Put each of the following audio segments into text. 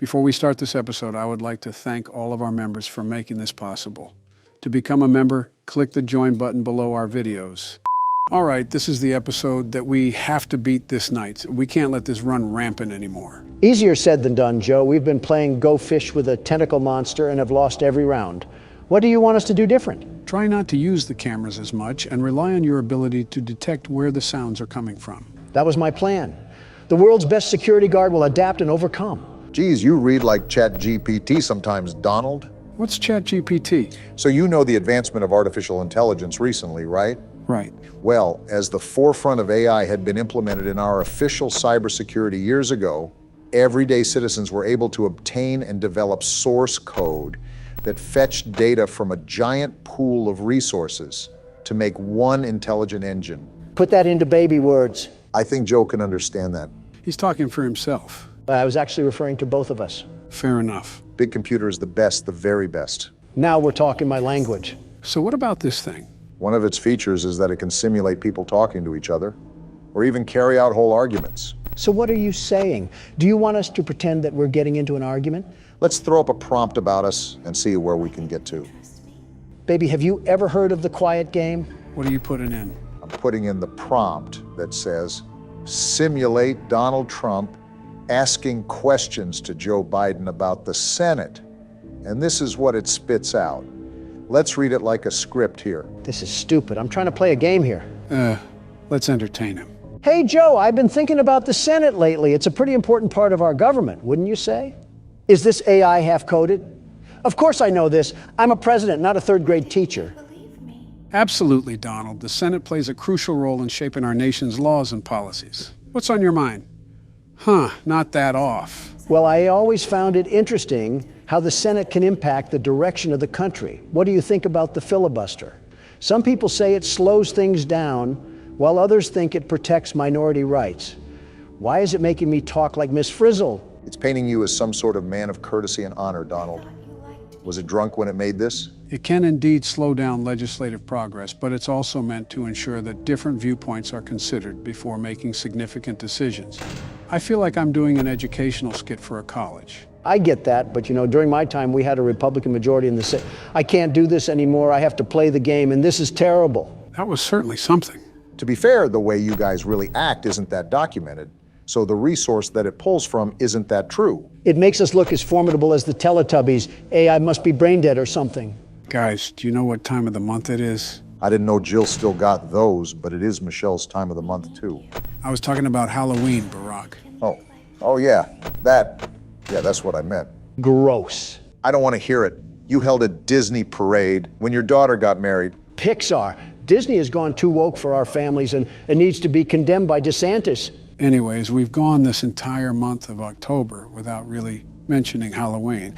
Before we start this episode, I would like to thank all of our members for making this possible. To become a member, click the join button below our videos. All right, this is the episode that we have to beat this night. We can't let this run rampant anymore. Easier said than done, Joe. We've been playing Go Fish with a tentacle monster and have lost every round. What do you want us to do different? Try not to use the cameras as much and rely on your ability to detect where the sounds are coming from. That was my plan. The world's best security guard will adapt and overcome. Geez, you read like ChatGPT sometimes, Donald. What's ChatGPT? So you know the advancement of artificial intelligence recently, right? Right. Well, as the forefront of AI had been implemented in our official cybersecurity years ago, everyday citizens were able to obtain and develop source code that fetched data from a giant pool of resources to make one intelligent engine. Put that into baby words. I think Joe can understand that. He's talking for himself. I was actually referring to both of us. Fair enough. Big computer is the best, the very best. Now we're talking my language. So what about this thing? One of its features is that it can simulate people talking to each other, or even carry out whole arguments. So what are you saying? Do you want us to pretend that we're getting into an argument? Let's throw up a prompt about us and see where we can get to. Baby, have you ever heard of the quiet game? What are you putting in? I'm putting in the prompt that says, simulate Donald Trump asking questions to Joe Biden about the Senate. And this is what it spits out. Let's read it like a script here. This is stupid. I'm trying to play a game here. Let's entertain him. Hey, Joe, I've been thinking about the Senate lately. It's a pretty important part of our government, wouldn't you say? Is this AI half-coded? Of course I know this. I'm a president, not a third-grade teacher. Absolutely, Donald. The Senate plays a crucial role in shaping our nation's laws and policies. What's on your mind? Not that off. Well, I always found it interesting how the Senate can impact the direction of the country. What do you think about the filibuster? Some people say it slows things down, while others think it protects minority rights. Why is it making me talk like Miss Frizzle? It's painting you as some sort of man of courtesy and honor, Donald. Was it drunk when it made this? It can indeed slow down legislative progress, but it's also meant to ensure that different viewpoints are considered before making significant decisions. I feel like I'm doing an educational skit for a college. I get that, but during my time, we had a Republican majority in the Senate. I can't do this anymore. I have to play the game, and this is terrible. That was certainly something. To be fair, the way you guys really act isn't that documented, so the resource that it pulls from isn't that true. It makes us look as formidable as the Teletubbies. AI must be brain dead or something. Guys, do you know what time of the month it is? I didn't know Jill still got those, but it is Michelle's time of the month, too. I was talking about Halloween, Barack. Oh yeah, that's what I meant. Gross. I don't want to hear it. You held a Disney parade when your daughter got married. Pixar. Disney has gone too woke for our families and needs to be condemned by DeSantis. Anyways, we've gone this entire month of October without really mentioning Halloween.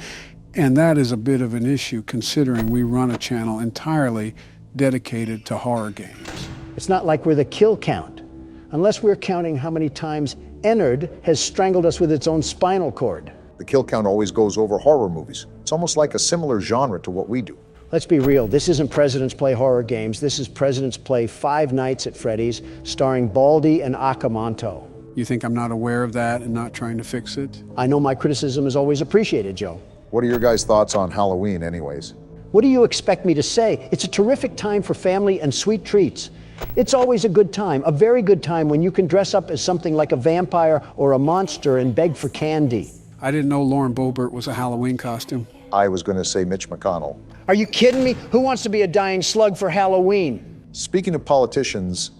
And that is a bit of an issue considering we run a channel entirely dedicated to horror games. It's not like we're the kill count, unless we're counting how many times Ennard has strangled us with its own spinal cord. The kill count always goes over horror movies. It's almost like a similar genre to what we do. Let's be real, this isn't Presidents Play Horror Games. This is Presidents Play Five Nights at Freddy's, starring Baldi and Akamanto. You think I'm not aware of that and not trying to fix it? I know my criticism is always appreciated, Joe. What are your guys' thoughts on Halloween anyways? What do you expect me to say? It's a terrific time for family and sweet treats. It's always a good time, a very good time when you can dress up as something like a vampire or a monster and beg for candy. I didn't know Lauren Boebert was a Halloween costume. I was going to say Mitch McConnell. Are you kidding me? Who wants to be a dying slug for Halloween? Speaking of politicians,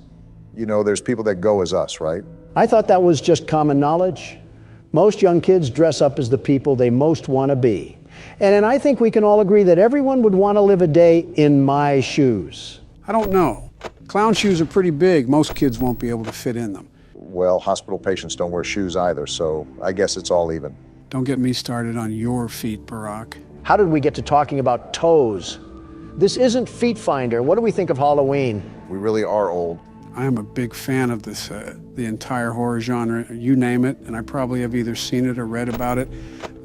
there's people that go as us, right? I thought that was just common knowledge. Most young kids dress up as the people they most want to be. And I think we can all agree that everyone would want to live a day in my shoes. I don't know. Clown shoes are pretty big. Most kids won't be able to fit in them. Well, hospital patients don't wear shoes either, so I guess it's all even. Don't get me started on your feet, Barack. How did we get to talking about toes? This isn't Feet Finder. What do we think of Halloween? We really are old. I am a big fan of this, the entire horror genre, you name it, and I probably have either seen it or read about it.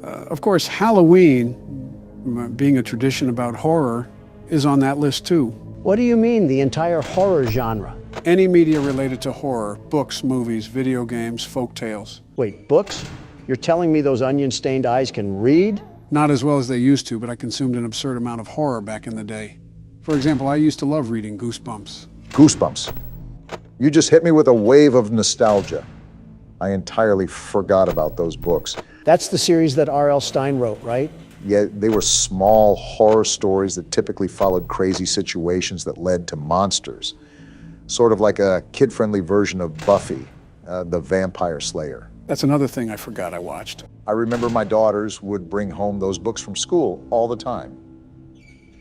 Of course, Halloween, being a tradition about horror, is on that list too. What do you mean, the entire horror genre? Any media related to horror, books, movies, video games, folk tales. Wait, books? You're telling me those onion-stained eyes can read? Not as well as they used to, but I consumed an absurd amount of horror back in the day. For example, I used to love reading Goosebumps. Goosebumps. You just hit me with a wave of nostalgia. I entirely forgot about those books. That's the series that R.L. Stine wrote, right? Yeah, they were small horror stories that typically followed crazy situations that led to monsters. Sort of like a kid-friendly version of Buffy, the Vampire Slayer. That's another thing I forgot I watched. I remember my daughters would bring home those books from school all the time.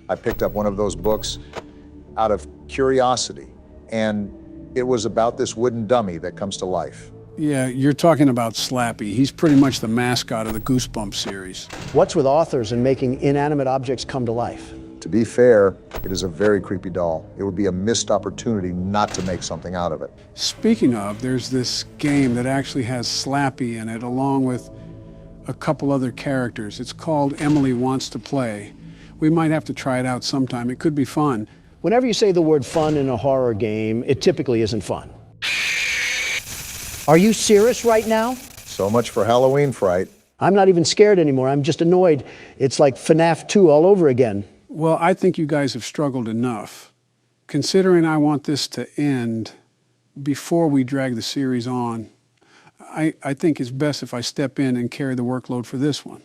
I picked up one of those books out of curiosity, and it was about this wooden dummy that comes to life. Yeah, you're talking about Slappy. He's pretty much the mascot of the Goosebumps series. What's with authors and making inanimate objects come to life? To be fair, it is a very creepy doll. It would be a missed opportunity not to make something out of it. Speaking of, there's this game that actually has Slappy in it, along with a couple other characters. It's called Emily Wants to Play. We might have to try it out sometime. It could be fun. Whenever you say the word fun in a horror game, it typically isn't fun. Are you serious right now? So much for Halloween fright. I'm not even scared anymore. I'm just annoyed. It's like FNAF 2 all over again. Well, I think you guys have struggled enough. Considering I want this to end before we drag the series on, I think it's best if I step in and carry the workload for this one.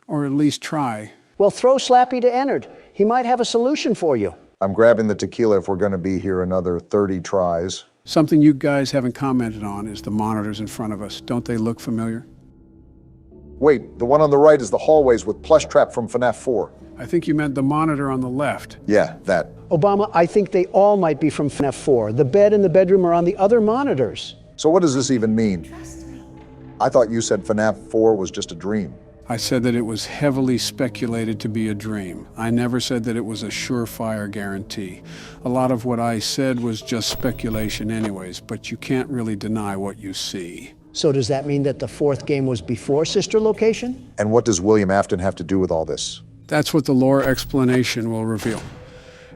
Or at least try. Well, throw Slappy to Ennard. He might have a solution for you. I'm grabbing the tequila if we're going to be here another 30 tries. Something you guys haven't commented on is the monitors in front of us. Don't they look familiar? Wait, the one on the right is the hallways with plush trap from FNAF 4. I think you meant the monitor on the left. Yeah, that. Obama, I think they all might be from FNAF 4. The bed and the bedroom are on the other monitors. So what does this even mean? I thought you said FNAF 4 was just a dream. I said that it was heavily speculated to be a dream. I never said that it was a surefire guarantee. A lot of what I said was just speculation anyways, but you can't really deny what you see. So does that mean that the fourth game was before Sister Location? And what does William Afton have to do with all this? That's what the lore explanation will reveal.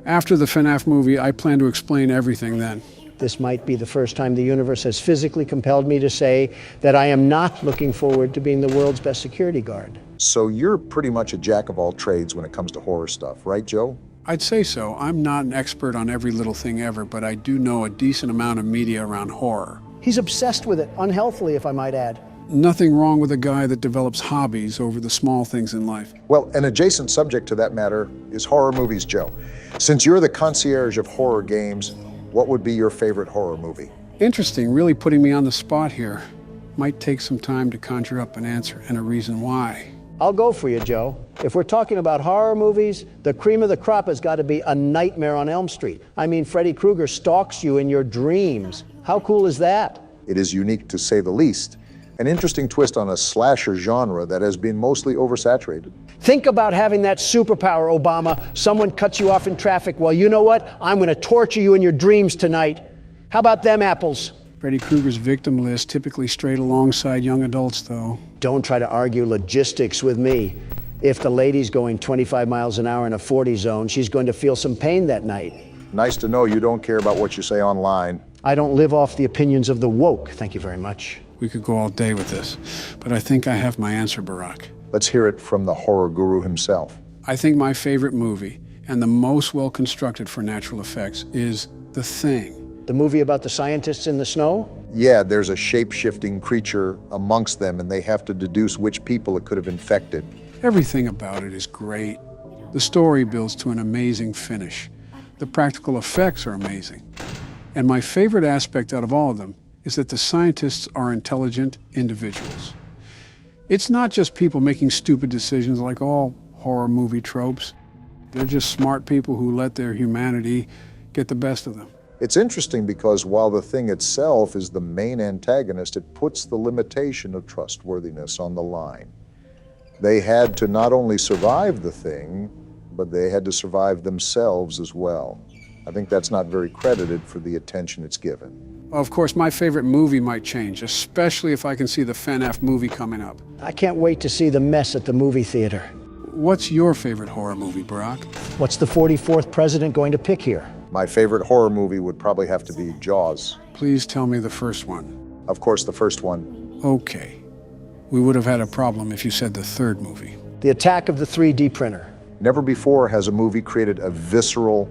After the FNAF movie, I plan to explain everything then. This might be the first time the universe has physically compelled me to say that I am not looking forward to being the world's best security guard. So you're pretty much a jack of all trades when it comes to horror stuff, right, Joe? I'd say so. I'm not an expert on every little thing ever, but I do know a decent amount of media around horror. He's obsessed with it, unhealthily, if I might add. Nothing wrong with a guy that develops hobbies over the small things in life. Well, an adjacent subject to that matter is horror movies, Joe. Since you're the concierge of horror games, what would be your favorite horror movie? Interesting, really putting me on the spot here. Might take some time to conjure up an answer and a reason why. I'll go for you, Joe. If we're talking about horror movies, the cream of the crop has got to be A Nightmare on Elm Street. I mean, Freddy Krueger stalks you in your dreams. How cool is that? It is unique to say the least. An interesting twist on a slasher genre that has been mostly oversaturated. Think about having that superpower, Obama. Someone cuts you off in traffic. Well, you know what? I'm going to torture you in your dreams tonight. How about them apples? Freddy Krueger's victim list typically strayed alongside young adults, though. Don't try to argue logistics with me. If the lady's going 25 miles an hour in a 40 zone, she's going to feel some pain that night. Nice to know you don't care about what you say online. I don't live off the opinions of the woke. Thank you very much. We could go all day with this, but I think I have my answer, Barack. Let's hear it from the horror guru himself. I think my favorite movie, and the most well-constructed for natural effects, is The Thing. The movie about the scientists in the snow? Yeah, there's a shape-shifting creature amongst them, and they have to deduce which people it could have infected. Everything about it is great. The story builds to an amazing finish. The practical effects are amazing. And my favorite aspect out of all of them is that the scientists are intelligent individuals. It's not just people making stupid decisions like all horror movie tropes. They're just smart people who let their humanity get the best of them. It's interesting because while the thing itself is the main antagonist, it puts the limitation of trustworthiness on the line. They had to not only survive the thing, but they had to survive themselves as well. I think that's not very credited for the attention it's given. Of course, my favorite movie might change, especially if I can see the FNAF movie coming up. I can't wait to see the mess at the movie theater. What's your favorite horror movie, Barack? What's the 44th president going to pick here? My favorite horror movie would probably have to be Jaws. Please tell me the first one. Of course, the first one. Okay. We would have had a problem if you said the third movie. The attack of the 3D printer. Never before has a movie created a visceral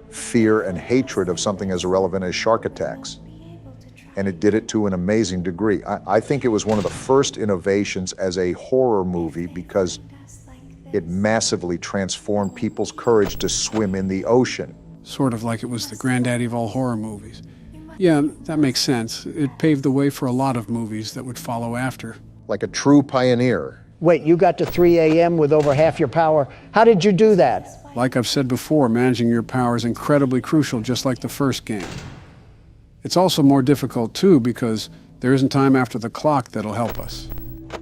fear and hatred of something as irrelevant as shark attacks. And it did it to an amazing degree. I think it was one of the first innovations as a horror movie because it massively transformed people's courage to swim in the ocean. Sort of like it was the granddaddy of all horror movies. Yeah, that makes sense. It paved the way for a lot of movies that would follow after. Like a true pioneer. Wait, you got to 3 a.m. with over half your power. How did you do that? Like I've said before, managing your power is incredibly crucial, just like the first game. It's also more difficult, too, because there isn't time after the clock that'll help us.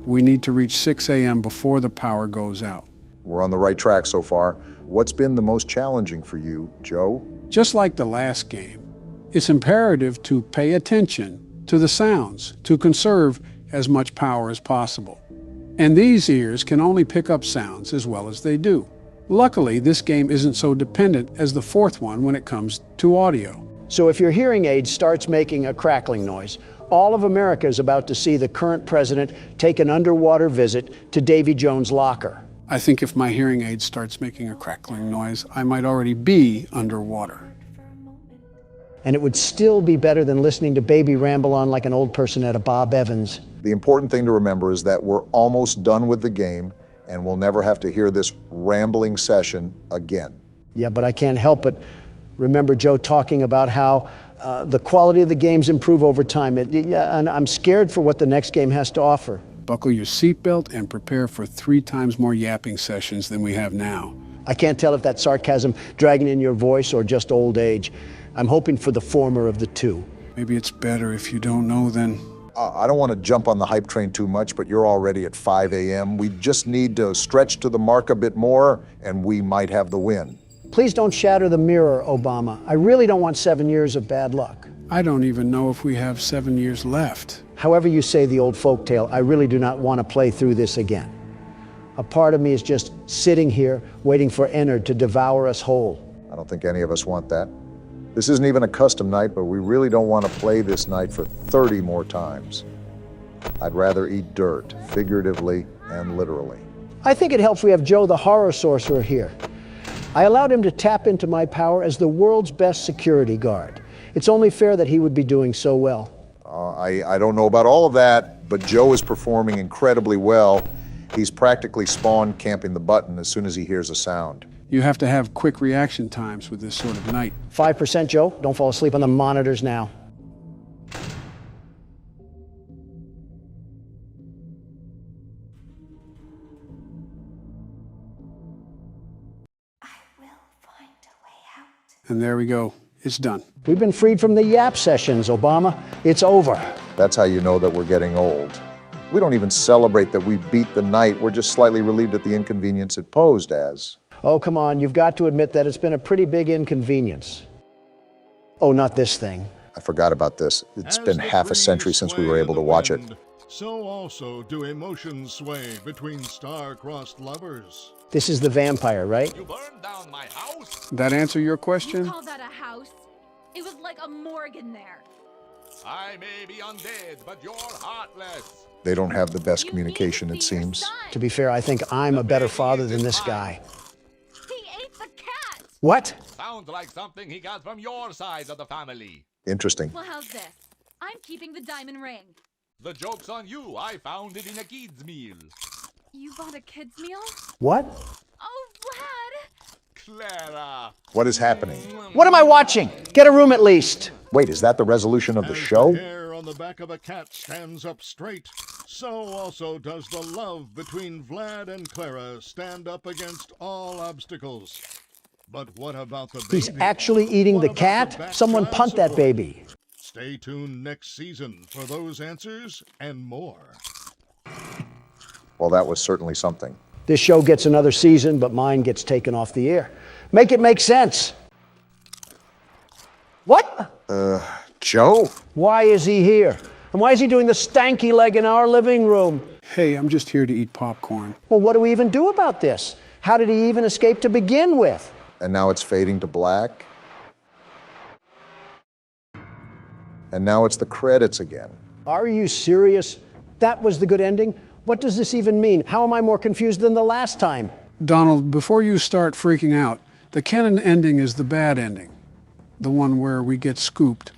We need to reach 6 a.m. before the power goes out. We're on the right track so far. What's been the most challenging for you, Joe? Just like the last game, it's imperative to pay attention to the sounds, to conserve as much power as possible. And these ears can only pick up sounds as well as they do. Luckily, this game isn't so dependent as the fourth one when it comes to audio. So if your hearing aid starts making a crackling noise, all of America is about to see the current president take an underwater visit to Davy Jones' locker. I think if my hearing aid starts making a crackling noise, I might already be underwater. And it would still be better than listening to Baby ramble on like an old person at a Bob Evans. The important thing to remember is that we're almost done with the game and we'll never have to hear this rambling session again. Yeah, but I can't help but remember Joe talking about how the quality of the games improve over time. And I'm scared for what the next game has to offer. Buckle your seatbelt and prepare for 3 times more yapping sessions than we have now. I can't tell if that's sarcasm dragging in your voice or just old age. I'm hoping for the former of the two. Maybe it's better if you don't know then. I don't want to jump on the hype train too much, but you're already at 5 a.m. We just need to stretch to the mark a bit more, and we might have the win. Please don't shatter the mirror, Obama. I really don't want 7 years of bad luck. I don't even know if we have 7 years left. However you say the old folktale, I really do not want to play through this again. A part of me is just sitting here waiting for Ennard to devour us whole. I don't think any of us want that. This isn't even a custom night, but we really don't want to play this night for 30 more times. I'd rather eat dirt, figuratively and literally. I think it helps we have Joe the horror sorcerer here. I allowed him to tap into my power as the world's best security guard. It's only fair that he would be doing so well. I don't know about all of that, but Joe is performing incredibly well. He's practically spawn camping the button as soon as he hears a sound. You have to have quick reaction times with this sort of night. 5%, Joe. Don't fall asleep on the monitors now. I will find a way out. And there we go. It's done. We've been freed from the yap sessions, Obama. It's over. That's how you know that we're getting old. We don't even celebrate that we beat the night. We're just slightly relieved at the inconvenience it posed as. Oh, come on. You've got to admit that it's been a pretty big inconvenience. Oh, not this thing. I forgot about this. It's been half a century since we were able to watch it. So also do emotions sway between star-crossed lovers. This is the vampire, right? You burned down my house? That answer your You question? call that a house? It was like a morgue in there. I may be undead, but you're heartless. They don't have the best You communication, need it to see your seems. son. To be fair, I think I'm a better father than this guy. He ate the cat. What? Sounds like something he got from your side of the family. Interesting. Well, how's this? I'm keeping the diamond ring. The joke's on you. I found it in a kid's meal. You bought a kid's meal? What? Oh, Vlad! Clara. What is happening? What am I watching? Get a room at least. Wait, is that the resolution of the As show? the hair on the back of a cat stands up straight, so also does the love between Vlad and Clara stand up against all obstacles. But what about the baby? He's actually eating What the about cat? back Someone child punt that support? baby. Stay tuned next season for those answers and more. Well, that was certainly something. This show gets another season, but mine gets taken off the air. Make it make sense. What? Joe? Why is he here? And why is he doing the stanky leg in our living room? Hey, I'm just here to eat popcorn. Well, what do we even do about this? How did he even escape to begin with? And now it's fading to black. And now it's the credits again. Are you serious? That was the good ending? What does this even mean? How am I more confused than the last time? Donald, before you start freaking out, the canon ending is the bad ending, the one where we get scooped.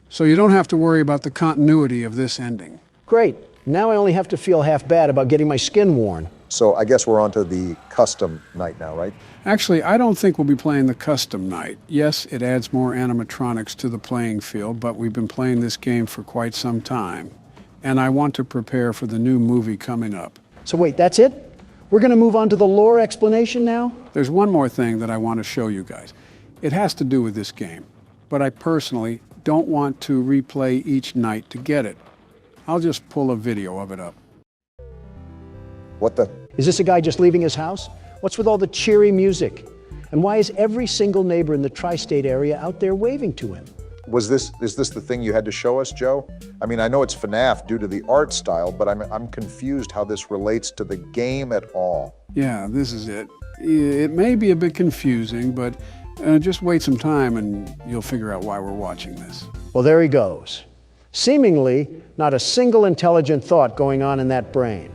So you don't have to worry about the continuity of this ending. Great. Now I only have to feel half bad about getting my skin worn. So I guess we're on to the custom night now, right? Actually, I don't think we'll be playing the custom night. Yes, it adds more animatronics to the playing field, but we've been playing this game for quite some time. And I want to prepare for the new movie coming up. So wait, that's it? We're going to move on to the lore explanation now? There's one more thing that I want to show you guys. It has to do with this game, but I personally don't want to replay each night to get it. I'll just pull a video of it up. What the? Is this a guy just leaving his house? What's with all the cheery music? And why is every single neighbor in the tri-state area out there waving to him? Is this the thing you had to show us, Joe? I mean, I know it's FNAF due to the art style, but I'm confused how this relates to the game at all. Yeah, this is it. It may be a bit confusing, but just wait some time and you'll figure out why we're watching this. Well, there he goes. Seemingly, not a single intelligent thought going on in that brain.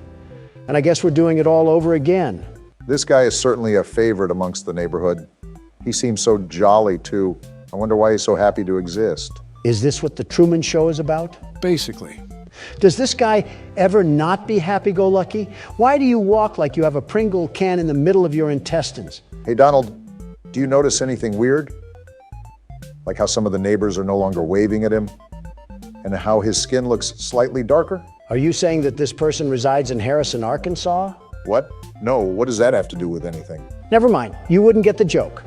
And I guess we're doing it all over again. This guy is certainly a favorite amongst the neighborhood. He seems so jolly, too. I wonder why he's so happy to exist. Is this what the Truman Show is about? Basically. Does this guy ever not be happy-go-lucky? Why do you walk like you have a Pringle can in the middle of your intestines? Hey, Donald, do you notice anything weird? Like how some of the neighbors are no longer waving at him? And how his skin looks slightly darker? Are you saying that this person resides in Harrison, Arkansas? What? No, what does that have to do with anything? Never mind, you wouldn't get the joke.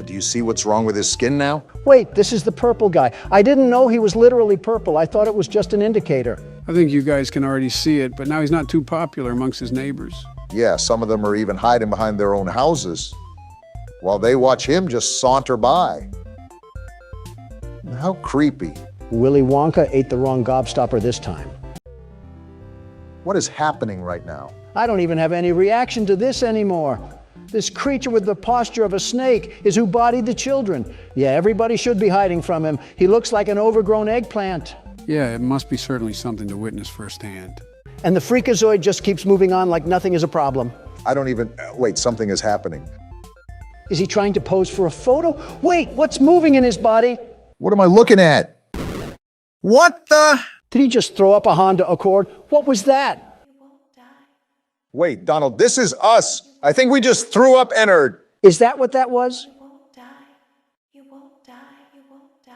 Do you see what's wrong with his skin now? Wait, this is the purple guy. I didn't know he was literally purple. I thought it was just an indicator. I think you guys can already see it, but now he's not too popular amongst his neighbors. Yeah, some of them are even hiding behind their own houses while they watch him just saunter by. How creepy. Willy Wonka ate the wrong gobstopper this time. What is happening right now? I don't even have any reaction to this anymore. This creature with the posture of a snake is who bodied the children. Yeah, everybody should be hiding from him. He looks like an overgrown eggplant. Yeah, it must be certainly something to witness firsthand. And the freakazoid just keeps moving on like nothing is a problem. I don't even, wait, something is happening. Is he trying to pose for a photo? Wait, what's moving in his body? What am I looking at? What the? Did he just throw up a Honda Accord? What was that? Wait, Donald, this is us. I think we just threw up Ennard. Is that what that was?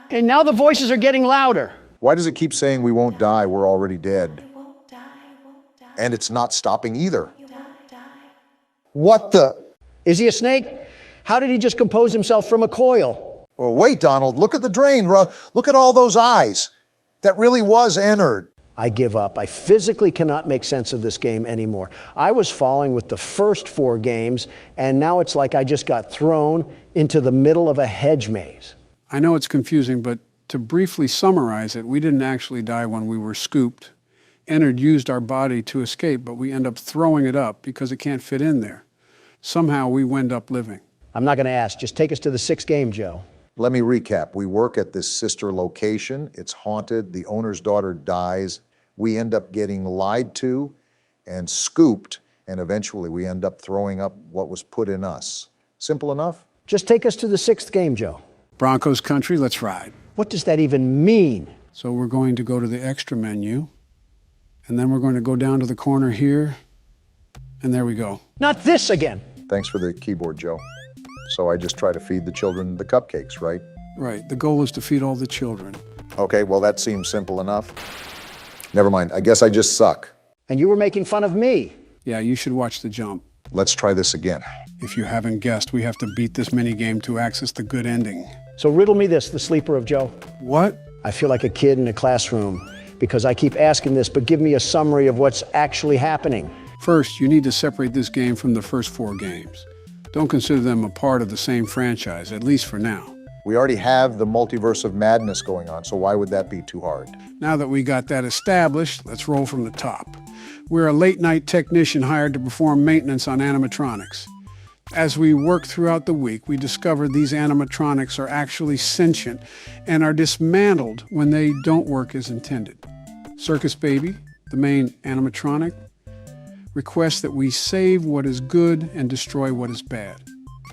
And now the voices are getting louder. Why does it keep saying we won't die, we're already dead? And it's not stopping either. What the? Is he a snake? How did he just compose himself from a coil? Oh, wait, Donald, look at the drain. Look at all those eyes. That really was Ennard. I give up. I physically cannot make sense of this game anymore. I was following with the first 4 games, and now it's like I just got thrown into the middle of a hedge maze. I know it's confusing, but to briefly summarize it, we didn't actually die when we were scooped. Ennard used our body to escape, but we end up throwing it up because it can't fit in there. Somehow we wind up living. I'm not going to ask. Just take us to the 6th game, Joe. Let me recap. We work at this sister location. It's haunted. The owner's daughter dies. We end up getting lied to and scooped, and eventually we end up throwing up what was put in us. Simple enough? Just take us to the 6th game, Joe. Broncos country, let's ride. What does that even mean? So we're going to go to the extra menu, and then we're going to go down to the corner here, and there we go. Not this again. Thanks for the keyboard, Joe. So I just try to feed the children the cupcakes, right? Right, the goal is to feed all the children. Okay, well, that seems simple enough. Never mind, I guess I just suck. And you were making fun of me. Yeah, you should watch the jump. Let's try this again. If you haven't guessed, we have to beat this minigame to access the good ending. So riddle me this, the sleeper of Joe. What? I feel like a kid in a classroom because I keep asking this, but give me a summary of what's actually happening. First, you need to separate this game from the first 4 games. Don't consider them a part of the same franchise, at least for now. We already have the multiverse of madness going on, so why would that be too hard? Now that we got that established, let's roll from the top. We're a late-night technician hired to perform maintenance on animatronics. As we work throughout the week, we discover these animatronics are actually sentient and are dismantled when they don't work as intended. Circus Baby, the main animatronic, requests that we save what is good and destroy what is bad.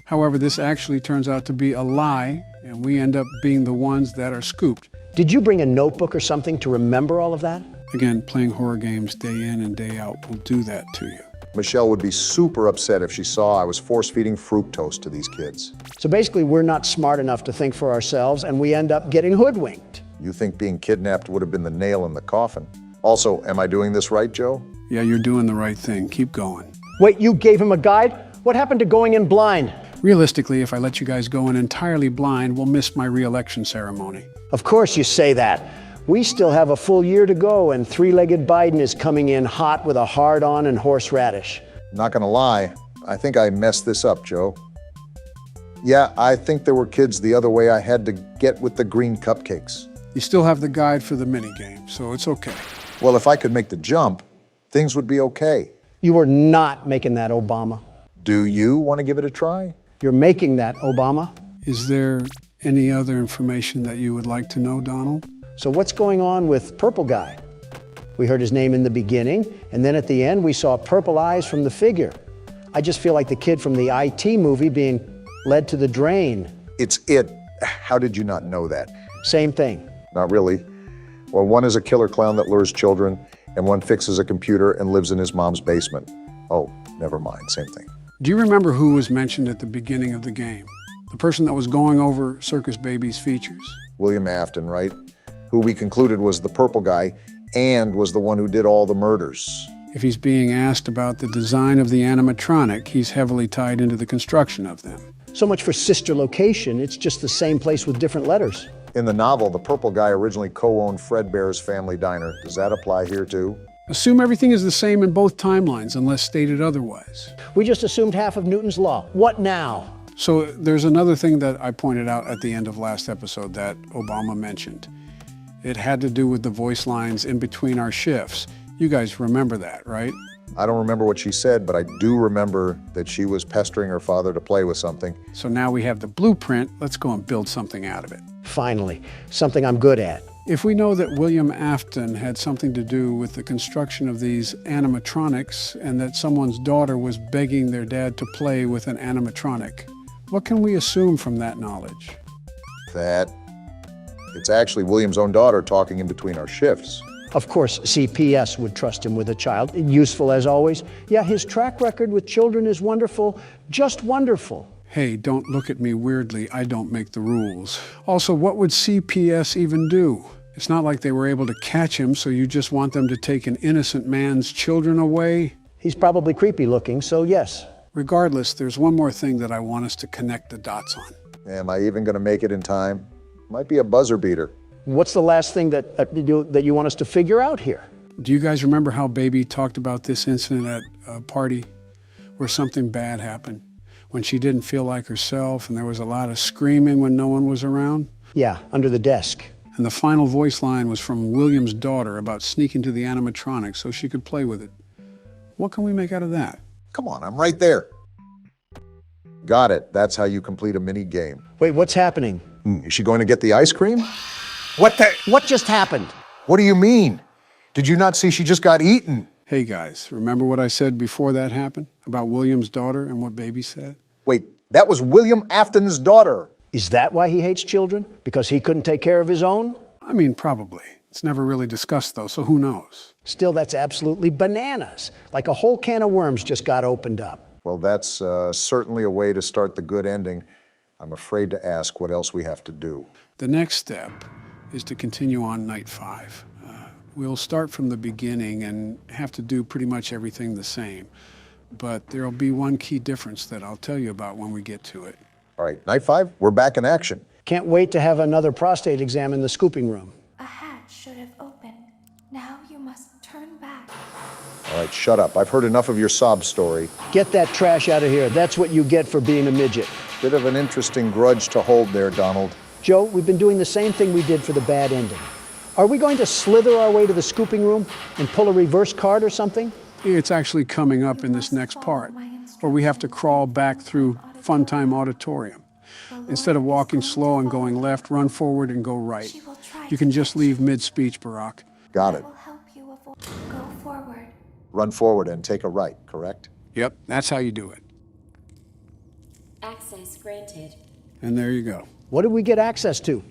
However, this actually turns out to be a lie, and we end up being the ones that are scooped. Did you bring a notebook or something to remember all of that? Again, playing horror games day in and day out will do that to you. Michelle would be super upset if she saw I was force-feeding fructose to these kids. So basically, we're not smart enough to think for ourselves, and we end up getting hoodwinked. You think being kidnapped would have been the nail in the coffin? Also, am I doing this right, Joe? Yeah, you're doing the right thing. Keep going. Wait, you gave him a guide? What happened to going in blind? Realistically, if I let you guys go in entirely blind, we'll miss my re-election ceremony. Of course you say that. We still have a full year to go, and three-legged Biden is coming in hot with a hard-on and horseradish. Not gonna lie, I think I messed this up, Joe. Yeah, I think there were kids the other way I had to get with the green cupcakes. You still have the guide for the minigame, so it's okay. Well, if I could make the jump, things would be okay. You are not making that, Obama. Do you want to give it a try? You're making that, Obama. Is there any other information that you would like to know, Donald? So what's going on with Purple Guy? We heard his name in the beginning, and then at the end we saw purple eyes from the figure. I just feel like the kid from the IT movie being led to the drain. It's it. How did you not know that? Same thing. Not really. Well, one is a killer clown that lures children, and one fixes a computer and lives in his mom's basement. Oh, never mind, same thing. Do you remember who was mentioned at the beginning of the game? The person that was going over Circus Baby's features? William Afton, right? Who we concluded was the purple guy and was the one who did all the murders. If he's being asked about the design of the animatronic, he's heavily tied into the construction of them. So much for sister location, it's just the same place with different letters. In the novel, the purple guy originally co-owned Fredbear's Family Diner. Does that apply here too? Assume everything is the same in both timelines unless stated otherwise. We just assumed half of Newton's law. What now? So there's another thing that I pointed out at the end of last episode that Obama mentioned. It had to do with the voice lines in between our shifts. You guys remember that, right? I don't remember what she said, but I do remember that she was pestering her father to play with something. So now we have the blueprint. Let's go and build something out of it. Finally, something I'm good at. If we know that William Afton had something to do with the construction of these animatronics and that someone's daughter was begging their dad to play with an animatronic, what can we assume from that knowledge? That it's actually William's own daughter talking in between our shifts. Of course, CPS would trust him with a child. Useful as always. Yeah, his track record with children is wonderful, just wonderful. Hey, don't look at me weirdly. I don't make the rules. Also, what would CPS even do? It's not like they were able to catch him, so you just want them to take an innocent man's children away? He's probably creepy looking, so yes. Regardless, there's one more thing that I want us to connect the dots on. Am I even going to make it in time? Might be a buzzer beater. What's the last thing that you want us to figure out here? Do you guys remember how Baby talked about this incident at a party where something bad happened? When she didn't feel like herself and there was a lot of screaming when no one was around? Yeah, under the desk. And the final voice line was from William's daughter about sneaking to the animatronic so she could play with it. What can we make out of that? Come on, I'm right there. Got it. That's how you complete a mini game. Wait, what's happening? Is she going to get the ice cream? What just happened? What do you mean? Did you not see she just got eaten? Hey guys, remember what I said before that happened about William's daughter and what Baby said? Wait, that was William Afton's daughter. Is that why he hates children? Because he couldn't take care of his own? I mean, probably. It's never really discussed though, so who knows? Still, that's absolutely bananas. Like a whole can of worms just got opened up. Well, that's certainly a way to start the good ending. I'm afraid to ask what else we have to do. The next step is to continue on night 5. We'll start from the beginning and have to do pretty much everything the same. But there'll be one key difference that I'll tell you about when we get to it. All right, night 5, we're back in action. Can't wait to have another prostate exam in the scooping room. A hatch should have opened. Now you must turn back. All right, shut up. I've heard enough of your sob story. Get that trash out of here. That's what you get for being a midget. Bit of an interesting grudge to hold there, Donald. Joe, we've been doing the same thing we did for the bad ending. Are we going to slither our way to the scooping room and pull a reverse card or something? It's actually coming up in this next part, where we have to crawl back through Funtime Auditorium. Instead of walking slow and going left, run forward and go right. You can just leave mid-speech, Barack. Got it. Will help you avoid. Go run forward and take a right, correct? Yep, that's how you do it. Access granted. And there you go. What did we get access to?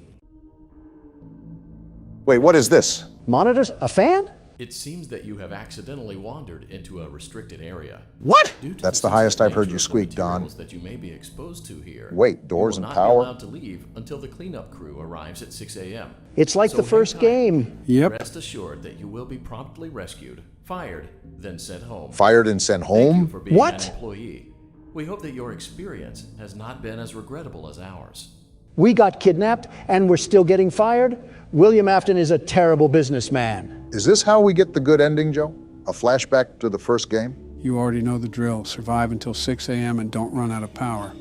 Wait, what is this? Monitors? A fan? It seems that you have accidentally wandered into a restricted area. What? Due to That's the the highest I've heard nature you of the squeak, Don. materials that you may be exposed to here. Wait, doors you will and not power? be allowed to leave until the cleanup crew arrives at 6 a.m. It's like So the hang first tight. game. Yep. Rest assured that you will be promptly rescued, fired, then sent home. Fired and sent Thank you home? for being What? an employee. We hope that your experience has not been as regrettable as ours. We got kidnapped and we're still getting fired? William Afton is a terrible businessman. Is this how we get the good ending, Joe? A flashback to the first game? You already know the drill. Survive until 6 a.m. and don't run out of power.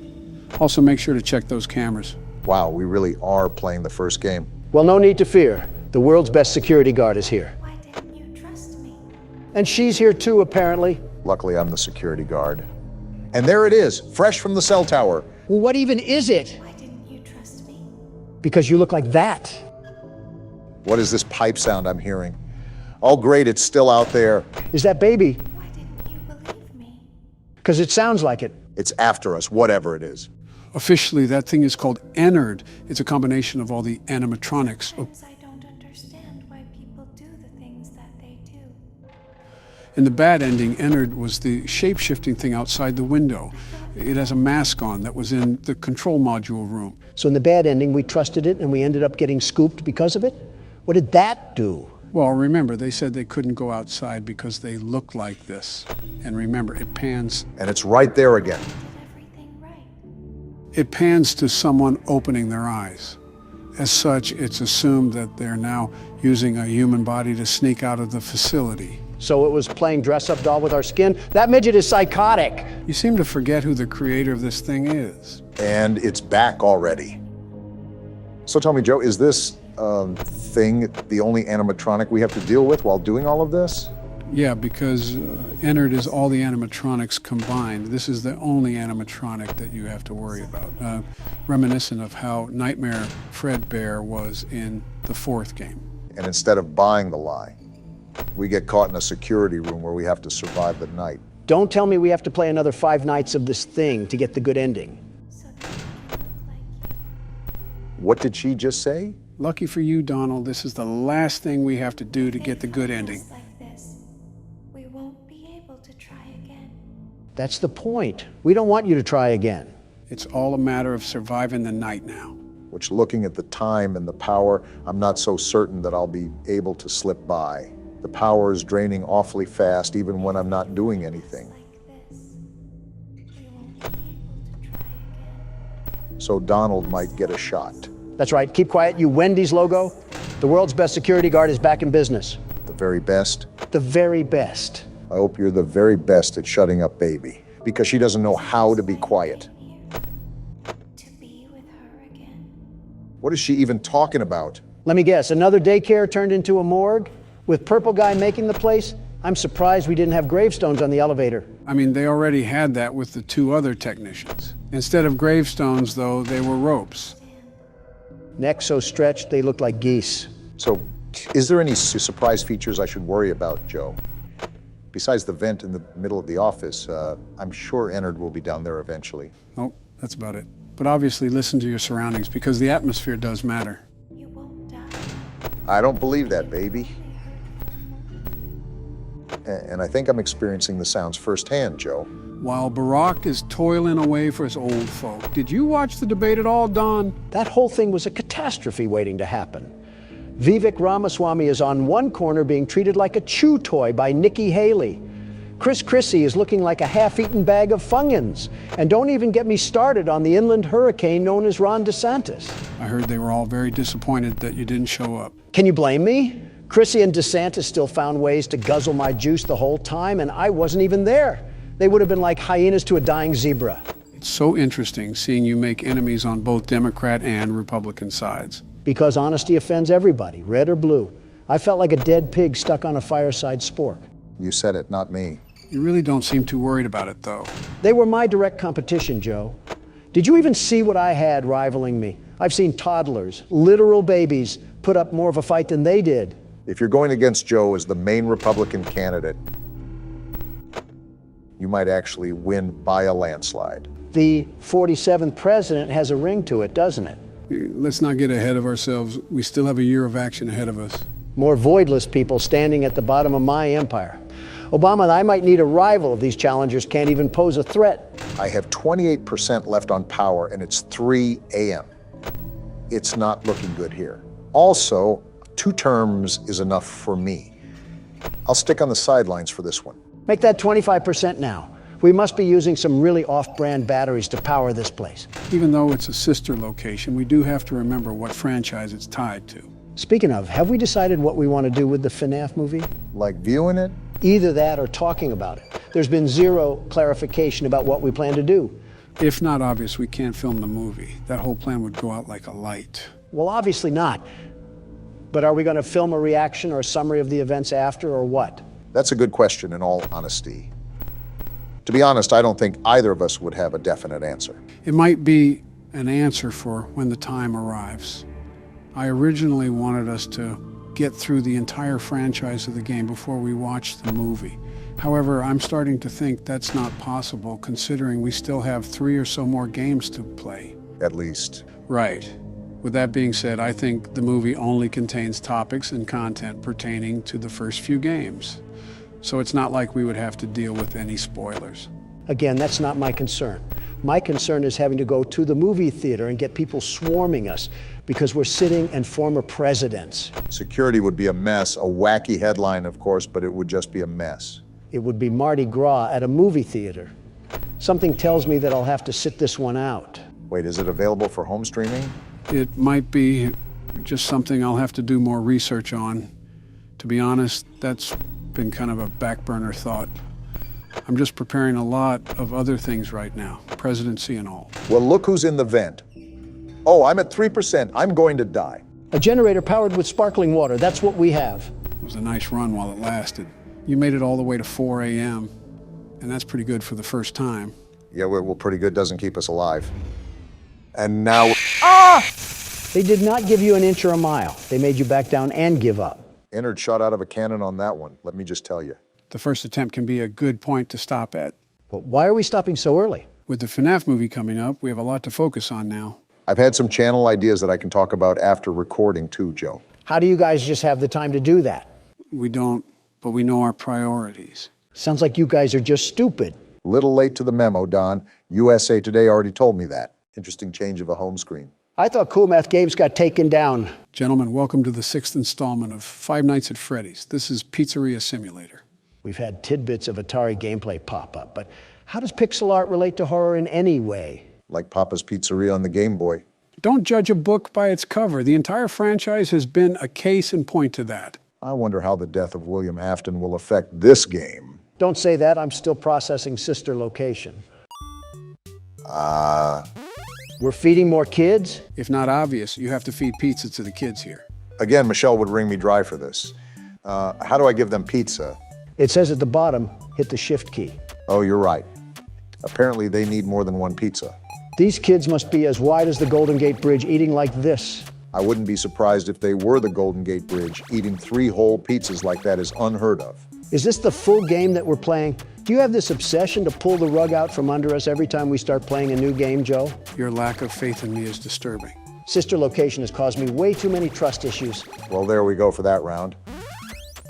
Also, make sure to check those cameras. Wow, we really are playing the first game. Well, no need to fear. The world's best security guard is here. Why didn't you trust me? And she's here too, apparently. Luckily, I'm the security guard. And there it is, fresh from the cell tower. Well, what even is it? Why didn't you trust me? Because you look like that. What is this pipe sound I'm hearing? Oh, great, it's still out there. Is that baby? Why didn't you believe me? Because it sounds like it. It's after us, whatever it is. Officially, that thing is called Ennard. It's a combination of all the animatronics. Sometimes I don't understand why people do the things that they do. In the bad ending, Ennard was the shape-shifting thing outside the window. It has a mask on that was in the control module room. So in the bad ending, we trusted it and we ended up getting scooped because of it? What did that do? Well, remember, they said they couldn't go outside because they look like this. And remember, it pans. And it's right there again. Did everything right. It pans to someone opening their eyes. As such, it's assumed that they're now using a human body to sneak out of the facility. So it was playing dress-up doll with our skin? That midget is psychotic. You seem to forget who the creator of this thing is. And it's back already. So tell me, Joe, is this thing the only animatronic we have to deal with while doing all of this? Yeah, because Ennard is all the animatronics combined. This is the only animatronic that you have to worry about. Reminiscent of how Nightmare Fredbear was in the fourth game. And instead of buying the lie, we get caught in a security room where we have to survive the night. Don't tell me we have to play another 5 nights of this thing to get the good ending. So that I can look like you. What did she just say? Lucky for you, Donald, this is the last thing we have to do to get the good ending. Just like this, we won't be able to try again. That's the point. We don't want you to try again. It's all a matter of surviving the night now. Which, looking at the time and the power, I'm not so certain that I'll be able to slip by. The power is draining awfully fast, even when I'm not doing anything. Like this, we won't be able to try again. So Donald might get a shot. That's right. Keep quiet, you Wendy's logo. The world's best security guard is back in business. The very best. The very best. I hope you're the very best at shutting up baby, because she doesn't know how to be quiet. Here, to be with her again. What is she even talking about? Let me guess, another daycare turned into a morgue? With Purple Guy making the place? I'm surprised we didn't have gravestones on the elevator. I mean, they already had that with the 2 other technicians. Instead of gravestones, though, they were ropes. Necks so stretched they looked like geese. So, is there any surprise features I should worry about, Joe? Besides the vent in the middle of the office, I'm sure Ennard will be down there eventually. Oh, that's about it. But obviously, listen to your surroundings, because the atmosphere does matter. You won't die. I don't believe that, baby. And I think I'm experiencing the sounds firsthand, Joe. While Barack is toiling away for his old folk. Did you watch the debate at all, Don? That whole thing was a catastrophe waiting to happen. Vivek Ramaswamy is on one corner being treated like a chew toy by Nikki Haley. Chris Christie is looking like a half-eaten bag of Funyuns. And don't even get me started on the inland hurricane known as Ron DeSantis. I heard they were all very disappointed that you didn't show up. Can you blame me? Christie and DeSantis still found ways to guzzle my juice the whole time, and I wasn't even there. They would have been like hyenas to a dying zebra. It's so interesting seeing you make enemies on both Democrat and Republican sides. Because honesty offends everybody, red or blue. I felt like a dead pig stuck on a fireside spork. You said it, not me. You really don't seem too worried about it, though. They were my direct competition, Joe. Did you even see what I had rivaling me? I've seen toddlers, literal babies, put up more of a fight than they did. If you're going against Joe as the main Republican candidate, You might actually win by a landslide. The 47th president has a ring to it, doesn't it? Let's not get ahead of ourselves. We still have a year of action ahead of us. More voidless people standing at the bottom of my empire. Obama, I might need a rival if these challengers can't even pose a threat. I have 28% left on power, and it's 3 a.m. It's not looking good here. Also, 2 terms is enough for me. I'll stick on the sidelines for this one. Make that 25% now. We must be using some really off-brand batteries to power this place. Even though it's a sister location, we do have to remember what franchise it's tied to. Speaking of, have we decided what we want to do with the FNAF movie? Like viewing it? Either that or talking about it. There's been zero clarification about what we plan to do. If not obvious, we can't film the movie. That whole plan would go out like a light. Well, obviously not. But are we going to film a reaction or a summary of the events after, or what? That's a good question, in all honesty. To be honest, I don't think either of us would have a definite answer. It might be an answer for when the time arrives. I originally wanted us to get through the entire franchise of the game before we watched the movie. However, I'm starting to think that's not possible, considering we still have 3 or so more games to play. At least. Right. With that being said, I think the movie only contains topics and content pertaining to the first few games. So it's not like we would have to deal with any spoilers. Again, that's not my concern. My concern is having to go to the movie theater and get people swarming us because we're sitting and former presidents. Security would be a mess, a wacky headline, of course, but it would just be a mess. It would be Mardi Gras at a movie theater. Something tells me that I'll have to sit this one out. Wait, is it available for home streaming? It might be just something I'll have to do more research on. To be honest, that's been kind of a back burner thought. I'm just preparing a lot of other things right now, presidency and all. Well, look who's in the vent. Oh, I'm at 3%. I'm going to die. A generator powered with sparkling water, that's what we have. It was a nice run while it lasted. You made it all the way to 4 a.m., and that's pretty good for the first time. Yeah, well, pretty good doesn't keep us alive. And now... They did not give you an inch or a mile. They made you back down and give up. Ennard shot out of a cannon on that one, let me just tell you. The first attempt can be a good point to stop at. But why are we stopping so early? With the FNAF movie coming up, we have a lot to focus on now. I've had some channel ideas that I can talk about after recording too, Joe. How do you guys just have the time to do that? We don't, but we know our priorities. Sounds like you guys are just stupid. Little late to the memo, Don. USA Today already told me that. Interesting change of a home screen. I thought Cool Math Games got taken down. Gentlemen, welcome to the 6th installment of Five Nights at Freddy's. This is Pizzeria Simulator. We've had tidbits of Atari gameplay pop up, but how does pixel art relate to horror in any way? Like Papa's Pizzeria on the Game Boy. Don't judge a book by its cover. The entire franchise has been a case in point to that. I wonder how the death of William Afton will affect this game. Don't say that, I'm still processing sister location. We're feeding more kids? If not obvious, you have to feed pizza to the kids here. Again, Michelle would wring me dry for this. How do I give them pizza? It says at the bottom, hit the shift key. Oh, you're right. Apparently they need more than one pizza. These kids must be as wide as the Golden Gate Bridge eating like this. I wouldn't be surprised if they were the Golden Gate Bridge. Eating 3 whole pizzas like that is unheard of. Is this the full game that we're playing? Do you have this obsession to pull the rug out from under us every time we start playing a new game, Joe? Your lack of faith in me is disturbing. Sister location has caused me way too many trust issues. Well, there we go for that round.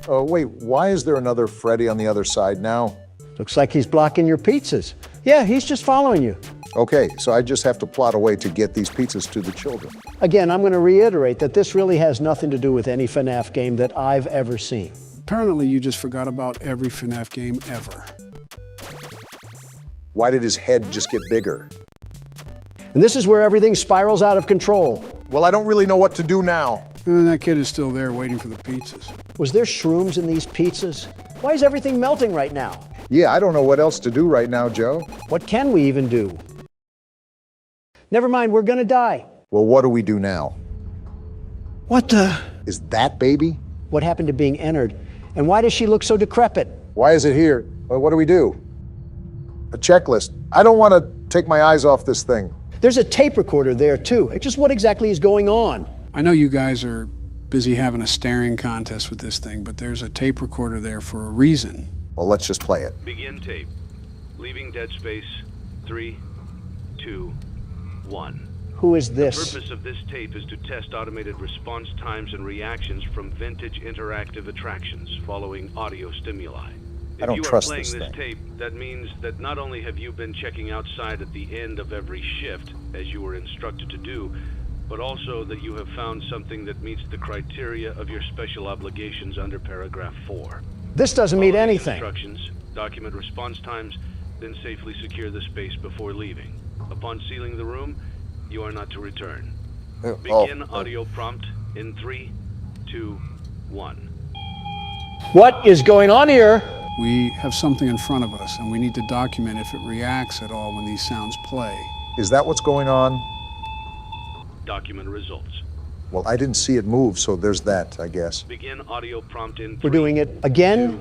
Oh, wait, why is there another Freddy on the other side now? Looks like he's blocking your pizzas. Yeah, he's just following you. Okay, so I just have to plot a way to get these pizzas to the children. Again, I'm going to reiterate that this really has nothing to do with any FNAF game that I've ever seen. Apparently, you just forgot about every FNAF game ever. Why did his head just get bigger? And this is where everything spirals out of control. Well, I don't really know what to do now. And that kid is still there waiting for the pizzas. Was there shrooms in these pizzas? Why is everything melting right now? Yeah, I don't know what else to do right now, Joe. What can we even do? Never mind, we're gonna die. Well, what do we do now? What the? Is that baby? What happened to being Ennard? And why does she look so decrepit? Why is it here? Well, what do we do? A checklist. I don't want to take my eyes off this thing. There's a tape recorder there too. Just what exactly is going on? I know you guys are busy having a staring contest with this thing, but there's a tape recorder there for a reason. Well, let's just play it. Begin tape. Leaving dead space. 3, 2, 1. Who is The this? purpose of this tape is to test automated response times and reactions from vintage interactive attractions following audio stimuli. I don't If you are trust playing this this thing. tape, that means that not only have you been checking outside at the end of every shift, as you were instructed to do, but also that you have found something that meets the criteria of your special obligations under paragraph 4. This doesn't mean Follow these anything. Instructions, document response times, then safely secure the space before leaving. Upon sealing the room, you are not to return. Begin audio prompt in 3, 2, 1. What is going on here? We have something in front of us, and we need to document if it reacts at all when these sounds play. Is that what's going on? Document results. Well, I didn't see it move, so there's that, I guess. Begin audio prompt in 3, We're doing it again?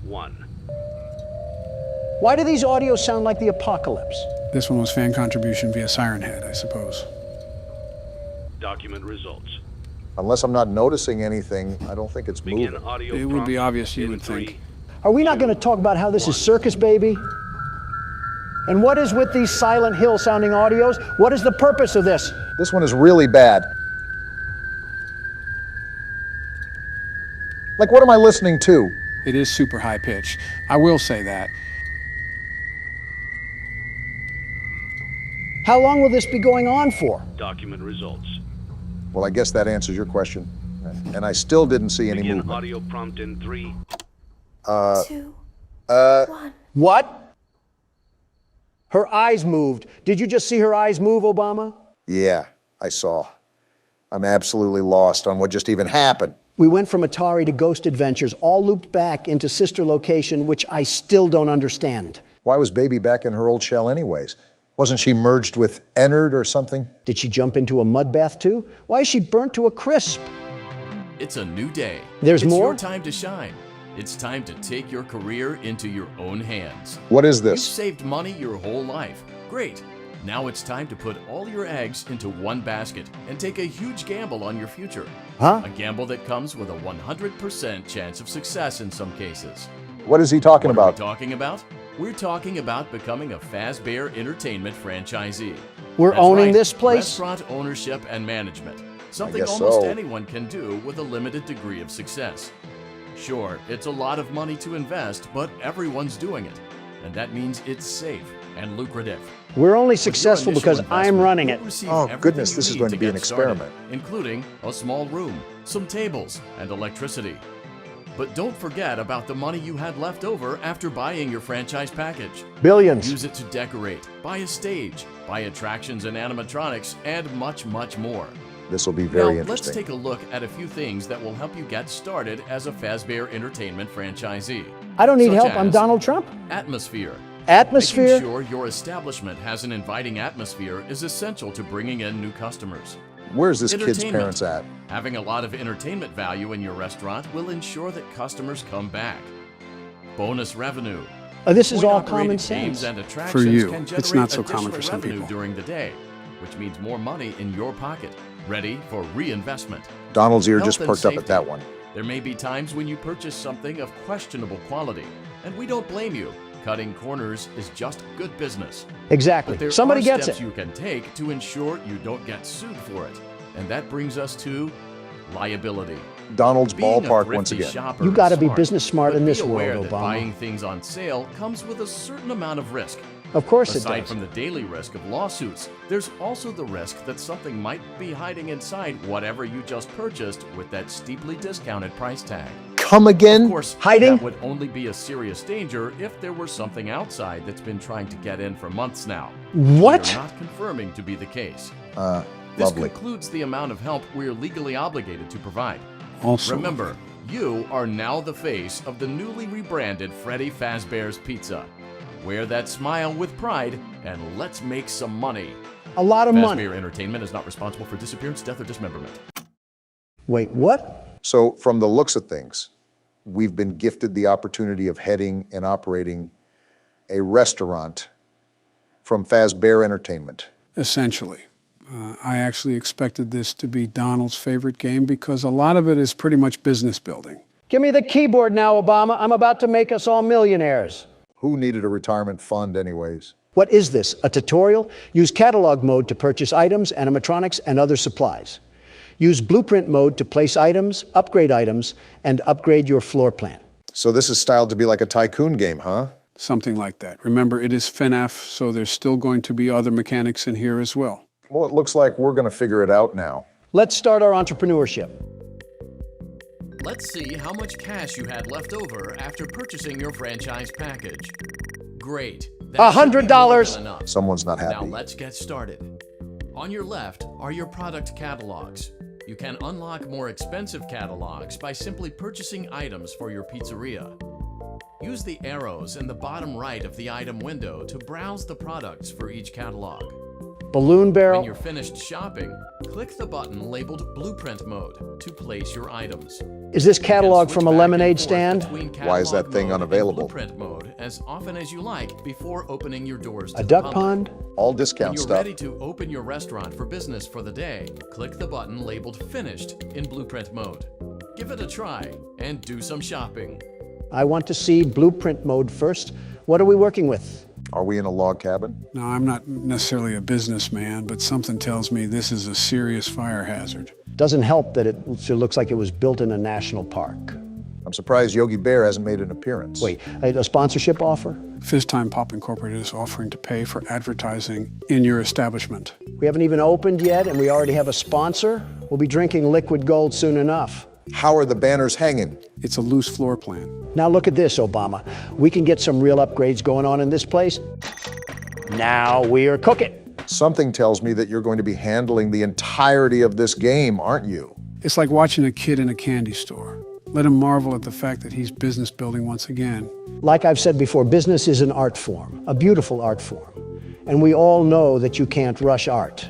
2, 1. Why do these audios sound like the apocalypse? This one was fan contribution via Siren Head, I suppose. Document results. Unless I'm not noticing anything, I don't think it's Begin moving. audio It would be prompt obvious, you in would 3, think. Are we not going to talk about how this is circus, baby? And what is with these Silent Hill sounding audios? What is the purpose of this? This one is really bad. Like, what am I listening to? It is super high pitch. I will say that. How long will this be going on for? Document results. Well, I guess that answers your question. And I still didn't see any Begin movement. audio prompt in 3, 2, 1. What? Her eyes moved. Did you just see her eyes move, Obama? Yeah, I saw. I'm absolutely lost on what just even happened. We went from Atari to Ghost Adventures, all looped back into sister location, which I still don't understand. Why was Baby back in her old shell anyways? Wasn't she merged with Ennard or something? Did she jump into a mud bath too? Why is she burnt to a crisp? It's a new day. There's it's more? your time to shine. It's time to take your career into your own hands. What is You've this? saved money your whole life. Great. Now it's time to put all your eggs into one basket and take a huge gamble on your future. Huh? A gamble that comes with a 100% chance of success in some cases. What is he talking What are we about? talking about? We're talking about becoming a Fazbear Entertainment franchisee. We're That's owning right, this place? Restaurant ownership and management. Something guess almost so. anyone can do with a limited degree of success. Sure, it's a lot of money to invest, but everyone's doing it. And that means it's safe and lucrative. We're only With your successful initial because I'm investment, running you'll it. receive Oh, everything goodness, you this is need going to be get an started, experiment. including a small room, some tables, and electricity. But don't forget about the money you had left over after buying your franchise package. Billions. Use it to decorate, buy a stage, buy attractions and animatronics, and much, much more. This will be very Now, let's interesting. take a look at a few things that will help you get started as a Fazbear Entertainment franchisee. I don't need Such help. I'm as Donald Trump. Atmosphere. Atmosphere? Making sure your establishment has an inviting atmosphere is essential to bringing in new customers. Where's this kid's Entertainment. parents at? Having a lot of entertainment value in your restaurant will ensure that customers come back. Bonus revenue. This is all Coin-operated common games sense. and attractions For you, can it's generate not so common additional for some revenue people. during the day, which means more money in your pocket, ready for reinvestment. Donald's ear Health just and perked up at safety. that one. There may be times when you purchase something of questionable quality, and we don't blame you. Cutting corners is just good business. But Exactly. there Somebody are gets steps it. you can take to ensure you don't get sued for it. And that brings us to liability. Donald's Being a ballpark once thrifty again. shopper You is gotta be smart, business smart but in this be aware world, that Obama. buying things on sale comes with a certain amount of risk. Of course it Aside does. from the daily risk of lawsuits, there's also the risk that something might be hiding inside whatever you just purchased with that steeply discounted price tag. Come again? Of course, Hiding? that would only be a serious danger if there were something outside that's been trying to get in for months now. What? We're not confirming to be the case. This Lovely. concludes the amount of help we're legally obligated to provide. Also, Remember, you are now the face of the newly rebranded Freddy Fazbear's Pizza. Wear that smile with pride, and let's make some money. A lot of money. Fazbear Entertainment is not responsible for disappearance, death, or dismemberment. Wait, what? So, from the looks of things, we've been gifted the opportunity of heading and operating a restaurant from Fazbear Entertainment. essentially. I actually expected this to be Donald's favorite game because a lot of it is pretty much business building. Give me the keyboard now, Obama. I'm about to make us all millionaires. Who needed a retirement fund anyways? What is this? A tutorial? Use catalog mode to purchase items, animatronics, and other supplies. Use blueprint mode to place items, and upgrade your floor plan. So this is styled to be like a Tycoon game, huh? Something like that. Remember, it is FNAF, so there's still going to be other mechanics in here as well. Well, it looks like we're going to figure it out now. Let's start our entrepreneurship. Let's see how much cash you had left over after purchasing your franchise package. Great. That should be more than enough. Someone's not Now happy. let's get started. On your left are your product catalogs. You can unlock more expensive catalogs by simply purchasing items for your pizzeria. Use the arrows in the bottom right of the item window to browse the products for each catalog. Balloon When barrel. you're finished shopping, click the button labeled Blueprint Mode to place your items. Is this catalog Switch from a back lemonade and forth stand? between Why is that catalog thing mode and unavailable? Blueprint mode as often as you like before opening your doors to A the duck public. pond? All When discount you're stuff. ready to open your restaurant for business for the day, click the button labeled Finished in Blueprint mode. Give it a try and do some shopping. I want to see blueprint mode first. What are we working with? Are we in a log cabin? Now, I'm not necessarily a businessman, but something tells me this is a serious fire hazard. Doesn't help that it looks like it was built in a national park. I'm surprised Yogi Bear hasn't made an appearance. Wait, a sponsorship offer? Fizz Time Pop Incorporated is offering to pay for advertising in your establishment. We haven't even opened yet and we already have a sponsor? We'll be drinking liquid gold soon enough. How are the banners hanging? It's a loose floor plan. Now look at this, Obama. We can get some real upgrades going on in this place. Now we are cooking. Something tells me that you're going to be handling the entirety of this game, aren't you? It's like watching a kid in a candy store. Let him marvel at the fact that he's business building once again. Like I've said before, business is an art form, a beautiful art form. And we all know that you can't rush art.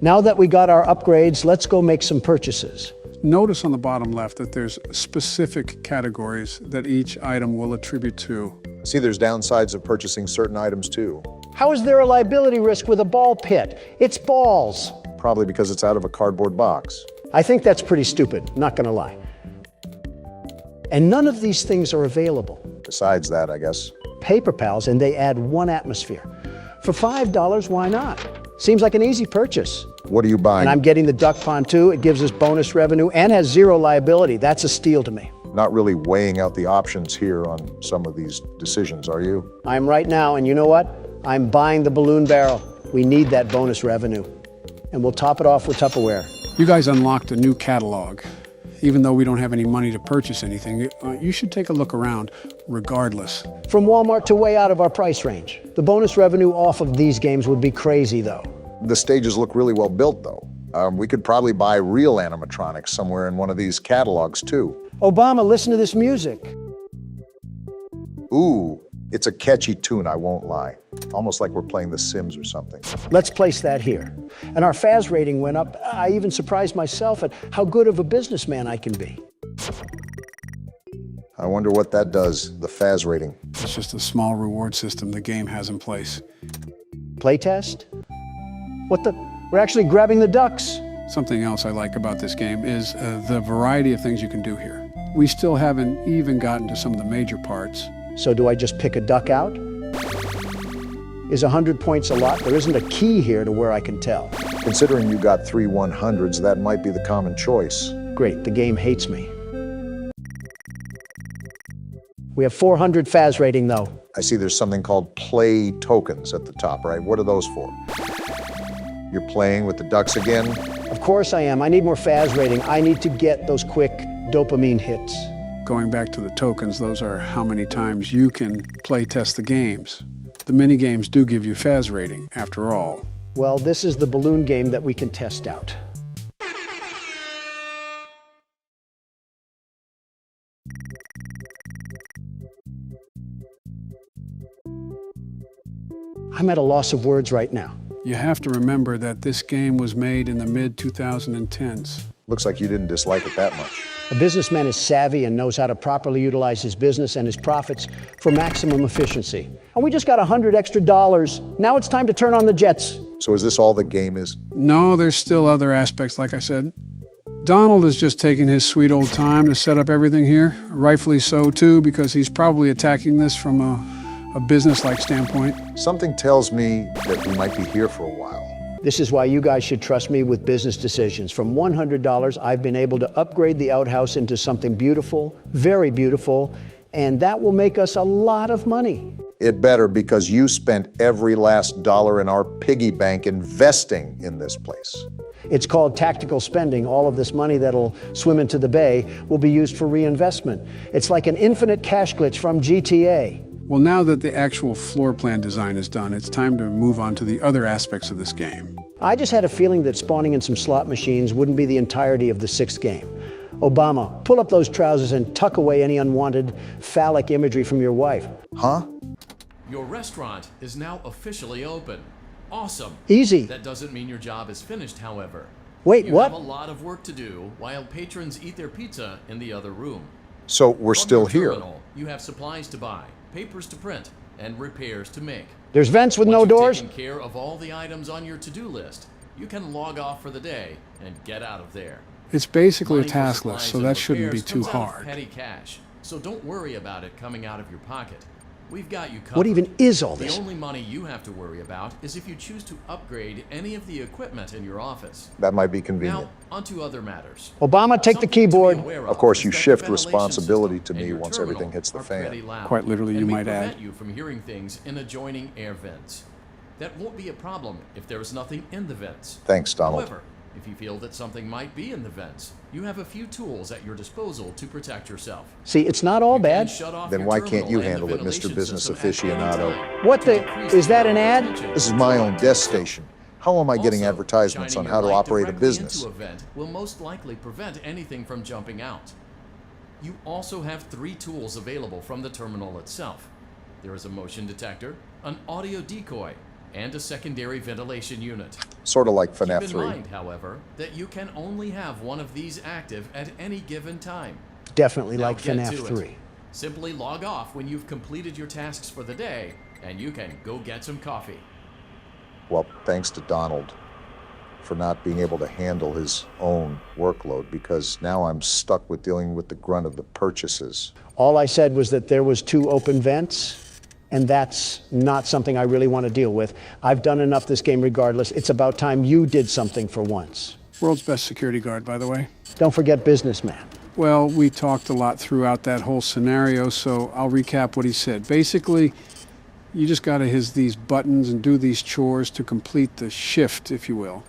Now that we got our upgrades, let's go make some purchases. Notice on the bottom left that there's specific categories that each item will attribute to. See, there's downsides of purchasing certain items too. How is there a liability risk with a ball pit? It's balls. Probably because it's out of a cardboard box. I think that's pretty stupid, not gonna lie. And none of these things are available. Besides that, I guess. Paper Pals, and they add one atmosphere. For $5, why not? Seems like an easy purchase. What are you buying? And I'm getting the duck pond too. It gives us bonus revenue and has zero liability. That's a steal to me. Not really weighing out the options here on some of these decisions, are you? I'm right now, and you know what? I'm buying the balloon barrel. We need that bonus revenue. And we'll top it off with Tupperware. You guys unlocked a new catalog. Even though we don't have any money to purchase anything, you should take a look around regardless. From Walmart to way out of our price range. The bonus revenue off of these games would be crazy, though. The stages look really well built, though. We could probably buy real animatronics somewhere in one of these catalogs, too. Obama, listen to this music. Ooh, it's a catchy tune, I won't lie. Almost like we're playing The Sims or something. Let's place that here. And our FAS rating went up. I even surprised myself at how good of a businessman I can be. I wonder what that does, the FAS rating. It's just a small reward system the game has in place. Playtest? What the? We're actually grabbing the ducks. Something else I like about this game is the variety of things you can do here. We still haven't even gotten to some of the major parts. So do I just pick a duck out? Is 100 points a lot? There isn't a key here to where I can tell. Considering you got 3 100s, that might be the common choice. Great, the game hates me. We have 400 FAS rating though. I see there's something called play tokens at the top, right? What are those for? You're playing with the ducks again? Of course I am. I need more FAS rating. I need to get those quick dopamine hits. Going back to the tokens, those are how many times you can play test the games. The mini games do give you FAS rating, after all. Well, this is the balloon game that we can test out. I'm at a loss of words right now. You have to remember that this game was made in the mid-2010s. Looks like you didn't dislike it that much. A businessman is savvy and knows how to properly utilize his business and his profits for maximum efficiency. And we just got $100 extra. Now it's time to turn on the jets. So is this all the game is? No, there's still other aspects, like I said. Donald is just taking his sweet old time to set up everything here. Rightfully so, too, because he's probably attacking this from a business-like standpoint. Something tells me that we might be here for a while. This is why you guys should trust me with business decisions. From $100, I've been able to upgrade the outhouse into something beautiful, very beautiful, and that will make us a lot of money. It better, because you spent every last dollar in our piggy bank investing in this place. It's called tactical spending. All of this money that'll swim into the bay will be used for reinvestment. It's like an infinite cash glitch from GTA. Well, now that the actual floor plan design is done, it's time to move on to the other aspects of this game. I just had a feeling that spawning in some slot machines wouldn't be the entirety of the sixth game. Obama, pull up those trousers and tuck away any unwanted phallic imagery from your wife. Huh? Your restaurant is now officially open. Awesome. Easy. That doesn't mean your job is finished, however. Wait, You what? have a lot of work to do while patrons eat their pizza in the other room. So we're From still your here. terminal, you have supplies to buy, papers to print, and repairs to make. There's vents with no Once you've doors? taken care of all the items on your to-do list, you can log off for the day and get out of there. It's basically a Money for task supplies list, so and that shouldn't be repairs too comes out of hard. petty cash, so don't worry about it coming out of your pocket. We've got you covered. What even is all The this? only money you have to worry about is if you choose to upgrade any of the equipment in your office. That might be convenient. Now, onto other matters. Obama, take the Something to be keyboard. aware Of course, is you that shift the ventilation responsibility system to and me your once terminal everything hits the are fan. pretty loud. Quite literally, And you we might prevent add. you from hearing things in adjoining air vents. That won't be a problem if there is nothing in the vents. Thanks, Donald. However, if you feel that something might be in the vents, you have a few tools at your disposal to protect yourself. See, it's not all You can bad. shut off Then your why can't terminal you and the handle it, Mr. ventilation Business system at any Aficionado? time What to the- decrease is that the an ad? tension. This is my own desk station. How am I getting Also, advertisements on shining how to your light operate a directly business? into a vent will most likely prevent anything from jumping out. You also have 3 tools available from the terminal itself. There is a motion detector, an audio decoy, and a secondary ventilation unit. Sort of like FNAF Keep in 3. mind, however, that you can only have one of these active at any given time. Definitely Now like get FNAF to it. 3. Simply log off when you've completed your tasks for the day, and you can go get some coffee. Well, thanks to Donald for not being able to handle his own workload, because now I'm stuck with dealing with the grunt of the purchases. All I said was that there was 2 open vents, and that's not something I really want to deal with. I've done enough this game regardless. It's about time you did something for once. World's best security guard, by the way. Don't forget businessman. Well, we talked a lot throughout that whole scenario, so I'll recap what he said. Basically, you just got to hit these buttons and do these chores to complete the shift, if you will.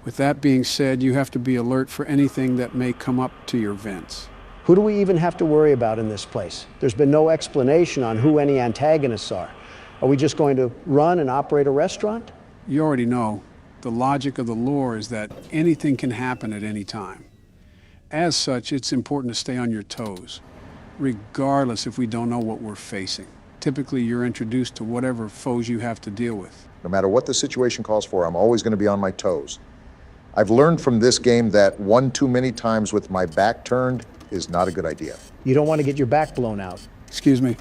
With that being said, you have to be alert for anything that may come up to your vents. Who do we even have to worry about in this place? There's been no explanation on who any antagonists are. Are we just going to run and operate a restaurant? You already know, the logic of the lore is that anything can happen at any time. As such, it's important to stay on your toes, regardless if we don't know what we're facing. Typically, you're introduced to whatever foes you have to deal with. No matter what the situation calls for, I'm always going to be on my toes. I've learned from this game that one too many times with my back turned is not a good idea. You don't want to get your back blown out. Excuse me.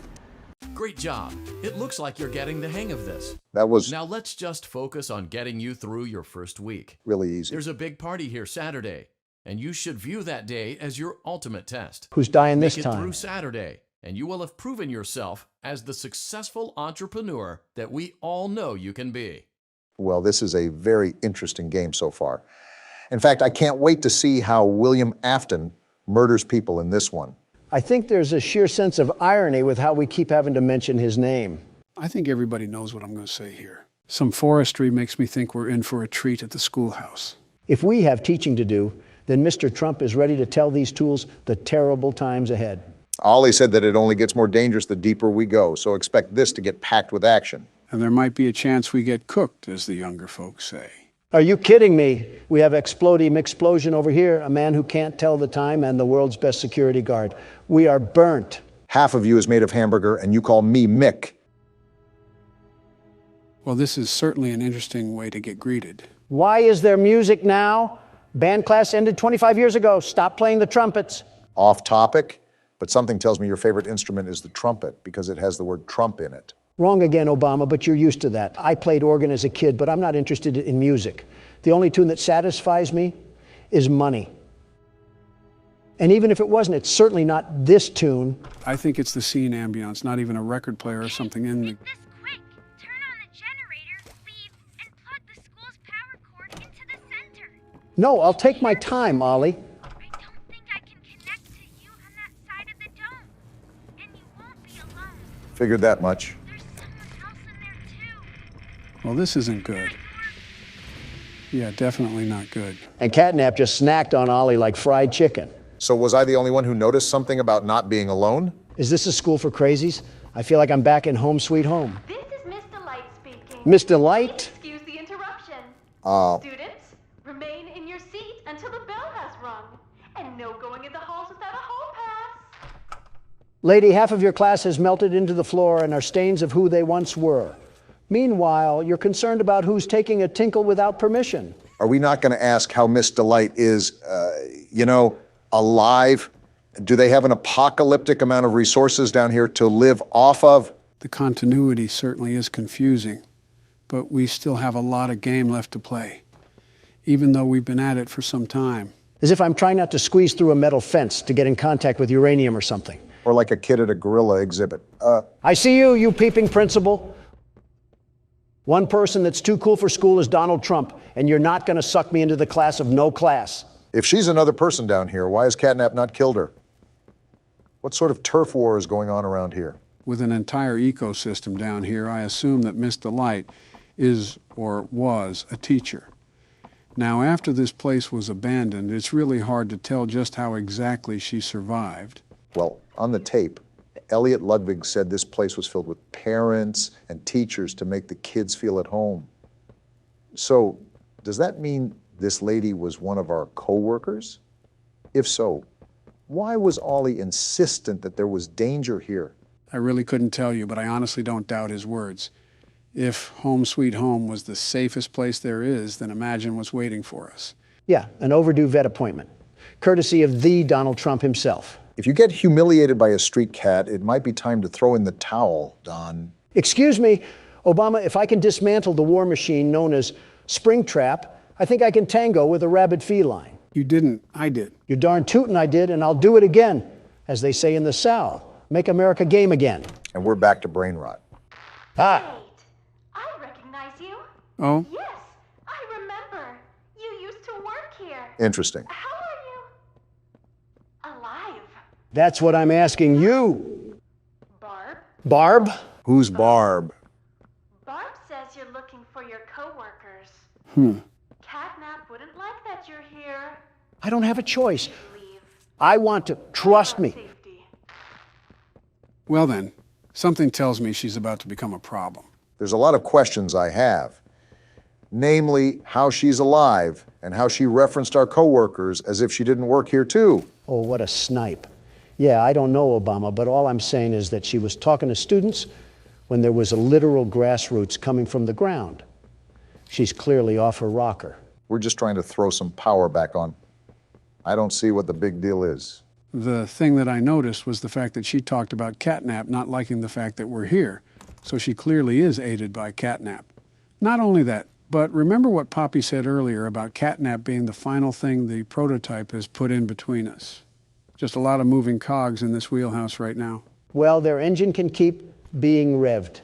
Great job. It looks like you're getting the hang of this. That was Now let's just focus on getting you through your first week. really easy. There's a big party here Saturday, and you should view that day as your ultimate test. Who's dying this Make it time? through Saturday, and you will have proven yourself as the successful entrepreneur that we all know you can be. Well, this is a very interesting game so far. In fact, I can't wait to see how William Afton murders people in this one. I think there's a sheer sense of irony with how we keep having to mention his name. I think everybody knows what I'm going to say here. Some forestry makes me think we're in for a treat at the schoolhouse. If we have teaching to do, then Mr. Trump is ready to tell these tools the terrible times ahead. Ollie said that it only gets more dangerous the deeper we go, so expect this to get packed with action. And there might be a chance we get cooked, as the younger folks say. Are you kidding me? We have Explodium Explosion over here, a man who can't tell the time and the world's best security guard. We are burnt. Half of you is made of hamburger, and you call me Mick. Well, this is certainly an interesting way to get greeted. Why is there music now? Band class ended 25 years ago. Stop playing the trumpets. Off topic, but something tells me your favorite instrument is the trumpet because it has the word Trump in it. Wrong again, Obama, but you're used to that. I played organ as a kid, but I'm not interested in music. The only tune that satisfies me is money. And even if it wasn't, it's certainly not this tune. I think it's the scene ambience, not even a record player or something in the... Get this quick. Turn on the generator, leave, and plug the school's power cord into the center. No, I'll take my time, Ollie. I don't think I can connect to you on that side of the dome. And you won't be alone. Figured that much. There's someone else in there too. Well, this isn't good. Yeah, definitely not good. And Catnap just snacked on Ollie like fried chicken. So was I the only one who noticed something about not being alone? Is this a school for crazies? I feel like I'm back in Home Sweet Home. This is Miss Delight speaking. Miss Delight? Excuse the interruption. Students, remain in your seat until the bell has rung. And no going in the halls without a hall pass. Lady, half of your class has melted into the floor and are stains of who they once were. Meanwhile, you're concerned about who's taking a tinkle without permission. Are we not going to ask how Miss Delight is, alive? Do they have an apocalyptic amount of resources down here to live off of? The continuity certainly is confusing, but we still have a lot of game left to play, even though we've been at it for some time. As if I'm trying not to squeeze through a metal fence to get in contact with uranium or something. Or like a kid at a gorilla exhibit. I see you, you peeping principal. One person that's too cool for school is Donald Trump, and you're not going to suck me into the class of no class. If she's another person down here, why has Catnap not killed her? What sort of turf war is going on around here? With an entire ecosystem down here, I assume that Miss Delight is or was a teacher. Now, after this place was abandoned, it's really hard to tell just how exactly she survived. Well, on the tape, Elliot Ludwig said this place was filled with parents and teachers to make the kids feel at home. So, does that mean this lady was one of our co-workers? If so, why was Ollie insistent that there was danger here? I really couldn't tell you, but I honestly don't doubt his words. If Home Sweet Home was the safest place there is, then imagine what's waiting for us. Yeah, an overdue vet appointment, courtesy of the Donald Trump himself. If you get humiliated by a street cat, it might be time to throw in the towel, Don. Excuse me, Obama, if I can dismantle the war machine known as Springtrap, I think I can tango with a rabid feline. You didn't, I did. You're darn tootin' I did, and I'll do it again. As they say in the South, make America game again. And we're back to brain rot. Ah, Wait, I recognize you. Oh? Yes, I remember. You used to work here. Interesting. How are you? Alive. that's what I'm asking you. Barb? Barb? Who's Barb? Barb says you're looking for your coworkers. Catnap wouldn't like that you're here. I don't have a choice. Leave. I want to. Trust me. Safety. Well then, something tells me she's about to become a problem. There's a lot of questions I have. Namely, how she's alive and how she referenced our coworkers as if she didn't work here too. Oh, what a snipe. Yeah, I don't know, Obama, but all I'm saying is that she was talking to students when there was a literal grassroots coming from the ground. She's clearly off her rocker. We're just trying to throw some power back on. I don't see what the big deal is. The thing that I noticed was the fact that she talked about Catnap not liking the fact that we're here. So she clearly is aided by Catnap. Not only that, but remember what Poppy said earlier about Catnap being the final thing the prototype has put in between us. Just a lot of moving cogs in this wheelhouse right now. Well, their engine can keep being revved.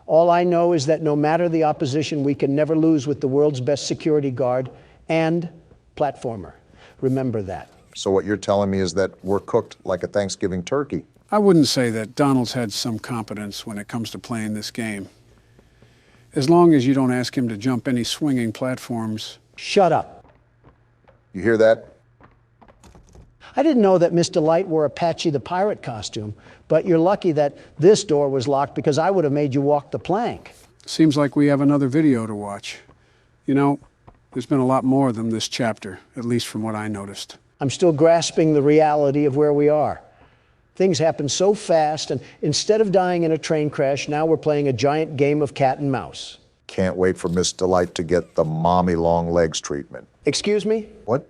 All I know is that no matter the opposition, we can never lose with the world's best security guard and platformer. Remember that. So what you're telling me is that we're cooked like a Thanksgiving turkey. I wouldn't say that. Donald's had some competence when it comes to playing this game. As long as you don't ask him to jump any swinging platforms. Shut up. You hear that? I didn't know that Miss Delight wore a Patchy the Pirate costume, but you're lucky that this door was locked because I would have made you walk the plank. Seems like we have another video to watch. You know, there's been a lot more than this chapter, at least from what I noticed. I'm still grasping the reality of where we are. Things happen so fast, and instead of dying in a train crash, now we're playing a giant game of cat and mouse. Can't wait for Miss Delight to get the mommy long legs treatment. Excuse me? What?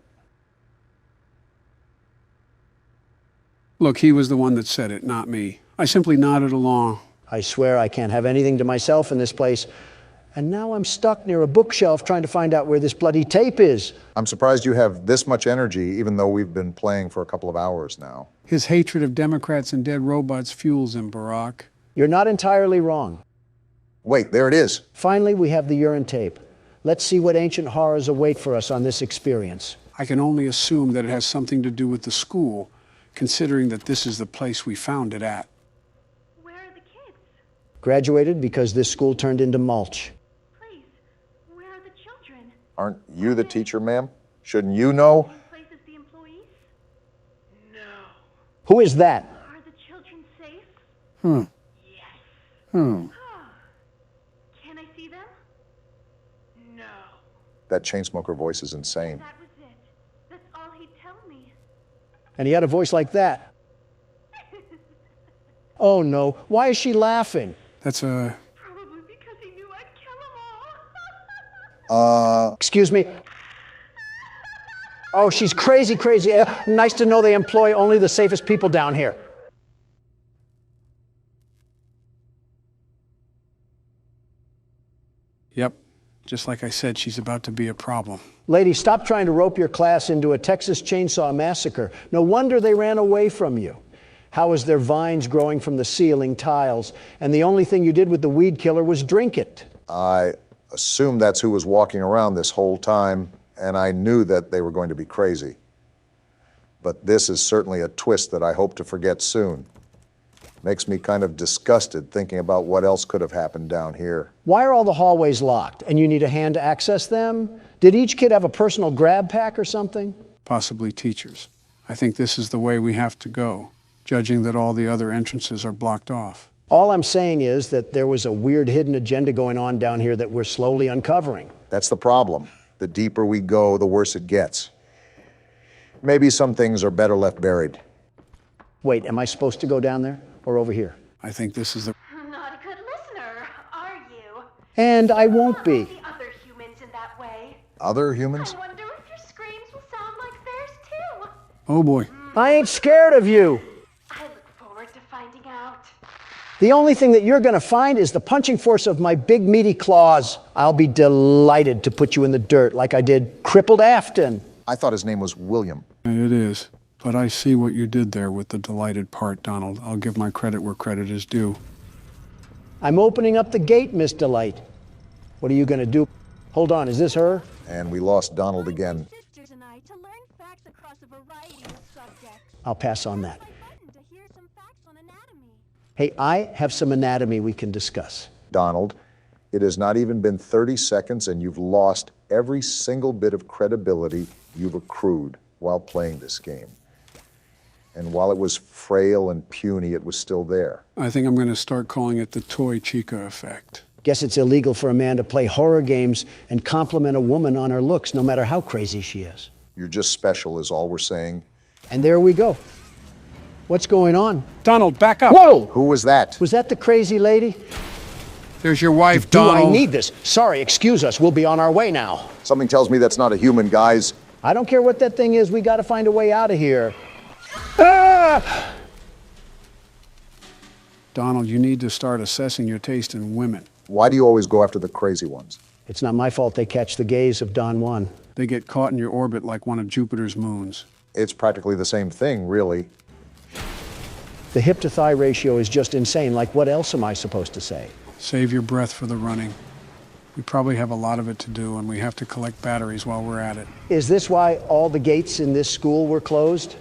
Look, he was the one that said it, not me. I simply nodded along. I swear I can't have anything to myself in this place, And now I'm stuck near a bookshelf trying to find out where this bloody tape is. I'm surprised you have this much energy, even though we've been playing for a couple of hours now. His hatred of Democrats and dead robots fuels him, Barack. You're not entirely wrong. Wait, there it is. Finally, we have the urine tape. Let's see what ancient horrors await for us on this experience. I can only assume that it has something to do with the school, considering that this is the place we found it at. Where are the kids? Graduated because this school turned into mulch. Please, where are the children? Aren't you the teacher, ma'am? Shouldn't you know? Same place as the employees? No. Who is that? Are the children safe? Yes. Hmm. Can I see them? No. That chainsmoker voice is insane. That was it. That's all he'd tell me. And he had a voice like that. Oh no, why is she laughing? That's a... Probably because he knew I'd kill them all. Excuse me? Oh, she's crazy, crazy. Nice to know they employ only the safest people down here. Yep. Just like I said, she's about to be a problem. Lady, stop trying to rope your class into a Texas chainsaw massacre. No wonder they ran away from you. How is there vines growing from the ceiling tiles, and the only thing you did with the weed killer was drink it? I assumed that's who was walking around this whole time, and I knew that they were going to be crazy. But this is certainly a twist that I hope to forget soon. Makes me kind of disgusted thinking about what else could have happened down here. Why are all the hallways locked, and you need a hand to access them? Did each kid have a personal grab pack or something? Possibly teachers. I think this is the way we have to go, judging that all the other entrances are blocked off. All I'm saying is that there was a weird hidden agenda going on down here that we're slowly uncovering. That's the problem. The deeper we go, the worse it gets. Maybe some things are better left buried. Wait, am I supposed to go down there or over here? I think this is the... Not a good listener, are you? And I won't be. The other humans in that way. Other humans? I wonder if your screams will sound like theirs too. Oh boy. I ain't scared of you. I look forward to finding out. The only thing that you're going to find is the punching force of my big meaty claws. I'll be delighted to put you in the dirt like I did crippled Afton. I thought his name was William. It is. But I see what you did there with the delighted part, Donald. I'll give my credit where credit is due. I'm opening up the gate, Miss Delight. What are you going to do? Hold on, is this her? And we lost Donald again. Sisters and I to learn facts across a variety of subjects. I'll pass on that. My button to hear some facts on anatomy. Hey, I have some anatomy we can discuss. Donald, it has not even been 30 seconds and you've lost every single bit of credibility you've accrued while playing this game. And while it was frail and puny, it was still there. I think I'm going to start calling it the Toy Chica effect. Guess it's illegal for a man to play horror games and compliment a woman on her looks, no matter how crazy she is. You're just special is all we're saying. And there we go. What's going on? Donald, back up! Whoa! Who was that? Was that the crazy lady? There's your wife, Do Donald. I need this? Sorry, excuse us. We'll be on our way now. Something tells me that's not a human, guys. I don't care what that thing is. We got to find a way out of here. Ah! Donald, you need to start assessing your taste in women. Why do you always go after the crazy ones? It's not my fault they catch the gaze of Don Juan. They get caught in your orbit like one of Jupiter's moons. It's practically the same thing, really. The hip to thigh ratio is just insane. Like, what else am I supposed to say? Save your breath for the running. We probably have a lot of it to do, and we have to collect batteries while we're at it. Is this why all the gates in this school were closed?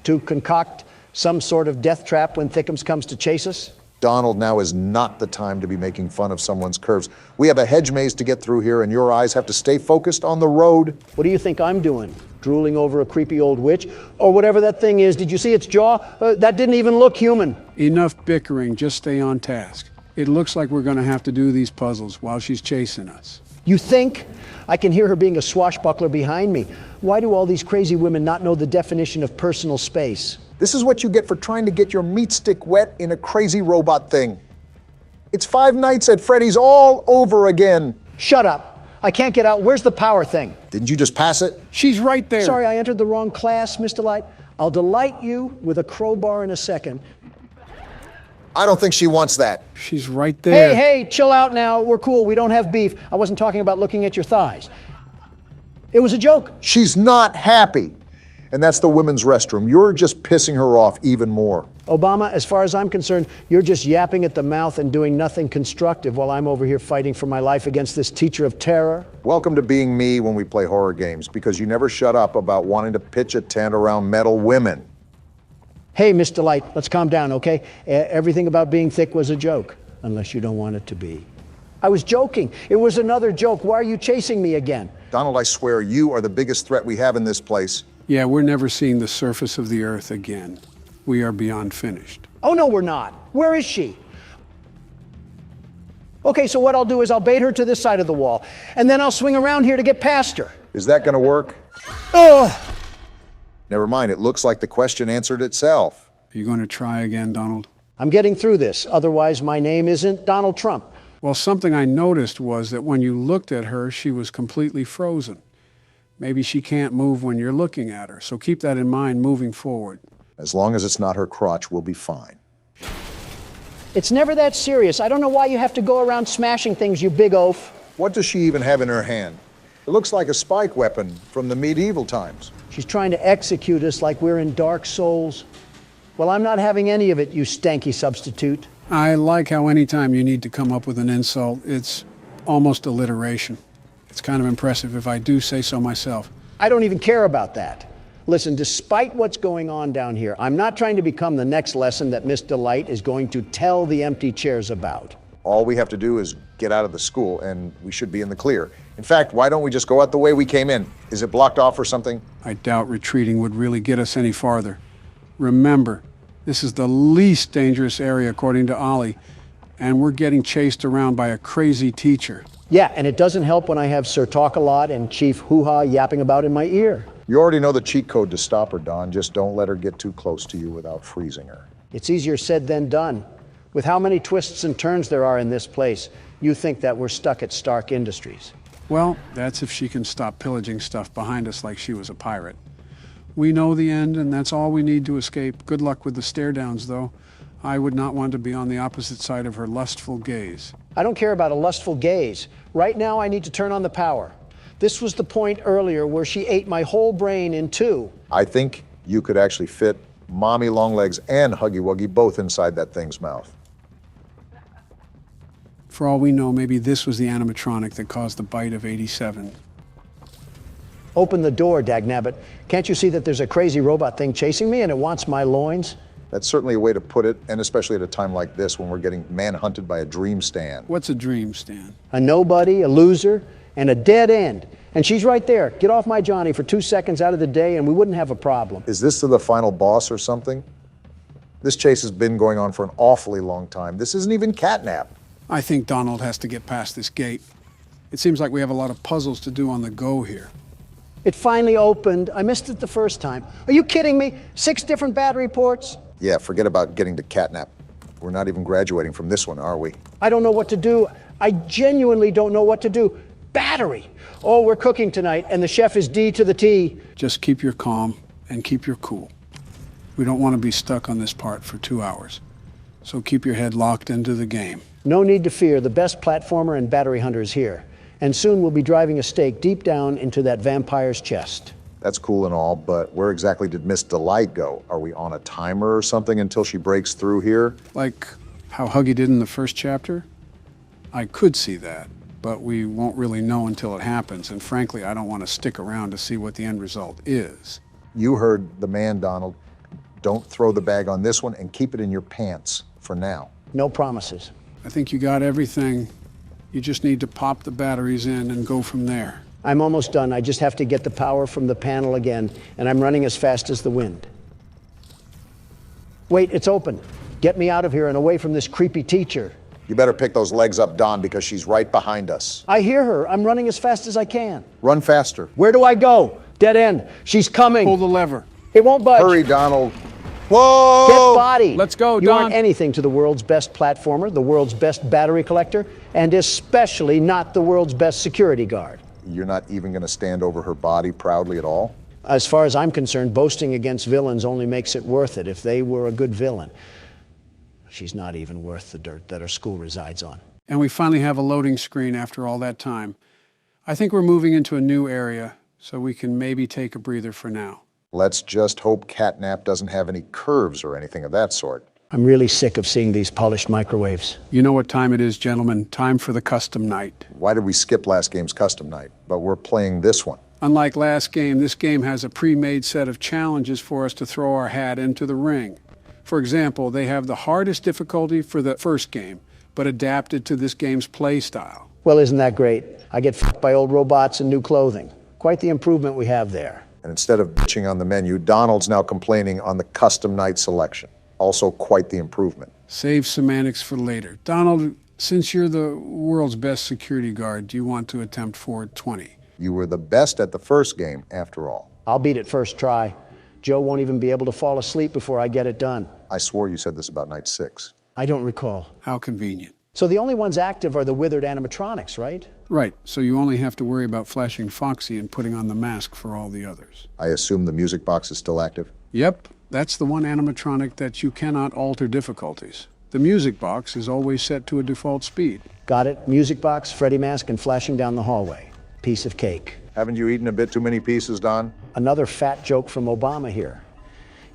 To concoct some sort of death trap when Thickums comes to chase us? Donald, now is not the time to be making fun of someone's curves. We have a hedge maze to get through here, and your eyes have to stay focused on the road. What do you think I'm doing? Drooling over a creepy old witch? Or whatever that thing is. Did you see its jaw? That didn't even look human. Enough bickering, just stay on task. It looks like we're going to have to do these puzzles while she's chasing us. You think? I can hear her being a swashbuckler behind me. Why do all these crazy women not know the definition of personal space? This is what you get for trying to get your meat stick wet in a crazy robot thing. It's Five Nights at Freddy's all over again. Shut up. I can't get out. Where's the power thing? Didn't you just pass it? She's right there. Sorry, I entered the wrong class, Miss Delight. I'll delight you with a crowbar in a second. I don't think she wants that. She's right there. Hey, chill out now. We're cool. We don't have beef. I wasn't talking about looking at your thighs. It was a joke. She's not happy. And that's the women's restroom. You're just pissing her off even more. Obama, as far as I'm concerned, you're just yapping at the mouth and doing nothing constructive while I'm over here fighting for my life against this teacher of terror. Welcome to being me when we play horror games, because you never shut up about wanting to pitch a tent around metal women. Hey, Miss Delight, let's calm down, okay? Everything about being thick was a joke, unless you don't want it to be. I was joking. It was another joke. Why are you chasing me again? Donald, I swear, you are the biggest threat we have in this place. Yeah, we're never seeing the surface of the earth again. We are beyond finished. Oh, no, we're not. Where is she? Okay, so what I'll do is I'll bait her to this side of the wall, and then I'll swing around here to get past her. Is that going to work? Ugh. Never mind, it looks like the question answered itself. Are you going to try again, Donald? I'm getting through this. Otherwise, my name isn't Donald Trump. Well, something I noticed was that when you looked at her, she was completely frozen. Maybe she can't move when you're looking at her, so keep that in mind moving forward. As long as it's not her crotch, we'll be fine. It's never that serious. I don't know why you have to go around smashing things, you big oaf. What does she even have in her hand? It looks like a spike weapon from the medieval times. She's trying to execute us like we're in Dark Souls. Well, I'm not having any of it, you stanky substitute. I like how anytime you need to come up with an insult, it's almost alliteration. It's kind of impressive if I do say so myself. I don't even care about that. Listen, despite what's going on down here, I'm not trying to become the next lesson that Miss Delight is going to tell the empty chairs about. All we have to do is get out of the school, and we should be in the clear. In fact, why don't we just go out the way we came in? Is it blocked off or something? I doubt retreating would really get us any farther. Remember, this is the least dangerous area according to Ollie, and we're getting chased around by a crazy teacher. Yeah, and it doesn't help when I have Sir Talk-A-Lot and Chief Hoo-Ha yapping about in my ear. You already know the cheat code to stop her, Don. Just don't let her get too close to you without freezing her. It's easier said than done. With how many twists and turns there are in this place, you think that we're stuck at Stark Industries. Well, that's if she can stop pillaging stuff behind us like she was a pirate. We know the end, and that's all we need to escape. Good luck with the stare-downs, though. I would not want to be on the opposite side of her lustful gaze. I don't care about a lustful gaze. Right now, I need to turn on the power. This was the point earlier where she ate my whole brain in two. I think you could actually fit Mommy Longlegs and Huggy Wuggy both inside that thing's mouth. For all we know, maybe this was the animatronic that caused the bite of 87. Open the door, dagnabbit. Can't you see that there's a crazy robot thing chasing me and it wants my loins? That's certainly a way to put it, and especially at a time like this when we're getting manhunted by a dream stand. What's a dream, Stan? A nobody, a loser, and a dead end. And she's right there. Get off my Johnny for 2 seconds out of the day and we wouldn't have a problem. Is this to the final boss or something? This chase has been going on for an awfully long time. This isn't even catnap. I think Donald has to get past this gate. It seems like we have a lot of puzzles to do on the go here. It finally opened. I missed it the first time. Are you kidding me? 6 different battery ports? Yeah, forget about getting to catnap. We're not even graduating from this one, are we? I don't know what to do. I genuinely don't know what to do. Battery. Oh, we're cooking tonight, and the chef is D to the T. Just keep your calm and keep your cool. We don't want to be stuck on this part for 2 hours. So keep your head locked into the game. No need to fear. The best platformer and battery hunter is here. And soon we'll be driving a stake deep down into that vampire's chest. That's cool and all, but where exactly did Miss Delight go? Are we on a timer or something until she breaks through here? Like how Huggy did in the first chapter? I could see that, but we won't really know until it happens, and frankly, I don't want to stick around to see what the end result is. You heard the man, Donald. Don't throw the bag on this one and keep it in your pants for now. No promises. I think you got everything. You just need to pop the batteries in and go from there. I'm almost done. I just have to get the power from the panel again, and I'm running as fast as the wind. Wait, it's open. Get me out of here and away from this creepy teacher. You better pick those legs up, Don, because she's right behind us. I hear her. I'm running as fast as I can. Run faster. Where do I go? Dead end. She's coming. Pull the lever. It won't budge. Hurry, Donald. Whoa! Get body. Let's go, You Don. aren't anything to the world's best platformer, the world's best battery collector, and especially not the world's best security guard. You're not even going to stand over her body proudly at all? As far as I'm concerned, boasting against villains only makes it worth it if they were a good villain. She's not even worth the dirt that her school resides on. And we finally have a loading screen after all that time. I think we're moving into a new area, so we can maybe take a breather for now. Let's just hope catnap doesn't have any curves or anything of that sort. I'm really sick of seeing these polished microwaves. You know what time it is, gentlemen. Time for the custom night. Why did we skip last game's custom night? But we're playing this one. Unlike last game, this game has a pre-made set of challenges for us to throw our hat into the ring. For example, they have the hardest difficulty for the first game, but adapted to this game's play style. Well, isn't that great? I get fucked by old robots and new clothing. Quite the improvement we have there. And instead of bitching on the menu, Donald's now complaining on the custom night selection. Also quite the improvement. Save semantics for later. Donald, since you're the world's best security guard, do you want to attempt Ford 20? You were the best at the first game, after all. I'll beat it first try. Joe won't even be able to fall asleep before I get it done. I swore you said this about night 6. I don't recall. How convenient. So the only ones active are the withered animatronics, right? Right, so you only have to worry about flashing Foxy and putting on the mask for all the others. I assume the music box is still active? Yep, that's the one animatronic that you cannot alter difficulties. The music box is always set to a default speed. Got it. Music box, Freddy mask, and flashing down the hallway. Piece of cake. Haven't you eaten a bit too many pieces, Don? Another fat joke from Obama here.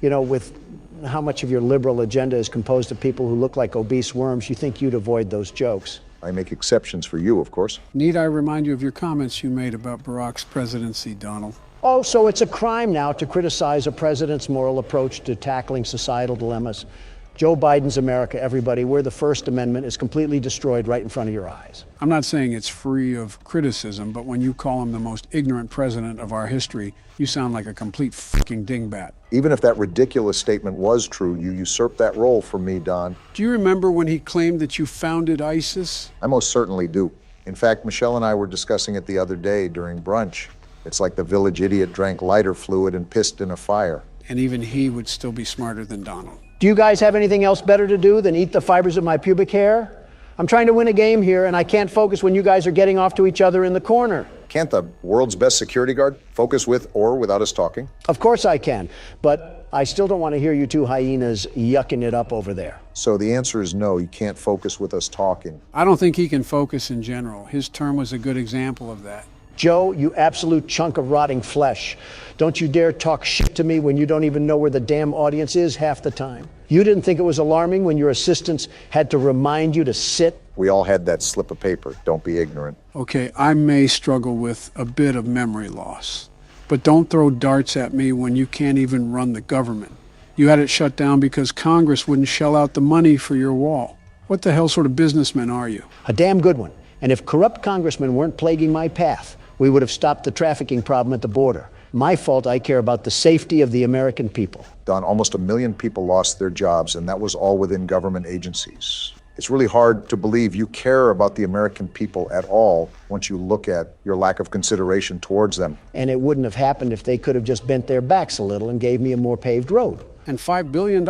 You know, with how much of your liberal agenda is composed of people who look like obese worms, you think you'd avoid those jokes. I make exceptions for you, of course. Need I remind you of your comments you made about Barack's presidency, Donald? Oh, so it's a crime now to criticize a president's moral approach to tackling societal dilemmas. Joe Biden's America, everybody, where the First Amendment is completely destroyed right in front of your eyes. I'm not saying it's free of criticism, but when you call him the most ignorant president of our history, you sound like a complete fucking dingbat. Even if that ridiculous statement was true, you usurped that role from me, Don. Do you remember when he claimed that you founded ISIS? I most certainly do. In fact, Michelle and I were discussing it the other day during brunch. It's like the village idiot drank lighter fluid and pissed in a fire. And even he would still be smarter than Donald. Do you guys have anything else better to do than eat the fibers of my pubic hair? I'm trying to win a game here, and I can't focus when you guys are getting off to each other in the corner. Can't the world's best security guard focus with or without us talking? Of course I can, but I still don't want to hear you two hyenas yucking it up over there. So the answer is no, you can't focus with us talking. I don't think he can focus in general. His term was a good example of that. Joe, you absolute chunk of rotting flesh. Don't you dare talk shit to me when you don't even know where the damn audience is half the time. You didn't think it was alarming when your assistants had to remind you to sit? We all had that slip of paper. Don't be ignorant. Okay, I may struggle with a bit of memory loss, but don't throw darts at me when you can't even run the government. You had it shut down because Congress wouldn't shell out the money for your wall. What the hell sort of businessman are you? A damn good one. And if corrupt congressmen weren't plaguing my path, we would have stopped the trafficking problem at the border. My fault. I care about the safety of the American people. Don, almost 1 million people lost their jobs, and that was all within government agencies. It's really hard to believe you care about the American people at all once you look at your lack of consideration towards them. And it wouldn't have happened if they could have just bent their backs a little and gave me a more paved road. And $5 billion.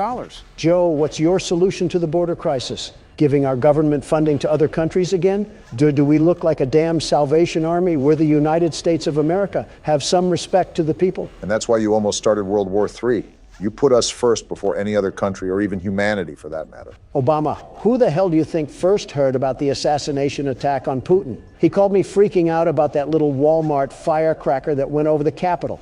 Joe, what's your solution to the border crisis? Giving our government funding to other countries again? Do we look like a damn Salvation Army? We're the United States of America. Have some respect to the people. And that's why you almost started World War III. You put us first before any other country, or even humanity for that matter. Obama, who the hell do you think first heard about the assassination attack on Putin? He called me freaking out about that little Walmart firecracker that went over the Capitol.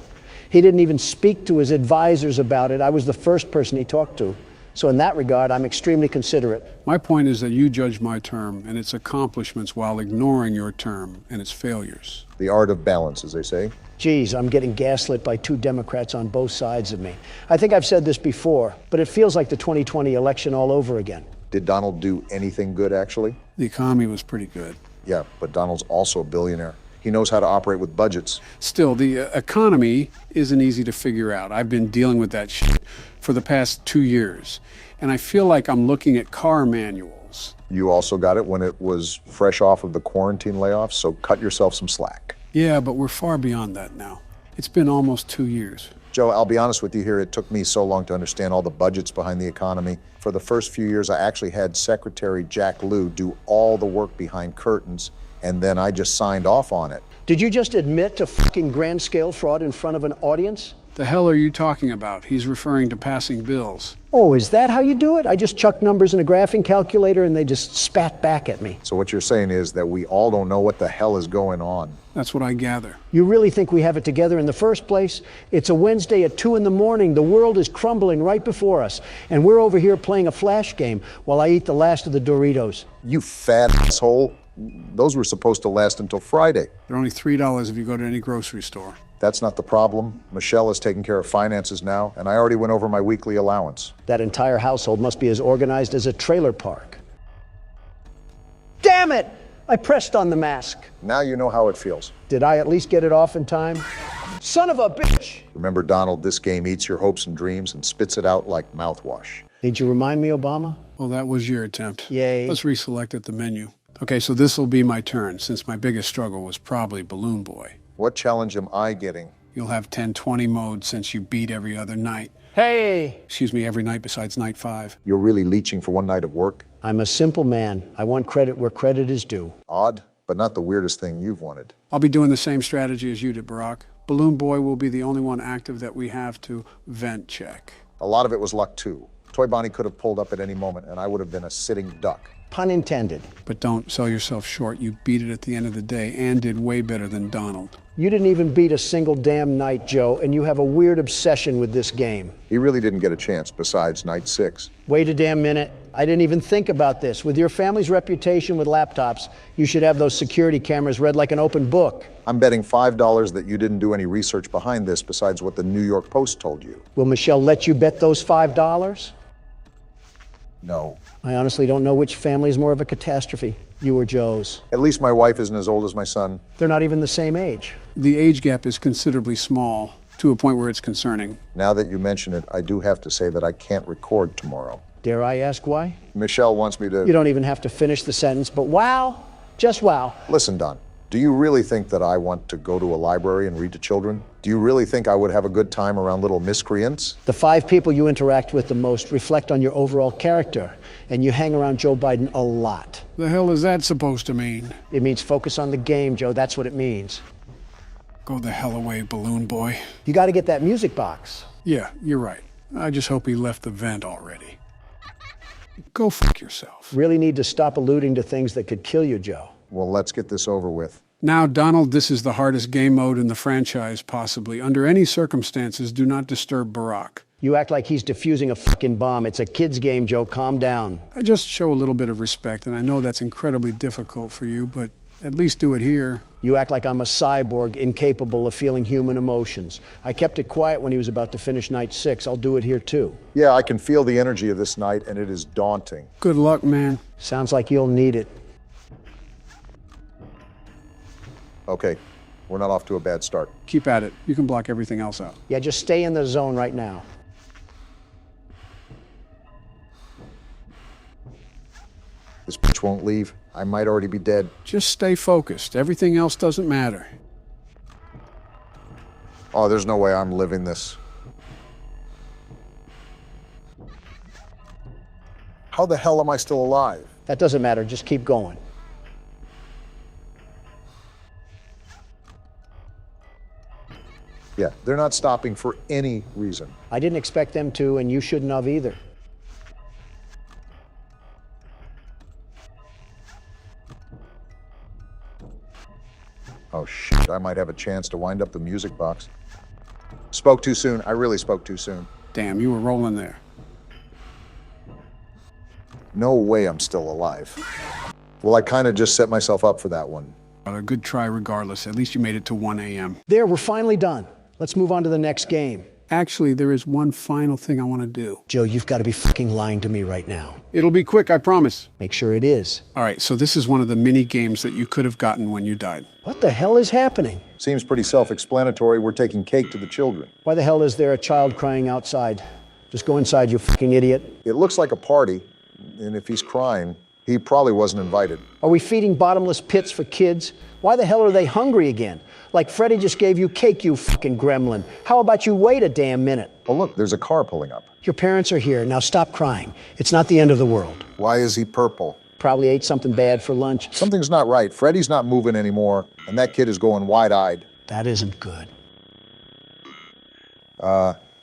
He didn't even speak to his advisors about it. I was the first person he talked to. So in that regard, I'm extremely considerate. My point is that you judge my term and its accomplishments while ignoring your term and its failures. The art of balance, as they say. Geez, I'm getting gaslit by two Democrats on both sides of me. I think I've said this before, but it feels like the 2020 election all over again. Did Donald do anything good, actually? The economy was pretty good. Yeah, but Donald's also a billionaire. He knows how to operate with budgets. Still, the economy isn't easy to figure out. I've been dealing with that shit for the past 2 years, and I feel like I'm looking at car manuals. You also got it when it was fresh off of the quarantine layoffs, so cut yourself some slack. Yeah, but we're far beyond that now. It's been almost 2 years. Joe, I'll be honest with you here, it took me so long to understand all the budgets behind the economy. For the first few years, I actually had Secretary Jack Lew do all the work behind curtains, and then I just signed off on it. Did you just admit to fucking grand scale fraud in front of an audience? The hell are you talking about? He's referring to passing bills. Oh, is that how you do it? I just chuck numbers in a graphing calculator and they just spat back at me. So what you're saying is that we all don't know what the hell is going on. That's what I gather. You really think we have it together in the first place? It's a Wednesday at 2 in the morning. The world is crumbling right before us. And we're over here playing a flash game while I eat the last of the Doritos. You fat asshole. Those were supposed to last until Friday. They're only $3 if you go to any grocery store. That's not the problem. Michelle is taking care of finances now, and I already went over my weekly allowance. That entire household must be as organized as a trailer park. Damn it! I pressed on the mask. Now you know how it feels. Did I at least get it off in time? Son of a bitch! Remember, Donald, this game eats your hopes and dreams and spits it out like mouthwash. Need you remind me, Obama? Well, that was your attempt. Yay. Let's reselect at the menu. Okay, so this will be my turn, since my biggest struggle was probably Balloon Boy. What challenge am I getting? You'll have 10-20 modes since you beat every other night. Hey! Excuse me, every night besides night 5. You're really leeching for one night of work? I'm a simple man. I want credit where credit is due. Odd, but not the weirdest thing you've wanted. I'll be doing the same strategy as you did, Barack. Balloon Boy will be the only one active that we have to vent check. A lot of it was luck, too. Toy Bonnie could have pulled up at any moment, and I would have been a sitting duck. Pun intended. But don't sell yourself short. You beat it at the end of the day and did way better than Donald. You didn't even beat a single damn night, Joe, and you have a weird obsession with this game. He really didn't get a chance besides night 6. Wait a damn minute. I didn't even think about this. With your family's reputation with laptops, you should have those security cameras read like an open book. I'm betting $5 that you didn't do any research behind this besides what the New York Post told you. Will Michelle let you bet those $5? No. I honestly don't know which family is more of a catastrophe, you or Joe's. At least my wife isn't as old as my son. They're not even the same age. The age gap is considerably small, to a point where it's concerning. Now that you mention it, I do have to say that I can't record tomorrow. Dare I ask why? Michelle wants me to... You don't even have to finish the sentence, but wow, just wow. Listen, Don, do you really think that I want to go to a library and read to children? Do you really think I would have a good time around little miscreants? The 5 people you interact with the most reflect on your overall character, and you hang around Joe Biden a lot. The hell is that supposed to mean? It means focus on the game, Joe. That's what it means. Go the hell away, Balloon Boy. You got to get that music box. Yeah, you're right. I just hope he left the vent already. Go fuck yourself. Really need to stop alluding to things that could kill you, Joe. Well, let's get this over with. Now, Donald, this is the hardest game mode in the franchise, possibly. Under any circumstances, do not disturb Barack. You act like he's defusing a fucking bomb. It's a kid's game, Joe. Calm down. I just show a little bit of respect, and I know that's incredibly difficult for you, but at least do it here. You act like I'm a cyborg, incapable of feeling human emotions. I kept it quiet when he was about to finish night 6. I'll do it here, too. Yeah, I can feel the energy of this night, and it is daunting. Good luck, man. Sounds like you'll need it. Okay, we're not off to a bad start. Keep at it. You can block everything else out. Yeah, just stay in the zone right now. This bitch won't leave. I might already be dead. Just stay focused. Everything else doesn't matter. Oh, there's no way I'm living this. How the hell am I still alive? That doesn't matter. Just keep going. Yeah, they're not stopping for any reason. I didn't expect them to, and you shouldn't have either. Oh shit, I might have a chance to wind up the music box. Spoke too soon. I really spoke too soon. Damn, you were rolling there. No way I'm still alive. Well, I kind of just set myself up for that one. But a good try regardless. At least you made it to 1 a.m. There, we're finally done. Let's move on to the next game. Actually, there is one final thing I want to do. Joe, you've got to be fucking lying to me right now. It'll be quick, I promise. Make sure it is. All right, so this is one of the mini games that you could have gotten when you died. What the hell is happening? Seems pretty self-explanatory. We're taking cake to the children. Why the hell is there a child crying outside? Just go inside, you fucking idiot. It looks like a party, and if he's crying, he probably wasn't invited. Are we feeding bottomless pits for kids? Why the hell are they hungry again? Like Freddy just gave you cake, you fucking gremlin. How about you wait a damn minute? Oh, look, there's a car pulling up. Your parents are here. Now stop crying. It's not the end of the world. Why is he purple? Probably ate something bad for lunch. Something's not right. Freddy's not moving anymore, and that kid is going wide-eyed. That isn't good.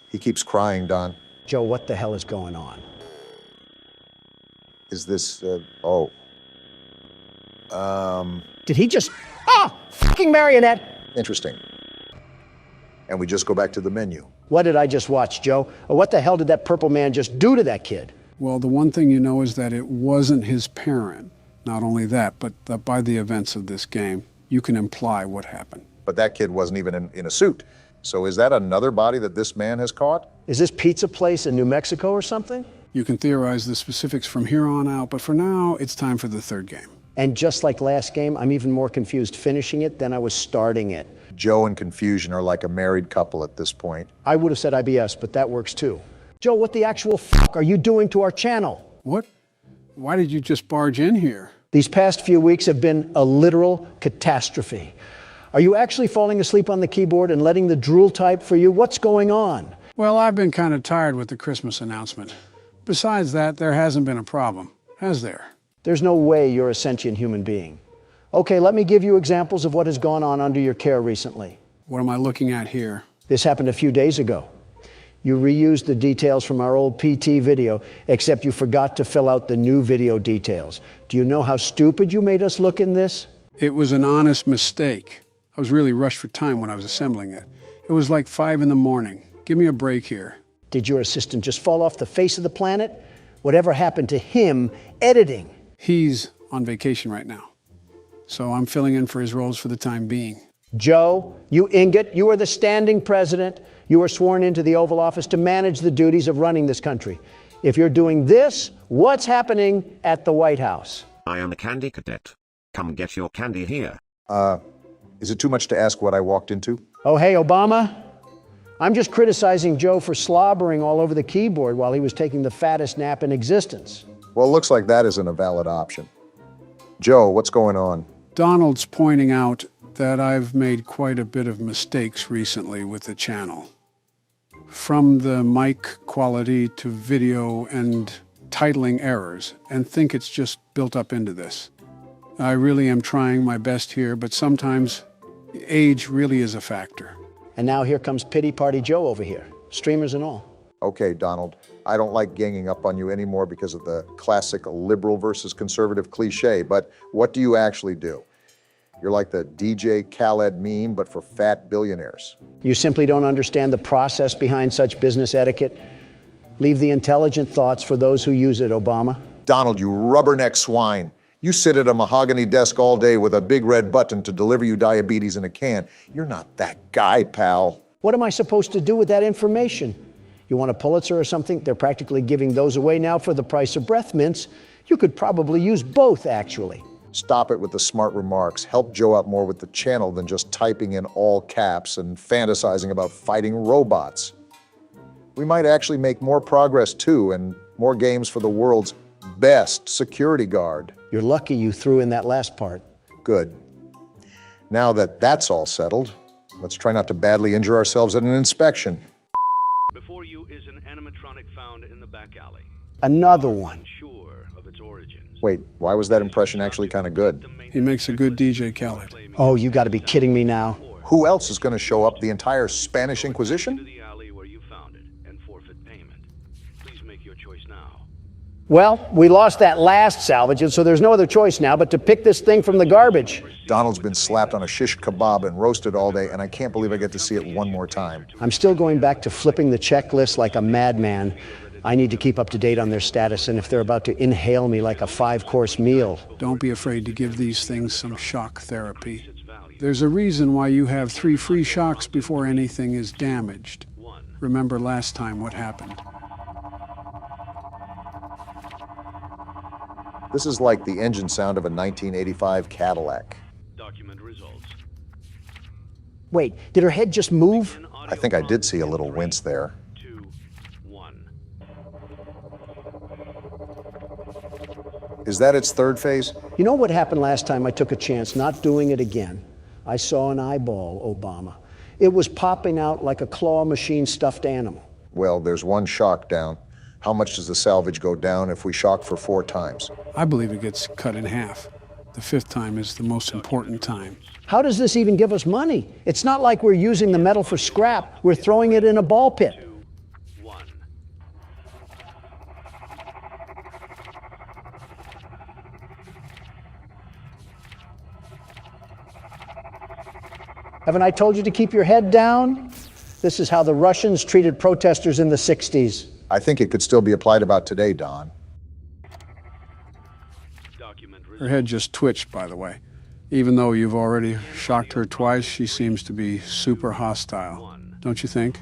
He keeps crying, Don. Joe, what the hell is going on? Is this, Did he just... Oh, fucking marionette! interesting. And we just go back to the menu. What did I just watch, Joe? Or what the hell did that purple man just do to that kid? Well, the one thing you know is that it wasn't his parent. Not only that, but by the events of this game, you can imply what happened. But that kid wasn't even in a suit. So is that another body that this man has caught? Is this pizza place in New Mexico or something? You can theorize the specifics from here on out, but for now, it's time for the third game. And just like last game, I'm even more confused finishing it than I was starting it. Joe and confusion are like a married couple at this point. I would have said IBS, but that works too. Joe, what the actual fuck are you doing to our channel? What? Why did you just barge in here? These past few weeks have been a literal catastrophe. Are you actually falling asleep on the keyboard and letting the drool type for you? What's going on? Well, I've been kind of tired with the Christmas announcement. Besides that, there hasn't been a problem, has there? There's no way you're a sentient human being. Okay, let me give you examples of what has gone on under your care recently. What am I looking at here? This happened a few days ago. You reused the details from our old PT video, except you forgot to fill out the new video details. Do you know how stupid you made us look in this? It was an honest mistake. I was really rushed for time when I was assembling it. It was like 5 in the morning. Give me a break here. Did your assistant just fall off the face of the planet? Whatever happened to him editing? He's on vacation right now, so I'm filling in for his roles for the time being. Joe, you ingot, you are the standing president. You were sworn into the Oval Office to manage the duties of running this country. If you're doing this, what's happening at the White House? I am a candy cadet. Come get your candy here. Is it too much to ask what I walked into? Oh, hey, Obama. I'm just criticizing Joe for slobbering all over the keyboard while he was taking the fattest nap in existence. Well, it looks like that isn't a valid option. Joe, what's going on? Donald's pointing out that I've made quite a bit of mistakes recently with the channel. From the mic quality to video and titling errors, and think it's just built up into this. I really am trying my best here, but sometimes age really is a factor. And now here comes Pity Party Joe over here, streamers and all. Okay, Donald, I don't like ganging up on you anymore because of the classic liberal versus conservative cliche, but what do you actually do? You're like the DJ Khaled meme, but for fat billionaires. You simply don't understand the process behind such business etiquette. Leave the intelligent thoughts for those who use it, Obama. Donald, you rubberneck swine. You sit at a mahogany desk all day with a big red button to deliver you diabetes in a can. You're not that guy, pal. What am I supposed to do with that information? You want a Pulitzer or something? They're practically giving those away now for the price of breath mints. You could probably use both, actually. Stop it with the smart remarks. Help Joe out more with the channel than just typing in all caps and fantasizing about fighting robots. We might actually make more progress too, and more games for the world's best security guard. You're lucky you threw in that last part. Good. Now that that's all settled, let's try not to badly injure ourselves at an inspection. Before you is an animatronic found in the back alley. Another one. Unsure of its origins. Wait, why was that impression actually kind of good? He makes a good DJ Khaled. Oh, you got to be kidding me now. Who else is going to show up? The entire Spanish To Inquisition? the alley where you found it and forfeit payment. Please make your choice now. Well, we lost that last salvages, so there's no other choice now but to pick this thing from the garbage. Donald's been slapped on a shish kebab and roasted all day, and I can't believe I get to see it one more time. I'm still going back to flipping the checklist like a madman. I need to keep up to date on their status, and if they're about to inhale me like a 5-course meal. Don't be afraid to give these things some shock therapy. There's a reason why you have 3 free shocks before anything is damaged. Remember last time what happened. This is like the engine sound of a 1985 Cadillac. Document results. Wait, did her head just move? I think I did see a little wince there. 2, 1. Is that its third phase? You know what happened last time I took a chance, not doing it again? I saw an eyeball, Obama. It was popping out like a claw machine stuffed animal. Well, there's one shock down. How much does the salvage go down if we shock for 4 times? I believe it gets cut in half. The 5th time is the most important time. How does this even give us money? It's not like we're using the metal for scrap. We're throwing it in a ball pit. 2, 1. Haven't I told you to keep your head down? This is how the Russians treated protesters in the 60s. I think it could still be applied about today, Don. Her head just twitched, by the way. Even though you've already shocked her twice, she seems to be super hostile. Don't you think?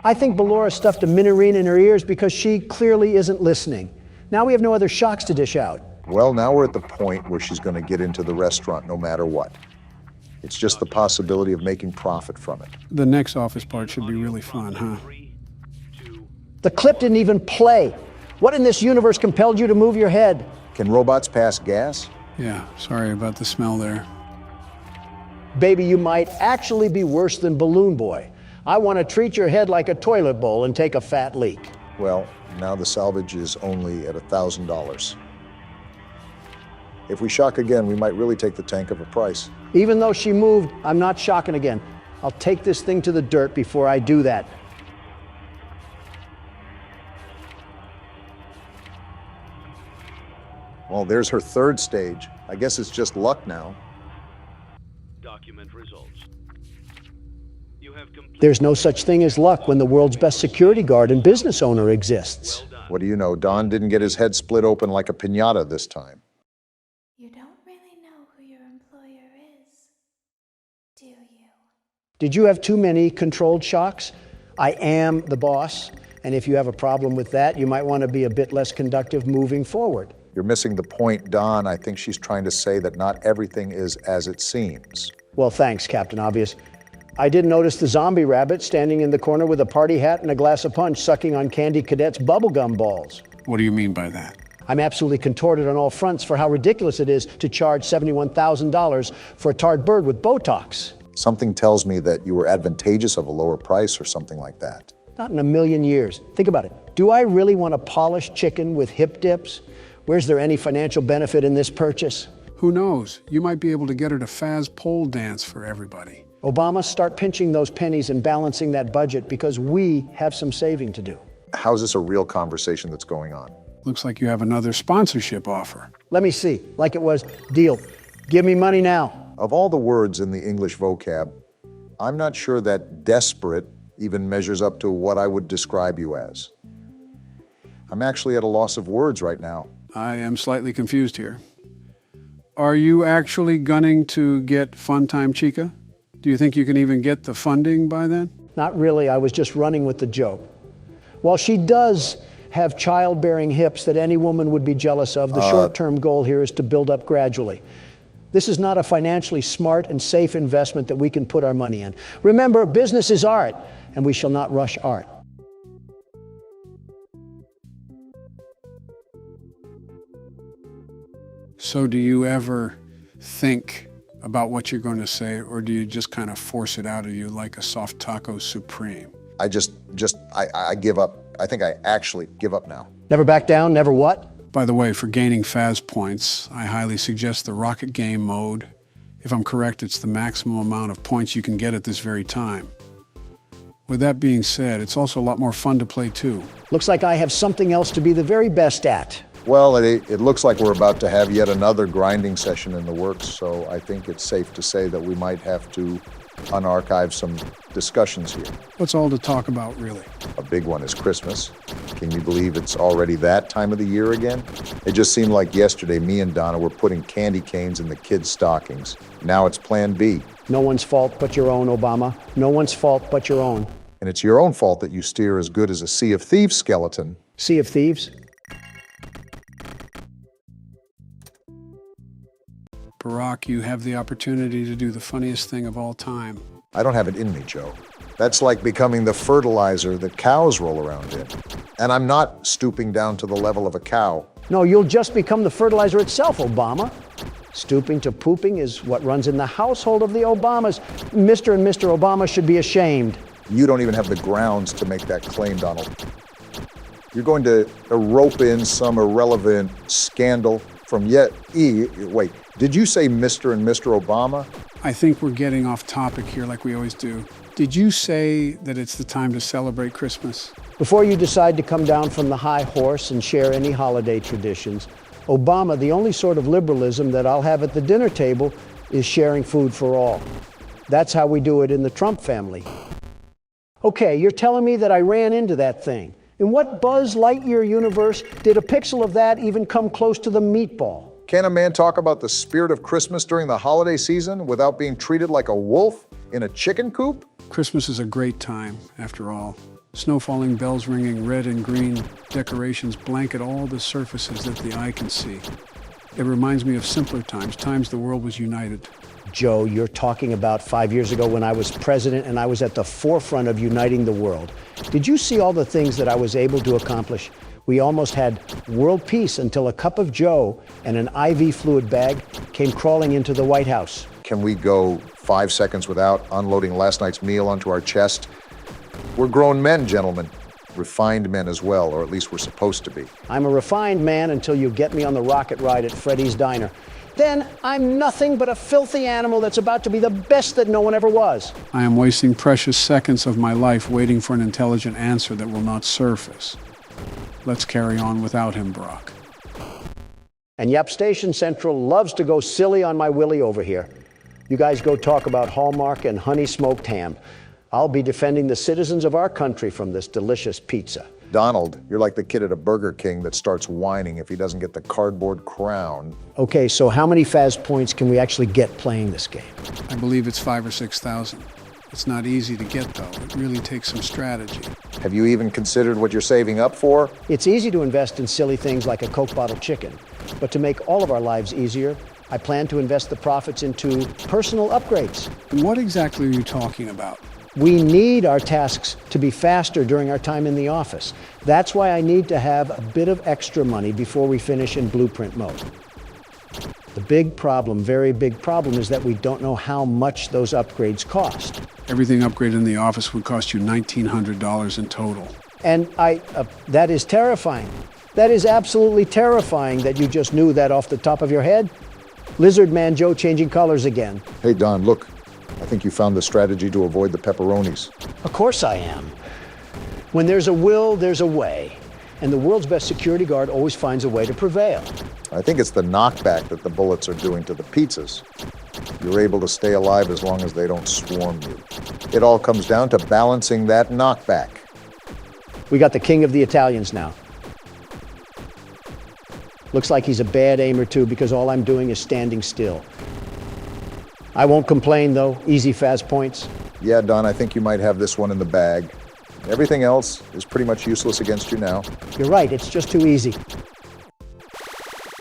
I think Ballora stuffed a minarine in her ears because she clearly isn't listening. Now we have no other shocks to dish out. Well, now we're at the point where she's going to get into the restaurant no matter what. It's just the possibility of making profit from it. The next office part should be really fun, huh? The clip didn't even play. What in this universe compelled you to move your head? Can robots pass gas? Yeah, sorry about the smell there. Baby, you might actually be worse than Balloon Boy. I want to treat your head like a toilet bowl and take a fat leak. Well, now the salvage is only at $1,000. If we shock again, we might really take the tank of a price. Even though she moved, I'm not shocking again. I'll take this thing to the dirt before I do that. Well, there's her third stage. I guess it's just luck now. Document results. You have There's no such thing as luck when the world's best security guard and business owner exists. What do you know? Don didn't get his head split open like a piñata this time. You don't really know who your employer is, do you? Did you have too many controlled shocks? I am the boss, and if you have a problem with that, you might want to be a bit less conductive moving forward. You're missing the point, Don. I think she's trying to say that not everything is as it seems. Well, thanks, Captain Obvious. I did notice the zombie rabbit standing in the corner with a party hat and a glass of punch sucking on Candy Cadet's bubblegum balls. What do you mean by that? I'm absolutely contorted on all fronts for how ridiculous it is to charge $71,000 for a tarred bird with Botox. Something tells me that you were advantageous of a lower price or something like that. Not in a million years. Think about it. Do I really want a polished chicken with hip dips? Where's there any financial benefit in this purchase? Who knows? You might be able to get her to Faz pole dance for everybody. Obama, start pinching those pennies and balancing that budget because we have some saving to do. How's this a real conversation that's going on? Looks like you have another sponsorship offer. Let me see. Like it was, deal. Give me money now. Of all the words in the English vocab, I'm not sure that desperate even measures up to what I would describe you as. I'm actually at a loss of words right now. I am slightly confused here. Are you actually gunning to get Funtime Chica? Do you think you can even get the funding by then? Not really. I was just running with the joke. While she does have childbearing hips that any woman would be jealous of, the short-term goal here is to build up gradually. This is not a financially smart and safe investment that we can put our money in. Remember, business is art, and we shall not rush art. So do you ever think about what you're going to say, or do you just kind of force it out of you like a soft taco supreme? I give up. I think I actually give up now. Never back down, never what? By the way, for gaining Faz points, I highly suggest the Rocket Game mode. If I'm correct, it's the maximum amount of points you can get at this very time. With that being said, it's also a lot more fun to play too. Looks like I have something else to be the very best at. Well, it looks like we're about to have yet another grinding session in the works, so I think it's safe to say that we might have to unarchive some discussions here. What's all to talk about, really? A big one is Christmas. Can you believe it's already that time of the year again? It just seemed like yesterday me and Donna were putting candy canes in the kids' stockings. Now it's Plan B. No one's fault but your own, Obama. No one's fault but your own. And it's your own fault that you steer as good as a Sea of Thieves skeleton. Sea of Thieves? Barack, you have the opportunity to do the funniest thing of all time. I don't have it in me, Joe. That's like becoming the fertilizer that cows roll around in. And I'm not stooping down to the level of a cow. No, you'll just become the fertilizer itself, Obama. Stooping to pooping is what runs in the household of the Obamas. Mr. and Mr. Obama should be ashamed. You don't even have the grounds to make that claim, Donald. You're going to rope in some irrelevant scandal from Did you say Mr. and Mr. Obama? I think we're getting off topic here like we always do. Did you say that it's the time to celebrate Christmas? Before you decide to come down from the high horse and share any holiday traditions, Obama, the only sort of liberalism that I'll have at the dinner table is sharing food for all. That's how we do it in the Trump family. Okay, you're telling me that I ran into that thing. In what Buzz Lightyear universe did a pixel of that even come close to the meatball? Can a man talk about the spirit of Christmas during the holiday season without being treated like a wolf in a chicken coop? Christmas is a great time, after all. Snow falling, bells ringing, red and green decorations blanket all the surfaces that the eye can see. It reminds me of simpler times, times the world was united. Joe, you're talking about 5 years ago when I was president and I was at the forefront of uniting the world. Did you see all the things that I was able to accomplish? We almost had world peace until a cup of Joe and an IV fluid bag came crawling into the White House. Can we go 5 seconds without unloading last night's meal onto our chest? We're grown men, gentlemen. Refined men as well, or at least we're supposed to be. I'm a refined man until you get me on the rocket ride at Freddy's Diner. Then I'm nothing but a filthy animal that's about to be the best that no one ever was. I am wasting precious seconds of my life waiting for an intelligent answer that will not surface. Let's carry on without him, Brock. And yep, Station Central loves to go silly on my Willie over here. You guys go talk about Hallmark and honey smoked ham. I'll be defending the citizens of our country from this delicious pizza. Donald, you're like the kid at a Burger King that starts whining if he doesn't get the cardboard crown. Okay, so how many Faz points can we actually get playing this game? I believe it's 5,000 or 6,000. It's not easy to get, though. It really takes some strategy. Have you even considered what you're saving up for? It's easy to invest in silly things like a Coke bottle chicken. But to make all of our lives easier, I plan to invest the profits into personal upgrades. What exactly are you talking about? We need our tasks to be faster during our time in the office. That's why I need to have a bit of extra money before we finish in blueprint mode. The big problem, very big problem, is that we don't know how much those upgrades cost. Everything upgraded in the office would cost you $1,900 in total. And that is terrifying. That is absolutely terrifying that you just knew that off the top of your head. Lizard Man Joe changing colors again. Hey, Don, look. I think you found the strategy to avoid the pepperonis. Of course I am. When there's a will, there's a way. And the world's best security guard always finds a way to prevail. I think it's the knockback that the bullets are doing to the pizzas. You're able to stay alive as long as they don't swarm you. It all comes down to balancing that knockback. We got the king of the Italians now. Looks like he's a bad aimer too, because all I'm doing is standing still. I won't complain though, easy Faz points. Yeah, Don, I think you might have this one in the bag. Everything else is pretty much useless against you now. You're right, it's just too easy.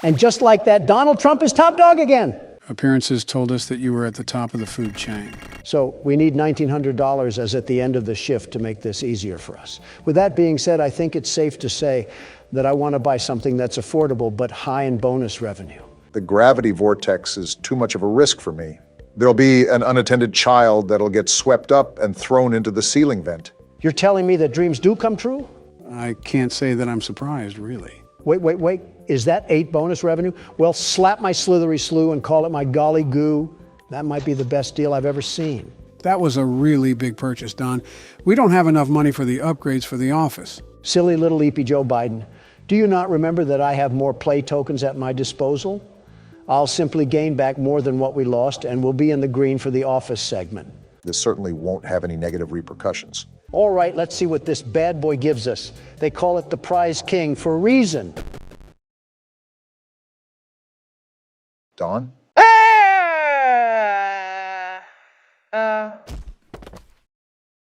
And just like that, Donald Trump is top dog again. Appearances told us that you were at the top of the food chain. So we need $1,900 as at the end of the shift to make this easier for us. With that being said, I think it's safe to say that I want to buy something that's affordable but high in bonus revenue. The gravity vortex is too much of a risk for me. There'll be an unattended child that'll get swept up and thrown into the ceiling vent. You're telling me that dreams do come true? I can't say that I'm surprised, really. Wait. Is that 8 bonus revenue? Well, slap my slithery slew and call it my golly goo. That might be the best deal I've ever seen. That was a really big purchase, Don. We don't have enough money for the upgrades for the office. Silly little eepy Joe Biden. Do you not remember that I have more play tokens at my disposal? I'll simply gain back more than what we lost, and we'll be in the green for the office segment. This certainly won't have any negative repercussions. All right, let's see what this bad boy gives us. They call it the prize king for a reason. Don?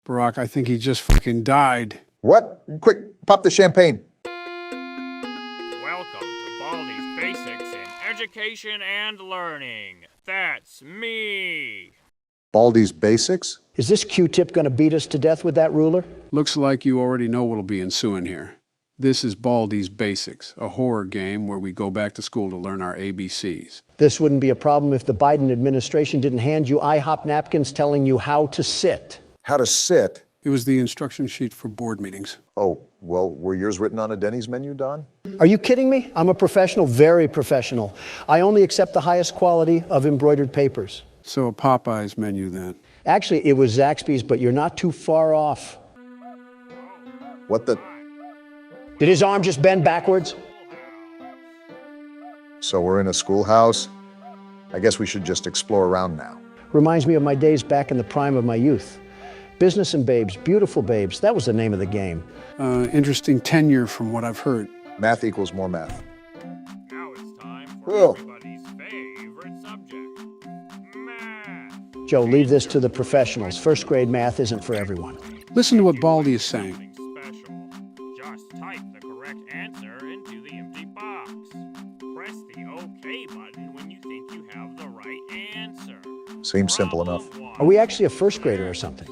Barack, I think he just fucking died. What? Quick, pop the champagne. Welcome to Baldi's Basics in Education and Learning. That's me. Baldi's Basics? Is this Q-tip going to beat us to death with that ruler? Looks like you already know what'll be ensuing here. This is Baldi's Basics, a horror game where we go back to school to learn our ABCs. This wouldn't be a problem if the Biden administration didn't hand you IHOP napkins telling you how to sit. How to sit? It was the instruction sheet for board meetings. Oh, Well, were yours written on a Denny's menu, Don? Are you kidding me? I'm a professional, very professional. I only accept the highest quality of embroidered papers. So a Popeye's menu then. Actually, it was Zaxby's, but you're not too far off. What the? Did his arm just bend backwards? So we're in a schoolhouse? I guess we should just explore around now. Reminds me of my days back in the prime of my youth. Business and Babes, Beautiful Babes, that was the name of the game. Interesting tenure from what I've heard. Math equals more math. Now it's time for everybody's favorite subject, math. Joe, leave this to the professionals. First grade math isn't for everyone. Listen to what Baldi is saying. Special. Just type the correct answer into the empty box. Press the OK button when you think you have the right answer. Seems simple enough. Are we actually a first grader or something?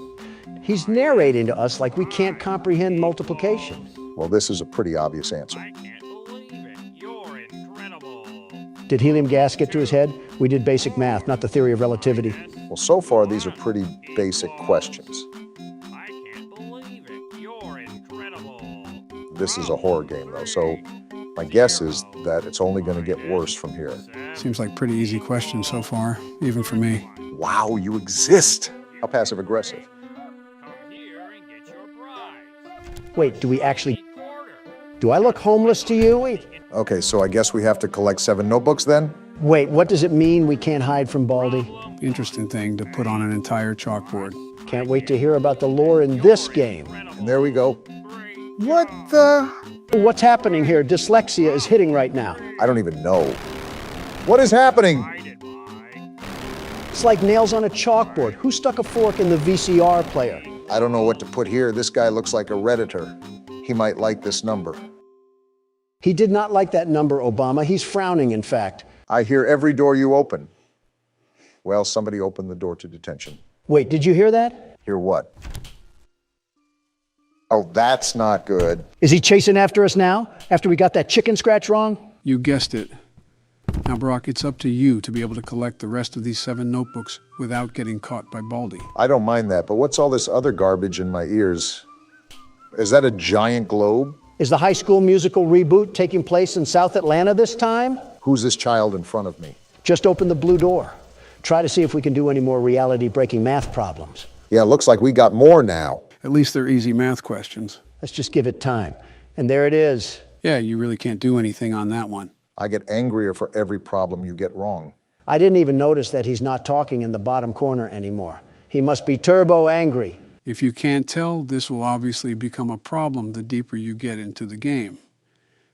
He's narrating to us like we can't comprehend multiplication. Well, this is a pretty obvious answer. I can't believe it. You're incredible. Did helium gas get to his head? We did basic math, not the theory of relativity. Well, so far, these are pretty basic questions. I can't believe it. You're incredible. This is a horror game, though, so my guess is that it's only going to get worse from here. Seems like pretty easy questions so far, even for me. Wow, you exist! How passive-aggressive. Come here and get your prize. Wait, do we actually... Do I look homeless to you? Wait, Okay, so I guess we have to collect 7 notebooks then? what does it mean we can't hide from Baldi? Interesting thing to put on an entire chalkboard. Can't wait to hear about the lore in this game. And there we go. What the? What's happening here? Dyslexia is hitting right now. I don't even know. What is happening? It's like nails on a chalkboard. Who stuck a fork in the VCR player? I don't know what to put here. This guy looks like a Redditor. He might like this number. He did not like that number, Obama. He's frowning, in fact. I hear every door you open. Well, somebody opened the door to detention. Wait, did you hear that? Hear what? Oh, that's not good. Is he chasing after us now, after we got that chicken scratch wrong? You guessed it. Now, Brock, it's up to you to be able to collect the rest of these 7 notebooks without getting caught by Baldi. I don't mind that, but what's all this other garbage in my ears? Is that a giant globe? Is the High School Musical reboot taking place in South Atlanta this time? Who's this child in front of me? Just open the blue door. Try to see if we can do any more reality-breaking math problems. Yeah, looks like we got more now. At least they're easy math questions. Let's just give it time. And there it is. Yeah, you really can't do anything on that one. I get angrier for every problem you get wrong. I didn't even notice that he's not talking in the bottom corner anymore. He must be turbo angry. If you can't tell, this will obviously become a problem the deeper you get into the game,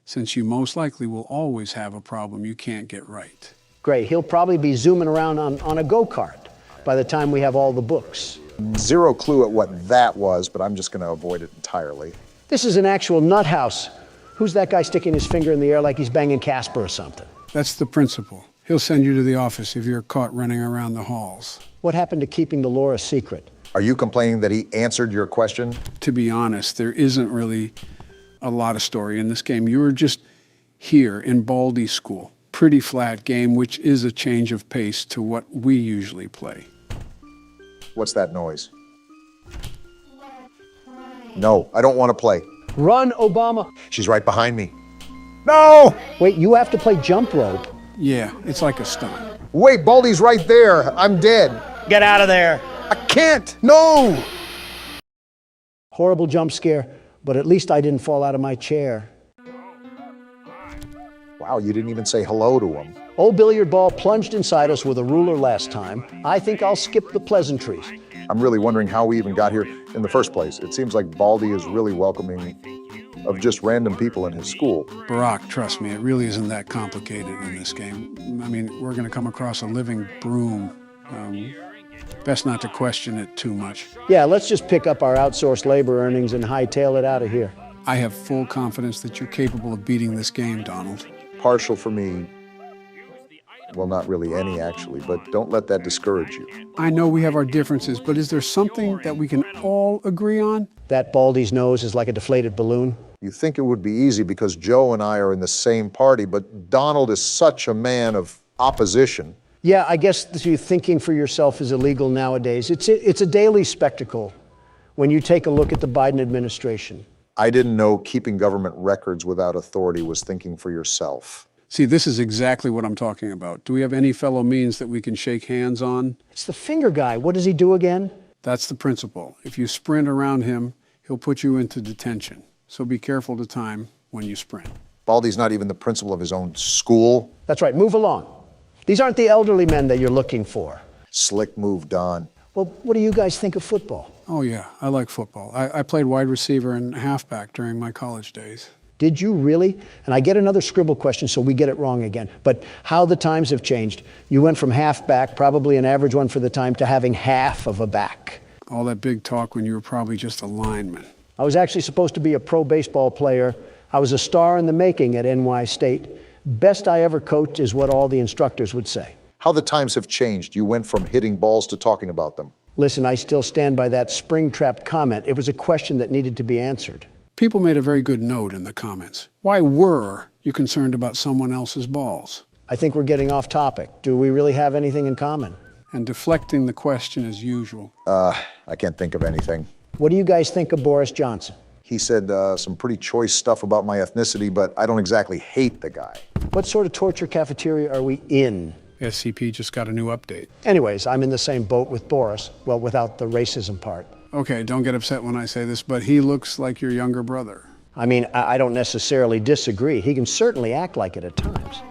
since you most likely will always have a problem you can't get right. Great, he'll probably be zooming around on a go-kart by the time we have all the books. Zero clue at what that was, but I'm just going to avoid it entirely. This is an actual nut house. Who's that guy sticking his finger in the air like he's banging Casper or something? That's the principal. He'll send you to the office if you're caught running around the halls. What happened to keeping the lore a secret? Are you complaining that he answered your question? To be honest, there isn't really a lot of story in this game. You were just here in Baldi school. Pretty flat game, which is a change of pace to what we usually play. What's that noise? No, I don't want to play. Run, Obama. She's right behind me. No! Wait, you have to play jump rope. Yeah, it's like a stunt. Wait, Baldi's right there. I'm dead. Get out of there. I can't. No! Horrible jump scare, but at least I didn't fall out of my chair. Wow, you didn't even say hello to him. Old billiard ball plunged inside us with a ruler last time. I think I'll skip the pleasantries. I'm really wondering how we even got here in the first place. It seems like Baldi is really welcoming of just random people in his school. Barack, trust me, it really isn't that complicated in this game. I mean, we're going to come across a living broom. Best not to question it too much. Yeah, let's just pick up our outsourced labor earnings and hightail it out of here. I have full confidence that you're capable of beating this game, Donald. Partial for me. Well, not really any, actually, but don't let that discourage you. I know we have our differences, but is there something that we can all agree on? That Baldi's nose is like a deflated balloon. You think it would be easy because Joe and I are in the same party, but Donald is such a man of opposition. Yeah, I guess thinking for yourself is illegal nowadays. It's a daily spectacle when you take a look at the Biden administration. I didn't know keeping government records without authority was thinking for yourself. See, this is exactly what I'm talking about. Do we have any fellow means that we can shake hands on? It's the finger guy. What does he do again? That's the principle. If you sprint around him, he'll put you into detention. So be careful to time when you sprint. Baldi's not even the principal of his own school. That's right. Move along. These aren't the elderly men that you're looking for. Slick move, Don. Well, what do you guys think of football? Oh, yeah, I like football. I played wide receiver and halfback during my college days. Did you really? And I get another scribble question, so we get it wrong again. But how the times have changed. You went from halfback, probably an average one for the time, to having half of a back. All that big talk when you were probably just a lineman. I was actually supposed to be a pro baseball player. I was a star in the making at NY State. Best I ever coached is what all the instructors would say. How the times have changed. You went from hitting balls to talking about them. Listen, I still stand by that spring-trapped comment. It was a question that needed to be answered. People made a very good note in the comments. Why were you concerned about someone else's balls? I think we're getting off topic. Do we really have anything in common? And deflecting the question as usual. I can't think of anything. What do you guys think of Boris Johnson? He said some pretty choice stuff about my ethnicity, but I don't exactly hate the guy. What sort of torture cafeteria are we in? SCP just got a new update. Anyways, I'm in the same boat with Boris. Well, without the racism part. Okay, don't get upset when I say this, but he looks like your younger brother. I mean, I don't necessarily disagree. He can certainly act like it at times.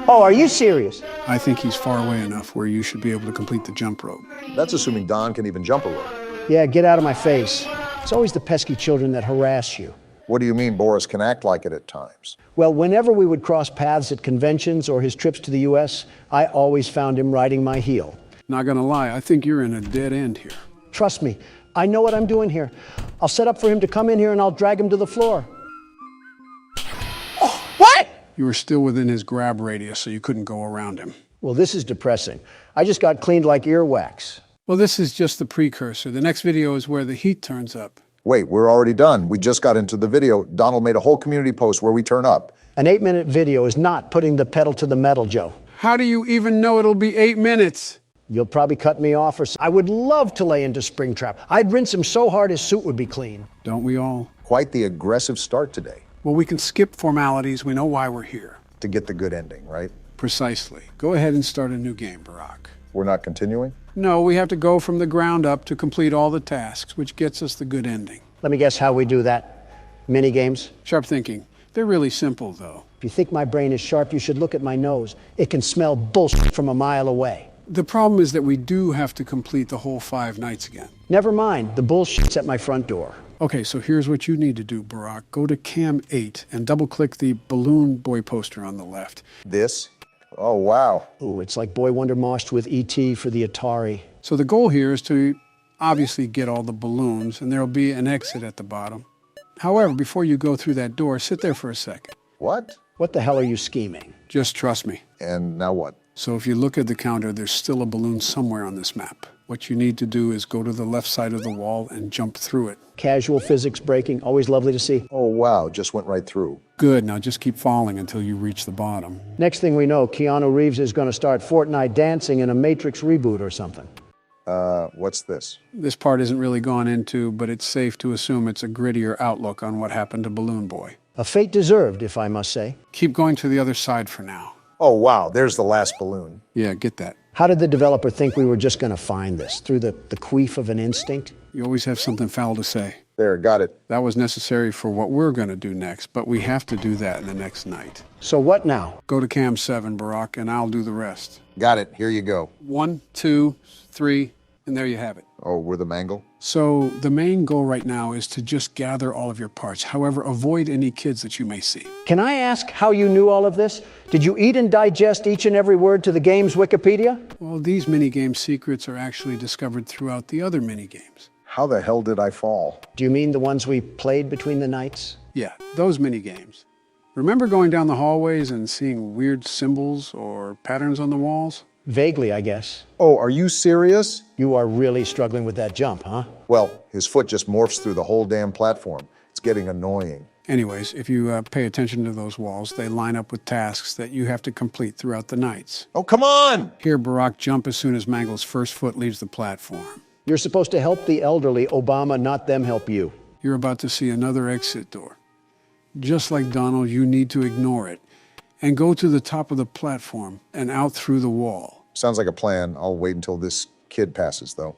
Oh, are you serious? I think he's far away enough where you should be able to complete the jump rope. That's assuming Don can even jump a rope. Yeah, get out of my face. It's always the pesky children that harass you. What do you mean Boris can act like it at times? Well, whenever we would cross paths at conventions or his trips to the U.S., I always found him riding my heel. Not gonna lie, I think you're in a dead end here. Trust me, I know what I'm doing here. I'll set up for him to come in here and I'll drag him to the floor. Oh, what? You were still within his grab radius, so you couldn't go around him. Well, this is depressing. I just got cleaned like earwax. Well, this is just the precursor. The next video is where the heat turns up. Wait, we're already done. We just got into the video. Donald made a whole community post where we turn up. An 8-minute video is not putting the pedal to the metal, Joe. How do you even know it'll be 8 minutes? You'll probably cut me off or I would love to lay into Springtrap. I'd rinse him so hard his suit would be clean. Don't we all? Quite the aggressive start today. Well, we can skip formalities. We know why we're here. To get the good ending, right? Precisely. Go ahead and start a new game, Barack. We're not continuing? No, we have to go from the ground up to complete all the tasks, which gets us the good ending. Let me guess how we do that. Mini games? Sharp thinking. They're really simple, though. If you think my brain is sharp, you should look at my nose. It can smell bullshit from a mile away. The problem is that we do have to complete the whole 5 nights again. Never mind. The bullshit's at my front door. Okay, so here's what you need to do, Barack. Go to Cam 8 and double-click the Balloon Boy poster on the left. This? Oh, wow. Ooh, it's like Boy Wonder moshed with E.T. for the Atari. So the goal here is to obviously get all the balloons, and there'll be an exit at the bottom. However, before you go through that door, sit there for a second. What? What the hell are you scheming? Just trust me. And now what? So if you look at the counter, there's still a balloon somewhere on this map. What you need to do is go to the left side of the wall and jump through it. Casual physics breaking, always lovely to see. Oh, wow, just went right through. Good, now just keep falling until you reach the bottom. Next thing we know, Keanu Reeves is going to start Fortnite dancing in a Matrix reboot or something. What's this? This part isn't really gone into, but it's safe to assume it's a grittier outlook on what happened to Balloon Boy. A fate deserved, if I must say. Keep going to the other side for now. Oh, wow, there's the last balloon. Yeah, get that. How did the developer think we were just going to find this? Through the queef of an instinct? You always have something foul to say. There, got it. That was necessary for what we're going to do next, but we have to do that in the next night. So what now? Go to Cam 7, Barack, and I'll do the rest. Got it, here you go. 1, 2, 3, and there you have it. Oh, we're the mangle? So the main goal right now is to just gather all of your parts. However, avoid any kids that you may see. Can I ask how you knew all of this? Did you eat and digest each and every word to the game's Wikipedia? Well, these minigame secrets are actually discovered throughout the other minigames. How the hell did I fall? Do you mean the ones we played between the nights? Yeah, those minigames. Remember going down the hallways and seeing weird symbols or patterns on the walls? Vaguely, I guess. Oh, are you serious? You are really struggling with that jump, huh? Well, his foot just morphs through the whole damn platform. It's getting annoying. Anyways, if you pay attention to those walls, they line up with tasks that you have to complete throughout the nights. Oh, come on! Here, Barack, jump as soon as Mangle's first foot leaves the platform. You're supposed to help the elderly, Obama, not them help you. You're about to see another exit door. Just like Donald, you need to ignore it and go to the top of the platform and out through the wall. Sounds like a plan. I'll wait until this kid passes, though.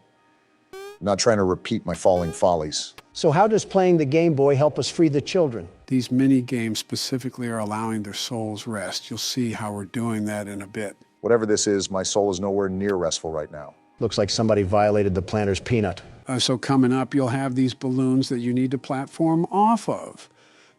I'm not trying to repeat my falling follies. So how does playing the Game Boy help us free the children? These mini games specifically are allowing their souls rest. You'll see how we're doing that in a bit. Whatever this is, my soul is nowhere near restful right now. Looks like somebody violated the planter's peanut. So coming up, you'll have these balloons that you need to platform off of.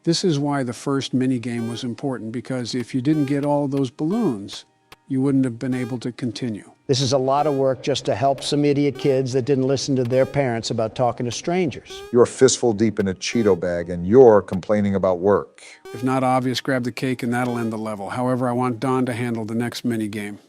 This is why the first mini game was important, because if you didn't get all those balloons, you wouldn't have been able to continue. This is a lot of work just to help some idiot kids that didn't listen to their parents about talking to strangers. You're fistful deep in a Cheeto bag, and you're complaining about work. If not obvious, grab the cake and that'll end the level. However, I want Don to handle the next mini game.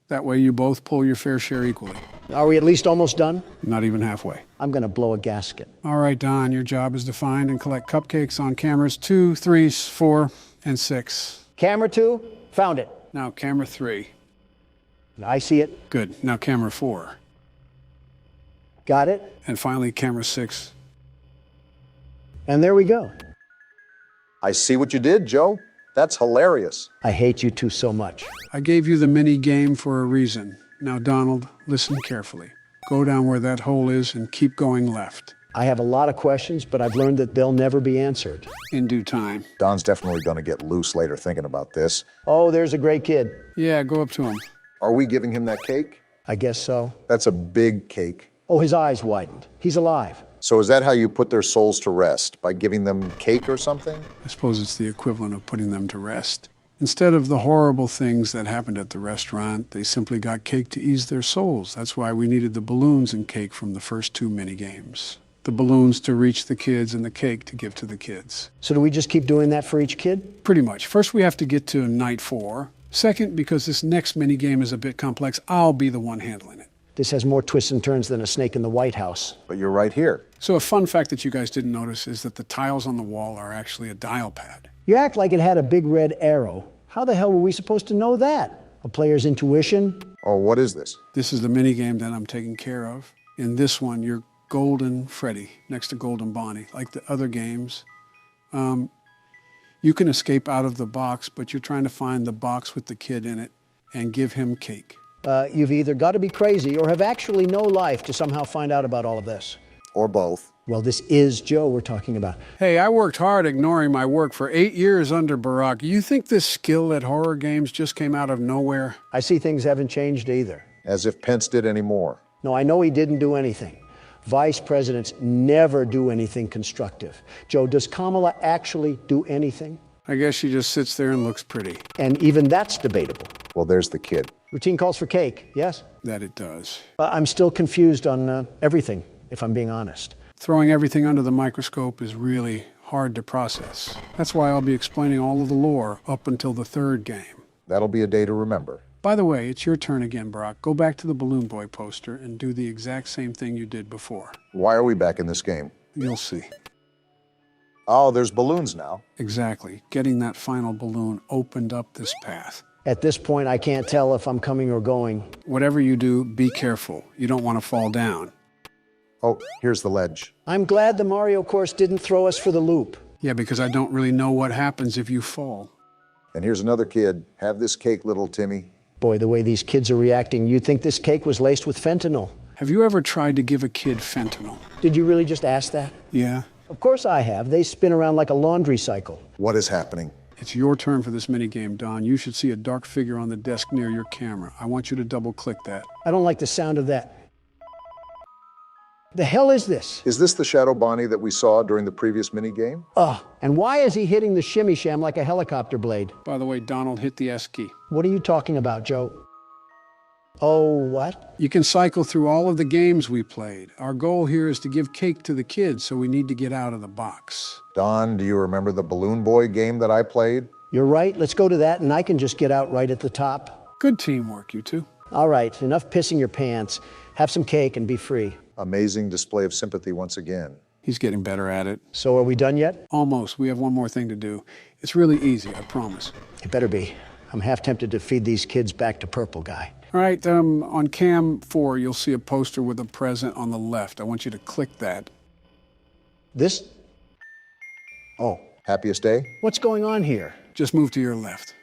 That way you both pull your fair share equally. Are we at least almost done? Not even halfway. I'm gonna blow a gasket. All right, Don, your job is to find and collect cupcakes on cameras 2, 3, 4, and 6. Camera 2, found it. Now camera 3. I see it. Good. Now camera 4. Got it. And finally camera 6. And there we go. I see what you did, Joe. That's hilarious. I hate you two so much. I gave you the mini game for a reason. Now, Donald, listen carefully. Go down where that hole is and keep going left. I have a lot of questions, but I've learned that they'll never be answered. In due time. Don's definitely going to get loose later thinking about this. Oh, there's a great kid. Yeah, go up to him. Are we giving him that cake? I guess so. That's a big cake. Oh, his eyes widened. He's alive. So is that how you put their souls to rest? By giving them cake or something? I suppose it's the equivalent of putting them to rest. Instead of the horrible things that happened at the restaurant, they simply got cake to ease their souls. That's why we needed the balloons and cake from the first 2 mini games. The balloons to reach the kids and the cake to give to the kids. So do we just keep doing that for each kid? Pretty much. First, we have to get to night 4. Second, because this next mini game is a bit complex, I'll be the one handling it. This has more twists and turns than a snake in the White House. But you're right here. So a fun fact that you guys didn't notice is that the tiles on the wall are actually a dial pad. You act like it had a big red arrow. How the hell were we supposed to know that? A player's intuition? Oh, what is this? This is the mini game that I'm taking care of. In this one, you're Golden Freddy next to Golden Bonnie. Like the other games, you can escape out of the box, but you're trying to find the box with the kid in it and give him cake. You've either got to be crazy or have actually no life to somehow find out about all of this. Or both. Well, this is Joe we're talking about. Hey, I worked hard ignoring my work for 8 years under Barack. You think this skill at horror games just came out of nowhere? I see things haven't changed either. As if Pence did any more. No, I know he didn't do anything. Vice presidents never do anything constructive. Joe, does Kamala actually do anything? I guess she just sits there and looks pretty. And even that's debatable. Well, there's the kid. Routine calls for cake, yes? That it does. I'm still confused on everything, if I'm being honest. Throwing everything under the microscope is really hard to process. That's why I'll be explaining all of the lore up until the 3rd game. That'll be a day to remember. By the way, it's your turn again, Barack. Go back to the Balloon Boy poster and do the exact same thing you did before. Why are we back in this game? You'll see. Oh, there's balloons now. Exactly. Getting that final balloon opened up this path. At this point, I can't tell if I'm coming or going. Whatever you do, be careful. You don't want to fall down. Oh, here's the ledge. I'm glad the Mario course didn't throw us for the loop. Yeah, because I don't really know what happens if you fall. And here's another kid. Have this cake, little Timmy. Boy, the way these kids are reacting, you'd think this cake was laced with fentanyl. Have you ever tried to give a kid fentanyl? Did you really just ask that? Yeah. Of course I have. They spin around like a laundry cycle. What is happening? It's your turn for this minigame, Don. You should see a dark figure on the desk near your camera. I want you to double-click that. I don't like the sound of that. The hell is this? Is this the Shadow Bonnie that we saw during the previous minigame? And why is he hitting the shimmy sham like a helicopter blade? By the way, Donald, hit the S key. What are you talking about, Joe? Oh, what? You can cycle through all of the games we played. Our goal here is to give cake to the kids, so we need to get out of the box. Don, do you remember the Balloon Boy game that I played? You're right. Let's go to that, and I can just get out right at the top. Good teamwork, you two. All right, enough pissing your pants. Have some cake and be free. Amazing display of sympathy once again. He's getting better at it. So are we done yet? Almost. We have one more thing to do. It's really easy, I promise. It better be. I'm half tempted to feed these kids back to Purple Guy. All right, on cam 4, you'll see a poster with a present on the left. I want you to click that. This Oh, Happiest day? what's going on here? Just move to your left.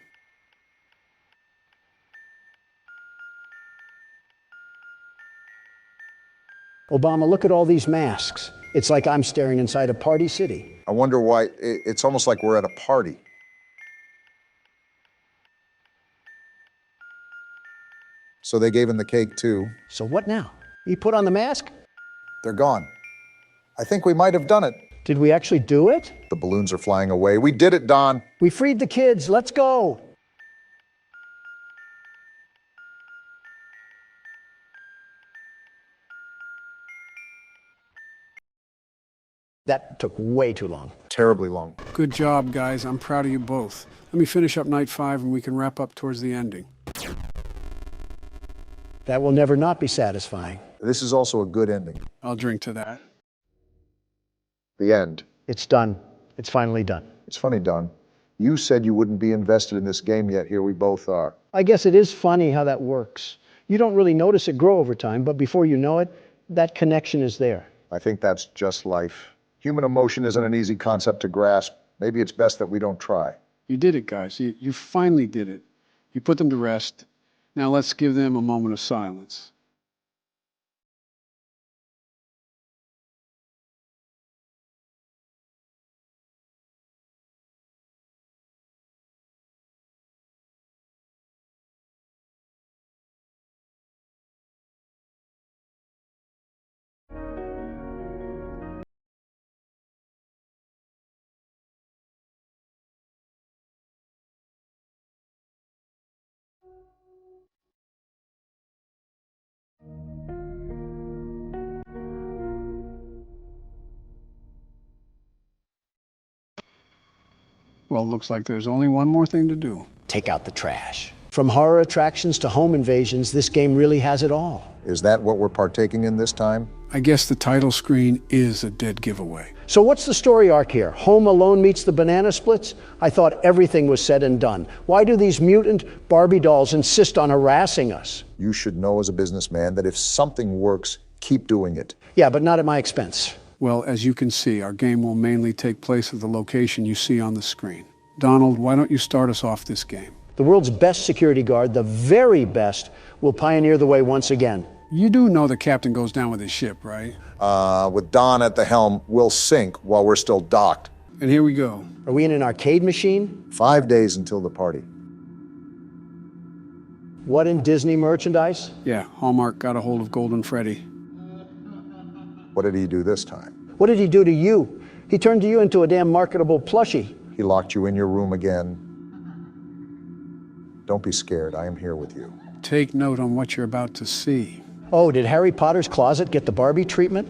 Obama, look at all these masks. It's like I'm staring inside a party city. I wonder why. It's almost like we're at a party. So they gave him the cake too. So what now? He put on the mask? They're gone. I think we might have done it. Did we actually do it? The balloons are flying away. We did it, Don. We freed the kids. Let's go. That took way too long. Terribly long. Good job, guys. I'm proud of you both. Let me finish up night 5 and we can wrap up towards the ending. That will never not be satisfying. This is also a good ending. I'll drink to that. The end. It's done. It's finally done. It's funny, Don. You said you wouldn't be invested in this game yet. Here we both are. I guess it is funny how that works. You don't really notice it grow over time, but before you know it, that connection is there. I think that's just life. Human emotion isn't an easy concept to grasp. Maybe it's best that we don't try. You did it, guys. You finally did it. You put them to rest. Now let's give them a moment of silence. Well, looks like there's only one more thing to do. Take out the trash. From horror attractions to home invasions, this game really has it all. Is that what we're partaking in this time? I guess the title screen is a dead giveaway. So what's the story arc here? Home Alone meets the Banana Splits? I thought everything was said and done. Why do these mutant Barbie dolls insist on harassing us? You should know as a businessman that if something works, keep doing it. Yeah, but not at my expense. Well, as you can see, our game will mainly take place at the location you see on the screen. Donald, why don't you start us off this game? The world's best security guard, the very best, will pioneer the way once again. You do know the captain goes down with his ship, right? With Don at the helm, we'll sink while we're still docked. And here we go. Are we in an arcade machine? 5 days until the party. What in Disney merchandise? Yeah, Hallmark got a hold of Golden Freddy. What did he do this time? What did he do to you? He turned you into a damn marketable plushie. He locked you in your room again. Don't be scared. I am here with you. Take note on what you're about to see. Oh, did Harry Potter's closet get the Barbie treatment?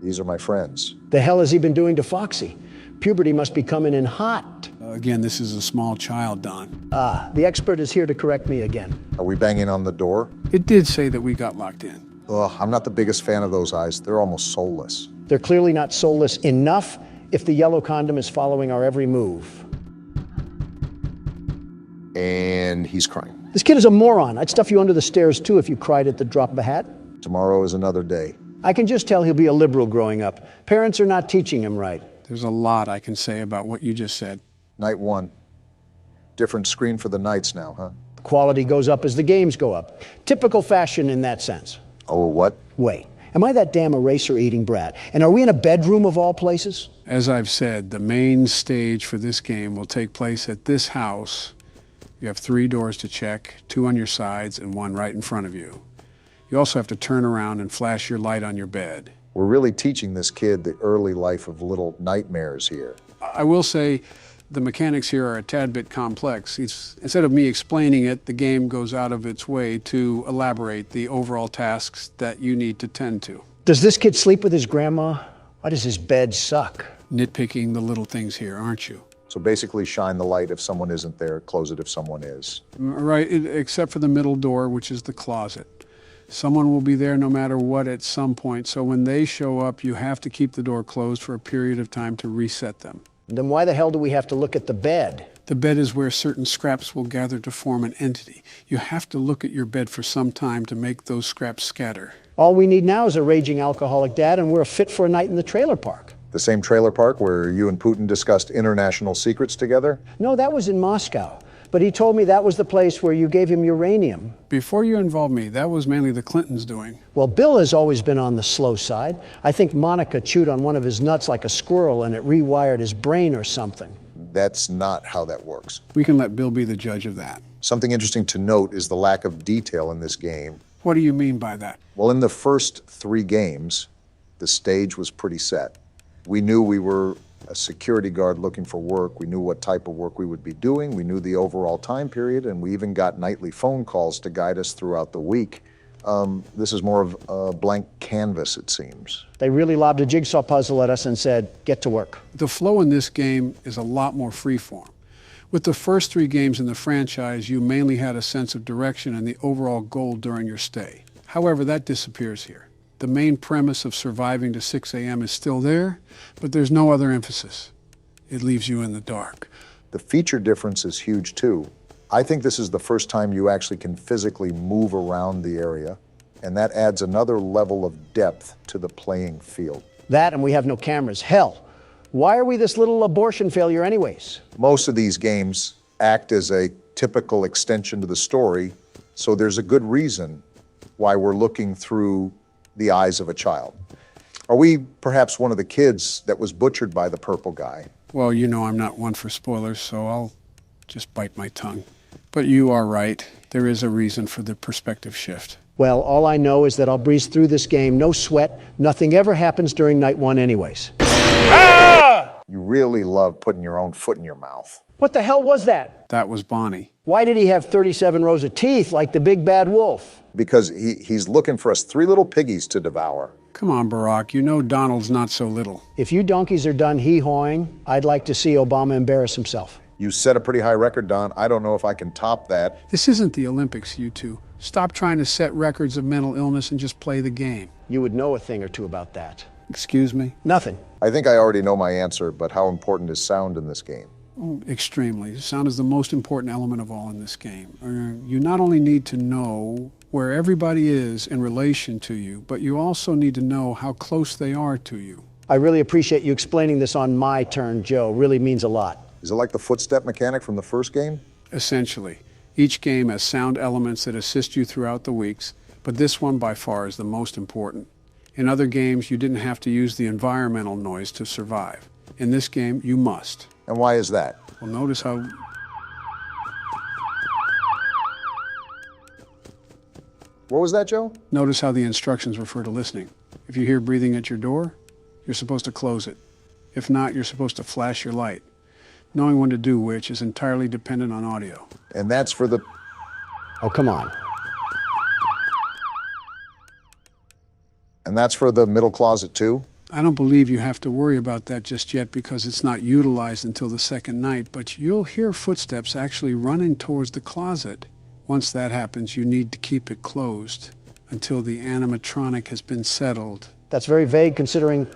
These are my friends. The hell has he been doing to Foxy? Puberty must be coming in hot. Again, this is a small child, Don. Ah, the expert is here to correct me again. Are we banging on the door? It did say that we got locked in. Ugh, I'm not the biggest fan of those eyes. They're almost soulless. They're clearly not soulless enough if the yellow condom is following our every move. And he's crying. This kid is a moron. I'd stuff you under the stairs too if you cried at the drop of a hat. Tomorrow is another day. I can just tell he'll be a liberal growing up. Parents are not teaching him right. There's a lot I can say about what you just said. Night 1. Different screen for the nights now, huh? The quality goes up as the games go up. Typical fashion in that sense. Oh, what? Wait, am I that damn eraser-eating brat? And are we in a bedroom of all places? As I've said, the main stage for this game will take place at this house. You have 3 doors to check, 2 on your sides and 1 right in front of you. You also have to turn around and flash your light on your bed. We're really teaching this kid the early life of little nightmares here. I will say the mechanics here are a tad bit complex. Instead of me explaining it, the game goes out of its way to elaborate the overall tasks that you need to tend to. Does this kid sleep with his grandma? Why does his bed suck? Nitpicking the little things here, aren't you? So basically shine the light if someone isn't there, close it if someone is. Right, except for the middle door, which is the closet. Someone will be there no matter what at some point, so when they show up, you have to keep the door closed for a period of time to reset them. Then why the hell do we have to look at the bed? The bed is where certain scraps will gather to form an entity. You have to look at your bed for some time to make those scraps scatter. All we need now is a raging alcoholic dad, and we're fit for a night in the trailer park. The same trailer park where you and Putin discussed international secrets together? No, that was in Moscow. But he told me that was the place where you gave him uranium. Before you involved me, that was mainly the Clintons' doing. Well, Bill has always been on the slow side. I think Monica chewed on one of his nuts like a squirrel and it rewired his brain or something. That's not how that works. We can let Bill be the judge of that. Something interesting to note is the lack of detail in this game. What do you mean by that? Well, in the first 3 games, the stage was pretty set. We knew we were a security guard looking for work. We knew what type of work we would be doing. We knew the overall time period, and we even got nightly phone calls to guide us throughout the week. This is more of a blank canvas, it seems. They really lobbed a jigsaw puzzle at us and said, get to work. The flow in this game is a lot more freeform. With the first 3 games in the franchise, you mainly had a sense of direction and the overall goal during your stay. However, that disappears here. The main premise of surviving to 6 a.m. is still there, but there's no other emphasis. It leaves you in the dark. The feature difference is huge too. I think this is the first time you actually can physically move around the area, and that adds another level of depth to the playing field. That and we have no cameras. Hell, why are we this little abortion failure anyways? Most of these games act as a typical extension to the story, so there's a good reason why we're looking through the eyes of a child. Are we perhaps one of the kids that was butchered by the purple guy? Well, you know I'm not one for spoilers, so I'll just bite my tongue. But you are right. There is a reason for the perspective shift. Well, all I know is that I'll breeze through this game, no sweat. Nothing ever happens during night 1 anyways. You really love putting your own foot in your mouth. What the hell was that? That was Bonnie. Why did he have 37 rows of teeth like the big bad wolf? Because he's looking for us 3 little piggies to devour. Come on, Barack. You know Donald's not so little. If you donkeys are done hee-hawing, I'd like to see Obama embarrass himself. You set a pretty high record, Don. I don't know if I can top that. This isn't the Olympics, you two. Stop trying to set records of mental illness and just play the game. You would know a thing or two about that. Excuse me? Nothing. I think I already know my answer, but how important is sound in this game? Oh, extremely. Sound is the most important element of all in this game. You not only need to know where everybody is in relation to you, but you also need to know how close they are to you. I really appreciate you explaining this on my turn, Joe. Really means a lot. Is it like the footstep mechanic from the first game? Essentially. Each game has sound elements that assist you throughout the weeks, but this one by far is the most important. In other games, you didn't have to use the environmental noise to survive. In this game, you must. And why is that? Well, notice how... What was that, Joe? Notice how the instructions refer to listening. If you hear breathing at your door, you're supposed to close it. If not, you're supposed to flash your light. Knowing when to do which is entirely dependent on audio. And that's for the... Oh, come on. And that's for the middle closet, too? I don't believe you have to worry about that just yet because it's not utilized until the second night, but you'll hear footsteps actually running towards the closet. Once that happens, you need to keep it closed until the animatronic has been settled. That's very vague considering...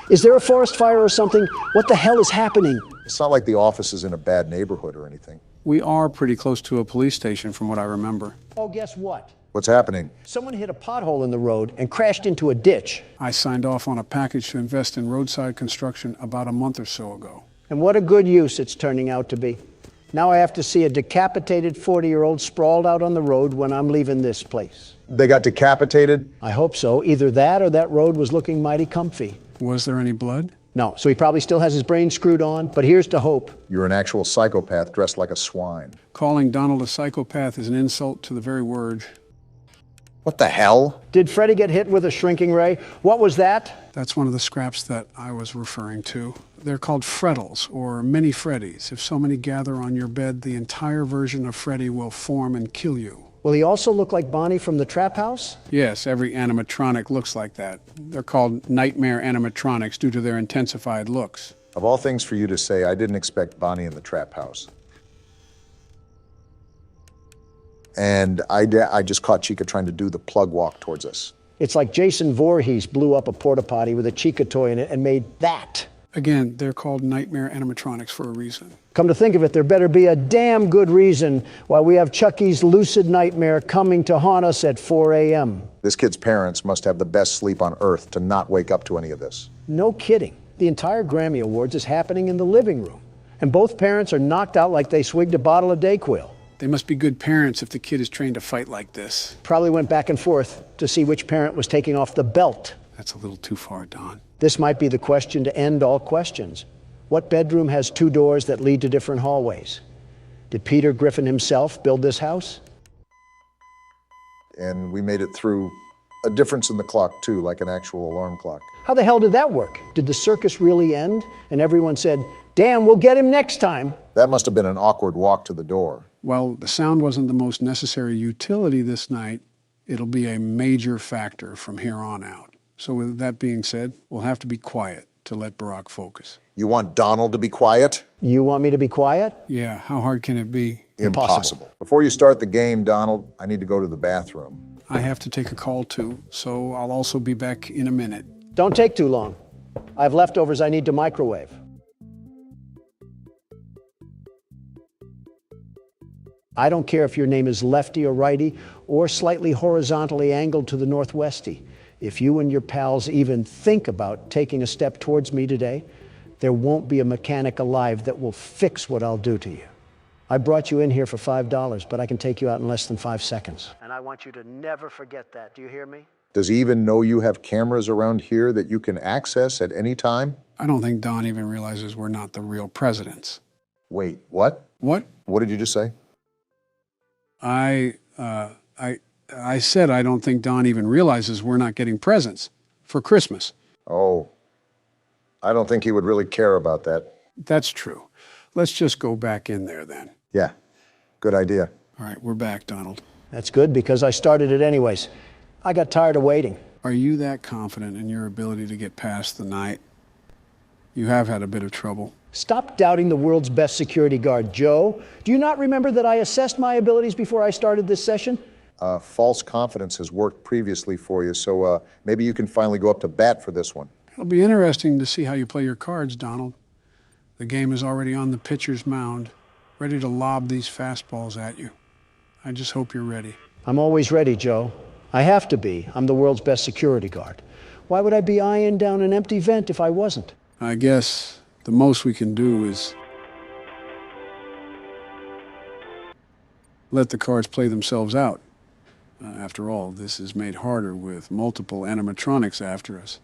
Is there a forest fire or something? What the hell is happening? It's not like the office is in a bad neighborhood or anything. We are pretty close to a police station from what I remember. Oh, guess what? What's happening? Someone hit a pothole in the road and crashed into a ditch. I signed off on a package to invest in roadside construction about a month or so ago. And what a good use it's turning out to be. Now I have to see a decapitated 40-year-old sprawled out on the road when I'm leaving this place. They got decapitated? I hope so. Either that or that road was looking mighty comfy. Was there any blood? No, so he probably still has his brain screwed on, but here's to hope. You're an actual psychopath dressed like a swine. Calling Donald a psychopath is an insult to the very word. What the hell? Did Freddy get hit with a shrinking ray? What was that? That's one of the scraps that I was referring to. They're called frettles, or mini Freddys. If so many gather on your bed, the entire version of Freddy will form and kill you. Will he also look like Bonnie from the Trap House? Yes, every animatronic looks like that. They're called nightmare animatronics due to their intensified looks. Of all things for you to say, I didn't expect Bonnie in the Trap House. And I just caught Chica trying to do the plug walk towards us. It's like Jason Voorhees blew up a porta potty with a Chica toy in it and made that. Again, they're called nightmare animatronics for a reason. Come to think of it, there better be a damn good reason why we have Chucky's lucid nightmare coming to haunt us at 4 a.m. This kid's parents must have the best sleep on earth to not wake up to any of this. No kidding. The entire Grammy Awards is happening in the living room, and both parents are knocked out like they swigged a bottle of Dayquil. They must be good parents if the kid is trained to fight like this. Probably went back and forth to see which parent was taking off the belt. That's a little too far, Don. This might be the question to end all questions. What bedroom has 2 doors that lead to different hallways? Did Peter Griffin himself build this house? And we made it through a difference in the clock too, like an actual alarm clock. How the hell did that work? Did the circus really end and everyone said, "Damn, we'll get him next time"? That must have been an awkward walk to the door. While the sound wasn't the most necessary utility this night, it'll be a major factor from here on out. So with that being said, we'll have to be quiet to let Barack focus. You want Donald to be quiet? You want me to be quiet? Yeah, how hard can it be? Impossible. Before you start the game, Donald, I need to go to the bathroom. I have to take a call too, so I'll also be back in a minute. Don't take too long. I have leftovers I need to microwave. I don't care if your name is lefty or righty or slightly horizontally angled to the northwesty. If you and your pals even think about taking a step towards me today, there won't be a mechanic alive that will fix what I'll do to you. I brought you in here for $5, but I can take you out in less than 5 seconds. And I want you to never forget that. Do you hear me? Does he even know you have cameras around here that you can access at any time? I don't think Don even realizes we're not the real presidents. Wait, what? What? What did you just say? I said I don't think Don even realizes we're not getting presents for Christmas. Oh, I don't think he would really care about that. That's true. Let's just go back in there then. Yeah, good idea. All right, we're back, Donald. That's good because I started it anyways. I got tired of waiting. Are you that confident in your ability to get past the night? You have had a bit of trouble. Stop doubting the world's best security guard, Joe. Do you not remember that I assessed my abilities before I started this session? False confidence has worked previously for you, so maybe you can finally go up to bat for this one. It'll be interesting to see how you play your cards, Donald. The game is already on the pitcher's mound, ready to lob these fastballs at you. I just hope you're ready. I'm always ready, Joe. I have to be. I'm the world's best security guard. Why would I be eyeing down an empty vent if I wasn't? I guess the most we can do is let the cards play themselves out. After all, this is made harder with multiple animatronics after us.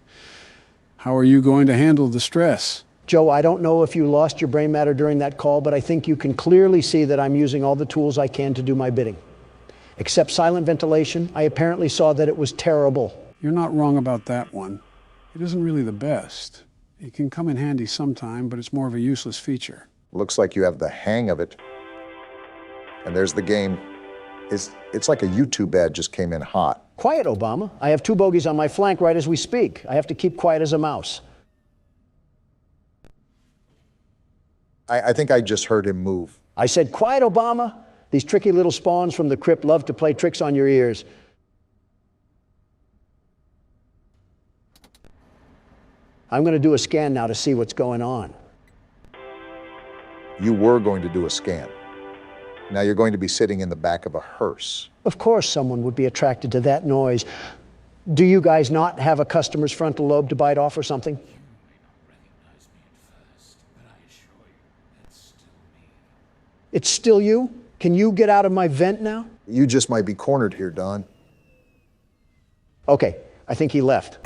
How are you going to handle the stress? Joe, I don't know if you lost your brain matter during that call, but I think you can clearly see that I'm using all the tools I can to do my bidding. Except silent ventilation, I apparently saw that it was terrible. You're not wrong about that one. It isn't really the best. It can come in handy sometime, but it's more of a useless feature. Looks like you have the hang of it. And there's the game. It's like a YouTube ad just came in hot. Quiet, Obama. I have 2 bogeys on my flank right as we speak. I have to keep quiet as a mouse. I think I just heard him move. I said, quiet, Obama. These tricky little spawns from the crypt love to play tricks on your ears. I'm going to do a scan now to see what's going on. You were going to do a scan. Now you're going to be sitting in the back of a hearse. Of course someone would be attracted to that noise. Do you guys not have a customer's frontal lobe to bite off or something? It's still you? Can you get out of my vent now? You just might be cornered here, Don. Okay, I think he left.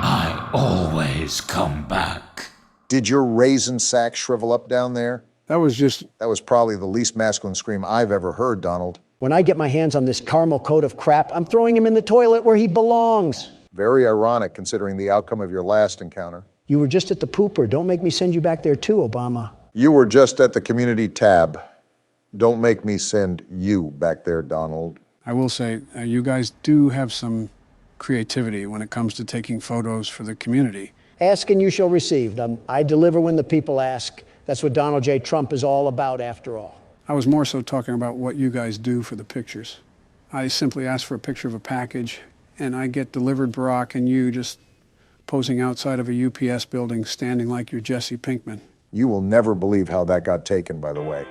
I always come back. Did your raisin sack shrivel up down there? That was probably the least masculine scream I've ever heard, Donald. When I get my hands on this caramel coat of crap, I'm throwing him in the toilet where he belongs. Very ironic considering the outcome of your last encounter. You were just at the pooper. Don't make me send you back there too, Obama. You were just at the community tab. Don't make me send you back there, Donald. I will say, you guys do have some creativity when it comes to taking photos for the community. Ask and you shall receive. I deliver when the people ask. That's what Donald J. Trump is all about, after all. I was more so talking about what you guys do for the pictures. I simply ask for a picture of a package, and I get delivered Barack and you just posing outside of a UPS building, standing like you're Jesse Pinkman. You will never believe how that got taken, by the way.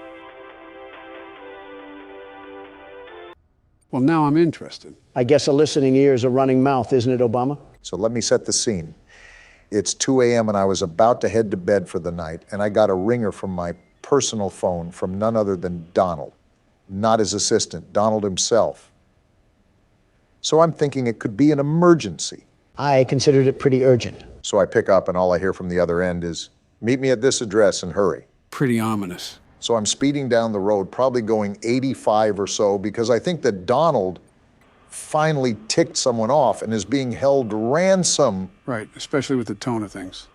Well, now I'm interested. I guess a listening ear is a running mouth, isn't it, Obama? So let me set the scene. It's 2 a.m. and I was about to head to bed for the night, and I got a ringer from my personal phone from none other than Donald. Not his assistant, Donald himself. So I'm thinking it could be an emergency. I considered it pretty urgent. So I pick up and all I hear from the other end is, "Meet me at this address and hurry." Pretty ominous. So I'm speeding down the road, probably going 85 or so, because I think that Donald finally ticked someone off and is being held ransom. Right, especially with the tone of things.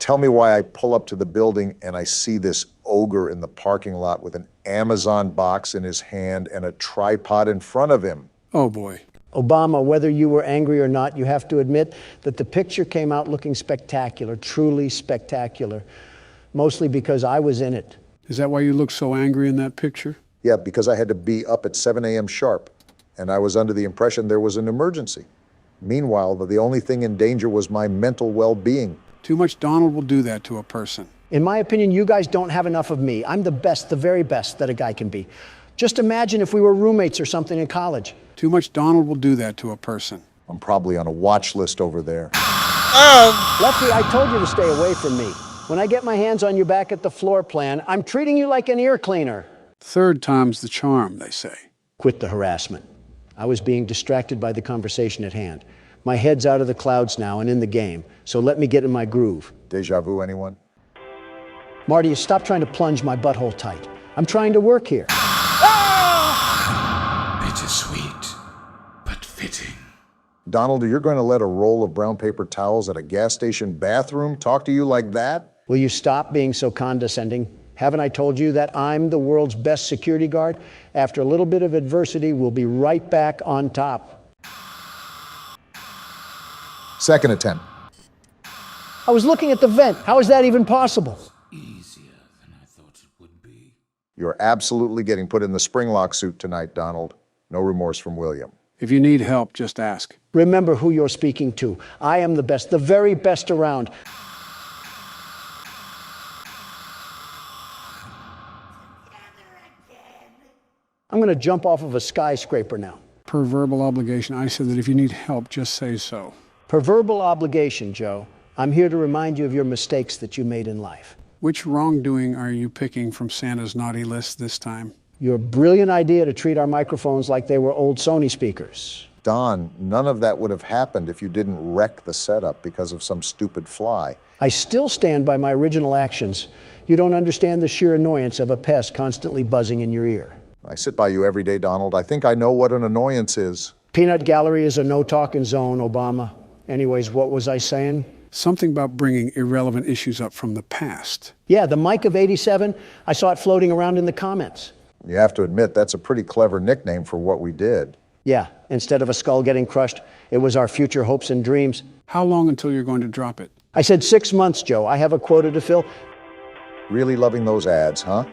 Tell me why I pull up to the building and I see this ogre in the parking lot with an Amazon box in his hand and a tripod in front of him. Oh boy. Obama, whether you were angry or not, you have to admit that the picture came out looking spectacular, truly spectacular, mostly because I was in it. Is that why you look so angry in that picture? Yeah, because I had to be up at 7 a.m. sharp, and I was under the impression there was an emergency. Meanwhile, the only thing in danger was my mental well-being. Too much Donald will do that to a person. In my opinion, you guys don't have enough of me. I'm the best, the very best that a guy can be. Just imagine if we were roommates or something in college. Too much Donald will do that to a person. I'm probably on a watch list over there. Lefty, I told you to stay away from me. When I get my hands on you back at the floor plan, I'm treating you like an ear cleaner. Third time's the charm, they say. Quit the harassment. I was being distracted by the conversation at hand. My head's out of the clouds now and in the game, so let me get in my groove. Deja vu, anyone? Marty, stop trying to plunge my butthole tight. I'm trying to work here. Bittersweet, but fitting. Donald, you're going to let a roll of brown paper towels at a gas station bathroom talk to you like that? Will you stop being so condescending? Haven't I told you that I'm the world's best security guard? After a little bit of adversity, we'll be right back on top. Second attempt. I was looking at the vent. How is that even possible? Easier than I thought it would be. You're absolutely getting put in the springlock suit tonight, Donald. No remorse from William. If you need help, just ask. Remember who you're speaking to. I am the best, the very best around. I'm going to jump off of a skyscraper now. Per verbal obligation, I said that if you need help, just say so. Per verbal obligation, Joe. I'm here to remind you of your mistakes that you made in life. Which wrongdoing are you picking from Santa's naughty list this time? Your brilliant idea to treat our microphones like they were old Sony speakers. Don, none of that would have happened if you didn't wreck the setup because of some stupid fly. I still stand by my original actions. You don't understand the sheer annoyance of a pest constantly buzzing in your ear. I sit by you every day, Donald. I think I know what an annoyance is. Peanut Gallery is a no-talking zone, Obama. Anyways, what was I saying? Something about bringing irrelevant issues up from the past. Yeah, the mic of '87, I saw it floating around in the comments. You have to admit, that's a pretty clever nickname for what we did. Yeah, instead of a skull getting crushed, it was our future hopes and dreams. How long until you're going to drop it? I said 6 months, Joe. I have a quota to fill. Really loving those ads, huh?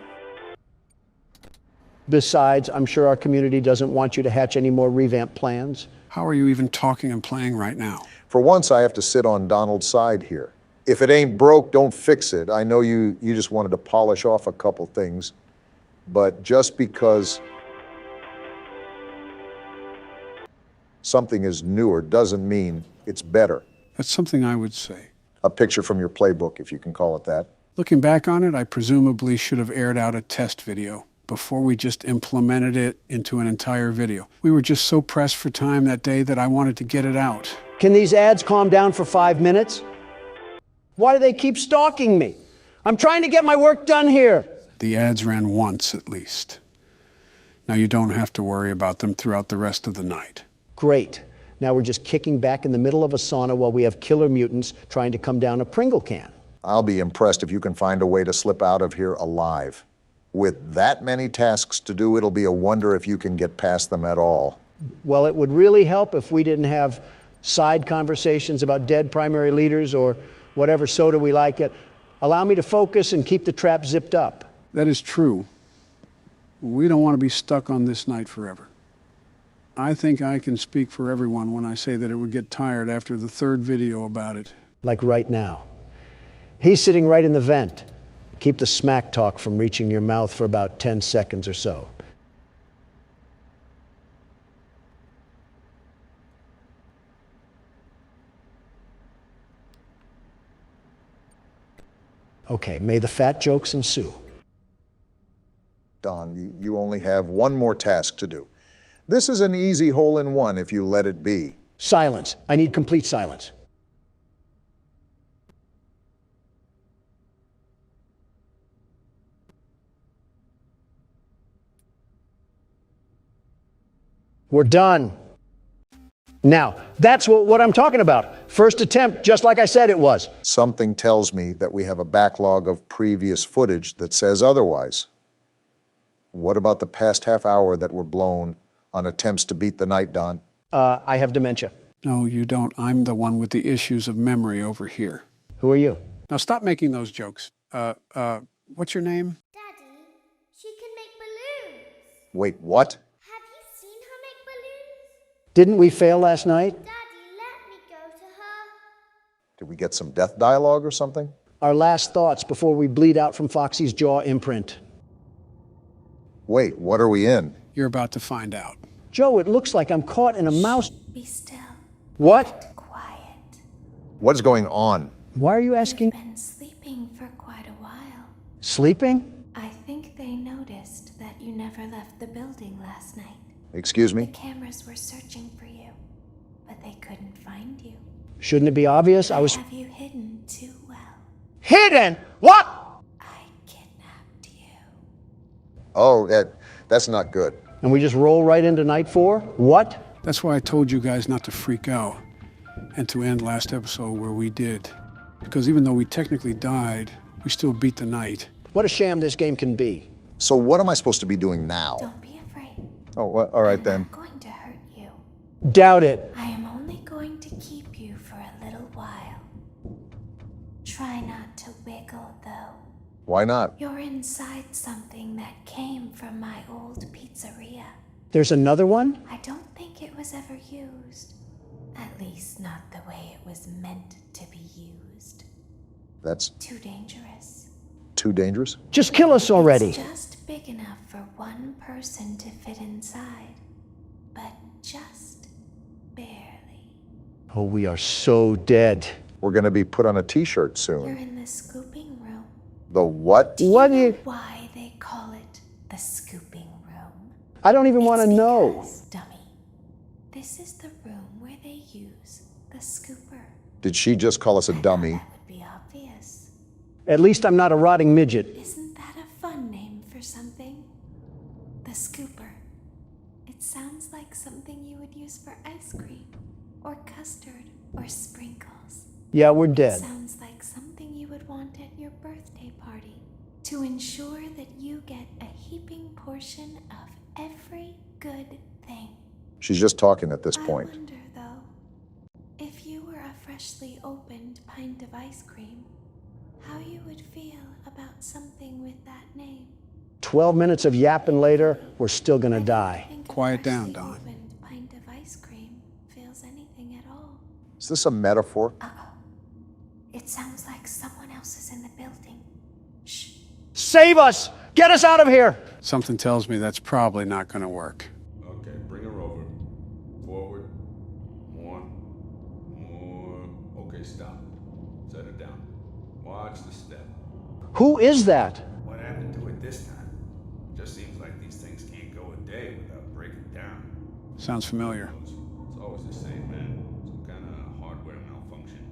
Besides, I'm sure our community doesn't want you to hatch any more revamp plans. How are you even talking and playing right now? For once, I have to sit on Donald's side here. If it ain't broke, don't fix it. I know you just wanted to polish off a couple things, but just because something is newer doesn't mean it's better. That's something I would say. A picture from your playbook, if you can call it that. Looking back on it, I presumably should have aired out a test video before we just implemented it into an entire video. We were just so pressed for time that day that I wanted to get it out. Can these ads calm down for 5 minutes? Why do they keep stalking me? I'm trying to get my work done here. The ads ran once at least. Now you don't have to worry about them throughout the rest of the night. Great. Now we're just kicking back in the middle of a sauna while we have killer mutants trying to come down a Pringle can. I'll be impressed if you can find a way to slip out of here alive. With that many tasks to do, it'll be a wonder if you can get past them at all. Well, it would really help if we didn't have side conversations about dead primary leaders or whatever soda we like it. Allow me to focus and keep the trap zipped up. That is true. We don't want to be stuck on this night forever. I think I can speak for everyone when I say that it would get tired after the third video about it. Like right now. He's sitting right in the vent. Keep the smack talk from reaching your mouth for about 10 seconds or so. Okay, may the fat jokes ensue. Don, you only have one more task to do. This is an easy hole-in-one if you let it be. Silence. I need complete silence. We're done. Now, that's what I'm talking about. First attempt, just like I said it was. Something tells me that we have a backlog of previous footage that says otherwise. What about the past half hour that were blown on attempts to beat the night, Don? I have dementia. No, you don't. I'm the one with the issues of memory over here. Who are you? Now stop making those jokes. What's your name? Daddy, she can make balloons. Wait, what? Have you seen her make balloons? Didn't we fail last night? Daddy, let me go to her. Did we get some death dialogue or something? Our last thoughts before we bleed out from Foxy's jaw imprint. Wait, what are we in? You're about to find out. Joe, it looks like I'm caught in a mouse. Be still. What? Quiet. What's going on? Why are you asking? Been sleeping for quite a while. Sleeping? I think they noticed that you never left the building last night. Excuse me? The cameras were searching for you, but they couldn't find you. Shouldn't it be obvious? I was Have you hidden too well? hidden. What? I kidnapped you. Oh, that's not good. And we just roll right into night 4? What? That's why I told you guys not to freak out and to end last episode where we did. Because even though we technically died, we still beat the night. What a sham this game can be. So what am I supposed to be doing now? Don't be afraid. Oh, well, all right then. I'm going to hurt you. Doubt it. I am only going to keep you for a little while. Try not to wiggle, though. Why not? You're inside something that came from my old pizzeria. There's another one? I don't think it was ever used. At least not the way it was meant to be used. That's Too dangerous. too dangerous? Just kill us already. It's just big enough for one person to fit inside. But just barely. Oh, we are so dead. We're going to be put on a t-shirt You're soon. in the scooping room. The what? What do you... Why they call it the scooping room? I don't even want to It's know. because, dummy, this is the room where they use the scooper. Did she just call us a dummy? That would be obvious. At least I'm not a rotting midget. Isn't that a fun name for something? The scooper. It sounds like something you would use for ice cream, or custard, or sprinkles. Yeah, we're dead. Sounds like something you would want at your birthday party, to ensure that you get a heaping portion of every good thing. She's just talking at this point. I wonder, though, if you were a freshly opened pint of ice cream, how you would feel about something with that name. 12 minutes of yapping later, we're still gonna die. Quiet down, Don. Opened pint of ice cream feels anything at all. Is this a metaphor? It sounds like someone else is in the building. Shh. Save us! Get us out of here! Something tells me that's probably not going to work. Okay, bring her over. Forward. More. Okay, stop. Set her down. Watch the step. Who is that? What happened to it this time? Just seems like these things can't go a day without breaking down. Sounds familiar. It's always the same, man. Some kind of hardware malfunction.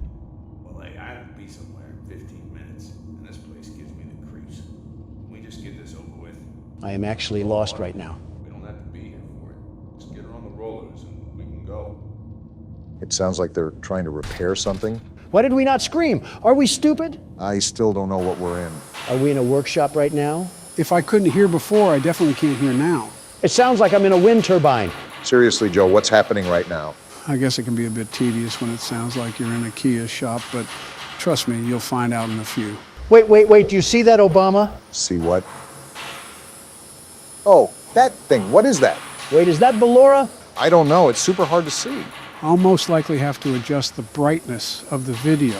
Well, hey, I have to be somewhere in 15 minutes, and this place gives me the creeps. Can we just get this over with? I am actually lost right now. We don't have to be here for it. Just get her on the rollers and we can go. It sounds like they're trying to repair something. Why did we not scream? Are we stupid? I still don't know what we're in. Are we in a workshop right now? If I couldn't hear before, I definitely can't hear now. It sounds like I'm in a wind turbine. Seriously, Joe, what's happening right now? I guess it can be a bit tedious when it sounds like you're in a Kia shop, but trust me, you'll find out in a few. Wait, do you see that, Obama? See what? Oh, that thing. What is that? Wait, is that Ballora? I don't know. It's super hard to see. I'll most likely have to adjust the brightness of the video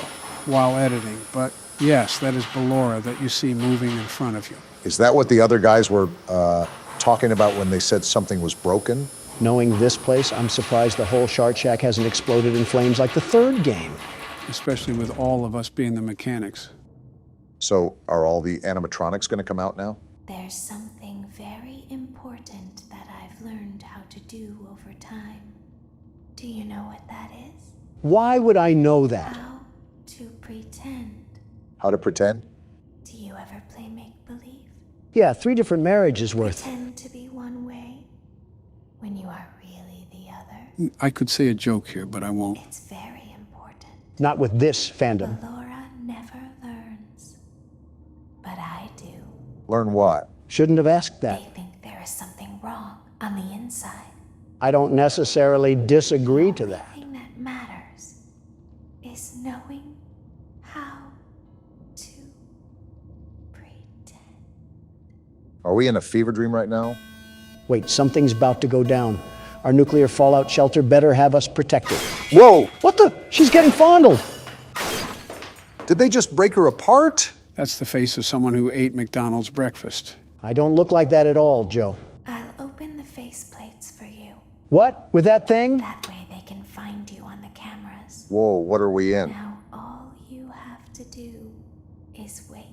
while editing, but yes, that is Ballora that you see moving in front of you. Is that what the other guys were talking about when they said something was broken? Knowing this place, I'm surprised the whole Shark Shack hasn't exploded in flames like the third game. Especially with all of us being the mechanics. So are all the animatronics going to come out now? There's something very important that I've learned how to do over time. Do you know what that is? Why would I know that? How to pretend. How to pretend? Do you ever play make-believe? Yeah, 3 different marriages worth. Pretend to be one way when you are really the other. I could say a joke here, but I won't. It's very important. Not with this fandom. Laura never learns. But I do. Learn what? Shouldn't have asked that. They think there is something wrong on the inside. I don't necessarily disagree to that. The thing that matters is knowing how to pretend. Are we in a fever dream right now? Wait, something's about to go down. Our nuclear fallout shelter better have us protected. Whoa! What the? She's getting fondled. Did they just break her apart? That's the face of someone who ate McDonald's breakfast. I don't look like that at all, Joe. I'll open the faceplates for you. What? With that thing? That way they can find you on the cameras. Whoa, what are we in? Now all you have to do is wait.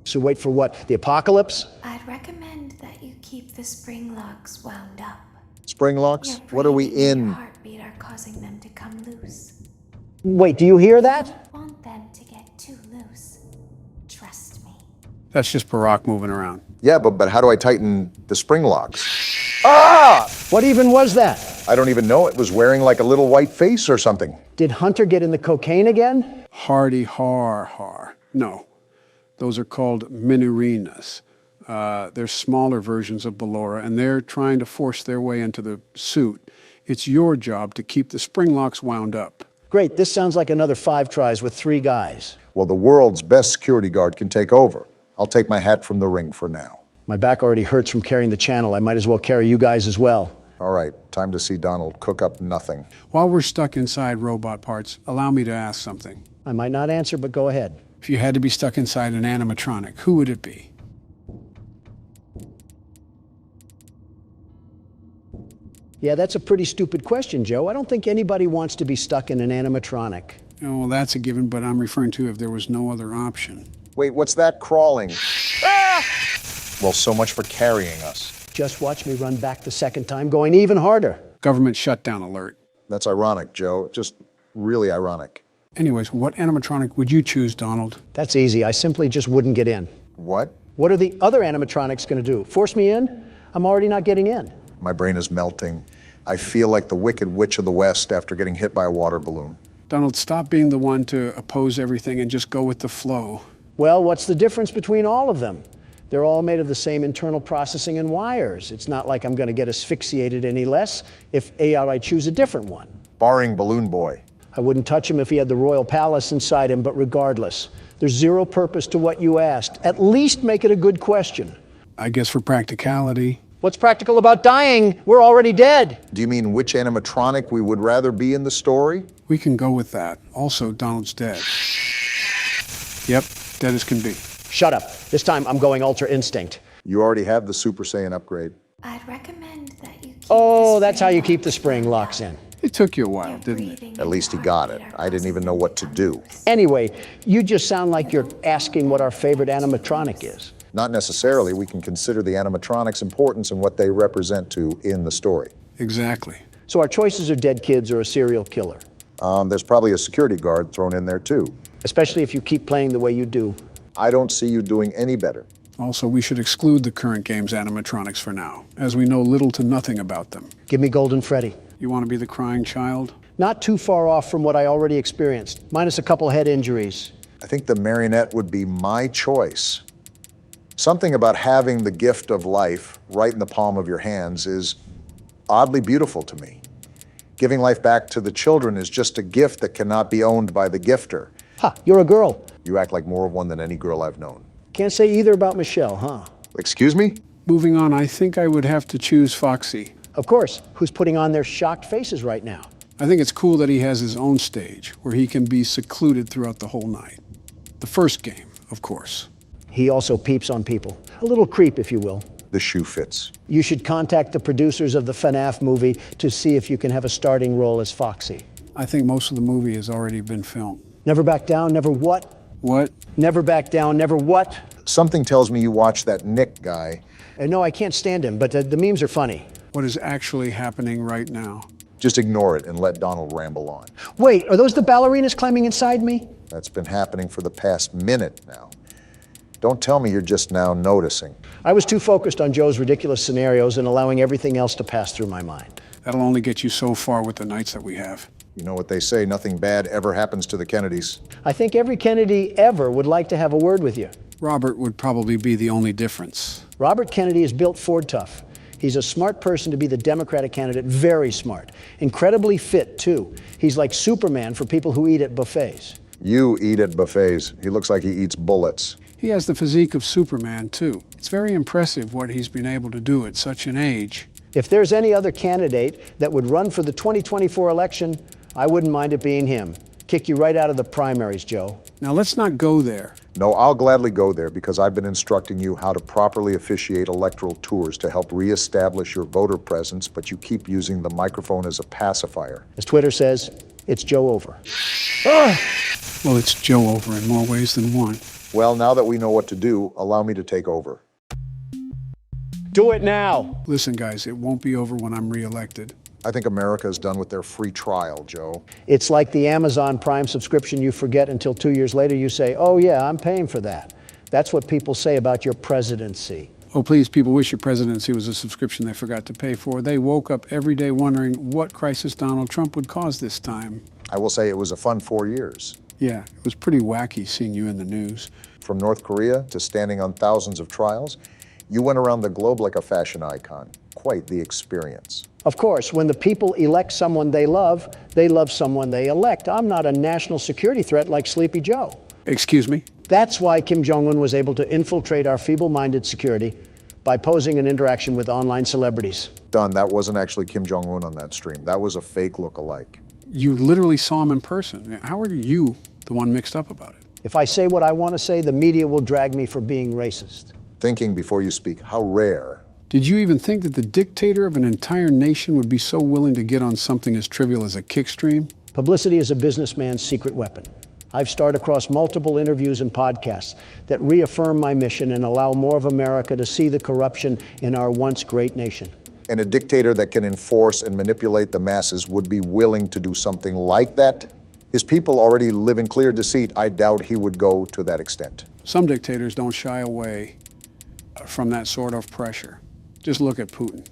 So wait for what? The apocalypse? I'd recommend that you keep the spring locks wound up. Spring locks? Your What are we breathing and in? your heartbeat are causing them to come loose. Wait, do you hear that? I want them to get too loose. Trust me. That's just Barack moving around. Yeah, but how do I tighten the spring locks? Ah! What even was that? I don't even know. It was wearing like a little white face or something. Did Hunter get in the cocaine again? Hardy har har. No, those are called minorinas. They're smaller versions of Ballora, and they're trying to force their way into the suit. It's your job to keep the spring locks wound up. Great, this sounds like another 5 tries with 3 guys. Well, the world's best security guard can take over. I'll take my hat from the ring for now. My back already hurts from carrying the channel. I might as well carry you guys as well. All right, time to see Donald cook up nothing. While we're stuck inside robot parts, allow me to ask something. I might not answer, but go ahead. If you had to be stuck inside an animatronic, who would it be? Yeah, that's a pretty stupid question, Joe. I don't think anybody wants to be stuck in an animatronic. Oh, well, that's a given, but I'm referring to if there was no other option. Wait, what's that crawling? Ah! Well, so much for carrying us. Just watch me run back the second time, going even harder. Government shutdown alert. That's ironic, Joe. Just really ironic. Anyways, what animatronic would you choose, Donald? That's easy. I simply just wouldn't get in. What? What are the other animatronics going to do? Force me in? I'm already not getting in. My brain is melting. I feel like the Wicked Witch of the West after getting hit by a water balloon. Donald, stop being the one to oppose everything and just go with the flow. Well, what's the difference between all of them? They're all made of the same internal processing and wires. It's not like I'm going to get asphyxiated any less if I choose a different one. Barring Balloon Boy. I wouldn't touch him if he had the royal palace inside him, but regardless, there's zero purpose to what you asked. At least make it a good question. I guess for practicality. What's practical about dying? We're already dead. Do you mean which animatronic we would rather be in the story? We can go with that. Also, Donald's dead. Yep, dead as can be. Shut up. This time I'm going Ultra Instinct. You already have the Super Saiyan upgrade. I'd recommend that you keep Oh, that's how you keep the spring locks in. It took you a while, didn't it? At least he got it. I didn't even know what to do. Anyway, you just sound like you're asking what our favorite animatronic is. Not necessarily. We can consider the animatronics' importance and what they represent to in the story. Exactly. So our choices are dead kids or a serial killer. There's probably a security guard thrown in there too. Especially if you keep playing the way you do. I don't see you doing any better. Also, we should exclude the current game's animatronics for now, as we know little to nothing about them. Give me Golden Freddy. You want to be the crying child? Not too far off from what I already experienced, minus a couple head injuries. I think the marionette would be my choice. Something about having the gift of life right in the palm of your hands is oddly beautiful to me. Giving life back to the children is just a gift that cannot be owned by the gifter. Ha, you're a girl. You act like more of one than any girl I've known. Can't say either about Michelle, huh? Excuse me? Moving on, I think I would have to choose Foxy. Of course. Who's putting on their shocked faces right now? I think it's cool that he has his own stage, where he can be secluded throughout the whole night. The first game, of course. He also peeps on people. A little creep, if you will. The shoe fits. You should contact the producers of the FNAF movie to see if you can have a starting role as Foxy. I think most of the movie has already been filmed. Never back down, never what? What? Never back down, never what? Something tells me you watch that Nick guy. No, I can't stand him, but the memes are funny. What is actually happening right now? Just ignore it and let Donald ramble on. Wait, are those the ballerinas climbing inside me? That's been happening for the past minute now. Don't tell me you're just now noticing. I was too focused on Joe's ridiculous scenarios and allowing everything else to pass through my mind. That'll only get you so far with the nights that we have. You know what they say, nothing bad ever happens to the Kennedys. I think every Kennedy ever would like to have a word with you. Robert would probably be the only difference. Robert Kennedy is built Ford tough. He's a smart person to be the Democratic candidate, very smart. Incredibly fit, too. He's like Superman for people who eat at buffets. You eat at buffets. He looks like he eats bullets. He has the physique of Superman, too. It's very impressive what he's been able to do at such an age. If there's any other candidate that would run for the 2024 election, I wouldn't mind it being him. Kick you right out of the primaries, Joe. Now, let's not go there. No, I'll gladly go there because I've been instructing you how to properly officiate electoral tours to help reestablish your voter presence, but you keep using the microphone as a pacifier. As Twitter says, it's Joe over. Well, it's Joe over in more ways than one. Well, now that we know what to do, allow me to take over. Do it now. Listen, guys, it won't be over when I'm reelected. I think America is done with their free trial, Joe. It's like the Amazon Prime subscription you forget until 2 years later you say, oh yeah, I'm paying for that. That's what people say about your presidency. Oh, please, people wish your presidency was a subscription they forgot to pay for. They woke up every day wondering what crisis Donald Trump would cause this time. I will say it was a fun 4 years. Yeah, it was pretty wacky seeing you in the news. From North Korea to standing on thousands of trials, you went around the globe like a fashion icon. Quite the experience. Of course, when the people elect someone they love someone they elect. I'm not a national security threat like Sleepy Joe. Excuse me? That's why Kim Jong-un was able to infiltrate our feeble-minded security by posing an interaction with online celebrities. Don, that wasn't actually Kim Jong-un on that stream. That was a fake look-alike. You literally saw him in person. How are you the one mixed up about it? If I say what I want to say, the media will drag me for being racist. Thinking before you speak, how rare. Did you even think that the dictator of an entire nation would be so willing to get on something as trivial as a kick stream? Publicity is a businessman's secret weapon. I've starred across multiple interviews and podcasts that reaffirm my mission and allow more of America to see the corruption in our once great nation. And a dictator that can enforce and manipulate the masses would be willing to do something like that? His people already live in clear deceit. I doubt he would go to that extent. Some dictators don't shy away from that sort of pressure. Just look at Putin.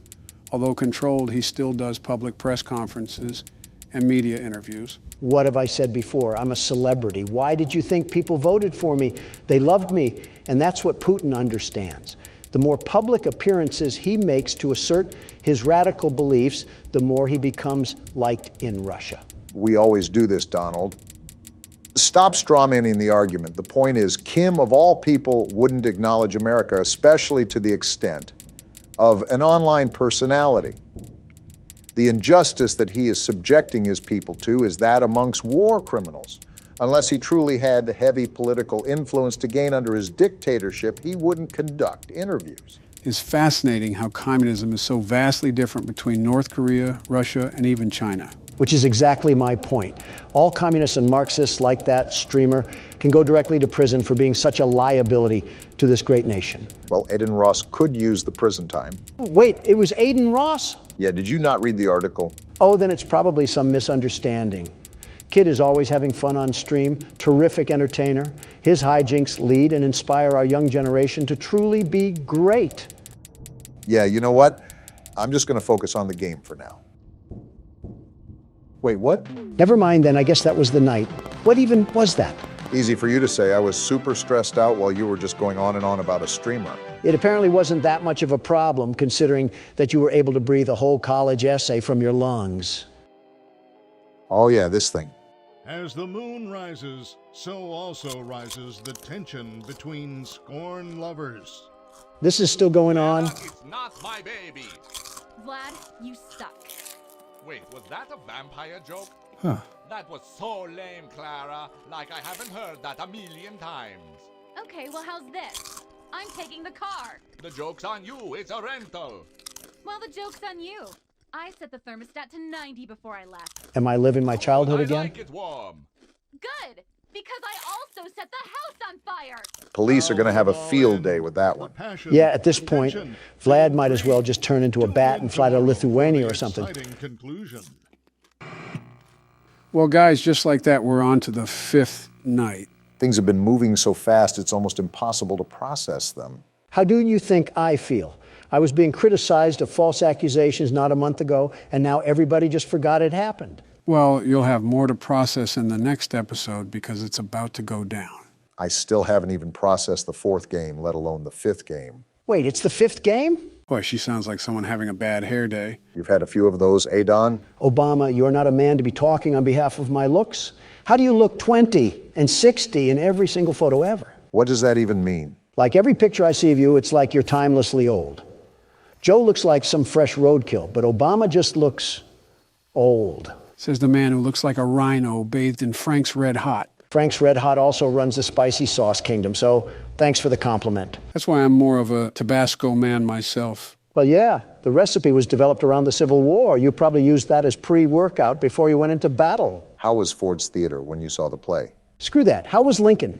Although controlled, he still does public press conferences and media interviews. What have I said before? I'm a celebrity. Why did you think people voted for me? They loved me, and that's what Putin understands. The more public appearances he makes to assert his radical beliefs, the more he becomes liked in Russia. We always do this, Donald. Stop strawmanning the argument. The point is, Kim, of all people, wouldn't acknowledge America, especially to the extent of an online personality. The injustice that he is subjecting his people to is that amongst war criminals. Unless he truly had heavy political influence to gain under his dictatorship, he wouldn't conduct interviews. It's fascinating how communism is so vastly different between North Korea, Russia, and even China. Which is exactly my point. All communists and Marxists like that streamer can go directly to prison for being such a liability to this great nation. Well, Aiden Ross could use the prison time. Wait, it was Aiden Ross? Yeah, did you not read the article? Oh, then it's probably some misunderstanding. Kid is always having fun on stream, terrific entertainer. His hijinks lead and inspire our young generation to truly be great. Yeah, you know what? I'm just going to focus on the game for now. Wait, what? Never mind then, I guess that was the night. What even was that? Easy for you to say. I was super stressed out while you were just going on and on about a streamer. It apparently wasn't that much of a problem, considering that you were able to breathe a whole college essay from your lungs. Oh yeah, this thing. As the moon rises, so also rises the tension between scorned lovers. This is still going on? It's not my baby. Vlad, you suck. Wait, was that a vampire joke? Huh. That was so lame, Clara. Like I haven't heard that a million times. Okay, well, how's this? I'm taking the car. The joke's on you. It's a rental. Well, the joke's on you. I set the thermostat to 90 before I left. Am I living my childhood I again? like it warm. Good. Because I also set the house on fire. Police are going to have a field day with that one. Yeah, at this point, Vlad might as well just turn into a bat and fly to Lithuania or something. Well, guys, just like that, we're on to the 5th night. Things have been moving so fast, it's almost impossible to process them. How do you think I feel? I was being criticized of false accusations not a month ago, and now everybody just forgot it happened. Well, you'll have more to process in the next episode because it's about to go down. I still haven't even processed the 4th game, let alone the 5th game. Wait, it's the 5th game? Boy, she sounds like someone having a bad hair day. You've had a few of those, eh, Don? Obama, you're not a man to be talking on behalf of my looks. How do you look 20 and 60 in every single photo ever? What does that even mean? Like every picture I see of you, it's like you're timelessly old. Joe looks like some fresh roadkill, but Obama just looks old. Says the man who looks like a rhino bathed in Frank's Red Hot. Frank's Red Hot also runs the spicy sauce kingdom, so thanks for the compliment. That's why I'm more of a Tabasco man myself. Well, yeah, the recipe was developed around the Civil War. You probably used that as pre-workout before you went into battle. How was Ford's Theater when you saw the play? Screw that. How was Lincoln?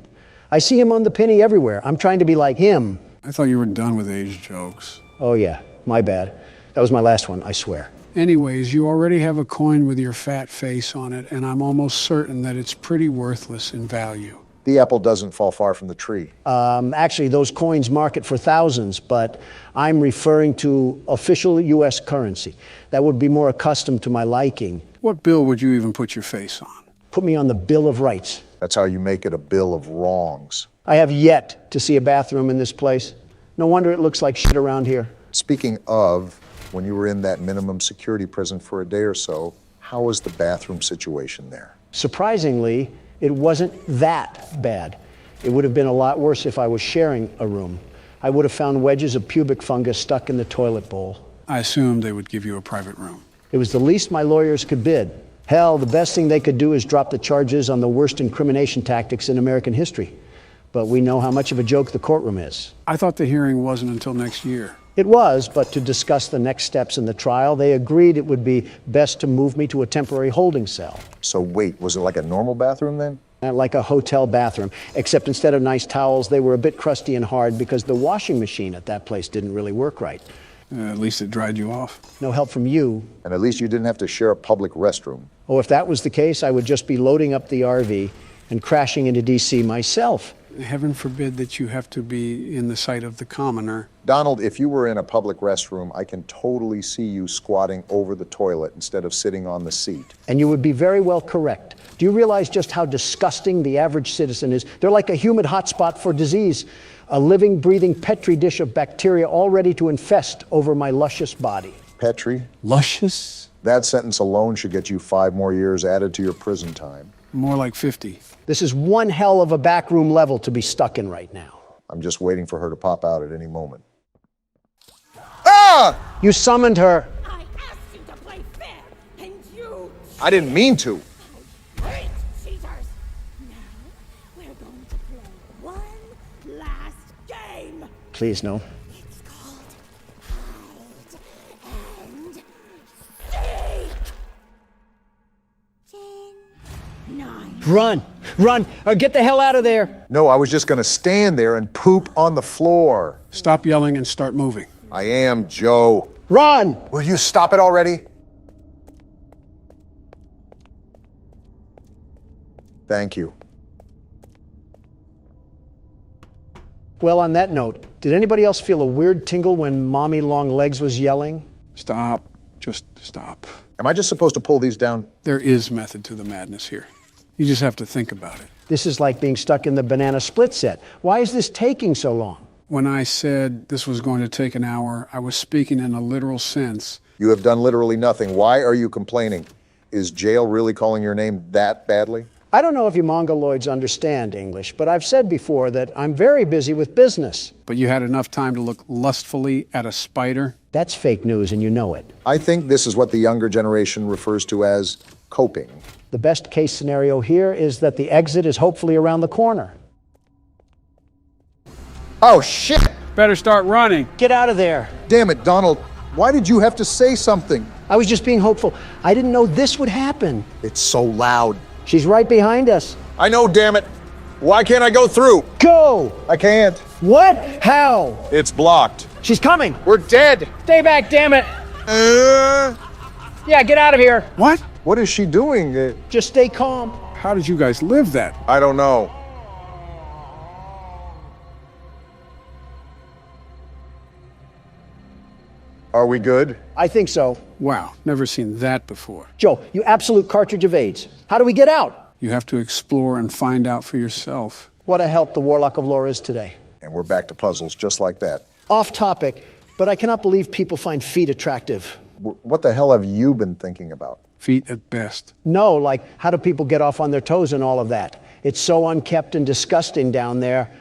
I see him on the penny everywhere. I'm trying to be like him. I thought you were done with age jokes. Oh, yeah, my bad. That was my last one, I swear. Anyways, you already have a coin with your fat face on it, and I'm almost certain that it's pretty worthless in value. The apple doesn't fall far from the tree. Actually, those coins market for thousands, but I'm referring to official U.S. currency. That would be more accustomed to my liking. What bill would you even put your face on? Put me on the Bill of Rights. That's how you make it a bill of wrongs. I have yet to see a bathroom in this place. No wonder it looks like shit around here. Speaking of, when you were in that minimum security prison for a day or so, how was the bathroom situation there? Surprisingly, it wasn't that bad. It would have been a lot worse if I was sharing a room. I would have found wedges of pubic fungus stuck in the toilet bowl. I assumed they would give you a private room. It was the least my lawyers could bid. Hell, the best thing they could do is drop the charges on the worst incrimination tactics in American history. But we know how much of a joke the courtroom is. I thought the hearing wasn't until next year. It was, but to discuss the next steps in the trial, they agreed it would be best to move me to a temporary holding cell. So wait, was it like a normal bathroom then? Like a hotel bathroom, except instead of nice towels, they were a bit crusty and hard because the washing machine at that place didn't really work right. At least it dried you off. No help from you. And at least you didn't have to share a public restroom. Oh, if that was the case, I would just be loading up the RV and crashing into D.C. myself. Heaven forbid that you have to be in the sight of the commoner. Donald, if you were in a public restroom, I can totally see you squatting over the toilet instead of sitting on the seat. And you would be very well correct. Do you realize just how disgusting the average citizen is? They're like a humid hotspot for disease, a living, breathing petri dish of bacteria all ready to infest over my luscious body. Petri? Luscious? That sentence alone should get you 5 more years added to your prison time. More like 50. This is one hell of a backroom level to be stuck in right now. I'm just waiting for her to pop out at any moment. Ah! You summoned her. I asked you to play fair, and you... I didn't mean to. Great cheaters! Now, we're going to play one last game. Please, no. It's called Hide and Seek. 10, 9... Run! Run! Or get the hell out of there! No, I was just going to stand there and poop on the floor. Stop yelling and start moving. I am, Joe. Run! Will you stop it already? Thank you. Well, on that note, did anybody else feel a weird tingle when Mommy Longlegs was yelling? Stop. Just stop. Am I just supposed to pull these down? There is method to the madness here. You just have to think about it. This is like being stuck in the banana split set. Why is this taking so long? When I said this was going to take an hour, I was speaking in a literal sense. You have done literally nothing. Why are you complaining? Is jail really calling your name that badly? I don't know if you Mongoloids understand English, but I've said before that I'm very busy with business. But you had enough time to look lustfully at a spider? That's fake news, and you know it. I think this is what the younger generation refers to as coping. The best case scenario here is that the exit is hopefully around the corner. Oh, shit! Better start running. Get out of there. Damn it, Donald. Why did you have to say something? I was just being hopeful. I didn't know this would happen. It's so loud. She's right behind us. I know, damn it. Why can't I go through? Go! I can't. What? How? It's blocked. She's coming! We're dead. Stay back, damn it! Yeah, get out of here! What? What is she doing? Just stay calm. How did you guys live that? I don't know. Are we good? I think so. Wow, never seen that before. Joe, you absolute cartridge of AIDS. How do we get out? You have to explore and find out for yourself. What a help the Warlock of Lore is today. And we're back to puzzles just like that. Off topic, but I cannot believe people find feet attractive. What the hell have you been thinking about? Feet at best. No, like how do people get off on their toes and all of that? It's so unkept and disgusting down there.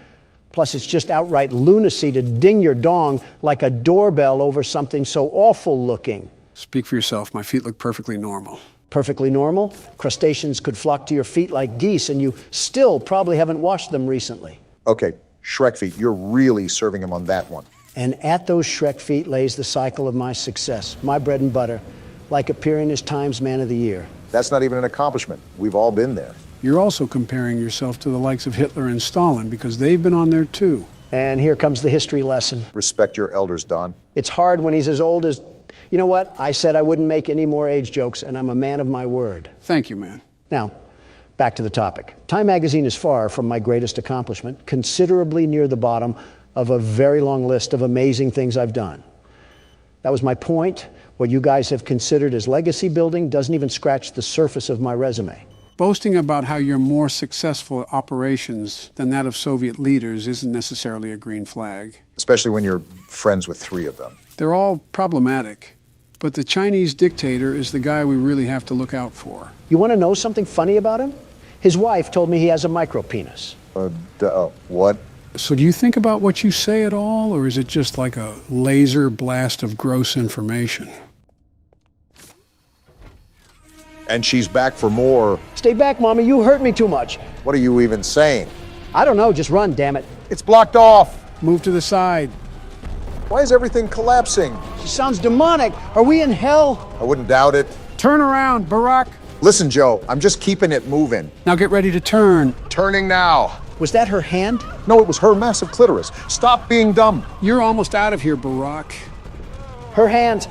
Plus, it's just outright lunacy to ding your dong like a doorbell over something so awful looking. Speak for yourself. My feet look perfectly normal. Perfectly normal? Crustaceans could flock to your feet like geese, and you still probably haven't washed them recently. Okay, Shrek feet, you're really serving him on that one. And at those Shrek feet lays the cycle of my success, my bread and butter, like appearing as Times Man of the Year. That's not even an accomplishment. We've all been there. You're also comparing yourself to the likes of Hitler and Stalin because they've been on there too. And here comes the history lesson. Respect your elders, Don. It's hard when he's as old as... You know what? I said I wouldn't make any more age jokes, and I'm a man of my word. Thank you, man. Now, back to the topic. Time magazine is far from my greatest accomplishment, considerably near the bottom of a very long list of amazing things I've done. That was my point. What you guys have considered as legacy building doesn't even scratch the surface of my resume. Boasting about how you're more successful at operations than that of Soviet leaders isn't necessarily a green flag. Especially when you're friends with 3 of them. They're all problematic. But the Chinese dictator is the guy we really have to look out for. You want to know something funny about him? His wife told me he has a micropenis. What? So do you think about what you say at all, or is it just like a laser blast of gross information? And she's back for more. Stay back, Mommy. You hurt me too much. What are you even saying? I don't know. Just run, damn it. It's blocked off. Move to the side. Why is everything collapsing? She sounds demonic. Are we in hell? I wouldn't doubt it. Turn around, Barack. Listen, Joe, I'm just keeping it moving. Now get ready to turn. Turning now. Was that her hand? No, it was her massive clitoris. Stop being dumb. You're almost out of here, Barack. Her hands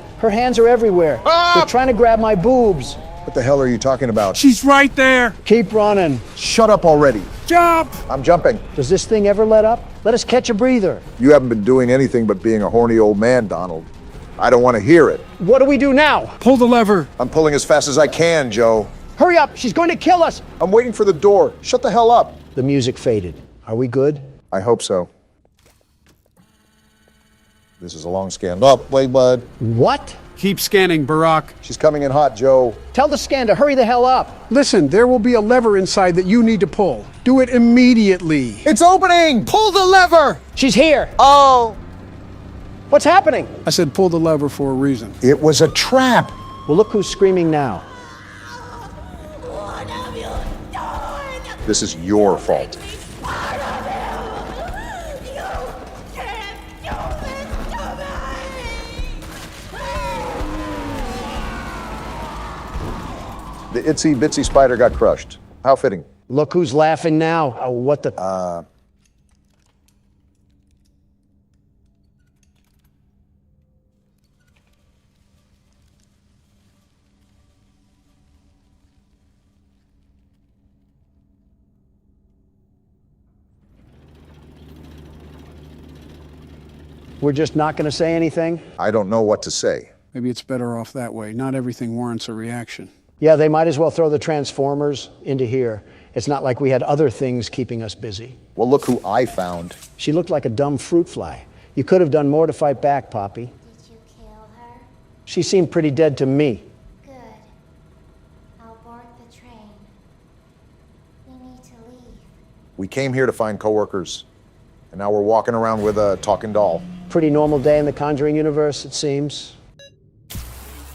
are everywhere. Ah! They're trying to grab my boobs. What the hell are you talking about? She's right there. Keep running. Shut up already. Jump! I'm jumping. Does this thing ever let up? Let us catch a breather. You haven't been doing anything but being a horny old man, Donald. I don't want to hear it. What do we do now? Pull the lever. I'm pulling as fast as I can, Joe. Hurry up, she's going to kill us. I'm waiting for the door. Shut the hell up. The music faded. Are we good? I hope so. This is a long scan. Up, wait, bud. What? Keep scanning, Barack. She's coming in hot, Joe. Tell the scan to hurry the hell up. Listen, there will be a lever inside that you need to pull. Do it immediately. It's opening! Pull the lever! She's here. Oh! What's happening? I said pull the lever for a reason. It was a trap. Well, look who's screaming now. What have you done? This is your fault. Part of you! You can't do this to me! The itsy bitsy spider got crushed. How fitting. Look who's laughing now. Oh, what the... We're just not going to say anything? I don't know what to say. Maybe it's better off that way. Not everything warrants a reaction. Yeah, they might as well throw the Transformers into here. It's not like we had other things keeping us busy. Well, look who I found. She looked like a dumb fruit fly. You could have done more to fight back, Poppy. Did you kill her? She seemed pretty dead to me. Good. I'll board the train. We need to leave. We came here to find coworkers, and now we're walking around with a talking doll. Pretty normal day in the Conjuring universe, it seems.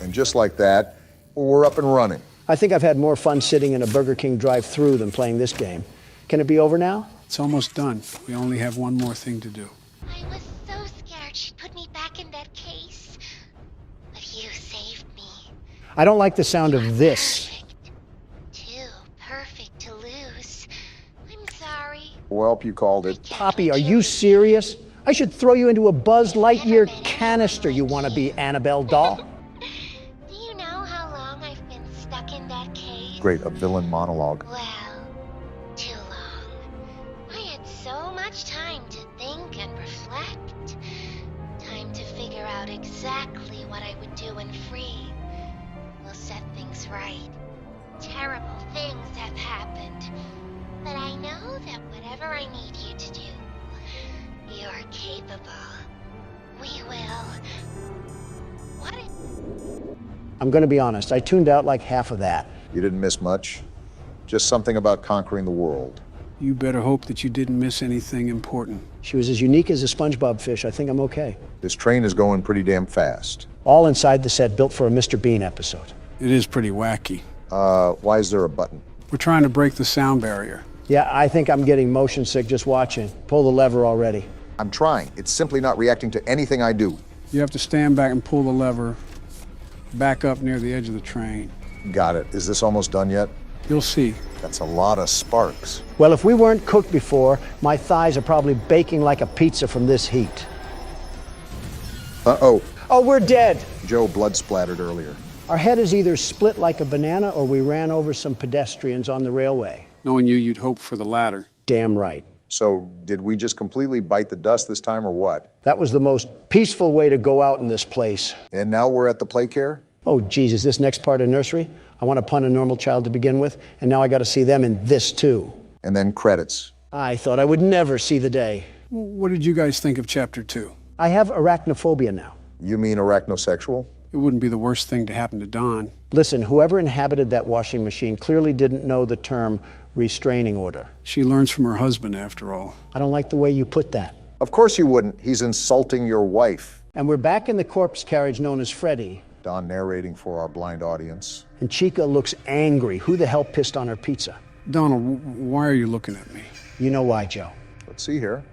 And just like that, we're up and running. I think I've had more fun sitting in a Burger King drive-thru than playing this game. Can it be over now? It's almost done. We only have one more thing to do. I was so scared she'd put me back in that case. But you saved me. I don't like the sound of this. Perfect. Too perfect to lose. Welp, you called it. Poppy, are you serious? I should throw you into a Buzz Lightyear canister, you wannabe Annabelle doll. Do you know how long I've been stuck in that cave? Great, a villain monologue. Well, too long. I had so much time to think and reflect. Time to figure out exactly what I would do when free. We'll set things right. Terrible things have happened. But I know that whatever I need you to do, you're capable. We will. What if... I'm going to be honest, I tuned out like half of that. You didn't miss much. Just something about conquering the world. You better hope that you didn't miss anything important. She was as unique as a SpongeBob fish. I think I'm okay. This train is going pretty damn fast. All inside the set built for a Mr. Bean episode. It is pretty wacky. Why is there a button? We're trying to break the sound barrier. Yeah, I think I'm getting motion sick just watching. Pull the lever already. I'm trying. It's simply not reacting to anything I do. You have to stand back and pull the lever back up near the edge of the train. Got it. Is this almost done yet? You'll see. That's a lot of sparks. Well, if we weren't cooked before, my thighs are probably baking like a pizza from this heat. Uh-oh. Oh, we're dead. Joe blood splattered earlier. Our head is either split like a banana or we ran over some pedestrians on the railway. Knowing you, you'd hope for the latter. Damn right. So, did we just completely bite the dust this time or what? That was the most peaceful way to go out in this place. And now we're at the play care? Oh, geez, is this next part of nursery? I want to punt a normal child to begin with, and now I got to see them in this too. And then credits. I thought I would never see the day. What did you guys think of Chapter 2? I have arachnophobia now. You mean arachnosexual? It wouldn't be the worst thing to happen to Don. Listen, whoever inhabited that washing machine clearly didn't know the term restraining order. She learns from her husband, after all. I don't like the way you put that. Of course you wouldn't. He's insulting your wife. And we're back in the corpse carriage known as Freddy. Don narrating for our blind audience. And Chica looks angry. Who the hell pissed on her pizza? Donald, why are you looking at me? You know why, Joe. Let's see here.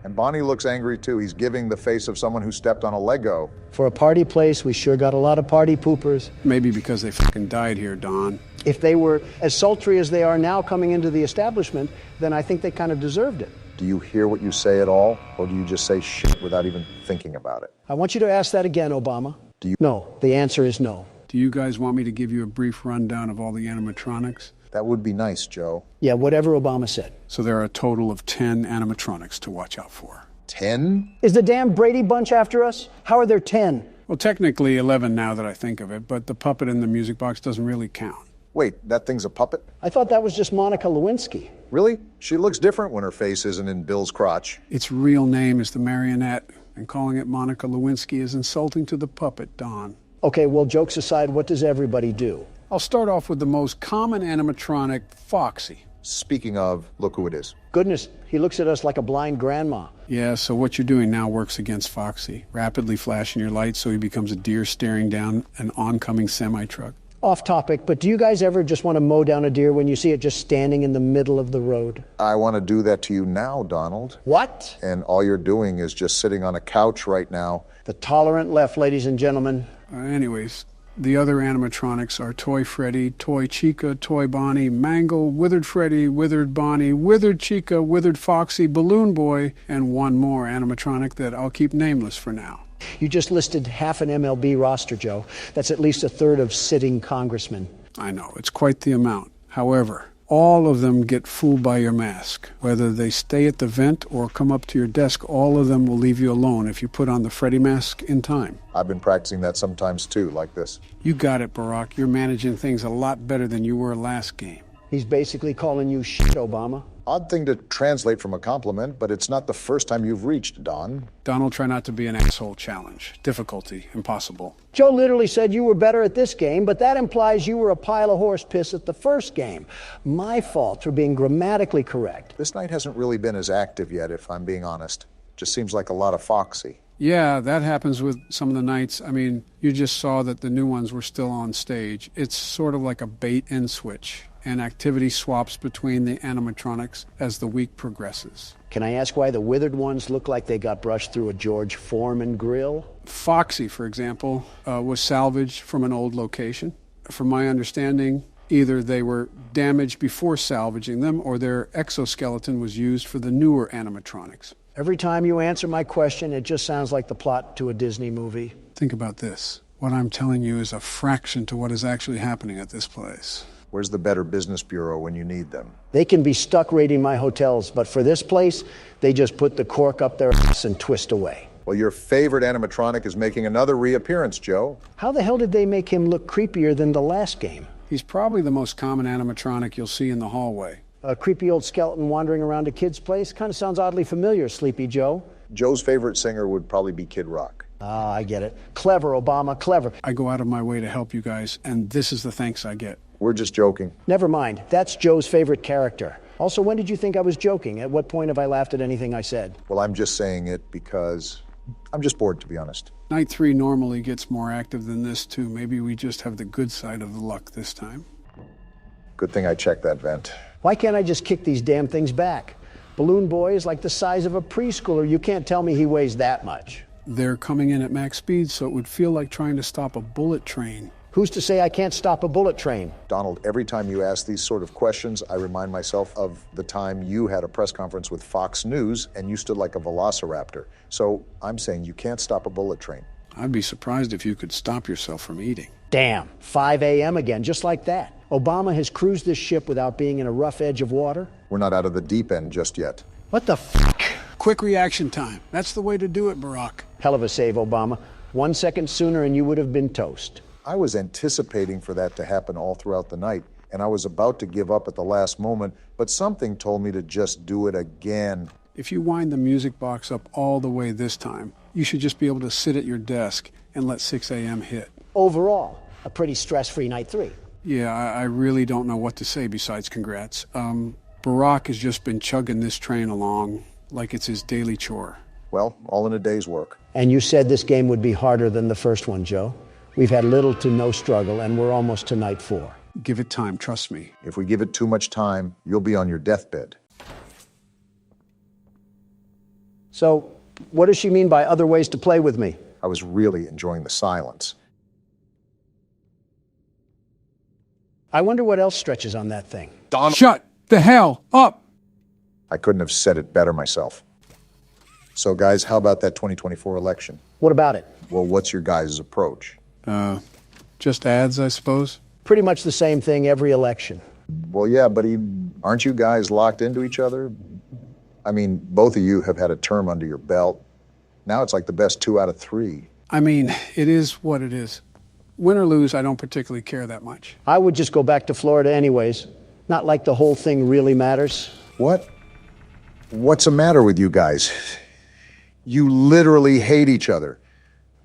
And Bonnie looks angry too. He's giving the face of someone who stepped on a Lego. For a party place, we sure got a lot of party poopers. Maybe because they fucking died here, Don. If they were as sultry as they are now coming into the establishment, then I think they kind of deserved it. Do you hear what you say at all? Or do you just say shit without even thinking about it? I want you to ask that again, Obama. Do you? No, the answer is no. Do you guys want me to give you a brief rundown of all the animatronics? That would be nice, Joe. Yeah, whatever Obama said. So there are a total of 10 animatronics to watch out for. 10? Is the damn Brady Bunch after us? How are there 10? Well, technically 11 now that I think of it, but the puppet in the music box doesn't really count. Wait, that thing's a puppet? I thought that was just Monica Lewinsky. Really? She looks different when her face isn't in Bill's crotch. Its real name is the marionette, and calling it Monica Lewinsky is insulting to the puppet, Don. Okay, well, jokes aside, what does everybody do? I'll start off with the most common animatronic, Foxy. Speaking of, look who it is. Goodness, he looks at us like a blind grandma. Yeah, so what you're doing now works against Foxy. Rapidly flashing your lights so he becomes a deer staring down an oncoming semi-truck. Off topic, but do you guys ever just want to mow down a deer when you see it just standing in the middle of the road? I want to do that to you now, Donald. What? And all you're doing is just sitting on a couch right now. The tolerant left, ladies and gentlemen. Anyways, the other animatronics are Toy Freddy, Toy Chica, Toy Bonnie, Mangle, Withered Freddy, Withered Bonnie, Withered Chica, Withered Foxy, Balloon Boy, and one more animatronic that I'll keep nameless for now. You just listed half an MLB roster, Joe. That's at least a third of sitting congressmen. I know, it's quite the amount. However, all of them get fooled by your mask. Whether they stay at the vent or come up to your desk, all of them will leave you alone if you put on the Freddy mask in time. I've been practicing that sometimes too, like this. You got it, Barack. You're managing things a lot better than you were last game. He's basically calling you shit, Obama. Odd thing to translate from a compliment, but it's not the first time you've reached, Don. Donald, try not to be an asshole challenge. Difficulty, impossible. Joe literally said you were better at this game, but that implies you were a pile of horse piss at the first game. My fault for being grammatically correct. This night hasn't really been as active yet, if I'm being honest. Just seems like a lot of Foxy. Yeah, that happens with some of the nights. I mean, you just saw that the new ones were still on stage. It's sort of like a bait and switch, and activity swaps between the animatronics as the week progresses. Can I ask why the withered ones look like they got brushed through a George Foreman grill? Foxy, for example, was salvaged from an old location. From my understanding, Either they were damaged before salvaging them, or their exoskeleton was used for the newer animatronics. Every time you answer my question, it just sounds like the plot to a Disney movie. Think about this. What I'm telling you is a fraction to what is actually happening at this place. Where's the Better Business Bureau when you need them? They can be stuck raiding my hotels, but for this place, they just put the cork up their ass and twist away. Well, your favorite animatronic is making another reappearance, Joe. How the hell did they make him look creepier than the last game? He's probably the most common animatronic you'll see in the hallway. A creepy old skeleton wandering around a kid's place? Kind of sounds oddly familiar, Sleepy Joe. Joe's favorite singer would probably be Kid Rock. Ah, I get it. Clever, Obama, clever. I go out of my way to help you guys, and this is the thanks I get. We're just joking. Never mind. That's Joe's favorite character. Also, when did you think I was joking? At what point have I laughed at anything I said? Well, I'm just saying it because I'm just bored, to be honest. Night 3 normally gets more active than this, too. Maybe we just have the good side of the luck this time. Good thing I checked that vent. Why can't I just kick these damn things back? Balloon Boy is like the size of a preschooler. You can't tell me he weighs that much. They're coming in at max speed, so it would feel like trying to stop a bullet train. Who's to say I can't stop a bullet train? Donald, every time you ask these sort of questions, I remind myself of the time you had a press conference with Fox News and you stood like a velociraptor. So I'm saying you can't stop a bullet train. I'd be surprised if you could stop yourself from eating. Damn, 5 a.m. again, just like that. Obama has cruised this ship without being in a rough edge of water. We're not out of the deep end just yet. What the fuck? Quick reaction time. That's the way to do it, Barack. Hell of a save, Obama. 1 second sooner and you would have been toast. I was anticipating for that to happen all throughout the night, and I was about to give up at the last moment, but something told me to just do it again. If you wind the music box up all the way this time, you should just be able to sit at your desk and let 6 a.m. hit. Overall, a pretty stress-free night 3. Yeah, I really don't know what to say besides congrats. Barack has just been chugging this train along like it's his daily chore. Well, all in a day's work. And you said this game would be harder than the first one, Joe. We've had little to no struggle, and we're almost to night 4. Give it time, trust me. If we give it too much time, you'll be on your deathbed. So, what does she mean by other ways to play with me? I was really enjoying the silence. I wonder what else stretches on that thing. Donald. Shut the hell up! I couldn't have said it better myself. So, guys, how about that 2024 election? What about it? Well, what's your guys' approach? Just ads, I suppose? Pretty much the same thing every election. Well, yeah, but aren't you guys locked into each other? I mean, both of you have had a term under your belt. Now it's like the best 2 out of 3. I mean, it is what it is. Win or lose, I don't particularly care that much. I would just go back to Florida anyways. Not like the whole thing really matters. What? What's the matter with you guys? You literally hate each other.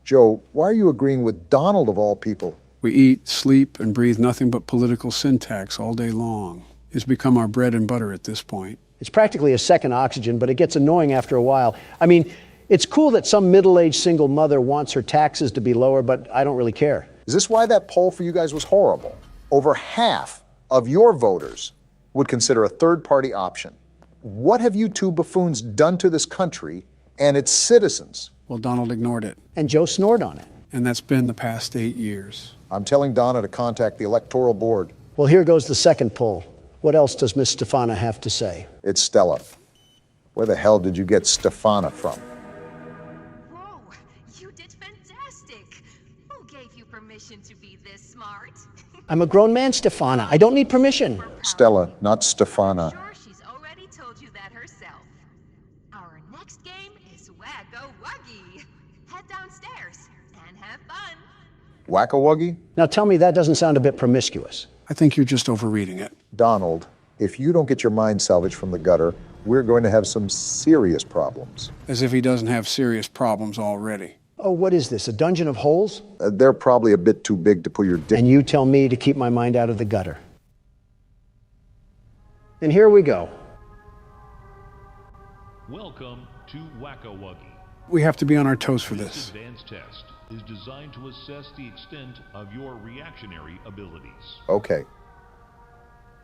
Joe, why are you agreeing with Donald of all people? We eat, sleep, and breathe nothing but political syntax all day long. It's become our bread and butter at this point. It's practically a second oxygen, but it gets annoying after a while. I mean, it's cool that some middle-aged single mother wants her taxes to be lower, but I don't really care. Is this why that poll for you guys was horrible? Over half of your voters would consider a third-party option. What have you two buffoons done to this country and its citizens? Well, Donald ignored it. And Joe snored on it. And that's been the past 8 years. I'm telling Donna to contact the Electoral Board. Well, here goes the second poll. What else does Miss Stefana have to say? It's Stella. Where the hell did you get Stefana from? Whoa, you did fantastic. Who gave you permission to be this smart? I'm a grown man, Stefana. I don't need permission. Stella, not Stefana. Sure, she's already told you that herself. Our next game is Wagga-Wuggy. Head downstairs and have fun. Whack-a-wuggy? Now tell me that doesn't sound a bit promiscuous. I think you're just overreading it. Donald, if you don't get your mind salvaged from the gutter, we're going to have some serious problems. As if he doesn't have serious problems already. Oh, what is this, a dungeon of holes? They're probably a bit too big to put your dick. And you tell me to keep my mind out of the gutter. And here we go. Welcome to Whack-a-Wuggy. We have to be on our toes for This this. advanced test is designed to assess the extent of your reactionary abilities. Okay.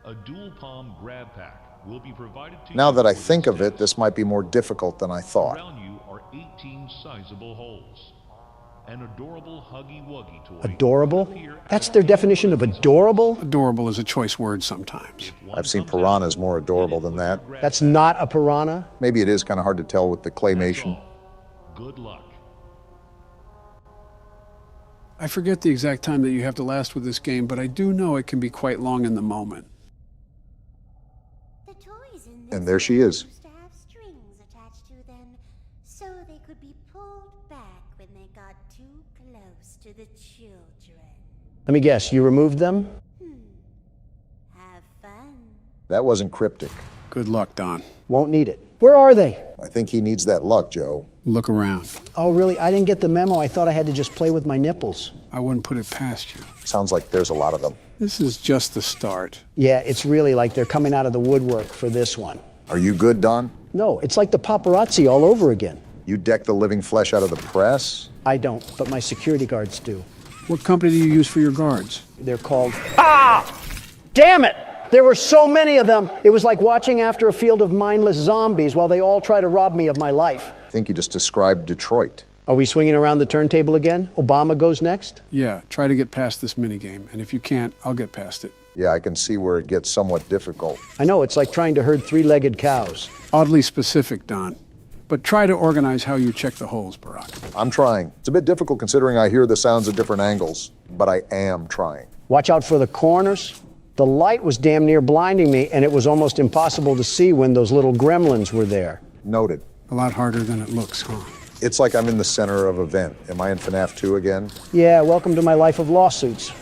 A dual palm grab pack will be provided to Now you that I for think this of it, test. this might be more difficult than I thought. Around you are 18 sizable holes. An adorable Huggy Wuggy toy. Adorable? That's their definition of adorable? Adorable is a choice word sometimes. I've seen piranhas more adorable than that. That's not a piranha? Maybe it is kind of hard to tell with the claymation. Good luck. I forget the exact time that you have to last with this game, but I do know it can be quite long in the moment. The toys in And there she is. used to have strings attached to them, so they could be pulled back when they got too close to the children. Let me guess, you removed them? Have fun. That wasn't cryptic. Good luck, Don. Won't need it. Where are they? I think he needs that luck, Joe. Look around. Oh, really? I didn't get the memo. I thought I had to just play with my nipples. I wouldn't put it past you. Sounds like there's a lot of them. This is just the start. Yeah, it's really like they're coming out of the woodwork for this one. Are you good, Don? No, it's like the paparazzi all over again. You deck the living flesh out of the press? I don't, but my security guards do. What company do you use for your guards? They're called... Ah! Damn it! There were so many of them. It was like watching after a field of mindless zombies while they all try to rob me of my life. I think you just described Detroit. Are we swinging around the turntable again? Obama goes next? Yeah, try to get past this minigame, and if you can't, I'll get past it. Yeah, I can see where it gets somewhat difficult. I know, it's like trying to herd three-legged cows. Oddly specific, Don. But try to organize how you check the holes, Barack. I'm trying. It's a bit difficult considering I hear the sounds at different angles, but I am trying. Watch out for the corners. The light was damn near blinding me, and it was almost impossible to see when those little gremlins were there. Noted. A lot harder than it looks, huh? It's like I'm in the center of an event. Am I in FNAF 2 again? Yeah, welcome to my life of lawsuits.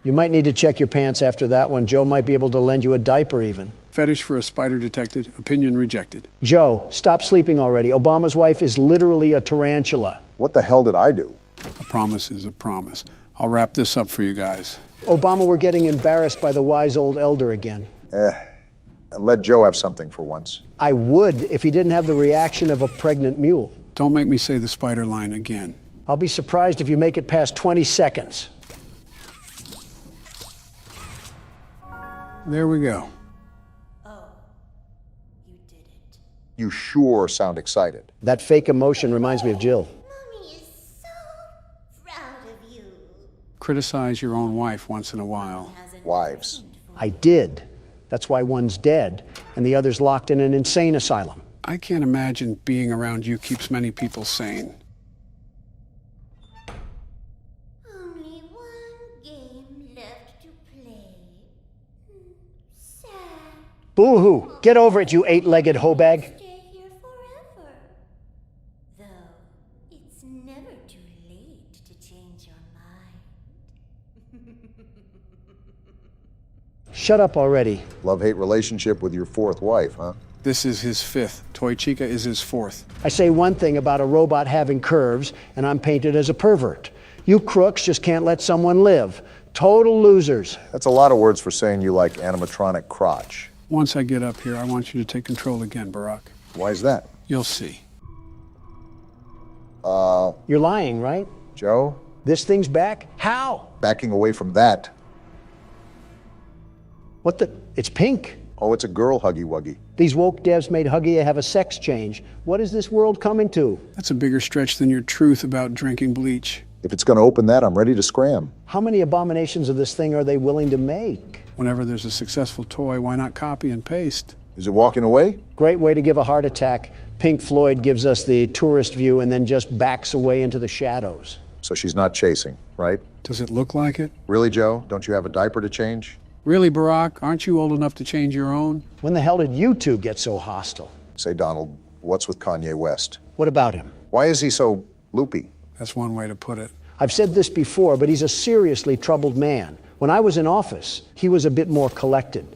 You might need to check your pants after that one. Joe might be able to lend you a diaper even. Fetish for a spider detected, opinion rejected. Joe, stop sleeping already. Obama's wife is literally a tarantula. What the hell did I do? A promise is a promise. I'll wrap this up for you guys. Obama, we're getting embarrassed by the wise old elder again. Let Joe have something for once. I would if he didn't have the reaction of a pregnant mule. Don't make me say the spider line again. I'll be surprised if you make it past 20 seconds. There we go. You sure sound excited. That fake emotion reminds me of Jill. Mommy is so proud of you. Criticize your own wife once in a while. Wives. I did. That's why one's dead and the other's locked in an insane asylum. I can't imagine being around you keeps many people sane. Only one game left to play. Sad. Boo-hoo! Get over it, you eight-legged hoe bag. Stay here forever. Though, it's never too late to change your mind. Shut up already. Love-hate relationship with your fourth wife, huh? This is his fifth. Toy Chica is his fourth. I say one thing about a robot having curves, and I'm painted as a pervert. You crooks just can't let someone live. Total losers. That's a lot of words for saying you like animatronic crotch. Once I get up here, I want you to take control again, Barack. Why is that? You'll see. You're lying, right? Joe? This thing's back? How? Backing away from that. What the? It's pink. Oh, it's a girl Huggy Wuggy. These woke devs made Huggy have a sex change. What is this world coming to? That's a bigger stretch than your truth about drinking bleach. If it's going to open that, I'm ready to scram. How many abominations of this thing are they willing to make? Whenever there's a successful toy, why not copy and paste? Is it walking away? Great way to give a heart attack. Pink Floyd gives us the tourist view and then just backs away into the shadows. So she's not chasing, right? Does it look like it? Really, Joe? Don't you have a diaper to change? Really, Barack? Aren't you old enough to change your own? When the hell did you two get so hostile? Say, Donald, what's with Kanye West? What about him? Why is he so loopy? That's one way to put it. I've said this before, but he's a seriously troubled man. When I was in office, he was a bit more collected.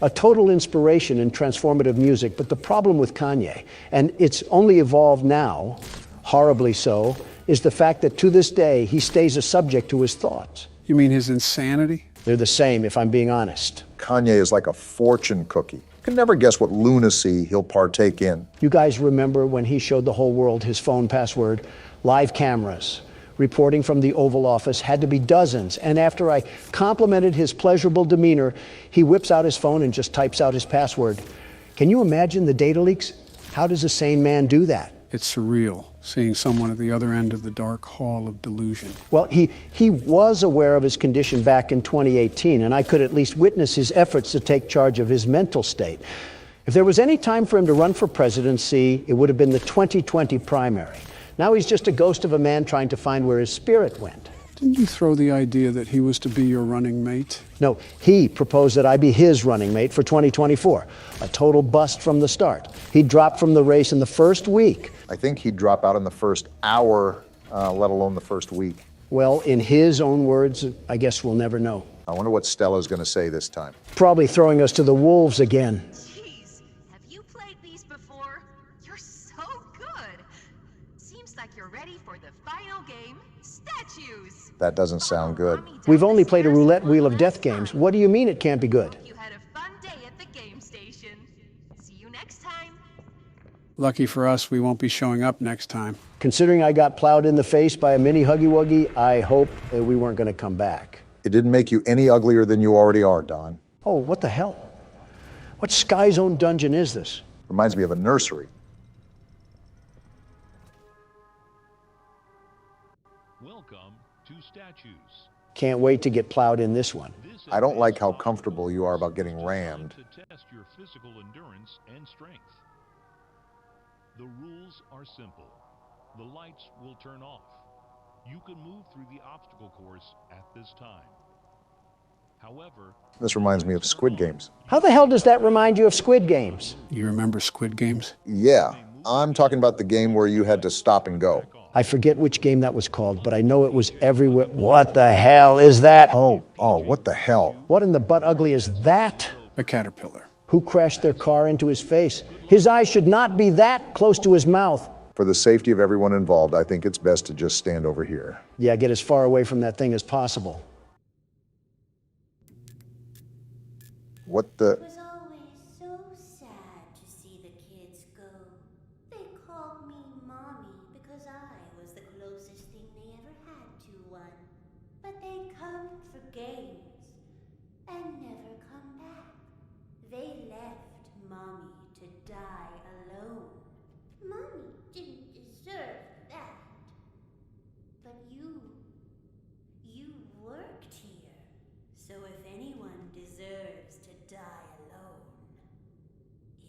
A total inspiration in transformative music, but the problem with Kanye, and it's only evolved now, horribly so, is the fact that to this day, he stays a subject to his thoughts. You mean his insanity? They're the same, if I'm being honest. Kanye is like a fortune cookie. You can never guess what lunacy he'll partake in. You guys remember when he showed the whole world his phone password? Live cameras, reporting from the Oval Office, had to be dozens. And after I complimented his pleasurable demeanor, he whips out his phone and just types out his password. Can you imagine the data leaks? How does a sane man do that? It's surreal, seeing someone at the other end of the dark hall of delusion. Well, he was aware of his condition back in 2018, and I could at least witness his efforts to take charge of his mental state. If there was any time for him to run for presidency, it would have been the 2020 primary. Now he's just a ghost of a man trying to find where his spirit went. Didn't you throw the idea that he was to be your running mate? No, he proposed that I be his running mate for 2024. A total bust from the start. He dropped from the race in the first week. I think he'd drop out in the first hour, let alone the first week. Well, in his own words, I guess we'll never know. I wonder what Stella's going to say this time. Probably throwing us to the wolves again. Jeez, have you played these before? You're so good. Seems like you're ready for the final game, statues. That doesn't sound good. We've only played a roulette wheel of death games. What do you mean it can't be good? You had a fun day at the game station. See you next time. Lucky for us, we won't be showing up next time. Considering I got plowed in the face by a mini Huggy Wuggy, I hope that we weren't going to come back. It didn't make you any uglier than you already are, Don. Oh, what the hell? What Sky Zone dungeon is this? Reminds me of a nursery. Welcome to Statues. Can't wait to get plowed in this one. I don't like how comfortable you are about getting rammed. To test your physical endurance and strength. The rules are simple. The lights will turn off. You can move through the obstacle course at this time. However, This reminds me of Squid Games. How the hell does that remind you of Squid Games? You remember Squid Games? Yeah, I'm talking about the game where you had to stop and go. I forget which game that was called, but I know it was everywhere. What the hell is that? Oh, what the hell? What in the butt ugly is that? A caterpillar. Who crashed their car into his face? His eyes should not be that close to his mouth. For the safety of everyone involved, I think it's best to just stand over here. Yeah, get as far away from that thing as possible. What the? It was always so sad to see the kids go. They called me Mommy because I was the closest thing they ever had to one. But they'd come for games and never come back. They left Mommy to die alone. Mommy didn't deserve that. But you worked here. So if anyone deserves to die alone,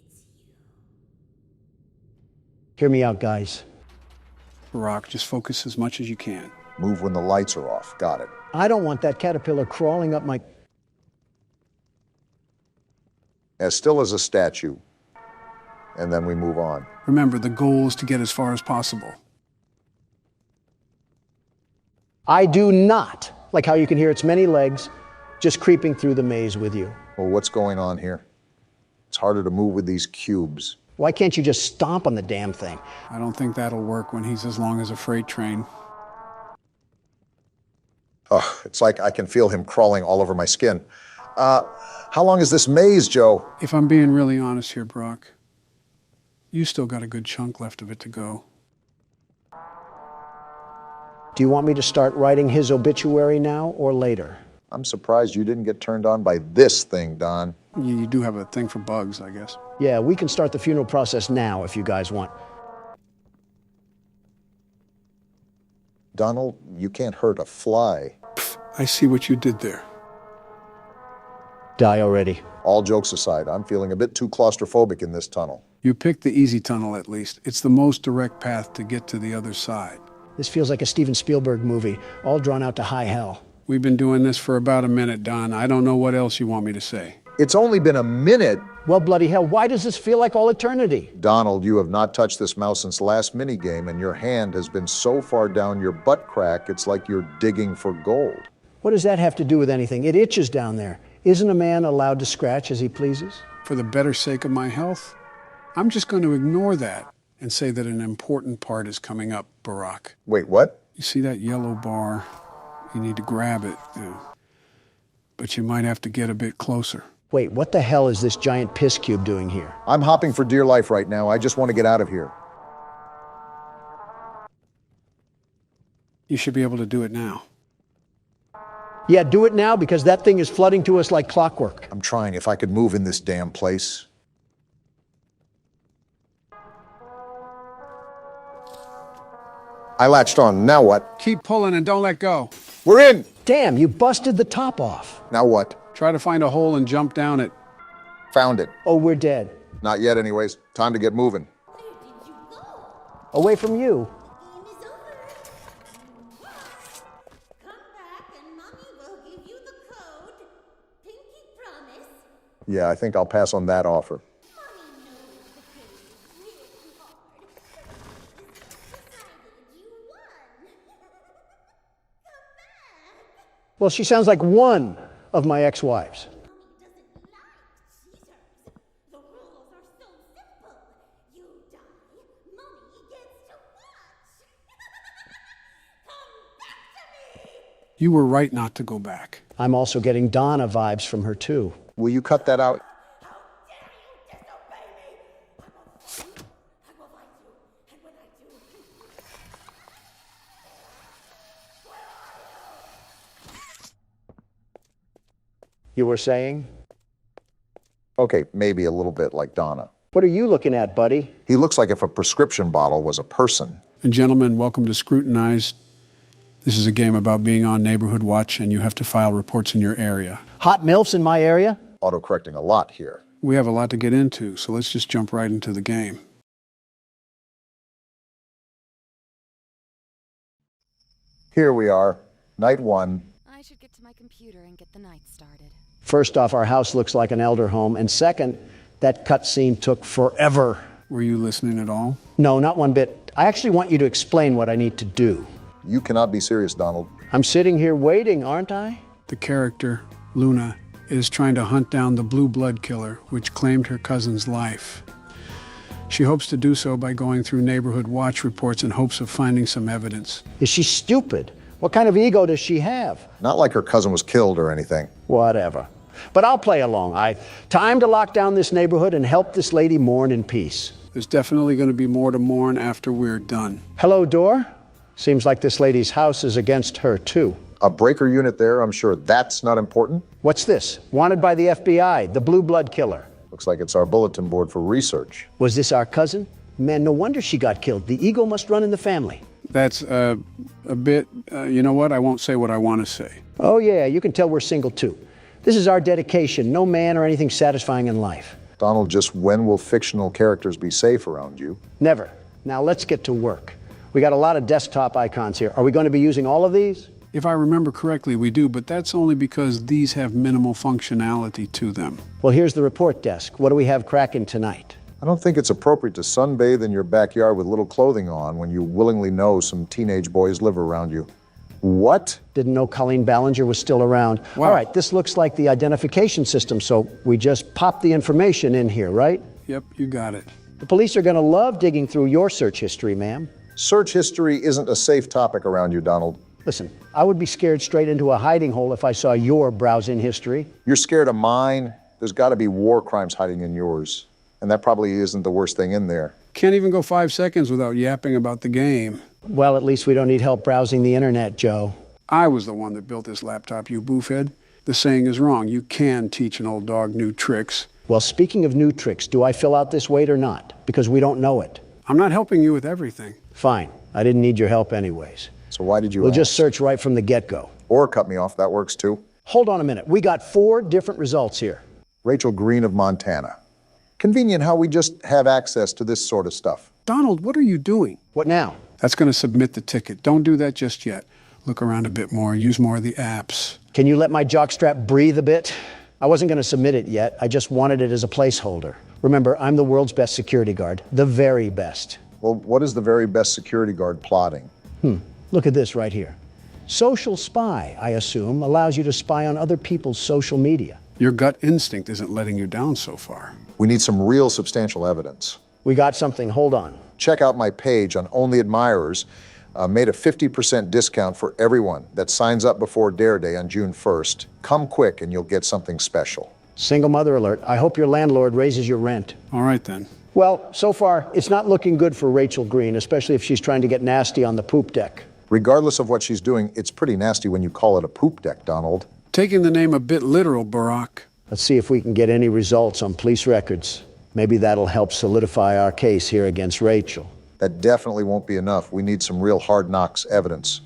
it's you. Hear me out, guys. Barack, just focus as much as you can. Move when the lights are off. Got it. I don't want that caterpillar crawling up my... As still as a statue. And then we move on. Remember, the goal is to get as far as possible. I do not like how you can hear its many legs just creeping through the maze with you. Well, what's going on here? It's harder to move with these cubes. Why can't you just stomp on the damn thing? I don't think that'll work when he's as long as a freight train. Oh, it's like I can feel him crawling all over my skin. How long is this maze, Joe? If I'm being really honest here, Brock, you still got a good chunk left of it to go. Do you want me to start writing his obituary now or later? I'm surprised you didn't get turned on by this thing, Don. You do have a thing for bugs, I guess. Yeah, we can start the funeral process now if you guys want. Donald, you can't hurt a fly. I see what you did there. Die already. All jokes aside, I'm feeling a bit too claustrophobic in this tunnel. You picked the easy tunnel, at least. It's the most direct path to get to the other side. This feels like a Steven Spielberg movie, all drawn out to high hell. We've been doing this for about a minute, Don. I don't know what else you want me to say. It's only been a minute. Well, bloody hell, why does this feel like all eternity? Donald, you have not touched this mouse since last minigame, and your hand has been so far down your butt crack, it's like you're digging for gold. What does that have to do with anything? It itches down there. Isn't a man allowed to scratch as he pleases? For the better sake of my health, I'm just going to ignore that and say that an important part is coming up, Barack. Wait, what? You see that yellow bar? You need to grab it, but you might have to get a bit closer. Wait, what the hell is this giant piss cube doing here? I'm hopping for dear life right now. I just want to get out of here. You should be able to do it now. Yeah, do it now because that thing is flooding to us like clockwork. I'm trying. If I could move in this damn place. I latched on. Now what? Keep pulling and don't let go. We're in! Damn, you busted the top off. Now what? Try to find a hole and jump down it. Found it. Oh, we're dead. Not yet, anyways. Time to get moving. Away from you. Yeah, I think I'll pass on that offer. Well, she sounds like one of my ex-wives. You were right not to go back. I'm also getting Donna vibes from her, too. Will you cut that out? You were saying? Okay, maybe a little bit like Donna. What are you looking at, buddy? He looks like if a prescription bottle was a person. And gentlemen, welcome to Scrutinize. This is a game about being on Neighborhood Watch, and you have to file reports in your area. Hot MILFs in my area? Autocorrecting a lot here. We have a lot to get into, so let's just jump right into the game. Here we are, night one. I should get to my computer and get the night started. First off, our house looks like an elder home, and second, that cutscene took forever. Were you listening at all? No, not one bit. I actually want you to explain what I need to do. You cannot be serious, Donald. I'm sitting here waiting, aren't I? The character, Luna, is trying to hunt down the blue blood killer, which claimed her cousin's life. She hopes to do so by going through Neighborhood Watch reports in hopes of finding some evidence. Is she stupid? What kind of ego does she have? Not like her cousin was killed or anything. Whatever. But I'll play along. Time to lock down this neighborhood and help this lady mourn in peace. There's definitely going to be more to mourn after we're done. Hello, door? Seems like this lady's house is against her, too. A breaker unit there, I'm sure that's not important. What's this? Wanted by the FBI, the blue blood killer. Looks like it's our bulletin board for research. Was this our cousin? Man, no wonder she got killed. The ego must run in the family. That's a bit, you know what? I won't say what I want to say. Oh, yeah, you can tell we're single, too. This is our dedication. No man or anything satisfying in life. Donald, just when will fictional characters be safe around you? Never. Now let's get to work. We got a lot of desktop icons here. Are we going to be using all of these? If I remember correctly, we do, but that's only because these have minimal functionality to them. Well, here's the report desk. What do we have cracking tonight? I don't think it's appropriate to sunbathe in your backyard with little clothing on when you willingly know some teenage boys live around you. What? Didn't know Colleen Ballinger was still around. Wow. All right, this looks like the identification system, so we just pop the information in here, right? Yep, you got it. The police are going to love digging through your search history, ma'am. Search history isn't a safe topic around you, Donald. Listen, I would be scared straight into a hiding hole if I saw your browsing history. You're scared of mine? There's got to be war crimes hiding in yours. And that probably isn't the worst thing in there. Can't even go 5 seconds without yapping about the game. Well, at least we don't need help browsing the internet, Joe. I was the one that built this laptop, you boofhead. The saying is wrong. You can teach an old dog new tricks. Well, speaking of new tricks, do I fill out this weight or not? Because we don't know it. I'm not helping you with everything. Fine. I didn't need your help anyways. So why did you We'll ask? just search right from the get-go. Or cut me off, that works too. Hold on a minute. We got 4 different results here. Rachel Green of Montana. Convenient how we just have access to this sort of stuff. Donald, what are you doing? What now? That's going to submit the ticket. Don't do that just yet. Look around a bit more. Use more of the apps. Can you let my jockstrap breathe a bit? I wasn't going to submit it yet. I just wanted it as a placeholder. Remember, I'm the world's best security guard. The very best. Well, what is the very best security guard plotting? Look at this right here. Social spy, I assume, allows you to spy on other people's social media. Your gut instinct isn't letting you down so far. We need some real substantial evidence. We got something. Hold on. Check out my page on Only Admirers. Made a 50% discount for everyone that signs up before Dare Day on June 1st. Come quick and you'll get something special. Single mother alert. I hope your landlord raises your rent. All right, then. Well, so far, it's not looking good for Rachel Green, especially if she's trying to get nasty on the poop deck. Regardless of what she's doing, it's pretty nasty when you call it a poop deck, Donald. Taking the name a bit literal, Barack. Let's see if we can get any results on police records. Maybe that'll help solidify our case here against Rachel. That definitely won't be enough. We need some real hard knocks evidence.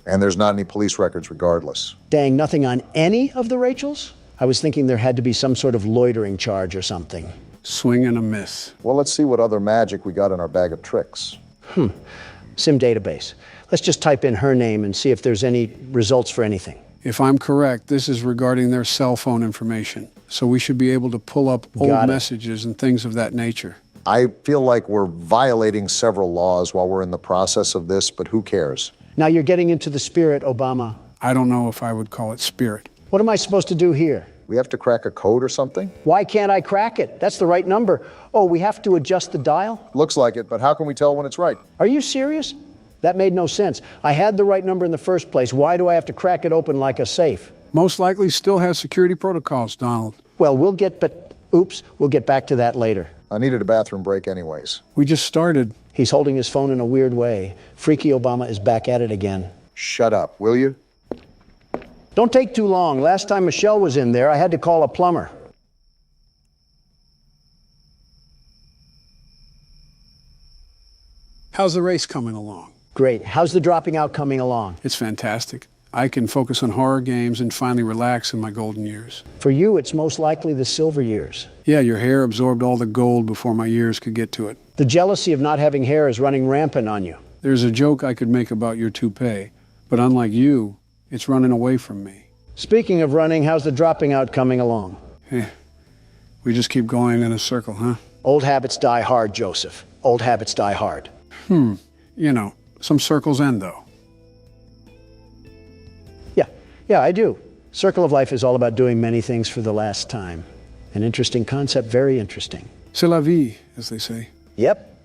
And there's not any police records regardless. Dang, nothing on any of the Rachels? I was thinking there had to be some sort of loitering charge or something. Swing and a miss. Well, let's see what other magic we got in our bag of tricks. Sim database. Let's just type in her name and see if there's any results for anything. If I'm correct, this is regarding their cell phone information. So we should be able to pull up old messages and things of that nature. I feel like we're violating several laws while we're in the process of this, but who cares? Now you're getting into the spirit, Obama. I don't know if I would call it spirit. What am I supposed to do here? We have to crack a code or something? Why can't I crack it? That's the right number. Oh, we have to adjust the dial? Looks like it, but how can we tell when it's right? Are you serious? That made no sense. I had the right number in the first place. Why do I have to crack it open like a safe? Most likely still has security protocols, Donald. Well, we'll get back to that later. I needed a bathroom break anyways. We just started. He's holding his phone in a weird way. Freaky Obama is back at it again. Shut up, will you? Don't take too long. Last time Michelle was in there, I had to call a plumber. How's the race coming along? Great. How's the dropping out coming along? It's fantastic. I can focus on horror games and finally relax in my golden years. For you, it's most likely the silver years. Yeah, your hair absorbed all the gold before my years could get to it. The jealousy of not having hair is running rampant on you. There's a joke I could make about your toupee, but unlike you, it's running away from me. Speaking of running, how's the dropping out coming along? We just keep going in a circle, huh? Old habits die hard, Joseph. Old habits die hard. You know, some circles end, though. Yeah, I do. Circle of life is all about doing many things for the last time. An interesting concept, very interesting. C'est la vie, as they say. Yep.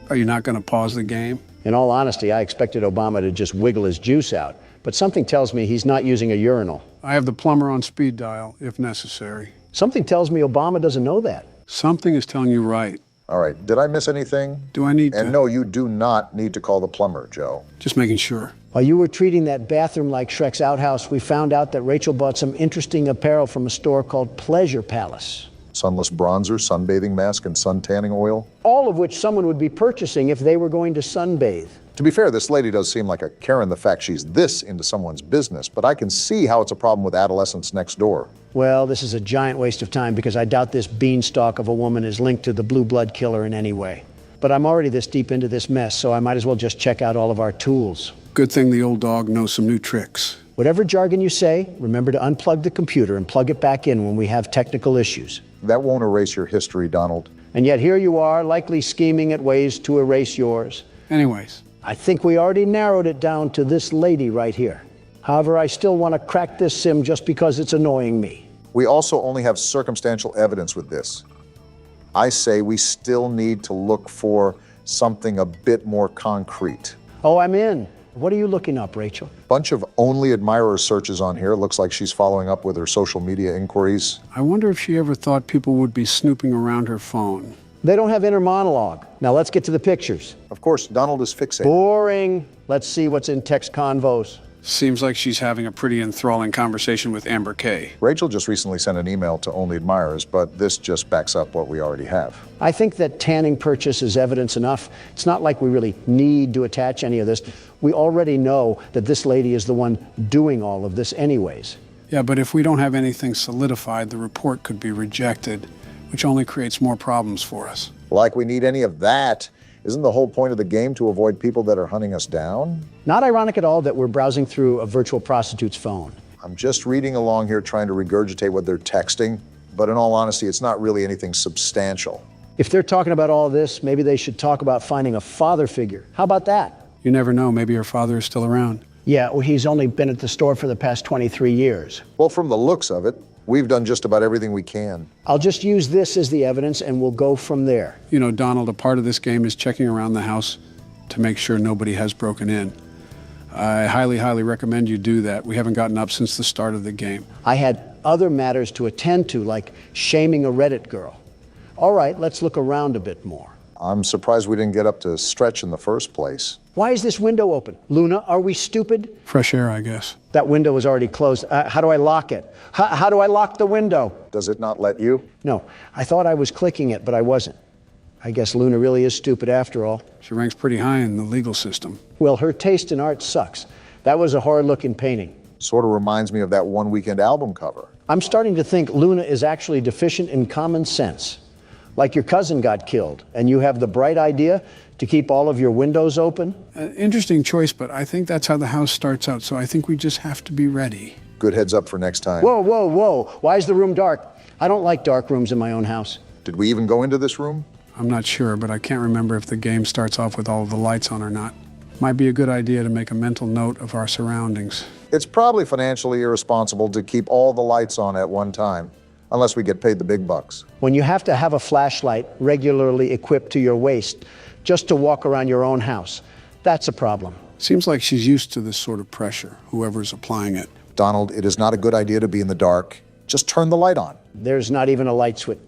Are you not going to pause the game? In all honesty, I expected Obama to just wiggle his juice out, but something tells me he's not using a urinal. I have the plumber on speed dial, if necessary. Something tells me Obama doesn't know that. Something is telling you right. All right, did I miss anything? Do I need to? And no, you do not need to call the plumber, Joe. Just making sure. While you were treating that bathroom like Shrek's outhouse, we found out that Rachel bought some interesting apparel from a store called Pleasure Palace. Sunless bronzer, sunbathing mask, and sun tanning oil. All of which someone would be purchasing if they were going to sunbathe. To be fair, this lady does seem like a Karen the fact she's this into someone's business, but I can see how it's a problem with adolescents next door. Well, this is a giant waste of time because I doubt this beanstalk of a woman is linked to the blue blood killer in any way. But I'm already this deep into this mess, so I might as well just check out all of our tools. Good thing the old dog knows some new tricks. Whatever jargon you say, remember to unplug the computer and plug it back in when we have technical issues. That won't erase your history, Donald. And yet here you are, likely scheming at ways to erase yours. Anyways. I think we already narrowed it down to this lady right here. However, I still want to crack this sim just because it's annoying me. We also only have circumstantial evidence with this. I say we still need to look for something a bit more concrete. Oh, I'm in. What are you looking up, Rachel? Bunch of only admirer searches on here. Looks like she's following up with her social media inquiries. I wonder if she ever thought people would be snooping around her phone. They don't have inner monologue. Now let's get to the pictures. Of course, Donald is fixated. Boring. Let's see what's in text convos. Seems like she's having a pretty enthralling conversation with Amber Kay. Rachel just recently sent an email to only admirers, but this just backs up what we already have. I think that tanning purchase is evidence enough. It's not like we really need to attach any of this. We already know that this lady is the one doing all of this anyways. Yeah, but if we don't have anything solidified, the report could be rejected, which only creates more problems for us. Like we need any of that. Isn't the whole point of the game to avoid people that are hunting us down? Not ironic at all that we're browsing through a virtual prostitute's phone. I'm just reading along here trying to regurgitate what they're texting, but in all honesty, it's not really anything substantial. If they're talking about all this, maybe they should talk about finding a father figure. How about that? You never know, maybe her father is still around. Yeah, well, he's only been at the store for the past 23 years. Well, from the looks of it, we've done just about everything we can. I'll just use this as the evidence and we'll go from there. You know, Donald, a part of this game is checking around the house to make sure nobody has broken in. I highly, highly recommend you do that. We haven't gotten up since the start of the game. I had other matters to attend to, like shaming a Reddit girl. All right, let's look around a bit more. I'm surprised we didn't get up to stretch in the first place. Why is this window open? Luna, are we stupid? Fresh air, I guess. That window is already closed. How do I lock it? How do I lock the window? Does it not let you? No, I thought I was clicking it, but I wasn't. I guess Luna really is stupid after all. She ranks pretty high in the legal system. Well, her taste in art sucks. That was a horrid-looking painting. Sort of reminds me of that One Weekend album cover. I'm starting to think Luna is actually deficient in common sense. Like your cousin got killed, and you have the bright idea to keep all of your windows open? Interesting choice, but I think that's how the house starts out, so I think we just have to be ready. Good heads up for next time. Whoa, whoa, whoa. Why is the room dark? I don't like dark rooms in my own house. Did we even go into this room? I'm not sure, but I can't remember if the game starts off with all of the lights on or not. Might be a good idea to make a mental note of our surroundings. It's probably financially irresponsible to keep all the lights on at one time, unless we get paid the big bucks. When you have to have a flashlight regularly equipped to your waist just to walk around your own house, that's a problem. Seems like she's used to this sort of pressure, whoever's applying it. Donald, it is not a good idea to be in the dark. Just turn the light on. There's not even a light switch.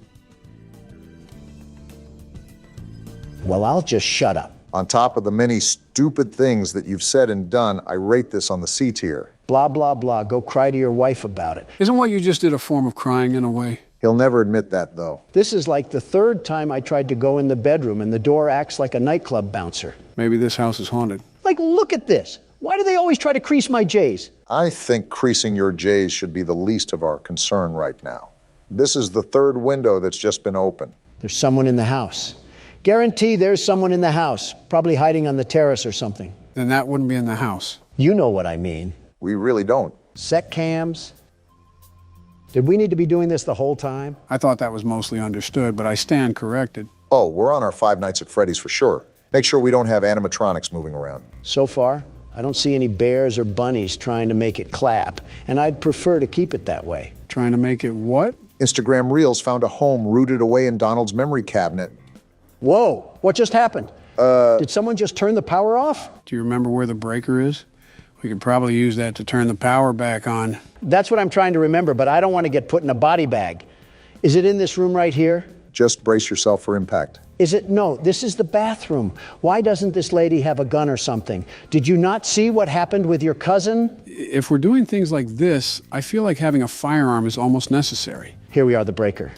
Well, I'll just shut up. On top of the many stupid things that you've said and done, I rate this on the C tier. Blah, blah, blah. Go cry to your wife about it. Isn't what you just did a form of crying in a way? He'll never admit that, though. This is like the third time I tried to go in the bedroom and the door acts like a nightclub bouncer. Maybe this house is haunted. Like, look at this. Why do they always try to crease my J's? I think creasing your J's should be the least of our concern right now. This is the third window that's just been opened. There's someone in the house. Guarantee there's someone in the house, probably hiding on the terrace or something. Then that wouldn't be in the house. You know what I mean. We really don't. Sec cams. Did we need to be doing this the whole time? I thought that was mostly understood, but I stand corrected. Oh, we're on our Five Nights at Freddy's for sure. Make sure we don't have animatronics moving around. So far, I don't see any bears or bunnies trying to make it clap, and I'd prefer to keep it that way. Trying to make it what? Instagram Reels found a home rooted away in Donald's memory cabinet. Whoa, what just happened? Did someone just turn the power off? Do you remember where the breaker is? We could probably use that to turn the power back on. That's what I'm trying to remember, but I don't want to get put in a body bag. Is it in this room right here? Just brace yourself for impact. Is it? No, this is the bathroom. Why doesn't this lady have a gun or something? Did you not see what happened with your cousin? If we're doing things like this, I feel like having a firearm is almost necessary. Here we are, the breaker.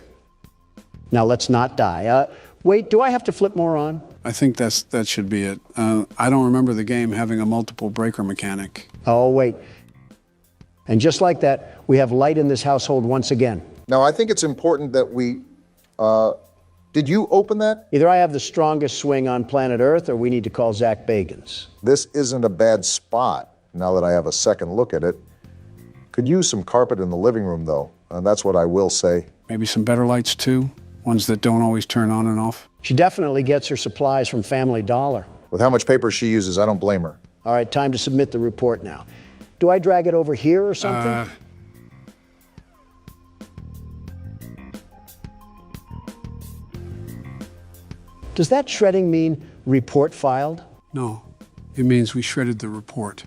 Now let's not die. Wait, do I have to flip more on? I think that should be it. I don't remember the game having a multiple breaker mechanic. Oh, wait. And just like that, we have light in this household once again. Now, I think it's important that we... did you open that? Either I have the strongest swing on planet Earth, or we need to call Zach Bagans. This isn't a bad spot, now that I have a second look at it. Could use some carpet in the living room, though. That's what I will say. Maybe some better lights, too? Ones that don't always turn on and off? She definitely gets her supplies from Family Dollar. With how much paper she uses, I don't blame her. All right, time to submit the report now. Do I drag it over here or something? Does that shredding mean report filed? No, it means we shredded the report.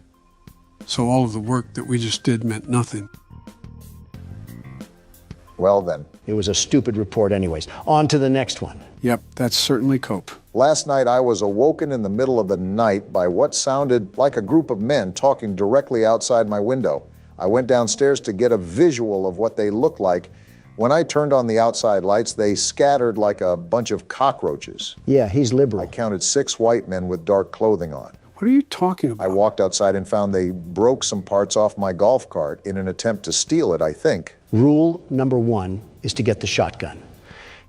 So all of the work that we just did meant nothing. Well then. It was a stupid report anyways. On to the next one. Yep, that's certainly cope. Last night I was awoken in the middle of the night by what sounded like a group of men talking directly outside my window. I went downstairs to get a visual of what they looked like. When I turned on the outside lights, they scattered like a bunch of cockroaches. Yeah, he's liberal. I counted 6 white men with dark clothing on. What are you talking about? I walked outside and found they broke some parts off my golf cart in an attempt to steal it, I think. Rule number 1 is to get the shotgun.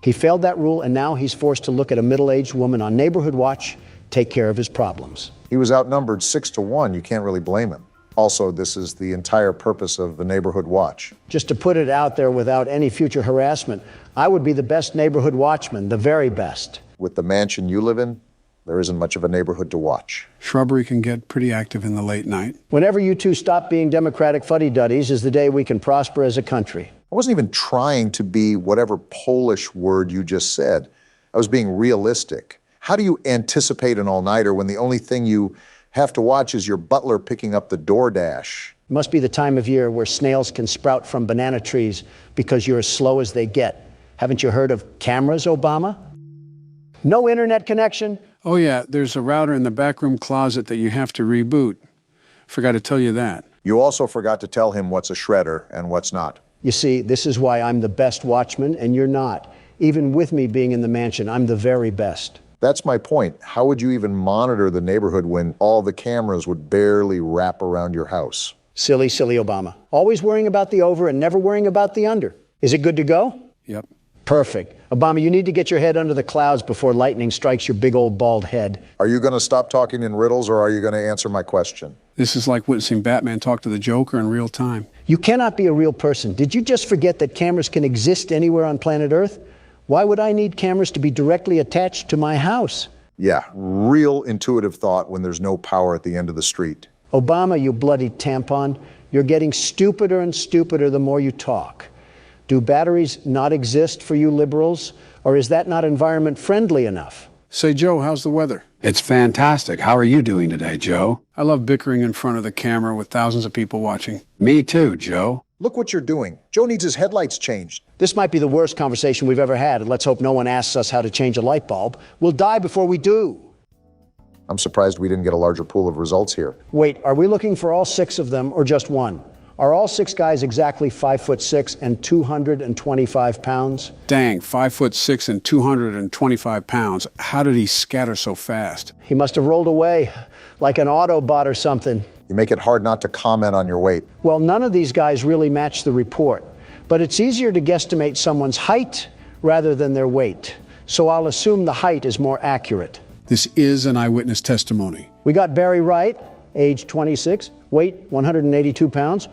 He failed that rule, and now he's forced to look at a middle-aged woman on neighborhood watch, take care of his problems. He was outnumbered 6-1. You can't really blame him. Also, this is the entire purpose of the neighborhood watch. Just to put it out there without any future harassment, I would be the best neighborhood watchman, the very best. With the mansion you live in, there isn't much of a neighborhood to watch. Shrubbery can get pretty active in the late night. Whenever you two stop being Democratic fuddy-duddies is the day we can prosper as a country. I wasn't even trying to be whatever Polish word you just said. I was being realistic. How do you anticipate an all-nighter when the only thing you have to watch is your butler picking up the DoorDash? It must be the time of year where snails can sprout from banana trees because you're as slow as they get. Haven't you heard of cameras, Obama? No internet connection? Oh yeah, there's a router in the backroom closet that you have to reboot. Forgot to tell you that. You also forgot to tell him what's a shredder and what's not. You see, this is why I'm the best watchman and you're not. even with me being in the mansion. I'm the very best. That's my point. How would you even monitor the neighborhood when all the cameras would barely wrap around your house? Silly, silly Obama. Always worrying about the over and never worrying about the under. Is it good to go? Yep. Perfect. Obama, you need to get your head under the clouds before lightning strikes your big old bald head. Are you going to stop talking in riddles, or are you going to answer my question? This is like witnessing Batman talk to the Joker in real time. You cannot be a real person. Did you just forget that cameras can exist anywhere on planet Earth? Why would I need cameras to be directly attached to my house? Yeah, real intuitive thought when there's no power at the end of the street. Obama, you bloody tampon, you're getting stupider and stupider the more you talk. Do batteries not exist for you liberals, or is that not environment friendly enough? Say, Joe, how's the weather? It's fantastic. How are you doing today, Joe? I love bickering in front of the camera with thousands of people watching. Me too, Joe. Look what you're doing. Joe needs his headlights changed. This might be the worst conversation we've ever had, and let's hope no one asks us how to change a light bulb. We'll die before we do. I'm surprised we didn't get a larger pool of results here. Wait, are we looking for all 6 of them or just one? Are all 6 guys exactly 5'6" and 225 pounds? Dang, 5'6" and 225 pounds. How did he scatter so fast? He must have rolled away like an Autobot or something. You make it hard not to comment on your weight. Well, none of these guys really match the report, but it's easier to guesstimate someone's height rather than their weight. So I'll assume the height is more accurate. This is an eyewitness testimony. We got Barry Wright, age 26, weight 182 pounds.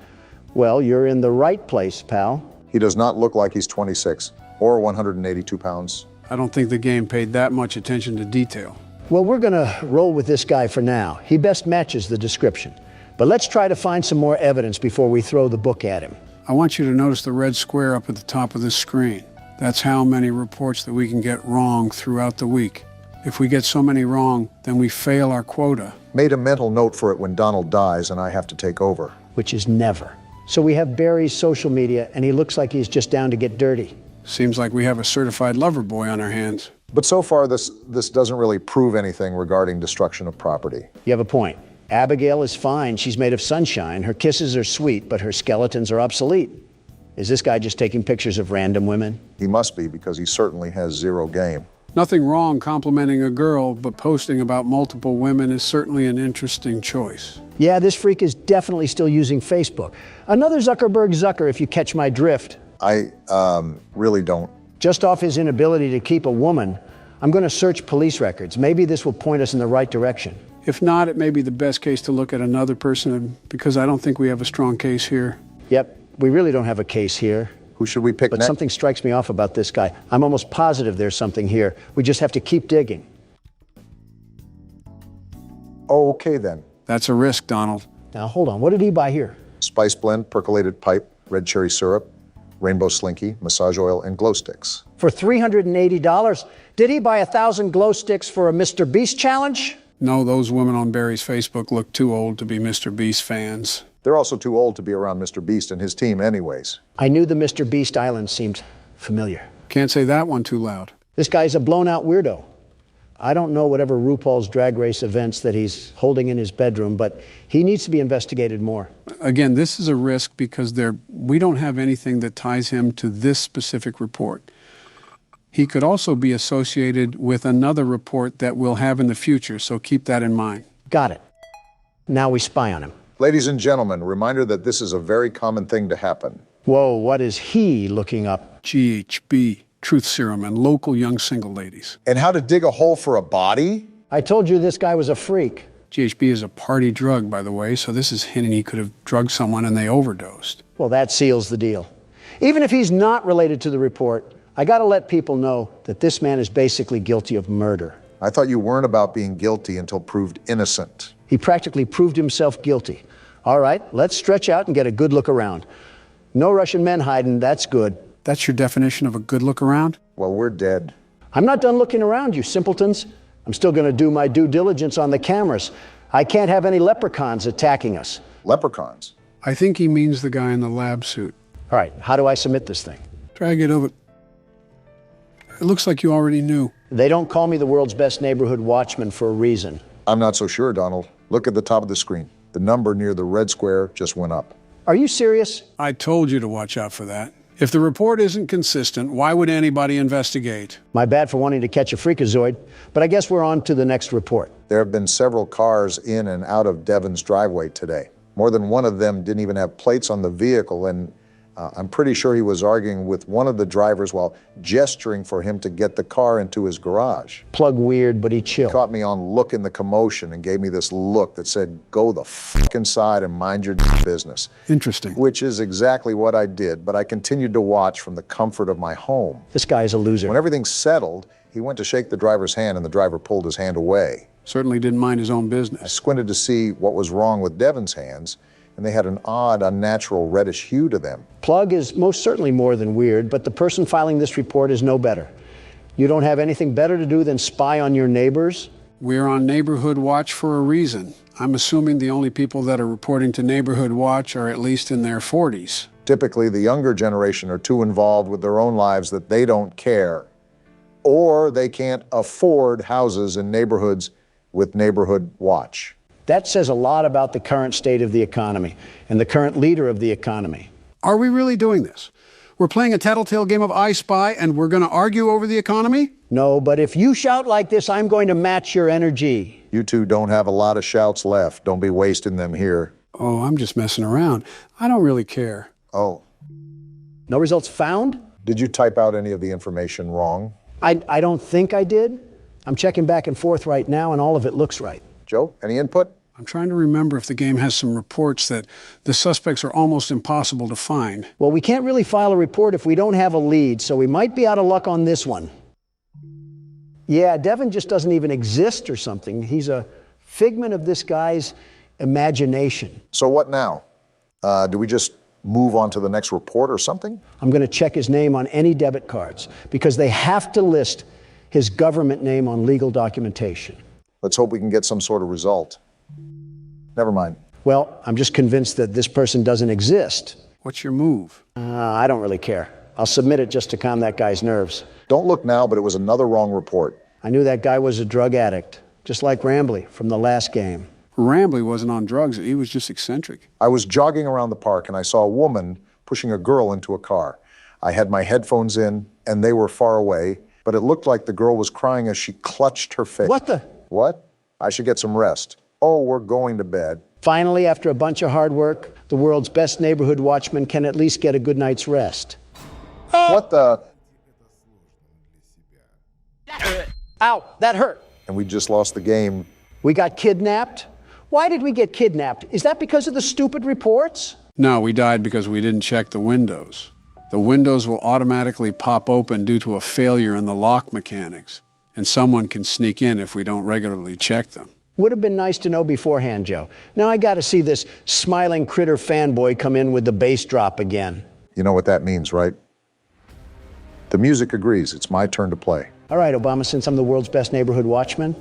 Well, you're in the right place, pal. He does not look like he's 26 or 182 pounds. I don't think the game paid that much attention to detail. Well, we're gonna roll with this guy for now. He best matches the description. But let's try to find some more evidence before we throw the book at him. I want you to notice the red square up at the top of this screen. That's how many reports that we can get wrong throughout the week. If we get so many wrong, then we fail our quota. Made a mental note for it when Donald dies and I have to take over. Which is never. So we have Barry's social media, and he looks like he's just down to get dirty. Seems like we have a certified lover boy on our hands. But so far, this doesn't really prove anything regarding destruction of property. You have a point. Abigail is fine. She's made of sunshine. Her kisses are sweet, but her skeletons are obsolete. Is this guy just taking pictures of random women? He must be, because he certainly has zero game. Nothing wrong complimenting a girl, but posting about multiple women is certainly an interesting choice. Yeah, this freak is definitely still using Facebook. Another Zuckerberg Zucker, if you catch my drift. I really don't. Just off his inability to keep a woman, I'm going to search police records. Maybe this will point us in the right direction. If not, it may be the best case to look at another person, because I don't think we have a strong case here. Yep, we really don't have a case here. Who should we pick But next? something strikes me off about this guy. I'm almost positive there's something here. We just have to keep digging. Oh, okay then. That's a risk, Donald. Now, hold on. What did he buy here? Spice blend, percolated pipe, red cherry syrup, rainbow slinky, massage oil, and glow sticks. For $380? Did he buy 1,000 glow sticks for a Mr. Beast challenge? No, those women on Barry's Facebook look too old to be Mr. Beast fans. They're also too old to be around Mr. Beast and his team anyways. I knew the Mr. Beast Island seemed familiar. Can't say that one too loud. This guy's a blown-out weirdo. I don't know whatever RuPaul's Drag Race events that he's holding in his bedroom, but he needs to be investigated more. Again, this is a risk because we don't have anything that ties him to this specific report. He could also be associated with another report that we'll have in the future, so keep that in mind. Got it. Now we spy on him. Ladies and gentlemen, reminder that this is a very common thing to happen. Whoa, what is he looking up? GHB, truth serum, and local young single ladies. And how to dig a hole for a body? I told you this guy was a freak. GHB is a party drug, by the way, so this is hinting he could have drugged someone and they overdosed. Well, that seals the deal. Even if he's not related to the report, I gotta let people know that this man is basically guilty of murder. I thought you weren't about being guilty until proved innocent. He practically proved himself guilty. All right, let's stretch out and get a good look around. No Russian men hiding, that's good. That's your definition of a good look around? Well, we're dead. I'm not done looking around, you simpletons. I'm still gonna do my due diligence on the cameras. I can't have any leprechauns attacking us. Leprechauns? I think he means the guy in the lab suit. All right, how do I submit this thing? Drag it over. It looks like you already knew. They don't call me the world's best neighborhood watchman for a reason. I'm not so sure, Donald. Look at the top of the screen. The number near the red square just went up. Are you serious? I told you to watch out for that. If the report isn't consistent, why would anybody investigate? My bad for wanting to catch a freakazoid, but I guess we're on to the next report. There have been several cars in and out of Devon's driveway today. More than one of them didn't even have plates on the vehicle, and I'm pretty sure he was arguing with one of the drivers while gesturing for him to get the car into his garage. Plug weird, but he chilled. He caught me on looking the commotion and gave me this look that said, "Go the fuck inside and mind your business." Interesting. Which is exactly what I did, but I continued to watch from the comfort of my home. This guy is a loser. When everything settled, he went to shake the driver's hand and the driver pulled his hand away. Certainly didn't mind his own I business. squinted to see what was wrong with Devon's hands, and they had an odd, unnatural reddish hue to them. Plug is most certainly more than weird, but the person filing this report is no better. You don't have anything better to do than spy on your neighbors? We're on neighborhood watch for a reason. I'm assuming the only people that are reporting to neighborhood watch are at least in their 40s. Typically, the younger generation are too involved with their own lives that they don't care, or they can't afford houses in neighborhoods with neighborhood watch. That says a lot about the current state of the economy and the current leader of the economy. Are we really doing this? We're playing a tattletale game of I Spy and we're going to argue over the economy? No, but if you shout like this, I'm going to match your energy. You two don't have a lot of shouts left. Don't be wasting them here. Oh, I'm just messing around. I don't really care. Oh. No results found? Did you type out any of the information wrong? I don't think I did. I'm checking back and forth right now, and all of it looks right. Joe, any input? I'm trying to remember if the game has some reports that the suspects are almost impossible to find. Well, we can't really file a report if we don't have a lead, so we might be out of luck on this one. Yeah, Devon just doesn't even exist or something. He's a figment of this guy's imagination. So what now? Do we just move on to the next report or something? I'm going to check his name on any debit cards because they have to list his government name on legal documentation. Let's hope we can get some sort of result. Never mind. Well, I'm just convinced that this person doesn't exist. What's your move? I don't really care. I'll submit it just to calm that guy's nerves. Don't look now, but it was another wrong report. I knew that guy was a drug addict, just like Rambley from the last game. Rambley wasn't on drugs. He was just eccentric. I was jogging around the park and I saw a woman pushing a girl into a car. I had my headphones in and they were far away, but it looked like the girl was crying as she clutched her face. What the? What? I should get some rest. Oh, we're going to bed. Finally, after a bunch of hard work, the world's best neighborhood watchman can at least get a good night's rest. What the? Ow, that hurt. And we just lost the game. We got kidnapped? Why did we get kidnapped? Is that because of the stupid reports? No, we died because we didn't check the windows. The windows will automatically pop open due to a failure in the lock mechanics, and someone can sneak in if we don't regularly check them. Would have been nice to know beforehand, Joe. Now I got to see this smiling critter fanboy come in with the bass drop again. You know what that means, right? The music agrees. It's my turn to play. All right, Obama, since I'm the world's best neighborhood watchman,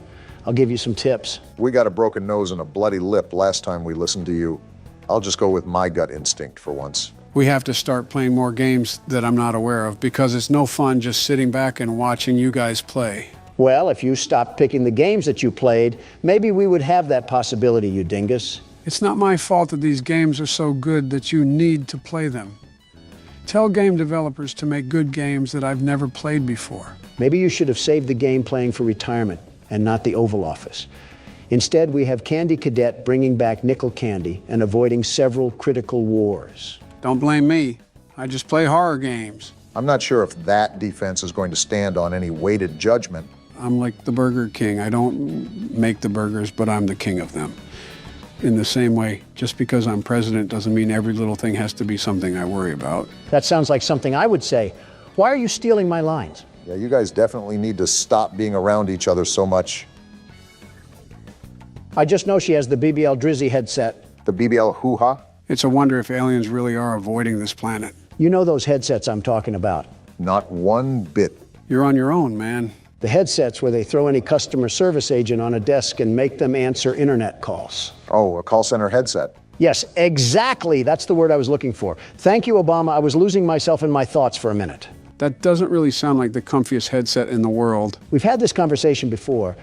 I'll give you some tips. We got a broken nose and a bloody lip last time we listened to you. I'll just go with my gut instinct for once. We have to start playing more games that I'm not aware of because it's no fun just sitting back and watching you guys play. Well, if you stopped picking the games that you played, maybe we would have that possibility, you dingus. It's not my fault that these games are so good that you need to play them. Tell game developers to make good games that I've never played before. Maybe you should have saved the game playing for retirement and not the Oval Office. Instead, we have Candy Cadet bringing back nickel candy and avoiding several critical wars. Don't blame me. I just play horror games. I'm not sure if that defense is going to stand on any weighted judgment. I'm like the Burger King. I don't make the burgers, but I'm the king of them. In the same way, just because I'm president doesn't mean every little thing has to be something I worry about. That sounds like something I would say. Why are you stealing my lines? Yeah, you guys definitely need to stop being around each other so much. I just know she has the BBL Drizzy headset. The BBL hoo-ha? It's a wonder if aliens really are avoiding this planet. You know those headsets I'm talking about. Not one bit. You're on your own, man. The headsets where they throw any customer service agent on a desk and make them answer internet calls. Oh, a call center headset. Yes, exactly. That's the word I was looking for. Thank you, Obama. I was losing myself in my thoughts for a minute. That doesn't really sound like the comfiest headset in the world. We've had this conversation before.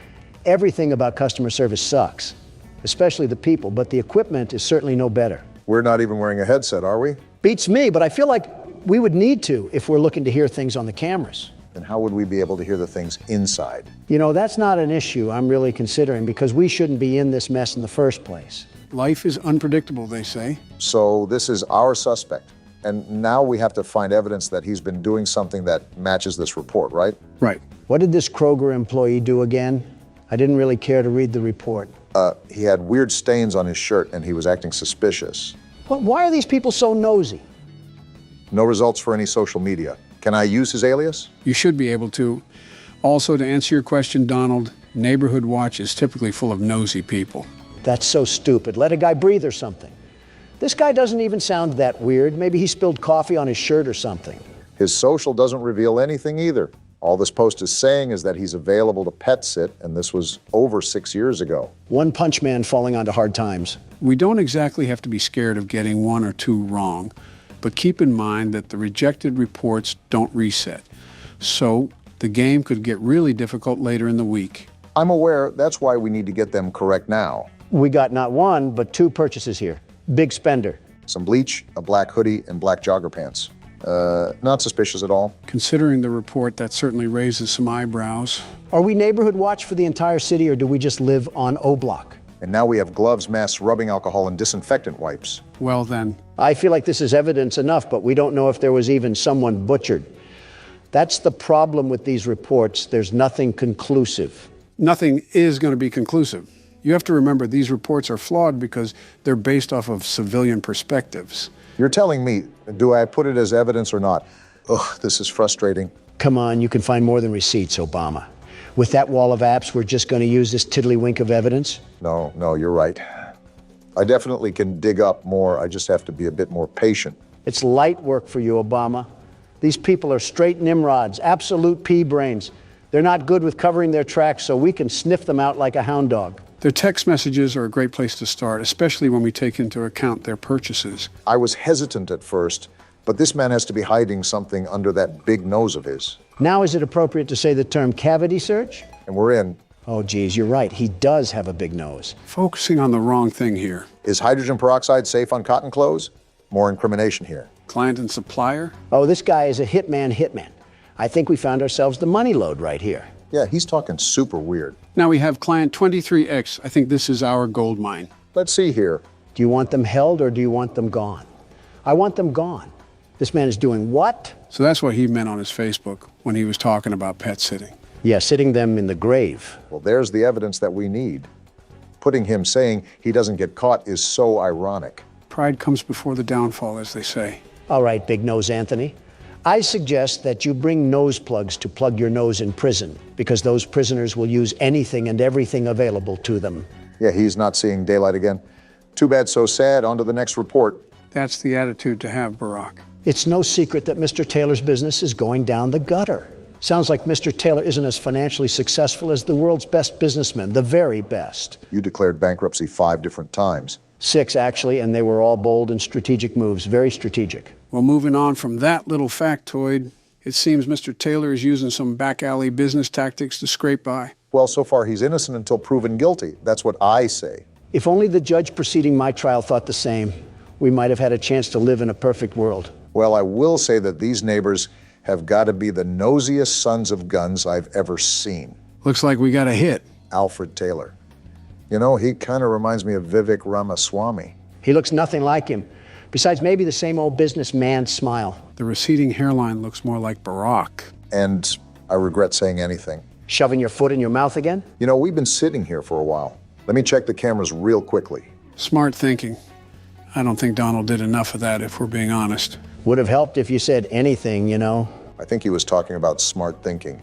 Everything about customer service sucks, especially the people, but the equipment is certainly no better. We're not even wearing a headset, are we? Beats me, but I feel like we would need to if we're looking to hear things on the cameras. Then how would we be able to hear the things inside? You know, that's not an issue I'm really considering because we shouldn't be in this mess in the first place. Life is unpredictable, they say. So this is our suspect. And now we have to find evidence that he's been doing something that matches this report, right? Right. What did this Kroger employee do again? I didn't really care to read the report. He had weird stains on his shirt and he was acting suspicious. Why are these people so nosy? No results for any social media. Can I use his alias? You should be able to. Also, to answer your question, Donald, Neighborhood Watch is typically full of nosy people. That's so stupid. Let a guy breathe or something. This guy doesn't even sound that weird. Maybe he spilled coffee on his shirt or something. His social doesn't reveal anything either. All this post is saying is that he's available to pet sit, and this was over 6 years ago. One punch man falling onto hard times. We don't exactly have to be scared of getting one or two wrong, but keep in mind that the rejected reports don't reset. So the game could get really difficult later in the week. I'm aware. That's why we need to get them correct now. We got not one, but two purchases here. Big spender. Some bleach, a black hoodie, and black jogger pants. Not suspicious at all. Considering the report, that certainly raises some eyebrows. Are we Neighborhood Watch for the entire city, or do we just live on O Block? And now we have gloves, masks, rubbing alcohol, and disinfectant wipes. Well then. I feel like this is evidence enough, but we don't know if there was even someone butchered. That's the problem with these reports. There's nothing conclusive. Nothing is going to be conclusive. You have to remember these reports are flawed because they're based off of civilian perspectives. You're telling me, do I put it as evidence or not? Ugh, this is frustrating. Come on, you can find more than receipts, Obama. With that wall of apps, we're just going to use this tiddlywink of evidence? No, you're right. I definitely can dig up more. I just have to be a bit more patient. It's light work for you, Obama. These people are straight Nimrods, absolute pea brains. They're not good with covering their tracks, so we can sniff them out like a hound dog. Their text messages are a great place to start, especially when we take into account their purchases. I was hesitant at first, but this man has to be hiding something under that big nose of his. Now is it appropriate to say the term cavity search? And we're in. Oh, geez, you're right. He does have a big nose. Focusing on the wrong thing here. Is hydrogen peroxide safe on cotton clothes? More incrimination here. Client and supplier? Oh, this guy is a hitman. I think we found ourselves the money load right here. Yeah, he's talking super weird. Now we have client 23X. I think this is our gold mine. Let's see here. Do you want them held or do you want them gone? I want them gone. This man is doing what? So that's what he meant on his Facebook when he was talking about pet sitting. Yeah, sitting them in the grave. Well, there's the evidence that we need. Putting him saying he doesn't get caught is so ironic. Pride comes before the downfall, as they say. All right, Big Nose Anthony. I suggest that you bring nose plugs to plug your nose in prison, because those prisoners will use anything and everything available to them. Yeah, he's not seeing daylight again. Too bad, so sad. On to the next report. That's the attitude to have, Barack. It's no secret that Mr. Taylor's business is going down the gutter. Sounds like Mr. Taylor isn't as financially successful as the world's best businessmen, the very best. You declared bankruptcy 5 different times. 6, actually, and they were all bold and strategic moves, very strategic. Well, moving on from that little factoid, it seems Mr. Taylor is using some back alley business tactics to scrape by. Well, so far he's innocent until proven guilty. That's what I say. If only the judge preceding my trial thought the same, we might have had a chance to live in a perfect world. Well, I will say that these neighbors have got to be the nosiest sons of guns I've ever seen. Looks like we got a hit. Alfred Taylor. You know, he kind of reminds me of Vivek Ramaswamy. He looks nothing like him. Besides, maybe the same old businessman smile. The receding hairline looks more like Barack. And I regret saying anything. Shoving your foot in your mouth again? You know, we've been sitting here for a while. Let me check the cameras real quickly. Smart thinking. I don't think Donald did enough of that, if we're being honest. Would have helped if you said anything, you know. I think he was talking about smart thinking.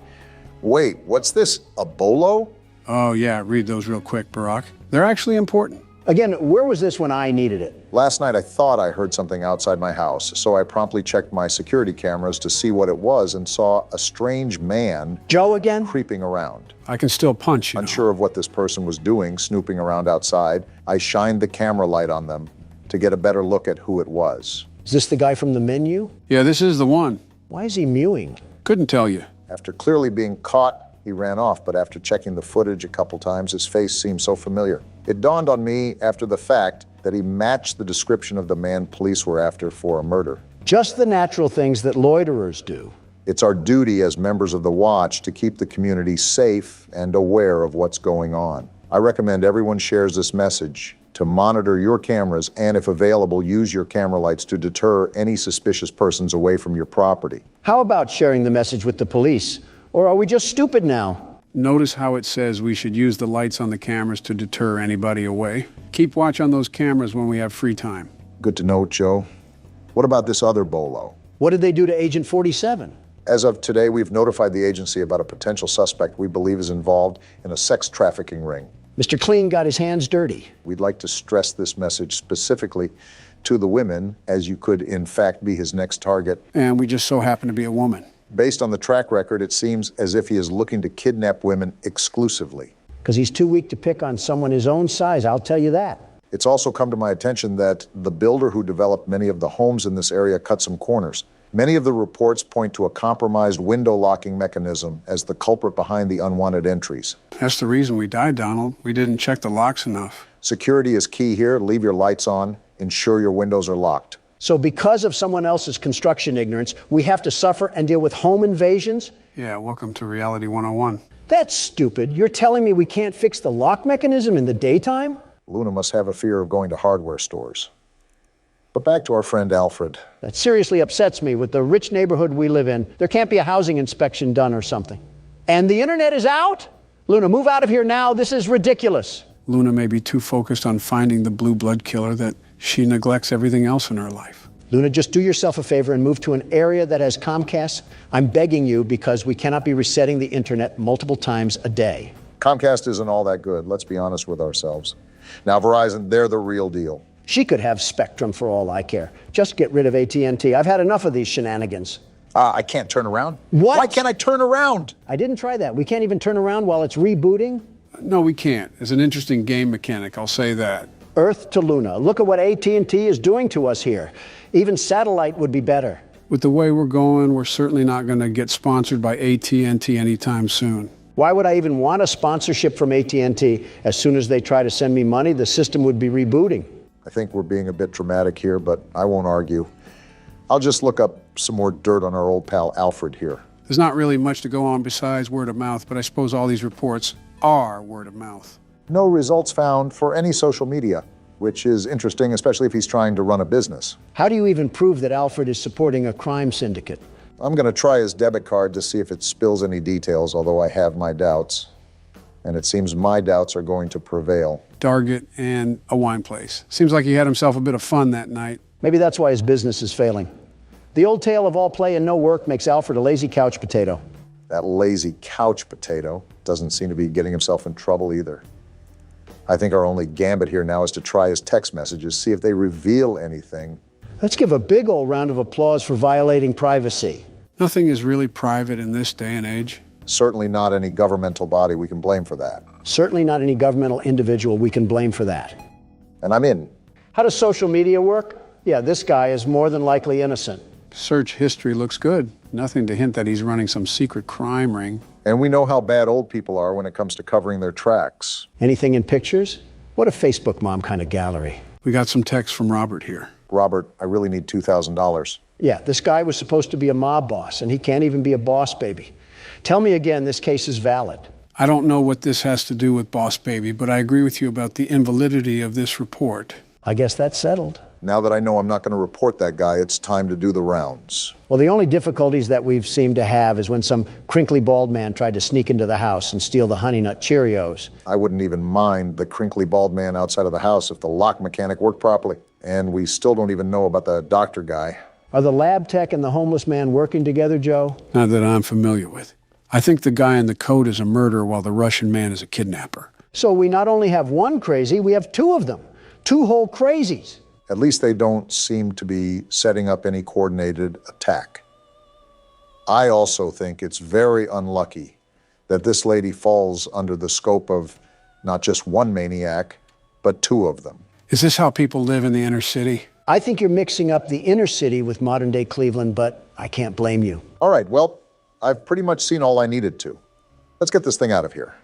Wait, what's this, a bolo? Oh yeah, read those real quick, Barack. They're actually important. Again, where was this when I needed it? Last night I thought I heard something outside my house, so I promptly checked my security cameras to see what it was and saw a strange man... Joe again? ...creeping around. I can still punch, you know. Unsure of what this person was doing, snooping around outside, I shined the camera light on them to get a better look at who it was. Is this the guy from the menu? Yeah, this is the one. Why is he mewing? Couldn't tell you. After clearly being caught, he ran off, but after checking the footage a couple times, his face seemed so familiar. It dawned on me after the fact that he matched the description of the man police were after for a murder. Just the natural things that loiterers do. It's our duty as members of the Watch to keep the community safe and aware of what's going on. I recommend everyone shares this message to monitor your cameras and, if available, use your camera lights to deter any suspicious persons away from your property. How about sharing the message with the police? Or are we just stupid now? Notice how it says we should use the lights on the cameras to deter anybody away. Keep watch on those cameras when we have free time. Good to know, Joe. What about this other bolo? What did they do to Agent 47? As of today, we've notified the agency about a potential suspect we believe is involved in a sex trafficking ring. Mr. Clean got his hands dirty. We'd like to stress this message specifically to the women, as you could in fact be his next target. And we just so happen to be a woman. Based on the track record, it seems as if he is looking to kidnap women exclusively. Because he's too weak to pick on someone his own size, I'll tell you that. It's also come to my attention that the builder who developed many of the homes in this area cut some corners. Many of the reports point to a compromised window locking mechanism as the culprit behind the unwanted entries. That's the reason we died, Donald. We didn't check the locks enough. Security is key here. Leave your lights on. Ensure your windows are locked. So because of someone else's construction ignorance, we have to suffer and deal with home invasions? Yeah, welcome to Reality 101. That's stupid. You're telling me we can't fix the lock mechanism in the daytime? Luna must have a fear of going to hardware stores. But back to our friend Alfred. That seriously upsets me. With the rich neighborhood we live in, there can't be a housing inspection done or something. And the internet is out? Luna, move out of here now. This is ridiculous. Luna may be too focused on finding the blue blood killer that she neglects everything else in her life. Luna, just do yourself a favor and move to an area that has Comcast. I'm begging you, because we cannot be resetting the internet multiple times a day. Comcast isn't all that good. Let's be honest with ourselves. Now, Verizon, they're the real deal. She could have Spectrum for all I care. Just get rid of AT&T. I've had enough of these shenanigans. I can't turn around. What? Why can't I turn around? I didn't try that. We can't even turn around while it's rebooting? No, we can't. It's an interesting game mechanic, I'll say that. Earth to Luna. Look at what AT&T is doing to us here. Even satellite would be better. With the way we're going, we're certainly not going to get sponsored by AT&T anytime soon. Why would I even want a sponsorship from AT&T? As soon as they try to send me money, the system would be rebooting. I think we're being a bit dramatic here, but I won't argue. I'll just look up some more dirt on our old pal Alfred here. There's not really much to go on besides word of mouth, but I suppose all these reports are word of mouth. No results found for any social media, which is interesting, especially if he's trying to run a business. How do you even prove that Alfred is supporting a crime syndicate? I'm going to try his debit card to see if it spills any details, although I have my doubts. And it seems my doubts are going to prevail. Target and a wine place. Seems like he had himself a bit of fun that night. Maybe that's why his business is failing. The old tale of all play and no work makes Alfred a lazy couch potato. That lazy couch potato doesn't seem to be getting himself in trouble either. I think our only gambit here now is to try his text messages, see if they reveal anything. Let's give a big old round of applause for violating privacy. Nothing is really private in this day and age. Certainly not any governmental body we can blame for that. Certainly not any governmental individual we can blame for that. And I'm in. How does social media work? Yeah, this guy is more than likely innocent. Search history looks good. Nothing to hint that he's running some secret crime ring. And we know how bad old people are when it comes to covering their tracks. Anything in pictures? What a Facebook mom kind of gallery. We got some text from Robert here. Robert, I really need $2,000. Yeah, this guy was supposed to be a mob boss, and he can't even be a boss baby. Tell me again, this case is valid. I don't know what this has to do with Boss Baby, but I agree with you about the invalidity of this report. I guess that's settled. Now that I know I'm not going to report that guy, it's time to do the rounds. Well, the only difficulties that we've seemed to have is when some crinkly bald man tried to sneak into the house and steal the Honey Nut Cheerios. I wouldn't even mind the crinkly bald man outside of the house if the lock mechanic worked properly. And we still don't even know about the doctor guy. Are the lab tech and the homeless man working together, Joe? Not that I'm familiar with. I think the guy in the coat is a murderer while the Russian man is a kidnapper. So we not only have one crazy, we have two of them. Two whole crazies. At least they don't seem to be setting up any coordinated attack. I also think it's very unlucky that this lady falls under the scope of not just one maniac, but two of them. Is this how people live in the inner city? I think you're mixing up the inner city with modern-day Cleveland, but I can't blame you. All right, well, I've pretty much seen all I needed to. Let's get this thing out of here.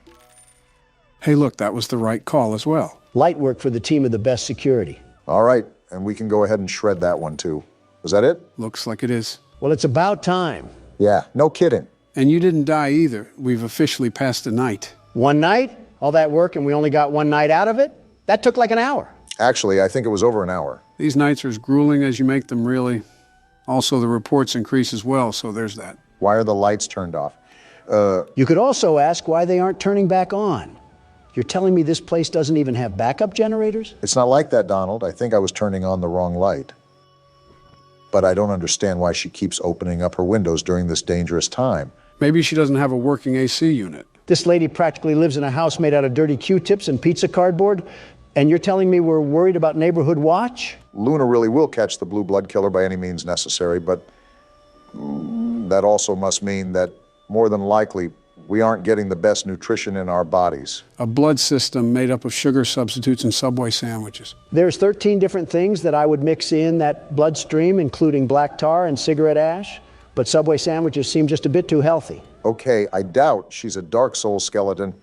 Hey, look, that was the right call as well. Light work for the team of the best security. All right, and we can go ahead and shred that one too. Was that it? Looks like it is. Well, it's about time. Yeah, no kidding. And you didn't die either. We've officially passed the night. One night? All that work and we only got one night out of it? That took like an hour. Actually, I think it was over an hour. These nights are as grueling as you make them, really. Also, the reports increase as well, so there's that. Why are the lights turned off? You could also ask why they aren't turning back on. You're telling me this place doesn't even have backup generators? It's not like that, Donald. I think I was turning on the wrong light. But I don't understand why she keeps opening up her windows during this dangerous time. Maybe she doesn't have a working AC unit. This lady practically lives in a house made out of dirty Q-tips and pizza cardboard, and you're telling me we're worried about neighborhood watch? Luna really will catch the blue blood killer by any means necessary, but that also must mean that more than likely we aren't getting the best nutrition in our bodies. A blood system made up of sugar substitutes and Subway sandwiches. There's 13 different things that I would mix in that bloodstream, including black tar and cigarette ash, but Subway sandwiches seem just a bit too healthy. Okay, I doubt she's a Dark Soul skeleton.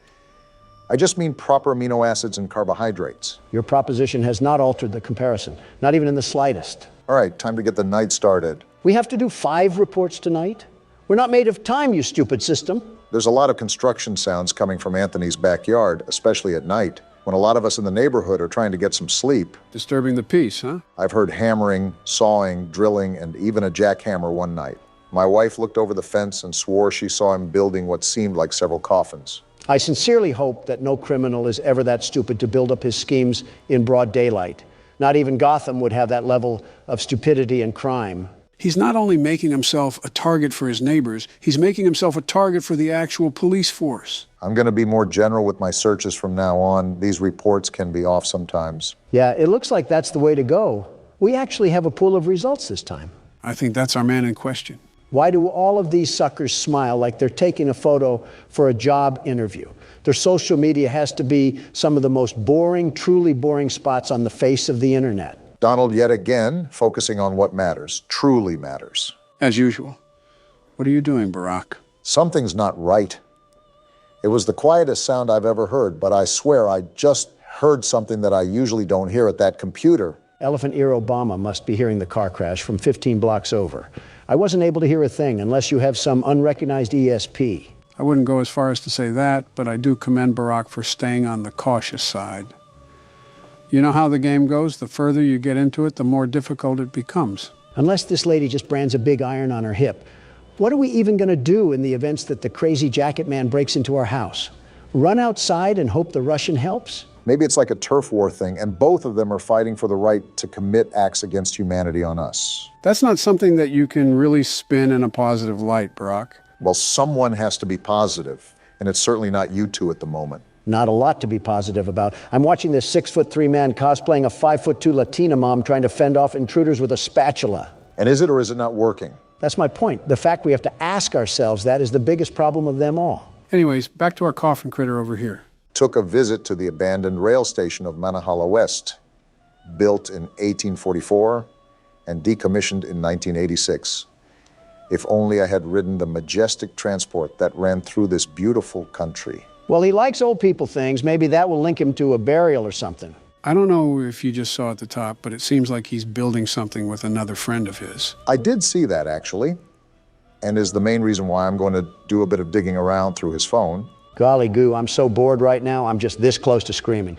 I just mean proper amino acids and carbohydrates. Your proposition has not altered the comparison, not even in the slightest. All right, time to get the night started. We have to do 5 reports tonight? We're not made of time, you stupid system. There's a lot of construction sounds coming from Anthony's backyard, especially at night, when a lot of us in the neighborhood are trying to get some sleep. Disturbing the peace, huh? I've heard hammering, sawing, drilling, and even a jackhammer one night. My wife looked over the fence and swore she saw him building what seemed like several coffins. I sincerely hope that no criminal is ever that stupid to build up his schemes in broad daylight. Not even Gotham would have that level of stupidity and crime. He's not only making himself a target for his neighbors, he's making himself a target for the actual police force. I'm going to be more general with my searches from now on. These reports can be off sometimes. Yeah, it looks like that's the way to go. We actually have a pool of results this time. I think that's our man in question. Why do all of these suckers smile like they're taking a photo for a job interview? Their social media has to be some of the most boring, truly boring spots on the face of the internet. Donald, yet again, focusing on what matters, truly matters. As usual. What are you doing, Barack? Something's not right. It was the quietest sound I've ever heard, but I swear I just heard something that I usually don't hear at that computer. Elephant Ear Obama must be hearing the car crash from 15 blocks over. I wasn't able to hear a thing unless you have some unrecognized ESP. I wouldn't go as far as to say that, but I do commend Barack for staying on the cautious side. You know how the game goes? The further you get into it, the more difficult it becomes. Unless this lady just brands a big iron on her hip, what are we even going to do in the events that the crazy jacket man breaks into our house? Run outside and hope the Russian helps? Maybe it's like a turf war thing, and both of them are fighting for the right to commit acts against humanity on us. That's not something that you can really spin in a positive light, Barack. Well, someone has to be positive, and it's certainly not you two at the moment. Not a lot to be positive about. I'm watching this 6'3" man cosplaying a 5'2" Latina mom trying to fend off intruders with a spatula. And is it or is it not working? That's my point. The fact we have to ask ourselves that is the biggest problem of them all. Anyways, back to our coffin critter over here. Took a visit to the abandoned rail station of Manahala West, built in 1844 and decommissioned in 1986. If only I had ridden the majestic transport that ran through this beautiful country. Well, he likes old people things. Maybe that will link him to a burial or something. I don't know if you just saw at the top, but it seems like he's building something with another friend of his. I did see that, actually, and is the main reason why I'm going to do a bit of digging around through his phone. Golly goo, I'm so bored right now, I'm just this close to screaming.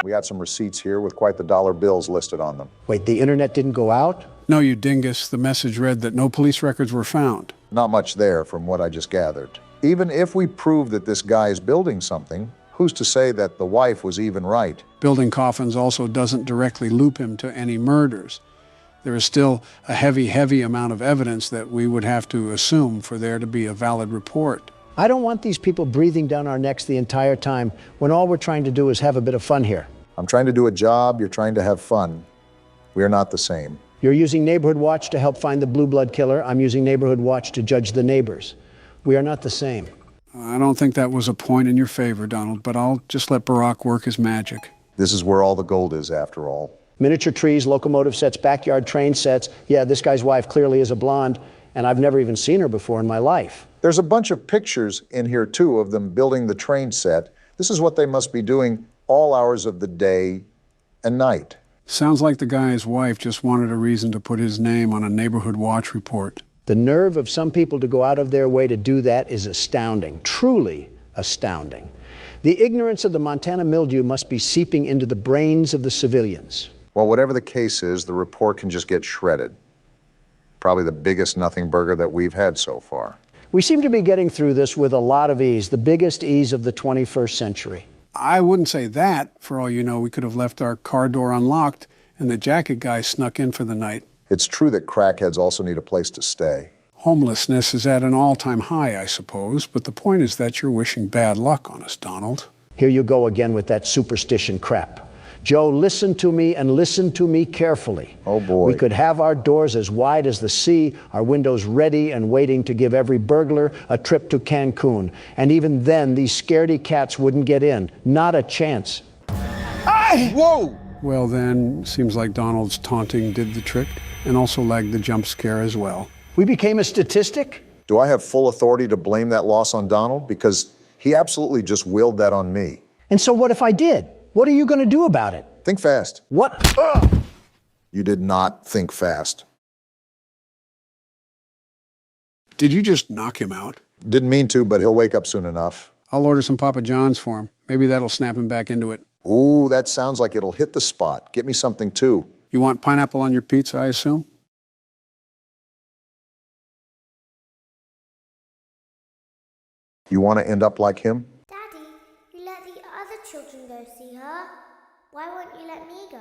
We got some receipts here with quite the dollar bills listed on them. Wait, the internet didn't go out? No, you dingus. The message read that no police records were found. Not much there from what I just gathered. Even if we prove that this guy is building something, who's to say that the wife was even right? Building coffins also doesn't directly loop him to any murders. There is still a heavy amount of evidence that we would have to assume for there to be a valid report. I don't want these people breathing down our necks the entire time when all we're trying to do is have a bit of fun here. I'm trying to do a job, you're trying to have fun. We are not the same. You're using Neighborhood Watch to help find the blue blood killer. I'm using Neighborhood Watch to judge the neighbors. We are not the same. I don't think that was a point in your favor, Donald, but I'll just let Barack work his magic. This is where all the gold is, after all. Miniature trees, locomotive sets, backyard train sets. Yeah, this guy's wife clearly is a blonde, and I've never even seen her before in my life. There's a bunch of pictures in here, too, of them building the train set. This is what they must be doing all hours of the day and night. Sounds like the guy's wife just wanted a reason to put his name on a neighborhood watch report. The nerve of some people to go out of their way to do that is astounding, truly astounding. The ignorance of the Montana mildew must be seeping into the brains of the civilians. Well, whatever the case is, the report can just get shredded. Probably the biggest nothing burger that we've had so far. We seem to be getting through this with a lot of ease, the biggest ease of the 21st century. I wouldn't say that. For all you know, we could have left our car door unlocked and the jacket guy snuck in for the night. It's true that crackheads also need a place to stay. Homelessness is at an all-time high, I suppose, but the point is that you're wishing bad luck on us, Donald. Here you go again with that superstition crap. Joe, listen to me and listen to me carefully. Oh boy. We could have our doors as wide as the sea, our windows ready and waiting to give every burglar a trip to Cancun. And even then, these scaredy cats wouldn't get in. Not a chance. Whoa! Well then, seems like Donald's taunting did the trick, and also lagged the jump scare as well. We became a statistic? Do I have full authority to blame that loss on Donald? Because he absolutely just willed that on me. And so what if I did? What are you going to do about it? Think fast. What? You did not think fast. Did you just knock him out? Didn't mean to, but he'll wake up soon enough. I'll order some Papa John's for him. Maybe that'll snap him back into it. Ooh, that sounds like it'll hit the spot. Get me something too. You want pineapple on your pizza, I assume? You want to end up like him? Daddy, you let the other children go see her. Why won't you let me go?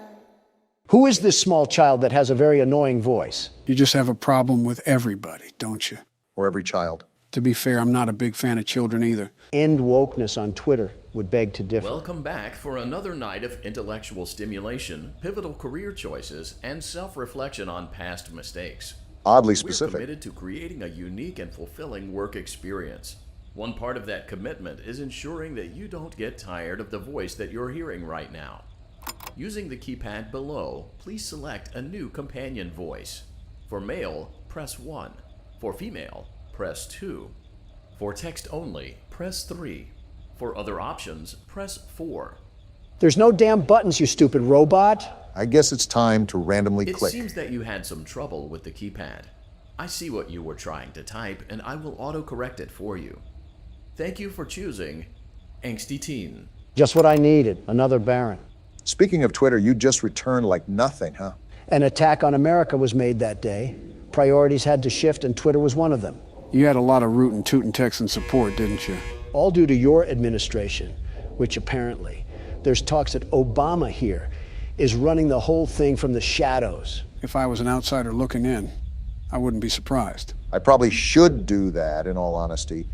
Who is this small child that has a very annoying voice? You just have a problem with everybody, don't you? Or every child. To be fair, I'm not a big fan of children either. End wokeness on Twitter would beg to differ. Welcome back for another night of intellectual stimulation, pivotal career choices, and self-reflection on past mistakes. Oddly We're specific. committed to creating a unique and fulfilling work experience. One part of that commitment is ensuring that you don't get tired of the voice that you're hearing right now. Using the keypad below, please select a new companion voice. For male, press 1. For female, press 2. For text only, press 3. For other options, press 4. There's no damn buttons, you stupid robot. I guess it's time to randomly It click. seems that you had some trouble with the keypad. I see what you were trying to type, and I will autocorrect it for you. Thank you for choosing Angsty Teen. Just what I needed, another Baron. Speaking of Twitter, you just returned like nothing, huh? An attack on America was made that day. Priorities had to shift, and Twitter was one of them. You had a lot of rootin' tootin' Texan support, didn't you? All due to your administration, which apparently, there's talks that Obama here is running the whole thing from the shadows. If I was an outsider looking in, I wouldn't be surprised. I probably should do that, in all honesty.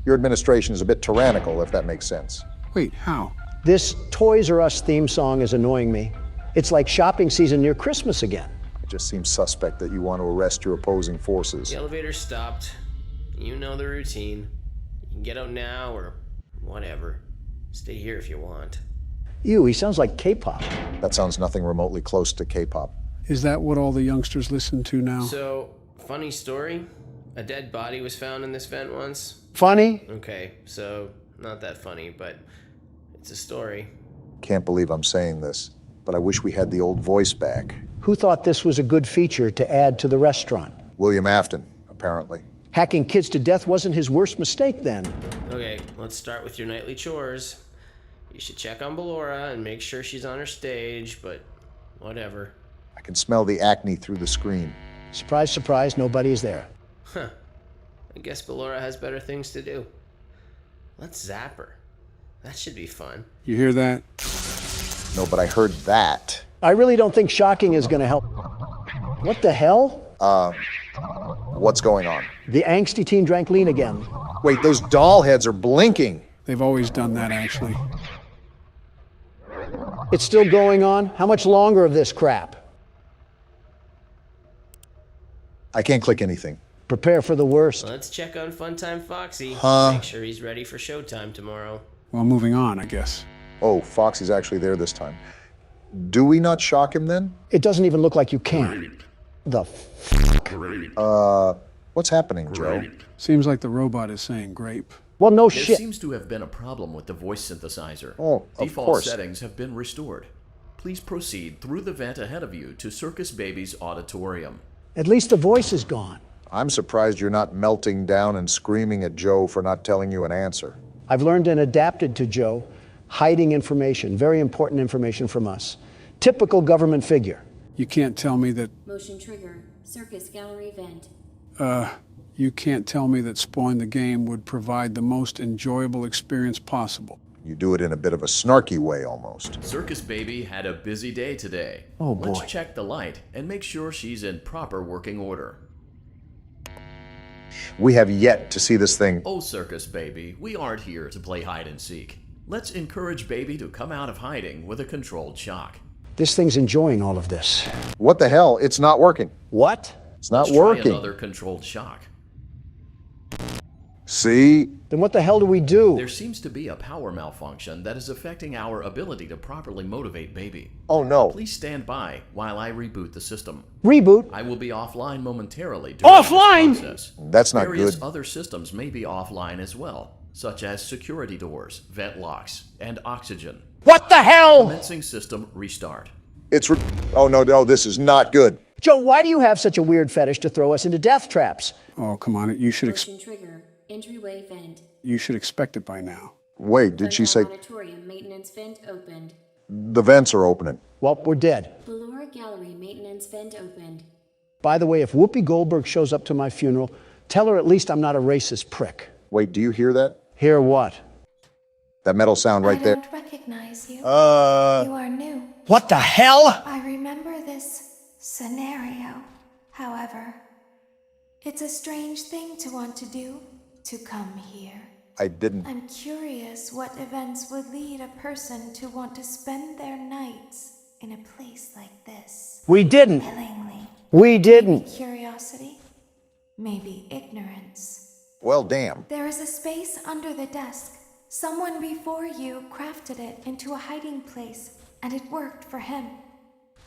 Your administration is a bit tyrannical, if that makes sense. Wait, how? This Toys R Us theme song is annoying me. It's like shopping season near Christmas again. It just seems suspect that you want to arrest your opposing forces. The elevator stopped. You know the routine. You can get out now or whatever. Stay here if you want. Ew, he sounds like K-pop. That sounds nothing remotely close to K-pop. Is that what all the youngsters listen to now? So, funny story. A dead body was found in this vent once. Funny? Okay, so not that funny, but it's a story. Can't believe I'm saying this, but I wish we had the old voice back. Who thought this was a good feature to add to the restaurant? William Afton, apparently. Hacking kids to death wasn't his worst mistake then. Okay, let's start with your nightly chores. You should check on Ballora and make sure she's on her stage, but whatever. I can smell the acne through the screen. Surprise, surprise, nobody's there. Huh. I guess Ballora has better things to do. Let's zap her. That should be fun. You hear that? No, but I heard that. I really don't think shocking is going to help. What the hell? What's going on? The angsty teen drank lean again. Wait, those doll heads are blinking. They've always done that, actually. It's still going on? How much longer of this crap? I can't click anything. Prepare for the worst. Let's check on Funtime Foxy. Huh? Make sure he's ready for showtime tomorrow. Well, moving on, I guess. Oh, Foxy's actually there this time. Do we not shock him then? It doesn't even look like you can. The What's happening, Joe? Seems like the robot is saying grape. Well, no There seems to have been a problem with the voice synthesizer. Oh, of Default course. settings have been restored. please proceed through the vent ahead of you to Circus Baby's auditorium. At least the voice is gone. I'm surprised you're not melting down and screaming at Joe for not telling you an answer. I've learned and adapted to Joe, hiding information, very important information from us. Typical government figure. You can't tell me that, Motion trigger. Circus gallery vent. you can't tell me that spoiling the game would provide the most enjoyable experience possible. You do it in a bit of a snarky way almost. Circus Baby had a busy day today. Oh, boy. Let's check the light and make sure she's in proper working order. We have yet to see this thing. Oh, Circus Baby, we aren't here to play hide and seek. Let's encourage Baby to come out of hiding with a controlled shock. This thing's enjoying all of this. What the hell? It's not working. What? It's not Let's working. Try another controlled shock. See? Then what the hell do we do? There seems to be a power malfunction that is affecting our ability to properly motivate Baby. Oh no. Please stand by while I reboot the system. Reboot? I will be offline momentarily during Offline? this process. That's not Various good. other systems may be offline as well, such as security doors, vent locks, and oxygen. What the hell? Commencing system restart. Oh no, this is not good. Joe, why do you have such a weird fetish to throw us into death traps? Oh, come on, you should Motion trigger. Entryway vent. you should expect it by now. Wait, did she say Auditorium maintenance vent opened. the vents are opening? Well, we're dead. Ballora gallery maintenance vent opened. By the way, if Whoopi Goldberg shows up to my funeral, tell her at least I'm not a racist prick. Wait, do you hear that? Hear what? That metal sound right there? I don't recognize you. You Uh. are new. What the hell? I remember this scenario. However, it's a strange thing to want to do, to come here. I didn't. I'm curious what events would lead a person to want to spend their nights in a place like this. We didn't. Willingly. We didn't. Curiosity, maybe ignorance. Well, damn. There is a space under the desk. Someone before you crafted it into a hiding place, and it worked for him.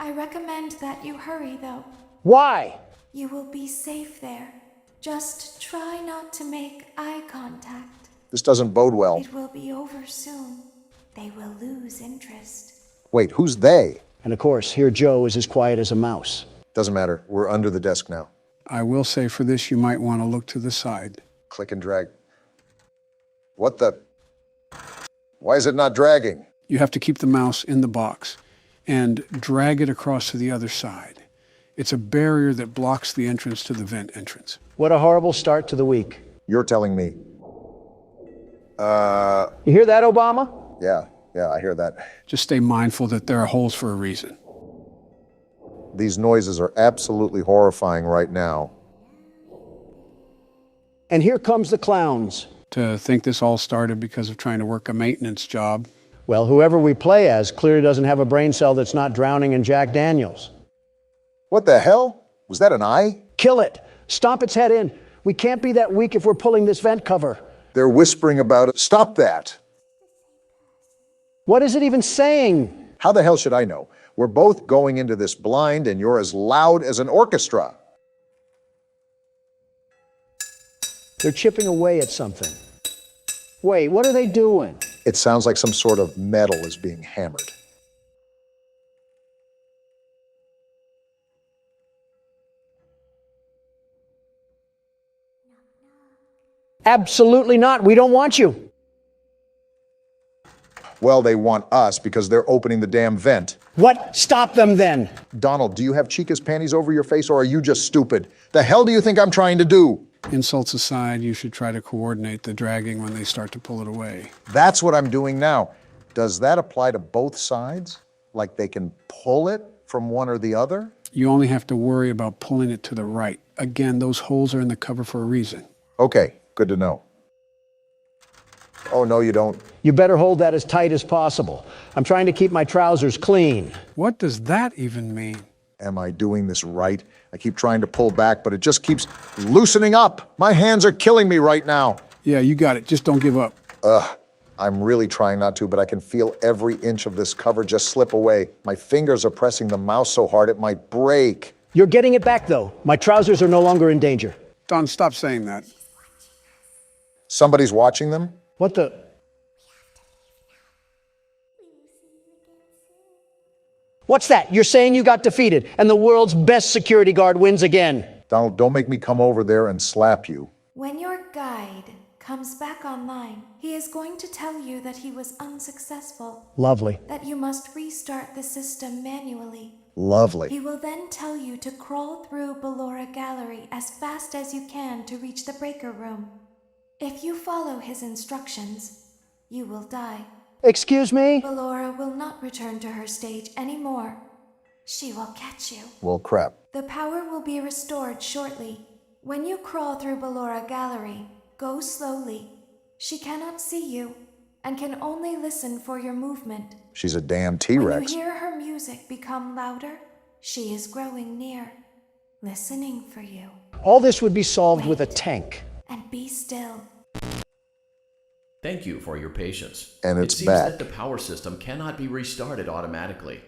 I recommend that you hurry, though. Why? You will be safe there. Just try not to make eye contact. This doesn't bode well. It will be over soon. They will lose interest. Wait, who's they? And of course, here Joe is as quiet as a mouse. Doesn't matter. We're under the desk now. I will say for this, you might want to look to the side. Click and drag. What the? Why is it not dragging? You have to keep the mouse in the box and drag it across to the other side. It's a barrier that blocks the entrance to the vent entrance. What a horrible start to the week. You're telling me. You hear that, Obama? Yeah, I hear that. Just stay mindful that there are holes for a reason. These noises are absolutely horrifying right now. And here comes the clowns. To think this all started because of trying to work a maintenance job. Well, whoever we play as clearly doesn't have a brain cell that's not drowning in Jack Daniels. What the hell? Was that an eye? Kill it. Stomp its head in. We can't be that weak if we're pulling this vent cover. They're whispering about it. Stop that. What is it even saying? How the hell should I know? We're both going into this blind and you're as loud as an orchestra. They're chipping away at something. Wait, what are they doing? It sounds like some sort of metal is being hammered. Absolutely not. We don't want you. Well, they want us because they're opening the damn vent. What? Stop them then. Donald, do you have Chica's panties over your face or are you just stupid? The hell do you think I'm trying to do? Insults aside, you should try to coordinate the dragging when they start to pull it away. That's what I'm doing now. Does that apply to both sides? Like they can pull it from one or the other? You only have to worry about pulling it to the right. Again, those holes are in the cover for a reason. Okay, good to know. Oh, no, you don't. You better hold that as tight as possible. I'm trying to keep my trousers clean. What does that even mean? Am I doing this right? I keep trying to pull back, but it just keeps loosening up. My hands are killing me right now. Yeah, you got it. Just don't give up. I'm really trying not to, but I can feel every inch of this cover just slip away. My fingers are pressing the mouse so hard it might break. You're getting it back, though. My trousers are no longer in danger. Don, stop saying that. Somebody's watching them? What the? What's that? You're saying you got defeated and the world's best security guard wins again. Donald, don't make me come over there and slap you. When your guide comes back online, he is going to tell you that he was unsuccessful. Lovely. That you must restart the system manually. Lovely. He will then tell you to crawl through Ballora Gallery as fast as you can to reach the breaker room. If you follow his instructions, you will die. Excuse me? Ballora will not return to her stage anymore. She will catch you. Well, crap. The power will be restored shortly. When you crawl through Ballora Gallery, go slowly. She cannot see you and can only listen for your movement. She's a damn When T-Rex. you hear her music become louder, she is growing near, listening for you. All this would be solved with a tank. And be still. Thank you for your patience. And it's it seems back. that the power system cannot be restarted automatically.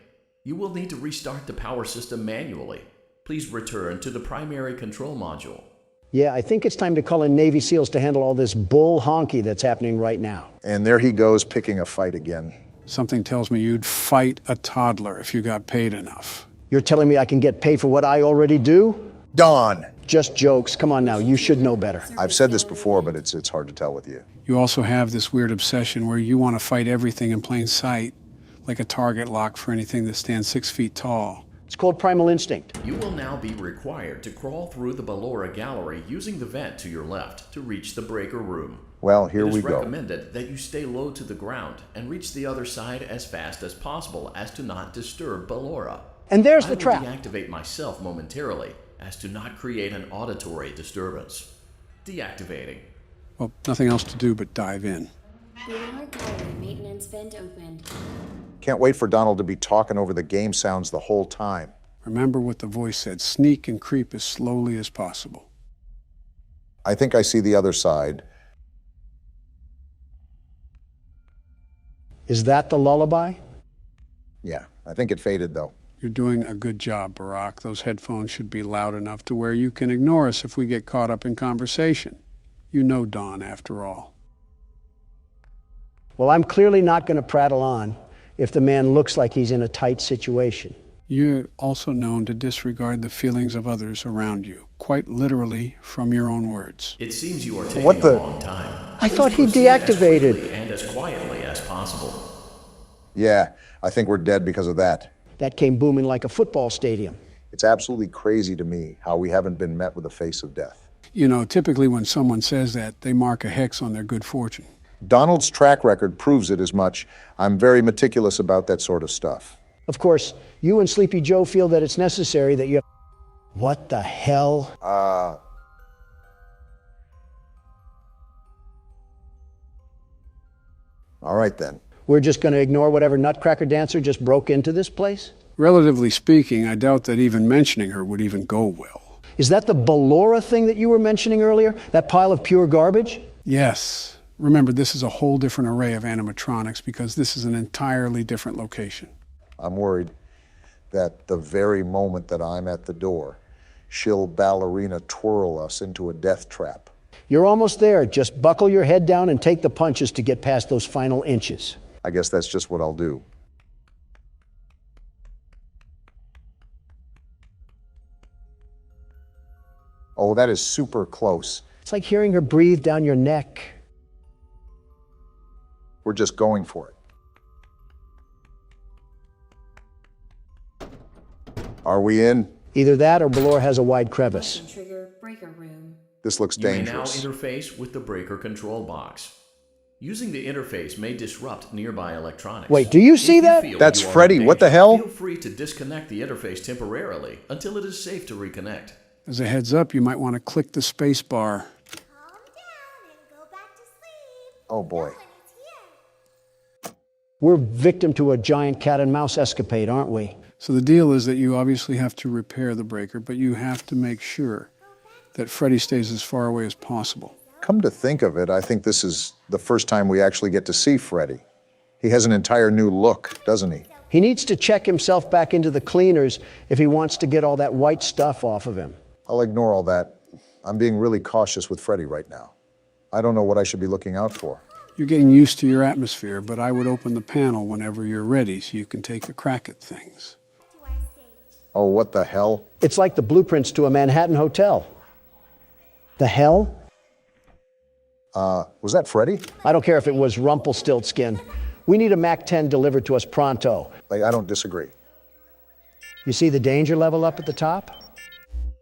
You will need to restart the power system manually. Please return to the primary control module. Yeah, I think it's time to call in Navy SEALs to handle all this bull honky that's happening right now. And there he goes picking a fight again. Something tells me you'd fight a toddler if you got paid enough. You're telling me I can get paid for what I already do? Don! Just jokes. Come on now, you should know better. I've said this before, but it's hard to tell with you. You also have this weird obsession where you want to fight everything in plain sight, like a target lock for anything that stands 6 feet tall. It's called primal instinct. You will now be required to crawl through the Ballora Gallery using the vent to your left to reach the breaker room. Well, here we It is go. recommended that you stay low to the ground and reach the other side as fast as possible as to not disturb Ballora. And there's the trap. I will deactivate myself momentarily as to not create an auditory disturbance. Deactivating. Well, nothing else to do but dive in. Ballora Gallery maintenance vent opened. Can't wait for Donald to be talking over the game sounds the whole time. Remember what the voice said, sneak and creep as slowly as possible. I think I see the other side. Is that the lullaby? Yeah, I think it faded though. You're doing a good job, Barack. Those headphones should be loud enough to where you can ignore us if we get caught up in conversation. You know Don, after all. Well, I'm clearly not going to prattle on if the man looks like he's in a tight situation. You're also known to disregard the feelings of others around you, quite literally from your own words. It seems you are taking What the- a long time. I thought he Proceed as deactivated. quickly and as quietly as possible. Yeah, I think we're dead because of that. That came booming like a football stadium. It's absolutely crazy to me how we haven't been met with the face of death. You know, typically when someone says that, they mark a hex on their good fortune. Donald's track record proves it as much. I'm very meticulous about that sort of stuff. Of course, you and Sleepy Joe feel that it's necessary that you... What the hell? All right then. We're just going to ignore whatever nutcracker dancer just broke into this place? Relatively speaking, I doubt that even mentioning her would even go well. Is that the Ballora thing that you were mentioning earlier? That pile of pure garbage? Yes. Remember, this is a whole different array of animatronics because this is an entirely different location. I'm worried that the very moment that I'm at the door, she'll ballerina twirl us into a death trap. You're almost there. Just buckle your head down and take the punches to get past those final inches. I guess that's just what I'll do. Oh, that is super close. It's like hearing her breathe down your neck. We're just going for it. Are we in? Either that or Ballora has a wide crevice. Trigger breaker room. This looks You may now dangerous. interface with the breaker control box. Using the interface may disrupt nearby electronics. Wait, do you see If that? feel That's you are in Freddy. What the danger, hell? Feel free to disconnect the interface temporarily until it is safe to reconnect. As a heads up, you might want to click the space bar. Oh boy. We're victim to a giant cat and mouse escapade, aren't we? So the deal is that you obviously have to repair the breaker, but you have to make sure that Freddy stays as far away as possible. Come to think of it, I think this is the first time we actually get to see Freddy. He has an entire new look, doesn't he? He needs to check himself back into the cleaners if he wants to get all that white stuff off of him. I'll ignore all that. I'm being really cautious with Freddy right now. I don't know what I should be looking out for. You're getting used to your atmosphere, but I would open the panel whenever you're ready so you can take a crack at things. Oh, what the hell? It's like the blueprints to a Manhattan hotel. The hell? Was that Freddy? I don't care if it was Rumpelstiltskin. We need a Mac 10 delivered to us pronto. I don't disagree. You see the danger level up at the top?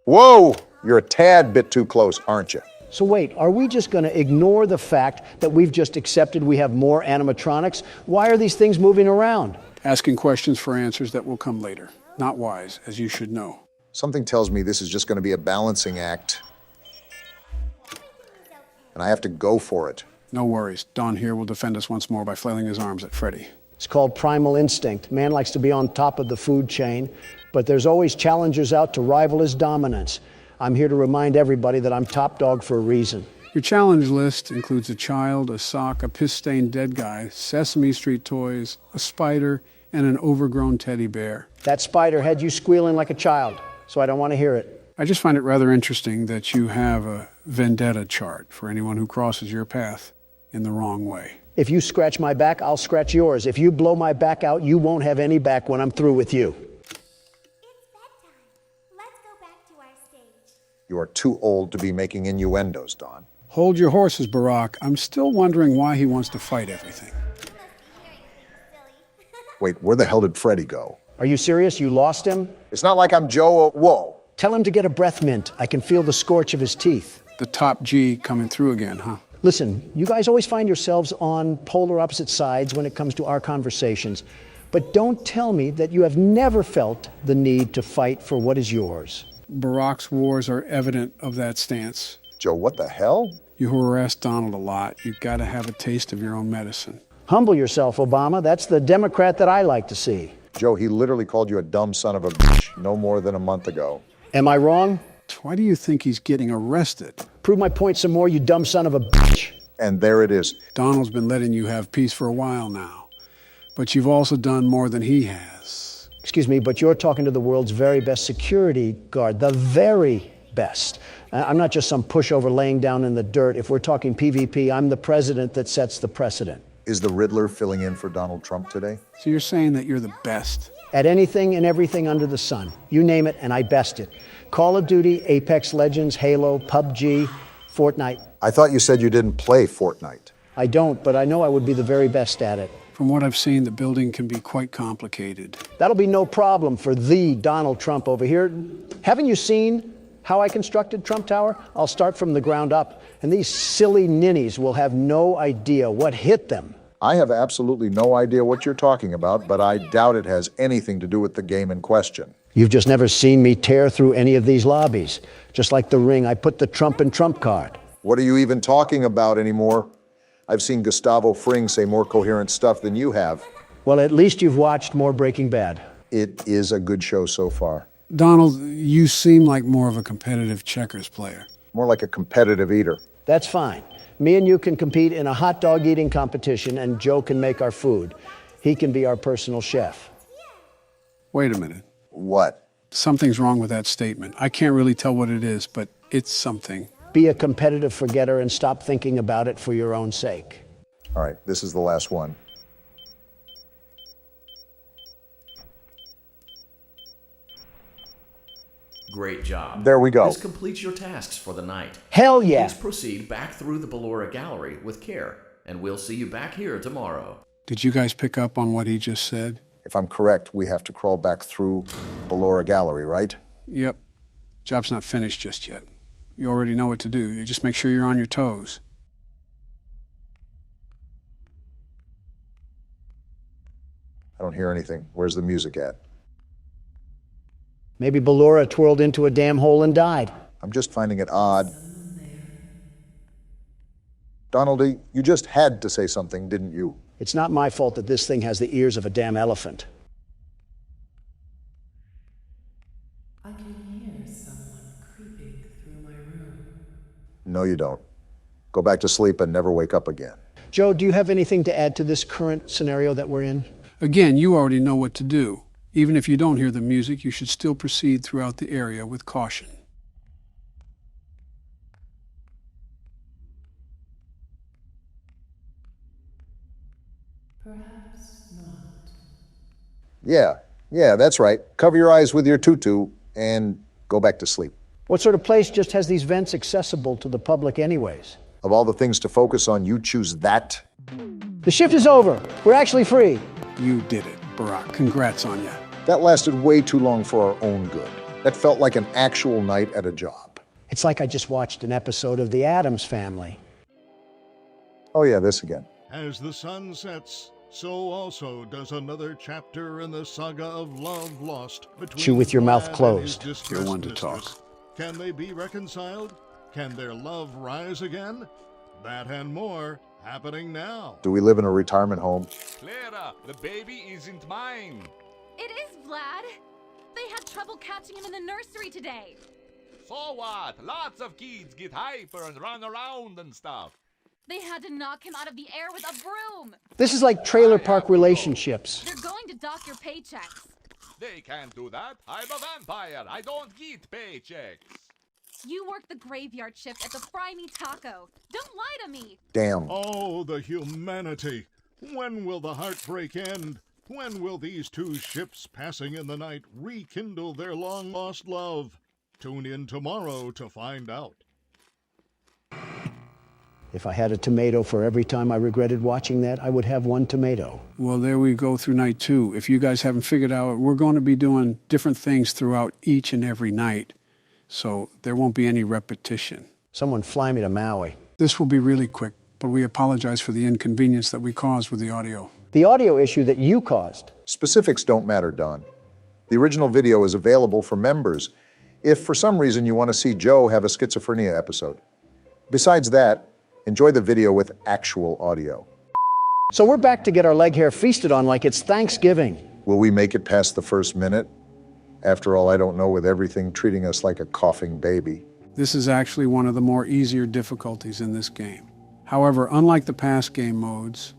Whoa! You're a tad bit too close, aren't you? So wait, are we just going to ignore the fact that we've just accepted we have more animatronics? Why are these things moving around? Asking questions for answers that will come later. Not wise, as you should know. Something tells me this is just going to be a balancing act. And I have to go for it. No worries. Don here will defend us once more by flailing his arms at Freddy. It's called primal instinct. Man likes to be on top of the food chain, but there's always challengers out to rival his dominance. I'm here to remind everybody that I'm top dog for a reason. Your challenge list includes a child, a sock, a piss-stained dead guy, Sesame Street toys, a spider, and an overgrown teddy bear. That spider had you squealing like a child, so I don't want to hear it. I just find it rather interesting that you have a vendetta chart for anyone who crosses your path in the wrong way. If you scratch my back, I'll scratch yours. If you blow my back out, you won't have any back when I'm through with you. You are too old to be making innuendos, Don. Hold your horses, Barack. I'm still wondering why he wants to fight everything. Wait, where the hell did Freddy go? Are you serious? You lost him? It's not like I'm Joe. Whoa. Tell him to get a breath mint. I can feel the scorch of his teeth. The top G coming through again, huh? Listen, you guys always find yourselves on polar opposite sides when it comes to our conversations. But don't tell me that you have never felt the need to fight for what is yours. Barack's wars are evident of that stance. Joe, what the hell? You harass Donald a lot. You've got to have a taste of your own medicine. Humble yourself, Obama. That's the Democrat that I like to see. Joe, he literally called you a dumb son of a bitch no more than a month ago. Am I wrong? Why do you think he's getting arrested? Prove my point some more, you dumb son of a bitch. And there it is. Donald's been letting you have peace for a while now. But you've also done more than he has. Excuse me, but you're talking to the world's very best security guard, the very best. I'm not just some pushover laying down in the dirt. If we're talking PvP, I'm the president that sets the precedent. Is the Riddler filling in for Donald Trump today? So you're saying that you're the best? At anything and everything under the sun. You name it, and I best it. Call of Duty, Apex Legends, Halo, PUBG, Fortnite. I thought you said you didn't play Fortnite. I don't, but I know I would be the very best at it. From what I've seen, the building can be quite complicated. That'll be no problem for the Donald Trump over here. Haven't you seen how I constructed Trump Tower? I'll start from the ground up, and these silly ninnies will have no idea what hit them. I have absolutely no idea what you're talking about, but I doubt it has anything to do with the game in question. You've just never seen me tear through any of these lobbies. Just like the ring, I put the Trump in Trump card. What are you even talking about anymore? I've seen Gustavo Fring say more coherent stuff than you have. Well, at least you've watched more Breaking Bad. It is a good show so far. Donald, you seem like more of a competitive checkers player. More like a competitive eater. That's fine. Me and you can compete in a hot dog eating competition, and Joe can make our food. He can be our personal chef. Wait a minute. What? Something's wrong with that statement. I can't really tell what it is, but it's something. Be a competitive forgetter and stop thinking about it for your own sake. All right, this is the last one. Great job. There we go. This completes your tasks for the night. Hell yeah! Please proceed back through the Ballora Gallery with care, and we'll see you back here tomorrow. Did you guys pick up on what he just said? If I'm correct, we have to crawl back through Ballora Gallery, right? Yep. Job's not finished just yet. You already know what to do. You just make sure you're on your toes. I don't hear anything. Where's the music at? Maybe Ballora twirled into a damn hole and died. I'm just finding it odd. Donaldy, you just had to say something, didn't you? It's not my fault that this thing has the ears of a damn elephant. I can hear someone creeping through my room. No, you don't. Go back to sleep and never wake up again. Joe, do you have anything to add to this current scenario that we're in? Again, you already know what to do. Even if you don't hear the music, you should still proceed throughout the area with caution. Perhaps not. Yeah, Yeah, that's right. Cover your eyes with your tutu and go back to sleep. What sort of place just has these vents accessible to the public anyways? Of all the things to focus on, you choose that? The shift is over. We're actually free. You did it, Barack. Congrats on you. That lasted way too long for our own good. That felt like an actual night at a job. It's like I just watched an episode of The Addams Family. Oh yeah, this again. As the sun sets, so also does another chapter in the saga of love lost between Chew with your mouth Vlad and closed. his distressed You're one to mistress. talk. Can they be reconciled? Can their love rise again? That and more happening now. Do we live in a retirement home? Clara, the baby isn't mine. It is, Vlad. They had trouble catching him in the nursery today. So what? Lots of kids get hyper and run around and stuff. They had to knock him out of the air with a broom. This is like trailer park relationships. They're going to dock your paychecks. They can't do that. I'm a vampire. I don't get paychecks. You work the graveyard shift at the Fry Me Taco. Don't lie to me. Damn. Oh, the humanity. When will the heartbreak end? When will these two ships passing in the night rekindle their long-lost love? Tune in tomorrow to find out. If I had a tomato for every time I regretted watching that, I would have one tomato. Well, there we go through night 2. If you guys haven't figured out, we're going to be doing different things throughout each and every night. So there won't be any repetition. Someone fly me to Maui. This will be really quick, but we apologize for the inconvenience that we caused with the audio. The audio issue that you caused. Specifics don't matter, Don. The original video is available for members if for some reason you want to see Joe have a schizophrenia episode. Besides that, enjoy the video with actual audio. So we're back to get our leg hair feasted on like it's Thanksgiving. Will we make it past the first minute? After all, I don't know, with everything treating us like a coughing baby. This is actually one of the more easier difficulties in this game. However, unlike the past game modes,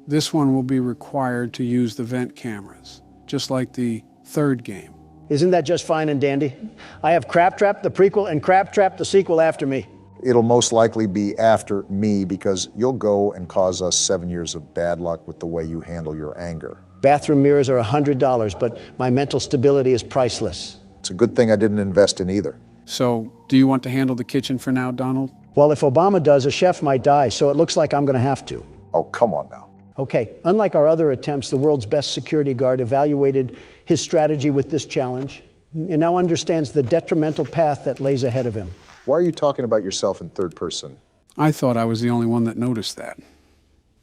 this one will be required to use the vent cameras, just like the third game. Isn't that just fine and dandy? I have Crab Trap, the prequel, and Crab Trap, the sequel after me. It'll most likely be after me because you'll go and cause us 7 years of bad luck with the way you handle your anger. Bathroom mirrors are $100, but my mental stability is priceless. It's a good thing I didn't invest in either. So, do you want to handle the kitchen for now, Donald? Well, if Obama does, a chef might die, so it looks like I'm going to have to. Oh, come on now. Okay, unlike our other attempts, the world's best security guard evaluated his strategy with this challenge and now understands the detrimental path that lays ahead of him. Why are you talking about yourself in third person? I thought I was the only one that noticed that.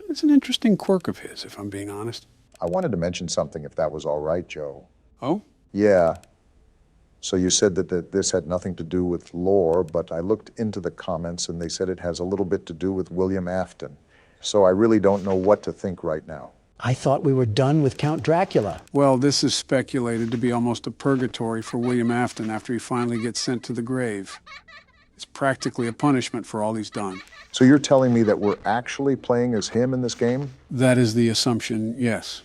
It's an interesting quirk of his, if I'm being honest. I wanted to mention something, if that was all right, Joe. Oh? Yeah. So you said that this had nothing to do with lore, but I looked into the comments and they said it has a little bit to do with William Afton. So I really don't know what to think right now. I thought we were done with Count Dracula. Well, this is speculated to be almost a purgatory for William Afton after he finally gets sent to the grave. It's practically a punishment for all he's done. So you're telling me that we're actually playing as him in this game? That is the assumption, yes.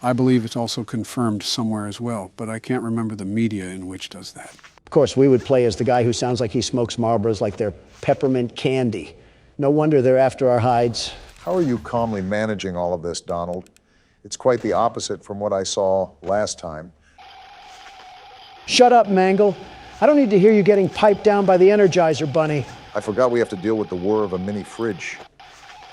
I believe it's also confirmed somewhere as well, but I can't remember the media in which does that. Of course, we would play as the guy who sounds like he smokes Marlboros like they're peppermint candy. No wonder they're after our hides. How are you calmly managing all of this, Donald? It's quite the opposite from what I saw last time. Shut up, Mangle. I don't need to hear you getting piped down by the Energizer Bunny. I forgot we have to deal with the whir of a mini fridge.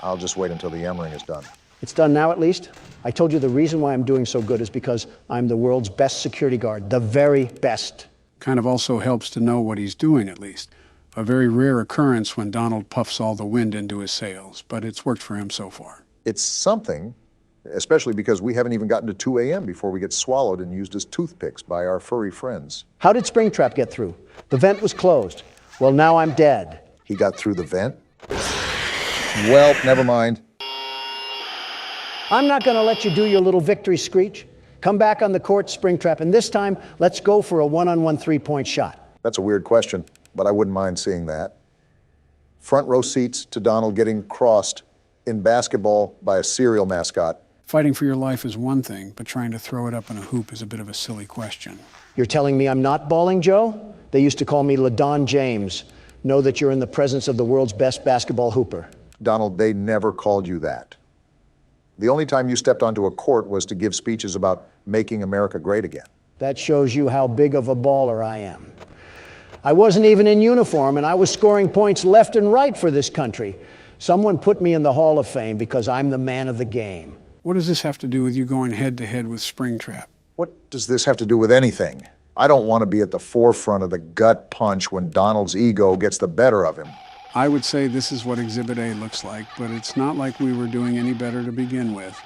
I'll just wait until the yammering is done. It's done now, at least. I told you the reason why I'm doing so good is because I'm the world's best security guard, the very best. Kind of also helps to know what he's doing, at least. A very rare occurrence when Donald puffs all the wind into his sails, but it's worked for him so far. It's something, especially because we haven't even gotten to 2 a.m. before we get swallowed and used as toothpicks by our furry friends. How did Springtrap get through? The vent was closed. Well, now I'm dead. He got through the vent? Well, never mind. I'm not going to let you do your little victory screech. Come back on the court, Springtrap, and this time, let's go for a one-on-one three-point shot. That's a weird question, but I wouldn't mind seeing that. Front row seats to Donald getting crossed in basketball by a cereal mascot. Fighting for your life is one thing, but trying to throw it up in a hoop is a bit of a silly question. You're telling me I'm not balling, Joe? They used to call me LaDon James. Know that you're in the presence of the world's best basketball hooper. Donald, they never called you that. The only time you stepped onto a court was to give speeches about making America great again. That shows you how big of a baller I am. I wasn't even in uniform, and I was scoring points left and right for this country. Someone put me in the Hall of Fame because I'm the man of the game. What does this have to do with you going head-to-head with Springtrap? What does this have to do with anything? I don't want to be at the forefront of the gut punch when Donald's ego gets the better of him. I would say this is what Exhibit A looks like, but it's not like we were doing any better to begin with.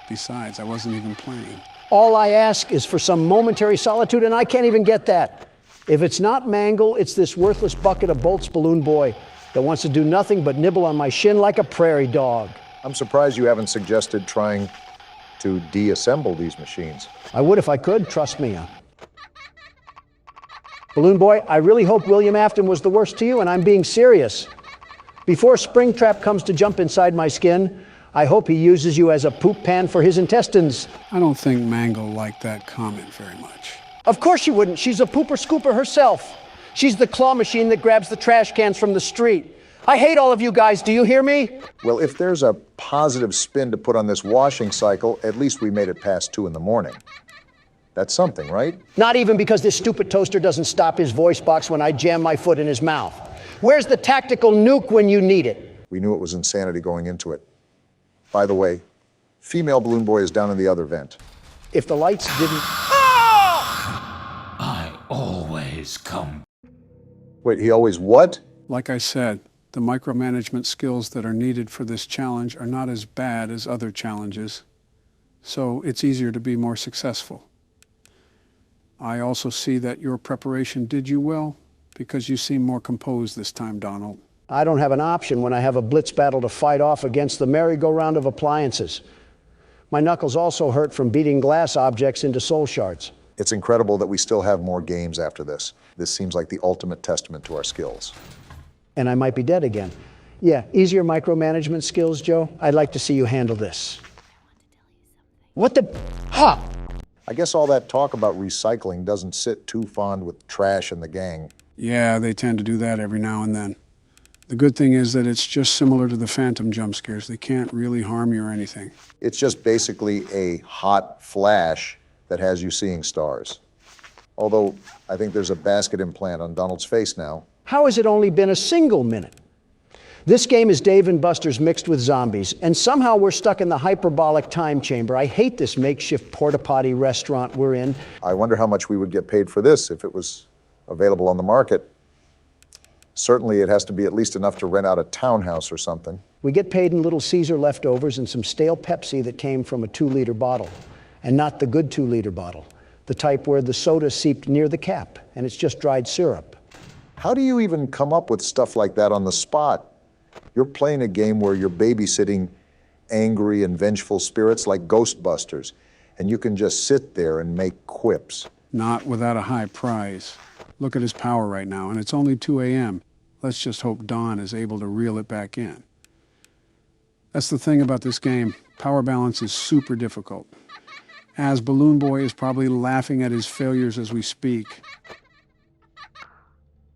Besides, I wasn't even playing. All I ask is for some momentary solitude, and I can't even get that. If it's not Mangle, it's this worthless bucket of bolts balloon boy that wants to do nothing but nibble on my shin like a prairie dog. I'm surprised you haven't suggested trying to deassemble these machines. I would if I could, trust me. Balloon boy, I really hope William Afton was the worst to you, and I'm being serious. Before Springtrap comes to jump inside my skin, I hope he uses you as a poop pan for his intestines. I don't think Mangle liked that comment very much. Of course she wouldn't. She's a pooper scooper herself. She's the claw machine that grabs the trash cans from the street. I hate all of you guys. Do you hear me? Well, if there's a positive spin to put on this washing cycle, at least we made it past 2 in the morning. That's something, right? Not even because this stupid toaster doesn't stop his voice box when I jam my foot in his mouth. Where's the tactical nuke when you need it? We knew it was insanity going into it. By the way, female balloon boy is down in the other vent. If the lights didn't... I always come. Wait, he always what? Like I said, the micromanagement skills that are needed for this challenge are not as bad as other challenges, so it's easier to be more successful. I also see that your preparation did you well, because you seem more composed this time, Donald. I don't have an option when I have a blitz battle to fight off against the merry-go-round of appliances. My knuckles also hurt from beating glass objects into soul shards. It's incredible that we still have more games after this. This seems like the ultimate testament to our skills. And I might be dead again. Yeah, easier micromanagement skills, Joe. I'd like to see you handle this. What the... Ha! I guess all that talk about recycling doesn't sit too fond with Trash and the gang. Yeah, they tend to do that every now and then. The good thing is that it's just similar to the Phantom jump scares. They can't really harm you or anything. It's just basically a hot flash that has you seeing stars. Although, I think there's a basket implant on Donald's face now. How has it only been a single minute? This game is Dave and Buster's mixed with zombies, and somehow we're stuck in the hyperbolic time chamber. I hate this makeshift porta-potty restaurant we're in. I wonder how much we would get paid for this if it was available on the market. Certainly it has to be at least enough to rent out a townhouse or something. We get paid in Little Caesar leftovers and some stale Pepsi that came from a 2-liter bottle, and not the good 2-liter bottle, the type where the soda seeped near the cap, and it's just dried syrup. How do you even come up with stuff like that on the spot? You're playing a game where you're babysitting angry and vengeful spirits like Ghostbusters, and you can just sit there and make quips. Not without a high prize. Look at his power right now, and it's only 2 a.m. Let's just hope Don is able to reel it back in. That's the thing about this game. Power balance is super difficult. As Balloon Boy is probably laughing at his failures as we speak.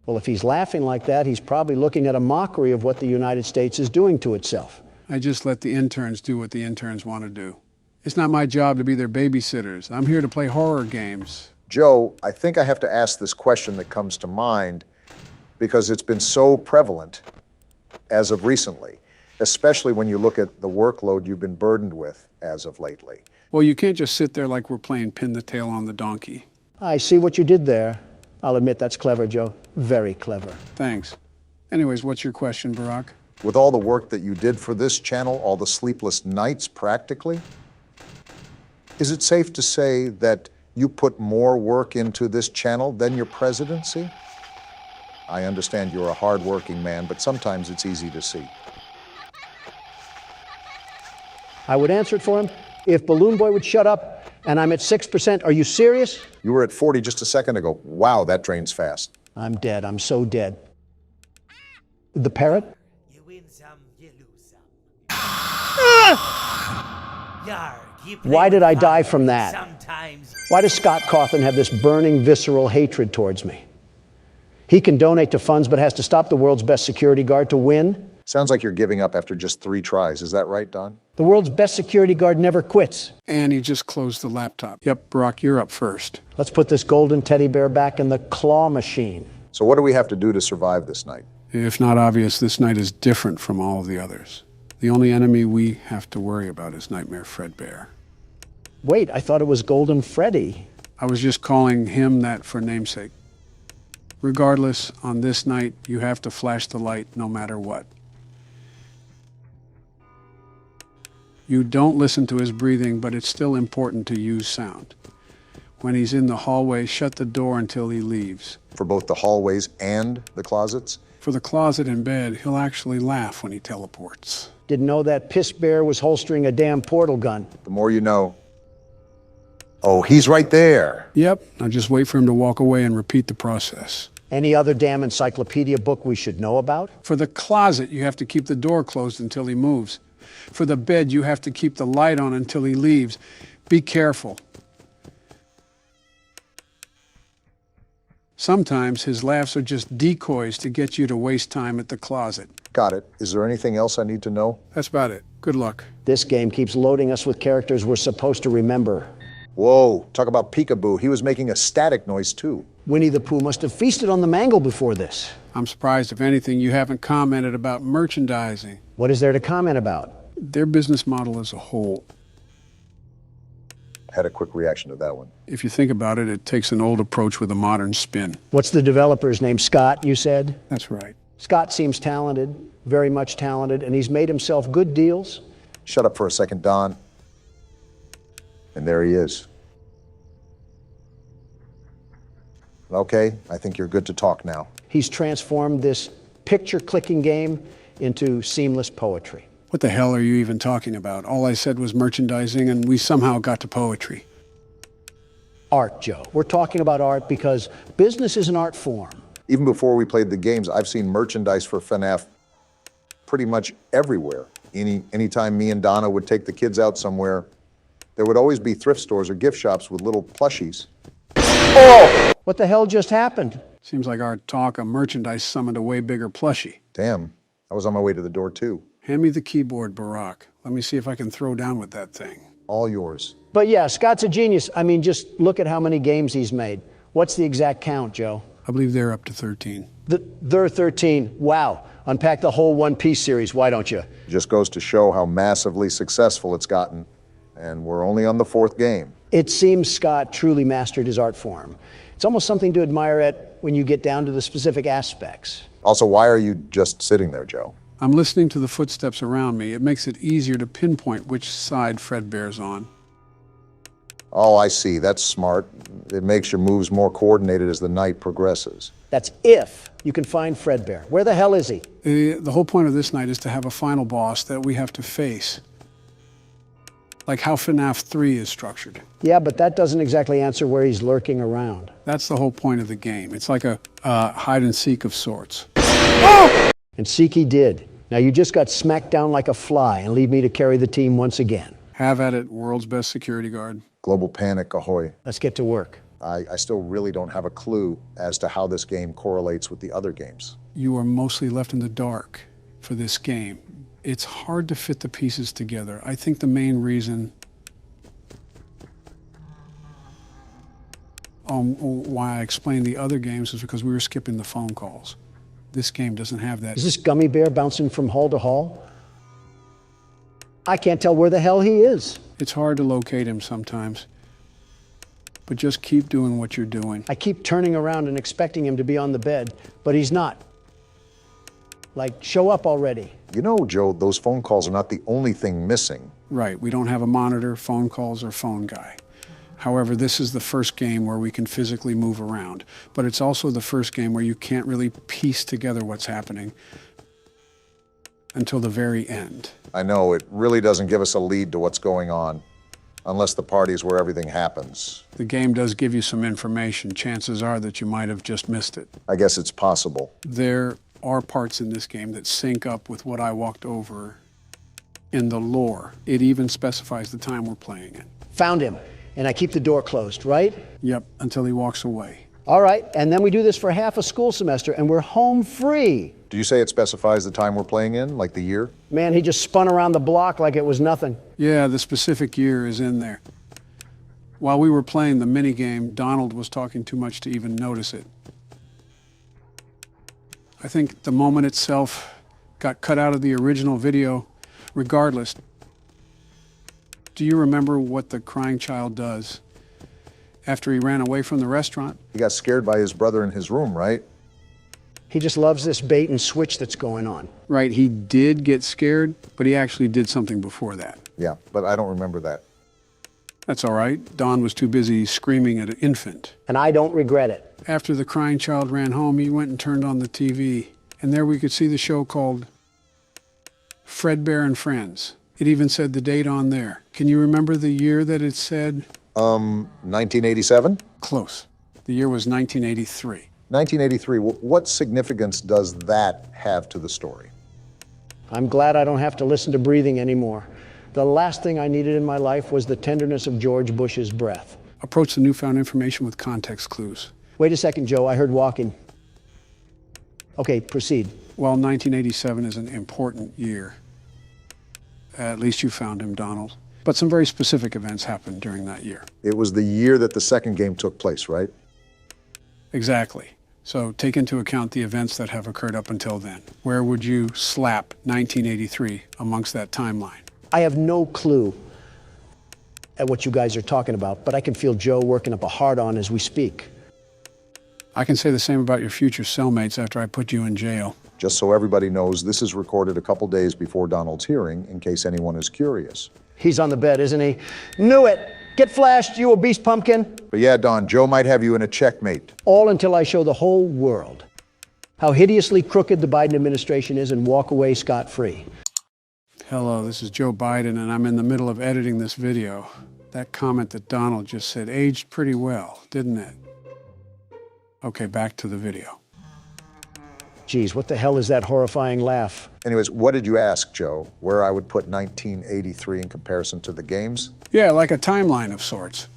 Well, if he's laughing like that, he's probably looking at a mockery of what the United States is doing to itself. I just let the interns do what the interns want to do. It's not my job to be their babysitters. I'm here to play horror games. Joe, I think I have to ask this question that comes to mind because it's been so prevalent as of recently, especially when you look at the workload you've been burdened with as of lately. Well, you can't just sit there like we're playing pin the tail on the donkey. I see what you did there. I'll admit that's clever, Joe. Very clever. Thanks. Anyways, what's your question, Barack? With all the work that you did for this channel, all the sleepless nights practically, is it safe to say that you put more work into this channel than your presidency? I understand you're a hard-working man, but sometimes it's easy to see. I would answer it for him if Balloon Boy would shut up, and I'm at 6%. Are you serious? You were at 40 just a second ago. Wow, that drains fast. I'm dead. I'm so dead. The parrot? You win some, you lose some. Yarg, you play Why did I with die fire from that? Sometimes. Why does Scott Cawthon have this burning, visceral hatred towards me? He can donate to funds, but has to stop the world's best security guard to win? Sounds like you're giving up after just 3 tries. Is that right, Don? The world's best security guard never quits. And he just closed the laptop. Yep, Brock, you're up first. Let's put this golden teddy bear back in the claw machine. So what do we have to do to survive this night? If not obvious, this night is different from all of the others. The only enemy we have to worry about is Nightmare Fredbear. Wait, I thought it was Golden Freddy. I was just calling him that for namesake. Regardless, on this night, you have to flash the light no matter what. You don't listen to his breathing, but it's still important to use sound. When he's in the hallway, shut the door until he leaves. For both the hallways and the closets? For the closet and bed, he'll actually laugh when he teleports. Didn't know that piss bear was holstering a damn portal gun. The more you know. Oh, he's right there. Yep, now just wait for him to walk away and repeat the process. Any other damn encyclopedia book we should know about? For the closet, you have to keep the door closed until he moves. For the bed, you have to keep the light on until he leaves. Be careful. Sometimes his laughs are just decoys to get you to waste time at the closet. Got it. Is there anything else I need to know? That's about it. Good luck. This game keeps loading us with characters we're supposed to remember. Whoa, talk about peekaboo. He was making a static noise too. Winnie the Pooh must have feasted on the mangle before this. I'm surprised, if anything, you haven't commented about merchandising. What is there to comment about? Their business model as a whole. Had a quick reaction to that one. If you think about it, it takes an old approach with a modern spin. What's the developer's name? Scott, you said? That's right. Scott seems talented, very much talented, and he's made himself good deals. Shut up for a second, Don. And there he is. Okay, I think you're good to talk now. He's transformed this picture-clicking game into seamless poetry. What the hell are you even talking about? All I said was merchandising, and we somehow got to poetry. Art, Joe. We're talking about art because business is an art form. Even before we played the games, I've seen merchandise for FNAF pretty much everywhere. Anytime me and Donna would take the kids out somewhere, there would always be thrift stores or gift shops with little plushies. Oh! What the hell just happened? Seems like our talk of merchandise summoned a way bigger plushie. Damn, I was on my way to the door too. Hand me the keyboard, Barack. Let me see if I can throw down with that thing. All yours. But yeah, Scott's a genius. I mean, just look at how many games he's made. What's the exact count, Joe? I believe they're up to 13. They're 13. Wow. Unpack the whole One Piece series, why don't you? Just goes to show how massively successful it's gotten. And we're only on the 4th game. It seems Scott truly mastered his art form. It's almost something to admire at when you get down to the specific aspects. Also, why are you just sitting there, Joe? I'm listening to the footsteps around me. It makes it easier to pinpoint which side Fredbear's on. Oh, I see. That's smart. It makes your moves more coordinated as the night progresses. That's if you can find Fredbear. Where the hell is he? The whole point of this night is to have a final boss that we have to face. Like how FNAF 3 is structured. Yeah, but that doesn't exactly answer where he's lurking around. That's the whole point of the game. It's like a hide and seek of sorts. Oh! And seek he did. Now you just got smacked down like a fly and leave me to carry the team once again. Have at it, world's best security guard. Global panic, ahoy. Let's get to work. I still really don't have a clue as to how this game correlates with the other games. You are mostly left in the dark for this game. It's hard to fit the pieces together. I think the main reason why I explained the other games is because we were skipping the phone calls. This game doesn't have that. Is this gummy bear bouncing from hall to hall? I can't tell where the hell he is. It's hard to locate him sometimes. But just keep doing what you're doing. I keep turning around and expecting him to be on the bed, but he's not. Like, show up already. You know, Joe, those phone calls are not the only thing missing. Right, we don't have a monitor, phone calls, or phone guy. However, this is the first game where we can physically move around, but it's also the first game where you can't really piece together what's happening until the very end. I know, it really doesn't give us a lead to what's going on, unless the party's where everything happens. The game does give you some information. Chances are that you might have just missed it. I guess it's possible. There are parts in this game that sync up with what I walked over in the lore. It even specifies the time we're playing it. Found him. And I keep the door closed, right? Yep, until he walks away. All right, and then we do this for half a school semester, and we're home free. Do you say it specifies the time we're playing in, like the year? Man, he just spun around the block like it was nothing. Yeah, the specific year is in there. While we were playing the minigame, Donald was talking too much to even notice it. I think the moment itself got cut out of the original video. Regardless, do you remember what the crying child does after he ran away from the restaurant? He got scared by his brother in his room, right? He just loves this bait and switch that's going on. Right, he did get scared, but he actually did something before that. Yeah, but I don't remember that. That's all right. Don was too busy screaming at an infant. And I don't regret it. After the crying child ran home, he went and turned on the TV. And there we could see the show called Fredbear and Friends. It even said the date on there. Can you remember the year that it said? 1987? Close. The year was 1983. 1983. What significance does that have to the story? I'm glad I don't have to listen to breathing anymore. The last thing I needed in my life was the tenderness of George Bush's breath. Approach the newfound information with context clues. Wait a second, Joe. I heard walking. Okay, proceed. Well, 1987 is an important year. At least you found him, Donald. But some very specific events happened during that year. It was the year that the second game took place, right? Exactly. So take into account the events that have occurred up until then. Where would you slap 1983 amongst that timeline? I have no clue at what you guys are talking about, but I can feel Joe working up a hard-on as we speak. I can say the same about your future cellmates after I put you in jail. Just so everybody knows, this is recorded a couple days before Donald's hearing, in case anyone is curious. He's on the bed, isn't he? Knew it! Get flashed, you obese pumpkin! But yeah, Don, Joe might have you in a checkmate. All until I show the whole world how hideously crooked the Biden administration is and walk away scot-free. Hello, this is Joe Biden, and I'm in the middle of editing this video. That comment that Donald just said aged pretty well, didn't it? Okay, back to the video. Geez, what the hell is that horrifying laugh? Anyways, what did you ask, Joe? Where I would put 1983 in comparison to the games? Yeah, like a timeline of sorts.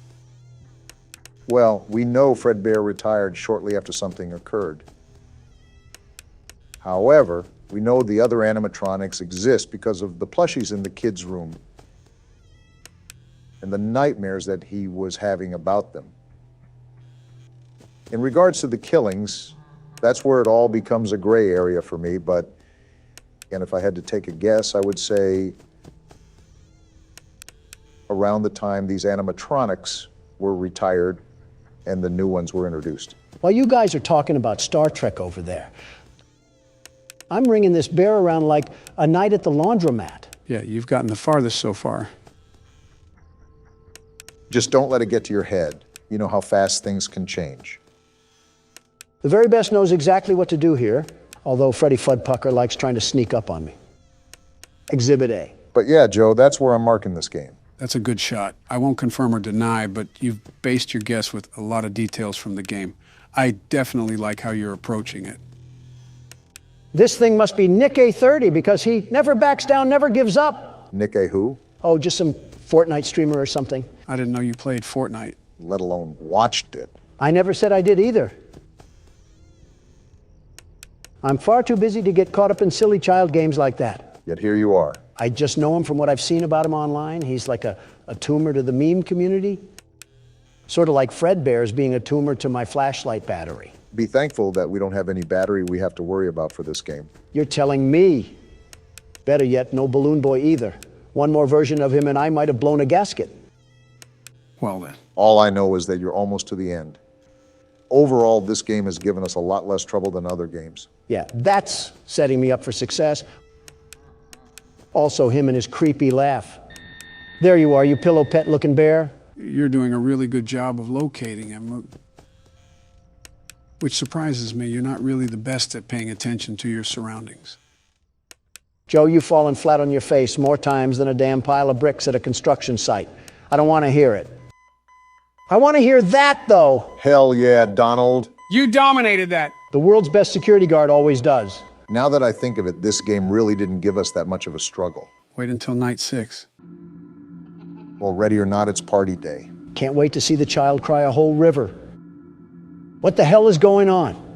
Well, we know Fredbear retired shortly after something occurred. However, we know the other animatronics exist because of the plushies in the kids' room and the nightmares that he was having about them. In regards to the killings, that's where it all becomes a gray area for me, but again, if I had to take a guess, I would say around the time these animatronics were retired and the new ones were introduced. While you guys are talking about Star Trek over there, I'm ringing this bear around like a night at the laundromat. Yeah, you've gotten the farthest so far. Just don't let it get to your head. You know how fast things can change. The very best knows exactly what to do here, although Freddie Fuddpucker likes trying to sneak up on me. Exhibit A. But yeah, Joe, that's where I'm marking this game. That's a good shot. I won't confirm or deny, but you've based your guess with a lot of details from the game. I definitely like how you're approaching it. This thing must be Nick A30 because he never backs down, never gives up. Nick A who? Oh, just some Fortnite streamer or something. I didn't know you played Fortnite. Let alone watched it. I never said I did either. I'm far too busy to get caught up in silly child games like that. Yet here you are. I just know him from what I've seen about him online. He's like a tumor to the meme community. Sort of like Fredbear's being a tumor to my flashlight battery. Be thankful that we don't have any battery we have to worry about for this game. You're telling me. Better yet, no Balloon Boy either. One more version of him and I might have blown a gasket. Well then. All I know is that you're almost to the end. Overall, this game has given us a lot less trouble than other games. Yeah, that's setting me up for success. Also, him and his creepy laugh. There you are, you pillow pet looking bear. You're doing a really good job of locating him, which surprises me. You're not really the best at paying attention to your surroundings. Joe, you've fallen flat on your face more times than a damn pile of bricks at a construction site. I don't want to hear it. I want to hear that, though. Hell yeah, Donald. You dominated that. The world's best security guard always does. Now that I think of it, this game really didn't give us that much of a struggle. Wait until night 6. Well, ready or not, it's party day. Can't wait to see the child cry a whole river. What the hell is going on?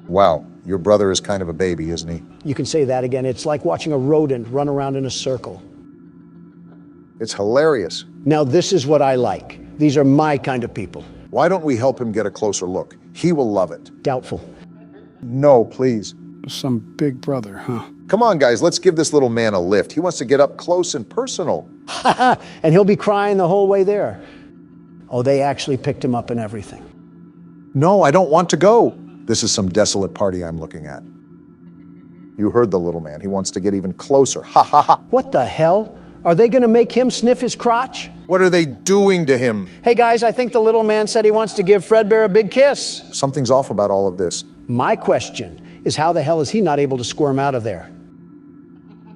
Wow, your brother is kind of a baby, isn't he? You can say that again. It's like watching a rodent run around in a circle. It's hilarious. Now, this is what I like. These are my kind of people. Why don't we help him get a closer look? He will love it. Doubtful. No, please. Some big brother, huh? Come on, guys, let's give this little man a lift. He wants to get up close and personal. And he'll be crying the whole way there. Oh, they actually picked him up and everything. No, I don't want to go. This is some desolate party I'm looking at. You heard the little man. He wants to get even closer. Ha ha ha. What the hell? Are they going to make him sniff his crotch? What are they doing to him? Hey guys, I think the little man said he wants to give Fredbear a big kiss. Something's off about all of this. My question is, how the hell is he not able to squirm out of there?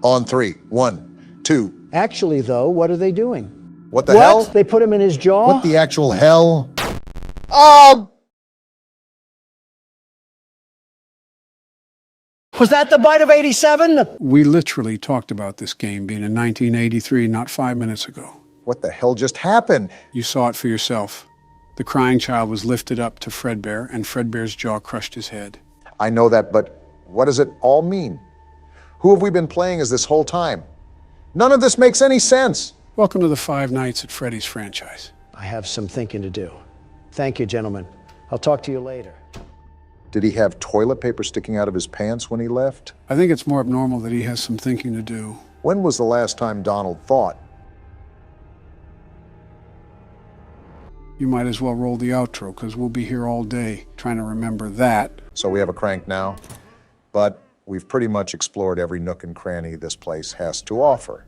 On 3. 1, 2. Actually, though, what are they doing? What the hell? They put him in his jaw? What the actual hell? Oh! Was that the bite of 87? We literally talked about this game being in 1983, not 5 minutes ago. What the hell just happened? You saw it for yourself. The crying child was lifted up to Fredbear, and Fredbear's jaw crushed his head. I know that, but what does it all mean? Who have we been playing as this whole time? None of this makes any sense. Welcome to the Five Nights at Freddy's franchise. I have some thinking to do. Thank you, gentlemen. I'll talk to you later. Did he have toilet paper sticking out of his pants when he left? I think it's more abnormal that he has some thinking to do. When was the last time Donald thought? You might as well roll the outro, because we'll be here all day trying to remember that. So we have a crank now, but we've pretty much explored every nook and cranny this place has to offer.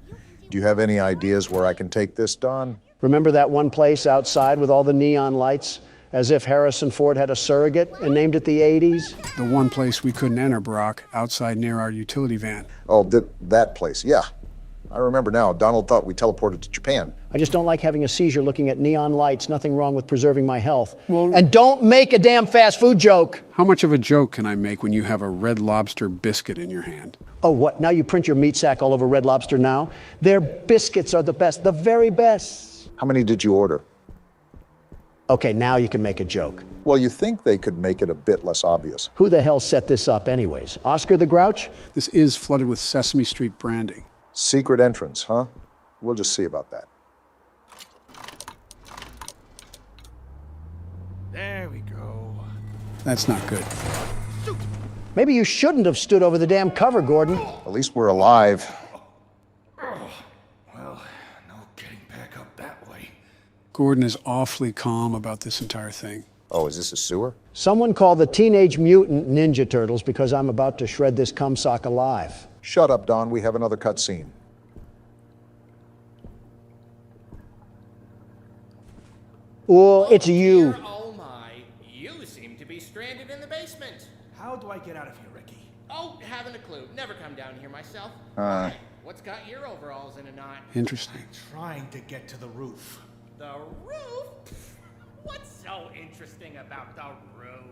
Do you have any ideas where I can take this, Don? Remember that one place outside with all the neon lights? As if Harrison Ford had a surrogate and named it the 80s? The one place we couldn't enter, Brock, outside near our utility van. Oh, that place, yeah. I remember now. Donald thought we teleported to Japan. I just don't like having a seizure looking at neon lights. Nothing wrong with preserving my health. Well, and don't make a damn fast food joke. How much of a joke can I make when you have a Red Lobster biscuit in your hand? Oh, what? Now you print your meat sack all over Red Lobster now? Their biscuits are the best, the very best. How many did you order? Okay, now you can make a joke. Well, you think they could make it a bit less obvious. Who the hell set this up anyways? Oscar the Grouch? This is flooded with Sesame Street branding. Secret entrance, huh? We'll just see about that. There we go. That's not good. Maybe you shouldn't have stood over the damn cover, Gordon. At least we're alive. Well, no getting back up that way. Gordon is awfully calm about this entire thing. Oh, is this a sewer? Someone call the Teenage Mutant Ninja Turtles because I'm about to shred this cumsock alive. Shut up, Don. We have another cutscene. Oh, it's you. Oh my, you seem to be stranded in the basement. How do I get out of here, Ricky? Oh, haven't a clue. Never come down here myself. What's got your overalls in a knot? Interesting. Trying to get to the roof. The roof? What's so interesting about the roof?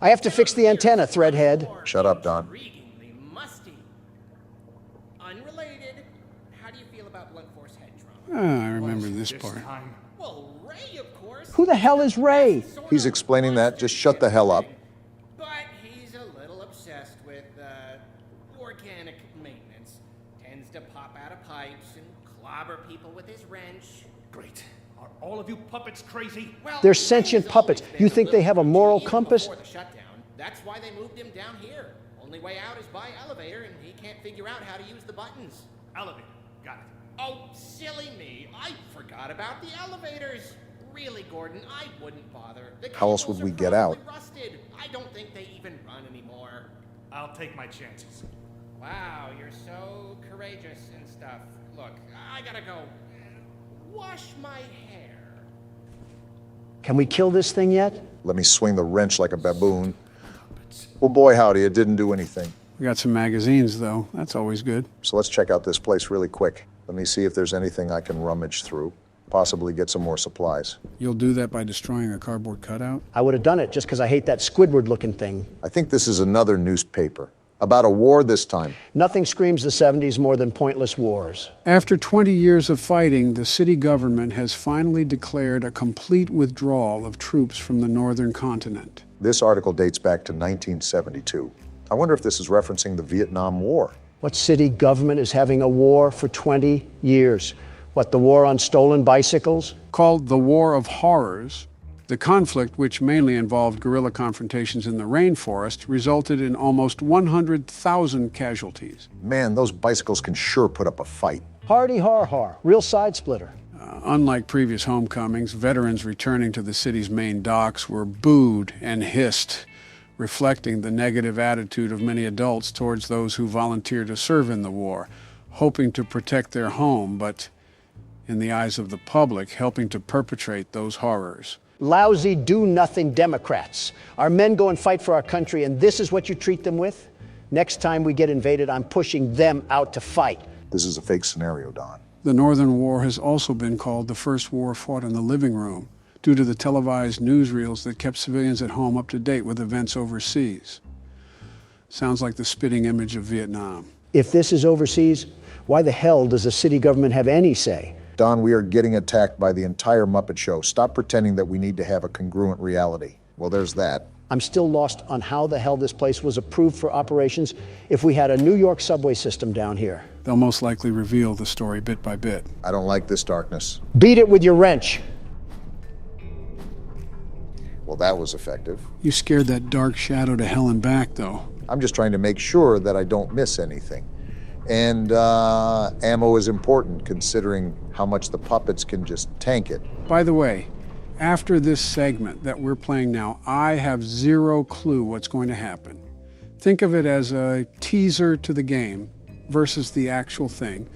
I have to fix the antenna, Threadhead. Shut up, Don. Intriguingly musty. Unrelated, how do you feel about blunt force head trauma? I remember this part. Well, Ray, of course. Who the hell is Ray? He's explaining that. Just shut the hell up. But he's a little obsessed with organic maintenance. Tends to pop out of pipes and clobber people with his wrench. Great. Are all of you puppets crazy? Well, They're sentient puppets. You think they have a moral compass? Before the shutdown, that's why they moved him down here. Only way out is by elevator, and he can't figure out how to use the buttons. Elevator. Got it. Oh, silly me. I forgot about the elevators. Really, Gordon, I wouldn't bother. The How else would cables we are get out? probably rusted. I don't think they even run anymore. I'll take my chances. Wow, you're so courageous and stuff. Look, I gotta go wash my hair. Can we kill this thing yet? Let me swing the wrench like a baboon. Well, boy, howdy, it didn't do anything. We got some magazines, though. That's always good. So let's check out this place really quick. Let me see if there's anything I can rummage through. Possibly get some more supplies. You'll do that by destroying a cardboard cutout? I would have done it just because I hate that Squidward-looking thing. I think this is another newspaper. About a war this time. Nothing screams the 70s more than pointless wars. After 20 years of fighting, the city government has finally declared a complete withdrawal of troops from the northern continent. This article dates back to 1972. I wonder if this is referencing the Vietnam War. What city government is having a war for 20 years? What, the war on stolen bicycles? Called the War of Horrors, the conflict, which mainly involved guerrilla confrontations in the rainforest, resulted in almost 100,000 casualties. Man, those bicycles can sure put up a fight. Hardy har har, real side splitter. Unlike previous homecomings, veterans returning to the city's main docks were booed and hissed, reflecting the negative attitude of many adults towards those who volunteered to serve in the war, hoping to protect their home, but in the eyes of the public, helping to perpetrate those horrors. Lousy, do-nothing Democrats. Our men go and fight for our country, and this is what you treat them with? Next time we get invaded, I'm pushing them out to fight. This is a fake scenario, Don. The Northern War has also been called the first war fought in the living room, due to the televised newsreels that kept civilians at home up to date with events overseas. Sounds like the spitting image of Vietnam. If this is overseas, why the hell does the city government have any say? Don, we are getting attacked by the entire Muppet Show. Stop pretending that we need to have a congruent reality. Well, there's that. I'm still lost on how the hell this place was approved for operations if we had a New York subway system down here. They'll most likely reveal the story bit by bit. I don't like this darkness. Beat it with your wrench. Well, that was effective. You scared that dark shadow to hell and back, though. I'm just trying to make sure that I don't miss anything. And ammo is important, considering how much the puppets can just tank it. By the way, after this segment that we're playing now, I have zero clue what's going to happen. Think of it as a teaser to the game versus the actual thing.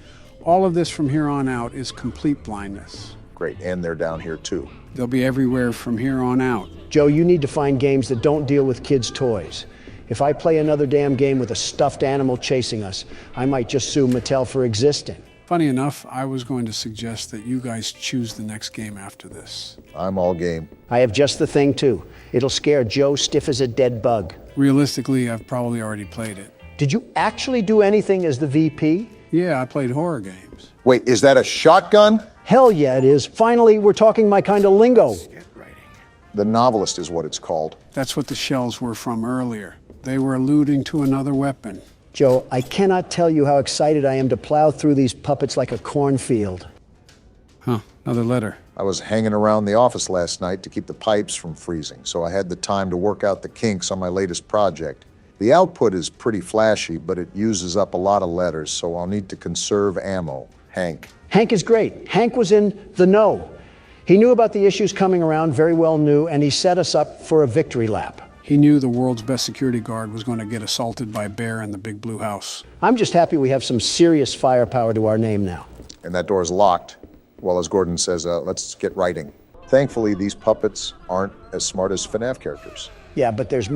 All of this from here on out is complete blindness. Great, and they're down here too. They'll be everywhere from here on out. Joe, you need to find games that don't deal with kids' toys. If I play another damn game with a stuffed animal chasing us, I might just sue Mattel for existing. Funny enough, I was going to suggest that you guys choose the next game after this. I'm all game. I have just the thing, too. It'll scare Joe stiff as a dead bug. Realistically, I've probably already played it. Did you actually do anything as the VP? Yeah, I played horror games. Wait, is that a shotgun? Hell yeah, it is. Finally, we're talking my kind of lingo. The Novelist is what it's called. That's what the shells were from earlier. They were alluding to another weapon. Joe, I cannot tell you how excited I am to plow through these puppets like a cornfield. Huh, another letter. I was hanging around the office last night to keep the pipes from freezing, so I had the time to work out the kinks on my latest project. The output is pretty flashy, but it uses up a lot of letters, so I'll need to conserve ammo. Hank. Hank is great. Hank was in the know. He knew about the issues coming around, very well knew, and he set us up for a victory lap. He knew the world's best security guard was going to get assaulted by a bear in the big blue house. I'm just happy we have some serious firepower to our name now. And that door's locked. Well, as Gordon says, let's get writing. Thankfully, these puppets aren't as smart as FNAF characters. Yeah, but there's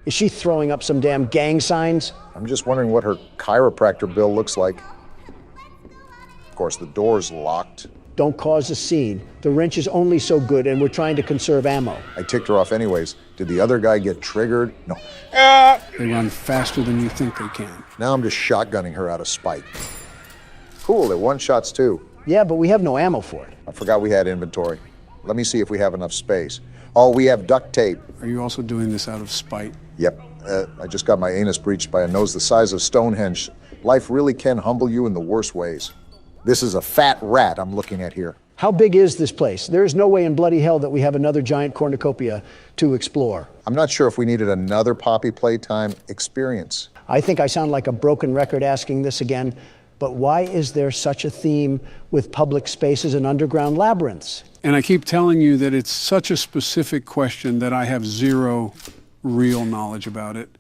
Is she throwing up some damn gang signs? I'm just wondering what her chiropractor bill looks like. Of course, the door's locked. Don't cause a scene. The wrench is only so good, and we're trying to conserve ammo. I ticked her off anyways. Did the other guy get triggered? No. They run faster than you think they can. Now I'm just shotgunning her out of spite. Cool, they're one-shots too. Yeah, but we have no ammo for it. I forgot we had inventory. Let me see if we have enough space. Oh, we have duct tape. Are you also doing this out of spite? Yep. I just got my anus breached by a nose the size of Stonehenge. Life really can humble you in the worst ways. This is a fat rat I'm looking at here. How big is this place? There is no way in bloody hell that we have another giant cornucopia to explore. I'm not sure if we needed another Poppy Playtime experience. I think I sound like a broken record asking this again, but why is there such a theme with public spaces and underground labyrinths? And I keep telling you that it's such a specific question that I have zero real knowledge about it,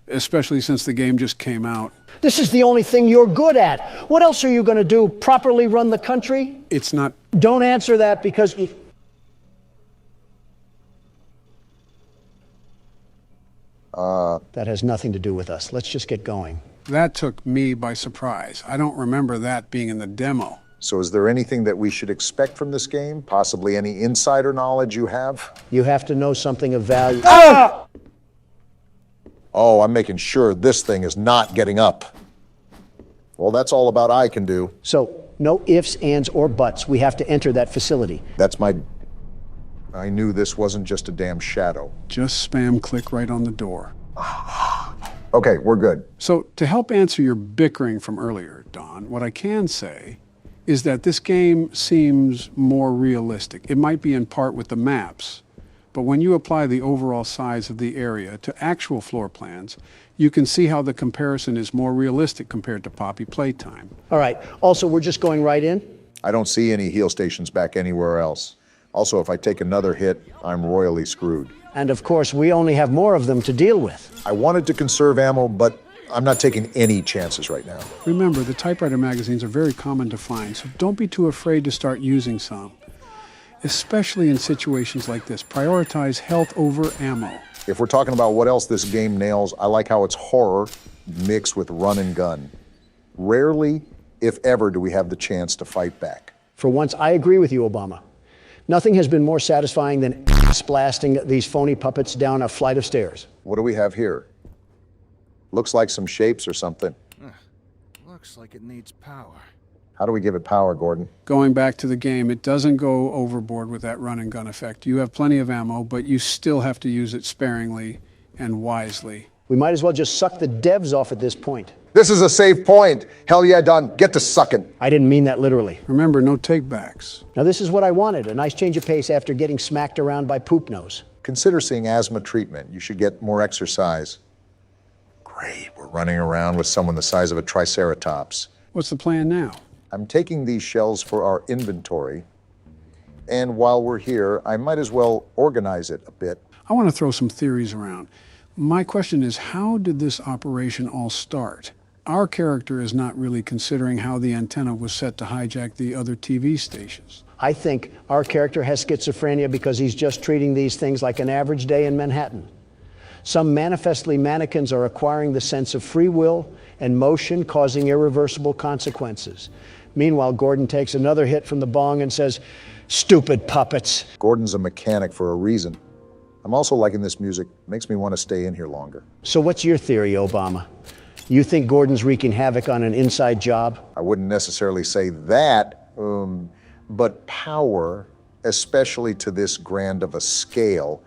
especially since the game just came out. This is the only thing you're good at. What else are you going to do? Properly run the country? It's not. Don't answer that because... That has nothing to do with us. Let's just get going. That took me by surprise. I don't remember that being in the demo. So is there anything that we should expect from this game? Possibly any insider knowledge you have? You have to know something of value. Oh, I'm making sure this thing is not getting up. Well, that's all about I can do. So, no ifs, ands, or buts. We have to enter that facility. I knew this wasn't just a damn shadow. Just spam click right on the door. Okay, we're good. So, to help answer your bickering from earlier, Don, what I can say is that this game seems more realistic. It might be in part with the maps, but when you apply the overall size of the area to actual floor plans, you can see how the comparison is more realistic compared to Poppy Playtime. All right. Also, we're just going right in? I don't see any heal stations back anywhere else. Also, if I take another hit, I'm royally screwed. And of course, we only have more of them to deal with. I wanted to conserve ammo, but I'm not taking any chances right now. Remember, the typewriter magazines are very common to find, so don't be too afraid to start using some. Especially in situations like this, prioritize health over ammo. If we're talking about what else this game nails, I like how it's horror mixed with run and gun. Rarely, if ever, do we have the chance to fight back. For once, I agree with you, Obama. Nothing has been more satisfying than blasting these phony puppets down a flight of stairs. What do we have here? Looks like some shapes or something. Looks like it needs power. How do we give it power, Gordon? Going back to the game, it doesn't go overboard with that run and gun effect. You have plenty of ammo, but you still have to use it sparingly and wisely. We might as well just suck the devs off at this point. This is a safe point. Hell yeah, Don. Get to sucking. I didn't mean that literally. Remember, no takebacks. Now this is what I wanted, a nice change of pace after getting smacked around by Poop Nose. Consider seeing asthma treatment. You should get more exercise. Great, we're running around with someone the size of a triceratops. What's the plan now? I'm taking these shells for our inventory, and while we're here, I might as well organize it a bit. I want to throw some theories around. My question is, how did this operation all start? Our character is not really considering how the antenna was set to hijack the other TV stations. I think our character has schizophrenia because he's just treating these things like an average day in Manhattan. Some manifestly mannequins are acquiring the sense of free will and motion, causing irreversible consequences. Meanwhile, Gordon takes another hit from the bong and says, "Stupid puppets." Gordon's a mechanic for a reason. I'm also liking this music. Makes me want to stay in here longer. So what's your theory, Obama? You think Gordon's wreaking havoc on an inside job? I wouldn't necessarily say that, but power, especially to this grand of a scale,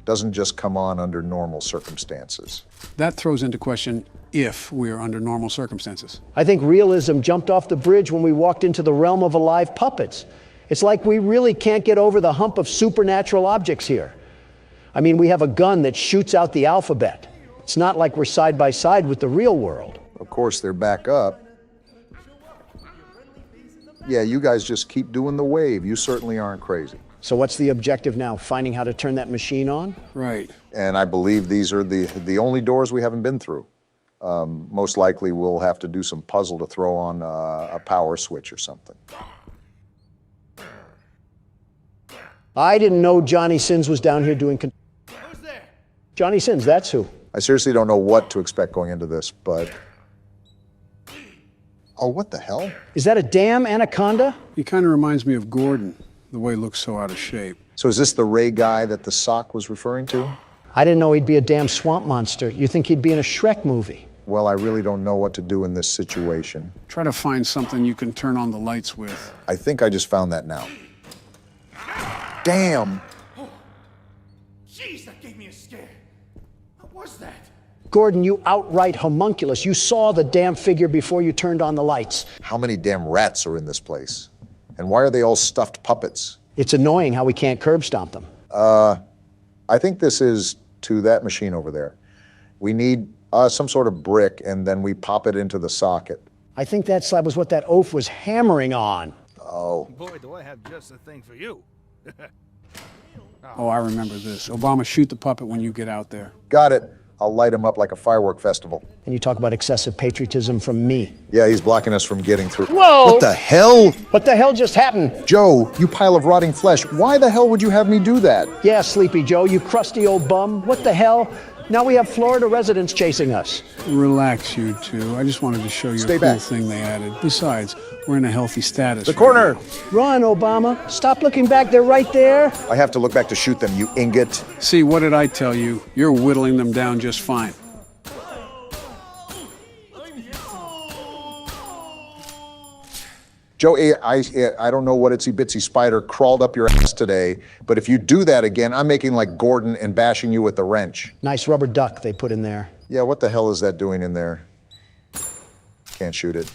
doesn't just come on under normal circumstances. That throws into question if we are under normal circumstances. I think realism jumped off the bridge when we walked into the realm of alive puppets. It's like we really can't get over the hump of supernatural objects here. I mean, we have a gun that shoots out the alphabet. It's not like we're side by side with the real world. Of course, they're back up. Yeah, you guys just keep doing the wave. You certainly aren't crazy. So what's the objective now? Finding how to turn that machine on? Right. And I believe these are the only doors we haven't been through. Most likely we'll have to do some puzzle to throw on a power switch or something. I didn't know Johnny Sins was down here doing... Who's there? Johnny Sins, that's who. I seriously don't know what to expect going into this, but... Oh, what the hell? Is that a damn anaconda? He kind of reminds me of Gordon, the way he looks so out of shape. So is this the Ray guy that the sock was referring to? I didn't know he'd be a damn swamp monster. You think he'd be in a Shrek movie? Well, I really don't know what to do in this situation. Try to find something you can turn on the lights with. I think I just found that now. Damn! Oh, jeez, that gave me a scare. What was that? Gordon, you outright homunculus. You saw the damn figure before you turned on the lights. How many damn rats are in this place? And why are they all stuffed puppets? It's annoying how we can't curb stomp them. I think this is to that machine over there. We need some sort of brick, and then we pop it into the socket. I think that slab was what that oaf was hammering on. Oh. Boy, do I have just the thing for you. Oh, I remember this. Obama, shoot the puppet when you get out there. Got it. I'll light him up like a firework festival. And you talk about excessive patriotism from me. Yeah, he's blocking us from getting through. Whoa! What the hell? What the hell just happened? Joe, you pile of rotting flesh. Why the hell would you have me do that? Yeah, Sleepy Joe, you crusty old bum. What the hell? Now we have Florida residents chasing us. Relax, you two. I just wanted to show you Stay a cool back. thing they added. Besides, we're in a healthy status. The right corner! now. Run, Obama. Stop looking back. They're right there. I have to look back to shoot them, you ingot. See, what did I tell you? You're whittling them down just fine. Joe, I don't know what itsy bitsy spider crawled up your ass today, but if you do that again, I'm making like Gordon and bashing you with the wrench. Nice rubber duck they put in there. Yeah, what the hell is that doing in there? Can't shoot it.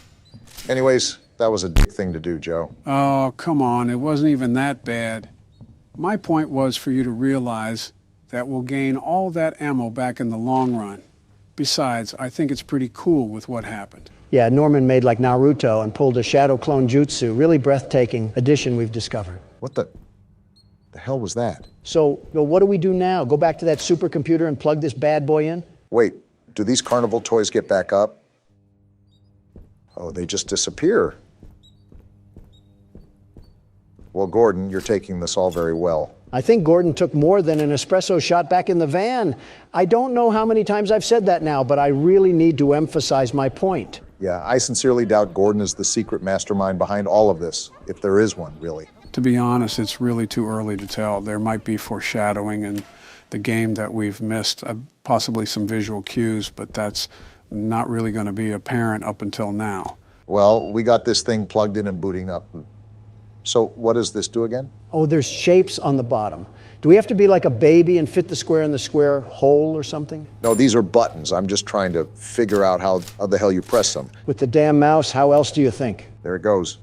Anyways, that was a dick thing to do, Joe. Oh, come on. It wasn't even that bad. My point was for you to realize that we'll gain all that ammo back in the long run. Besides, I think it's pretty cool with what happened. Yeah, Norman made like Naruto and pulled a shadow clone jutsu. Really breathtaking addition we've discovered. What the hell was that? So, what do we do now? Go back to that supercomputer and plug this bad boy in? Wait, do these carnival toys get back up? Oh, they just disappear. Well, Gordon, you're taking this all very well. I think Gordon took more than an espresso shot back in the van. I don't know how many times I've said that now, but I really need to emphasize my point. Yeah, I sincerely doubt Gordon is the secret mastermind behind all of this, if there is one, really. To be honest, it's really too early to tell. There might be foreshadowing in the game that we've missed, possibly some visual cues, but that's not really going to be apparent up until now. Well, we got this thing plugged in and booting up. So what does this do again? Oh, there's shapes on the bottom. Do we have to be like a baby and fit the square in the square hole or something? No, these are buttons. I'm just trying to figure out how the hell you press them. With the damn mouse, how else do you think? There it goes.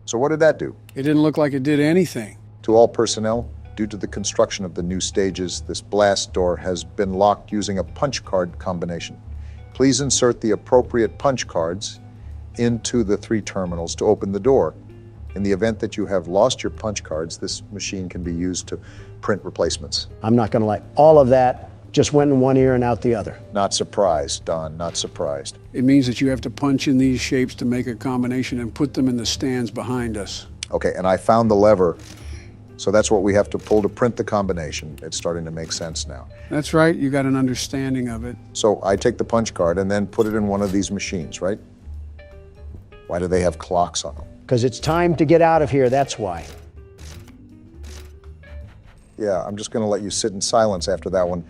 So what did that do? It didn't look like it did anything. To all personnel, due to the construction of the new stages, this blast door has been locked using a punch card combination. Please insert the appropriate punch cards into the 3 terminals to open the door. In the event that you have lost your punch cards, this machine can be used to print replacements. I'm not going to lie. All of that just went in one ear and out the other. Not surprised, Don, not surprised. It means that you have to punch in these shapes to make a combination and put them in the stands behind us. Okay, and I found the lever. So that's what we have to pull to print the combination. It's starting to make sense now. That's right, you got an understanding of it. So I take the punch card and then put it in one of these machines, right? Why do they have clocks on them? Because it's time to get out of here, that's why. Yeah, I'm just going to let you sit in silence after that one.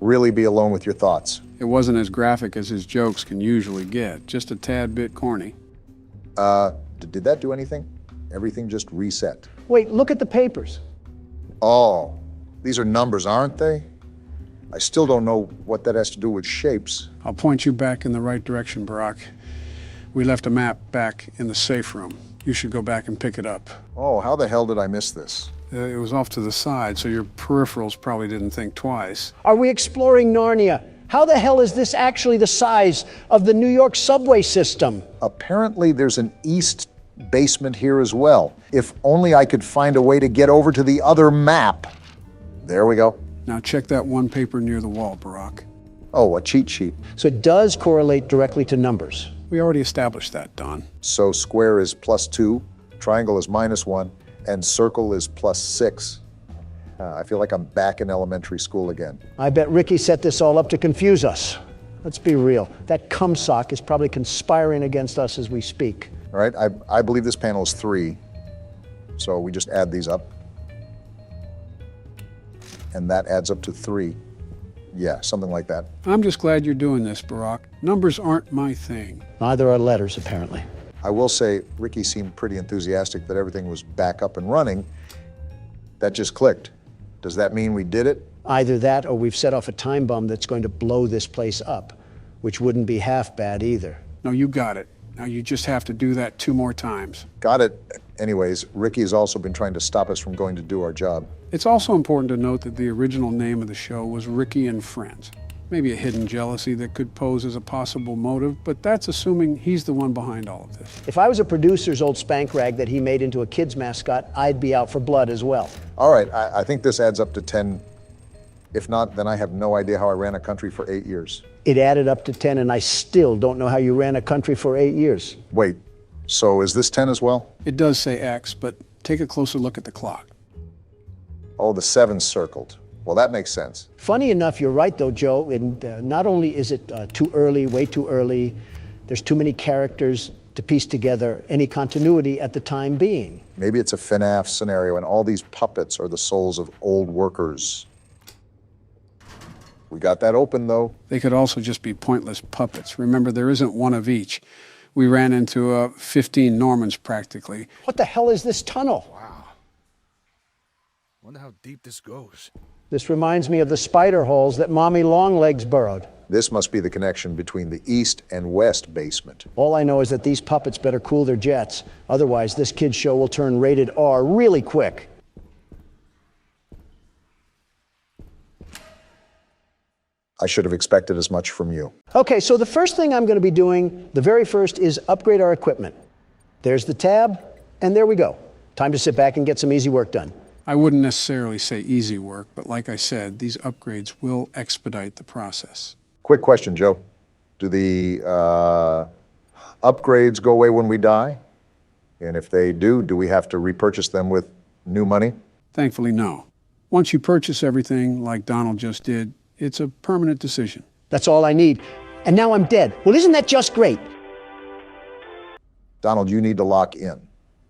Really be alone with your thoughts. It wasn't as graphic as his jokes can usually get, just a tad bit corny. Did that do anything? Everything just reset. Wait, look at the papers. Oh, these are numbers, aren't they? I still don't know what that has to do with shapes. I'll point you back in the right direction, Barack. We left a map back in the safe room. You should go back and pick it up. Oh, how the hell did I miss this? It was off to the side, so your peripherals probably didn't think twice. Are we exploring Narnia? How the hell is this actually the size of the New York subway system? Apparently there's an east basement here as well. If only I could find a way to get over to the other map. There we go. Now check that one paper near the wall, Barack. Oh, a cheat sheet. So it does correlate directly to numbers. We already established that, Don. So square is +2, triangle is -1, and circle is +6. I feel like I'm back in elementary school again. I bet Ricky set this all up to confuse us. Let's be real. That cumsock is probably conspiring against us as we speak. All right, I believe this panel is 3. So we just add these up. And that adds up to 3. Yeah, something like that. I'm just glad you're doing this, Barack. Numbers aren't my thing. Neither are letters, apparently. I will say, Ricky seemed pretty enthusiastic that everything was back up and running. That just clicked. Does that mean we did it? Either that or we've set off a time bomb that's going to blow this place up, which wouldn't be half bad either. No, you got it. Now you just have to do that 2 more times. Got it. Anyways, Ricky has also been trying to stop us from going to do our job. It's also important to note that the original name of the show was Ricky and Friends. Maybe a hidden jealousy that could pose as a possible motive, but that's assuming he's the one behind all of this. If I was a producer's old spank rag that he made into a kid's mascot, I'd be out for blood as well. All right, I think this adds up to 10. If not, then I have no idea how I ran a country for 8 years. It added up to 10, and I still don't know how you ran a country for 8 years. Wait, so is this 10 as well? It does say X, but take a closer look at the clock. Oh, the 7's circled. Well, that makes sense. Funny enough, you're right, though, Joe. And not only is it too early, way too early, there's too many characters to piece together any continuity at the time being. Maybe it's a FNAF scenario, and all these puppets are the souls of old workers. We got that open, though. They could also just be pointless puppets. Remember, there isn't one of each. We ran into 15 Normans practically. What the hell is this tunnel? Wow. Wonder how deep this goes. This reminds me of the spider holes that Mommy Longlegs burrowed. This must be the connection between the east and west basement. All I know is that these puppets better cool their jets. Otherwise, this kid's show will turn rated R really quick. I should have expected as much from you. Okay, so the first thing I'm going to be doing, the very first, is upgrade our equipment. There's the tab, and there we go. Time to sit back and get some easy work done. I wouldn't necessarily say easy work, but like I said, these upgrades will expedite the process. Quick question, Joe. Do the upgrades go away when we die? And if they do we have to repurchase them with new money? Thankfully, no. Once you purchase everything, like Donald just did, it's a permanent decision. That's all I need. And now I'm dead. Well, isn't that just great? Donald, you need to lock in.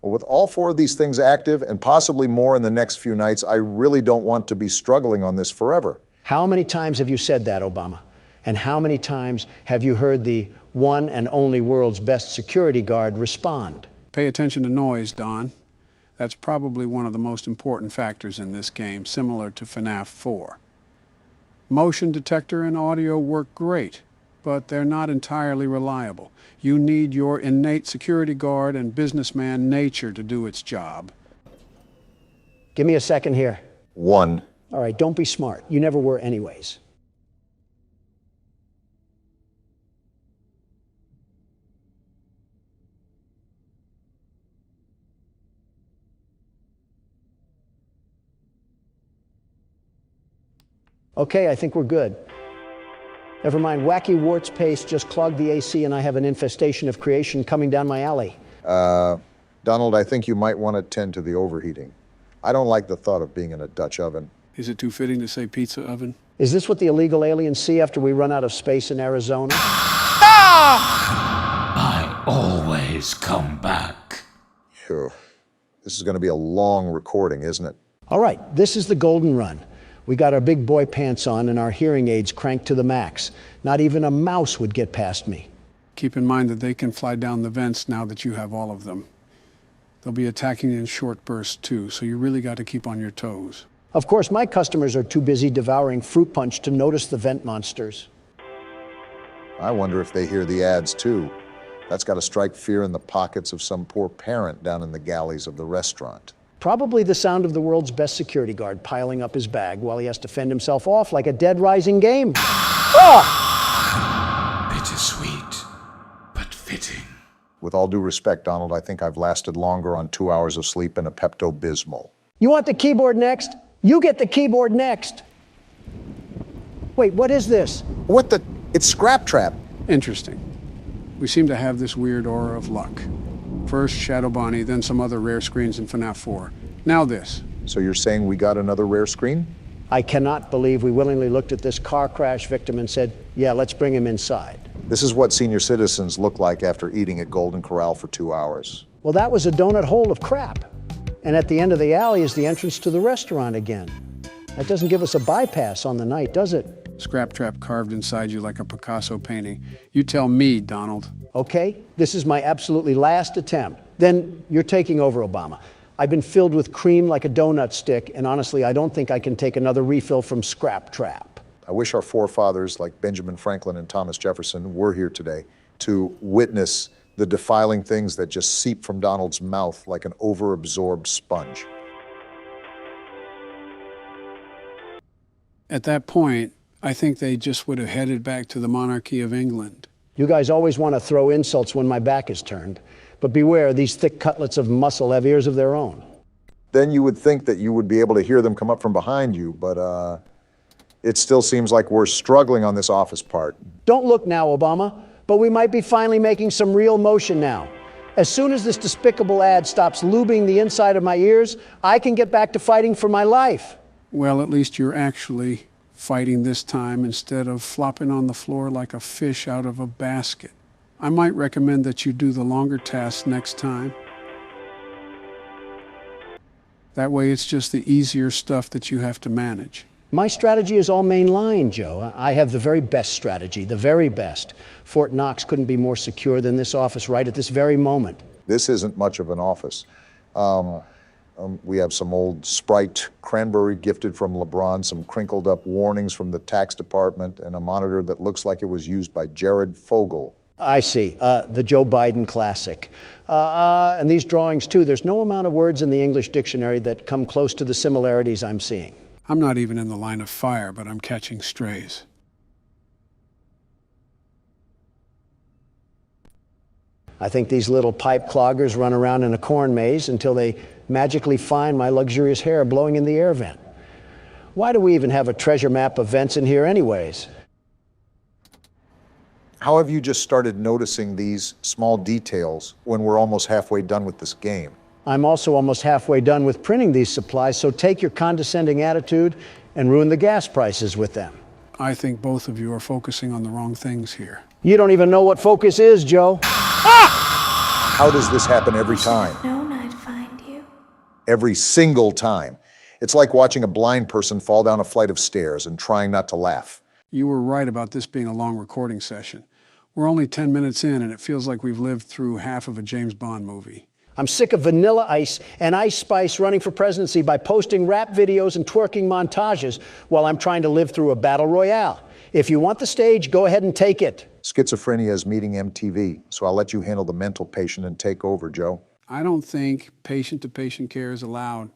Well, with all 4 of these things active, and possibly more in the next few nights, I really don't want to be struggling on this forever. How many times have you said that, Obama? And how many times have you heard the one and only world's best security guard respond? Pay attention to noise, Don. That's probably one of the most important factors in this game, similar to FNAF 4. Motion detector and audio work great, but they're not entirely reliable. You need your innate security guard and businessman nature to do its job. Give me a second here. 1. All right, don't be smart. You never were anyways. Okay, I think we're good. Never mind, wacky warts paste just clogged the AC and I have an infestation of creation coming down my alley. Donald, I think you might want to tend to the overheating. I don't like the thought of being in a Dutch oven. Is it too fitting to say pizza oven? Is this what the illegal aliens see after we run out of space in Arizona? I always come back. Phew. This is going to be a long recording, isn't it? All right, this is the golden run. We got our big boy pants on and our hearing aids cranked to the max. Not even a mouse would get past me. Keep in mind that they can fly down the vents now that you have all of them. They'll be attacking in short bursts too, so you really got to keep on your toes. Of course, my customers are too busy devouring fruit punch to notice the vent monsters. I wonder if they hear the ads too. That's got to strike fear in the pockets of some poor parent down in the galleys of the restaurant. Probably the sound of the world's best security guard piling up his bag while he has to fend himself off like a dead rising game. Bittersweet, but fitting. With all due respect, Donald, I think I've lasted longer on 2 hours of sleep and a Pepto-Bismol. You want the keyboard next? You get the keyboard next. Wait, what is this? What the? It's Scrap Trap. Interesting. We seem to have this weird aura of luck. First Shadow Bonnie, then some other rare screens in FNAF 4. Now this. So you're saying we got another rare screen? I cannot believe we willingly looked at this car crash victim and said, yeah, let's bring him inside. This is what senior citizens look like after eating at Golden Corral for 2 hours. Well, that was a donut hole of crap. And at the end of the alley is the entrance to the restaurant again. That doesn't give us a bypass on the night, does it? Scrap trap carved inside you like a Picasso painting. You tell me, Donald. Okay, this is my absolutely last attempt. Then you're taking over, Obama. I've been filled with cream like a donut stick, and honestly, I don't think I can take another refill from Scrap Trap. I wish our forefathers, like Benjamin Franklin and Thomas Jefferson, were here today to witness the defiling things that just seep from Donald's mouth like an overabsorbed sponge. At that point, I think they just would have headed back to the monarchy of England. You guys always want to throw insults when my back is turned. But beware, these thick cutlets of muscle have ears of their own. Then you would think that you would be able to hear them come up from behind you, but it still seems like we're struggling on this office part. Don't look now, Obama, but we might be finally making some real motion now. As soon as this despicable ad stops lubing the inside of my ears, I can get back to fighting for my life. Well, at least you're actually fighting this time instead of flopping on the floor like a fish out of a basket. I might recommend that you do the longer tasks next time. That way it's just the easier stuff that you have to manage. My strategy is all mainline, Joe. I have the very best strategy, the very best. Fort Knox couldn't be more secure than this office right at this very moment. This isn't much of an office. We have some old Sprite cranberry gifted from LeBron, some crinkled up warnings from the tax department, and a monitor that looks like it was used by Jared Fogle. I see, the Joe Biden classic. And these drawings too, there's no amount of words in the English dictionary that come close to the similarities I'm seeing. I'm not even in the line of fire, but I'm catching strays. I think these little pipe cloggers run around in a corn maze until they magically find my luxurious hair blowing in the air vent. Why do we even have a treasure map of vents in here anyways? How have you just started noticing these small details when we're almost halfway done with this game? I'm also almost halfway done with printing these supplies, so take your condescending attitude and ruin the gas prices with them. I think both of you are focusing on the wrong things here. You don't even know what focus is, Joe. How does this happen every time? Known I'd find you. Every single time. It's like watching a blind person fall down a flight of stairs and trying not to laugh. You were right about this being a long recording session. We're only 10 minutes in, and it feels like we've lived through half of a James Bond movie. I'm sick of Vanilla Ice and Ice Spice running for presidency by posting rap videos and twerking montages while I'm trying to live through a battle royale. If you want the stage, go ahead and take it. Schizophrenia is meeting MTV, so I'll let you handle the mental patient and take over, Joe. I don't think patient-to-patient care is allowed.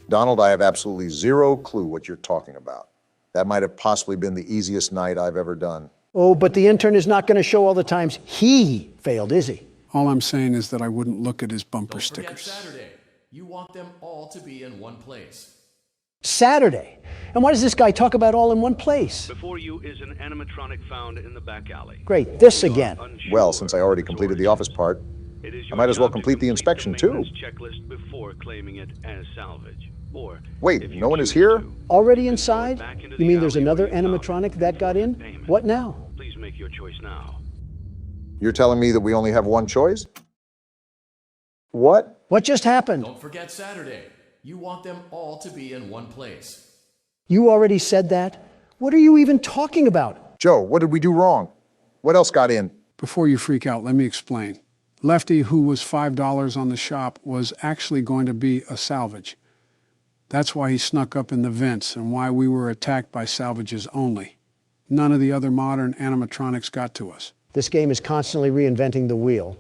Donald, I have absolutely zero clue what you're talking about. That might have possibly been the easiest night I've ever done. Oh, but the intern is not going to show all the times he failed, is he? All I'm saying is that I wouldn't look at his bumper Don't forget stickers. Saturday. You want them all to be in one place. Saturday. And why does this guy talk about all in one place? Before you is an animatronic found in the back alley. Great, this again. Well, since I already completed the office part, I might as well complete the inspection too. Checklist before claiming it as salvage. Or wait, no one is here? Already inside? You mean there's another animatronic that got in? What now? Please make your choice now. You're telling me that we only have one choice? What? What just happened? Don't forget Saturday. You want them all to be in one place. You already said that? What are you even talking about? Joe, what did we do wrong? What else got in? Before you freak out, let me explain. Lefty, who was $5 on the shop, was actually going to be a salvage. That's why he snuck up in the vents and why we were attacked by salvages only. None of the other modern animatronics got to us. This game is constantly reinventing the wheel,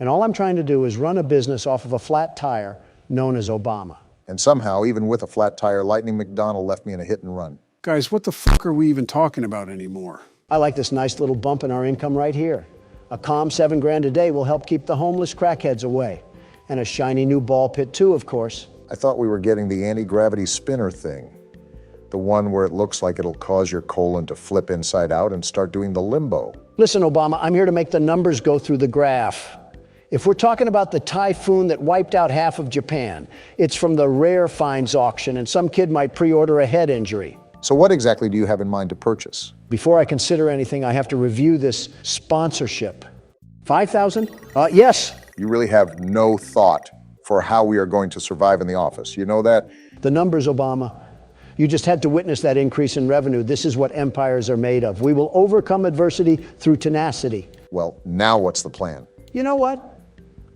and all I'm trying to do is run a business off of a flat tire known as Obama. And somehow, even with a flat tire, Lightning McDonald left me in a hit and run. Guys, what the fuck are we even talking about anymore? I like this nice little bump in our income right here. A calm $7 grand a day will help keep the homeless crackheads away. And a shiny new ball pit too, of course. I thought we were getting the anti-gravity spinner thing. The one where it looks like it'll cause your colon to flip inside out and start doing the limbo. Listen, Obama, I'm here to make the numbers go through the graph. If we're talking about the typhoon that wiped out half of Japan, it's from the rare finds auction, and some kid might pre-order a head injury. So what exactly do you have in mind to purchase? Before I consider anything, I have to review this sponsorship. 5,000? Yes. You really have no thought for how we are going to survive in the office. You know that? The numbers, Obama. You just had to witness that increase in revenue. This is what empires are made of. We will overcome adversity through tenacity. Well, now what's the plan? You know what?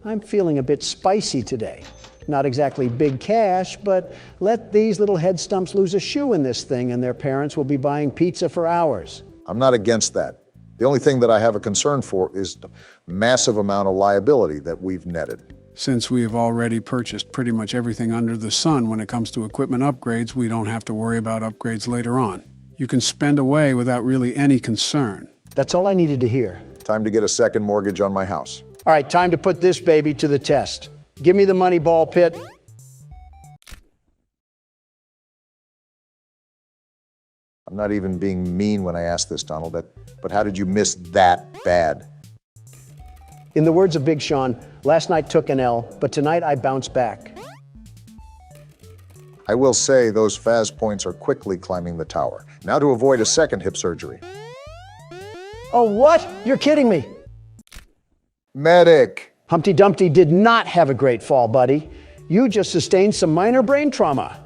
I'm feeling a bit spicy today. Not exactly big cash, but let these little head stumps lose a shoe in this thing and their parents will be buying pizza for hours. I'm not against that. The only thing that I have a concern for is the massive amount of liability that we've netted. Since we have already purchased pretty much everything under the sun when it comes to equipment upgrades, we don't have to worry about upgrades later on. You can spend away without really any concern. That's all I needed to hear. Time to get a second mortgage on my house. All right, time to put this baby to the test. Give me the money, ball pit. I'm not even being mean when I ask this, Donald, but how did you miss that bad? In the words of Big Sean, last night took an L, but tonight I bounced back. I will say those Faz points are quickly climbing the tower. Now to avoid a second hip surgery. Oh, what? You're kidding me. Medic! Humpty Dumpty did not have a great fall, buddy. You just sustained some minor brain trauma.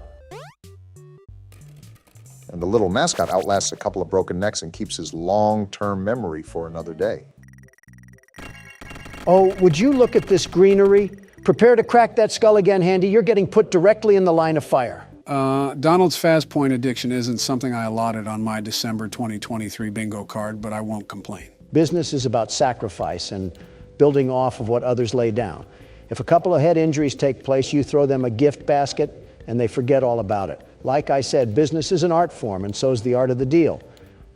And the little mascot outlasts a couple of broken necks and keeps his long-term memory for another day. Oh, would you look at this greenery? Prepare to crack that skull again, Handy. You're getting put directly in the line of fire. Donald's fast point addiction isn't something I allotted on my December 2023 bingo card, but I won't complain. Business is about sacrifice and building off of what others lay down. If a couple of head injuries take place, you throw them a gift basket and they forget all about it. Like I said, business is an art form, and so is the art of the deal.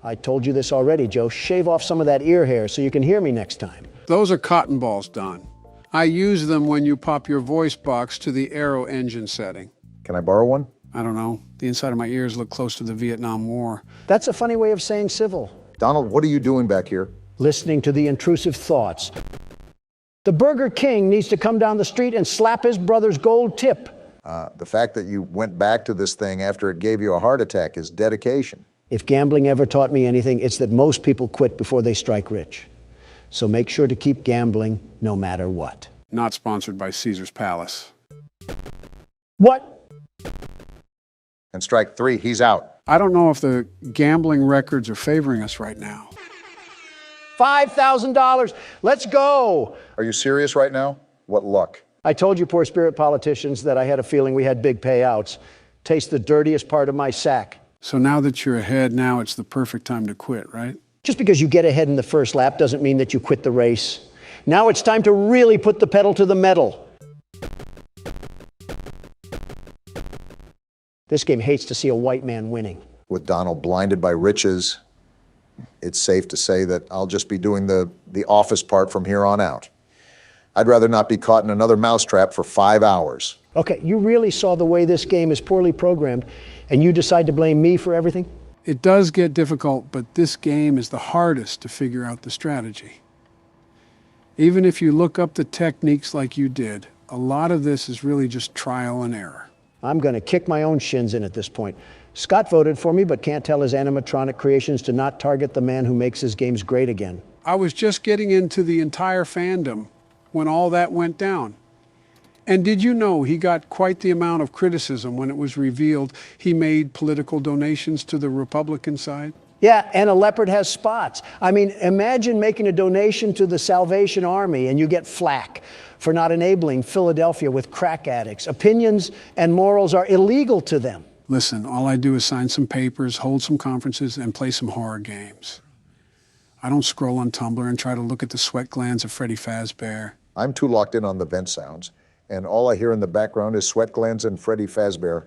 I told you this already, Joe. Shave off some of that ear hair so you can hear me next time. Those are cotton balls, Don. I use them when you pop your voice box to the aero engine setting. Can I borrow one? I don't know. The inside of my ears look close to the Vietnam War. That's a funny way of saying civil. Donald, what are you doing back here? Listening to the intrusive thoughts. The Burger King needs to come down the street and slap his brother's gold tip. The fact that you went back to this thing after it gave you a heart attack is dedication. If gambling ever taught me anything, it's that most people quit before they strike rich. So make sure to keep gambling no matter what. Not sponsored by Caesar's Palace. What? And strike 3, he's out. I don't know if the gambling records are favoring us right now. $5,000. Let's go. Are you serious right now? What luck. I told you poor spirit politicians that I had a feeling we had big payouts. Taste the dirtiest part of my sack. So now that you're ahead, now it's the perfect time to quit, right? Just because you get ahead in the first lap doesn't mean that you quit the race. Now it's time to really put the pedal to the metal. This game hates to see a white man winning. With Donald blinded by riches, it's safe to say that I'll just be doing the office part from here on out. I'd rather not be caught in another mousetrap for 5 hours. Okay, you really saw the way this game is poorly programmed, and you decide to blame me for everything? It does get difficult, but this game is the hardest to figure out the strategy. Even if you look up the techniques like you did, a lot of this is really just trial and error. I'm going to kick my own shins in at this point. Scott voted for me, but can't tell his animatronic creations to not target the man who makes his games great again. I was just getting into the entire fandom when all that went down. And did you know he got quite the amount of criticism when it was revealed he made political donations to the Republican side? Yeah, and a leopard has spots. I mean, imagine making a donation to the Salvation Army and you get flack for not enabling Philadelphia with crack addicts. Opinions and morals are illegal to them. Listen, all I do is sign some papers, hold some conferences, and play some horror games. I don't scroll on Tumblr and try to look at the sweat glands of Freddy Fazbear. I'm too locked in on the vent sounds, and all I hear in the background is sweat glands and Freddy Fazbear.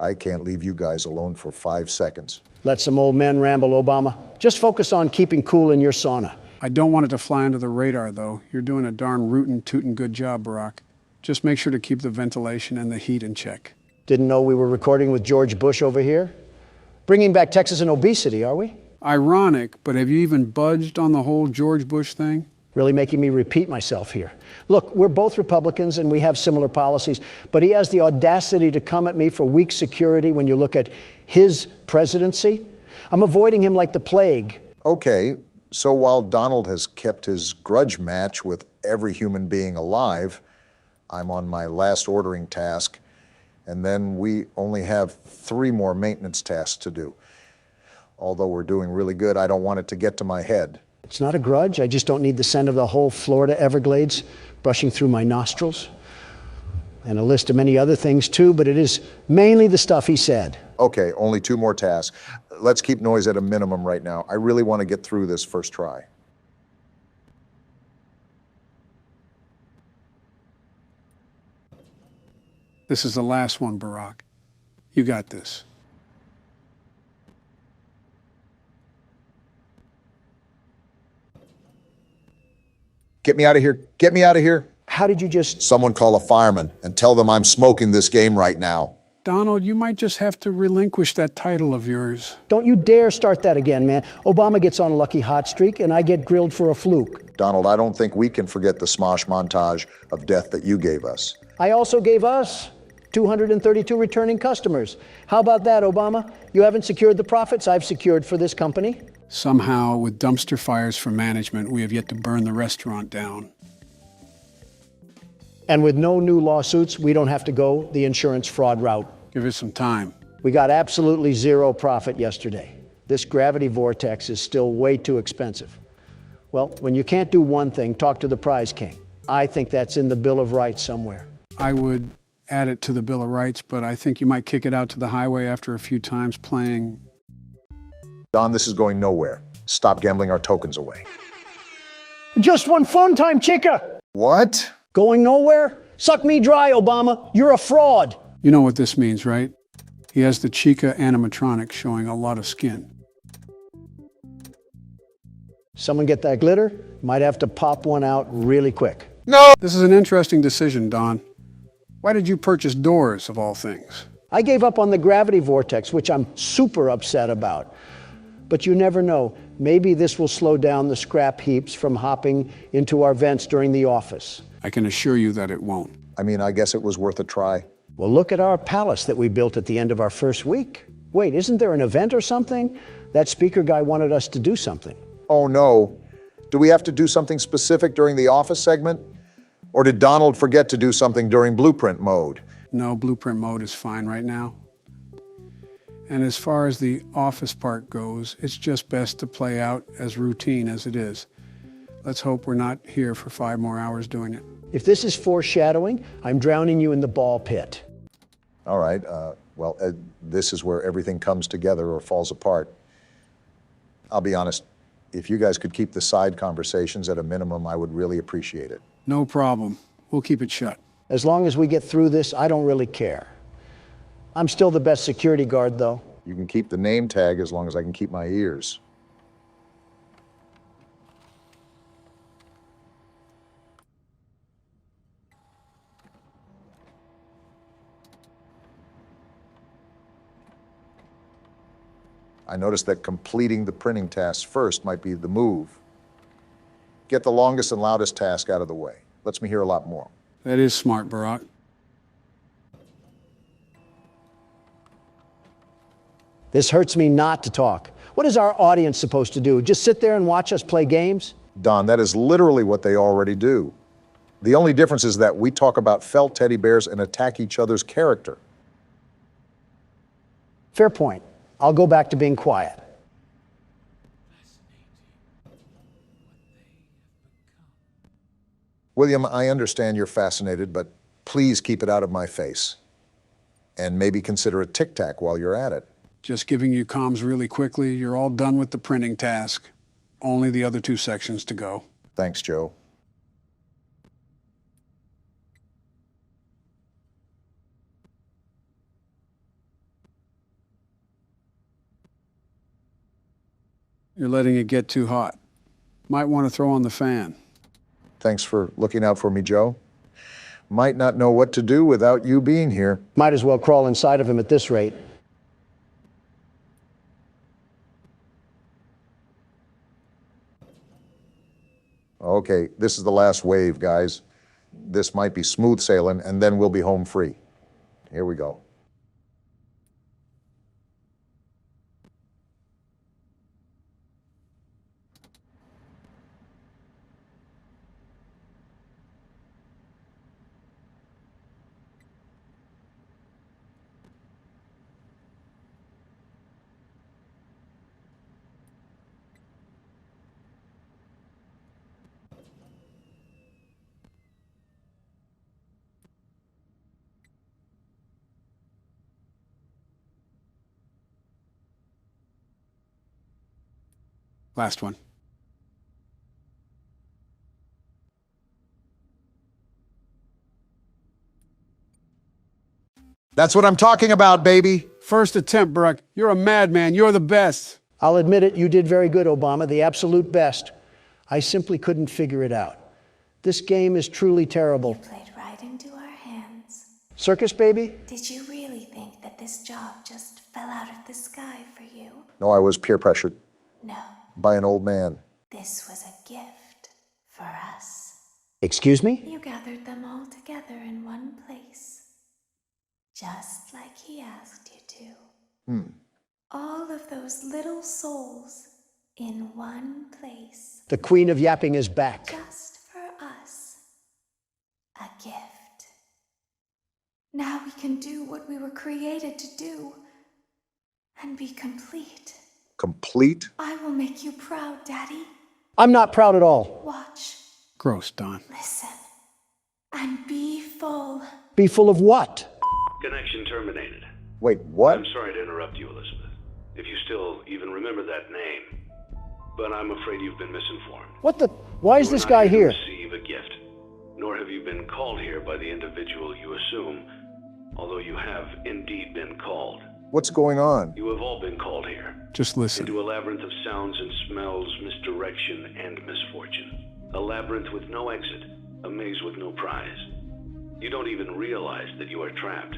I can't leave you guys alone for 5 seconds. Let some old men ramble, Obama. Just focus on keeping cool in your sauna. I don't want it to fly under the radar, though. You're doing a darn rootin' tootin' good job, Barack. Just make sure to keep the ventilation and the heat in check. Didn't know we were recording with George Bush over here? Bringing back Texas and obesity, are we? Ironic, but have you even budged on the whole George Bush thing? Really making me repeat myself here. Look, we're both Republicans and we have similar policies, but he has the audacity to come at me for weak security when you look at his presidency. I'm avoiding him like the plague. Okay, so while Donald has kept his grudge match with every human being alive, I'm on my last ordering task, and then we only have 3 more maintenance tasks to do. Although we're doing really good, I don't want it to get to my head. It's not a grudge. I just don't need the scent of the whole Florida Everglades brushing through my nostrils. And a list of many other things too, but it is mainly the stuff he said. Okay, only 2 more tasks. Let's keep noise at a minimum right now. I really want to get through this first try. This is the last one, Barack. You got this. Get me out of here. Get me out of here. How did you just... Someone call a fireman and tell them I'm smoking this game right now. Donald, you might just have to relinquish that title of yours. Don't you dare start that again, man. Obama gets on a lucky hot streak and I get grilled for a fluke. Donald, I don't think we can forget the smosh montage of death that you gave us. I also gave us 232 returning customers. How about that, Obama? You haven't secured the profits I've secured for this company. Somehow, with dumpster fires for management, we have yet to burn the restaurant down. And with no new lawsuits, we don't have to go the insurance fraud route. Give us some time. We got absolutely zero profit yesterday. This gravity vortex is still way too expensive. Well, when you can't do one thing, talk to the prize king. I think that's in the Bill of Rights somewhere. I would add it to the Bill of Rights, but I think you might kick it out to the highway after a few times playing. Don, this is going nowhere. Stop gambling our tokens away. Just one fun time, chica! What? Going nowhere? Suck me dry, Obama. You're a fraud. You know what this means, right? He has the Chica animatronic showing a lot of skin. Someone get that glitter? Might have to pop one out really quick. No! This is an interesting decision, Don. Why did you purchase doors, of all things? I gave up on the gravity vortex, which I'm super upset about. But you never know. Maybe this will slow down the scrap heaps from hopping into our vents during the office. I can assure you that it won't. I mean, I guess it was worth a try. Well, look at our palace that we built at the end of our first week. Wait, isn't there an event or something? That speaker guy wanted us to do something. Oh no. Do we have to do something specific during the office segment? Or did Donald forget to do something during blueprint mode? No, blueprint mode is fine right now. And as far as the office part goes, it's just best to play out as routine as it is. Let's hope we're not here for 5 more hours doing it. If this is foreshadowing, I'm drowning you in the ball pit. All right, this is where everything comes together or falls apart. I'll be honest, if you guys could keep the side conversations at a minimum, I would really appreciate it. No problem. We'll keep it shut. As long as we get through this, I don't really care. I'm still the best security guard, though. You can keep the name tag as long as I can keep my ears. I noticed that completing the printing tasks first might be the move. Get the longest and loudest task out of the way. Lets me hear a lot more. That is smart, Barack. This hurts me not to talk. What is our audience supposed to do? Just sit there and watch us play games? Don, that is literally what they already do. The only difference is that we talk about felt teddy bears and attack each other's character. Fair point. I'll go back to being quiet. William, I understand you're fascinated, but please keep it out of my face. And maybe consider a tic-tac while you're at it. Just giving you comms really quickly. You're all done with the printing task. Only the other 2 sections to go. Thanks, Joe. You're letting it get too hot. Might want to throw on the fan. Thanks for looking out for me, Joe. Might not know what to do without you being here. Might as well crawl inside of him at this rate. Okay, this is the last wave, guys. This might be smooth sailing, and then we'll be home free. Here we go. Last one. That's what I'm talking about, baby. First attempt, Barack. You're a madman. You're the best. I'll admit it, you did very good, Obama, the absolute best. I simply couldn't figure it out. This game is truly terrible. You played right into our hands. Circus, baby? Did you really think that this job just fell out of the sky for you? No, I was peer pressured. No. By an old man. This was a gift for us. Excuse me? You gathered them all together in one place. Just like he asked you to. All of those little souls in one place. The Queen of Yapping is back. Just for us. A gift. Now we can do what we were created to do. and be complete. Complete? I will make you proud, Daddy. I'm not proud at all. Watch, Gross, Don. listen, and be full. Be full of what? Connection terminated. Wait, what? I'm sorry to interrupt you, Elizabeth. If you still even remember that name. But I'm afraid you've been misinformed. What the? Why is You were this not guy here? to receive a gift, nor have you been called here by the individual you assume, although you have indeed been called. What's going on? You have all been called here. Just listen. Into a labyrinth of sounds and smells, misdirection and misfortune. A labyrinth with no exit, a maze with no prize. You don't even realize that you are trapped.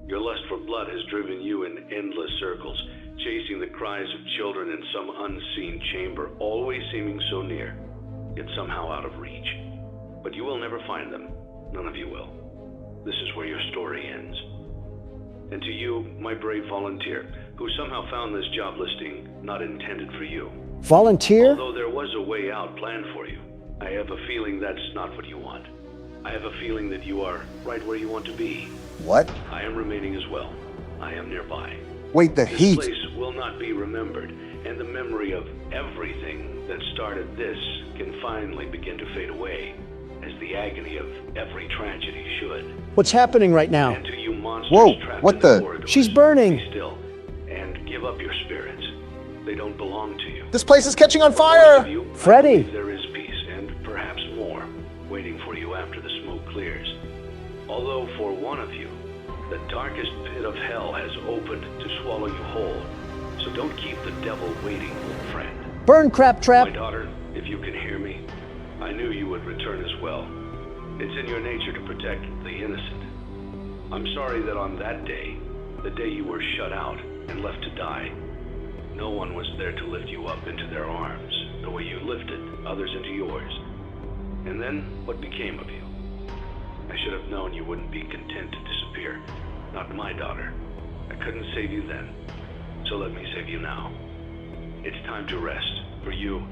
Your lust for blood has driven you in endless circles, chasing the cries of children in some unseen chamber, always seeming so near, yet somehow out of reach. But you will never find them. None of you will. This is where your story ends. And to you, my brave volunteer, who somehow found this job listing not intended for you. Volunteer? Although there was a way out planned for you, I have a feeling that's not what you want. I have a feeling that you are right where you want to be. What? I am remaining as well. I am nearby. Wait, the heat. This place will not be remembered, and the memory of everything that started this can finally begin to fade away, as the agony of every tragedy should. What's happening right now? And to you monsters Whoa, trapped what in the? corridors, She's burning. be still, and give up your spirits. They don't belong to you. This place is catching on For most fire! of you, I Freddy. believe there is peace, and perhaps more, waiting for you after the smoke clears. Although for one of you, the darkest pit of hell has opened to swallow you whole. So don't keep the devil waiting, friend. Burn, crap trap. My daughter, if you can hear me, I knew you would return as well. It's in your nature to protect the innocent. I'm sorry that on that day, the day you were shut out and left to die, no one was there to lift you up into their arms, the way you lifted others into yours. And then, what became of you? I should have known you wouldn't be content to disappear. Not my daughter. I couldn't save you then, so let me save you now. It's time to rest, for you,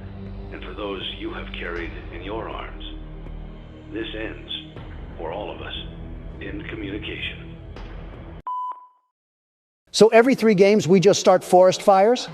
and for those you have carried in your arms. This ends, for all of us, in communication. So every 3 games we just start forest fires?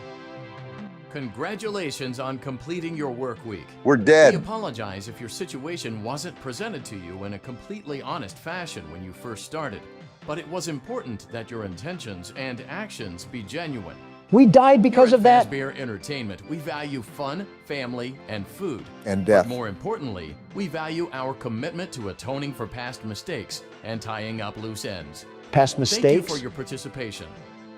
Congratulations on completing your work week. We're dead. We apologize if your situation wasn't presented to you in a completely honest fashion when you first started, but it was important that your intentions and actions be genuine. We died because of that. Here at Fazbear Entertainment, we value fun, family, and food. And death. But more importantly, we value our commitment to atoning for past mistakes and tying up loose ends. Past Thank you mistakes? for your participation.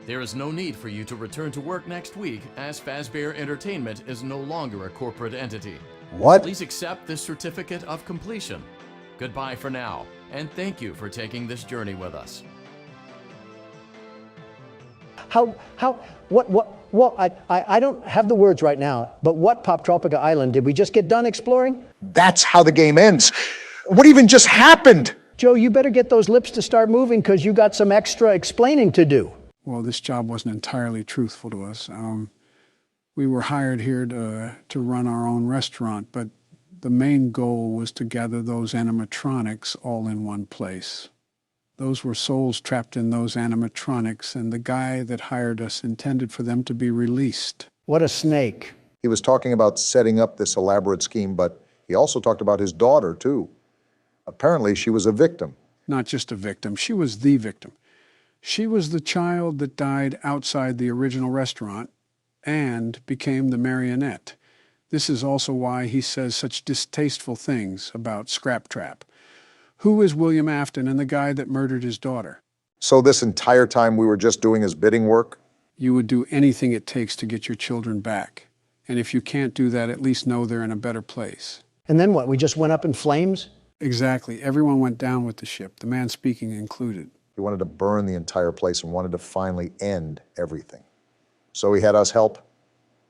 There is no need for you to return to work next week, as Fazbear Entertainment is no longer a corporate entity. What? Please accept this certificate of completion. Goodbye for now, and thank you for taking this journey with us. I don't have the words right now, but what Poptropica Island did we just get done exploring? That's how the game ends. What even just happened? Joe, you better get those lips to start moving because you got some extra explaining to do. Well, this job wasn't entirely truthful to us. We were hired here to run our own restaurant, but the main goal was to gather those animatronics all in one place. Those were souls trapped in those animatronics, and the guy that hired us intended for them to be released. What a snake. He was talking about setting up this elaborate scheme, but he also talked about his daughter, too. Apparently, she was a victim. Not just a victim, she was the victim. She was the child that died outside the original restaurant and became the marionette. This is also why he says such distasteful things about Scrap Trap. Who is William Afton and the guy that murdered his daughter? So this entire time we were just doing his bidding work? You would do anything it takes to get your children back. And if you can't do that, at least know they're in a better place. And then what, we just went up in flames? Exactly. Everyone went down with the ship, the man speaking included. He wanted to burn the entire place and wanted to finally end everything. So he had us help.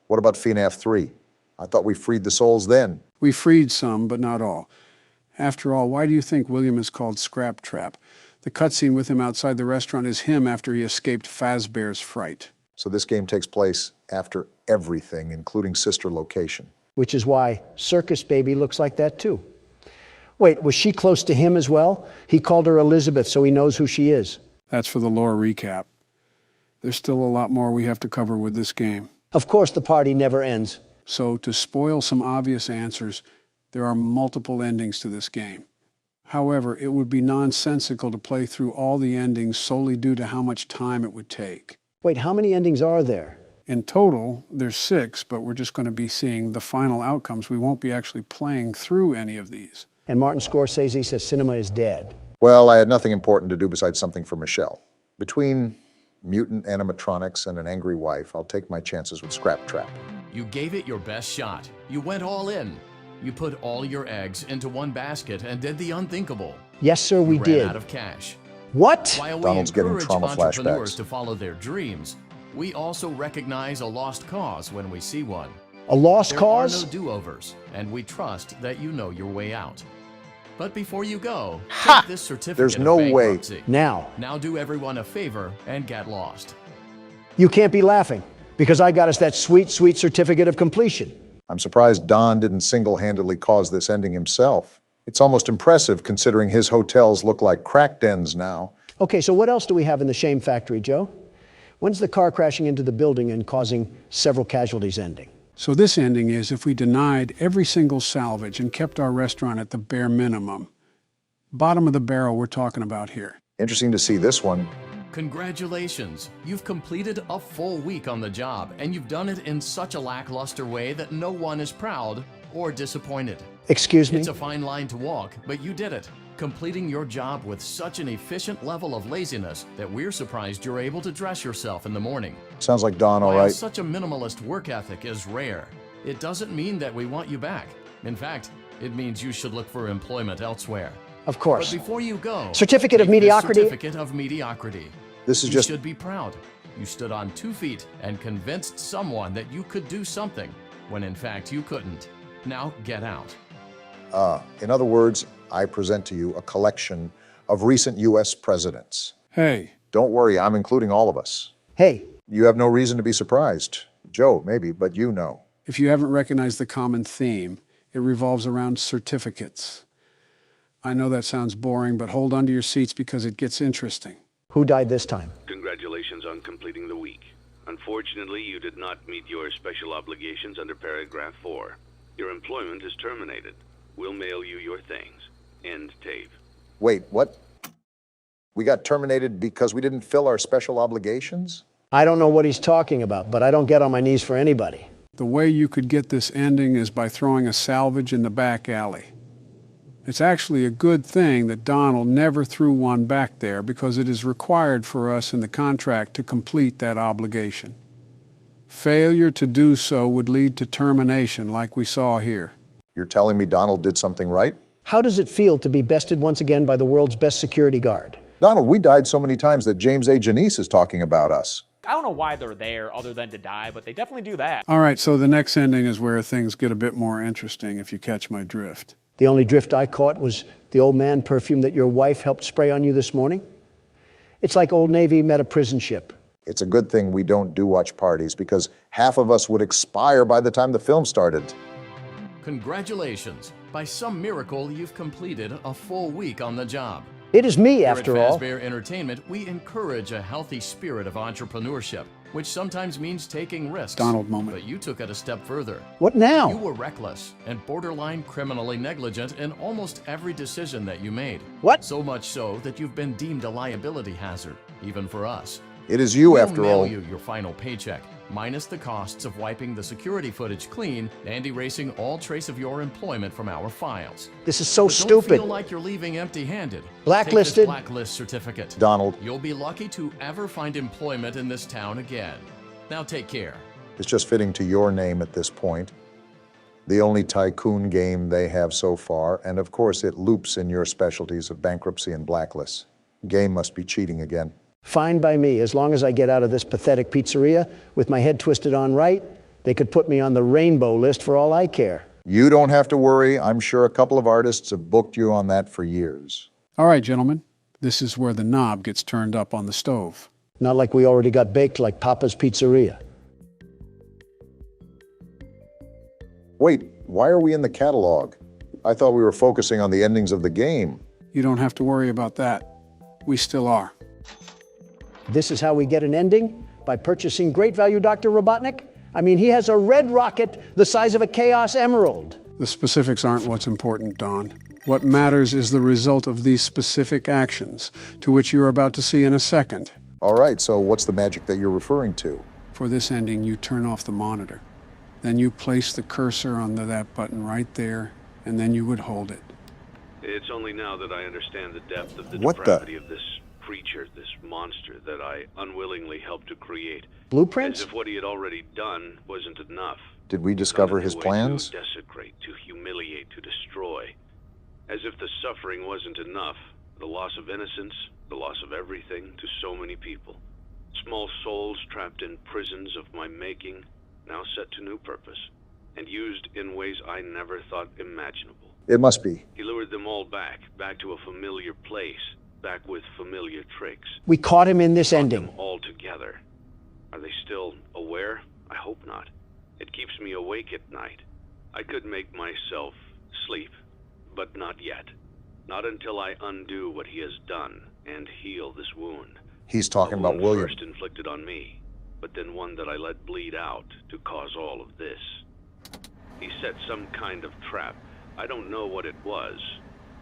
What about FNAF 3? I thought we freed the souls then. We freed some, but not all. After all, why do you think William is called Scrap Trap? The cutscene with him outside the restaurant is him after he escaped Fazbear's fright. So this game takes place after everything, including sister location. Which is why Circus Baby looks like that too. Wait, was she close to him as well? He called her Elizabeth, so he knows who she is. That's for the lore recap. There's still a lot more we have to cover with this game. Of course, the party never ends. So, to spoil some obvious answers, there are multiple endings to this game. However, it would be nonsensical to play through all the endings solely due to how much time it would take. Wait, how many endings are there? In total, there's 6, but we're just going to be seeing the final outcomes. We won't be actually playing through any of these. And Martin Scorsese says cinema is dead. Well, I had nothing important to do besides something for Michelle. Between mutant animatronics and an angry wife, I'll take my chances with Scrap Trap. You gave it your best shot. You went all in. You put all your eggs into one basket and did the unthinkable. Yes, sir, we you did. ran out of cash. What? While Donald's we getting encourage trauma entrepreneurs flashbacks. to follow their dreams, we also recognize a lost cause when we see one. A lost There cause? are no do-overs, and we trust that you know your way out. But before you go, take this certificate There's of no way. bankruptcy. Now do everyone a favor and get lost. you can't be laughing, because I got us that sweet, sweet certificate of completion. I'm surprised Don didn't single-handedly cause this ending himself. It's almost impressive considering his hotels look like crack dens now. Okay, so what else do we have in the shame factory, Joe? When's the car crashing into the building and causing several casualties ending? So this ending is if we denied every single salvage and kept our restaurant at the bare minimum. Bottom of the barrel we're talking about here. Interesting to see this one. Congratulations! You've completed a full week on the job, and you've done it in such a lackluster way that no one is proud or disappointed. Excuse me? It's a fine line to walk, but you did it, completing your job with such an efficient level of laziness that we're surprised you're able to dress yourself in the morning. Sounds like Don, all While right. such a minimalist work ethic is rare, it doesn't mean that we want you back. In fact, it means you should look for employment elsewhere. Of course. But before you go, Certificate of take this mediocrity? Certificate of mediocrity. This is You just... should be proud. You stood on 2 feet and convinced someone that you could do something, when in fact you couldn't. Now get out. In other words, I present to you a collection of recent U.S. presidents. Hey. Don't worry, I'm including all of us. Hey. You have no reason to be surprised. Joe, maybe, but you know. If you haven't recognized the common theme, it revolves around certificates. I know that sounds boring, but hold on to your seats because it gets interesting. Who died this time? Congratulations on completing the week. Unfortunately, you did not meet your special obligations under paragraph 4. Your employment is terminated. We'll mail you your things. End tape. Wait, what? We got terminated because we didn't fill our special obligations? I don't know what he's talking about, but I don't get on my knees for anybody. The way you could get this ending is by throwing a salvage in the back alley. It's actually a good thing that Donald never threw one back there because it is required for us in the contract to complete that obligation. Failure to do so would lead to termination like we saw here. You're telling me Donald did something right? How does it feel to be bested once again by the world's best security guard? Donald, we died so many times that James A. Janice is talking about us. I don't know why they're there other than to die, but they definitely do that. All right, so the next ending is where things get a bit more interesting, if you catch my drift. The only drift I caught was the Old Man perfume that your wife helped spray on you this morning. It's like Old Navy met a prison ship. It's a good thing we don't do watch parties because half of us would expire by the time the film started. Congratulations! By some miracle, you've completed a full week on the job. It is me, Here after at all. Fazbear Entertainment, we encourage a healthy spirit of entrepreneurship, which sometimes means taking risks. Donald moment. But you took it a step further. What now? You were reckless and borderline criminally negligent in almost every decision that you made. What? So much so that you've been deemed a liability hazard, even for us. It is you, We'll after mail all. you your final paycheck, minus the costs of wiping the security footage clean and erasing all trace of your employment from our files. This is so But stupid. Don't feel like you're leaving empty-handed. Blacklisted. Take this blacklist certificate. Donald. You'll be lucky to ever find employment in this town again. Now take care. It's just fitting to your name at this point. The only Tycoon game they have so far, and of course it loops in your specialties of bankruptcy and blacklists. Game must be cheating again. Fine by me, as long as I get out of this pathetic pizzeria with my head twisted on right. They could put me on the rainbow list for all I care. You don't have to worry. I'm sure a couple of artists have booked you on that for years. All right, gentlemen, this is where the knob gets turned up on the stove. Not like we already got baked like Papa's Pizzeria. Wait, why are we in the catalog? I thought we were focusing on the endings of the game. You don't have to worry about that. We still are. This is how we get an ending? by purchasing great value Dr. Robotnik? I mean, he has a red rocket the size of a Chaos Emerald. The specifics aren't what's important, Don. What matters is the result of these specific actions, to which you're about to see in a second. All right, so what's the magic that you're referring to? For this ending, you turn off the monitor. Then you place the cursor on that button right there, and then you would hold it. It's only now that I understand the depth of the What the- depravity of this creature, this monster that I unwillingly helped to create. Blueprints? As if what he had already done wasn't enough. Did we discover his plans? To desecrate, to humiliate, to destroy. As if the suffering wasn't enough. The loss of innocence, the loss of everything to so many people. Small souls trapped in prisons of my making, now set to new purpose, and used in ways I never thought imaginable. It must be. He lured them all back to a familiar place, back with familiar tricks. We caught him in this ending. All together. Are they still aware? I hope not. It keeps me awake at night. I could make myself sleep, but not yet. Not until I undo what he has done and heal this wound. He's talking about wound William. First inflicted on me, but then one that I let bleed out to cause all of this. He set some kind of trap. I don't know what it was,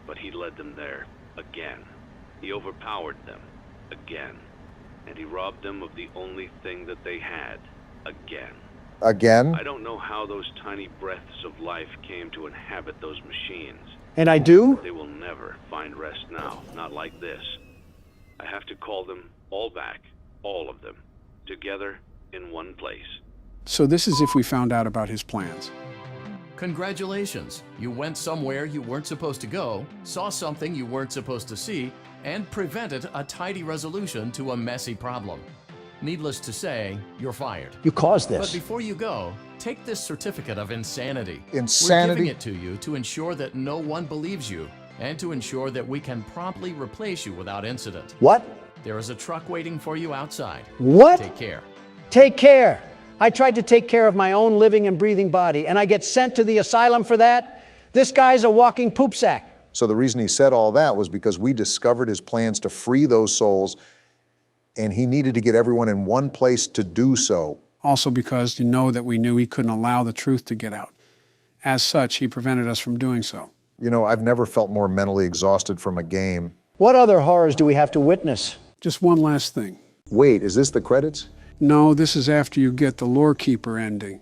but he led them there again. He overpowered them again, and he robbed them of the only thing that they had again. Again? I don't know how those tiny breaths of life came to inhabit those machines. And I do? They will never find rest now, not like this. I have to call them all back, all of them, together in one place. So this is if we found out about his plans. Congratulations! You went somewhere you weren't supposed to go, saw something you weren't supposed to see, and prevented a tidy resolution to a messy problem. Needless to say, you're fired. You caused this. But before you go, take this certificate of insanity. Insanity? We're giving it to you to ensure that no one believes you, and to ensure that we can promptly replace you without incident. What? There is a truck waiting for you outside. What? Take care. Take care. I tried to take care of my own living and breathing body, and I get sent to the asylum for that? This guy's a walking poop sack. So the reason he said all that was because we discovered his plans to free those souls, and he needed to get everyone in one place to do so. Also because you know that we knew he couldn't allow the truth to get out. As such, he prevented us from doing so. You know, I've never felt more mentally exhausted from a game. What other horrors do we have to witness? Just one last thing. Wait, is this the credits? No, this is after you get the Lore Keeper ending.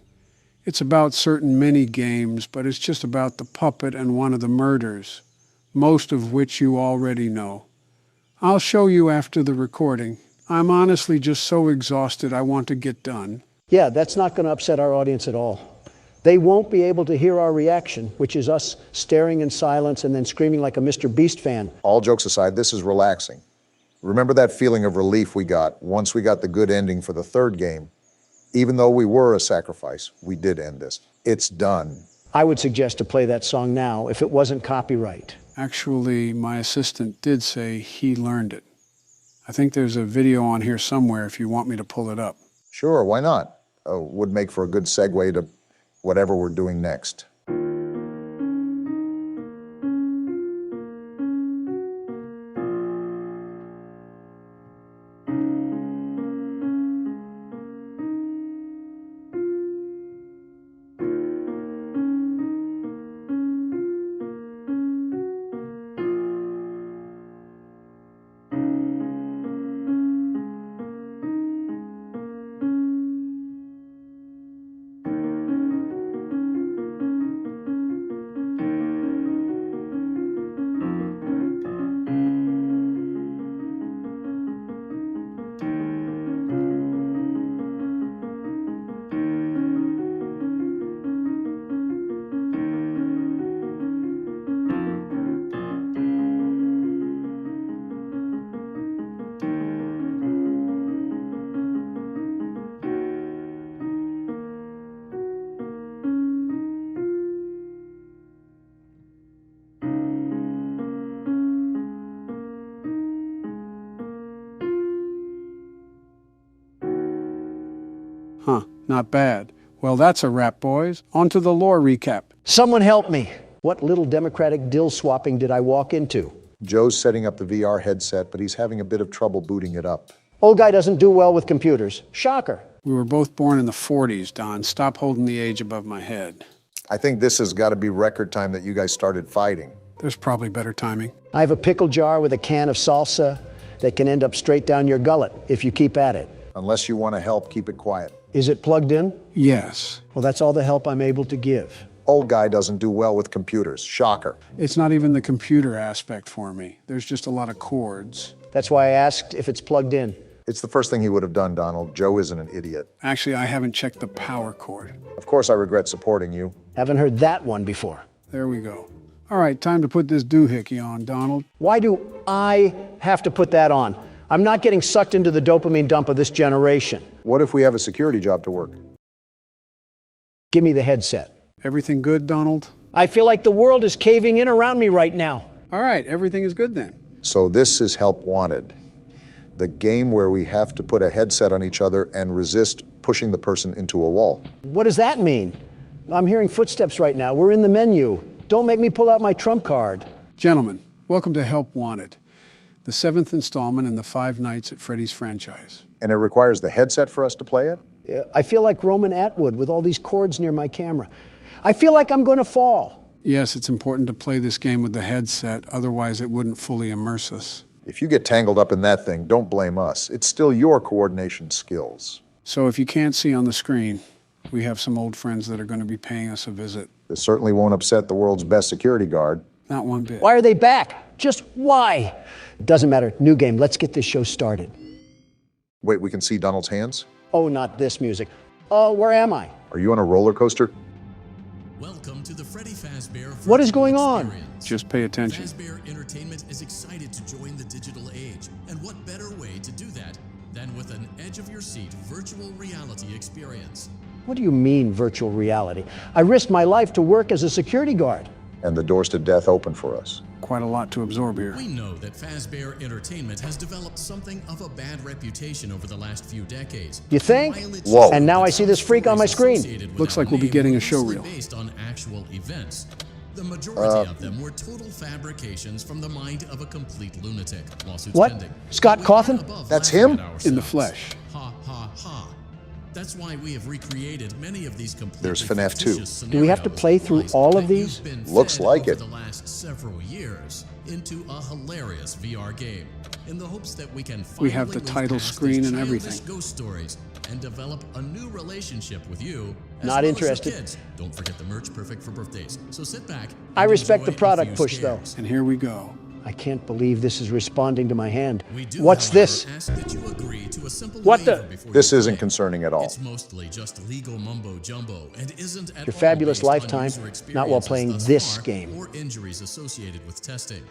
It's about certain mini games, but it's just about the puppet and one of the murders, most of which you already know. I'll show you after the recording. I'm honestly just so exhausted I want to get done. Yeah, that's not going to upset our audience at all. They won't be able to hear our reaction, which is us staring in silence and then screaming like a Mr. Beast fan. All jokes aside, this is relaxing. Remember that feeling of relief we got once we got the good ending for the third game? Even though we were a sacrifice, we did end this. It's done. I would suggest to play that song now if it wasn't copyright. Actually, my assistant did say he learned it. I think there's a video on here somewhere if you want me to pull it up. Sure, why not? Would make for a good segue to whatever we're doing next. Huh, not bad. Well, that's a wrap, boys. On to the lore recap. Someone help me. What little democratic dill swapping did I walk into? Joe's setting up the VR headset, but he's having a bit of trouble booting it up. Old guy doesn't do well with computers. Shocker. We were both born in the 40s, Don. Stop holding the age above my head. I think this has got to be record time that you guys started fighting. There's probably better timing. I have a pickle jar with a can of salsa that can end up straight down your gullet if you keep at it. Unless you want to help, keep it quiet. Is it plugged in? Yes. Well, that's all the help I'm able to give. Old guy doesn't do well with computers. Shocker. It's not even the computer aspect for me. There's just a lot of cords. That's why I asked if it's plugged in. It's the first thing he would have done, Donald. Joe isn't an idiot. Actually, I haven't checked the power cord. Of course I regret supporting you. Haven't heard that one before. There we go. All right, time to put this doohickey on, Donald. Why do I have to put that on? I'm not getting sucked into the dopamine dump of this generation. What if we have a security job to work? Give me the headset. Everything good, Donald? I feel like the world is caving in around me right now. All right, everything is good then. So this is Help Wanted, the game where we have to put a headset on each other and resist pushing the person into a wall. What does that mean? I'm hearing footsteps right now. We're in the menu. Don't make me pull out my trump card. Gentlemen, welcome to Help Wanted, the 7th installment in the 5 Nights at Freddy's franchise. And it requires the headset for us to play it? I feel like Roman Atwood with all these cords near my camera. I feel like I'm going to fall. Yes, it's important to play this game with the headset, otherwise it wouldn't fully immerse us. If you get tangled up in that thing, don't blame us. It's still your coordination skills. So if you can't see on the screen, we have some old friends that are going to be paying us a visit. This certainly won't upset the world's best security guard. Not one bit. Why are they back? Just why? It doesn't matter. New game. Let's get this show started. Wait, we can see Donald's hands? Oh, not this music. Oh, where am I? Are you on a roller coaster? Welcome to the Freddy Fazbear. What is going on? Just pay attention. Fazbear Entertainment is excited to join the digital age. And what better way to do that than with an edge-of-your-seat virtual reality experience? What do you mean, virtual reality? I risked my life to work as a security guard. And the doors to death open for us. Quite a lot to absorb here. We know that Fazbear Entertainment has developed something of a bad reputation over the last few decades. You think? Whoa. And now I see this freak on my screen. Looks like we'll be getting a showreel. Based on actual events. The majority of them were total fabrications from the mind of a complete lunatic. Lawsuits What? pending. Scott Cawthon? That's him? In the flesh. Ha ha ha. That's why we have recreated many of these completely There's FNAF 2. Do we have to play through all of these? Looks like it. The last several years into a hilarious VR game, in the hopes that we can We have the finally title move past screen these and childish everything. ghost stories and develop a new relationship with you. As Not well interested. As your kids. Don't forget the merch, perfect for birthdays. So sit back. I and respect the enjoy a product few push, though. scares. And here we go. I can't believe this is responding to my hand. We do, What's however, this? ask that you agree to a simple What waiver the- before This you isn't play. concerning at all. It's mostly just legal mumbo jumbo and isn't at Your all fabulous based on lifetime, user not while experiences playing thus this far game. or injuries associated with testing.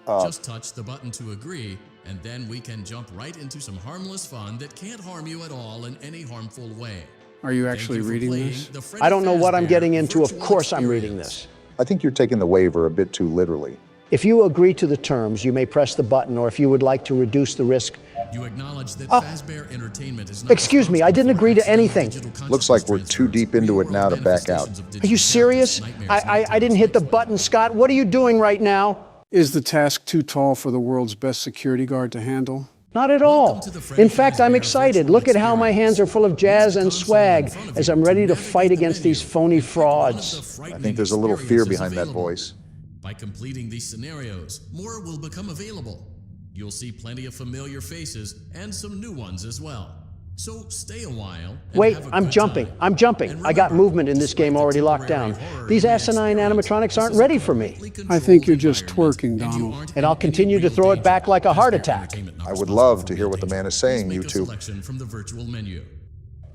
Just touch the button to agree, and then we can jump right into some harmless fun that can't harm you at all in any harmful way. Are you Thank actually you for reading playing this? the Freddy I don't know what I'm Fazbear getting into. Of virtual course I'm reading experience. this. I think you're taking the waiver a bit too literally. If you agree to the terms, you may press the button, or if you would like to reduce the risk. You acknowledge that Oh. Fazbear Entertainment is not Excuse me, I didn't agree to anything. Looks like we're too deep into it now to back out. Are you serious? I didn't hit the button, Scott. What are you doing right now? Is the task too tall for the world's best security guard to handle? Not at all. In fact, I'm excited. Look at how my hands are full of jazz and swag as I'm ready to fight against these phony frauds. I think there's a little fear behind that voice. By completing these scenarios, more will become available. You'll see plenty of familiar faces and some new ones as well. So stay a while. and Wait, have a I'm good jumping. time. I'm jumping. And I got remember, movement in this game already locked down. These asinine animatronics aren't ready for me. I think you're just twerking, Donald. And I'll continue to throw it back like a heart attack. I would love to hear what the man is saying, you Make a two. selection from the virtual menu.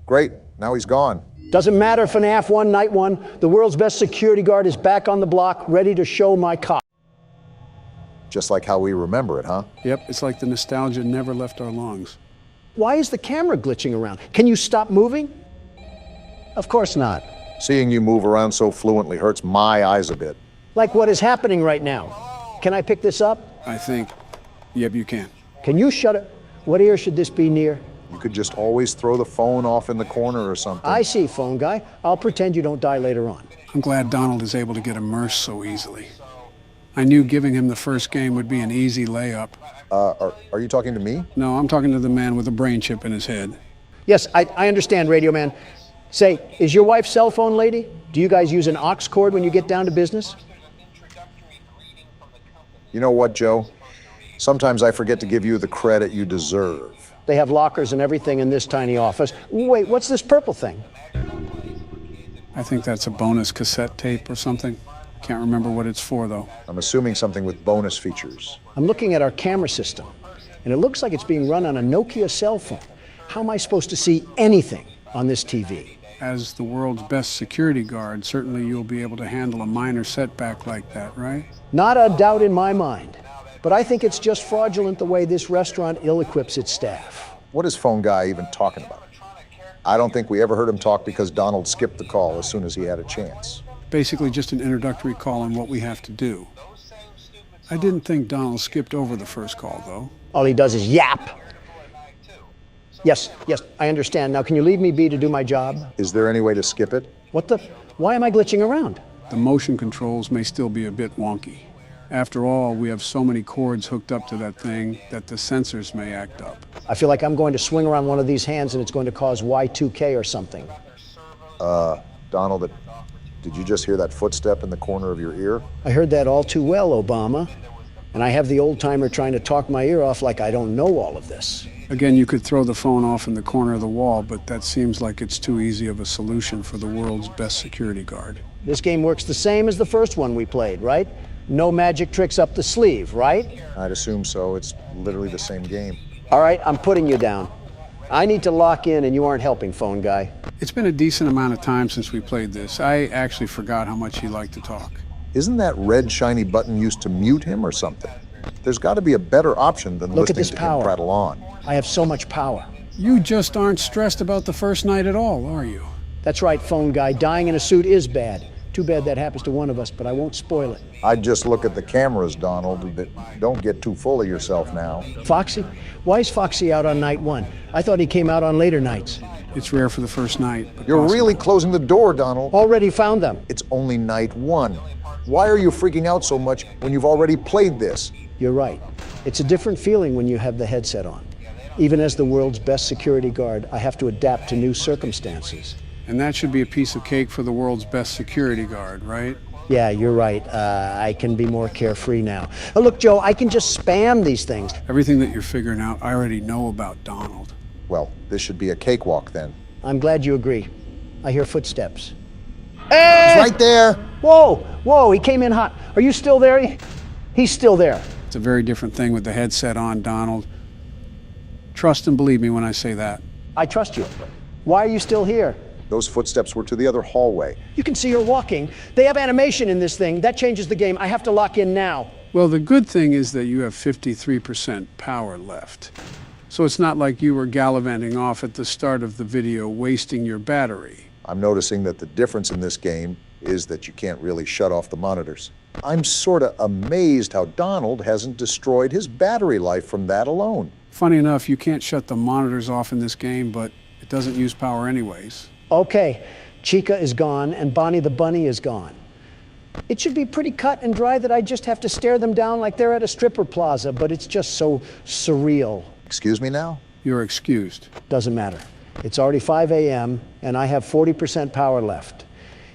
Great, now he's gone. Doesn't matter, FNAF 1, Night 1. The world's best security guard is back on the block, ready to show my cock. Just like how we remember it, huh? Yep, it's like the nostalgia never left our lungs. Why is the camera glitching around? Can you stop moving? Of course not. Seeing you move around so fluently hurts my eyes a bit. Like what is happening right now. Can I pick this up? I think. Yep, you can. Can you shut it? What ear should this be near? You could just always throw the phone off in the corner or something. I see, phone guy. I'll pretend you don't die later on. I'm glad Donald is able to get immersed so easily. I knew giving him the first game would be an easy layup. Are you talking to me? No, I'm talking to the man with a brain chip in his head. Yes, I understand, Radio Man. Say, is your wife cell phone lady? Do you guys use an aux cord when you get down to business? You know what, Joe? Sometimes I forget to give you the credit you deserve. They have lockers and everything in this tiny office. Wait, what's this purple thing? I think that's a bonus cassette tape or something. Can't remember what it's for, though. I'm assuming something with bonus features. I'm looking at our camera system, and it looks like it's being run on a Nokia cell phone. How am I supposed to see anything on this TV? As the world's best security guard, certainly you'll be able to handle a minor setback like that, right? Not a doubt in my mind. But I think it's just fraudulent the way this restaurant ill-equips its staff. What is Phone Guy even talking about? I don't think we ever heard him talk because Donald skipped the call as soon as he had a chance. Basically just an introductory call on what we have to do. I didn't think Donald skipped over the first call, though. All he does is yap. Yes, I understand. Now, can you leave me be to do my job? Is there any way to skip it? What the? Why am I glitching around? The motion controls may still be a bit wonky. After all, we have so many cords hooked up to that thing that the sensors may act up. I feel like I'm going to swing around one of these hands and it's going to cause Y2K or something. Donald, did you just hear that footstep in the corner of your ear? I heard that all too well, Obama. And I have the old-timer trying to talk my ear off like I don't know all of this. Again, you could throw the phone off in the corner of the wall, but that seems like it's too easy of a solution for the world's best security guard. This game works the same as the first one we played, right? No magic tricks up the sleeve, right? I'd assume so. It's literally the same game. All right, I'm putting you down. I need to lock in and you aren't helping, Phone Guy. It's been a decent amount of time since we played this. I actually forgot how much he liked to talk. Isn't that red shiny button used to mute him or something? There's got to be a better option than Look at listening this to power. him prattle on. I have so much power. You just aren't stressed about the first night at all, are you? That's right, Phone Guy. Dying in a suit is bad. Too bad that happens to one of us, but I won't spoil it. I'd just look at the cameras, Donald, but don't get too full of yourself now. Foxy? Why is Foxy out on night one? I thought he came out on later nights. It's rare for the first night. You're really closing the door, Donald. Already found them. It's only night one. Why are you freaking out so much when you've already played this? You're right. It's a different feeling when you have the headset on. Even as the world's best security guard, I have to adapt to new circumstances. And that should be a piece of cake for the world's best security guard, right? Yeah, you're right. I can be more carefree now. Oh, look, Joe, I can just spam these things. Everything that you're figuring out, I already know about Donald. Well, this should be a cakewalk then. I'm glad you agree. I hear footsteps. Hey! He's right there. Whoa, he came in hot. Are you still there? He's still there. It's a very different thing with the headset on, Donald. Trust and believe me when I say that. I trust you. Why are you still here? Those footsteps were to the other hallway. You can see her walking. They have animation in this thing. That changes the game. I have to lock in now. Well, the good thing is that you have 53% power left. So it's not like you were gallivanting off at the start of the video, wasting your battery. I'm noticing that the difference in this game is that you can't really shut off the monitors. I'm sort of amazed how Donald hasn't destroyed his battery life from that alone. Funny enough, you can't shut the monitors off in this game, but it doesn't use power anyways. Okay, Chica is gone and Bonnie the Bunny is gone. It should be pretty cut and dry that I just have to stare them down like they're at a stripper plaza, but it's just so surreal. Excuse me now? You're excused. Doesn't matter. It's already 5 a.m. and I have 40% power left.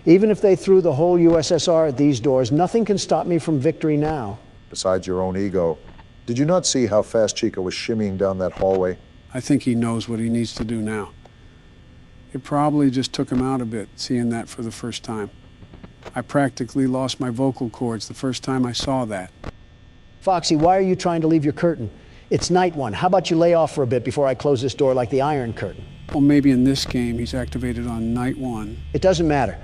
Even if they threw the whole USSR at these doors, nothing can stop me from victory now. Besides your own ego. Did you not see how fast Chica was shimmying down that hallway? I think he knows what he needs to do now. It probably just took him out a bit, seeing that for the first time. I practically lost my vocal cords the first time I saw that. Foxy, why are you trying to leave your curtain? It's night one. How about you lay off for a bit before I close this door like the Iron Curtain? Well, maybe in this game he's activated on night one. It doesn't matter.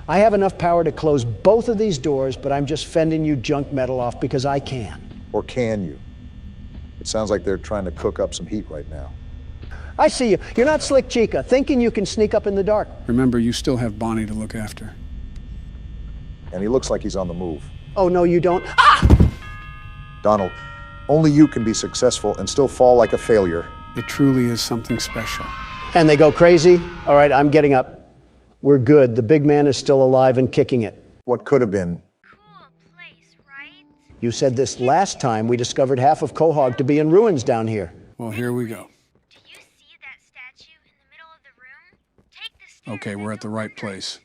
I have enough power to close both of these doors, but I'm just fending you junk metal off because I can. Or can you? It sounds like they're trying to cook up some heat right now. I see you. You're not slick, Chica, thinking you can sneak up in the dark. Remember, you still have Bonnie to look after. And he looks like he's on the move. Oh, no, you don't. Ah! Donald, only you can be successful and still fall like a failure. It truly is something special. And they go crazy? All right, I'm getting up. We're good. The big man is still alive and kicking it. What could have been? Cool place, right? You said this last time we discovered half of Quahog to be in ruins down here. Well, here we go. Okay, we're at the right place.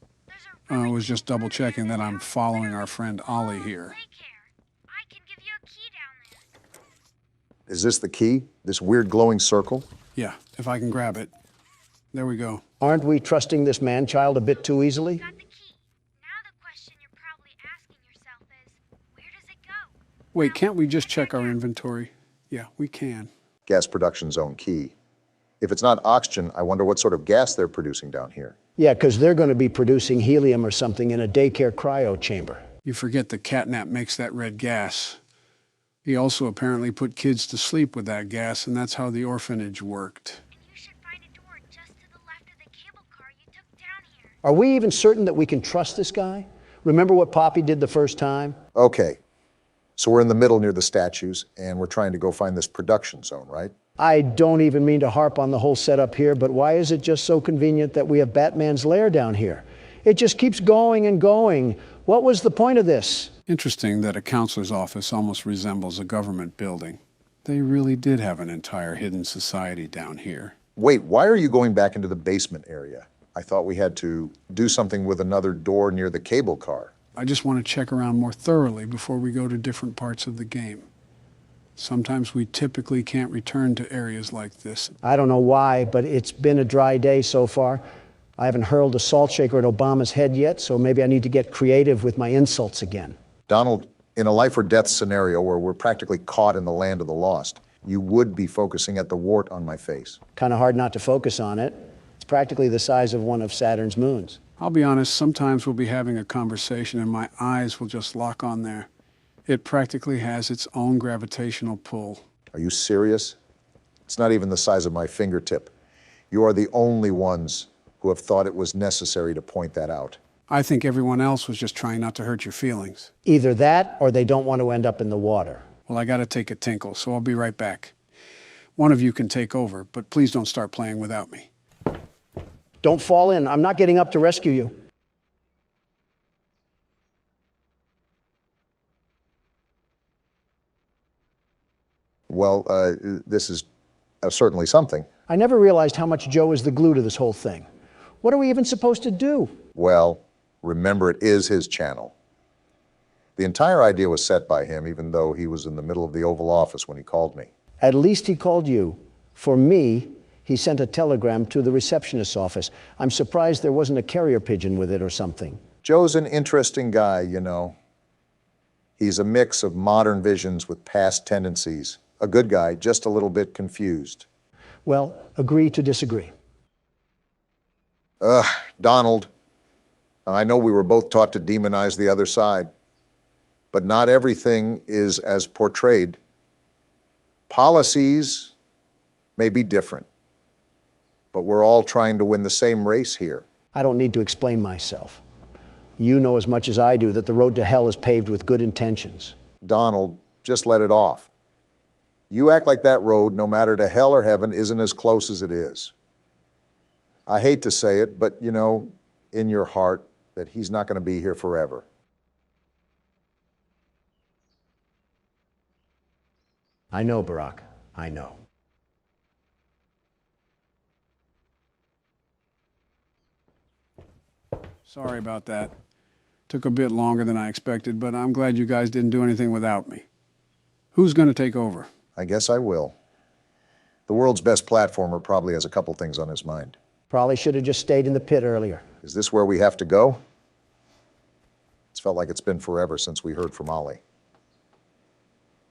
I was just double checking that I'm following our friend Ollie here. Is this the key? This weird glowing circle? Yeah, if I can grab it. There we go. Aren't we trusting this man-child a bit too easily? Wait, can't we just check our inventory? Yeah, we can. Gas production zone key. If it's not oxygen, I wonder what sort of gas they're producing down here. Yeah, because they're going to be producing helium or something in a daycare cryo chamber. You forget the catnap makes that red gas. He also apparently put kids to sleep with that gas, and that's how the orphanage worked. Are we even certain that we can trust this guy? Remember what Poppy did the first time? Okay, so we're in the middle near the statues, and we're trying to go find this production zone, right? I don't even mean to harp on the whole setup here, but why is it just so convenient that we have Batman's lair down here? It just keeps going and going. What was the point of this? Interesting that a counselor's office almost resembles a government building. They really did have an entire hidden society down here. Wait, why are you going back into the basement area? I thought we had to do something with another door near the cable car. I just want to check around more thoroughly before we go to different parts of the game. Sometimes we typically can't return to areas like this. I don't know why, but it's been a dry day so far. I haven't hurled a salt shaker at Obama's head yet, so maybe I need to get creative with my insults again. Donald, in a life or death scenario where we're practically caught in the land of the lost, you would be focusing at the wart on my face. Kind of hard not to focus on it. It's practically the size of one of Saturn's moons. I'll be honest, sometimes we'll be having a conversation and my eyes will just lock on there. It practically has its own gravitational pull. Are you serious? It's not even the size of my fingertip. You are the only ones who have thought it was necessary to point that out. I think everyone else was just trying not to hurt your feelings. Either that or they don't want to end up in the water. Well, I gotta take a tinkle, so I'll be right back. One of you can take over, but please don't start playing without me. Don't fall in. I'm not getting up to rescue you. Well, this is certainly something. I never realized how much Joe is the glue to this whole thing. What are we even supposed to do? Well, remember, it is his channel. The entire idea was set by him, even though he was in the middle of the Oval Office when he called me. At least he called you. For me, he sent a telegram to the receptionist's office. I'm surprised there wasn't a carrier pigeon with it or something. Joe's an interesting guy, you know. He's a mix of modern visions with past tendencies. A good guy, just a little bit confused. Well, agree to disagree. Donald, I know we were both taught to demonize the other side, but not everything is as portrayed. Policies may be different, but we're all trying to win the same race here. I don't need to explain myself. You know as much as I do that the road to hell is paved with good intentions. Donald, just let it off. You act like that road, no matter to hell or heaven, isn't as close as it is. I hate to say it, but you know, in your heart, that he's not going to be here forever. I know, Barack. I know. Sorry about that. Took a bit longer than I expected, but I'm glad you guys didn't do anything without me. Who's going to take over? I guess I will. The world's best platformer probably has a couple things on his mind. Probably should have just stayed in the pit earlier. Is this where we have to go? It's felt like it's been forever since we heard from Ollie.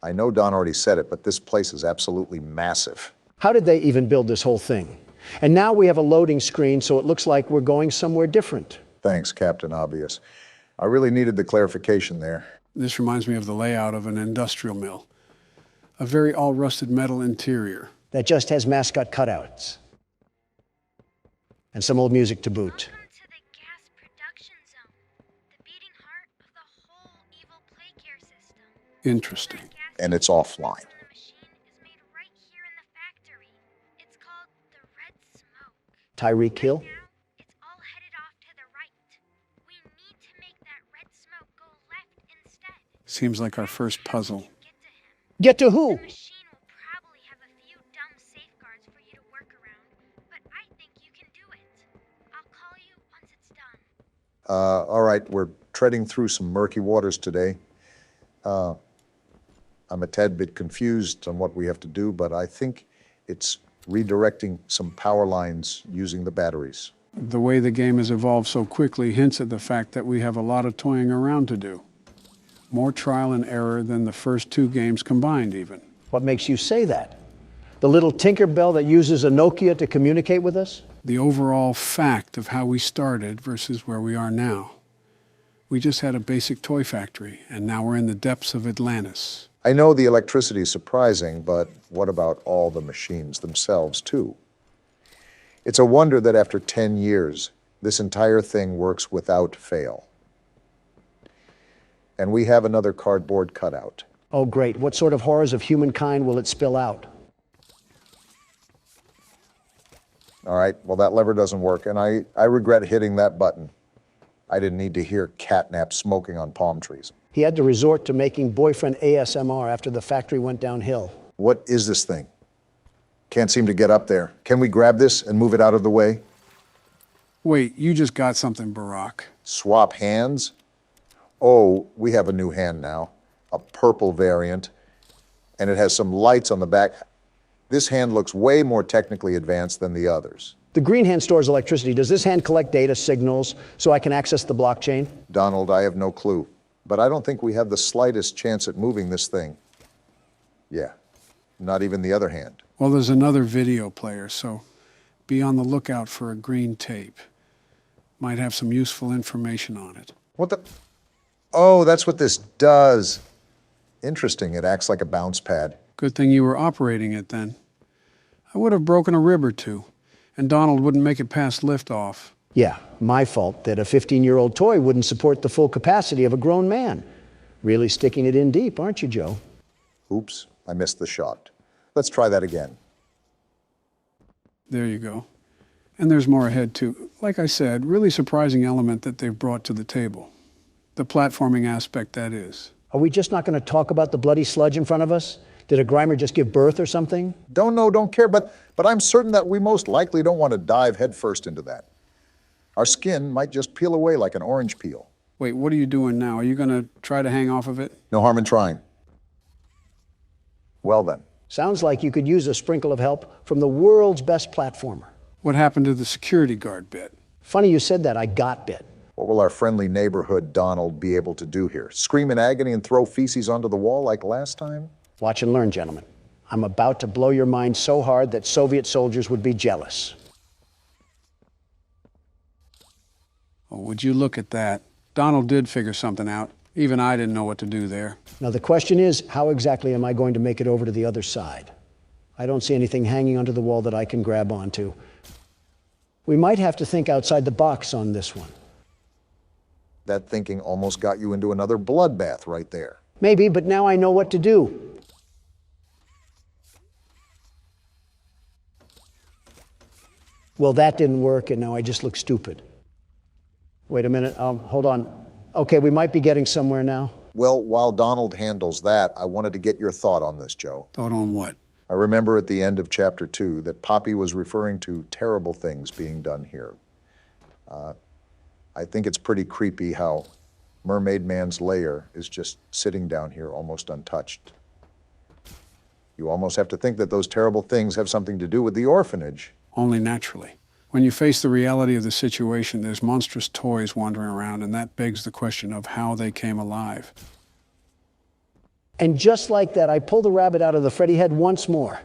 I know Don already said it, but this place is absolutely massive. How did they even build this whole thing? And now we have a loading screen, so it looks like we're going somewhere different. Thanks, Captain Obvious. I really needed the clarification there. This reminds me of the layout of an industrial mill. A very all-rusted metal interior. That just has mascot cutouts. And some old music to boot. Welcome to the gas production zone, the beating heart of the whole evil play care system. Interesting. And it's offline. The machine is made right here in the factory. It's called the Red Smoke. Tyreek Hill? Now, it's all headed off to the right. We need to make that red smoke go left instead. Seems like our first puzzle. Get to who? All right, we're treading through some murky waters today. I'm a tad bit confused on what we have to do, but I think it's redirecting some power lines using the batteries. The way the game has evolved so quickly hints at the fact that we have a lot of toying around to do. More trial and error than the first 2 games combined, even. What makes you say that? The little Tinkerbell that uses a Nokia to communicate with us? The overall fact of how we started versus where we are now. We just had a basic toy factory, and now we're in the depths of Atlantis. I know the electricity is surprising, but what about all the machines themselves, too? It's a wonder that after 10 years, this entire thing works without fail. And we have another cardboard cutout. Oh, great. What sort of horrors of humankind will it spill out? All right, well, that lever doesn't work, and I regret hitting that button. I didn't need to hear catnap smoking on palm trees. He had to resort to making boyfriend ASMR after the factory went downhill. What is this thing? Can't seem to get up there. Can we grab this and move it out of the way? Wait, you just got something, Barack. Swap hands? Oh, we have a new hand now. A purple variant. And it has some lights on the back. This hand looks way more technically advanced than the others. The green hand stores electricity. Does this hand collect data signals so I can access the blockchain? Donald, I have no clue. But I don't think we have the slightest chance at moving this thing. Yeah, not even the other hand. Well, there's another video player, so be on the lookout for a green tape. Might have some useful information on it. What the? Oh, that's what this does. Interesting, it acts like a bounce pad. Good thing you were operating it then. I would have broken a rib or two, and Donald wouldn't make it past liftoff. Yeah, my fault that a 15-year-old toy wouldn't support the full capacity of a grown man. Really sticking it in deep, aren't you, Joe? Oops, I missed the shot. Let's try that again. There you go. And there's more ahead, too. Like I said, really surprising element that they've brought to the table. The platforming aspect, that is. Are we just not going to talk about the bloody sludge in front of us? Did a Grimer just give birth or something? Don't know, don't care, but I'm certain that we most likely don't want to dive headfirst into that. Our skin might just peel away like an orange peel. Wait, what are you doing now? Are you going to try to hang off of it? No harm in trying. Well then. Sounds like you could use a sprinkle of help from the world's best platformer. What happened to the security guard bit? Funny you said that, I got bit. What will our friendly neighborhood Donald be able to do here? Scream in agony and throw feces onto the wall like last time? Watch and learn, gentlemen. I'm about to blow your mind so hard that Soviet soldiers would be jealous. Oh, would you look at that? Donald did figure something out. Even I didn't know what to do there. Now the question is, how exactly am I going to make it over to the other side? I don't see anything hanging onto the wall that I can grab onto. We might have to think outside the box on this one. That thinking almost got you into another bloodbath right there. Maybe, but now I know what to do. Well, that didn't work, and now I just look stupid. Wait a minute, hold on. Okay, we might be getting somewhere now. Well, while Donald handles that, I wanted to get your thought on this, Joe. Thought on what? I remember at the end of Chapter 2 that Poppy was referring to terrible things being done here. I think it's pretty creepy how Mermaid Man's lair is just sitting down here almost untouched. You almost have to think that those terrible things have something to do with the orphanage. Only naturally. When you face the reality of the situation, there's monstrous toys wandering around, and that begs the question of how they came alive. And just like that, I pulled the rabbit out of the Freddy head once more.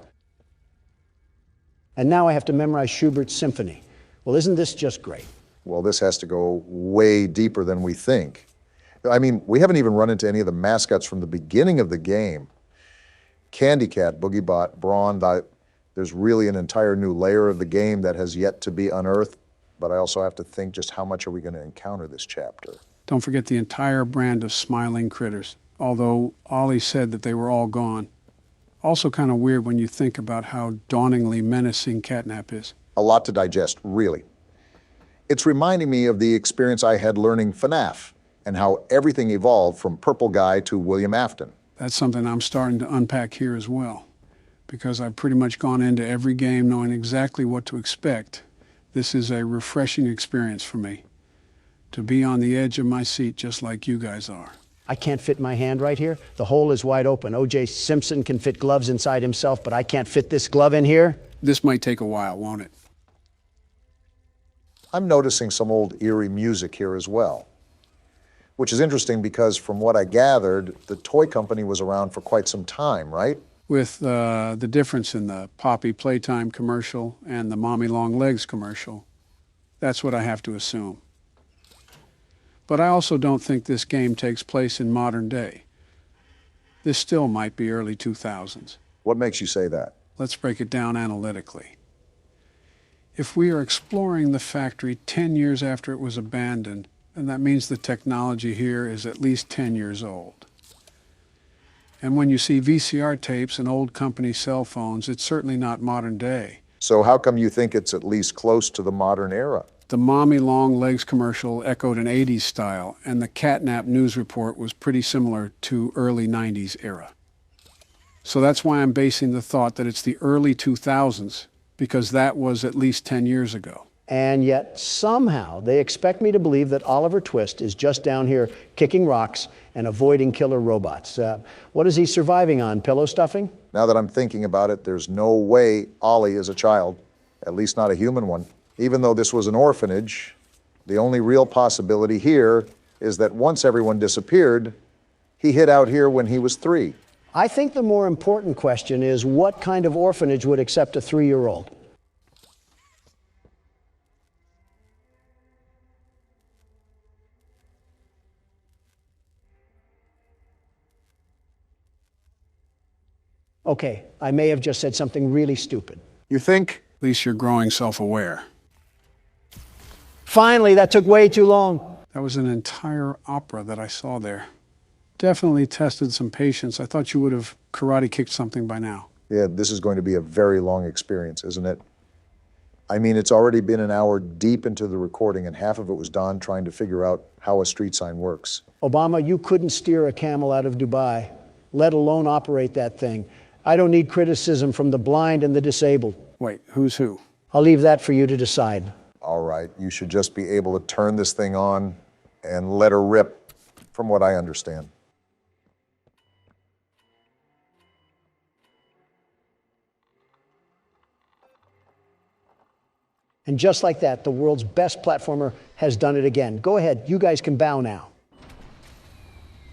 And now I have to memorize Schubert's symphony. Well, isn't this just great? Well, this has to go way deeper than we think. I mean, we haven't even run into any of the mascots from the beginning of the game. Candy Cat, Boogie Bot, Brawn, there's really an entire new layer of the game that has yet to be unearthed, but I also have to think just how much are we going to encounter this chapter. Don't forget the entire brand of smiling critters, although Ollie said that they were all gone. Also kind of weird when you think about how dauntingly menacing Catnap is. A lot to digest, really. It's reminding me of the experience I had learning FNAF and how everything evolved from Purple Guy to William Afton. That's something I'm starting to unpack here as well, because I've pretty much gone into every game knowing exactly what to expect. This is a refreshing experience for me, to be on the edge of my seat just like you guys are. I can't fit my hand right here. The hole is wide open. O.J. Simpson can fit gloves inside himself, but I can't fit this glove in here. This might take a while, won't it? I'm noticing some old eerie music here as well, which is interesting because from what I gathered, the toy company was around for quite some time, right? With the difference in the Poppy Playtime commercial and the Mommy Long Legs commercial, that's what I have to assume. But I also don't think this game takes place in modern day. This still might be early 2000s. What makes you say that? Let's break it down analytically. If we are exploring the factory 10 years after it was abandoned, then that means the technology here is at least 10 years old. And when you see VCR tapes and old company cell phones, it's certainly not modern day. So how come you think it's at least close to the modern era? The Mommy Long Legs commercial echoed an 80s style, and the catnap news report was pretty similar to early 90s era. So that's why I'm basing the thought that it's the early 2000s, because that was at least 10 years ago. And yet somehow they expect me to believe that Oliver Twist is just down here kicking rocks and avoiding killer robots. What is he surviving on, pillow stuffing? Now that I'm thinking about it, there's no way Ollie is a child, at least not a human one. Even though this was an orphanage, the only real possibility here is that once everyone disappeared, he hid out here when he was 3. I think the more important question is what kind of orphanage would accept a 3-year-old? Okay, I may have just said something really stupid. You think? At least you're growing self-aware. Finally, that took way too long. That was an entire opera that I saw there. Definitely tested some patience. I thought you would have karate kicked something by now. Yeah, this is going to be a very long experience, isn't it? I mean, it's already been an hour deep into the recording, and half of it was Don trying to figure out how a street sign works. Obama, you couldn't steer a camel out of Dubai, let alone operate that thing. I don't need criticism from the blind and the disabled. Wait, who's who? I'll leave that for you to decide. All right, you should just be able to turn this thing on and let her rip, from what I understand. And just like that, the world's best platformer has done it again. Go ahead, you guys can bow now.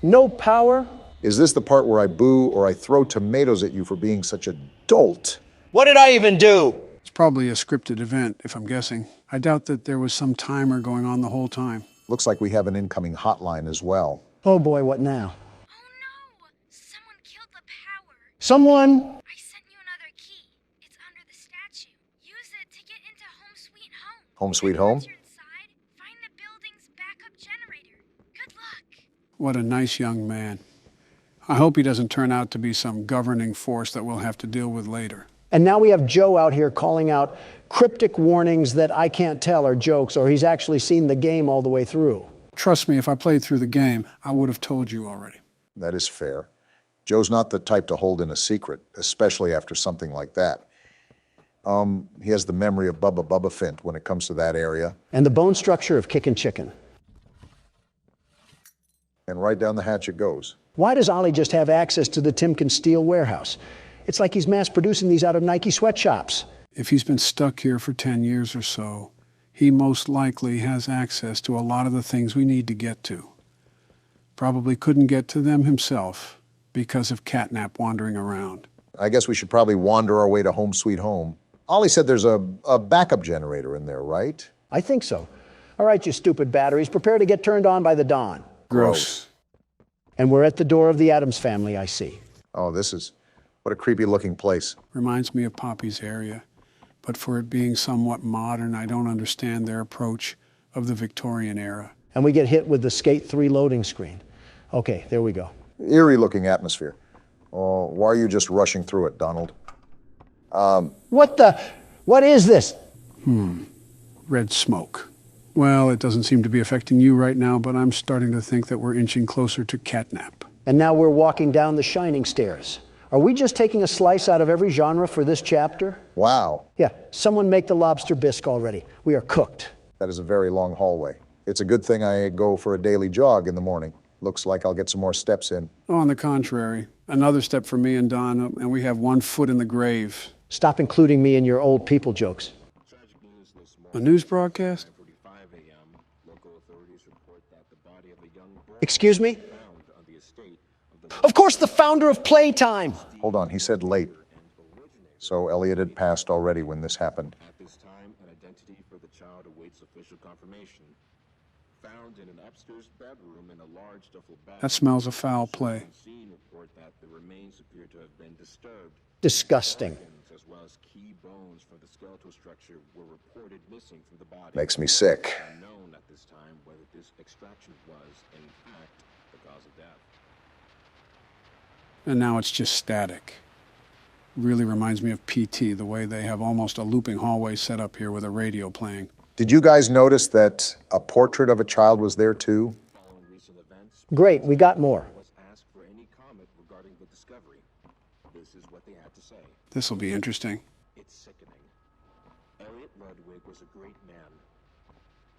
No power. Is this the part where I boo or I throw tomatoes at you for being such a dolt? What did I even do? It's probably a scripted event, if I'm guessing. I doubt that there was some timer going on the whole time. Looks like we have an incoming hotline as well. Oh boy, what now? Oh no! Someone killed the power. Someone? I sent you another key. It's under the statue. Use it to get into Home Sweet Home. Home Sweet Home? Once you're inside, find the building's backup generator. Good luck. What a nice young man. I hope he doesn't turn out to be some governing force that we'll have to deal with later. And now we have Joe out here calling out cryptic warnings that I can't tell are jokes, or he's actually seen the game all the way through. Trust me, if I played through the game, I would have told you already. That is fair. Joe's not the type to hold in a secret, especially after something like that. He has the memory of Bubba Fint when it comes to that area. And the bone structure of Kickin' Chicken. And right down the hatch it goes. Why does Ollie just have access to the Timken Steel warehouse? It's like he's mass producing these out of Nike sweatshops. If he's been stuck here for 10 years or so, he most likely has access to a lot of the things we need to get to. Probably couldn't get to them himself because of catnap wandering around. I guess we should probably wander our way to Home Sweet Home. Ollie said there's a backup generator in there, right? I think so. All right, you stupid batteries, prepare to get turned on by the dawn. Gross. And we're at the door of the Addams family, I see. Oh, what a creepy looking place. Reminds me of Poppy's area. But for it being somewhat modern, I don't understand their approach of the Victorian era. And we get hit with the Skate 3 loading screen. Okay, there we go. Eerie looking atmosphere. Oh, why are you just rushing through it, Donald? What is this? Red smoke. Well, it doesn't seem to be affecting you right now, but I'm starting to think that we're inching closer to catnap. And now we're walking down the shining stairs. Are we just taking a slice out of every genre for this chapter? Wow. Yeah, someone make the lobster bisque already. We are cooked. That is a very long hallway. It's a good thing I go for a daily jog in the morning. Looks like I'll get some more steps in. Oh, on the contrary. Another step for me and Don, and we have 1 foot in the grave. Stop including me in your old people jokes. A news broadcast? Excuse me? Of course, the founder of Playtime. Hold on, he said late. So Elliot had passed already when this happened. At this time, an identity for the child awaits official confirmation. Found in an upstairs bedroom in a large duffel bag. That smells of foul play. Report that the remains appear to have been disturbed. Disgusting. As well as key bones from the skeletal structure were reported missing from the body. Makes me sick. Unknown at this time whether this extraction was, in fact, the cause of death. And now it's just static. Really reminds me of PT, the way they have almost a looping hallway set up here with a radio playing. Did you guys notice that a portrait of a child was there too? Great, we got more. This will be interesting. It's sickening. Elliot Ludwig was a great man,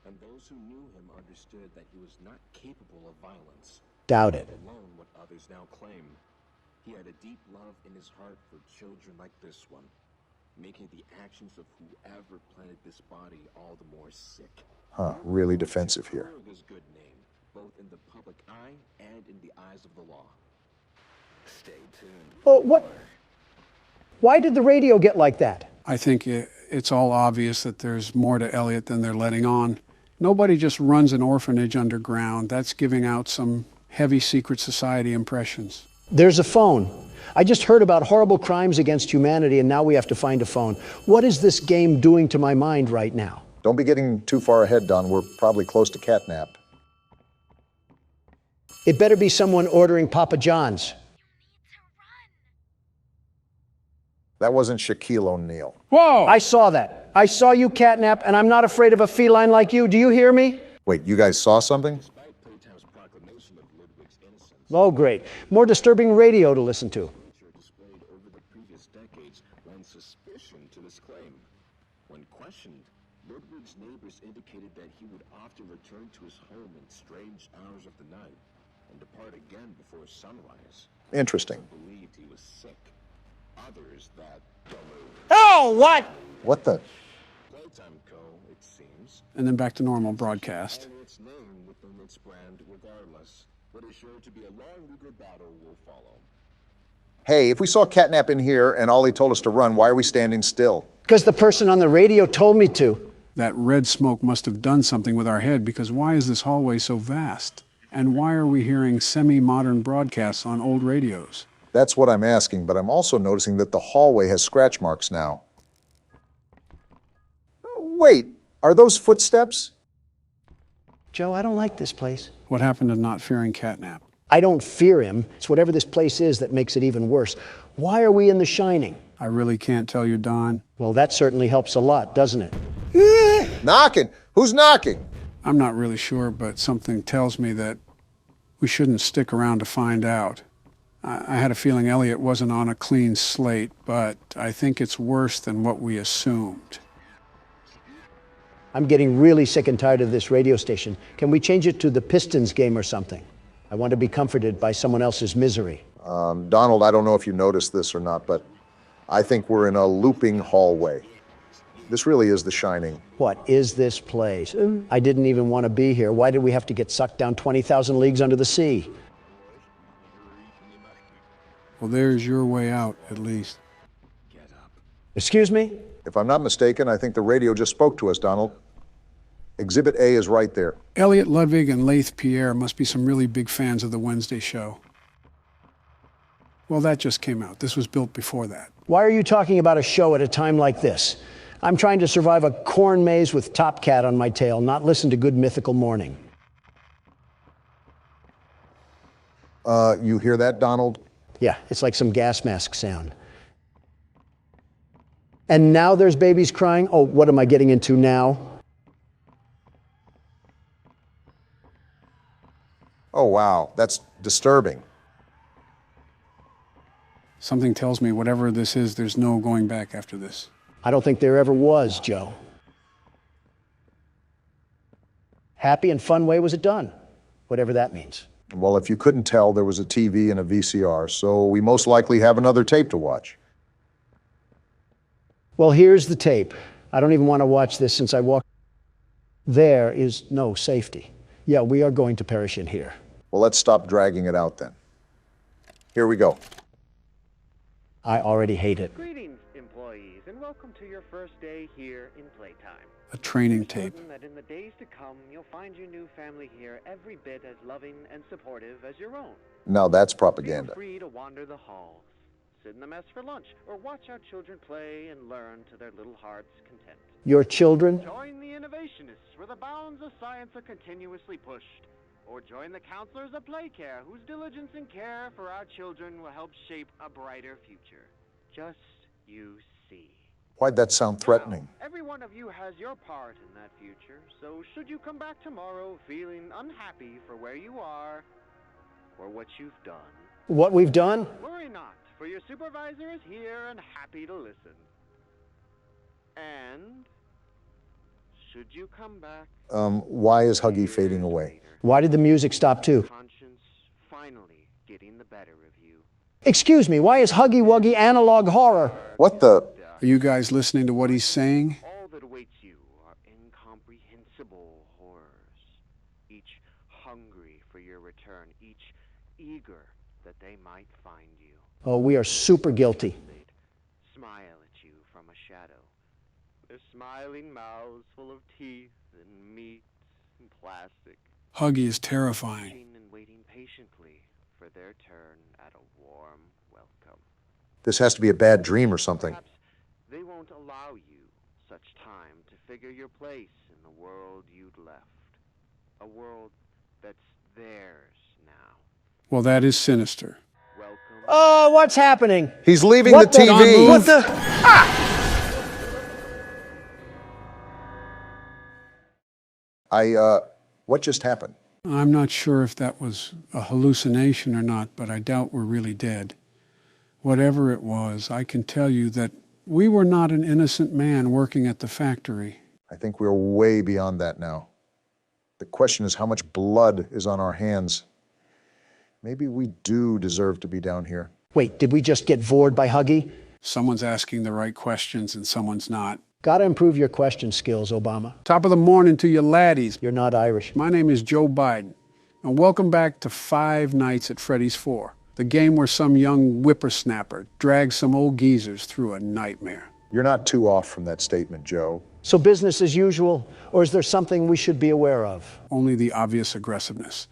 and those who knew him understood that he was not capable of violence. Doubt it. Alone what others now claim. He had a deep love in his heart for children like this one, making the actions of whoever planted this body all the more sick. Huh, really defensive here. His good name, both in the public eye and in the eyes of the law. Stay tuned. Oh, what? Why did the radio get like that? I think it's all obvious that there's more to Elliot than they're letting on. Nobody just runs an orphanage underground. That's giving out some heavy secret society impressions. There's a phone. I just heard about horrible crimes against humanity, and now we have to find a phone. What is this game doing to my mind right now? Don't be getting too far ahead, Don. We're probably close to catnap. It better be someone ordering Papa John's. That wasn't Shaquille O'Neal. Whoa! I saw that. I saw you, catnap, and I'm not afraid of a feline like you. Do you hear me? Wait, you guys saw something? Oh, great. More disturbing radio to listen to. Displayed over the previous decades lend suspicion to this claim. When questioned, Ludwig's neighbors indicated that he would often return to his home in strange hours of the night and depart again before sunrise. Interesting. Some believed he was sick. Others that Oh, what? What the? Playtime Co., it seems. And then back to normal broadcast. Its name within its brand regardless. What is sure to be a long legal battle will follow. Hey, if we saw catnap in here and Ollie told us to run, why are we standing still? Because the person on the radio told me to. That red smoke must have done something with our head, because why is this hallway so vast? And why are we hearing semi-modern broadcasts on old radios? That's what I'm asking, but I'm also noticing that the hallway has scratch marks now. Wait, are those footsteps? Joe, I don't like this place. What happened to not fearing catnap? I don't fear him. It's whatever this place is that makes it even worse. Why are we in The Shining? I really can't tell you, Don. Well, that certainly helps a lot, doesn't it? Knocking! Who's knocking? I'm not really sure, but something tells me that we shouldn't stick around to find out. I had a feeling Elliot wasn't on a clean slate, but I think it's worse than what we assumed. I'm getting really sick and tired of this radio station. Can we change it to the Pistons game or something? I want to be comforted by someone else's misery. Donald, I don't know if you noticed this or not, but I think we're in a looping hallway. This really is The Shining. What is this place? I didn't even want to be here. Why did we have to get sucked down 20,000 leagues under the sea? Well, there's your way out, at least. Excuse me? If I'm not mistaken, I think the radio just spoke to us, Donald. Exhibit A is right there. Elliot Ludwig and Laith Pierre must be some really big fans of the Wednesday show. Well, that just came out. This was built before that. Why are you talking about a show at a time like this? I'm trying to survive a corn maze with Top Cat on my tail, not listen to Good Mythical Morning. You hear that, Donald? Yeah, it's like some gas mask sound. And now there's babies crying? Oh, what am I getting into now? Oh, wow, that's disturbing. Something tells me whatever this is, there's no going back after this. I don't think there ever was, Joe. Happy and fun way was it done? Whatever that means. Well, if you couldn't tell, there was a TV and a VCR, so we most likely have another tape to watch. Well, here's the tape. I don't even want to watch this since I walked. There is no safety. Yeah, we are going to perish in here. Well, let's stop dragging it out then. Here we go. I already hate it. Greetings, employees, and welcome to your first day here in Playtime. A training tape. Certain that in the days to come, you'll find your new family here every bit as loving and supportive as your own. Now that's propaganda. Feel free to wander the halls, sit in the mess for lunch, or watch our children play and learn to their little hearts' content. Your children? Join the innovationists where the bounds of science are continuously pushed. Or join the counselors of Playcare whose diligence and care for our children will help shape a brighter future. Just you see. Why'd that sound threatening? Now, every one of you has your part in that future, so should you come back tomorrow feeling unhappy for where you are or what you've done. What we've done? Worry not, for your supervisor is here and happy to listen. And should you come back... Why is Huggy fading away? Why did the music stop too? Conscience finally getting the better of you. Excuse me, why is Huggy Wuggy analog horror? What the... Are you guys listening to what he's saying? All that awaits you are incomprehensible horrors, each hungry for your return, each eager that they might find you. Oh, we are super guilty. They'd smile at you from a shadow, their smiling mouths full of teeth and meat and plastic. Huggy is terrifying. And waiting patiently for their turn at a warm welcome. This has to be a bad dream or something. Perhaps they won't allow you such time to figure your place in the world you'd left. A world that's theirs now. Well, that is sinister. Welcome. Oh, what's happening? He's leaving What the TV. What the? What just happened? I'm not sure if that was a hallucination or not, but I doubt we're really dead. Whatever it was, I can tell you that we were not an innocent man working at the factory. I think we're way beyond that now. The question is how much blood is on our hands. Maybe we do deserve to be down here. Wait, did we just get bored by Huggy? Someone's asking the right questions and someone's not. Gotta improve your question skills, Obama. Top of the morning to you laddies. You're not Irish. My name is Joe Biden, and welcome back to Five Nights at Freddy's 4, the game where some young whippersnapper drags some old geezers through a nightmare. You're not too off from that statement, Joe. So business as usual, or is there something we should be aware of? Only the obvious aggressiveness.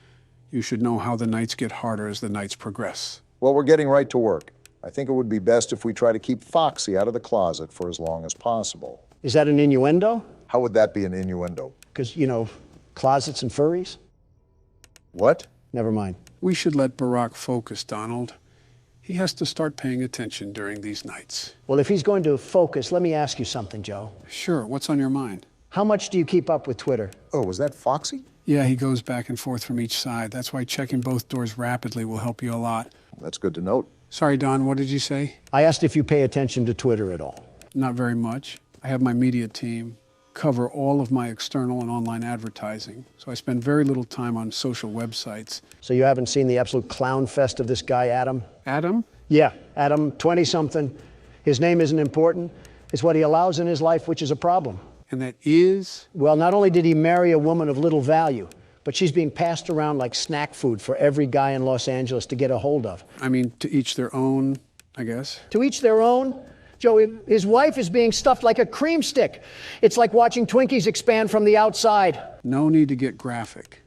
You should know how the nights get harder as the nights progress. Well, we're getting right to work. I think it would be best if we try to keep Foxy out of the closet for as long as possible. Is that an innuendo? How would that be an innuendo? Because, you know, closets and furries? What? Never mind. We should let Barack focus, Donald. He has to start paying attention during these nights. Well, if he's going to focus, let me ask you something, Joe. Sure, what's on your mind? How much do you keep up with Twitter? Oh, was that Foxy? Yeah, he goes back and forth from each side. That's why checking both doors rapidly will help you a lot. That's good to note. Sorry, Don, what did you say? I asked if you pay attention to Twitter at all. Not very much. I have my media team cover all of my external and online advertising, so I spend very little time on social websites. So you haven't seen the absolute clown fest of this guy, Adam? Adam? Yeah, Adam, 20-something. His name isn't important. It's what he allows in his life, which is a problem. And that is? Well, not only did he marry a woman of little value, but she's being passed around like snack food for every guy in Los Angeles to get a hold of. I mean, to each their own, I guess. To each their own? Joe, his wife is being stuffed like a cream stick. It's like watching Twinkies expand from the outside. No need to get graphic.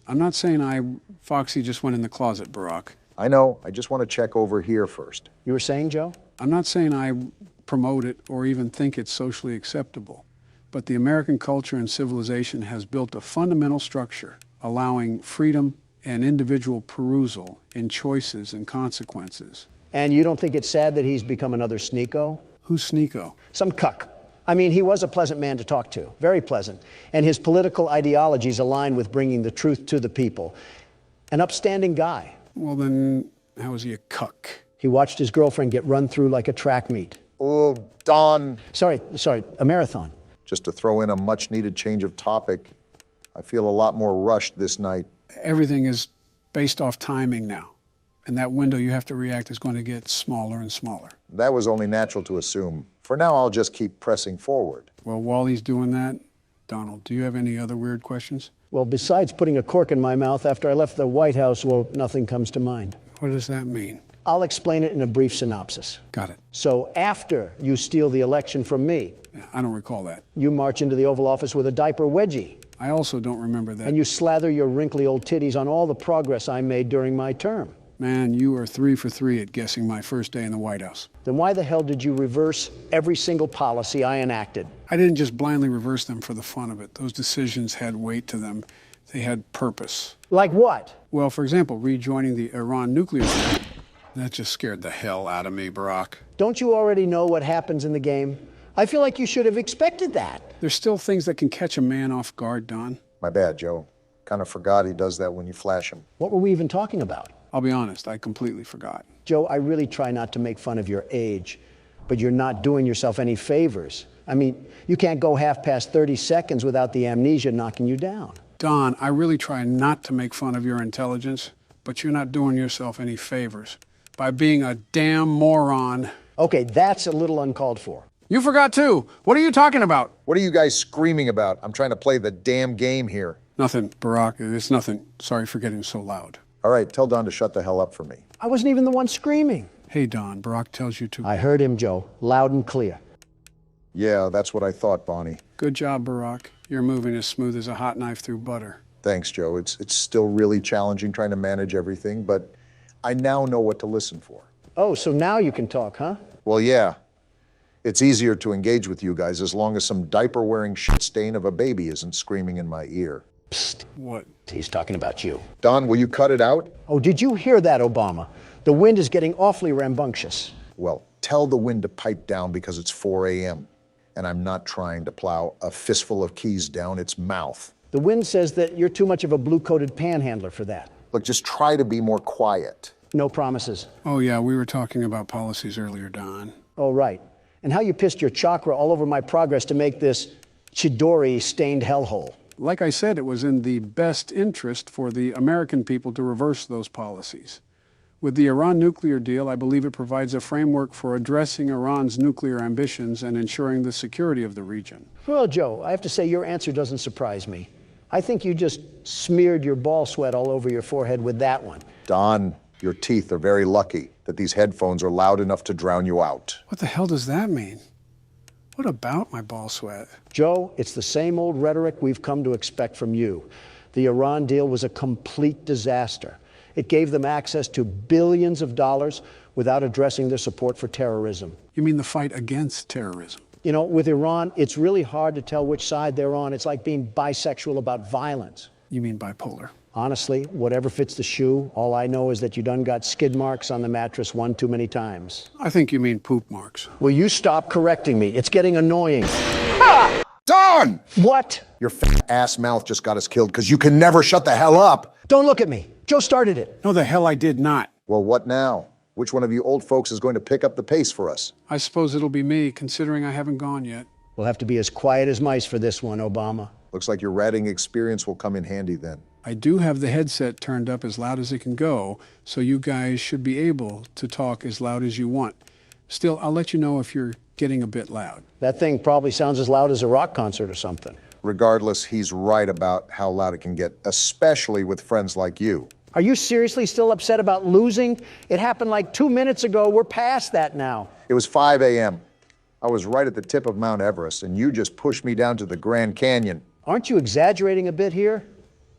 I'm not saying Foxy just went in the closet, Barack. I know. I just want to check over here first. You were saying, Joe? I'm not saying I promote it or even think it's socially acceptable. But the American culture and civilization has built a fundamental structure allowing freedom and individual perusal in choices and consequences. And you don't think it's sad that he's become another sneako? Who's sneako? Some cuck. I mean, he was a pleasant man to talk to, very pleasant. And his political ideologies align with bringing the truth to the people. An upstanding guy. Well, then, how is he a cuck? He watched his girlfriend get run through like a track meet. Oh, Don. Sorry, a marathon. Just to throw in a much-needed change of topic, I feel a lot more rushed this night. Everything is based off timing now. And that window you have to react is going to get smaller and smaller. That was only natural to assume. For now, I'll just keep pressing forward. Well, while he's doing that, Donald, do you have any other weird questions? Well, besides putting a cork in my mouth after I left the White House, well, nothing comes to mind. What does that mean? I'll explain it in a brief synopsis. Got it. So after you steal the election from me, I don't recall that. you march into the Oval Office with a diaper wedgie. I also don't remember that. And you slather your wrinkly old titties on all the progress I made during my term. Man, you are 3 for 3 at guessing my first day in the White House. Then why the hell did you reverse every single policy I enacted? I didn't just blindly reverse them for the fun of it. Those decisions had weight to them. They had purpose. Like what? Well, for example, rejoining the Iran nuclear deal. That just scared the hell out of me, Barack. Don't you already know what happens in the game? I feel like you should have expected that. There's still things that can catch a man off guard, Don. My bad, Joe. Kind of forgot he does that when you flash him. What were we even talking about? I'll be honest, I completely forgot. Joe, I really try not to make fun of your age, but you're not doing yourself any favors. I mean, you can't go half past 30 seconds without the amnesia knocking you down. Don, I really try not to make fun of your intelligence, but you're not doing yourself any favors by being a damn moron. Okay, that's a little uncalled for. You forgot too. What are you talking about? What are you guys screaming about? I'm trying to play the damn game here. Nothing, Barack. It's nothing. Sorry for getting so loud. All right, tell Don to shut the hell up for me. I wasn't even the one screaming. Hey, Don, Barack tells you to. I heard him, Joe, loud and clear. Yeah, that's what I thought, Bonnie. Good job, Barack. You're moving as smooth as a hot knife through butter. Thanks, Joe. It's still really challenging trying to manage everything, but I now know what to listen for. Oh, so now you can talk, huh? Well, yeah. It's easier to engage with you guys as long as some diaper-wearing shit stain of a baby isn't screaming in my ear. Psst. What? He's talking about you. Don, will you cut it out? Oh, did you hear that, Obama? The wind is getting awfully rambunctious. Well, tell the wind to pipe down because it's 4 a.m. and I'm not trying to plow a fistful of keys down its mouth. The wind says that you're too much of a blue-coated panhandler for that. Look, just try to be more quiet. No promises. Oh, yeah, we were talking about policies earlier, Don. Oh, right. And how you pissed your chakra all over my progress to make this Chidori-stained hellhole. Like I said, it was in the best interest for the American people to reverse those policies. With the Iran nuclear deal, I believe it provides a framework for addressing Iran's nuclear ambitions and ensuring the security of the region. Well, Joe, I have to say your answer doesn't surprise me. I think you just smeared your ball sweat all over your forehead with that one. Don, your teeth are very lucky that these headphones are loud enough to drown you out. What the hell does that mean? What about my ball sweat? Joe, it's the same old rhetoric we've come to expect from you. The Iran deal was a complete disaster. It gave them access to billions of dollars without addressing their support for terrorism. You mean the fight against terrorism? You know, with Iran, it's really hard to tell which side they're on. It's like being bisexual about violence. You mean bipolar? Honestly, whatever fits the shoe, all I know is that you done got skid marks on the mattress one too many times. I think you mean poop marks. Will you stop correcting me? It's getting annoying. Ah! Don! What? Your fat ass mouth just got us killed because you can never shut the hell up. Don't look at me. Joe started it. No, the hell I did not. Well, what now? Which one of you old folks is going to pick up the pace for us? I suppose it'll be me, considering I haven't gone yet. We'll have to be as quiet as mice for this one, Obama. Looks like your ratting experience will come in handy then. I do have the headset turned up as loud as it can go, so you guys should be able to talk as loud as you want. Still, I'll let you know if you're getting a bit loud. That thing probably sounds as loud as a rock concert or something. Regardless, he's right about how loud it can get, especially with friends like you. Are you seriously still upset about losing? It happened like 2 minutes ago. We're past that now. It was 5 a.m. I was right at the tip of Mount Everest, and you just pushed me down to the Grand Canyon. Aren't you exaggerating a bit here?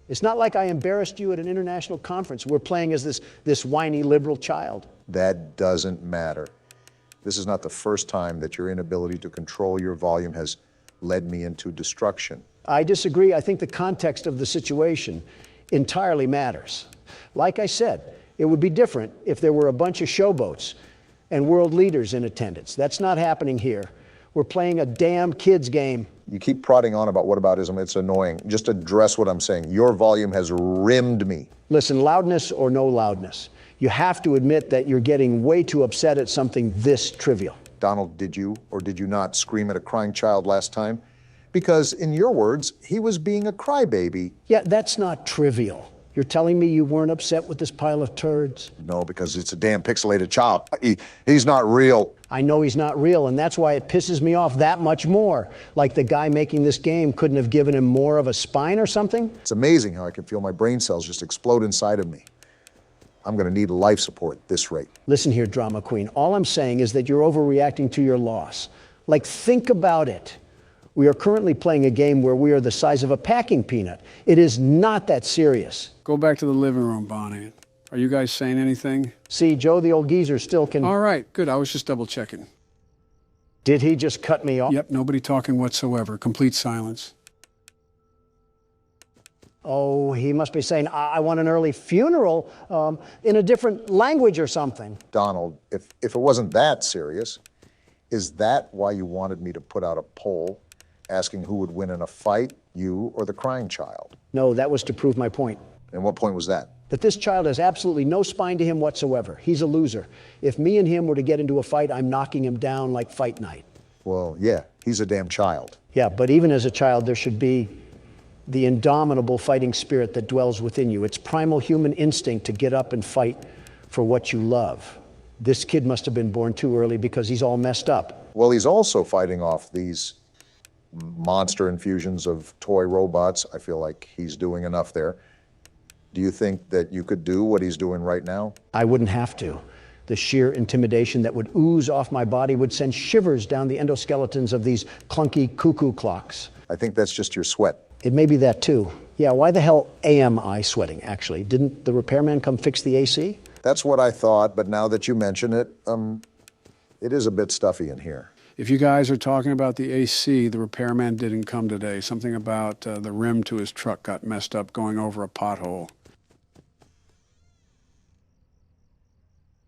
It's not like I embarrassed you at an international conference. We're playing as this whiny liberal child. That doesn't matter. This is not the first time that your inability to control your volume has led me into destruction. I disagree. I think the context of the situation entirely matters. Like I said, it would be different if there were a bunch of showboats and world leaders in attendance. That's not happening here. We're playing a damn kids game. You keep prodding on about whataboutism. It's annoying. Just address what I'm saying. Your volume has rimmed me. Listen, loudness or no loudness, you have to admit that you're getting way too upset at something this trivial. Donald, did you or did you not scream at a crying child last time? Because in your words, he was being a crybaby. Yeah, that's not trivial. You're telling me you weren't upset with this pile of turds? No, because it's a damn pixelated child. He's not real. I know he's not real, and that's why it pisses me off that much more. Like the guy making this game couldn't have given him more of a spine or something? It's amazing how I can feel my brain cells just explode inside of me. I'm going to need life support at this rate. Listen here, drama queen. All I'm saying is that you're overreacting to your loss. Like, think about it. We are currently playing a game where we are the size of a packing peanut. It is not that serious. Go back to the living room, Bonnie. Are you guys saying anything? See, Joe, the old geezer still can... All right, good. I was just double checking. Did he just cut me off? Yep, nobody talking whatsoever. Complete silence. Oh, he must be saying, I want an early funeral in a different language or something. Donald, if it wasn't that serious, is that why you wanted me to put out a poll asking who would win in a fight, you or the crying child? No, that was to prove my point. And what point was that? That this child has absolutely no spine to him whatsoever. He's a loser. If me and him were to get into a fight, I'm knocking him down like fight night. Well, yeah, he's a damn child. Yeah, but even as a child, there should be the indomitable fighting spirit that dwells within you. It's primal human instinct to get up and fight for what you love. This kid must have been born too early because he's all messed up. Well, he's also fighting off these monster infusions of toy robots. I feel like he's doing enough there. Do you think that you could do what he's doing right now? I wouldn't have to. The sheer intimidation that would ooze off my body would send shivers down the endoskeletons of these clunky cuckoo clocks. I think that's just your sweat. It may be that too. Yeah, why the hell am I sweating, actually? Didn't the repairman come fix the AC? That's what I thought, but now that you mention it, it is a bit stuffy in here. If you guys are talking about the AC, the repairman didn't come today. Something about the rim to his truck got messed up going over a pothole.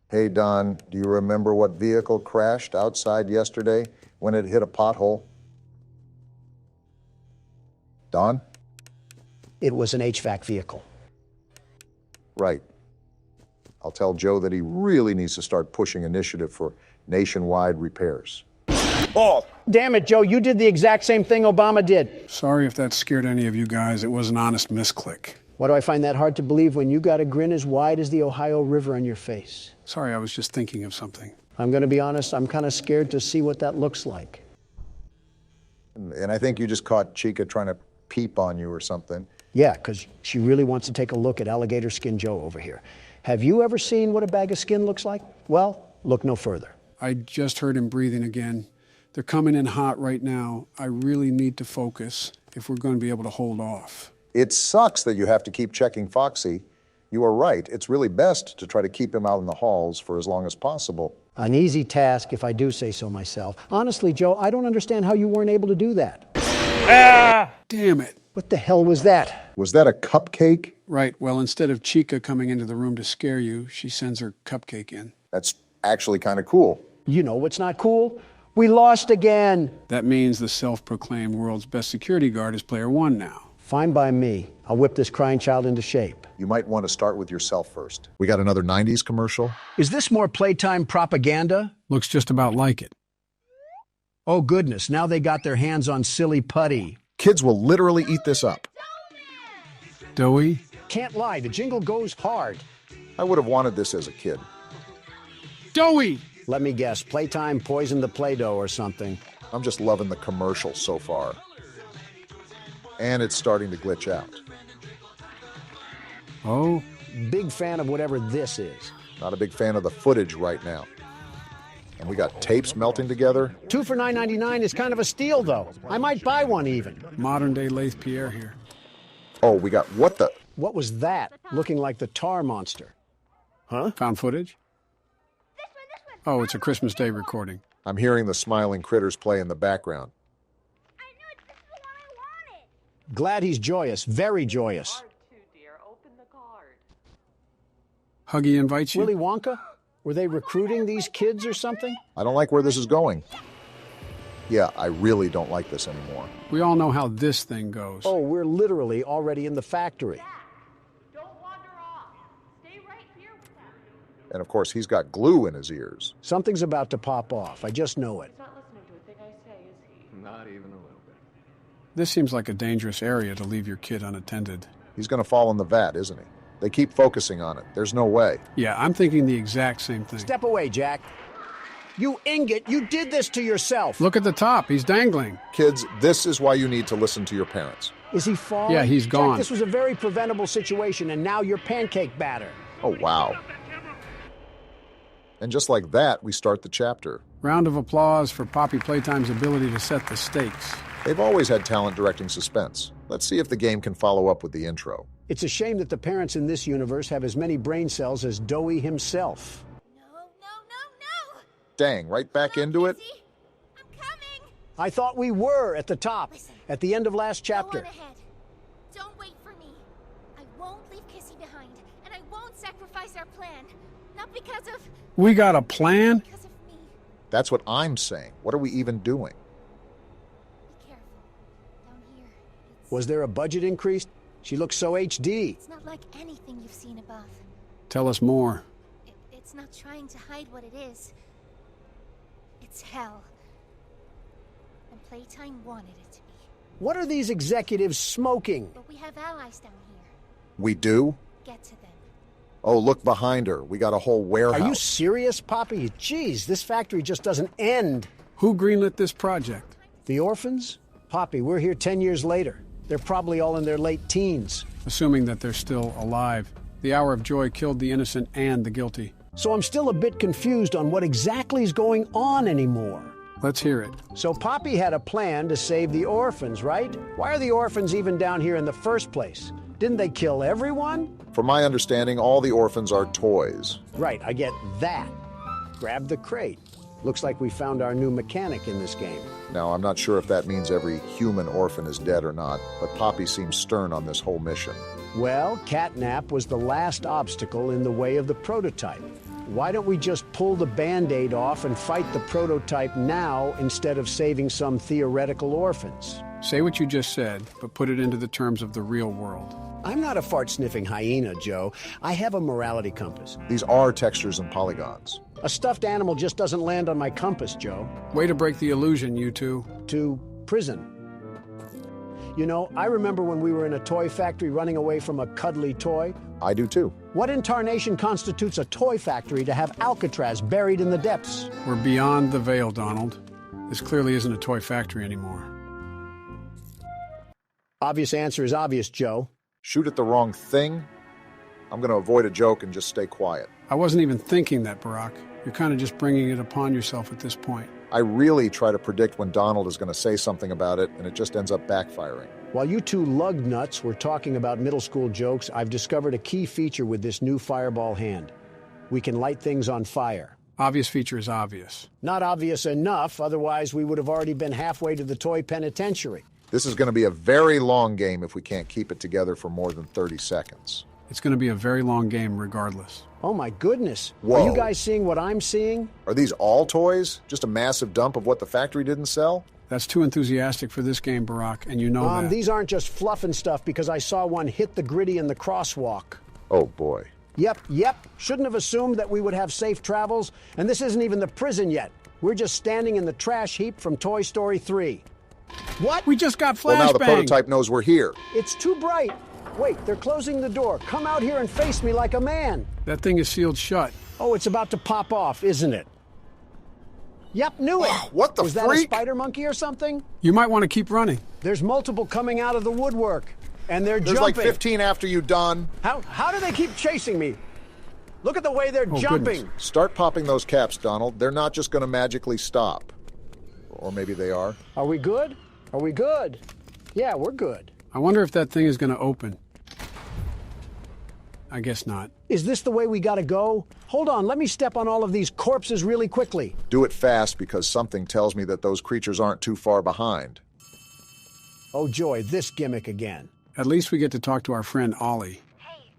Hey, Don, do you remember what vehicle crashed outside yesterday when it hit a pothole? Don? It was an HVAC vehicle. Right. I'll tell Joe that he really needs to start pushing initiative for nationwide repairs. Oh! Damn it, Joe, you did the exact same thing Obama did. Sorry if that scared any of you guys. It was an honest misclick. Why do I find that hard to believe when you got a grin as wide as the Ohio River on your face? Sorry, I was just thinking of something. I'm going to be honest, I'm kind of scared to see what that looks like. And I think you just caught Chica trying to peep on you or something. Yeah, because she really wants to take a look at Alligator Skin Joe over here. Have you ever seen what a bag of skin looks like? Well, look no further. I just heard him breathing again. They're coming in hot right now. I really need to focus if we're going to be able to hold off. It sucks that you have to keep checking Foxy. You are right. It's really best to try to keep him out in the halls for as long as possible. An easy task, if I do say so myself. Honestly, Joe, I don't understand how you weren't able to do that. Ah! Damn it. What the hell was that? Was that a cupcake? Right. Well, instead of Chica coming into the room to scare you, she sends her cupcake in. That's actually kind of cool. You know what's not cool? We lost again. That means the self-proclaimed world's best security guard is player one now. Fine by me. I'll whip this crying child into shape. You might want to start with yourself first. We got another 90s commercial. Is this more Playtime propaganda? Looks just about like it. Oh, goodness. Now they got their hands on silly putty. Kids will literally eat this up. Doughy? Can't lie. The jingle goes hard. I would have wanted this as a kid. Doughy! Let me guess. Playtime poisoned the Play-Doh or something. I'm just loving the commercial so far. And it's starting to glitch out. Oh? Big fan of whatever this is. Not a big fan of the footage right now. And we got tapes melting together. 2 for $9.99 is kind of a steal, though. I might buy one even. Modern-day Lathe Pierre here. Oh, we got what the... What was that? Looking like the tar monster. Huh? Found footage? Oh, it's a Christmas Day recording. I'm hearing the smiling critters play in the background. Glad he's joyous. Very joyous. Huggy invites you? Willy Wonka? Were they recruiting these kids or something? I don't like where this is going. Yeah, I really don't like this anymore. We all know how this thing goes. Oh, we're literally already in the factory. And of course, he's got glue in his ears. Something's about to pop off. I just know it. Not even a little bit. This seems like a dangerous area to leave your kid unattended. He's going to fall in the vat, isn't he? They keep focusing on it. There's no way. Yeah, I'm thinking the exact same thing. Step away, Jack. You ingot, you did this to yourself. Look at the top. He's dangling. Kids, this is why you need to listen to your parents. Is he falling? Yeah, he's gone. Jack, this was a very preventable situation, and now you're pancake batter. Oh, wow. And just like that, we start the chapter. Round of applause for Poppy Playtime's ability to set the stakes. They've always had talent directing suspense. Let's see if the game can follow up with the intro. It's a shame that the parents in this universe have as many brain cells as Doey himself. Dang, right back into it? I thought we were at the top, at the end of last chapter. Go on ahead. Don't wait for me. I won't leave Kissy behind, and I won't sacrifice our plan. Not because of... We got a plan? Because of me. That's what I'm saying. What are we even doing? Be careful. Down here, Was there a budget increase? She looks so HD. it's not like anything you've seen above. Tell us more. It's not trying to hide what it is. It's hell. And Playtime wanted it to be. What are these executives smoking? But we have allies down here. We do? Get to them. Oh, look behind her. We got a whole warehouse. Are you serious, Poppy? Jeez, this factory just doesn't end. Who greenlit this project? The orphans? Poppy, we're here 10 years later. They're probably all in their late teens. Assuming that they're still alive. The hour of joy killed the innocent and the guilty. So I'm still a bit confused on what exactly is going on anymore. Let's hear it. So Poppy had a plan to save the orphans, right? Why are the orphans even down here in the first place? Didn't they kill everyone? From my understanding, all the orphans are toys. Right, I get that. Grab the crate. Looks like we found our new mechanic in this game. Now, I'm not sure if that means every human orphan is dead or not, but Poppy seems stern on this whole mission. Well, catnap was the last obstacle in the way of the prototype. Why don't we just pull the Band-Aid off and fight the prototype now instead of saving some theoretical orphans? Say what you just said, but put it into the terms of the real world. I'm not a fart-sniffing hyena, Joe. I have a morality compass. These are textures and polygons. A stuffed animal just doesn't land on my compass, Joe. Way to break the illusion, you two. To prison. You know, I remember when we were in a toy factory running away from a cuddly toy. I do too. What in tarnation constitutes a toy factory to have Alcatraz buried in the depths? We're beyond the veil, Donald. This clearly isn't a toy factory anymore. Obvious answer is obvious, Joe. Shoot at the wrong thing? I'm going to avoid a joke and just stay quiet. I wasn't even thinking that, Barack. You're kind of just bringing it upon yourself at this point. I really try to predict when Donald is going to say something about it, and it just ends up backfiring. While you two lug nuts were talking about middle school jokes, I've discovered a key feature with this new fireball hand. We can light things on fire. Obvious feature is obvious. Not obvious enough, otherwise we would have already been halfway to the toy penitentiary. This is going to be a very long game if we can't keep it together for more than 30 seconds. It's going to be a very long game regardless. Oh my goodness. Whoa. Are you guys seeing what I'm seeing? Are these all toys? Just a massive dump of what the factory didn't sell? That's too enthusiastic for this game, Barack, and you know that. These aren't just fluff and stuff because I saw one hit the gritty in the crosswalk. Oh boy. Yep. Shouldn't have assumed that we would have safe travels. And this isn't even the prison yet. We're just standing in the trash heap from Toy Story 3. What? We just got flashbang. Well, now the prototype knows we're here. It's too bright. Wait, they're closing the door. Come out here and face me like a man. That thing is sealed shut. Oh, it's about to pop off, isn't it? Yep, knew it. What the Was freak? that a spider monkey or something? You might want to keep running. There's multiple coming out of the woodwork, and they're There's jumping. like 15 after you, Don. How do they keep chasing me? Look at the way they're jumping. Goodness. Start popping those caps, Donald. They're not just going to magically stop. Or maybe they are. Are we good? Are we good? Yeah, we're good. I wonder if that thing is going to open. I guess not. Is this the way we gotta go? Hold on, let me step on all of these corpses really quickly. Do it fast because something tells me that those creatures aren't too far behind. Oh joy, this gimmick again. At least we get to talk to our friend Ollie. Hey,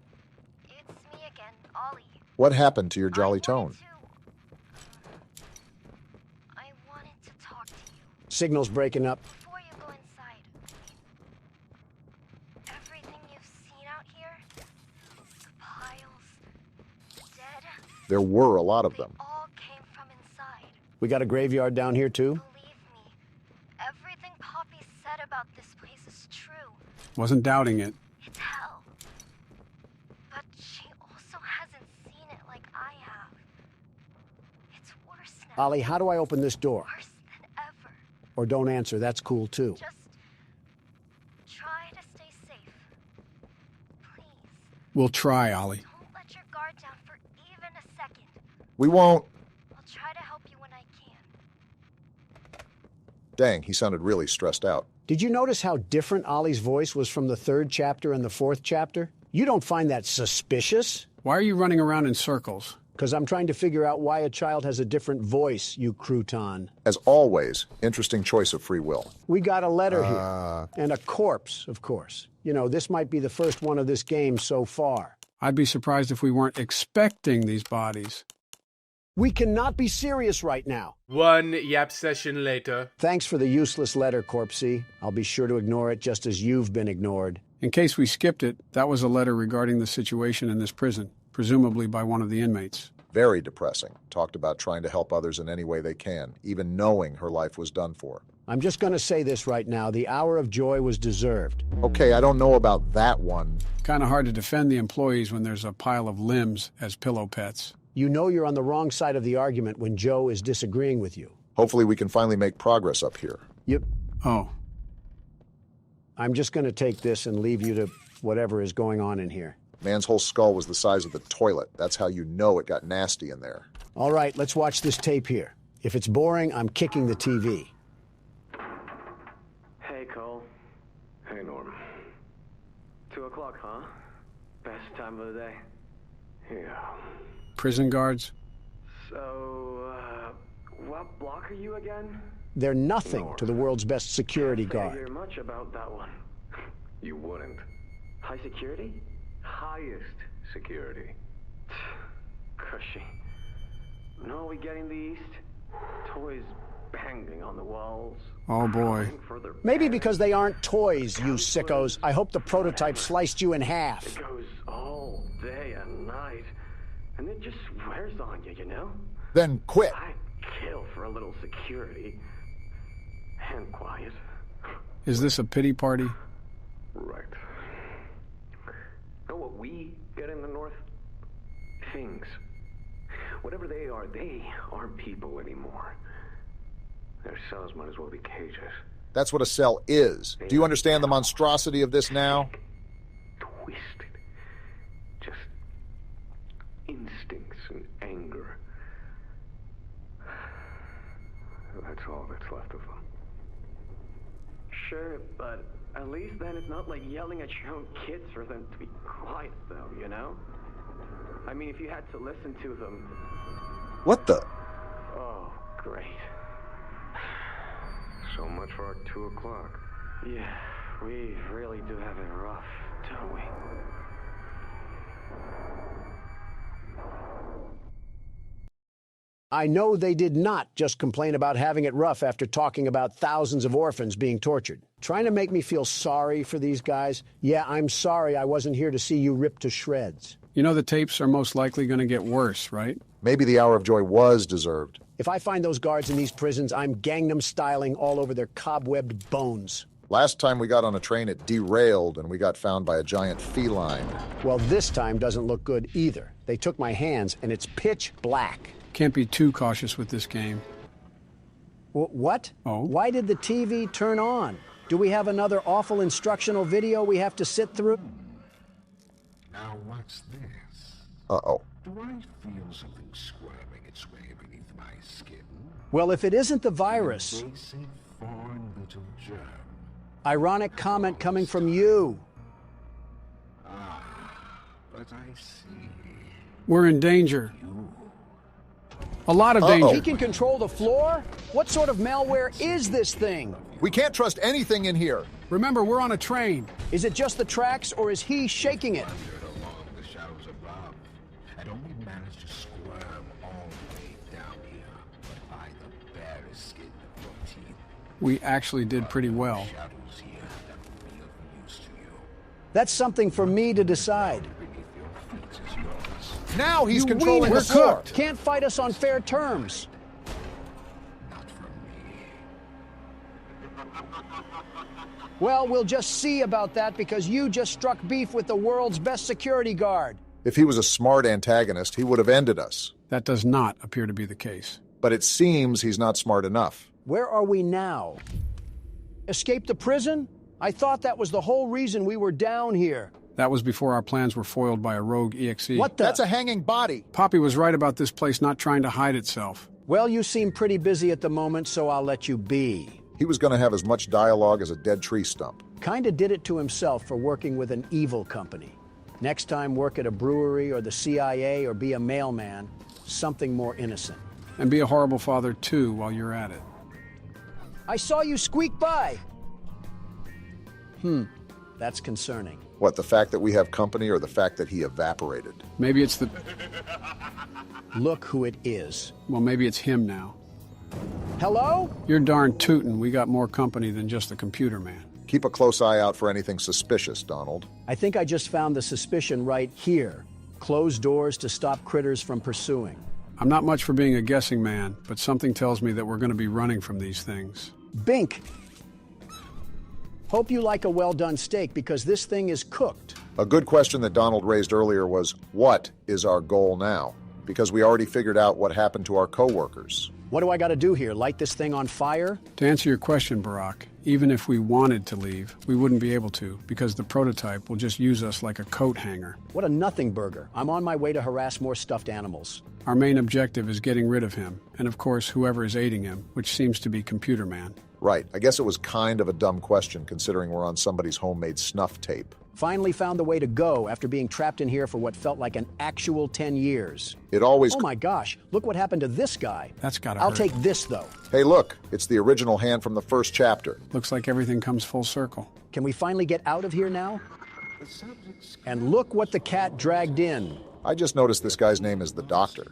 it's me again, Ollie. What happened to your jolly tone? I wanted to talk to you. Signal's breaking up. Before you go inside, everything you've seen out here, the piles, dead, There were a lot of them. all came from inside. We got a graveyard down here too? Believe me, everything Poppy said about this place is true. Wasn't doubting it. It's hell. But she also hasn't seen it like I have. It's worse now. Ollie, how do I open this door? Worse than ever. Or don't answer, that's cool too. Just try to stay safe. Please. We'll try, Ollie. Don't let your guard down for even a second. We won't. I'll try to help you when I can. Dang, he sounded really stressed out. Did you notice how different Ollie's voice was from the 3rd chapter and the 4th chapter? You don't find that suspicious? Why are you running around in circles? Because I'm trying to figure out why a child has a different voice, you crouton. As always, interesting choice of free will. We got a letter here. And a corpse, of course. You know, this might be the first one of this game so far. I'd be surprised if we weren't expecting these bodies. We cannot be serious right now. One yap session later. Thanks for the useless letter, Corpsey. I'll be sure to ignore it just as you've been ignored. In case we skipped it, that was a letter regarding the situation in this prison, presumably by one of the inmates. Very depressing. Talked about trying to help others in any way they can, even knowing her life was done for. I'm just going to say this right now. The hour of joy was deserved. Okay, I don't know about that one. Kind of hard to defend the employees when there's a pile of limbs as pillow pets. You know you're on the wrong side of the argument when Joe is disagreeing with you. Hopefully we can finally make progress up here. Oh. I'm just going to take this and leave you to whatever is going on in here. Man's whole skull was the size of the toilet. That's how you know it got nasty in there. All right, let's watch this tape here. If it's boring, I'm kicking the TV. Hey, Cole. Hey, Norm. 2 o'clock, huh? Best time of the day. Yeah. Prison guards? So, what block are you again? They're nothing to the world's best security Can't guard. hear much about that one. You wouldn't. High security? Highest security. Cushy. No, we getting the East? Toys banging on the walls. Oh, boy. Maybe because they aren't toys, you sickos. I hope the prototype sliced you in half. It goes all day and night. And it just wears on you, you know? Then quit. I'd kill for a little security. And quiet. Is this a pity party? Right. Know what we get in the North? Things. Whatever they aren't people anymore. Their cells might as well be cages. That's what a cell is. Do you understand the monstrosity of this now? Twisted. Just instincts and anger. That's all that's left of them. Sure, but at least then it's not like yelling at your own kids for them to be quiet, though, you know? I mean, if you had to listen to them... What the? Oh, great. So much for our 2 o'clock. Yeah, we really do have it rough, don't we? I know they did not just complain about having it rough after talking about thousands of orphans being tortured. Trying to make me feel sorry for these guys? Yeah, I'm sorry I wasn't here to see you ripped to shreds. You know the tapes are most likely going to get worse, right? Maybe the hour of joy was deserved. If I find those guards in these prisons, I'm Gangnam styling all over their cobwebbed bones. Last time we got on a train, it derailed and we got found by a giant feline. Well, this time doesn't look good either. They took my hands and it's pitch black. Can't be too cautious with this game. What? Oh? Why did the TV turn on? Do we have another awful instructional video we have to sit through? Now what's this? Uh-oh. Do I feel something squirming its way beneath my skin? Well, if it isn't the virus... An invasive foreign little germ. Ironic comment coming from you. But I see. We're in danger. A lot of danger. He can control the floor? What sort of malware is this thing? We can't trust anything in here. Remember, we're on a train. Is it just the tracks, or is he shaking it? Along the shadows above, and only managed to squirm all the way down here by the barest skin of your teeth. We actually did pretty well. That's something for me to decide. Now he's You controlling win, the we're floor. cooked. Can't fight us on fair terms. Well, we'll just see about that because you just struck beef with the world's best security guard. If he was a smart antagonist, he would have ended us. That does not appear to be the case. But it seems he's not smart enough. Where are we now? Escape the prison? I thought that was the whole reason we were down here. That was before our plans were foiled by a rogue EXE. What the? That's a hanging body. Poppy was right about this place not trying to hide itself. Well, you seem pretty busy at the moment, so I'll let you be. He was going to have as much dialogue as a dead tree stump. Kinda did it to himself for working with an evil company. Next time, work at a brewery or the CIA or be a mailman. Something more innocent. And be a horrible father, too, while you're at it. I saw you squeak by. That's concerning. What, the fact that we have company or the fact that he evaporated? Maybe it's the... Look who it is. Well, maybe it's him now. Hello? You're darn tootin'. We got more company than just the computer man. Keep a close eye out for anything suspicious, Donald. I think I just found the suspicion right here. Closed doors to stop critters from pursuing. I'm not much for being a guessing man, but something tells me that we're going to be running from these things. Bink! Hope you like a well-done steak because this thing is cooked. A good question that Donald raised earlier was, what is our goal now? Because we already figured out what happened to our coworkers. What do I got to do here? Light this thing on fire? To answer your question, Barack, even if we wanted to leave, we wouldn't be able to because the prototype will just use us like a coat hanger. What a nothing burger. I'm on my way to harass more stuffed animals. Our main objective is getting rid of him, and of course, whoever is aiding him, which seems to be Computer Man. Right. I guess it was kind of a dumb question considering we're on somebody's homemade snuff tape. Finally found the way to go after being trapped in here for what felt like an actual 10 years. It always... Oh my gosh, look what happened to this guy. That's gotta I'll hurt. take this, though. Hey, look, it's the original hand from the first chapter. Looks like everything comes full circle. Can we finally get out of here now? And look what the cat dragged in. I just noticed this guy's name is the Doctor.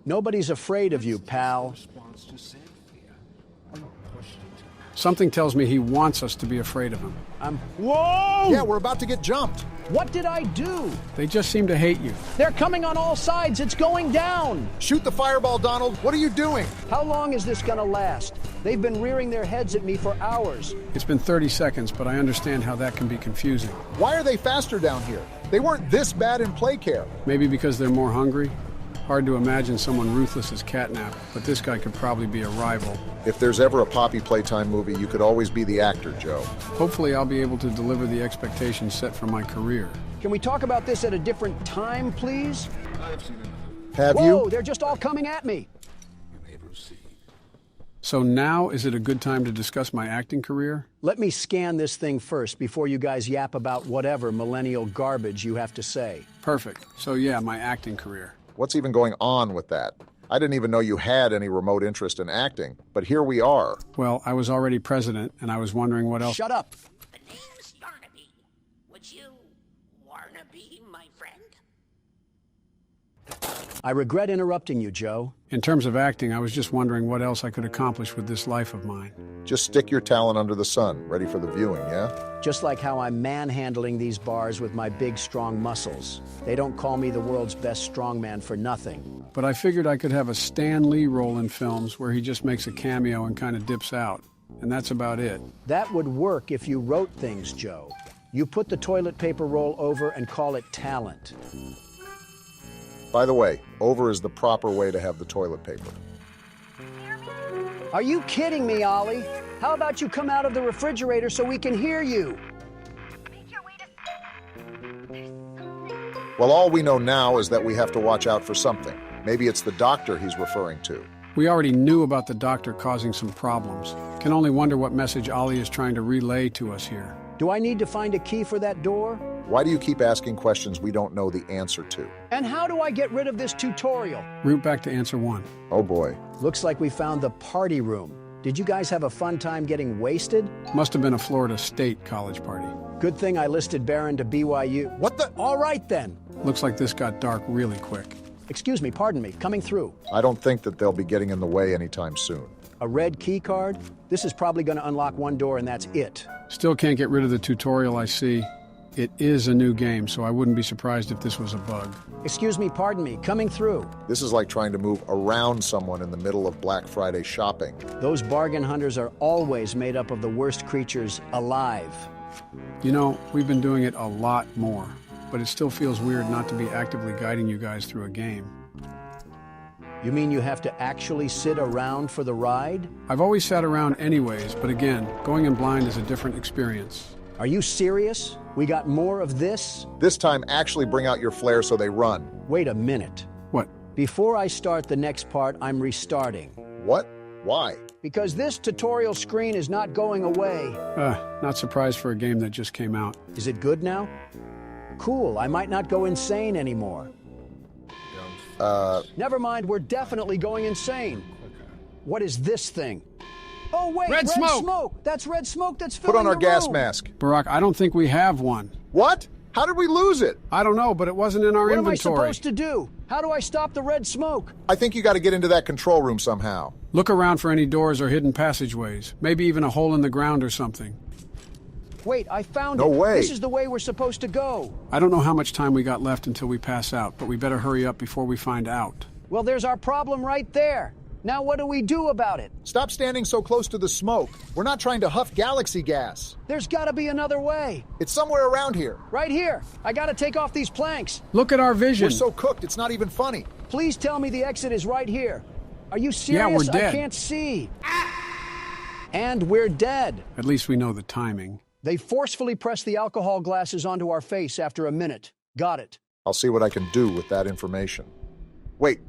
Nobody's afraid of you, pal. Something tells me he wants us to be afraid of him. Whoa! Yeah, we're about to get jumped. What did I do? They just seem to hate you. They're coming on all sides. It's going down. Shoot the fireball, Donald. What are you doing? How long is this gonna last? They've been rearing their heads at me for hours. It's been 30 seconds, but I understand how that can be confusing. Why are they faster down here? They weren't this bad in Playcare. Maybe because they're more hungry? Hard to imagine someone ruthless as Catnap, but this guy could probably be a rival. If there's ever a Poppy Playtime movie, you could always be the actor, Joe. Hopefully I'll be able to deliver the expectations set for my career. Can we talk about this at a different time, please? Have Whoa, you? they're just all coming at me. So now is it a good time to discuss my acting career? Let me scan this thing first before you guys yap about whatever millennial garbage you have to say. Perfect. So yeah, my acting career. What's even going on with that? I didn't even know you had any remote interest in acting, but here we are. Well, I was already president, and I was wondering what else... Shut up! The name's Yarnaby. Would you wanna be my friend? I regret interrupting you, Joe. In terms of acting, I was just wondering what else I could accomplish with this life of mine. Just stick your talent under the sun, ready for the viewing, yeah? Just like how I'm manhandling these bars with my big, strong muscles. They don't call me the world's best strongman for nothing. But I figured I could have a Stan Lee role in films where he just makes a cameo and kind of dips out. And that's about it. That would work if you wrote things, Joe. You put the toilet paper roll over and call it talent. By the way, over is the proper way to have the toilet paper. Are you kidding me, Ollie? How about you come out of the refrigerator so we can hear you? Well, all we know now is that we have to watch out for something. Maybe it's the Doctor he's referring to. We already knew about the Doctor causing some problems. Can only wonder what message Ollie is trying to relay to us here. Do I need to find a key for that door? Why do you keep asking questions we don't know the answer to? And how do I get rid of this tutorial? Root back to answer 1. Oh boy. Looks like we found the party room. Did you guys have a fun time getting wasted? Must have been a Florida State college party. Good thing I listed Barron to BYU. What the? All right, then. Looks like this got dark really quick. Excuse me, pardon me, coming through. I don't think that they'll be getting in the way anytime soon. A red key card? This is probably going to unlock one door and that's it. Still can't get rid of the tutorial I see. It is a new game, so I wouldn't be surprised if this was a bug. Excuse me, pardon me, coming through. This is like trying to move around someone in the middle of Black Friday shopping. Those bargain hunters are always made up of the worst creatures alive. You know, we've been doing it a lot more, but it still feels weird not to be actively guiding you guys through a game. You mean you have to actually sit around for the ride? I've always sat around anyways, but again, going in blind is a different experience. Are you serious? We got more of this? This time, actually bring out your flare so they run. Wait a minute. What? Before I start the next part, I'm restarting. What? Why? Because this tutorial screen is not going away. Not surprised for a game that just came out. Is it good now? Cool, I might not go insane anymore. Never mind, we're definitely going insane. What is this thing? Oh, wait, red smoke! That's red smoke that's filling Put on our gas room. mask. Barack, I don't think we have one. What? How did we lose it? I don't know, but it wasn't in our What inventory. am I supposed to do? How do I stop the red smoke? I think you got to get into that control room somehow. Look around for any doors or hidden passageways. Maybe even a hole in the ground or something. Wait, I found it. No way. This is the way we're supposed to go. I don't know how much time we got left until we pass out, but we better hurry up before we find out. Well, there's our problem right there. Now what do we do about it? Stop standing so close to the smoke. We're not trying to huff galaxy gas. There's got to be another way. It's somewhere around here. Right here. I got to take off these planks. Look at our vision. We're so cooked, it's not even funny. Please tell me the exit is right here. Are you serious? Yeah, we're dead. I can't see. And we're dead. At least we know the timing. They forcefully pressed the alcohol glasses onto our face after a minute. Got it. I'll see what I can do with that information. Wait,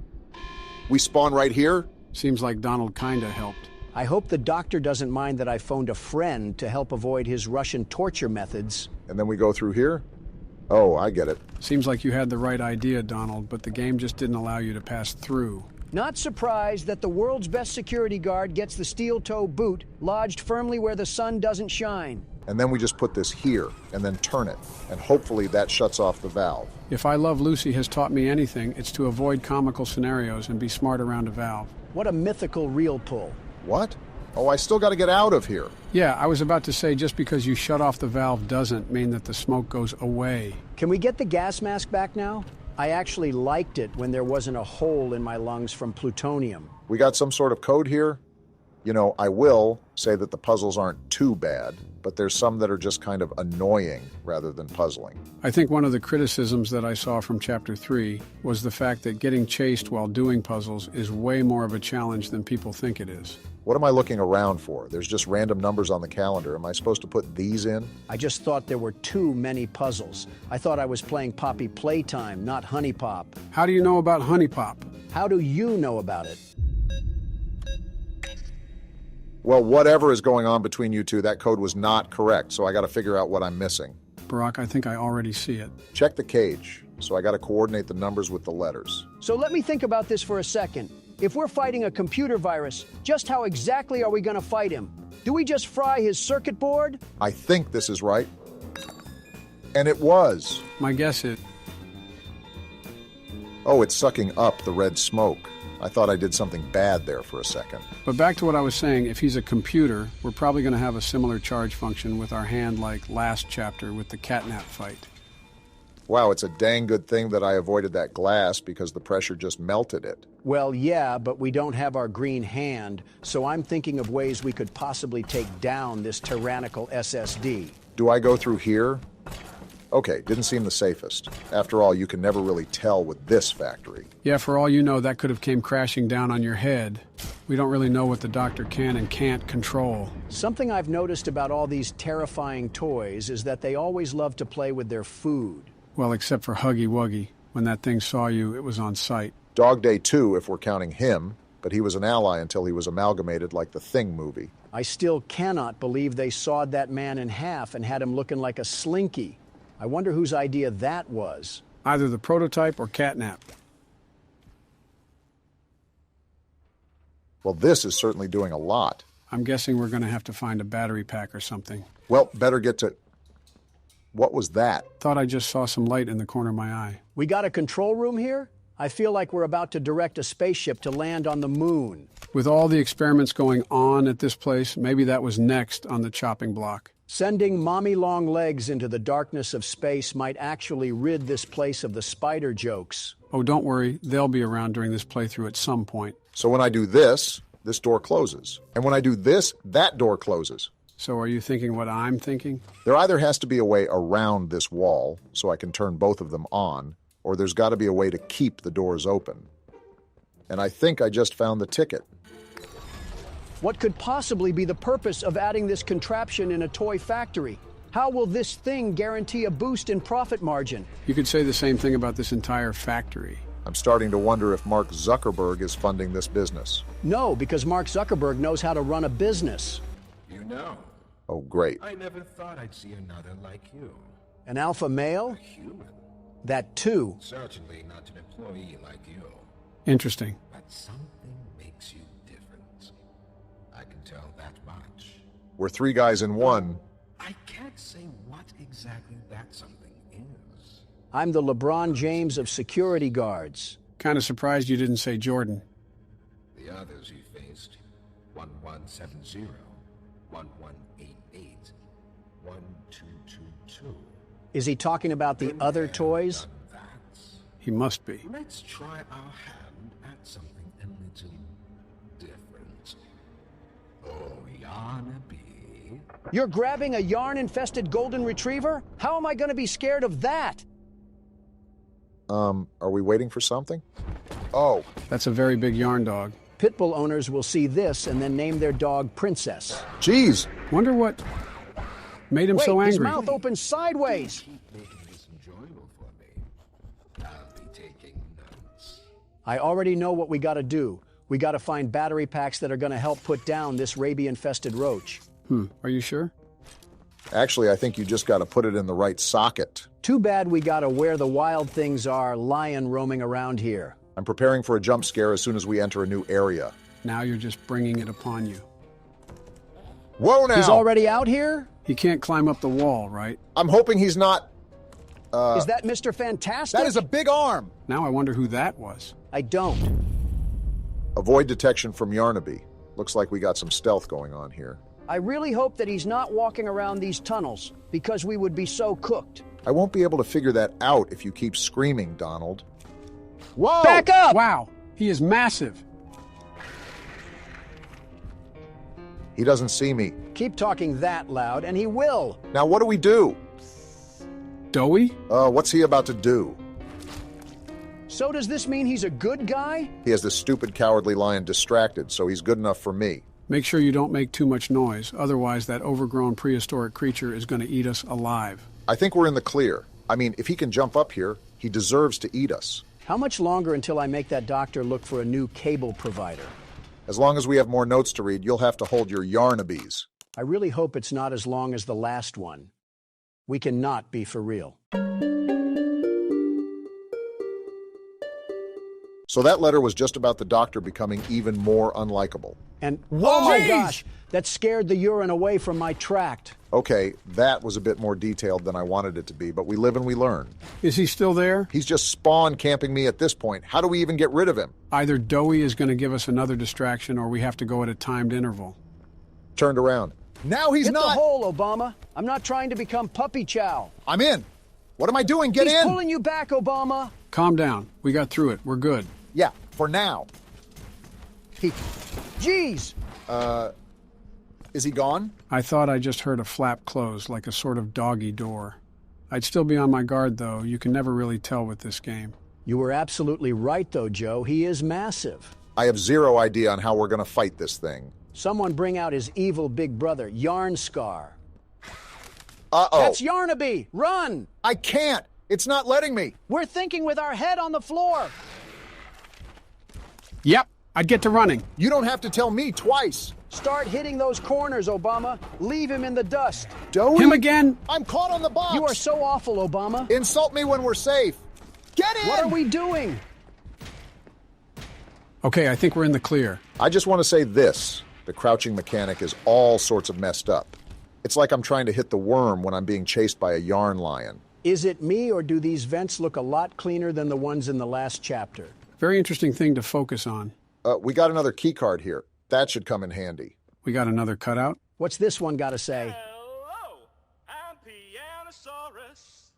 we spawn right here? Seems like Donald kinda helped. I hope the doctor doesn't mind that I phoned a friend to help avoid his Russian torture methods. And then we go through here? Oh, I get it. Seems like you had the right idea, Donald, but the game just didn't allow you to pass through. Not surprised that the world's best security guard gets the steel-toe boot lodged firmly where the sun doesn't shine. And then we just put this here, and then turn it, and hopefully that shuts off the valve. If I Love Lucy has taught me anything, it's to avoid comical scenarios and be smart around a valve. What a mythical reel pull. What? Oh, I still got to get out of here. Yeah, I was about to say just because you shut off the valve doesn't mean that the smoke goes away. Can we get the gas mask back now? I actually liked it when there wasn't a hole in my lungs from plutonium. We got some sort of code here? You know, I will say that the puzzles aren't too bad, but there's some that are just kind of annoying rather than puzzling. I think one of the criticisms that I saw from Chapter 3 was the fact that getting chased while doing puzzles is way more of a challenge than people think it is. What am I looking around for? There's just random numbers on the calendar. Am I supposed to put these in? I just thought there were too many puzzles. I thought I was playing Poppy Playtime, not Honey Pop. How do you know about Honey Pop? How do you know about it? Well, whatever is going on between you two, that code was not correct, so I got to figure out what I'm missing. Barack, I think I already see it. Check the cage, so I got to coordinate the numbers with the letters. So let me think about this for a second. If we're fighting a computer virus, just how exactly are we going to fight him? Do we just fry his circuit board? I think this is right. And it was. My guess is... Oh, it's sucking up the red smoke. I thought I did something bad there for a second. But back to what I was saying, if he's a computer, we're probably going to have a similar charge function with our hand like last chapter with the catnap fight. Wow, it's a dang good thing that I avoided that glass because the pressure just melted it. Well, yeah, but we don't have our green hand, so I'm thinking of ways we could possibly take down this tyrannical SSD. Do I go through here? Okay, didn't seem the safest. After all, you can never really tell with this factory. Yeah, for all you know, that could have came crashing down on your head. We don't really know what the doctor can and can't control. Something I've noticed about all these terrifying toys is that they always love to play with their food. Well, except for Huggy Wuggy. When that thing saw you, it was on sight. Dog Day 2, if we're counting him, but he was an ally until he was amalgamated like the Thing movie. I still cannot believe they sawed that man in half and had him looking like a slinky. I wonder whose idea that was. Either the prototype or catnap. Well, this is certainly doing a lot. I'm guessing we're going to have to find a battery pack or something. Well, better get to... What was that? Thought I just saw some light in the corner of my eye. We got a control room here? I feel like we're about to direct a spaceship to land on the moon. With all the experiments going on at this place, maybe that was next on the chopping block. Sending mommy long legs into the darkness of space might actually rid this place of the spider jokes. Oh, don't worry. They'll be around during this playthrough at some point. So when I do this, this door closes. And when I do this, that door closes. So are you thinking what I'm thinking? There either has to be a way around this wall so I can turn both of them on, or there's got to be a way to keep the doors open. And I think I just found the ticket. What could possibly be the purpose of adding this contraption in a toy factory? How will this thing guarantee a boost in profit margin? You could say the same thing about this entire factory. I'm starting to wonder if Mark Zuckerberg is funding this business. No, because Mark Zuckerberg knows how to run a business. You know. Oh, great. I never thought I'd see another like you. An alpha male? A human. That too. Certainly not an employee like you. Interesting. But something makes you different. I can tell that much. We're three guys in one. I can't say what exactly that something is. I'm the LeBron James of security guards. Kind of surprised you didn't say Jordan. The others you faced, 1170, 1188, 1222. Is he talking about the other toys? He must be. Let's try our hand at something a little different. Oh, Yarnaby. You're grabbing a yarn-infested golden retriever? How am I going to be scared of that? Are we waiting for something? Oh. That's a very big yarn dog. Pitbull owners will see this and then name their dog Princess. Jeez. Wonder what made him so angry. His mouth opens sideways. Keep making this enjoyable for me. I'll be taking notes. I already know what we got to do. We got to find battery packs that are going to help put down this rabies-infested roach. Are you sure? Actually, I think you just got to put it in the right socket. Too bad we got to where the wild things are, lion roaming around here. I'm preparing for a jump scare as soon as we enter a new area. Now you're just bringing it upon you. Whoa now! He's already out here? He can't climb up the wall, right? I'm hoping he's not... Is that Mr. Fantastic? That is a big arm! Now I wonder who that was. I don't. Avoid detection from Yarnaby. Looks like we got some stealth going on here. I really hope that he's not walking around these tunnels, because we would be so cooked. I won't be able to figure that out if you keep screaming, Donald. Whoa! Back up! Wow, he is massive. He doesn't see me. Keep talking that loud, and he will. Now what do we do? Doughy? What's he about to do? So does this mean he's a good guy? He has this stupid cowardly lion distracted, so he's good enough for me. Make sure you don't make too much noise, otherwise that overgrown prehistoric creature is going to eat us alive. I think we're in the clear. I mean, if he can jump up here, he deserves to eat us. How much longer until I make that doctor look for a new cable provider? As long as we have more notes to read, you'll have to hold your Yarnabies. I really hope it's not as long as the last one. We cannot be for real. So that letter was just about the doctor becoming even more unlikable. And, oh my gosh, that scared the urine away from my tract. Okay, that was a bit more detailed than I wanted it to be, but we live and we learn. Is he still there? He's just spawn camping me at this point. How do we even get rid of him? Either Doughy is going to give us another distraction, or we have to go at a timed interval. Turned around. Now he's Hit not... the hole, Obama. I'm not trying to become puppy chow. I'm in. What am I doing? Get in! He's pulling you back, Obama. Calm down. We got through it. We're good. Yeah, for now. Jeez! Is he gone? I thought I just heard a flap close, like a sort of doggy door. I'd still be on my guard, though. You can never really tell with this game. You were absolutely right, though, Joe. He is massive. I have zero idea on how we're going to fight this thing. Someone bring out his evil big brother, Yarn Scar. Uh-oh. That's Yarnaby! Run! I can't! It's not letting me! We're thinking with our head on the floor! Yep, I'd get to running. You don't have to tell me twice. Start hitting those corners, Obama. Leave him in the dust. Doughy? Him again? I'm caught on the box. You are so awful, Obama. Insult me when we're safe. Get in! What are we doing? Okay, I think we're in the clear. I just want to say this. The crouching mechanic is all sorts of messed up. It's like I'm trying to hit the worm when I'm being chased by a yarn lion. Is it me, or do these vents look a lot cleaner than the ones in the last chapter? Very interesting thing to focus on. We got another key card here. That should come in handy. We got another cutout? What's this one got to say? Hello, I'm Pianosaurus.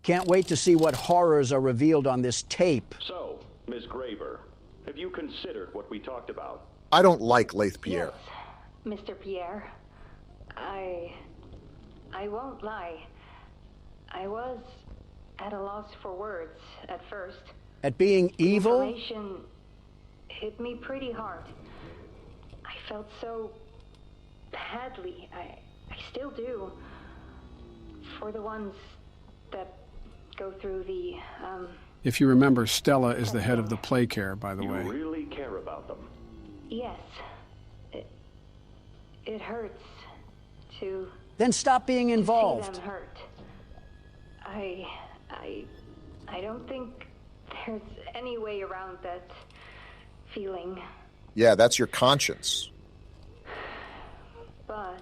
Can't wait to see what horrors are revealed on this tape. So, Ms. Graver, have you considered what we talked about? I don't like Lathe Pierre. Yes, Mr. Pierre. I won't lie. I was at a loss for words at first. At being evil? Information hit me pretty hard. I felt so badly. I still do. For the ones that go through the, If you remember, Stella is the head of the Playcare, by the way. You really care about them? Yes. It hurts to... Then stop being involved. See them hurt. I don't think there's any way around that feeling. Yeah, that's your conscience. But...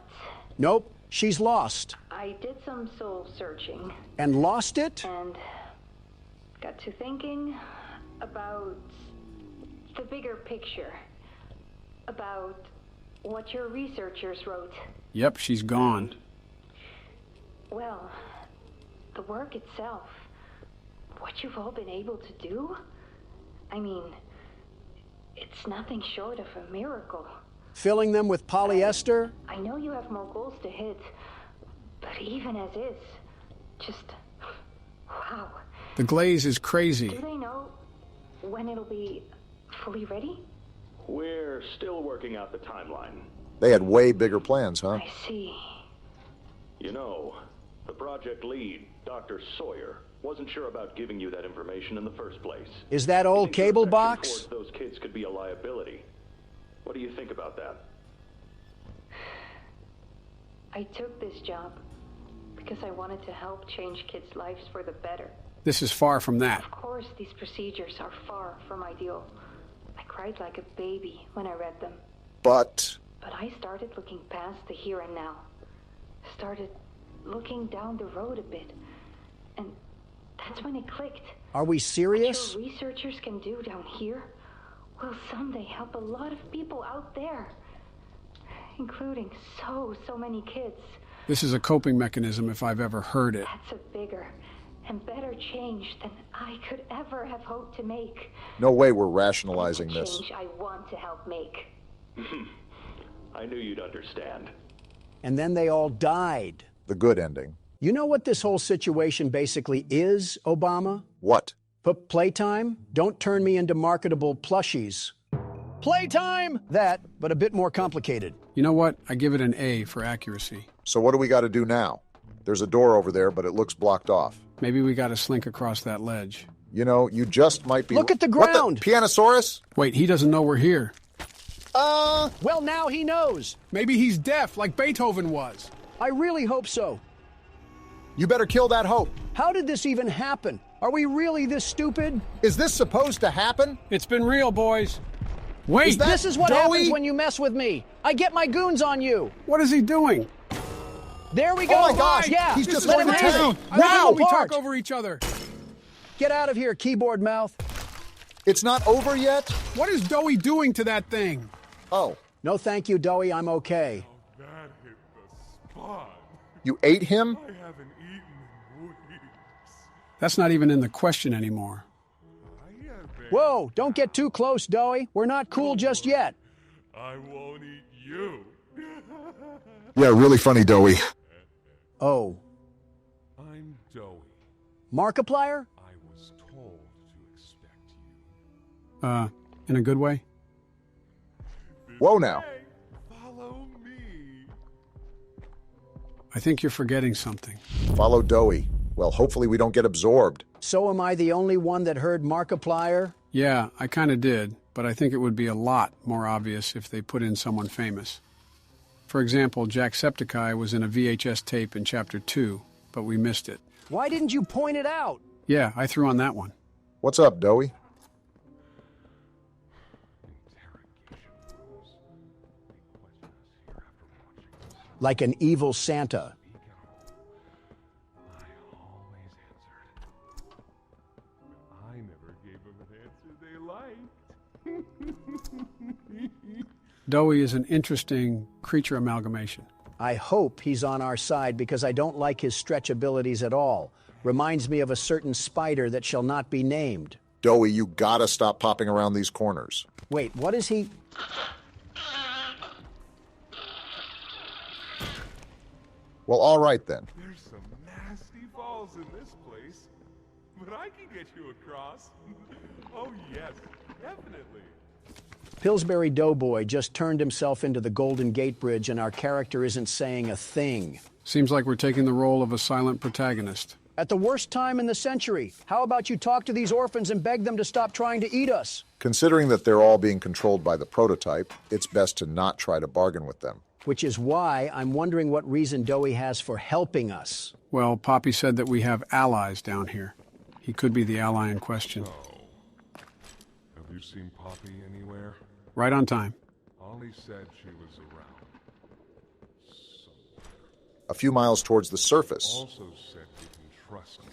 Nope, she's lost. I did some soul searching. And lost it? And got to thinking about the bigger picture. About what your researchers wrote. Yep, she's gone. Well, the work itself, what you've all been able to do, I mean, it's nothing short of a miracle. Filling them with polyester? I know you have more goals to hit, but even as is, just, wow. The glaze is crazy. Do they know when it'll be fully ready? We're still working out the timeline. They had way bigger plans, huh? I see. You know, the project lead, Dr. Sawyer, wasn't sure about giving you that information in the first place. Is that old cable box? Those kids could be a liability. What do you think about that? I took this job because I wanted to help change kids' lives for the better. This is far from that. Of course, these procedures are far from ideal. I cried like a baby when I read them. But I started looking past the here and now. Started looking down the road a bit. And that's when it clicked. Are we serious? What your researchers can do down here will someday help a lot of people out there. Including so many kids. This is a coping mechanism if I've ever heard it. That's a bigger and better change than I could ever have hoped to make. No way we're rationalizing That's a this. change I want to help make. I knew you'd understand. And then they all died. The good ending. You know what this whole situation basically is, Obama? What? Playtime? Don't turn me into marketable plushies. Playtime! That, but a bit more complicated. You know what? I give it an A for accuracy. So what do we got to do now? There's a door over there, but it looks blocked off. Maybe we got to slink across that ledge. You know, you just might be... Look at the ground! What the? Pianosaurus? Wait, he doesn't know we're here. Well, now he knows. Maybe he's deaf, like Beethoven was. I really hope so. You better kill that hope. How did this even happen? Are we really this stupid? Is this supposed to happen? It's been real, boys. Wait, this is what happens when you mess with me. I get my goons on you. What is he doing? There we go. Oh my gosh, yeah. he's just Let going him to have town. it. I love Wow, when we Bart. talk over each other. Get out of here, keyboard mouth. It's not over yet? What is Doey doing to that thing? Oh. No, thank you, Doey. I'm okay. That hit the spot. You ate him? I haven't eaten in weeks. That's not even in the question anymore. Whoa, don't get too close, Doey. We're not cool just yet. I won't eat you. Yeah, really funny, Doey. Oh. I'm Doey. Markiplier? I was told to expect you. In a good way? Whoa now. Follow me. I think you're forgetting something. Follow Doey. Well, hopefully we don't get absorbed. So am I the only one that heard Markiplier? Yeah, I kind of did, but I think it would be a lot more obvious if they put in someone famous. For example, Jacksepticeye was in a VHS tape in Chapter 2, but we missed it. Why didn't you point it out? Yeah, I threw on that one. What's up, Doey? like an evil Santa. I never gave them an answer they liked. Dowie is an interesting creature amalgamation. I hope he's on our side because I don't like his stretch abilities at all. Reminds me of a certain spider that shall not be named. Dowie, you gotta stop popping around these corners. Wait, what is he? Well, all right then. There's some nasty falls in this place, but I can get you across. Oh yes, definitely. Pillsbury Doughboy just turned himself into the Golden Gate Bridge and our character isn't saying a thing. Seems like we're taking the role of a silent protagonist. At the worst time in the century, how about you talk to these orphans and beg them to stop trying to eat us? Considering that they're all being controlled by the prototype, it's best to not try to bargain with them. Which is why I'm wondering what reason Dowie has for helping us. Well, Poppy said that we have allies down here. He could be the ally in question. So, have you seen Poppy anywhere? Right on time. Ollie said she was around. A few miles towards the surface. Also said you can trust me.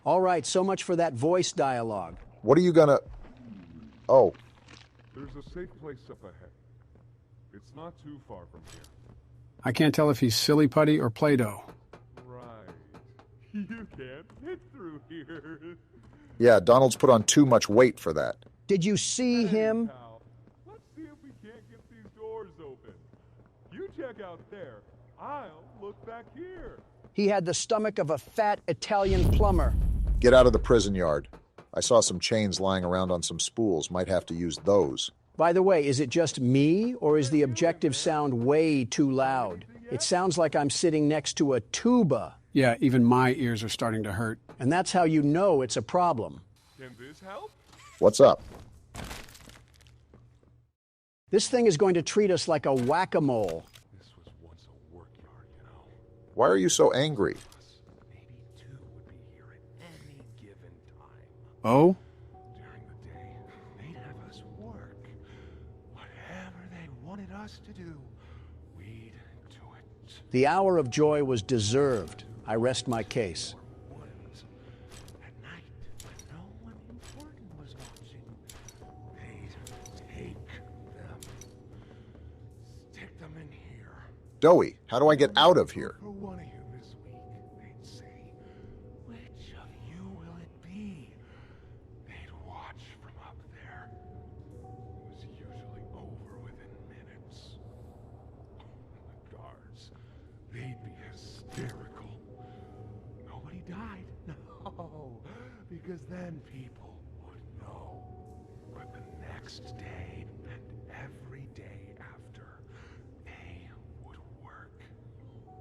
All right, so much for that voice dialogue. What are you gonna... Oh. There's a safe place up ahead. It's not too far from here. I can't tell if he's silly putty or Play-Doh. Right. You can't fit through here. Yeah, Donald's put on too much weight for that. Did you see him? Pal, let's see if we can't get these doors open. You check out there. I'll look back here. He had the stomach of a fat Italian plumber. Get out of the prison yard. I saw some chains lying around on some spools. Might have to use those. By the way, is it just me, or is the objective sound way too loud? It sounds like I'm sitting next to a tuba. Yeah, even my ears are starting to hurt. And that's how you know it's a problem. Can this help? What's up? This thing is going to treat us like a whack-a-mole. This was once a work yard, you know. Why are you so angry? Maybe two would be here at any given time. Oh? During the day, they'd have us work. Whatever they wanted us to do, we'd do it. The hour of joy was deserved. I rest my case. At night, when no one important was watching, they'd take them. Stick them in here. Dowie, how do I get out of here? For one of you this week, they'd say, which of you will it be? They'd watch from up there. It was usually over within minutes. The guards, they'd be hysterical. Nobody died. No, because then people would know. But the next day and every day after, they would work.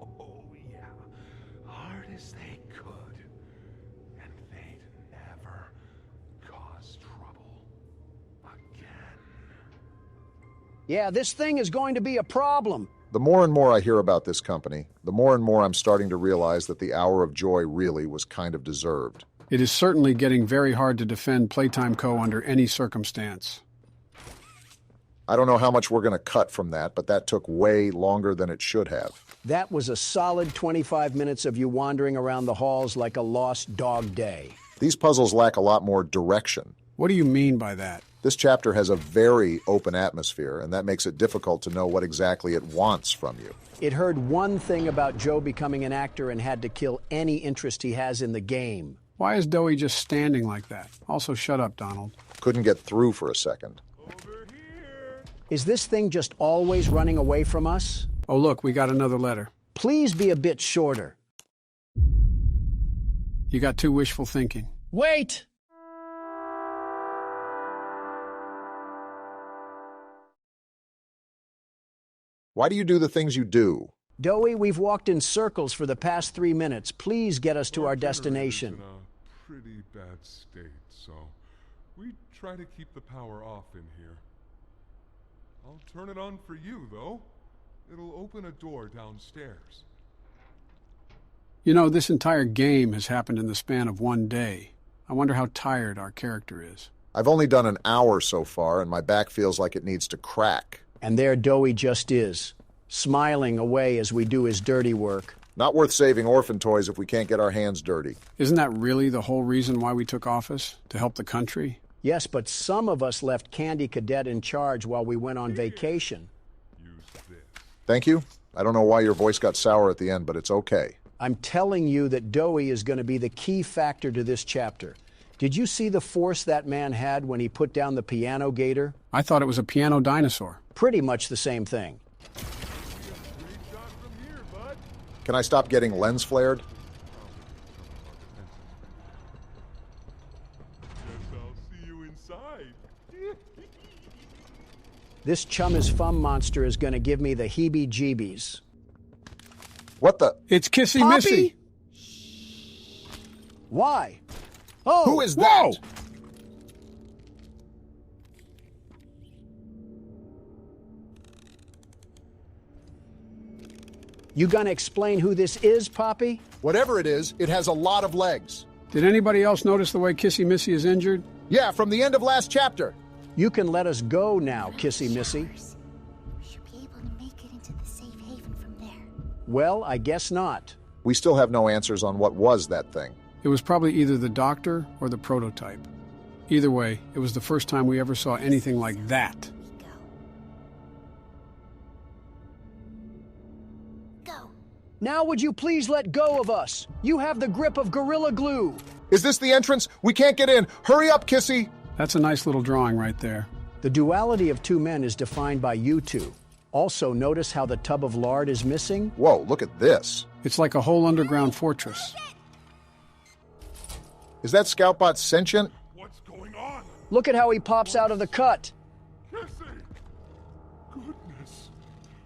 Oh, yeah. Hard as they could. And they'd never cause trouble again. Yeah, this thing is going to be a problem. The more and more I hear about this company, the more and more I'm starting to realize that the hour of joy really was kind of deserved. It is certainly getting very hard to defend Playtime Co. under any circumstance. I don't know how much we're going to cut from that, but that took way longer than it should have. That was a solid 25 minutes of you wandering around the halls like a lost dog day. These puzzles lack a lot more direction. What do you mean by that? This chapter has a very open atmosphere, and that makes it difficult to know what exactly it wants from you. It heard one thing about Joe becoming an actor and had to kill any interest he has in the game. Why is Dowie just standing like that? Also, shut up, Donald. Couldn't get through for a second. Is this thing just always running away from us? Oh, look, we got another letter. Please be a bit shorter. You got too wishful thinking. Wait! Why do you do the things you do? Dowie, we've walked in circles for the past 3 minutes. Please get us to our destination. In a pretty bad state, so we try to keep the power off in here. I'll turn it on for you, though. It'll open a door downstairs. You know, this entire game has happened in the span of one day. I wonder how tired our character is. I've only done an hour so far, and my back feels like it needs to crack. And there Doey just is, smiling away as we do his dirty work. Not worth saving orphan toys if we can't get our hands dirty. Isn't that really the whole reason why we took office? To help the country? Yes, but some of us left Candy Cadet in charge while we went on vacation. Thank you. I don't know why your voice got sour at the end, but it's okay. I'm telling you that Doey is going to be the key factor to this chapter. Did you see the force that man had when he put down the piano gator? I thought it was a piano dinosaur. Pretty much the same thing. Can I stop getting lens flared? This Chum is Fum monster is going to give me the heebie-jeebies. What the? It's Kissy Missy. Why? Oh, who is that? You gonna explain who this is, Poppy? Whatever it is, it has a lot of legs. Did anybody else notice the way Kissy Missy is injured? Yeah, from the end of last chapter. You can let us go now, Kissy Missy. We should be able to make it into the safe haven from there. Well, I guess not. We still have no answers on what was that thing. It was probably either the doctor or the prototype. Either way, it was the first time we ever saw anything like that. Go. Now would you please let go of us? You have the grip of Gorilla Glue. Is this the entrance? We can't get in. Hurry up, Kissy. That's a nice little drawing right there. The duality of two men is defined by you two. Also, notice how the tub of lard is missing? Whoa, look at this. It's like a whole underground fortress. Is that Scoutbot sentient? What's going on? Look at how he pops out of the cut. Goodness.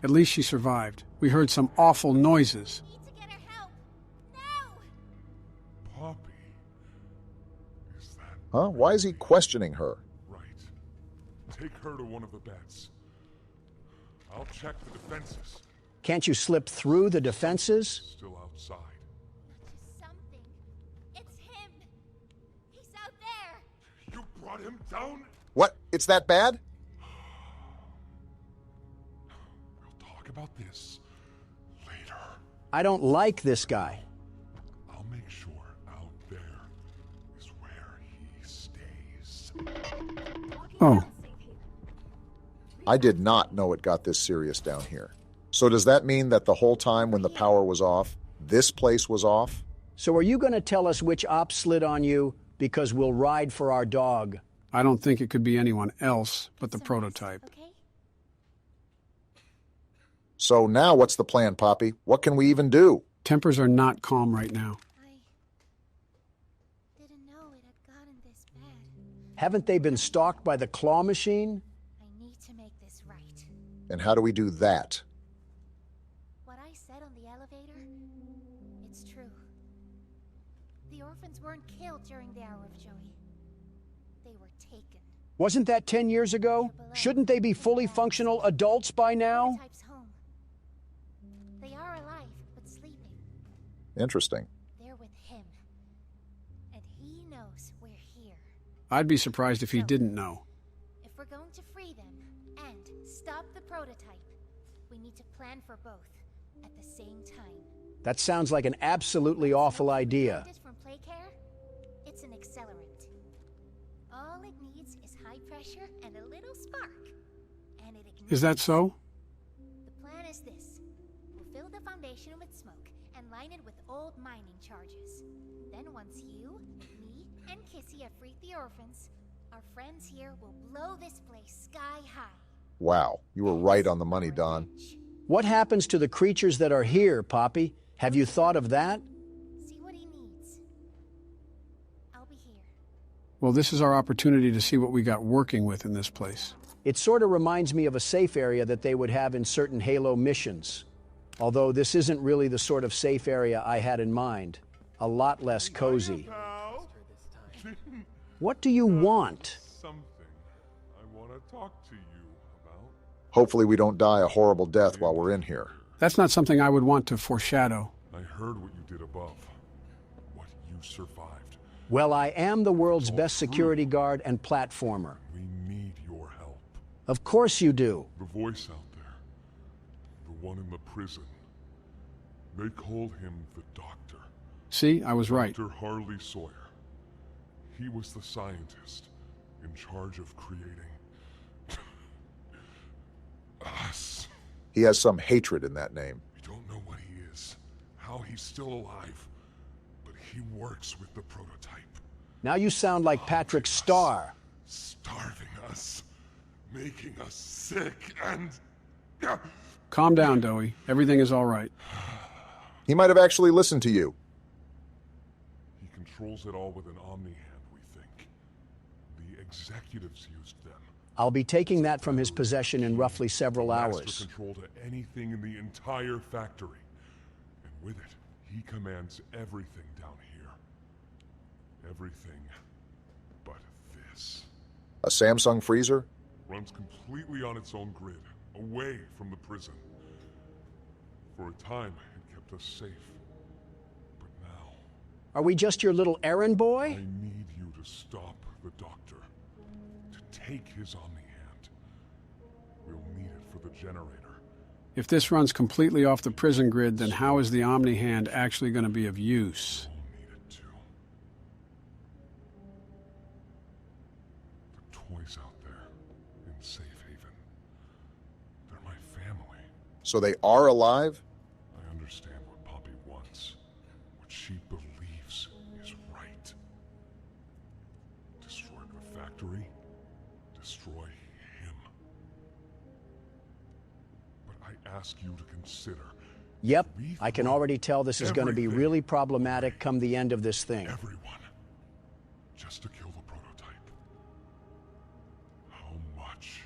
At least she survived. We heard some awful noises. Need to get her help. Now! Poppy. Is that Huh? Why is he questioning her? right? Take her to one of the beds. I'll check the defenses. Can't you slip through the defenses? Still outside. Something. It's him. He's out there. You brought him down? What? It's that bad? We'll talk about this later. I don't like this guy. I'll make sure out there is where he stays. Oh. I did not know it got this serious down here. So does that mean that the whole time when the power was off, this place was off? So are you going to tell us which op slid on you? Because we'll ride for our dog. I don't think it could be anyone else but the prototype. Okay? So now what's the plan, Poppy? What can we even do? Tempers are not calm right now. I didn't know it had gotten this bad. Haven't they been stalked by the claw machine? I need to make this right. And how do we do that? What I said on the elevator, it's true. The orphans weren't killed during the hour of joy. They were taken. Wasn't that 10 years ago? Shouldn't they be fully functional adults by now? Prototype's home. They are alive, but sleeping. Interesting. They're with him. And he knows we're here. I'd be surprised if he didn't know. If we're going to free them and stop the prototype, we need to plan for both at the same time. That sounds like an absolutely awful idea. From Playcare, it's an accelerant. All it needs is high pressure and a little spark. And it ignites. Is that so? The plan is this. We'll fill the foundation with smoke and line it with old mining charges. Then once you, me, and Kissy have freed the orphans, our friends here will blow this place sky high. Wow, you were right on the money, Don. What happens to the creatures that are here, Poppy? Have you thought of that? See what he needs. I'll be here. Well, this is our opportunity to see what we got working with in this place. It sort of reminds me of a safe area that they would have in certain Halo missions. Although this isn't really the sort of safe area I had in mind. A lot less cozy. What do you want? Something I want to talk to you about. Hopefully we don't die a horrible death while we're in here. That's not something I would want to foreshadow. I heard what you did above. What you survived. Well, I am the world's best security guard and platformer. We need your help. Of course you do. The voice out there, the one in the prison, they called him the Doctor. See, I was right. Dr. Harley Sawyer. He was the scientist in charge of creating us. He has some hatred in that name. We don't know what he is, how he's still alive, but he works with the prototype. Now you sound like Patrick Starr. Starving us, making us sick, and... Calm down, Doey. Everything is all right. He might have actually listened to you. He controls it all with an omni-hand, we think. The executives used them. I'll be taking that from his possession in roughly several hours. Master control to anything in the entire factory. And with it, he commands everything down here. Everything but this. A Samsung freezer? Runs completely on its own grid, away from the prison. For a time, it kept us safe. But now... Are we just your little errand boy? I need you to stop the Doctor. To take his omni-hand. We'll need it for the generator. If this runs completely off the prison grid, then how is the omni-hand actually going to be of use? We'll need it too. The toys out there in Safe Haven. They're my family. So they are alive? I understand what Poppy wants. What she believes is right. Destroy the factory. Destroy him. But I ask you to consider... Yep, I can already tell this is going to be really problematic come the end of this thing. Everyone. Just to kill the prototype. How much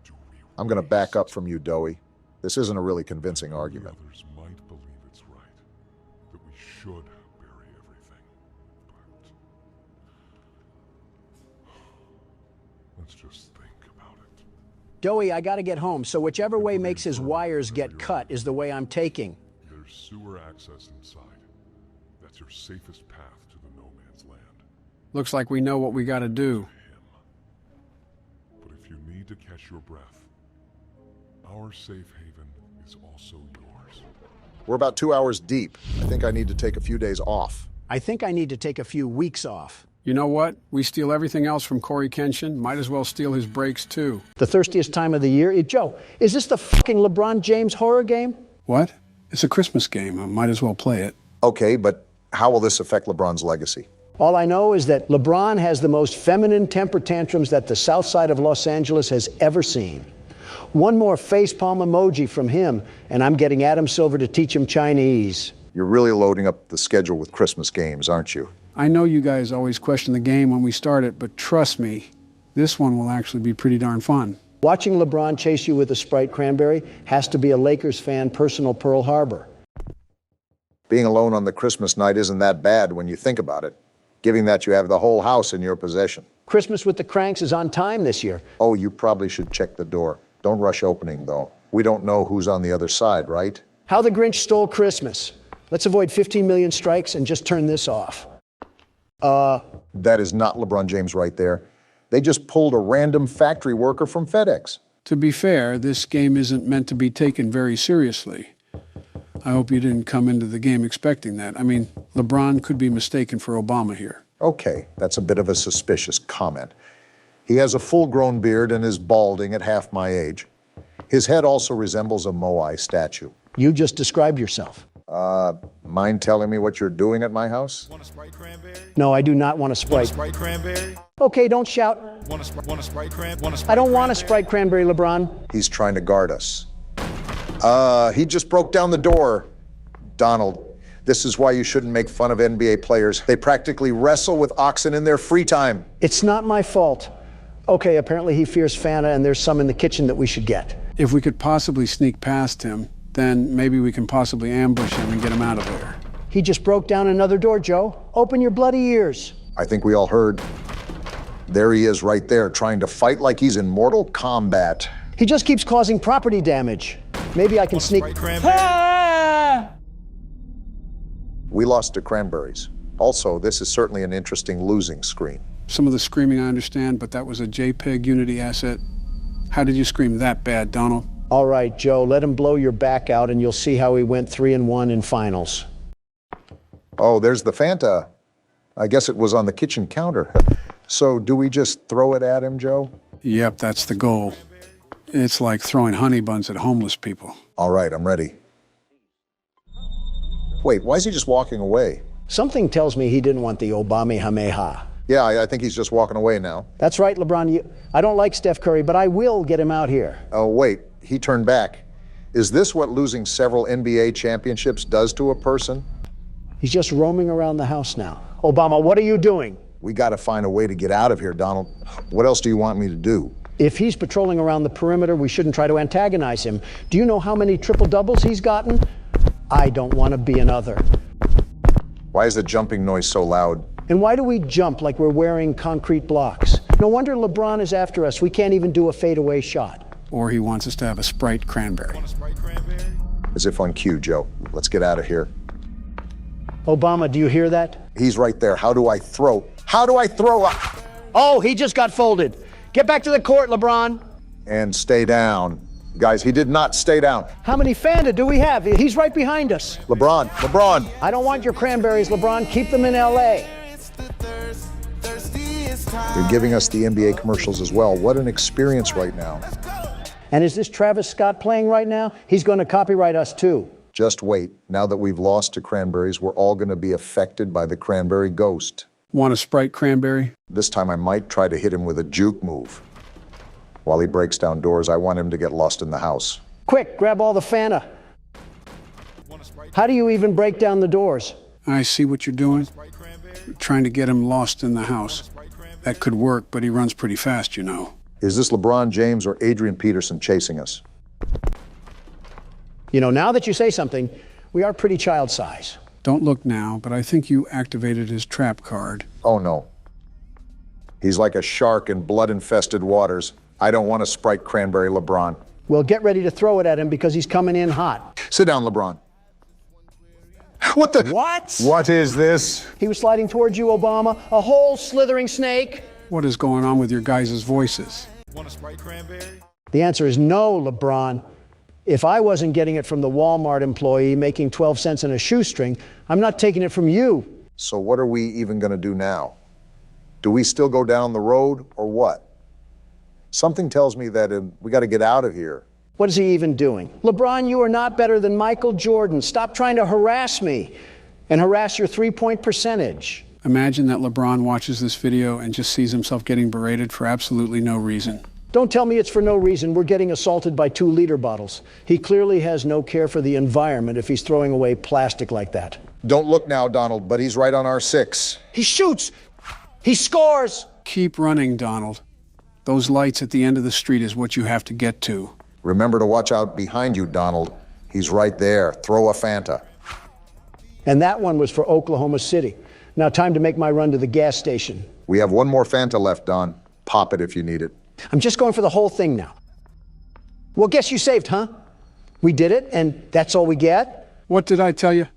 do we... I'm going to back up from you, Doey. This isn't a really convincing argument. Others might believe it's right. That we should bury everything. But... let's just think about it. Doey, I gotta get home, so whichever way makes his wires get cut is the way I'm taking. There's sewer access inside. That's your safest path to the no man's land. Looks like we know what we got to do. But if you need to catch your breath, our safe haven is also yours. We're about 2 hours deep. I think I need to take a few days off. I think I need to take a few weeks off. You know what? We steal everything else from Corey Kenshin. Might as well steal his breaks, too. The thirstiest time of the year? Joe, is this the fucking LeBron James horror game? What? It's a Christmas game. I might as well play it. Okay, but how will this affect LeBron's legacy? All I know is that LeBron has the most feminine temper tantrums that the south side of Los Angeles has ever seen. One more facepalm emoji from him, and I'm getting Adam Silver to teach him Chinese. You're really loading up the schedule with Christmas games, aren't you? I know you guys always question the game when we start it, but trust me, this one will actually be pretty darn fun. Watching LeBron chase you with a Sprite cranberry has to be a Lakers fan personal Pearl Harbor. Being alone on the Christmas night isn't that bad when you think about it, given that you have the whole house in your possession. Christmas with the Cranks is on time this year. Oh, you probably should check the door. Don't rush opening, though. We don't know who's on the other side, right? How the Grinch Stole Christmas. Let's avoid 15 million strikes and just turn this off. That is not LeBron James right there. They just pulled a random factory worker from FedEx. To be fair, this game isn't meant to be taken very seriously. I hope you didn't come into the game expecting that. I mean, LeBron could be mistaken for Obama here. Okay, that's a bit of a suspicious comment. He has a full-grown beard and is balding at half my age. His head also resembles a Moai statue. You just described yourself. Mind telling me what you're doing at my house? Want a Sprite cranberry? No, I do not want a Sprite. Want a Sprite cranberry? Okay, don't shout. Want a Sprite cranberry? I don't want a Sprite cranberry, LeBron. He's trying to guard us. He just broke down the door. Donald, this is why you shouldn't make fun of NBA players. They practically wrestle with oxen in their free time. It's not my fault. Okay, apparently he fears Fanta and there's some in the kitchen that we should get. If we could possibly sneak past him, then maybe we can possibly ambush him and get him out of there. He just broke down another door, Joe. Open your bloody ears. I think we all heard. There he is right there, trying to fight like he's in Mortal Kombat. He just keeps causing property damage. Maybe I can sneak... We lost to cranberries. Also, this is certainly an interesting losing screen. Some of the screaming I understand, but that was a JPEG Unity asset. How did you scream that bad, Donald? All right, Joe, let him blow your back out and you'll see how he went 3-1 in finals. Oh, there's the Fanta. I guess it was on the kitchen counter. So do we just throw it at him, Joe? Yep, that's the goal. It's like throwing honey buns at homeless people. All right, I'm ready. Wait, why is he just walking away? Something tells me he didn't want the Obama-Hameha. Yeah, I think he's just walking away now. That's right, LeBron. I don't like Steph Curry, but I will get him out here. Oh, wait, he turned back. Is this what losing several NBA championships does to a person? He's just roaming around the house now. Obama, what are you doing? We got to find a way to get out of here, Donald. What else do you want me to do? If he's patrolling around the perimeter, we shouldn't try to antagonize him. Do you know how many triple-doubles he's gotten? I don't want to be another. Why is the jumping noise so loud? And why do we jump like we're wearing concrete blocks? No wonder LeBron is after us. We can't even do a fadeaway shot. Or he wants us to have a Sprite cranberry. As if on cue, Joe. Let's get out of here. Obama, do you hear that? He's right there. How do I throw? How do I throw? Oh, he just got folded. Get back to the court, LeBron. And stay down. Guys, he did not stay down. How many Fanta do we have? He's right behind us. LeBron. I don't want your cranberries, LeBron. Keep them in L.A. You're giving us the NBA commercials as well. What an experience right now. And is this Travis Scott playing right now? He's going to copyright us too. Just wait. Now that we've lost to cranberries, we're all going to be affected by the cranberry ghost. Want a Sprite cranberry? This time I might try to hit him with a juke move. While he breaks down doors, I want him to get lost in the house. Quick, grab all the Fanta. How do you even break down the doors? I see what you're doing. You're trying to get him lost in the house. That could work, but he runs pretty fast, you know. Is this LeBron James or Adrian Peterson chasing us? You know, now that you say something, we are pretty child size. Don't look now, but I think you activated his trap card. Oh, no. He's like a shark in blood-infested waters. I don't want a Sprite cranberry, LeBron. Well, get ready to throw it at him because he's coming in hot. Sit down, LeBron. What the? What? What is this? He was sliding towards you, Obama. A whole slithering snake. What is going on with your guys' voices? Want a Sprite cranberry? The answer is no, LeBron. If I wasn't getting it from the Walmart employee making 12 cents in a shoestring, I'm not taking it from you. So what are we even going to do now? Do we still go down the road or what? Something tells me that we got to get out of here. What is he even doing? LeBron, you are not better than Michael Jordan. Stop trying to harass me and harass your three-point percentage. Imagine that LeBron watches this video and just sees himself getting berated for absolutely no reason. Don't tell me it's for no reason. We're getting assaulted by 2-liter bottles. He clearly has no care for the environment if he's throwing away plastic like that. Don't look now, Donald, but he's right on our 6. He shoots! He scores! Keep running, Donald. Those lights at the end of the street is what you have to get to. Remember to watch out behind you, Donald. He's right there. Throw a Fanta. And that one was for Oklahoma City. Now time to make my run to the gas station. We have one more Fanta left, Don. Pop it if you need it. I'm just going for the whole thing now. Well, guess you saved, huh? We did it, and that's all we get? What did I tell you?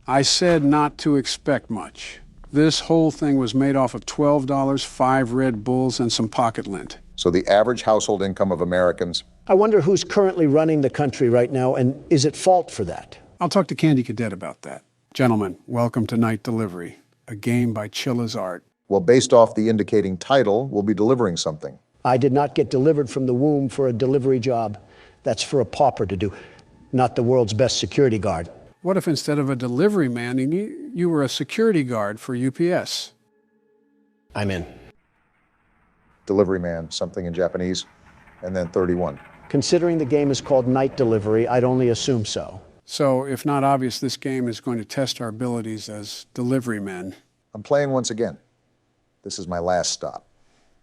I said not to expect much. This whole thing was made off of $12, 5 Red Bulls, and some pocket lint. So the average household income of Americans? I wonder who's currently running the country right now, and is at fault for that? I'll talk to Candy Cadet about that. Gentlemen, welcome to Night Delivery, a game by Chilla's Art. Well, based off the indicating title, we'll be delivering something. I did not get delivered from the womb for a delivery job. That's for a pauper to do, not the world's best security guard. What if instead of a delivery man, you were a security guard for UPS? I'm in. Delivery man, something in Japanese, and then 31. Considering the game is called Night Delivery, I'd only assume so. So, if not obvious, this game is going to test our abilities as delivery men. I'm playing once again. This is my last stop.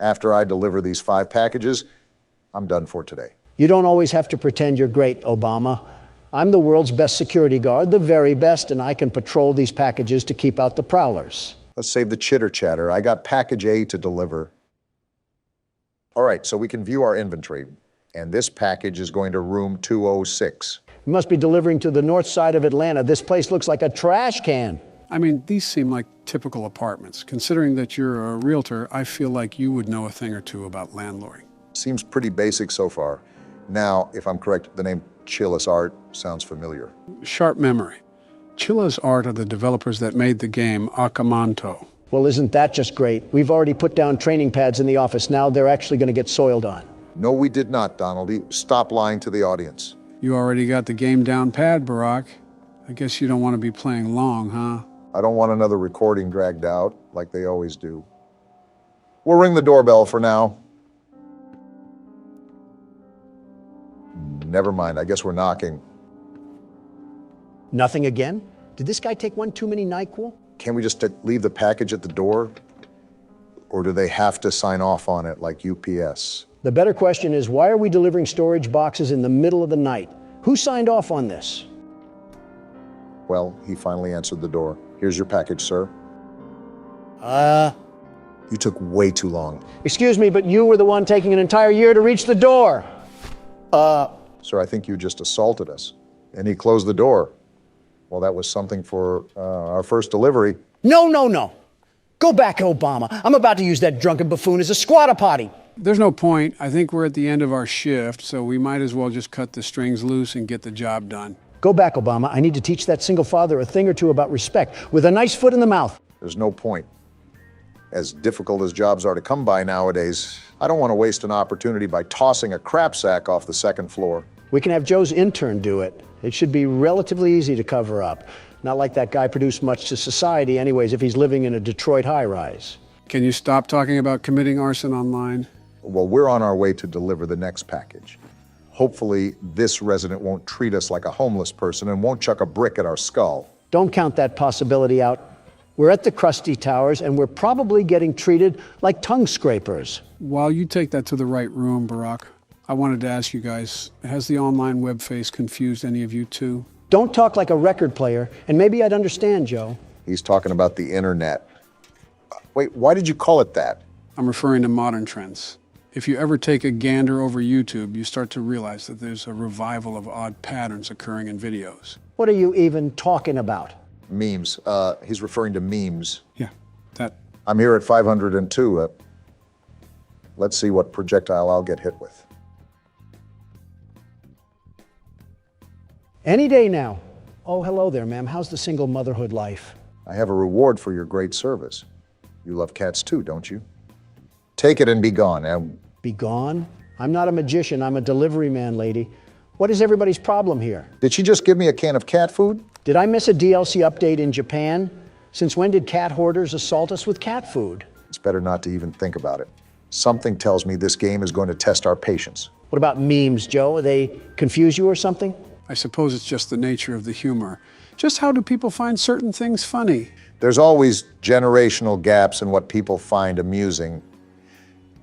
After I deliver these 5 packages, I'm done for today. You don't always have to pretend you're great, Obama. I'm the world's best security guard, the very best, and I can patrol these packages to keep out the prowlers. Let's save the chitter-chatter. I got package A to deliver. All right, so we can view our inventory, and this package is going to room 206. You must be delivering to the north side of Atlanta. This place looks like a trash can. I mean, these seem like typical apartments. Considering that you're a realtor, I feel like you would know a thing or two about landlording. Seems pretty basic so far. Now, if I'm correct, the name Chillis Art sounds familiar. Sharp memory. Chilla's Art are the developers that made the game Akamanto. Well, isn't that just great? We've already put down training pads in the office. Now they're actually going to get soiled on. No, we did not, Donald. Stop lying to the audience. You already got the game down pat, Barack. I guess you don't want to be playing long, huh? I don't want another recording dragged out like they always do. We'll ring the doorbell for now. Never mind, I guess we're knocking. Nothing again? Did this guy take one too many NyQuil? Can we just leave the package at the door? Or do they have to sign off on it like UPS? The better question is, why are we delivering storage boxes in the middle of the night? Who signed off on this? Well, he finally answered the door. Here's your package, sir. You took way too long. Excuse me, but you were the one taking an entire year to reach the door. Sir, I think you just assaulted us. And he closed the door. Well, that was something for our first delivery. No, no, no. Go back, Obama. I'm about to use that drunken buffoon as a squatter potty. There's no point. I think we're at the end of our shift, so we might as well just cut the strings loose and get the job done. Go back, Obama. I need to teach that single father a thing or two about respect, with a nice foot in the mouth. There's no point. As difficult as jobs are to come by nowadays, I don't want to waste an opportunity by tossing a crap sack off the second floor. We can have Joe's intern do it. It should be relatively easy to cover up. Not like that guy produced much to society anyways if he's living in a Detroit high-rise. Can you stop talking about committing arson online? Well, we're on our way to deliver the next package. Hopefully, this resident won't treat us like a homeless person and won't chuck a brick at our skull. Don't count that possibility out. We're at the Krusty Towers, and we're probably getting treated like tongue scrapers. While you take that to the right room, Barack, I wanted to ask you guys, has the online web face confused any of you too? Don't talk like a record player, and maybe I'd understand, Joe. He's talking about the internet. Wait, why did you call it that? I'm referring to modern trends. If you ever take a gander over YouTube, you start to realize that there's a revival of odd patterns occurring in videos. What are you even talking about? Memes. He's referring to memes. Yeah, that. I'm here at 502. Let's see what projectile I'll get hit with. Any day now. Oh, hello there, ma'am. How's the single motherhood life? I have a reward for your great service. You love cats too, don't you? Take it and be gone. Be gone? I'm not a magician. I'm a delivery man, lady. What is everybody's problem here? Did she just give me a can of cat food? Did I miss a DLC update in Japan? Since when did cat hoarders assault us with cat food? It's better not to even think about it. Something tells me this game is going to test our patience. What about memes, Joe? They confuse you or something? I suppose it's just the nature of the humor. Just how do people find certain things funny? There's always generational gaps in what people find amusing.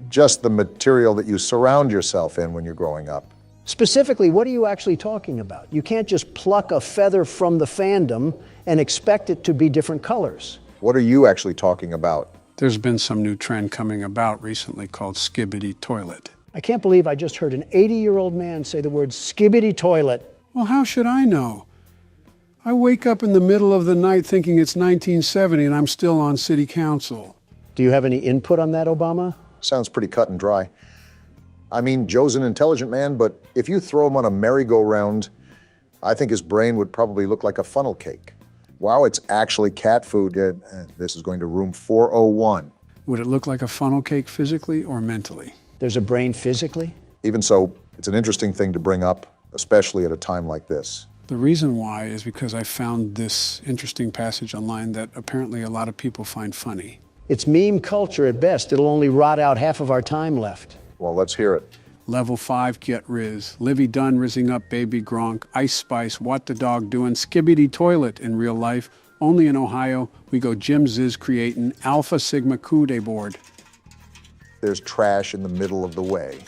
Just the material that you surround yourself in when you're growing up. Specifically, what are you actually talking about? You can't just pluck a feather from the fandom and expect it to be different colors. What are you actually talking about? There's been some new trend coming about recently called skibbity toilet. I can't believe I just heard an 80-year-old man say the word skibbity toilet. Well, how should I know? I wake up in the middle of the night thinking it's 1970 and I'm still on city council. Do you have any input on that, Obama? Sounds pretty cut and dry. I mean, Joe's an intelligent man, but if you throw him on a merry-go-round, I think his brain would probably look like a funnel cake. Wow, it's actually cat food. This is going to room 401. Would it look like a funnel cake physically or mentally? There's a brain physically? Even so, it's an interesting thing to bring up, especially at a time like this. The reason why is because I found this interesting passage online that apparently a lot of people find funny. It's meme culture at best. It'll only rot out half of our time left. Well, let's hear it. Level 5, get Riz. Livy Dunn rizzing up Baby Gronk. Ice Spice, what the dog doing? Skibbity toilet in real life. Only in Ohio, we go Jim Ziz creating Alpha Sigma Kude board. There's trash in the middle of the way.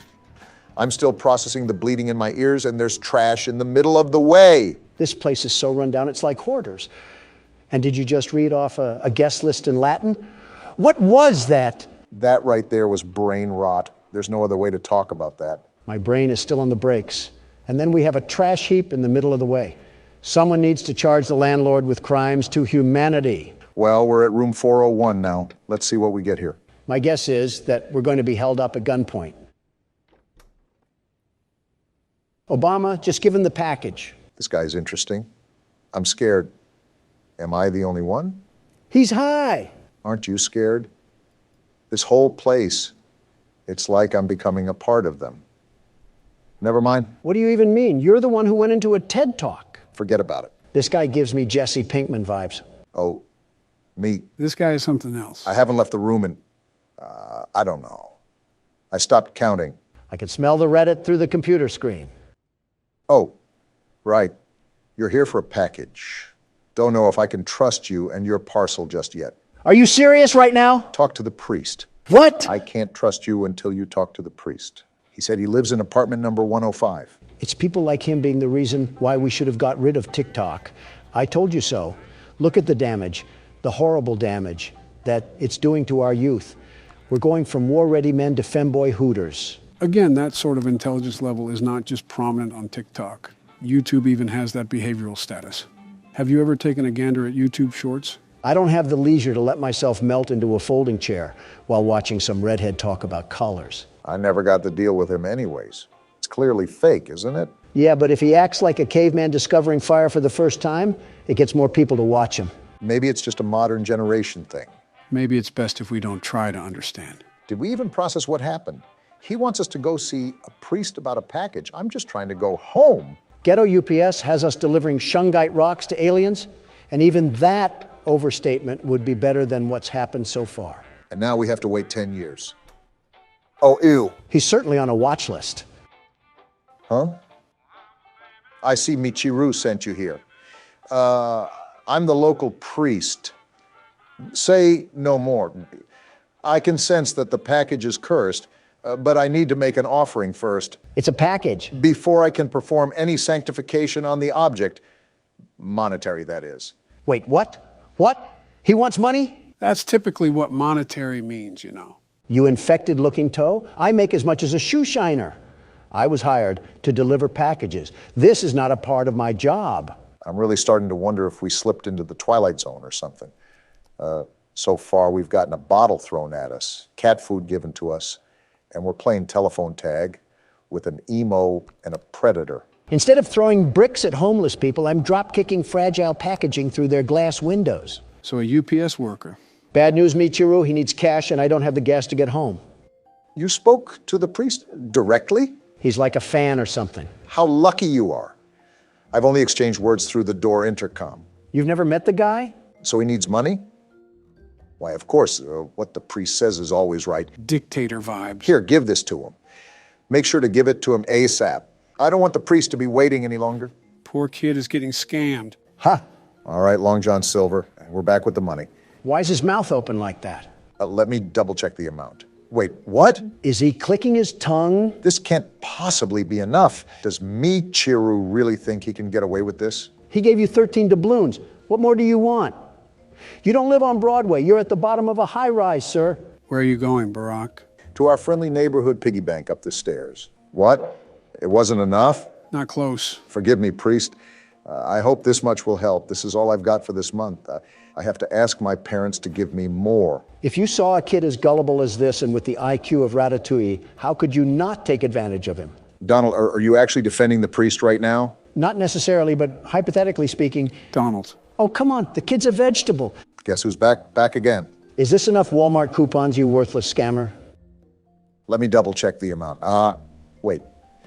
I'm still processing the bleeding in my ears, and there's trash in the middle of the way. This place is so run down, it's like hoarders. And did you just read off a guest list in Latin? What was that? That right there was brain rot. There's no other way to talk about that. My brain is still on the brakes. And then we have a trash heap in the middle of the way. Someone needs to charge the landlord with crimes to humanity. Well, we're at room 401 now. Let's see what we get here. My guess is that we're going to be held up at gunpoint. Obama, just give him the package. This guy's interesting. I'm scared. Am I the only one? He's high. Aren't you scared? This whole place, it's like I'm becoming a part of them. Never mind. What do you even mean? You're the one who went into a TED Talk. Forget about it. This guy gives me Jesse Pinkman vibes. Oh, me. This guy is something else. I haven't left the room in, I don't know. I stopped counting. I can smell the Reddit through the computer screen. Oh, right. You're here for a package. Don't know if I can trust you and your parcel just yet. Are you serious right now? Talk to the priest. What? I can't trust you until you talk to the priest. He said he lives in apartment number 105. It's people like him being the reason why we should have got rid of TikTok. I told you so. Look at the damage, the horrible damage that it's doing to our youth. We're going from war-ready men to femboy hooters. Again, that sort of intelligence level is not just prominent on TikTok. YouTube even has that behavioral status. Have you ever taken a gander at YouTube Shorts? I don't have the leisure to let myself melt into a folding chair while watching some redhead talk about collars. I never got to deal with him anyways. It's clearly fake, isn't it? Yeah, but if he acts like a caveman discovering fire for the first time, it gets more people to watch him. Maybe it's just a modern generation thing. Maybe it's best if we don't try to understand. Did we even process what happened? He wants us to go see a priest about a package. I'm just trying to go home. Ghetto UPS has us delivering shungite rocks to aliens, and even that overstatement would be better than what's happened so far. And now we have to wait 10 years. Oh, ew. He's certainly on a watch list. Huh? I see Michiru sent you here. I'm the local priest. Say no more. I can sense that the package is cursed, but I need to make an offering first. It's a package. Before I can perform any sanctification on the object. Monetary, that is. Wait, what? What? He wants money? That's typically what monetary means, you know. You infected-looking toe? I make as much as a shoe shiner. I was hired to deliver packages. This is not a part of my job. I'm really starting to wonder if we slipped into the Twilight Zone or something. So far, we've gotten a bottle thrown at us, cat food given to us, and we're playing telephone tag with an emo and a predator. Instead of throwing bricks at homeless people, I'm drop-kicking fragile packaging through their glass windows. So a UPS worker. Bad news, Michiru. He needs cash, and I don't have the gas to get home. You spoke to the priest directly? He's like a fan or something. How lucky you are. I've only exchanged words through the door intercom. You've never met the guy? So he needs money? Why, of course, what the priest says is always right. Dictator vibes. Here, give this to him. Make sure to give it to him ASAP. I don't want the priest to be waiting any longer. Poor kid is getting scammed. Huh? All right, Long John Silver. We're back with the money. Why is his mouth open like that? Let me double check the amount. Wait, what? Is he clicking his tongue? This can't possibly be enough. Does Michiru really think he can get away with this? He gave you 13 doubloons. What more do you want? You don't live on Broadway. You're at the bottom of a high-rise, sir. Where are you going, Barack? To our friendly neighborhood piggy bank up the stairs. What? It wasn't enough? Not close. Forgive me, priest. I hope this much will help. This is all I've got for this month. I have to ask my parents to give me more. If you saw a kid as gullible as this and with the IQ of Ratatouille, how could you not take advantage of him? Donald, are you actually defending the priest right now? Not necessarily, but hypothetically speaking. Donald. Oh, come on. The kid's a vegetable. Guess who's back again? Is this enough Walmart coupons, you worthless scammer? Let me double check the amount. Wait.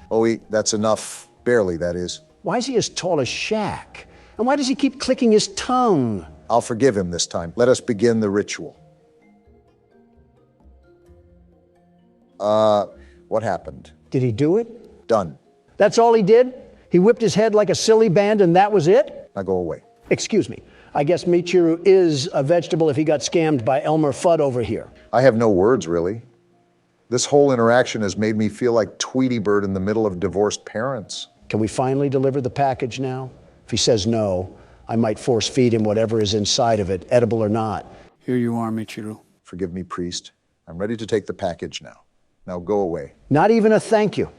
Oh, that's enough. Barely, that is. Why is he as tall as Shaq? And why does he keep clicking his tongue? I'll forgive him this time. Let us begin the ritual. What happened? Did he do it? Done. That's all he did? He whipped his head like a silly band and that was it? Now go away. Excuse me. I guess Michiru is a vegetable if he got scammed by Elmer Fudd over here. I have no words, really. This whole interaction has made me feel like Tweety Bird in the middle of divorced parents. Can we finally deliver the package now? If he says no, I might force feed him whatever is inside of it, edible or not. Here you are, Michiru. Forgive me, priest. I'm ready to take the package now. Now go away. Not even a thank you.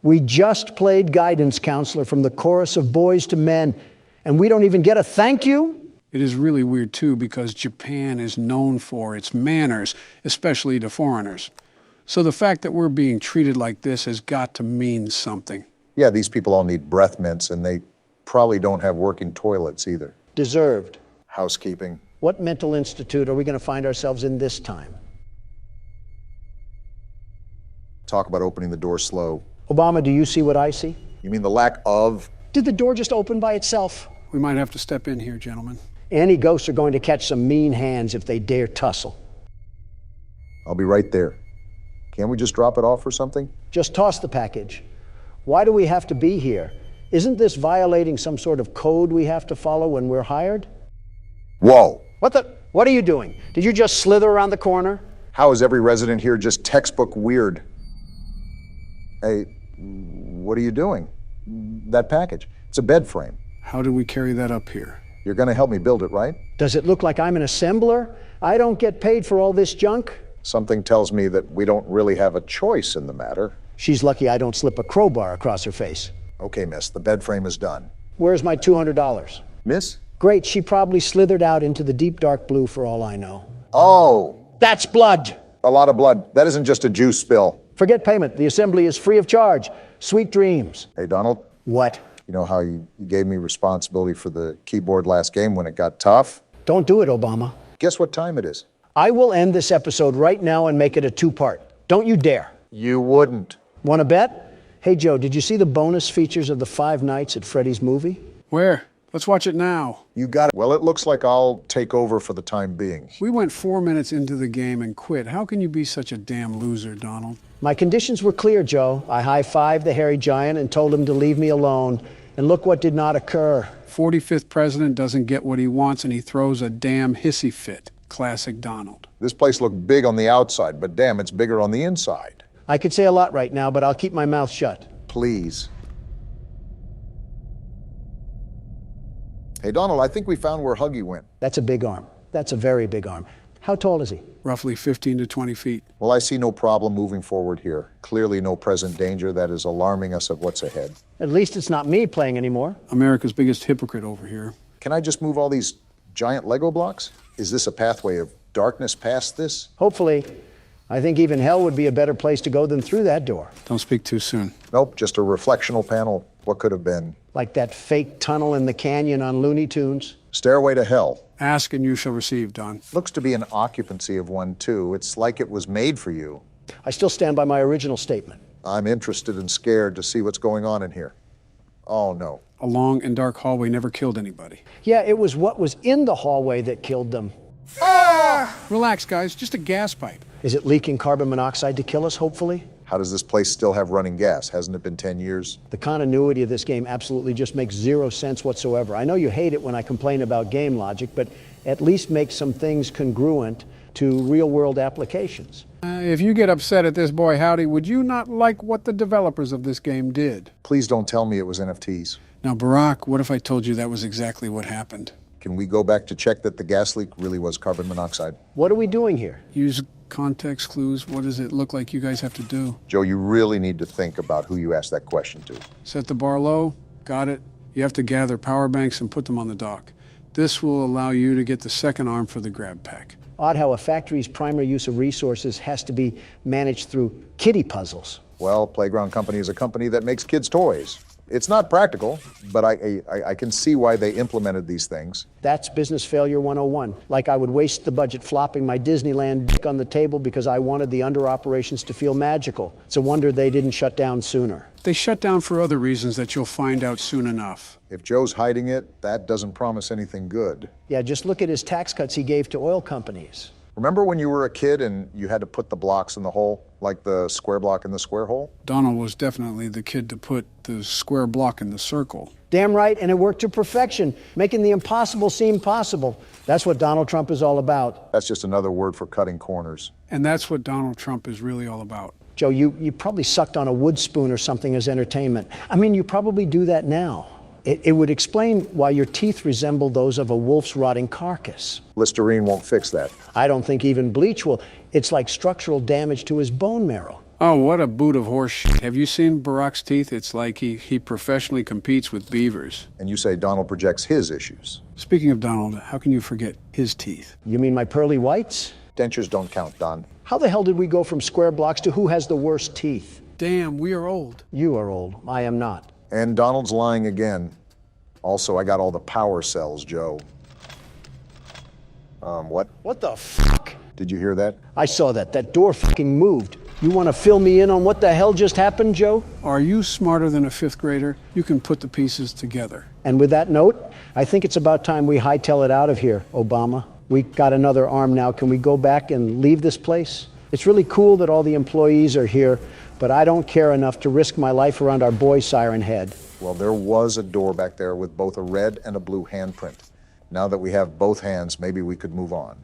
We just played guidance counselor from the chorus of Boys to Men, and we don't even get a thank you? It is really weird, too, because Japan is known for its manners, especially to foreigners. So the fact that we're being treated like this has got to mean something. Yeah, these people all need breath mints, and they probably don't have working toilets either. Deserved. Housekeeping. What mental institute are we going to find ourselves in this time? Talk about opening the door slow. Obama, do you see what I see? You mean the lack of? Did the door just open by itself? We might have to step in here, gentlemen. Any ghosts are going to catch some mean hands if they dare tussle. I'll be right there. Can't we just drop it off or something? Just toss the package. Why do we have to be here? Isn't this violating some sort of code we have to follow when we're hired? Whoa! What are you doing? Did you just slither around the corner? How is every resident here just textbook weird? Hey, what are you doing? That package. It's a bed frame. How do we carry that up here? You're gonna help me build it, right? Does it look like I'm an assembler? I don't get paid for all this junk? Something tells me that we don't really have a choice in the matter. She's lucky I don't slip a crowbar across her face. Okay, miss, the bed frame is done. Where's my $200? Miss? Great, she probably slithered out into the deep dark blue for all I know. Oh! That's blood! A lot of blood. That isn't just a juice spill. Forget payment. The assembly is free of charge. Sweet dreams. Hey, Donald? What? You know how you gave me responsibility for the keyboard last game when it got tough? Don't do it, Obama. Guess what time it is? I will end this episode right now and make it a two-part. Don't you dare. You wouldn't. Want to bet? Hey, Joe, did you see the bonus features of the 5 Nights at Freddy's movie? Where? Let's watch it now. You got it. Well, it looks like I'll take over for the time being. We went 4 minutes into the game and quit. How can you be such a damn loser, Donald? My conditions were clear, Joe. I high-fived the hairy giant and told him to leave me alone. And look what did not occur. 45th president doesn't get what he wants and he throws a damn hissy fit. Classic Donald. This place looked big on the outside, but damn, it's bigger on the inside. I could say a lot right now, but I'll keep my mouth shut. Please. Hey, Donald, I think we found where Huggy went. That's a big arm. That's a very big arm. How tall is he? Roughly 15 to 20 feet. Well, I see no problem moving forward here. Clearly no present danger that is alarming us of what's ahead. At least it's not me playing anymore. America's biggest hypocrite over here. Can I just move all these giant Lego blocks? Is this a pathway of darkness past this? Hopefully. I think even hell would be a better place to go than through that door. Don't speak too soon. Nope, just a reflectional panel. What could have been? Like that fake tunnel in the canyon on Looney Tunes. Stairway to hell. Ask and you shall receive, Don. Looks to be an occupancy of one, too. It's like it was made for you. I still stand by my original statement. I'm interested and scared to see what's going on in here. Oh, no. A long and dark hallway never killed anybody. Yeah, it was what was in the hallway that killed them. Relax, guys. Just a gas pipe. Is it leaking carbon monoxide to kill us, hopefully? How does this place still have running gas? Hasn't it been 10 years? The continuity of this game absolutely just makes zero sense whatsoever. I know you hate it when I complain about game logic, but at least make some things congruent to real-world applications. If you get upset at this, boy howdy, would you not like what the developers of this game did? Please don't tell me it was NFTs. Now, Barack, what if I told you that was exactly what happened? Can we go back to check that the gas leak really was carbon monoxide? What are we doing here? Use context clues. What does it look like you guys have to do? Joe, you really need to think about who you asked that question to. Set the bar low. Got it. You have to gather power banks and put them on the dock. This will allow you to get the second arm for the grab pack. Odd how a factory's primary use of resources has to be managed through kiddie puzzles. Well, Playground Company is a company that makes kids' toys. It's not practical, but I can see why they implemented these things. That's business failure 101. Like I would waste the budget flopping my Disneyland dick on the table because I wanted the under operations to feel magical. It's a wonder they didn't shut down sooner. They shut down for other reasons that you'll find out soon enough. If Joe's hiding it, that doesn't promise anything good. Yeah, just look at his tax cuts he gave to oil companies. Remember when you were a kid and you had to put the blocks in the hole, like the square block in the square hole? Donald was definitely the kid to put the square block in the circle. Damn right, and it worked to perfection, making the impossible seem possible. That's what Donald Trump is all about. That's just another word for cutting corners. And that's what Donald Trump is really all about. Joe, you probably sucked on a wood spoon or something as entertainment. I mean, you probably do that now. It would explain why your teeth resemble those of a wolf's rotting carcass. Listerine won't fix that. I don't think even bleach will. It's like structural damage to his bone marrow. Oh, what a boot of horse shit. Have you seen Barack's teeth? It's like he professionally competes with beavers. And you say Donald projects his issues. Speaking of Donald, how can you forget his teeth? You mean my pearly whites? Dentures don't count, Don. How the hell did we go from square blocks to who has the worst teeth? Damn, we are old. You are old. I am not. And Donald's lying again. Also, I got all the power cells, Joe. What? What the fuck? Did you hear that? I saw that. That door fucking moved. You want to fill me in on what the hell just happened, Joe? Are you smarter than a fifth grader? You can put the pieces together. And with that note, I think it's about time we hightail it out of here, Obama. We got another arm now. Can we go back and leave this place? It's really cool that all the employees are here, but I don't care enough to risk my life around our boy Siren Head. Well, there was a door back there with both a red and a blue handprint. Now that we have both hands, maybe we could move on.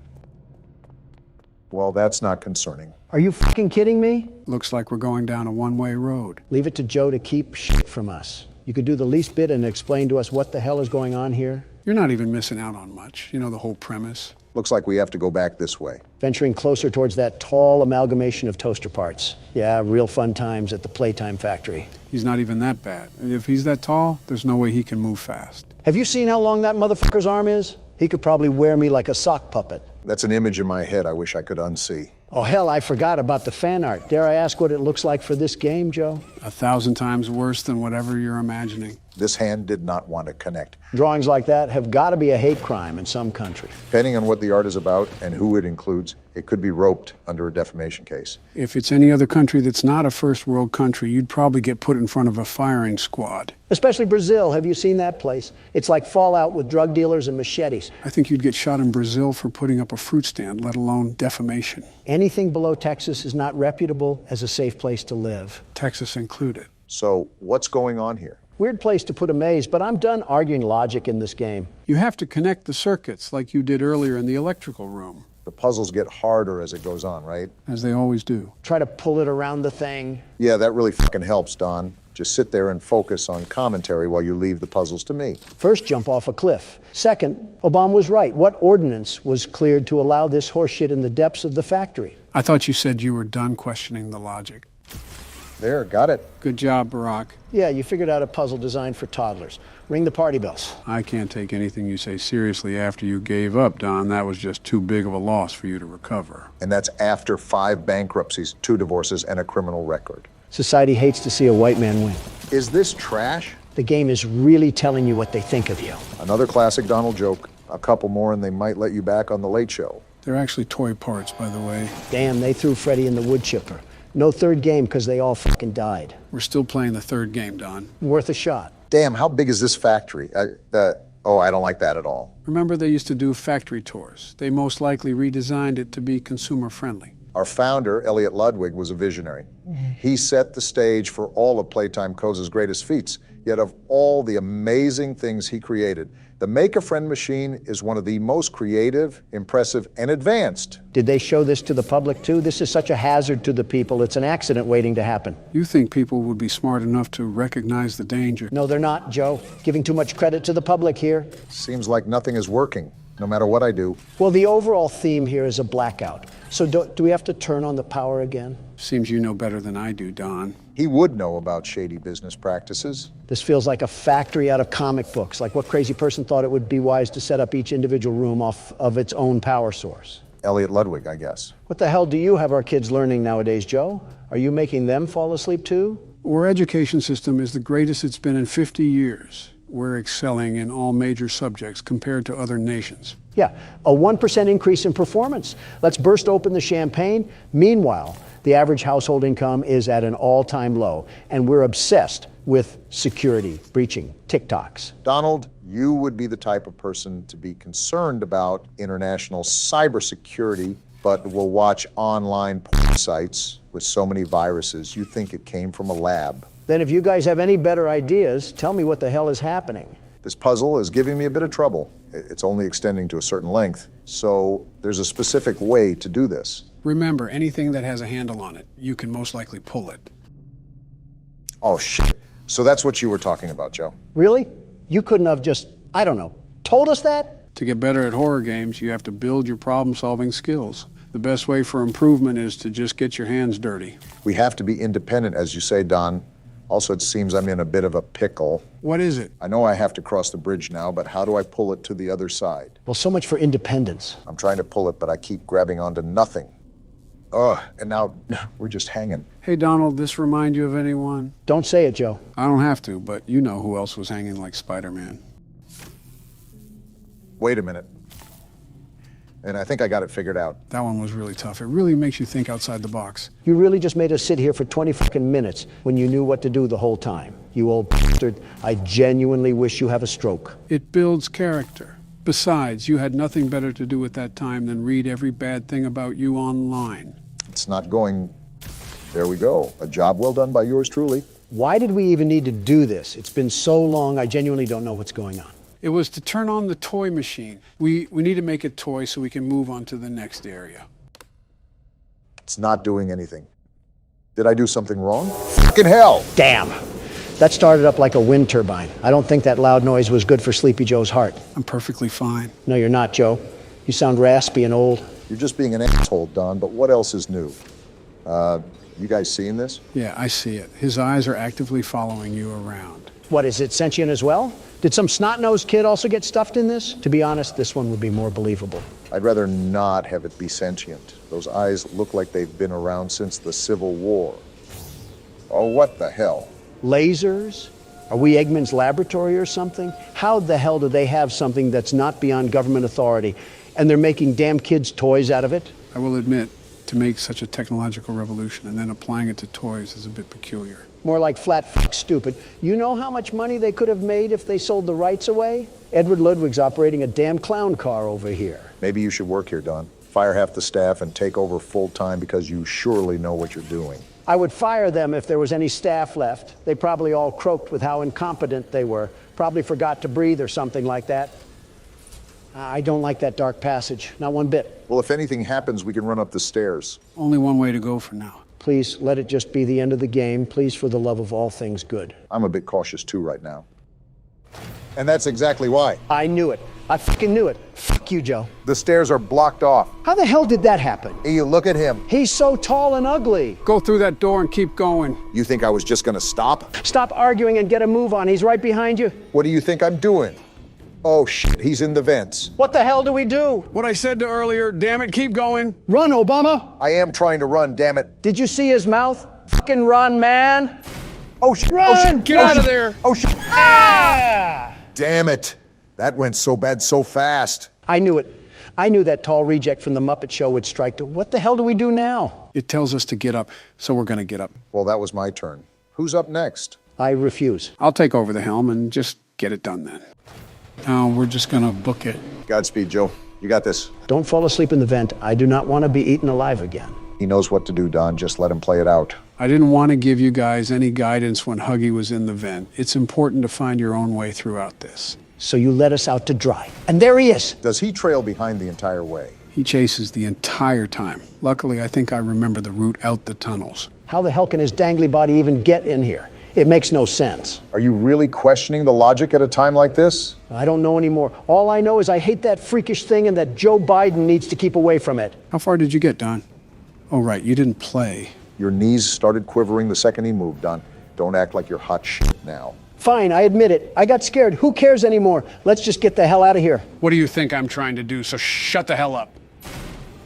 Well, that's not concerning. Are you fucking kidding me? Looks like we're going down a one-way road. Leave it to Joe to keep shit from us. You could do the least bit and explain to us what the hell is going on here. You're not even missing out on much. You know the whole premise. Looks like we have to go back this way. Venturing closer towards that tall amalgamation of toaster parts. Yeah, real fun times at the Playtime factory. He's not even that bad. If he's that tall, there's no way he can move fast. Have you seen how long that motherfucker's arm is? He could probably wear me like a sock puppet. That's an image in my head I wish I could unsee. Oh, hell, I forgot about the fan art. Dare I ask what it looks like for this game, Joe? 1,000 times worse than whatever you're imagining. This hand did not want to connect. Drawings like that have got to be a hate crime in some country. Depending on what the art is about and who it includes, it could be roped under a defamation case. If it's any other country that's not a first world country, you'd probably get put in front of a firing squad. Especially Brazil. Have you seen that place? It's like Fallout with drug dealers and machetes. I think you'd get shot in Brazil for putting up a fruit stand, let alone defamation. Anything below Texas is not reputable as a safe place to live. Texas included. So what's going on here? Weird place to put a maze, but I'm done arguing logic in this game. You have to connect the circuits like you did earlier in the electrical room. The puzzles get harder as it goes on, right? As they always do. Try to pull it around the thing. Yeah, that really fucking helps, Don. Just sit there and focus on commentary while you leave the puzzles to me. First, jump off a cliff. Second, Obama was right. What ordinance was cleared to allow this horseshit in the depths of the factory? I thought you said you were done questioning the logic. There, got it. Good job, Barack. Yeah, you figured out a puzzle designed for toddlers. Ring the party bells. I can't take anything you say seriously after you gave up, Don. That was just too big of a loss for you to recover. And that's after 5 bankruptcies, 2 divorces, and a criminal record. Society hates to see a white man win. Is this trash? The game is really telling you what they think of you. Another classic Donald joke. A couple more and they might let you back on the Late Show. They're actually toy parts, by the way. Damn, they threw Freddy in the wood chipper. No third game because they all fucking died. We're still playing the third game, Don. Worth a shot. Damn, how big is this factory? I don't like that at all. Remember they used to do factory tours. They most likely redesigned it to be consumer friendly. Our founder, Elliot Ludwig, was a visionary. He set the stage for all of Playtime Co.'s greatest feats. Yet of all the amazing things he created, the Make-A-Friend machine is one of the most creative, impressive, and advanced. Did they show this to the public too? This is such a hazard to the people. It's an accident waiting to happen. You think people would be smart enough to recognize the danger? No, they're not, Joe. Giving too much credit to the public here. Seems like nothing is working, no matter what I do. Well, the overall theme here is a blackout. So do we have to turn on the power again? Seems you know better than I do, Don. He would know about shady business practices. This feels like a factory out of comic books. Like what crazy person thought it would be wise to set up each individual room off of its own power source? Elliot Ludwig, I guess. What the hell do you have our kids learning nowadays, Joe? Are you making them fall asleep too? Our education system is the greatest it's been in 50 years. We're excelling in all major subjects compared to other nations. Yeah, a 1% increase in performance. Let's burst open the champagne. Meanwhile, the average household income is at an all-time low, and we're obsessed with security, breaching, TikToks. Donald, you would be the type of person to be concerned about international cybersecurity, but will watch online porn sites with so many viruses, you think it came from a lab. Then if you guys have any better ideas, tell me what the hell is happening. This puzzle is giving me a bit of trouble. It's only extending to a certain length, so there's a specific way to do this. Remember, anything that has a handle on it, you can most likely pull it. Oh, shit. So that's what you were talking about, Joe. Really? You couldn't have just, I don't know, told us that? To get better at horror games, you have to build your problem-solving skills. The best way for improvement is to just get your hands dirty. We have to be independent, as you say, Don. Also, it seems I'm in a bit of a pickle. What is it? I know I have to cross the bridge now, but how do I pull it to the other side? Well, so much for independence. I'm trying to pull it, but I keep grabbing onto nothing. Ugh, and now we're just hanging. Hey, Donald, this remind you of anyone? Don't say it, Joe. I don't have to, but you know who else was hanging like Spider-Man. Wait a minute. And I think I got it figured out. That one was really tough. It really makes you think outside the box. You really just made us sit here for 20 fucking minutes when you knew what to do the whole time. You old bastard. I genuinely wish you have a stroke. It builds character. Besides, you had nothing better to do at that time than read every bad thing about you online. It's not going... There we go. A job well done by yours truly. Why did we even need to do this? It's been so long, I genuinely don't know what's going on. It was to turn on the toy machine. We need to make it toy so we can move on to the next area. It's not doing anything. Did I do something wrong? Fucking hell! Damn! That started up like a wind turbine. I don't think that loud noise was good for Sleepy Joe's heart. I'm perfectly fine. No, you're not, Joe. You sound raspy and old. You're just being an asshole, Don, but what else is new? You guys seeing this? Yeah, I see it. His eyes are actively following you around. What, is it sentient as well? Did some snot-nosed kid also get stuffed in this? To be honest, this one would be more believable. I'd rather not have it be sentient. Those eyes look like they've been around since the Civil War. Oh, what the hell? Lasers? Are we Eggman's laboratory or something? How the hell do they have something that's not beyond government authority, and they're making damn kids' toys out of it? I will admit, to make such a technological revolution and then applying it to toys is a bit peculiar. More like flat fuck stupid. You know how much money they could have made if they sold the rights away? Edward Ludwig's operating a damn clown car over here. Maybe you should work here, Don. Fire half the staff and take over full-time because you surely know what you're doing. I would fire them if there was any staff left. They probably all croaked with how incompetent they were. Probably forgot to breathe or something like that. I don't like that dark passage, not one bit. Well, if anything happens, we can run up the stairs. Only one way to go for now. Please, let it just be the end of the game. Please, for the love of all things good. I'm a bit cautious too right now. And that's exactly why. I knew it. I fucking knew it. Fuck you, Joe. The stairs are blocked off. How the hell did that happen? Hey, you look at him. He's so tall and ugly. Go through that door and keep going. You think I was just gonna stop? Stop arguing and get a move on. He's right behind you. What do you think I'm doing? Oh shit, he's in the vents. What the hell do we do? What I said to earlier, damn it, keep going. Run, Obama. I am trying to run, damn it. Did you see his mouth? Fucking run, man. Oh shit. Run. Oh, shit. Get Oh, out of shit. there. Oh shit. Ah! Damn it. That went so bad so fast. I knew it. I knew that tall reject from the Muppet Show would strike to. What the hell do we do now? It tells us to get up, so we're gonna get up. Well, that was my turn. Who's up next? I refuse. I'll take over the helm and just get it done then. Now we're just gonna book it. Godspeed, Joe. You got this. Don't fall asleep in the vent. I do not want to be eaten alive again. He knows what to do, Don. Just let him play it out. I didn't want to give you guys any guidance when Huggy was in the vent. It's important to find your own way throughout this. So you let us out to dry. And there he is. Does he trail behind the entire way? He chases the entire time. Luckily, I think I remember the route out the tunnels. How the hell can his dangly body even get in here? It makes no sense. Are you really questioning the logic at a time like this? I don't know anymore. All I know is I hate that freakish thing and that Joe Biden needs to keep away from it. How far did you get, Don? Oh, right, you didn't play. Your knees started quivering the second he moved, Don. Don't act like you're hot shit now. Fine, I admit it. I got scared. Who cares anymore? Let's just get the hell out of here. What do you think I'm trying to do? So shut the hell up.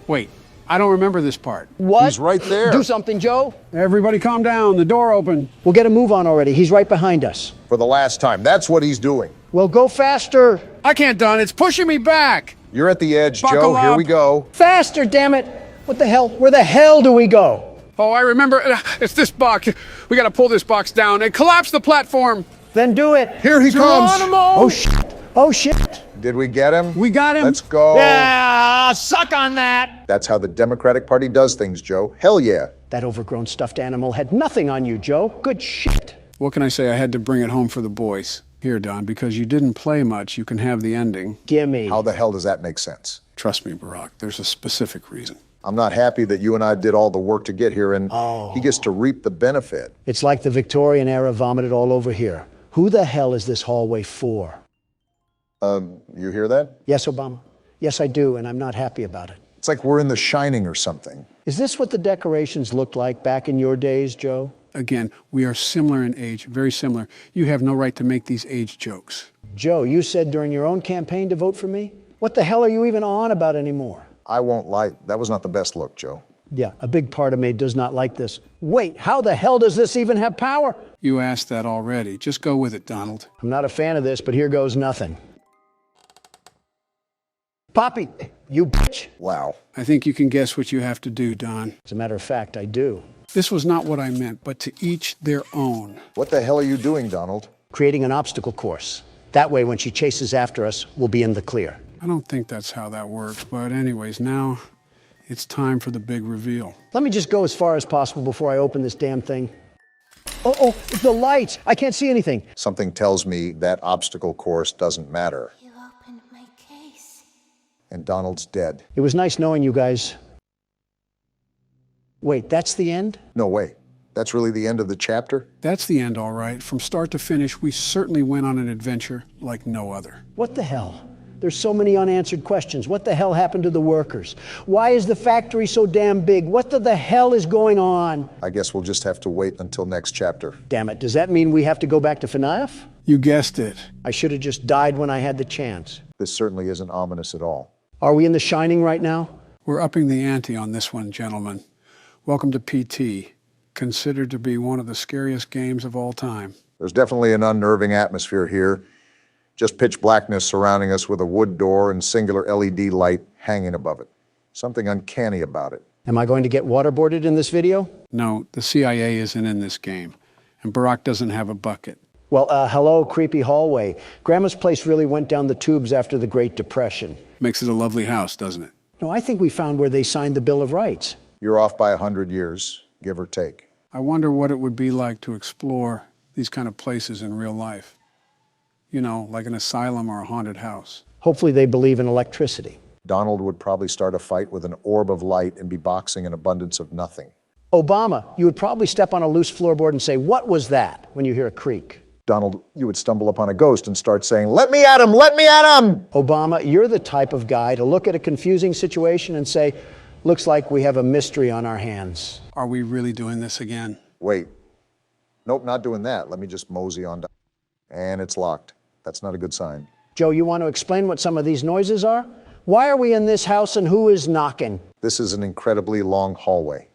Wait, I don't remember this part. What? He's right there. Do something, Joe. Everybody calm down. The door open. We'll get a move on already. He's right behind us. For the last time. That's what he's doing. Well, go faster. I can't, Don. It's pushing me back. You're at the edge, Buckle Joe. up. Here we go. Faster, damn it. What the hell? Where the hell do we go? Oh, I remember. It's this box. We got to pull this box down and collapse the platform. Then do it. Here he comes. Oh, shit. Oh, shit. Did we get him? We got him. Let's go. Yeah, suck on that. That's how the Democratic Party does things, Joe. Hell yeah. That overgrown stuffed animal had nothing on you, Joe. Good shit. What can I say? I had to bring it home for the boys. Here, Don, because you didn't play much, you can have the ending. Gimme. How the hell does that make sense? Trust me, Barack. There's a specific reason. I'm not happy that you and I did all the work to get here, and he gets to reap the benefit. It's like the Victorian era vomited all over here. Who the hell is this hallway for? You hear that? Yes, Obama. Yes, I do, and I'm not happy about it. It's like we're in The Shining or something. Is this what the decorations looked like back in your days, Joe? again, we are similar in age, very similar. You have no right to make these age jokes. Joe, you said during your own campaign to vote for me? What the hell are you even on about anymore? I won't lie, that was not the best look, Joe. Yeah, a big part of me does not like this. Wait, how the hell does this even have power? You asked that already. Just go with it, Donald. I'm not a fan of this, but here goes nothing. Poppy, you bitch. Wow. I think you can guess what you have to do, Don. As a matter of fact, I do. This was not what I meant, but to each their own. What the hell are you doing, Donald? Creating an obstacle course. That way, when she chases after us, we'll be in the clear. I don't think that's how that works, but anyways, now it's time for the big reveal. Let me just go as far as possible before I open this damn thing. Oh, the lights! I can't see anything. Something tells me that obstacle course doesn't matter. You opened my case. And Donald's dead. It was nice knowing you guys. Wait, that's the end? No way. That's really the end of the chapter? That's the end, all right. From start to finish, we certainly went on an adventure like no other. What the hell? There's so many unanswered questions. What the hell happened to the workers? Why is the factory so damn big? What the hell is going on? I guess we'll just have to wait until next chapter. Damn it, does that mean we have to go back to FNAF? You guessed it. I should have just died when I had the chance. This certainly isn't ominous at all. Are we in The Shining right now? We're upping the ante on this one, gentlemen. Welcome to PT, considered to be one of the scariest games of all time. There's definitely an unnerving atmosphere here. Just pitch blackness surrounding us with a wood door and singular LED light hanging above it. Something uncanny about it. Am I going to get waterboarded in this video? No, the CIA isn't in this game, and Barack doesn't have a bucket. Well, hello, creepy hallway. Grandma's place really went down the tubes after the Great Depression. Makes it a lovely house, doesn't it? No, I think we found where they signed the Bill of Rights. You're off by 100 years, give or take. I wonder what it would be like to explore these kind of places in real life. You know, like an asylum or a haunted house. Hopefully they believe in electricity. Donald would probably start a fight with an orb of light and be boxing an abundance of nothing. Obama, you would probably step on a loose floorboard and say, "What was that?" when you hear a creak. Donald, you would stumble upon a ghost and start saying, "Let me at him! Let me at him!" Obama, you're the type of guy to look at a confusing situation and say, "Looks like we have a mystery on our hands." Are we really doing this again? Wait. Nope, not doing that. Let me just mosey on down. And it's locked. That's not a good sign. Joe, you want to explain what some of these noises are? Why are we in this house and who is knocking? This is an incredibly long hallway.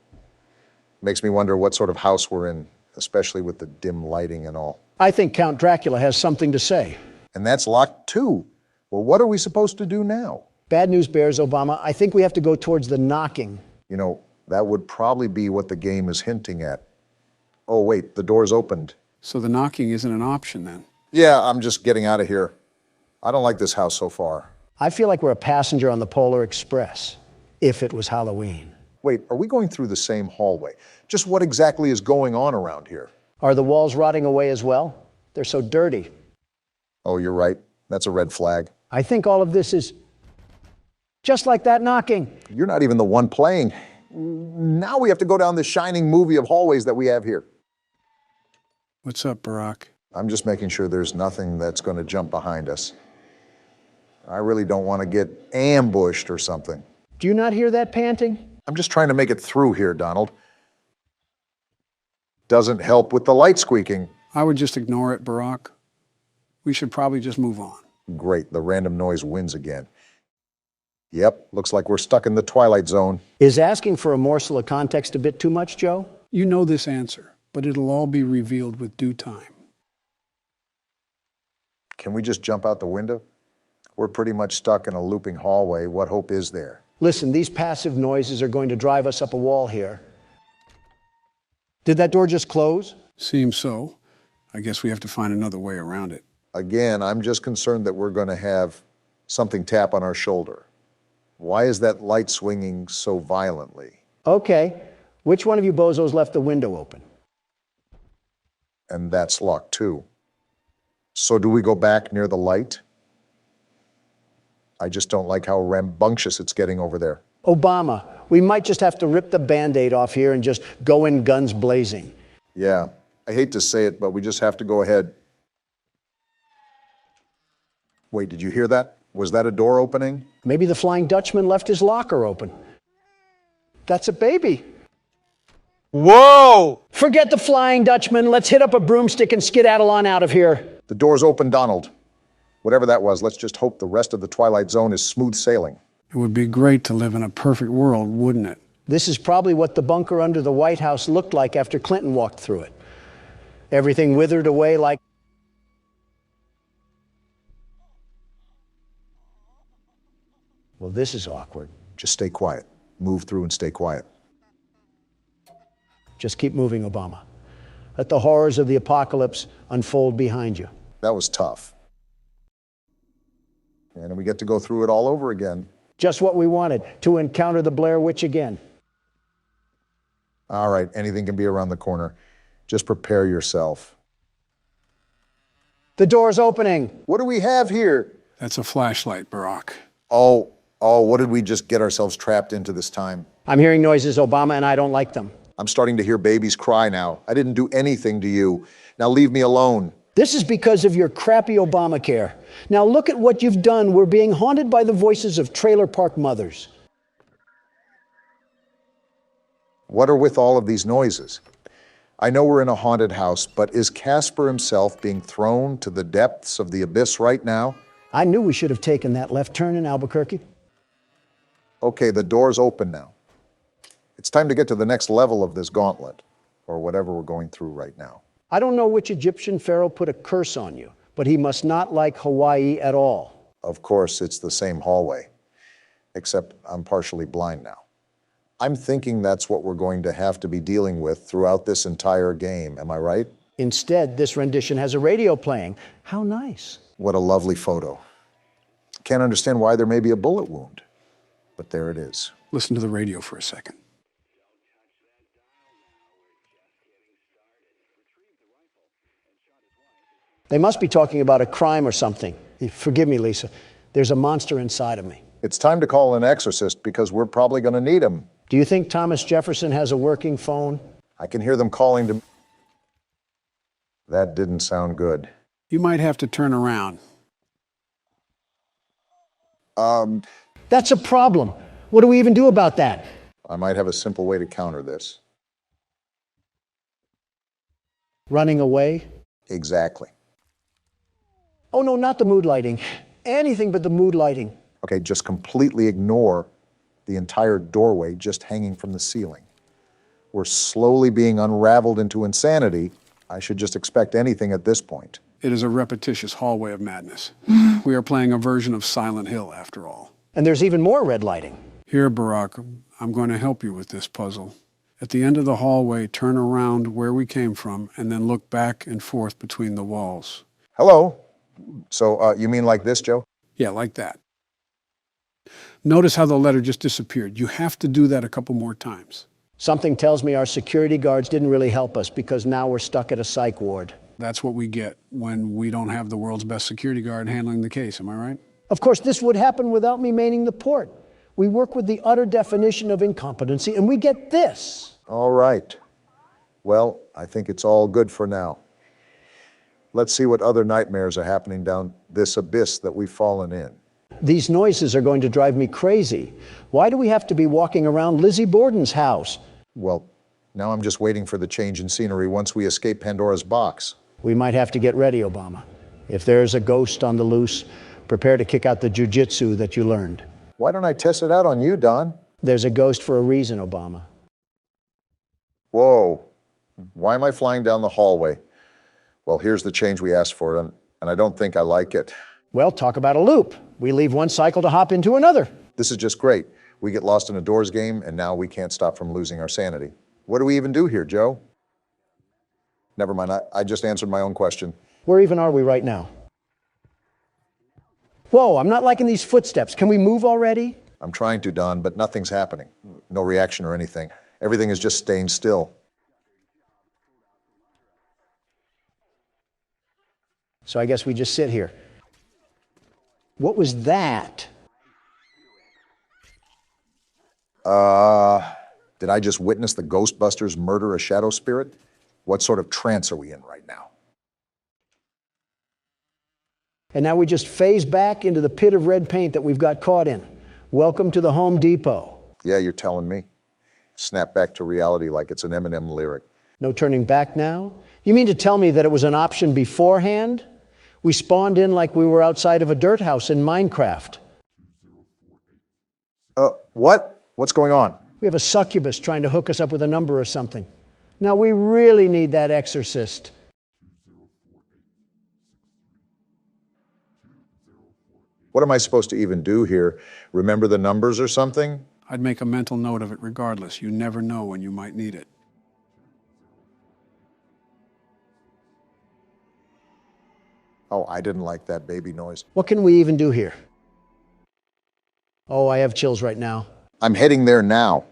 Makes me wonder what sort of house we're in, especially with the dim lighting and all. I think Count Dracula has something to say. And that's locked too. Well, what are we supposed to do now? Bad news bears, Obama. I think we have to go towards the knocking. You know, that would probably be what the game is hinting at. Oh, wait, the door's opened. So the knocking isn't an option then? Yeah, I'm just getting out of here. I don't like this house so far. I feel like we're a passenger on the Polar Express, if it was Halloween. Wait, are we going through the same hallway? Just what exactly is going on around here? Are the walls rotting away as well? They're so dirty. Oh, you're right. That's a red flag. I think all of this is just like that knocking. You're not even the one playing. Now we have to go down this shining movie of hallways that we have here. What's up, Barack? I'm just making sure there's nothing that's going to jump behind us. I really don't want to get ambushed or something. Do you not hear that panting? I'm just trying to make it through here, Donald. Doesn't help with the light squeaking. I would just ignore it, Barack. We should probably just move on. Great, the random noise wins again. Yep, looks like we're stuck in the Twilight Zone. Is asking for a morsel of context a bit too much, Joe? You know this answer, but it'll all be revealed with due time. Can we just jump out the window? We're pretty much stuck in a looping hallway. What hope is there? Listen, these passive noises are going to drive us up a wall here. Did that door just close? Seems so. I guess we have to find another way around it. Again, I'm just concerned that we're going to have something tap on our shoulder. Why is that light swinging so violently? Okay. Which one of you bozos left the window open? And that's locked too. So do we go back near the light? I just don't like how rambunctious it's getting over there. Obama, we might just have to rip the Band-Aid off here and just go in guns blazing. Yeah, I hate to say it, but we just have to go ahead. Wait, did you hear that? Was that a door opening? Maybe the Flying Dutchman left his locker open. That's a baby. Whoa! Forget the Flying Dutchman. Let's hit up a broomstick and skedaddle on out of here. The door's open, Donald. Whatever that was, let's just hope the rest of the Twilight Zone is smooth sailing. It would be great to live in a perfect world, wouldn't it? This is probably what the bunker under the White House looked like after Clinton walked through it. Everything withered away like... Well, this is awkward. Just stay quiet. Move through and stay quiet. Just keep moving, Obama. Let the horrors of the apocalypse unfold behind you. That was tough. And we get to go through it all over again. Just what we wanted, to encounter the Blair Witch again. All right, anything can be around the corner. Just prepare yourself. The door's opening. What do we have here? That's a flashlight, Barack. Oh, what did we just get ourselves trapped into this time? I'm hearing noises, Obama, and I don't like them. I'm starting to hear babies cry now. I didn't do anything to you. Now leave me alone. This is because of your crappy Obamacare. Now look at what you've done. We're being haunted by the voices of trailer park mothers. What are with all of these noises? I know we're in a haunted house, but is Casper himself being thrown to the depths of the abyss right now? I knew we should have taken that left turn in Albuquerque. Okay, the door's open now. It's time to get to the next level of this gauntlet, or whatever we're going through right now. I don't know which Egyptian pharaoh put a curse on you, but he must not like Hawaii at all. Of course, it's the same hallway, except I'm partially blind now. I'm thinking that's what we're going to have to be dealing with throughout this entire game, am I right? Instead, this rendition has a radio playing. How nice. What a lovely photo. Can't understand why there may be a bullet wound, but there it is. Listen to the radio for a second. They must be talking about a crime or something. Forgive me, Lisa. There's a monster inside of me. It's time to call an exorcist because we're probably going to need him. Do you think Thomas Jefferson has a working phone? I can hear them calling to... That didn't sound good. You might have to turn around. That's a problem. What do we even do about that? I might have a simple way to counter this. Running away? Exactly. Oh, no, not the mood lighting. Anything but the mood lighting. Okay, just completely ignore the entire doorway just hanging from the ceiling. We're slowly being unraveled into insanity. I should just expect anything at this point. It is a repetitious hallway of madness. We are playing a version of Silent Hill, after all. And there's even more red lighting. Here, Barack, I'm going to help you with this puzzle. At the end of the hallway, turn around where we came from, and then look back and forth between the walls. Hello? So, you mean like this, Joe? Yeah, like that. Notice how the letter just disappeared. You have to do that a couple more times. Something tells me our security guards didn't really help us because now we're stuck at a psych ward. That's what we get when we don't have the world's best security guard handling the case, am I right? Of course, this would happen without me manning the port. We work with the utter definition of incompetency, and we get this. All right. Well, I think it's all good for now. Let's see what other nightmares are happening down this abyss that we've fallen in. These noises are going to drive me crazy. Why do we have to be walking around Lizzie Borden's house? Well, now I'm just waiting for the change in scenery once we escape Pandora's box. We might have to get ready, Obama. If there's a ghost on the loose, prepare to kick out the jujitsu that you learned. Why don't I test it out on you, Don? There's a ghost for a reason, Obama. Whoa. Why am I flying down the hallway? Well, here's the change we asked for, and I don't think I like it. Well, talk about a loop. We leave one cycle to hop into another. This is just great. We get lost in a doors game, and now we can't stop from losing our sanity. What do we even do here, Joe? Never mind, I just answered my own question. Where even are we right now? Whoa, I'm not liking these footsteps. Can we move already? I'm trying to, Don, but nothing's happening. No reaction or anything. Everything is just staying still. So I guess we just sit here. What was that? Did I just witness the Ghostbusters murder a shadow spirit? What sort of trance are we in right now? And now we just phase back into the pit of red paint that we've got caught in. Welcome to the Home Depot. Yeah, you're telling me. Snap back to reality like it's an Eminem lyric. No turning back now? You mean to tell me that it was an option beforehand? We spawned in like we were outside of a dirt house in Minecraft. What? What's going on? We have a succubus trying to hook us up with a number or something. Now we really need that exorcist. What am I supposed to even do here? Remember the numbers or something? I'd make a mental note of it regardless. You never know when you might need it. Oh, I didn't like that baby noise. What can we even do here? Oh, I have chills right now. I'm heading there now.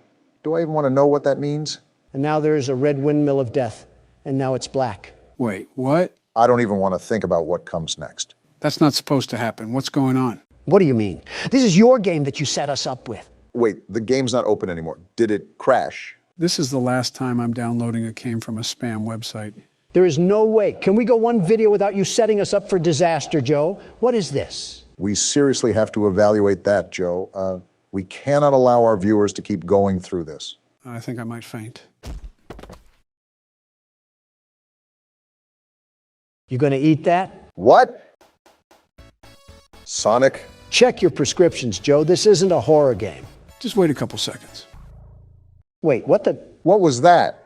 Do I even want to know what that means? And now there is a red windmill of death, and now it's black. Wait, what? I don't even want to think about what comes next. That's not supposed to happen. What's going on? What do you mean? This is your game that you set us up with. Wait, the game's not open anymore. Did it crash? This is the last time I'm downloading a game from a spam website. There is no way. Can we go one video without you setting us up for disaster, Joe? What is this? We seriously have to evaluate that, Joe. We cannot allow our viewers to keep going through this. I think I might faint. You gonna eat that? What? Sonic? Check your prescriptions, Joe. This isn't a horror game. Just wait a couple seconds. Wait, what the? What was that?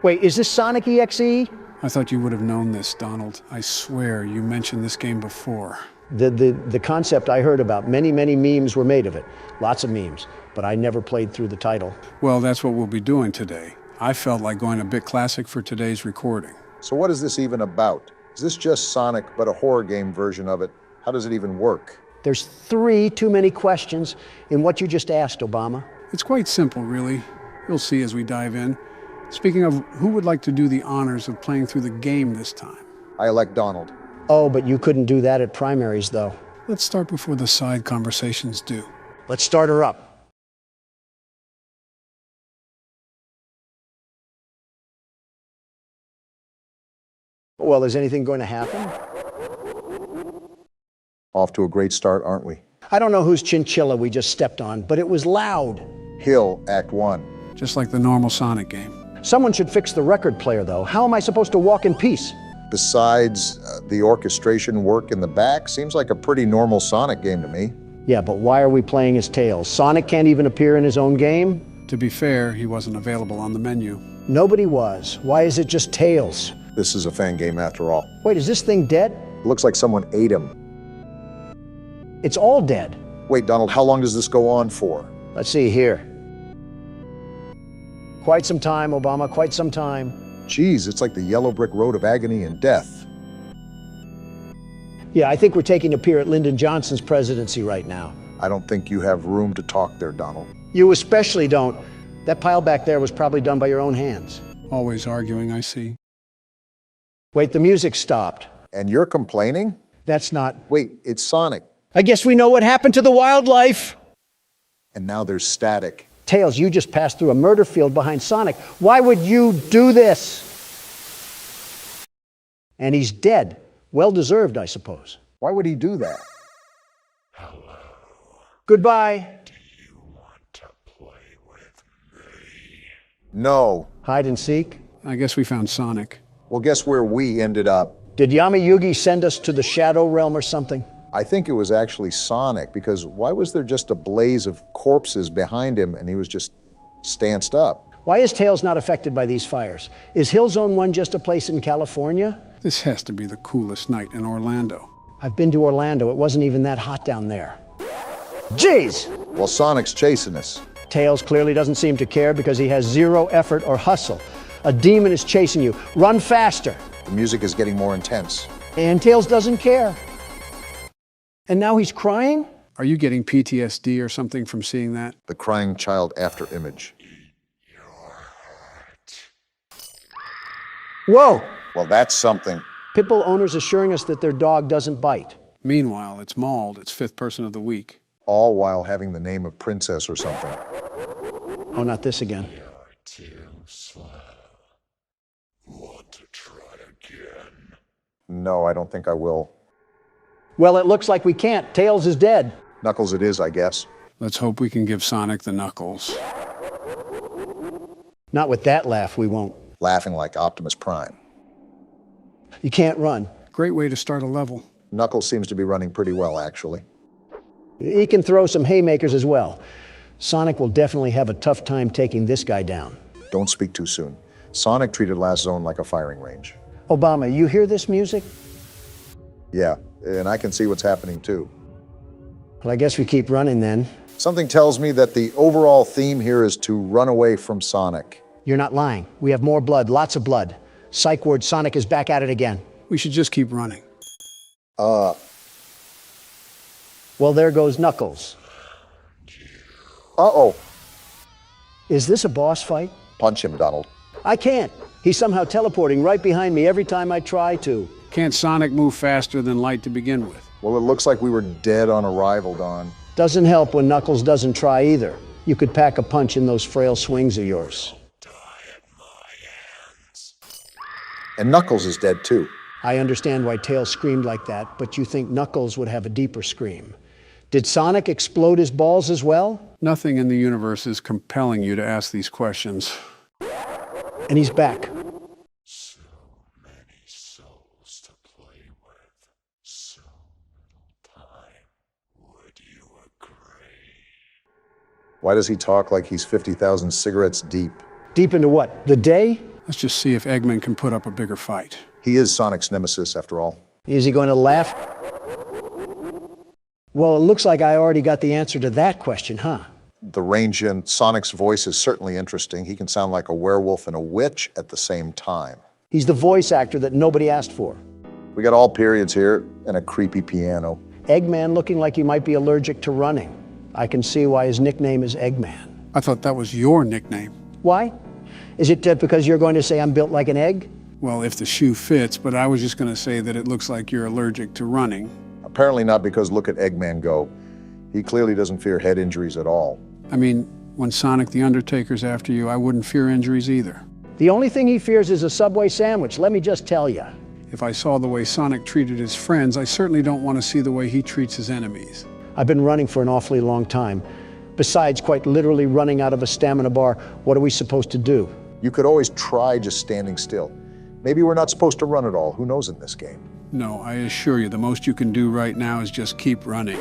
Wait, is this Sonic EXE? I thought you would have known this, Donald. I swear you mentioned this game before. The concept I heard about, many memes were made of it. Lots of memes, but I never played through the title. Well, that's what we'll be doing today. I felt like going a bit classic for today's recording. So what is this even about? Is this just Sonic, but a horror game version of it? How does it even work? There's 3 too many questions in what you just asked, Obama. It's quite simple, really. You'll see as we dive in. Speaking of, who would like to do the honors of playing through the game this time? I elect Donald. Oh, but you couldn't do that at primaries, though. Let's start before the side conversations do. Let's start her up. Well, is anything going to happen? Off to a great start, aren't we? I don't know whose chinchilla we just stepped on, but it was loud. Hill, Act 1. Just like the normal Sonic game. Someone should fix the record player, though. How am I supposed to walk in peace? Besides the orchestration work in the back, seems like a pretty normal Sonic game to me. Yeah, but why are we playing as Tails? Sonic can't even appear in his own game? To be fair, he wasn't available on the menu. Nobody was. Why is it just Tails? This is a fan game after all. Wait, is this thing dead? It looks like someone ate him. It's all dead. Wait, Donald, how long does this go on for? Let's see here. Quite some time, Obama, quite some time. Geez, it's like the yellow brick road of agony and death. Yeah, I think we're taking a peer at Lyndon Johnson's presidency right now. I don't think you have room to talk there, Donald. You especially don't. That pile back there was probably done by your own hands. Always arguing, I see. Wait, the music stopped. And you're complaining? That's not... Wait, it's Sonic. I guess we know what happened to the wildlife. And now there's static. Tails, you just passed through a murder field behind Sonic. Why would you do this? And he's dead. Well deserved, I suppose. Why would he do that? Hello. Goodbye. Do you want to play with me? No. Hide and seek? I guess we found Sonic. Well, guess where we ended up? Did Yami Yugi send us to the Shadow Realm or something? I think it was actually Sonic, because why was there just a blaze of corpses behind him and he was just stanced up? Why is Tails not affected by these fires? Is Hill Zone 1 just a place in California? This has to be the coolest night in Orlando. I've been to Orlando. It wasn't even that hot down there. Jeez! Well, Sonic's chasing us. Tails clearly doesn't seem to care because he has zero effort or hustle. A demon is chasing you. Run faster. The music is getting more intense. And Tails doesn't care. And now he's crying? Are you getting PTSD or something from seeing that? The crying child after image. Whoa! Well, that's something. Pitbull owners assuring us that their dog doesn't bite. Meanwhile, it's mauled its 5th person of the week. All while having the name of Princess or something. Oh, not this again. You're too slow. Want to try again? No, I don't think I will. Well, it looks like we can't. Tails is dead. Knuckles it is, I guess. Let's hope we can give Sonic the knuckles. Not with that laugh, we won't. Laughing like Optimus Prime. You can't run. Great way to start a level. Knuckles seems to be running pretty well, actually. He can throw some haymakers as well. Sonic will definitely have a tough time taking this guy down. Don't speak too soon. Sonic treated last zone like a firing range. Obama, you hear this music? Yeah, and I can see what's happening too. Well, I guess we keep running then. Something tells me that the overall theme here is to run away from Sonic. You're not lying. We have more blood, lots of blood. Psych ward, Sonic is back at it again. We should just keep running. Well, there goes Knuckles. Uh-oh. Is this a boss fight? Punch him, Donald. I can't. He's somehow teleporting right behind me every time I try to. Can't Sonic move faster than light to begin with? Well, it looks like we were dead on arrival, Don. Doesn't help when Knuckles doesn't try either. You could pack a punch in those frail swings of yours. And Knuckles is dead too. I understand why Tails screamed like that, but you think Knuckles would have a deeper scream. Did Sonic explode his balls as well? Nothing in the universe is compelling you to ask these questions. And he's back. So many souls to play with. So little time. Would you agree? Why does he talk like he's 50,000 cigarettes deep? Deep into what? The day? Let's just see if Eggman can put up a bigger fight. He is Sonic's nemesis, after all. Is he going to laugh? Well, it looks like I already got the answer to that question, huh? The range in Sonic's voice is certainly interesting. He can sound like a werewolf and a witch at the same time. He's the voice actor that nobody asked for. We got all periods here and a creepy piano. Eggman looking like he might be allergic to running. I can see why his nickname is Eggman. I thought that was your nickname. Why? Is it because you're going to say I'm built like an egg? Well, if the shoe fits, but I was just going to say that it looks like you're allergic to running. Apparently not, because look at Eggman go. He clearly doesn't fear head injuries at all. I mean, when Sonic the Undertaker's after you, I wouldn't fear injuries either. The only thing he fears is a Subway sandwich, let me just tell you. If I saw the way Sonic treated his friends, I certainly don't want to see the way he treats his enemies. I've been running for an awfully long time. Besides quite literally running out of a stamina bar, what are we supposed to do? You could always try just standing still. Maybe we're not supposed to run at all. Who knows in this game? No, I assure you, the most you can do right now is just keep running.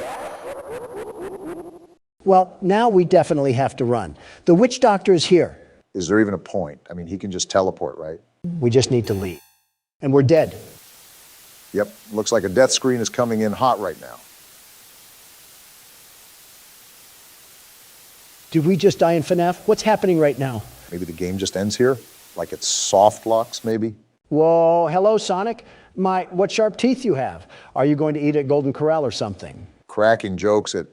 Well, now we definitely have to run. The witch doctor is here. Is there even a point? I mean, he can just teleport, right? We just need to leave. And we're dead. Yep, looks like a death screen is coming in hot right now. Did we just die in FNAF? What's happening right now? Maybe the game just ends here? Like it's soft locks, maybe? Whoa, hello, Sonic. What sharp teeth you have. Are you going to eat at Golden Corral or something? Cracking jokes at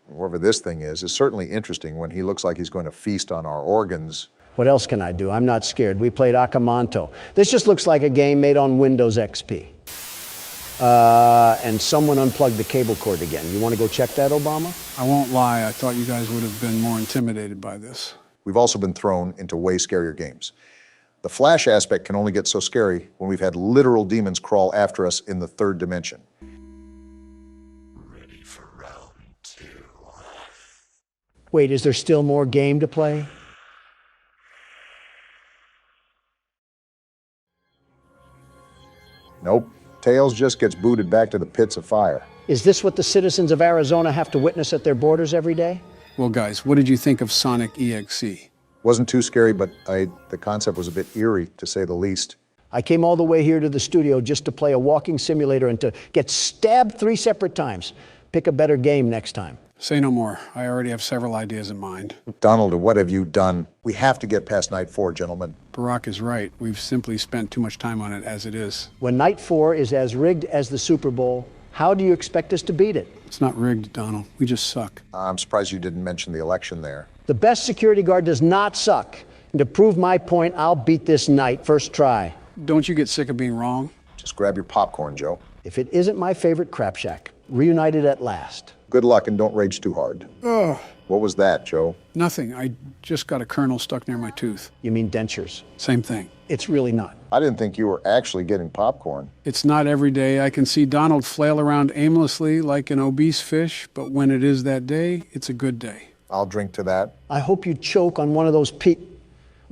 whoever this thing is certainly interesting when he looks like he's going to feast on our organs. What else can I do? I'm not scared. We played Akamanto. This just looks like a game made on Windows XP. And someone unplugged the cable cord again. You want to go check that, Obama? I won't lie, I thought you guys would have been more intimidated by this. We've also been thrown into way scarier games. The Flash aspect can only get so scary when we've had literal demons crawl after us in the third dimension. Ready for round 2. Wait, is there still more game to play? Nope. Tails just gets booted back to the pits of fire. Is this what the citizens of Arizona have to witness at their borders every day? Well, guys, what did you think of Sonic EXE? Wasn't too scary, but the concept was a bit eerie, to say the least. I came all the way here to the studio just to play a walking simulator and to get stabbed 3 separate times. Pick a better game next time. Say no more. I already have several ideas in mind. Donald, what have you done? We have to get past Night 4, gentlemen. Barack is right. We've simply spent too much time on it as it is. When Night 4 is as rigged as the Super Bowl, how do you expect us to beat it? It's not rigged, Donald. We just suck. I'm surprised you didn't mention the election there. The best security guard does not suck. And to prove my point, I'll beat this Night first try. Don't you get sick of being wrong? Just grab your popcorn, Joe. If it isn't my favorite crap shack, reunited at last. Good luck and don't rage too hard. Ugh. What was that, Joe? Nothing. I just got a kernel stuck near my tooth. You mean dentures? Same thing. It's really not. I didn't think you were actually getting popcorn. It's not every day. I can see Donald flail around aimlessly like an obese fish, but when it is that day, it's a good day. I'll drink to that. I hope you choke on one of those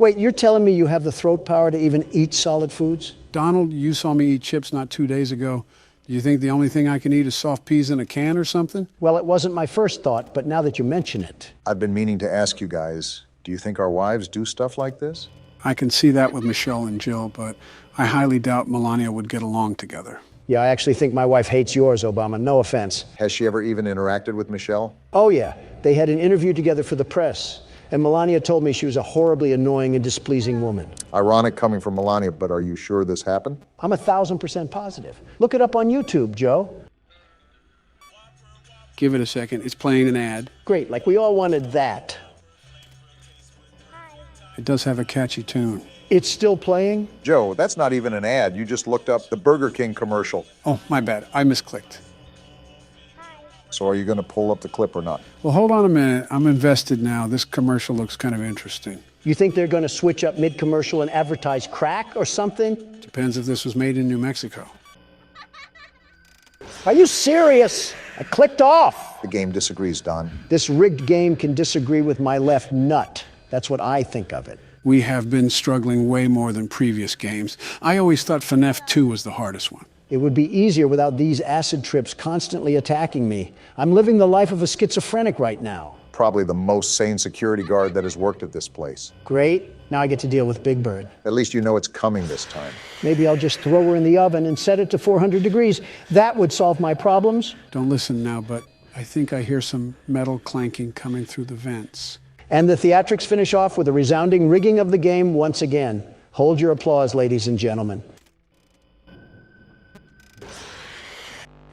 Wait, you're telling me you have the throat power to even eat solid foods? Donald, you saw me eat chips not 2 days ago. Do you think the only thing I can eat is soft peas in a can or something? Well, it wasn't my first thought, but now that you mention it. I've been meaning to ask you guys, do you think our wives do stuff like this? I can see that with Michelle and Jill, but I highly doubt Melania would get along together. Yeah, I actually think my wife hates yours, Obama. No offense. Has she ever even interacted with Michelle? Oh, yeah. They had an interview together for the press. And Melania told me she was a horribly annoying and displeasing woman. Ironic coming from Melania, but are you sure this happened? I'm 1,000% positive. Look it up on YouTube, Joe. Give it a second. It's playing an ad. Great, like we all wanted that. It does have a catchy tune. It's still playing? Joe, that's not even an ad. You just looked up the Burger King commercial. Oh, my bad. I misclicked. So are you going to pull up the clip or not? Well, hold on a minute. I'm invested now. This commercial looks kind of interesting. You think they're going to switch up mid-commercial and advertise crack or something? Depends if this was made in New Mexico. Are you serious? I clicked off. The game disagrees, Don. This rigged game can disagree with my left nut. That's what I think of it. We have been struggling way more than previous games. I always thought FNAF 2 was the hardest one. It would be easier without these acid trips constantly attacking me. I'm living the life of a schizophrenic right now. Probably the most sane security guard that has worked at this place. Great. Now I get to deal with Big Bird. At least you know it's coming this time. Maybe I'll just throw her in the oven and set it to 400 degrees. That would solve my problems. Don't listen now, but I think I hear some metal clanking coming through the vents. And the theatrics finish off with a resounding rigging of the game once again. Hold your applause, ladies and gentlemen.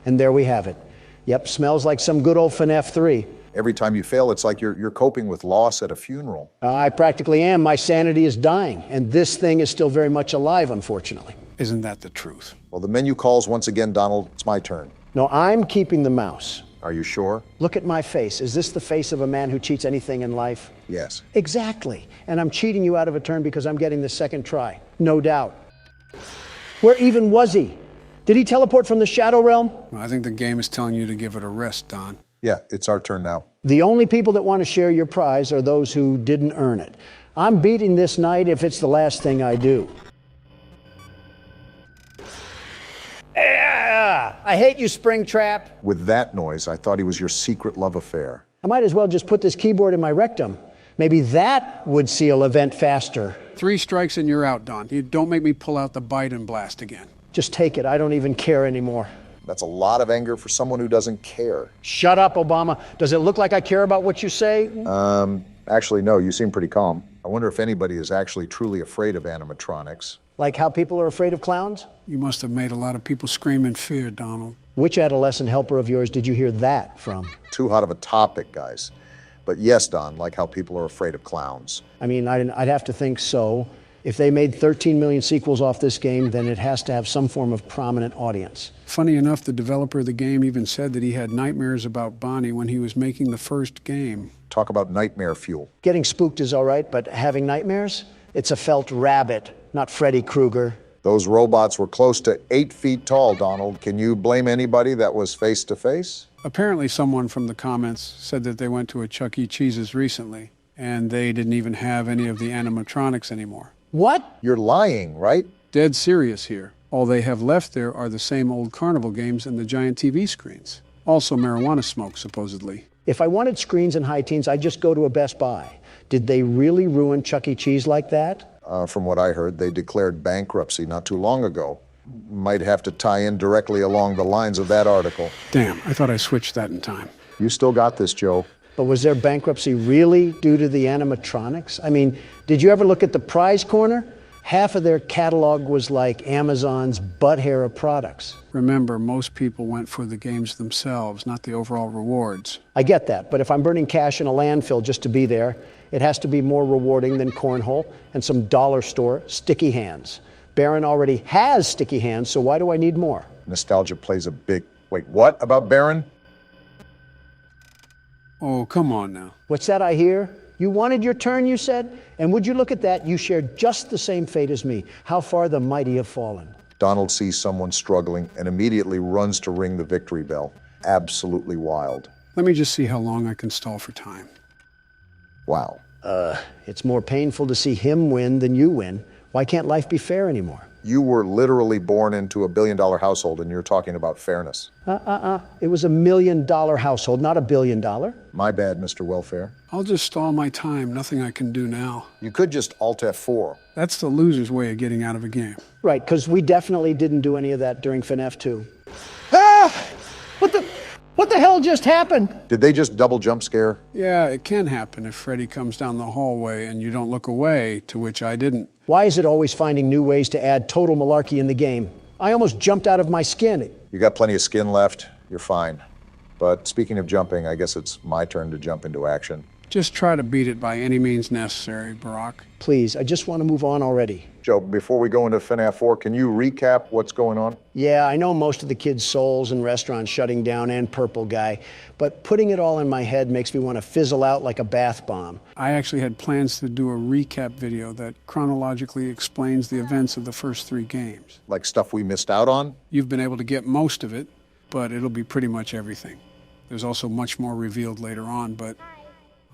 And there we have it. Yep, smells like some good old FNAF 3. Every time you fail, it's like you're coping with loss at a funeral. I practically am. My sanity is dying, and this thing is still very much alive, unfortunately. Isn't that the truth? Well, the menu calls once again, Donald. It's my turn. No, I'm keeping the mouse. Are you sure? Look at my face. Is this the face of a man who cheats anything in life? Yes. Exactly. And I'm cheating you out of a turn because I'm getting the second try. No doubt. Where even was he? Did he teleport from the Shadow Realm? Well, I think the game is telling you to give it a rest, Don. Yeah, it's our turn now. The only people that want to share your prize are those who didn't earn it. I'm beating this night if it's the last thing I do. I hate you, Springtrap. With that noise, I thought he was your secret love affair. I might as well just put this keyboard in my rectum. Maybe that would seal event faster. 3 strikes and you're out, Don. You don't make me pull out the Biden blast again. Just take it. I don't even care anymore. That's a lot of anger for someone who doesn't care. Shut up, Obama. Does it look like I care about what you say? Actually, no, you seem pretty calm. I wonder if anybody is actually truly afraid of animatronics. Like how people are afraid of clowns? You must have made a lot of people scream in fear, Donald. Which adolescent helper of yours did you hear that from? Too hot of a topic, guys. But yes, Don, like how people are afraid of clowns. I mean, I'd have to think so. If they made 13 million sequels off this game, then it has to have some form of prominent audience. Funny enough, the developer of the game even said that he had nightmares about Bonnie when he was making the first game. Talk about nightmare fuel. Getting spooked is all right, but having nightmares? It's a felt rabbit, not Freddy Krueger. Those robots were close to 8 feet tall, Donald. Can you blame anybody that was face to face? Apparently someone from the comments said that they went to a Chuck E. Cheese's recently, and they didn't even have any of the animatronics anymore. What? You're lying, right? Dead serious here. All they have left there are the same old carnival games and the giant TV screens. Also marijuana smoke, supposedly. If I wanted screens and high teens, I'd just go to a Best Buy. Did they really ruin Chuck E. Cheese like that? From what I heard, they declared bankruptcy not too long ago. Might have to tie in directly along the lines of that article. Damn, I thought I switched that in time. You still got this, Joe. But was their bankruptcy really due to the animatronics? I mean, did you ever look at the prize corner? Half of their catalog was like Amazon's butt hair of products. Remember, most people went for the games themselves, not the overall rewards. I get that, but if I'm burning cash in a landfill just to be there, it has to be more rewarding than cornhole and some dollar store sticky hands. Baron already has sticky hands, so why do I need more? Nostalgia plays a big... Wait, what about Baron? Oh, come on now. What's that I hear? You wanted your turn, you said? And would you look at that? You shared just the same fate as me. How far the mighty have fallen. Donald sees someone struggling and immediately runs to ring the victory bell. Absolutely wild. Let me just see how long I can stall for time. Wow. It's more painful to see him win than you win. Why can't life be fair anymore? You were literally born into a billion-dollar household, and you're talking about fairness. It was $1 million household, not $1 billion. My bad, Mr. Welfare. I'll just stall my time. Nothing I can do now. You could just Alt F4. That's the loser's way of getting out of a game. Right, because we definitely didn't do any of that during FNAF 2. Ah! What the hell just happened? Did they just double jump scare? Yeah, it can happen if Freddy comes down the hallway and you don't look away, to which I didn't. Why is it always finding new ways to add total malarkey in the game? I almost jumped out of my skin. You got plenty of skin left. You're fine. But speaking of jumping, I guess it's my turn to jump into action. Just try to beat it by any means necessary, Barack. Please, I just want to move on already. Joe, before we go into FNAF 4, can you recap what's going on? Yeah, I know most of the kids' souls and restaurants shutting down and Purple Guy, but putting it all in my head makes me want to fizzle out like a bath bomb. I actually had plans to do a recap video that chronologically explains the events of the first 3 games. Like stuff we missed out on? You've been able to get most of it, but it'll be pretty much everything. There's also much more revealed later on, but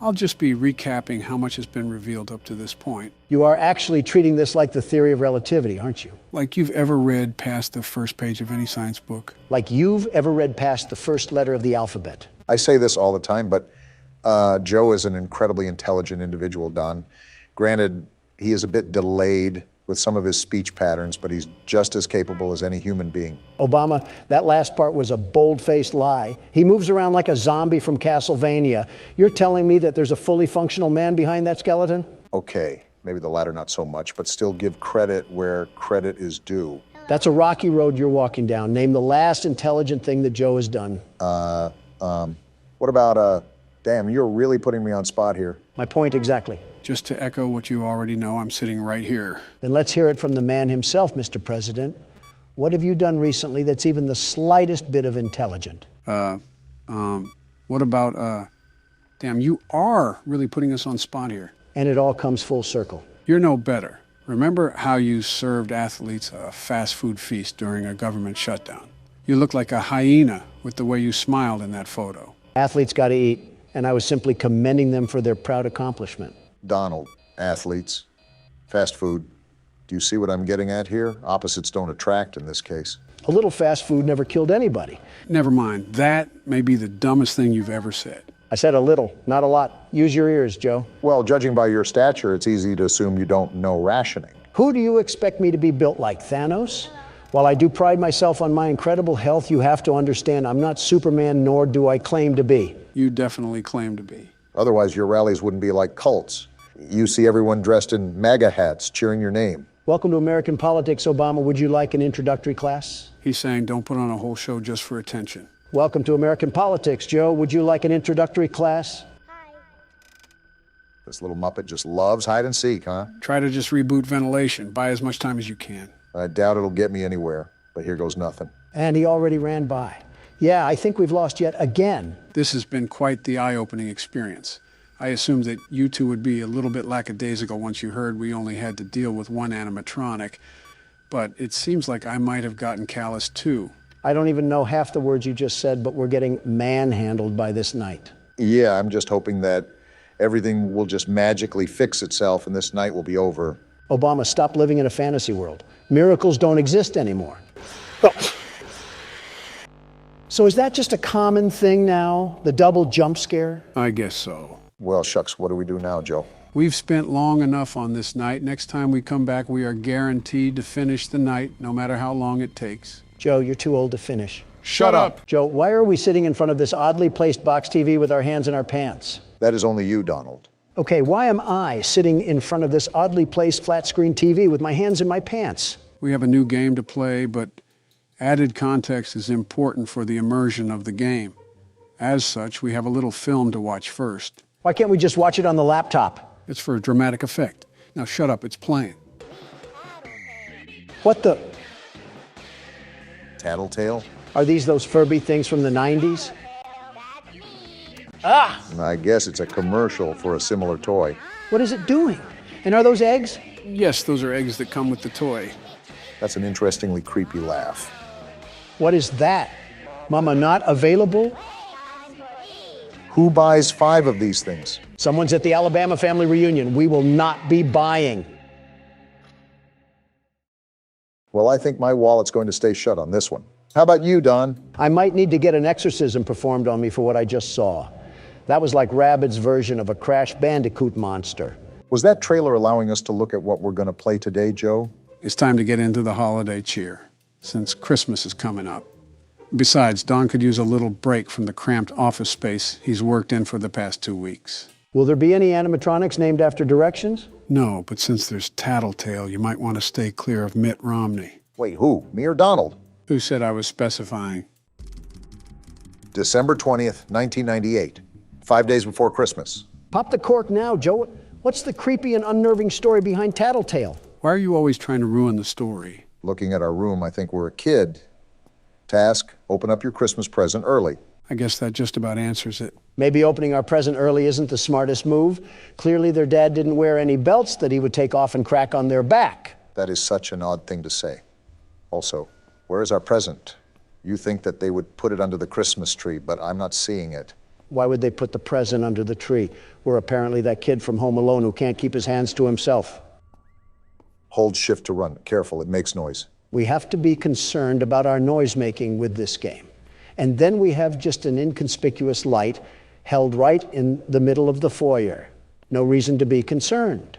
I'll just be recapping how much has been revealed up to this point. You are actually treating this like the theory of relativity, aren't you? Like you've ever read past the first page of any science book. Like you've ever read past the first letter of the alphabet. I say this all the time, but Joe is an incredibly intelligent individual, Don. Granted, he is a bit delayed with some of his speech patterns, but he's just as capable as any human being. Obama, that last part was a bold-faced lie. He moves around like a zombie from Castlevania. You're telling me that there's a fully functional man behind that skeleton? Okay, maybe the latter not so much, but still give credit where credit is due. That's a rocky road you're walking down. Name the last intelligent thing that Joe has done. What about, damn, you're really putting me on spot here. My point exactly. Just to echo what you already know, I'm sitting right here. Then let's hear it from the man himself, Mr. President. What have you done recently that's even the slightest bit of intelligent? What about, damn, you are really putting us on spot here. And it all comes full circle. You're no better. Remember how you served athletes a fast food feast during a government shutdown? You look like a hyena with the way you smiled in that photo. Athletes got to eat, and I was simply commending them for their proud accomplishment. Donald, athletes, fast food. Do you see what I'm getting at here? Opposites don't attract in this case. A little fast food never killed anybody. Never mind. That may be the dumbest thing you've ever said. I said a little, not a lot. Use your ears, Joe. Well, judging by your stature, it's easy to assume you don't know rationing. Who do you expect me to be built like, Thanos? While I do pride myself on my incredible health, you have to understand I'm not Superman, nor do I claim to be. You definitely claim to be. Otherwise, your rallies wouldn't be like cults. You see everyone dressed in MAGA hats cheering your name. Welcome to American politics, Obama. Would you like an introductory class? He's saying don't put on a whole show just for attention. Welcome to American politics, Joe. Would you like an introductory class? This little Muppet just loves hide and seek, huh? Try to just reboot ventilation. Buy as much time as you can. I doubt it'll get me anywhere, but here goes nothing. And he already ran by. Yeah, I think we've lost yet again. This has been quite the eye-opening experience. I assumed that you two would be a little bit lackadaisical once you heard we only had to deal with one animatronic, but it seems like I might have gotten callous too. I don't even know half the words you just said, but we're getting manhandled by this night. Yeah, I'm just hoping that everything will just magically fix itself and this night will be over. Obama, stop living in a fantasy world. Miracles don't exist anymore. So is that just a common thing now, the double jump scare? I guess so. Well, shucks, what do we do now, Joe? We've spent long enough on this night. Next time we come back, we are guaranteed to finish the night, no matter how long it takes. Joe, you're too old to finish. Shut up! Joe, why are we sitting in front of this oddly placed box TV with our hands in our pants? That is only you, Donald. Okay, why am I sitting in front of this oddly placed flat screen TV with my hands in my pants? We have a new game to play, but added context is important for the immersion of the game. As such, we have a little film to watch first. Why can't we just watch it on the laptop? It's for a dramatic effect. Now shut up, it's playing. What the? Tattletale? Are these those Furby things from the 90s? Ah! I guess it's a commercial for a similar toy. What is it doing? And are those eggs? Yes, those are eggs that come with the toy. That's an interestingly creepy laugh. What is that? Mama not available? Who buys 5 of these things? Someone's at the Alabama family reunion. We will not be buying. Well, I think my wallet's going to stay shut on this one. How about you, Don? I might need to get an exorcism performed on me for what I just saw. That was like Rabbids' version of a Crash Bandicoot monster. Was that trailer allowing us to look at what we're going to play today, Joe? It's time to get into the holiday cheer, since Christmas is coming up. Besides, Don could use a little break from the cramped office space he's worked in for the past 2 weeks. Will there be any animatronics named after directions? No, but since there's Tattletale, you might want to stay clear of Mitt Romney. Wait, who? Me or Donald? Who said I was specifying? December 20th, 1998. 5 days before Christmas. Pop the cork now, Joe. What's the creepy and unnerving story behind Tattletale? Why are you always trying to ruin the story? Looking at our room, I think we're a kid. Task, open up your Christmas present early. I guess that just about answers it. Maybe opening our present early isn't the smartest move. Clearly their dad didn't wear any belts that he would take off and crack on their back. That is such an odd thing to say. Also, where is our present? You think that they would put it under the Christmas tree, but I'm not seeing it. Why would they put the present under the tree? We're apparently that kid from Home Alone who can't keep his hands to himself. Hold shift to run. Careful, it makes noise. We have to be concerned about our noise making with this game. And then we have just an inconspicuous light held right in the middle of the foyer. No reason to be concerned.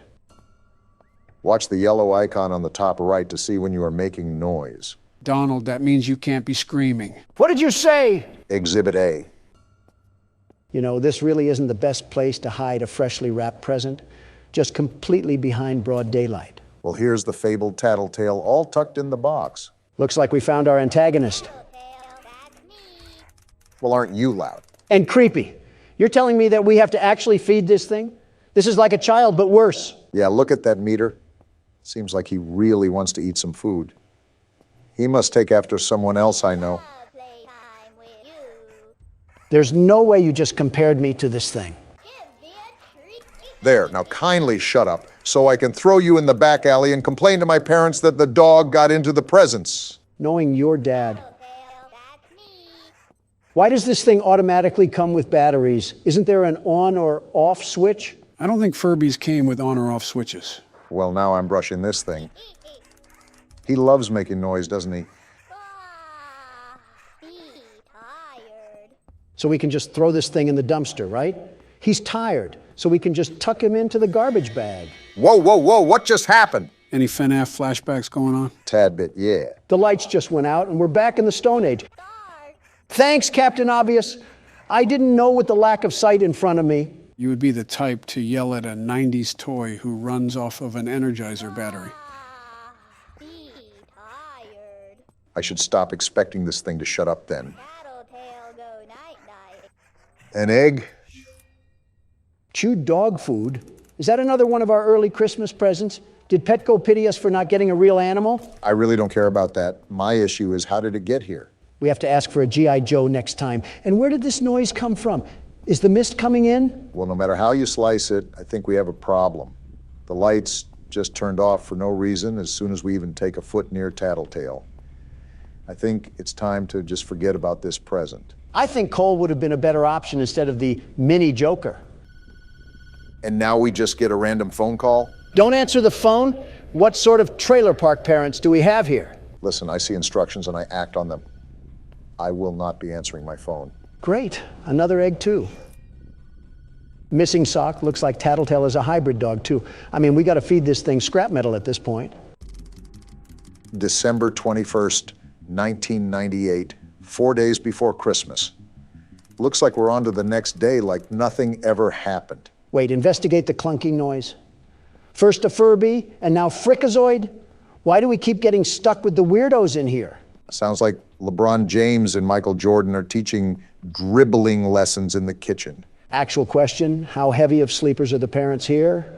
Watch the yellow icon on the top right to see when you are making noise. Donald, that means you can't be screaming. What did you say? Exhibit A. You know, this really isn't the best place to hide a freshly wrapped present, just completely behind broad daylight. Well, here's the fabled Tattletale all tucked in the box. Looks like we found our antagonist. Well, aren't you loud? And creepy. You're telling me that we have to actually feed this thing? This is like a child, but worse. Yeah, look at that meter. Seems like he really wants to eat some food. He must take after someone else I know. There's no way you just compared me to this thing. There, now kindly shut up so I can throw you in the back alley and complain to my parents that the dog got into the presents. Knowing your dad. Why does this thing automatically come with batteries? Isn't there an on or off switch? I don't think Furbies came with on or off switches. Well, now I'm brushing this thing. He loves making noise, doesn't he? So we can just throw this thing in the dumpster, right? He's tired, so we can just tuck him into the garbage bag. Whoa, whoa, whoa, what just happened? Any FNAF flashbacks going on? Tad bit, yeah. The lights just went out and we're back in the Stone Age. Thanks, Captain Obvious. I didn't know with the lack of sight in front of me. You would be the type to yell at a 90s toy who runs off of an Energizer battery. I should stop expecting this thing to shut up then. An egg? Chewed dog food? Is that another one of our early Christmas presents? Did Petco pity us for not getting a real animal? I really don't care about that. My issue is, how did it get here? We have to ask for a G.I. Joe next time. And where did this noise come from? Is the mist coming in? Well, no matter how you slice it, I think we have a problem. The lights just turned off for no reason as soon as we even take a foot near Tattletale. I think it's time to just forget about this present. I think Cole would have been a better option instead of the mini Joker. And now we just get a random phone call? Don't answer the phone? What sort of trailer park parents do we have here? Listen, I see instructions and I act on them. I will not be answering my phone. Great. Another egg, too. Missing sock. Looks like Tattletale is a hybrid dog, too. I mean, we got to feed this thing scrap metal at this point. December 21st, 1998, 4 days before Christmas. Looks like we're on to the next day like nothing ever happened. Wait, investigate the clunking noise. First a Furby, and now Frikazoid? Why do we keep getting stuck with the weirdos in here? Sounds like LeBron James and Michael Jordan are teaching dribbling lessons in the kitchen. Actual question, how heavy of sleepers are the parents here?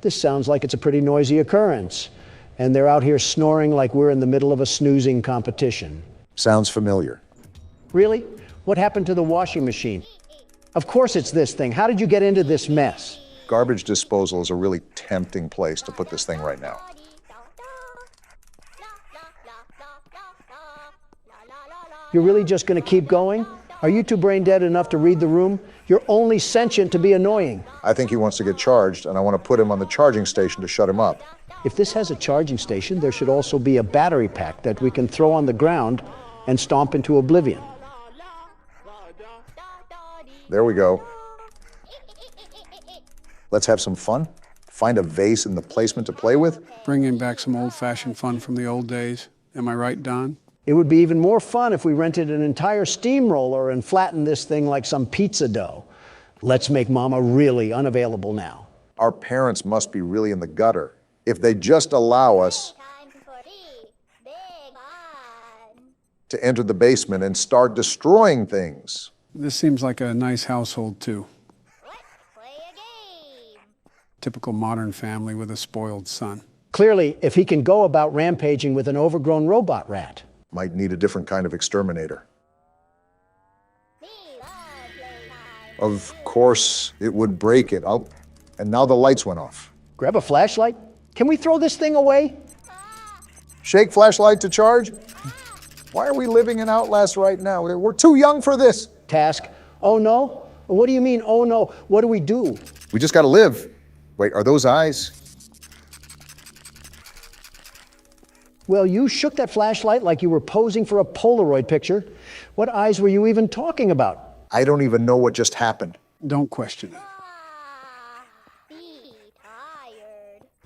This sounds like it's a pretty noisy occurrence. And they're out here snoring like we're in the middle of a snoozing competition. Sounds familiar. Really? What happened to the washing machine? Of course it's this thing. How did you get into this mess? Garbage disposal is a really tempting place to put this thing right now. You're really just going to keep going? Are you two brain dead enough to read the room? You're only sentient to be annoying. I think he wants to get charged, and I want to put him on the charging station to shut him up. If this has a charging station, there should also be a battery pack that we can throw on the ground and stomp into oblivion. There we go. Let's have some fun. Find a vase in the placement to play with. Bringing back some old-fashioned fun from the old days. Am I right, Don? It would be even more fun if we rented an entire steamroller and flattened this thing like some pizza dough. Let's make Mama really unavailable now. Our parents must be really in the gutter. If they just allow us to enter the basement and start destroying things. This seems like a nice household, too. Typical modern family with a spoiled son. Clearly, if he can go about rampaging with an overgrown robot rat. Might need a different kind of exterminator. Of course, it would break it. And now the lights went off. Grab a flashlight? Can we throw this thing away? Shake flashlight to charge? Why are we living in Outlast right now? We're too young for this. Task. Oh no? What do you mean, oh no? What do we do? We just gotta live. Wait, are those eyes? Well, you shook that flashlight like you were posing for a Polaroid picture. What eyes were you even talking about? I don't even know what just happened. Don't question it.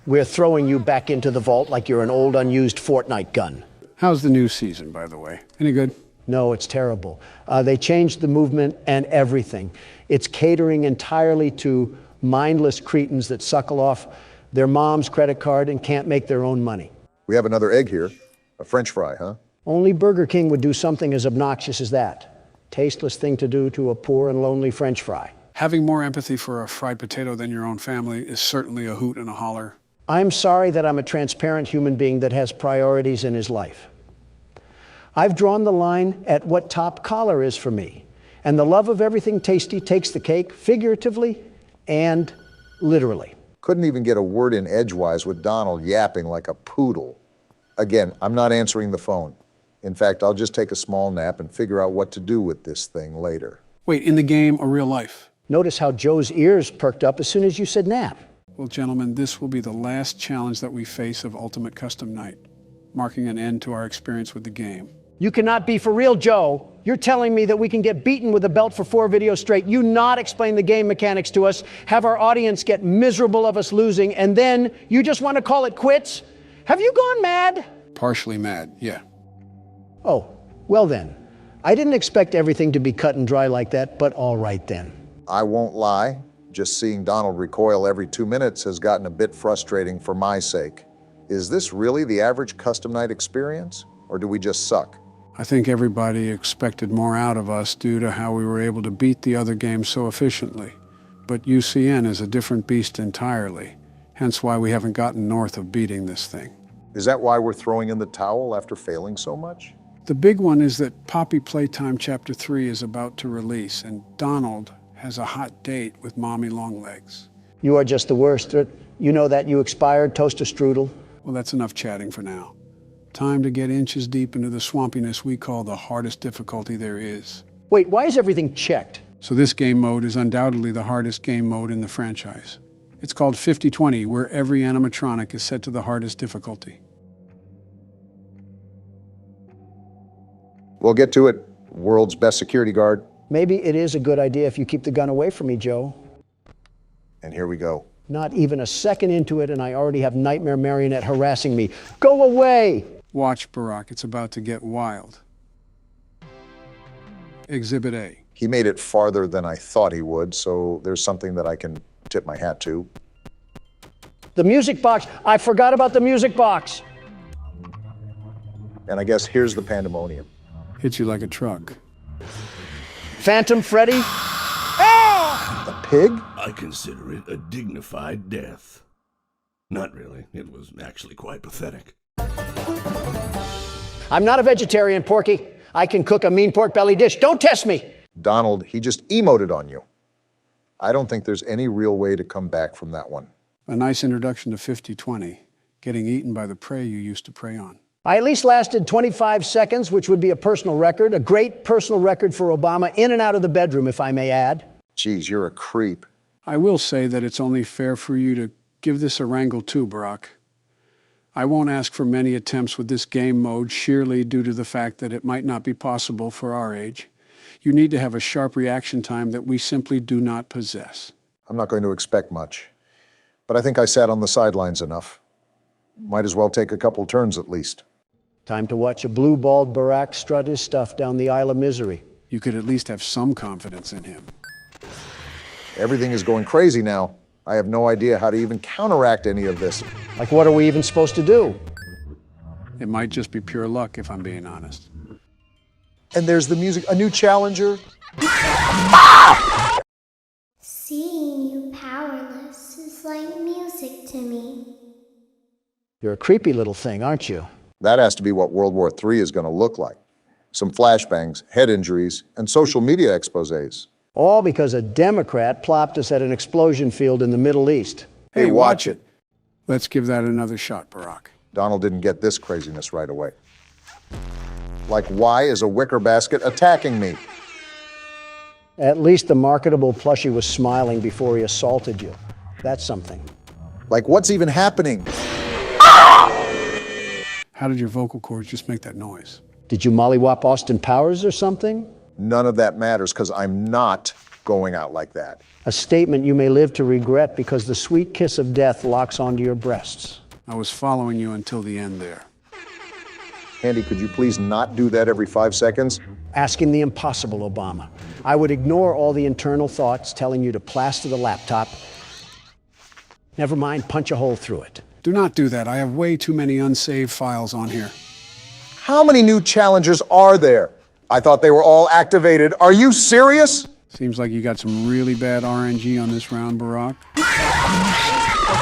We're throwing you back into the vault like you're an old unused Fortnite gun. How's the new season, by the way? Any good? No, it's terrible. They changed the movement and everything. It's catering entirely to mindless cretins that suckle off their mom's credit card and can't make their own money. We have another egg here. A French fry, huh? Only Burger King would do something as obnoxious as that. Tasteless thing to do to a poor and lonely French fry. Having more empathy for a fried potato than your own family is certainly a hoot and a holler. I'm sorry that I'm a transparent human being that has priorities in his life. I've drawn the line at what top collar is for me. And the love of everything tasty takes the cake, figuratively and literally. Couldn't even get a word in edgewise with Donald yapping like a poodle. Again, I'm not answering the phone. In fact, I'll just take a small nap and figure out what to do with this thing later. Wait, in the game or real life? Notice how Joe's ears perked up as soon as you said nap. Well, gentlemen, this will be the last challenge that we face of Ultimate Custom Night, marking an end to our experience with the game. You cannot be for real, Joe. You're telling me that we can get beaten with a belt for 4 videos straight, you not explain the game mechanics to us, have our audience get miserable of us losing, and then you just want to call it quits? Have you gone mad? Partially mad, yeah. Oh, well then. I didn't expect everything to be cut and dry like that, but all right then. I won't lie. Just seeing Donald recoil every 2 minutes has gotten a bit frustrating for my sake. Is this really the average custom night experience, or do we just suck? I think everybody expected more out of us due to how we were able to beat the other games so efficiently. But UCN is a different beast entirely, hence why we haven't gotten north of beating this thing. Is that why we're throwing in the towel after failing so much? The big one is that Poppy Playtime Chapter 3 is about to release, and Donald has a hot date with Mommy Longlegs. You are just the worst. You know that you expired, toaster strudel. Well, that's enough chatting for now. Time to get inches deep into the swampiness we call the hardest difficulty there is. Wait, why is everything checked? So this game mode is undoubtedly the hardest game mode in the franchise. It's called 50-20, where every animatronic is set to the hardest difficulty. We'll get to it, world's best security guard. Maybe it is a good idea if you keep the gun away from me, Joe. And here we go. Not even a second into it, and I already have Nightmare Marionette harassing me. Go away! Watch, Barack, it's about to get wild. Exhibit A. He made it farther than I thought he would, so there's something that I can tip my hat to. The music box. I forgot about the music box. And I guess here's the pandemonium. Hit you like a truck. Phantom Freddy? A pig? I consider it a dignified death. Not really. It was actually quite pathetic. I'm not a vegetarian, Porky. I can cook a mean pork belly dish. Don't test me. Donald, he just emoted on you. I don't think there's any real way to come back from that one. A nice introduction to 50-20, getting eaten by the prey you used to prey on. I at least lasted 25 seconds, which would be a personal record, a great personal record for Obama, in and out of the bedroom, if I may add. Geez, you're a creep. I will say that it's only fair for you to give this a wrangle too, Barack. I won't ask for many attempts with this game mode sheerly due to the fact that it might not be possible for our age. You need to have a sharp reaction time that we simply do not possess. I'm not going to expect much, but I think I sat on the sidelines enough. Might as well take a couple turns at least. Time to watch a blue-balled Barack strut his stuff down the Isle of Misery. You could at least have some confidence in him. Everything is going crazy now. I have no idea how to even counteract any of this. Like, what are we even supposed to do? It might just be pure luck, if I'm being honest. And there's the music, a new challenger. Seeing you powerless is like music to me. You're a creepy little thing, aren't you? That has to be what World War III is going to look like. Some flashbangs, head injuries, and social media exposés. All because a Democrat plopped us at an explosion field in the Middle East. Hey, watch it. Let's give that another shot, Barack. Donald didn't get this craziness right away. Like, why is a wicker basket attacking me? At least the marketable plushie was smiling before he assaulted you. That's something. Like, what's even happening? How did your vocal cords just make that noise? Did you mollywop Austin Powers or something? None of that matters because I'm not going out like that. A statement you may live to regret because the sweet kiss of death locks onto your breasts. I was following you until the end there. Andy, could you please not do that every 5 seconds? Asking the impossible, Obama. I would ignore all the internal thoughts telling you to plaster the laptop. Never mind, punch a hole through it. Do not do that. I have way too many unsaved files on here. How many new challengers are there? I thought they were all activated. Are you serious? Seems like you got some really bad RNG on this round, Barack.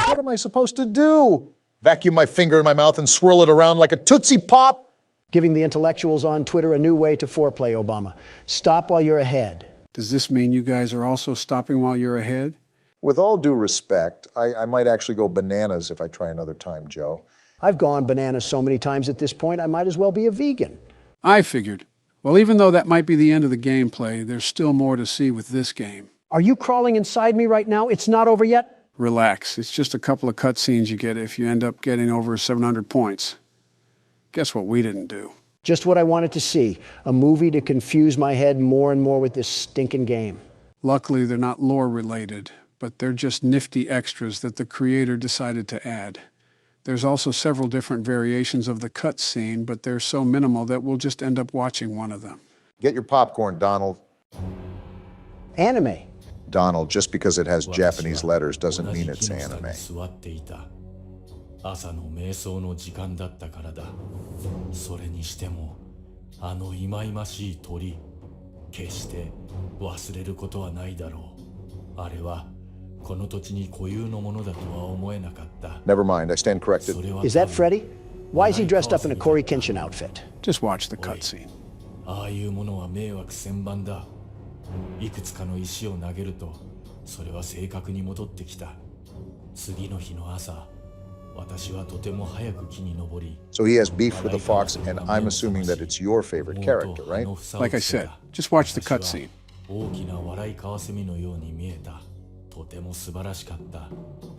What am I supposed to do? Vacuum my finger in my mouth and swirl it around like a Tootsie Pop? Giving the intellectuals on Twitter a new way to foreplay, Obama. Stop while you're ahead. Does this mean you guys are also stopping while you're ahead? With all due respect, I might actually go bananas if I try another time, Joe. I've gone bananas so many times at this point, I might as well be a vegan. I figured. Well, even though that might be the end of the gameplay, there's still more to see with this game. Are you crawling inside me right now? It's not over yet? Relax. It's just a couple of cutscenes you get if you end up getting over 700 points. Guess what we didn't do? Just what I wanted to see. A movie to confuse my head more and more with this stinking game. Luckily, they're not lore-related, but they're just nifty extras that the creator decided to add. There's also several different variations of the cutscene, but they're so minimal that we'll just end up watching one of them. Get your popcorn, Donald. Anime. Donald, just because it has Japanese letters doesn't mean it's anime. 朝の瞑想の時間だったからだ。それにしても、あの忌々しい鳥、決して忘れることはないだろう。あれはこの土地に固有のものだとは思えなかった。 Never mind, I stand corrected. Is that Freddy? Why is he dressed up in a Corey Kenshin outfit? Just watch the cutscene. ああいうものは迷惑千万だ。いくつかの石を投げると、それは正確に戻ってきた。次の日の朝。 So he has beef with the fox, and I'm assuming that it's your favorite character, right? Like I said, just watch the cutscene.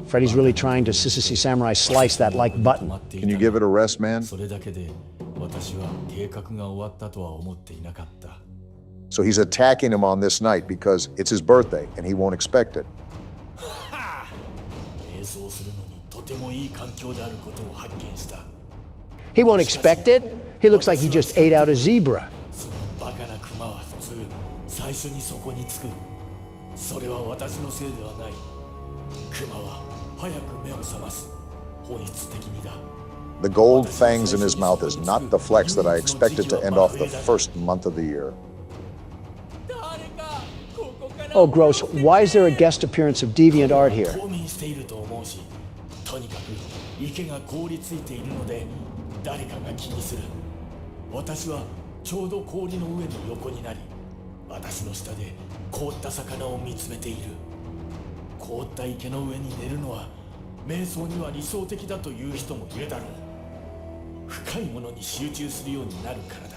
Freddy's really trying to Sissy Samurai slice that like button. Can you give it a rest, man? So he's attacking him on this night because it's his birthday, and he won't expect it. He won't expect it. He looks like he just ate out a zebra. The gold fangs in his mouth is not the flex that I expected to end off the first month of the year. Oh, gross. Why is there a guest appearance of deviant art here? とにかく池が凍りついているので誰かが気にする。私はちょうど氷の上の横になり、私の下で凍った魚を見つめている。凍った池の上に寝るのは瞑想には理想的だという人もいるだろう。深いものに集中するようになるからだ。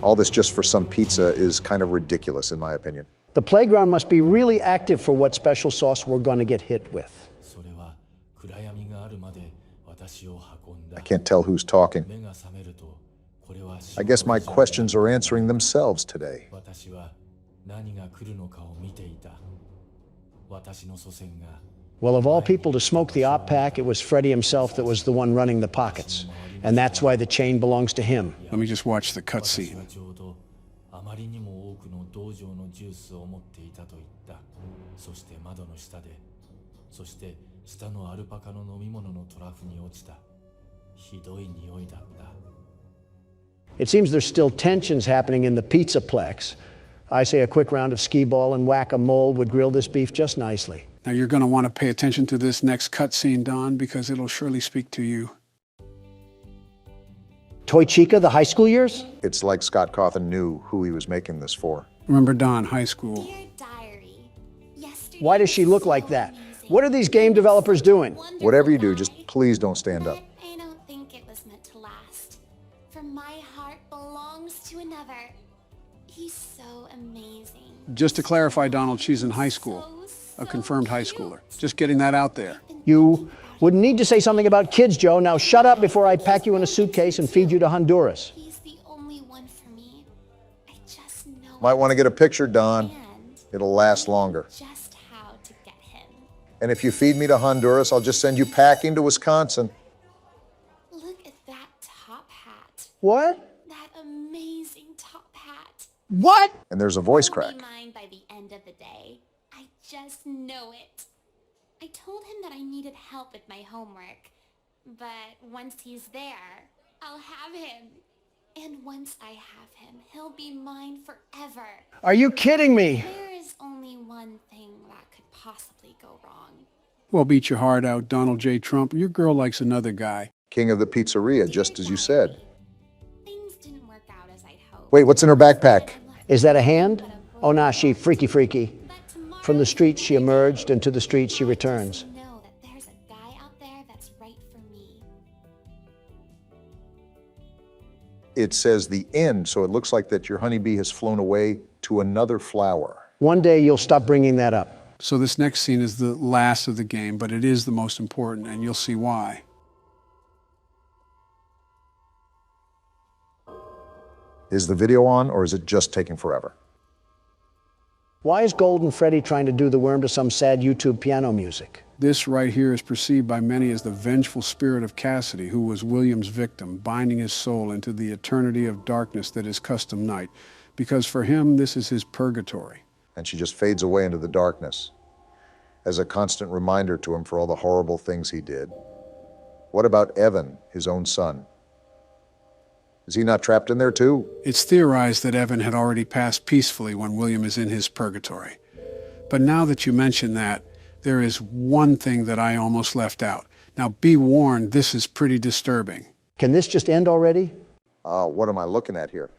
All this just for some pizza is kind of ridiculous, in my opinion. The playground must be really active for what special sauce we're going to get hit with. I can't tell who's talking. I guess my questions are answering themselves today. Well, of all people to smoke the op pack, it was Freddy himself that was the one running the pockets. And that's why the chain belongs to him. Let me just watch the cutscene. It seems there's still tensions happening in the Pizzaplex. I say a quick round of skee-ball and whack-a-mole would grill this beef just nicely. Now you're going to want to pay attention to this next cutscene, Don, because it'll surely speak to you. Toy Chica, the high school years? It's like Scott Cawthon knew who he was making this for. Remember Don, high school. Why does she look like that? What are these game developers doing? Whatever you do, just please don't stand up. I don't think it was meant to last. For my heart belongs to another. He's so amazing. Just to clarify, Donald, she's in high school. A confirmed high schooler. Just getting that out there. You wouldn't need to say something about kids, Joe. Now shut up before I pack you in a suitcase and feed you to Honduras. He's the only one for me. I just know. Might want to get a picture, Don. It'll last longer. Just how to get him. And if you feed me to Honduras, I'll just send you packing to Wisconsin. Look at that top hat. What? That amazing top hat. What? And there's a voice crack. He'll be mine by the end of the day. I just know it. I told him that I needed help with my homework, but once he's there, I'll have him. And once I have him, he'll be mine forever. Are you kidding me? There is only one thing that could possibly go wrong. Well, beat your heart out, Donald J. Trump. Your girl likes another guy. King of the Pizzeria, just as you said. Things didn't work out as I'd hoped. Wait, what's in her backpack? Is that a hand? Oh, nah, she freaky. From the streets she emerged, and to the streets she returns. Know that there's a guy out there that's right for me. It says the end, so it looks like that your honeybee has flown away to another flower. One day you'll stop bringing that up. So this next scene is the last of the game, but it is the most important, and you'll see why. Is the video on, or is it just taking forever? Why is Golden Freddy trying to do the worm to some sad YouTube piano music? This right here is perceived by many as the vengeful spirit of Cassidy, who was William's victim, binding his soul into the eternity of darkness that is custom night. Because for him, this is his purgatory. And she just fades away into the darkness as a constant reminder to him for all the horrible things he did. What about Evan, his own son? Is he not trapped in there too? It's theorized that Evan had already passed peacefully when William is in his purgatory. But now that you mention that, there is one thing that I almost left out. Now be warned, this is pretty disturbing. Can this just end already? What am I looking at here?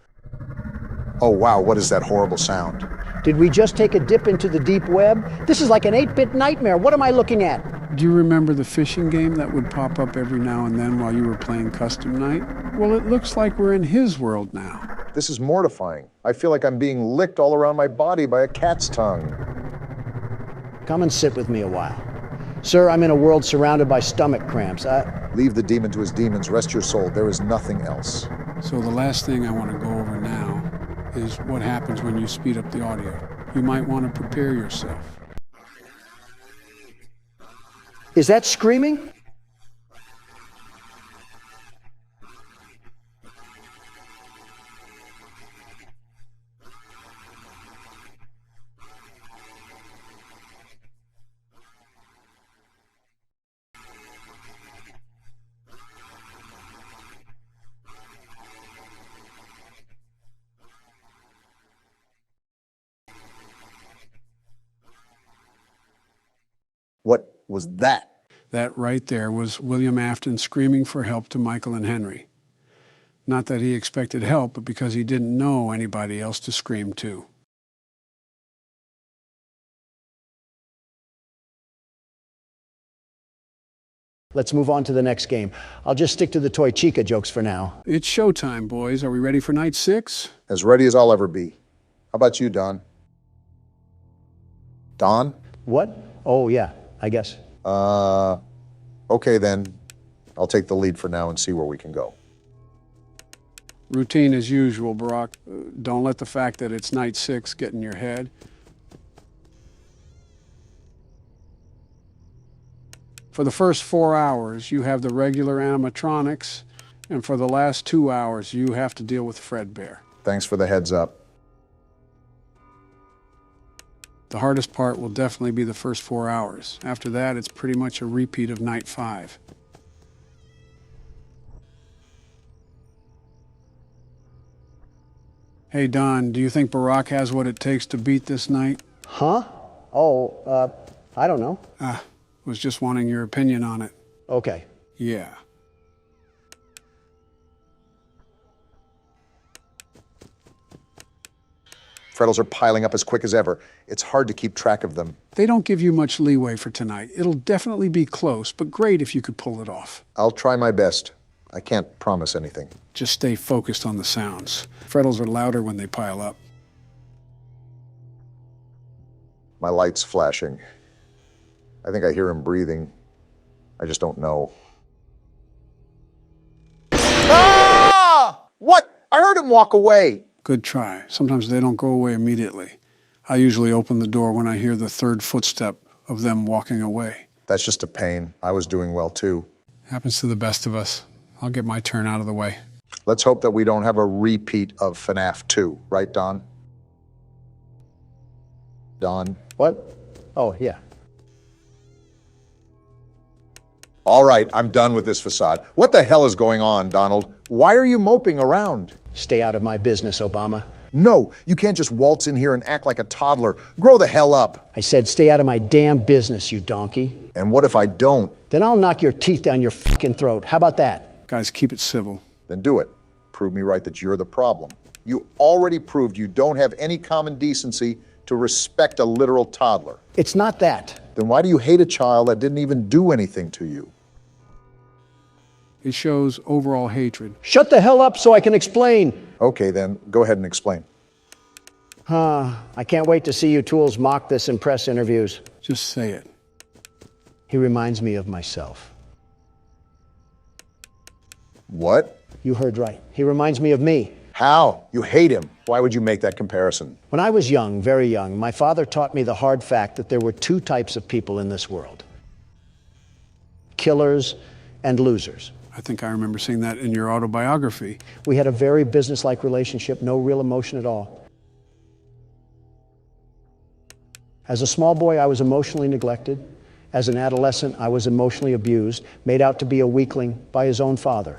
Oh wow, what is that horrible sound? Did we just take a dip into the deep web? This is like an 8-bit nightmare. What am I looking at? Do you remember the fishing game that would pop up every now and then while you were playing Custom Night? Well, it looks like we're in his world now. This is mortifying. I feel like I'm being licked all around my body by a cat's tongue. Come and sit with me a while. Sir, I'm in a world surrounded by stomach cramps. Leave the demon to his demons. Rest your soul. There is nothing else. So the last thing I want to go over now is what happens when you speed up the audio. You might want to prepare yourself. Is that screaming? What was that? That right there was William Afton screaming for help to Michael and Henry. Not that he expected help, but because he didn't know anybody else to scream to. Let's move on to the next game. I'll just stick to the Toy Chica jokes for now. It's showtime, boys. Are we ready for night 6? As ready as I'll ever be. How about you, Don? Don? What? Oh, yeah, I guess. Okay then. I'll take the lead for now and see where we can go. Routine as usual, Barack. Don't let the fact that it's night 6 get in your head. For the first 4 hours, you have the regular animatronics, and for the last 2 hours, you have to deal with Fredbear. Thanks for the heads up. The hardest part will definitely be the first 4 hours. After that, it's pretty much a repeat of night 5. Hey, Don, do you think Barack has what it takes to beat this night? Huh? Oh, I don't know. Was just wanting your opinion on it. Okay. Yeah. Frettles are piling up as quick as ever. It's hard to keep track of them. They don't give you much leeway for tonight. It'll definitely be close, but great if you could pull it off. I'll try my best. I can't promise anything. Just stay focused on the sounds. Frettles are louder when they pile up. My light's flashing. I think I hear him breathing. I just don't know. Ah! What? I heard him walk away. Good try. Sometimes they don't go away immediately. I usually open the door when I hear the third footstep of them walking away. That's just a pain. I was doing well too. Happens to the best of us. I'll get my turn out of the way. Let's hope that we don't have a repeat of FNAF 2, right, Don? Don? What? Oh, yeah. All right, I'm done with this facade. What the hell is going on, Donald? Why are you moping around? Stay out of my business, Obama. No, you can't just waltz in here and act like a toddler. Grow the hell up. I said stay out of my damn business, you donkey. And what if I don't? Then I'll knock your teeth down your fucking throat. How about that? Guys, keep it civil. Then do it. Prove me right that you're the problem. You already proved you don't have any common decency to respect a literal toddler. It's not that. Then why do you hate a child that didn't even do anything to you? It shows overall hatred. Shut the hell up so I can explain. Okay, then go ahead and explain. I can't wait to see you tools mock this in press interviews. Just say it. He reminds me of myself. What? You heard right. He reminds me of me. How? You hate him. Why would you make that comparison? When I was young, very young, my father taught me the hard fact that there were two types of people in this world. Killers and losers. I think I remember seeing that in your autobiography. We had a very business-like relationship, no real emotion at all. As a small boy, I was emotionally neglected. As an adolescent, I was emotionally abused, made out to be a weakling by his own father.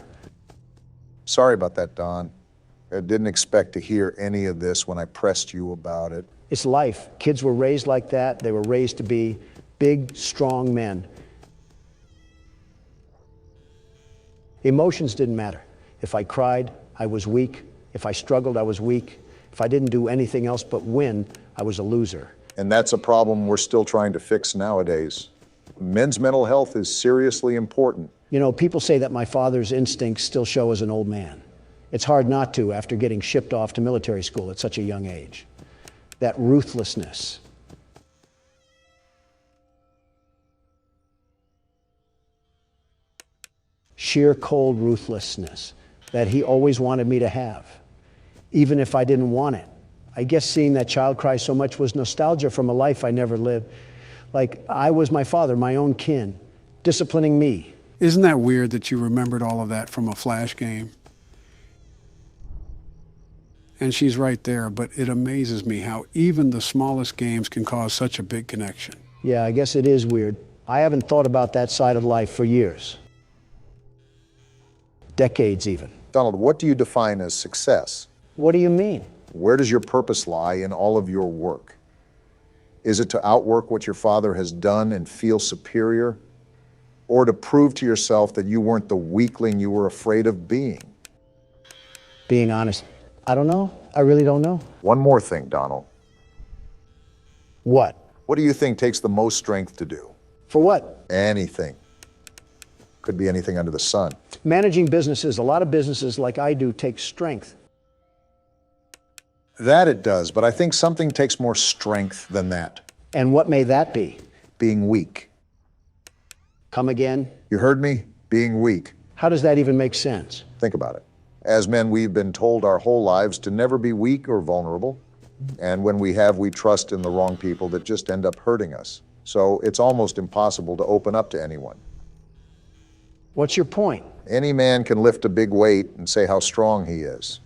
Sorry about that, Don. I didn't expect to hear any of this when I pressed you about it. It's life. Kids were raised like that. They were raised to be big, strong men. Emotions didn't matter. If I cried, I was weak. If I struggled, I was weak. If I didn't do anything else but win, I was a loser. And that's a problem we're still trying to fix nowadays. Men's mental health is seriously important. You know, people say that my father's instincts still show as an old man. It's hard not to after getting shipped off to military school at such a young age. That ruthlessness. Sheer cold ruthlessness that he always wanted me to have, even if I didn't want it. I guess seeing that child cry so much was nostalgia from a life I never lived. Like I was my father, my own kin, disciplining me. Isn't that weird that you remembered all of that from a Flash game? And she's right there, but it amazes me how even the smallest games can cause such a big connection. Yeah, I guess it is weird. I haven't thought about that side of life for years. Decades even. Donald, what do you define as success? What do you mean? Where does your purpose lie in all of your work? Is it to outwork what your father has done and feel superior? Or to prove to yourself that you weren't the weakling you were afraid of being? Being honest, I don't know. I really don't know. One more thing, Donald. What? What do you think takes the most strength to do? For what? Anything. Could be anything under the sun. Managing businesses, a lot of businesses like I do, take strength. That it does, but I think something takes more strength than that. And what may that be? Being weak. Come again? You heard me? Being weak. How does that even make sense? Think about it. As men, we've been told our whole lives to never be weak or vulnerable. And when we have, we trust in the wrong people that just end up hurting us. So it's almost impossible to open up to anyone. What's your point? Any man can lift a big weight and say how strong he is.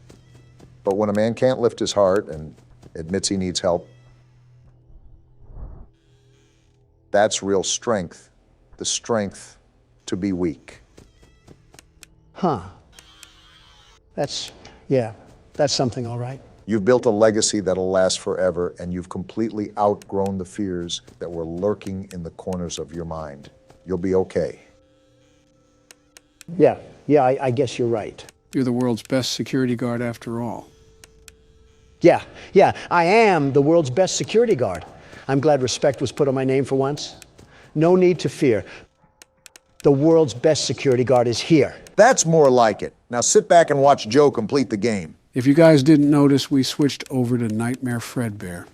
But when a man can't lift his heart and admits he needs help, that's real strength. The strength to be weak. Huh. That's something, all right. You've built a legacy that'll last forever, and you've completely outgrown the fears that were lurking in the corners of your mind. You'll be okay. Yeah, I guess you're right. You're the world's best security guard after all. Yeah, I am the world's best security guard. I'm glad respect was put on my name for once. No need to fear. The world's best security guard is here. That's more like it. Now sit back and watch Joe complete the game. If you guys didn't notice, we switched over to Nightmare Fredbear.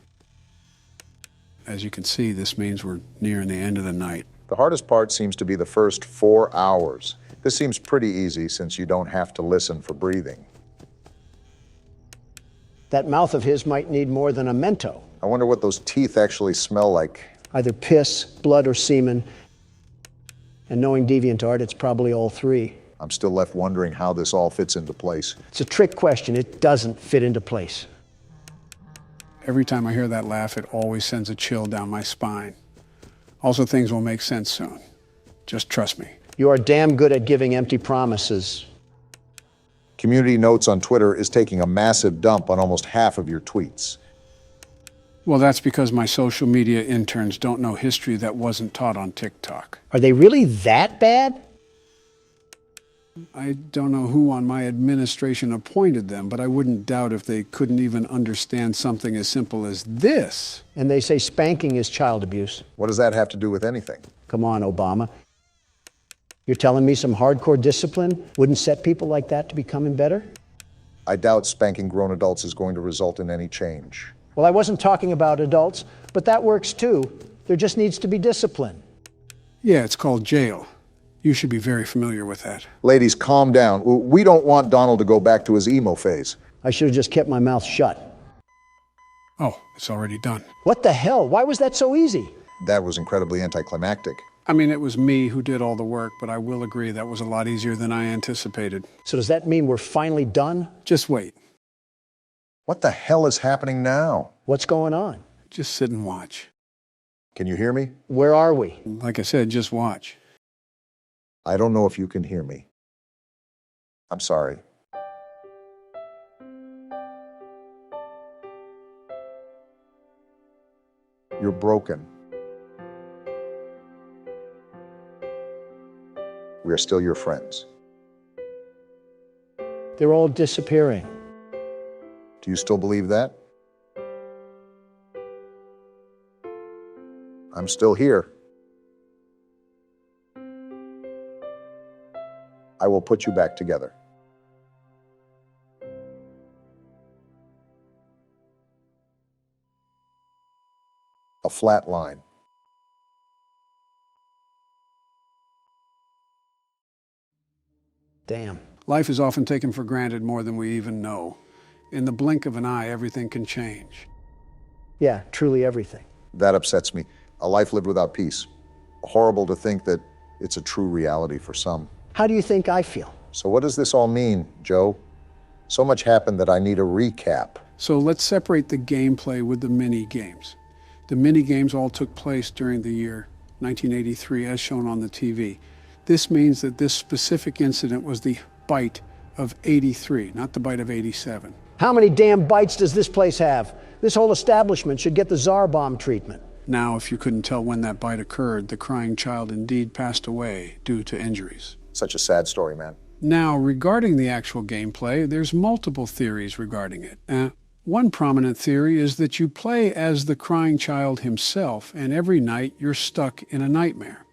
As you can see, this means we're nearing the end of the night. The hardest part seems to be the first 4 hours. This seems pretty easy since you don't have to listen for breathing. That mouth of his might need more than a Mento. I wonder what those teeth actually smell like. Either piss, blood, or semen. And knowing DeviantArt, it's probably all three. I'm still left wondering how this all fits into place. It's a trick question. It doesn't fit into place. Every time I hear that laugh, it always sends a chill down my spine. Also, things will make sense soon. Just trust me. You are damn good at giving empty promises. Community Notes on Twitter is taking a massive dump on almost half of your tweets. Well, that's because my social media interns don't know history that wasn't taught on TikTok. Are they really that bad? I don't know who on my administration appointed them, but I wouldn't doubt if they couldn't even understand something as simple as this. And they say spanking is child abuse. What does that have to do with anything? Come on, Obama. You're telling me some hardcore discipline wouldn't set people like that to becoming better? I doubt spanking grown adults is going to result in any change. Well, I wasn't talking about adults, but that works too. There just needs to be discipline. Yeah, it's called jail. You should be very familiar with that. Ladies, calm down. We don't want Donald to go back to his emo phase. I should have just kept my mouth shut. Oh, it's already done. What the hell? Why was that so easy? That was incredibly anticlimactic. I mean, it was me who did all the work, but I will agree that was a lot easier than I anticipated. So does that mean we're finally done? Just wait. What the hell is happening now? What's going on? Just sit and watch. Can you hear me? Where are we? Like I said, just watch. I don't know if you can hear me. I'm sorry. You're broken. We are still your friends. They're all disappearing. Do you still believe that? I'm still here. I will put you back together. A flat line. Damn. Life is often taken for granted more than we even know. In the blink of an eye, everything can change. Yeah, truly everything. That upsets me. A life lived without peace. Horrible to think that it's a true reality for some. How do you think I feel? So what does this all mean, Joe? So much happened that I need a recap. So let's separate the gameplay with the mini-games. The mini-games all took place during the year 1983, as shown on the TV. This means that this specific incident was the bite of 83, not the bite of 87. How many damn bites does this place have? This whole establishment should get the Tsar bomb treatment. Now, if you couldn't tell when that bite occurred, the crying child indeed passed away due to injuries. Such a sad story, man. Now, regarding the actual gameplay, there's multiple theories regarding it. One prominent theory is that you play as the crying child himself, and every night you're stuck in a nightmare.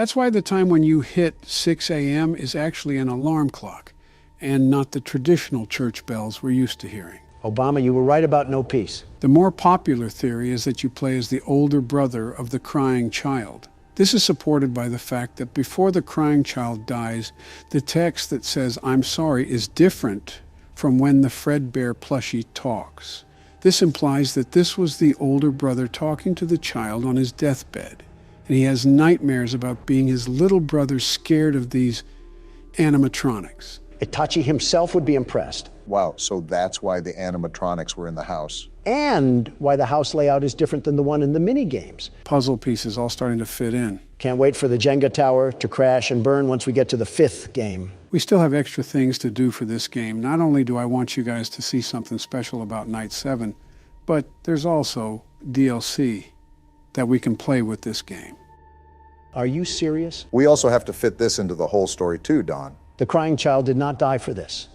That's why the time when you hit 6 a.m. is actually an alarm clock, and not the traditional church bells we're used to hearing. Obama, you were right about no peace. The more popular theory is that you play as the older brother of the crying child. This is supported by the fact that before the crying child dies, the text that says, "I'm sorry," is different from when the Fredbear plushie talks. This implies that this was the older brother talking to the child on his deathbed, and he has nightmares about being his little brother scared of these animatronics. Itachi himself would be impressed. Wow, so that's why the animatronics were in the house. And why the house layout is different than the one in the mini games. Puzzle pieces all starting to fit in. Can't wait for the Jenga tower to crash and burn once we get to the 5th game. We still have extra things to do for this game. Not only do I want you guys to see something special about Night 7, but there's also DLC that we can play with this game. Are you serious? We also have to fit this into the whole story too, Don. The crying child did not die for this.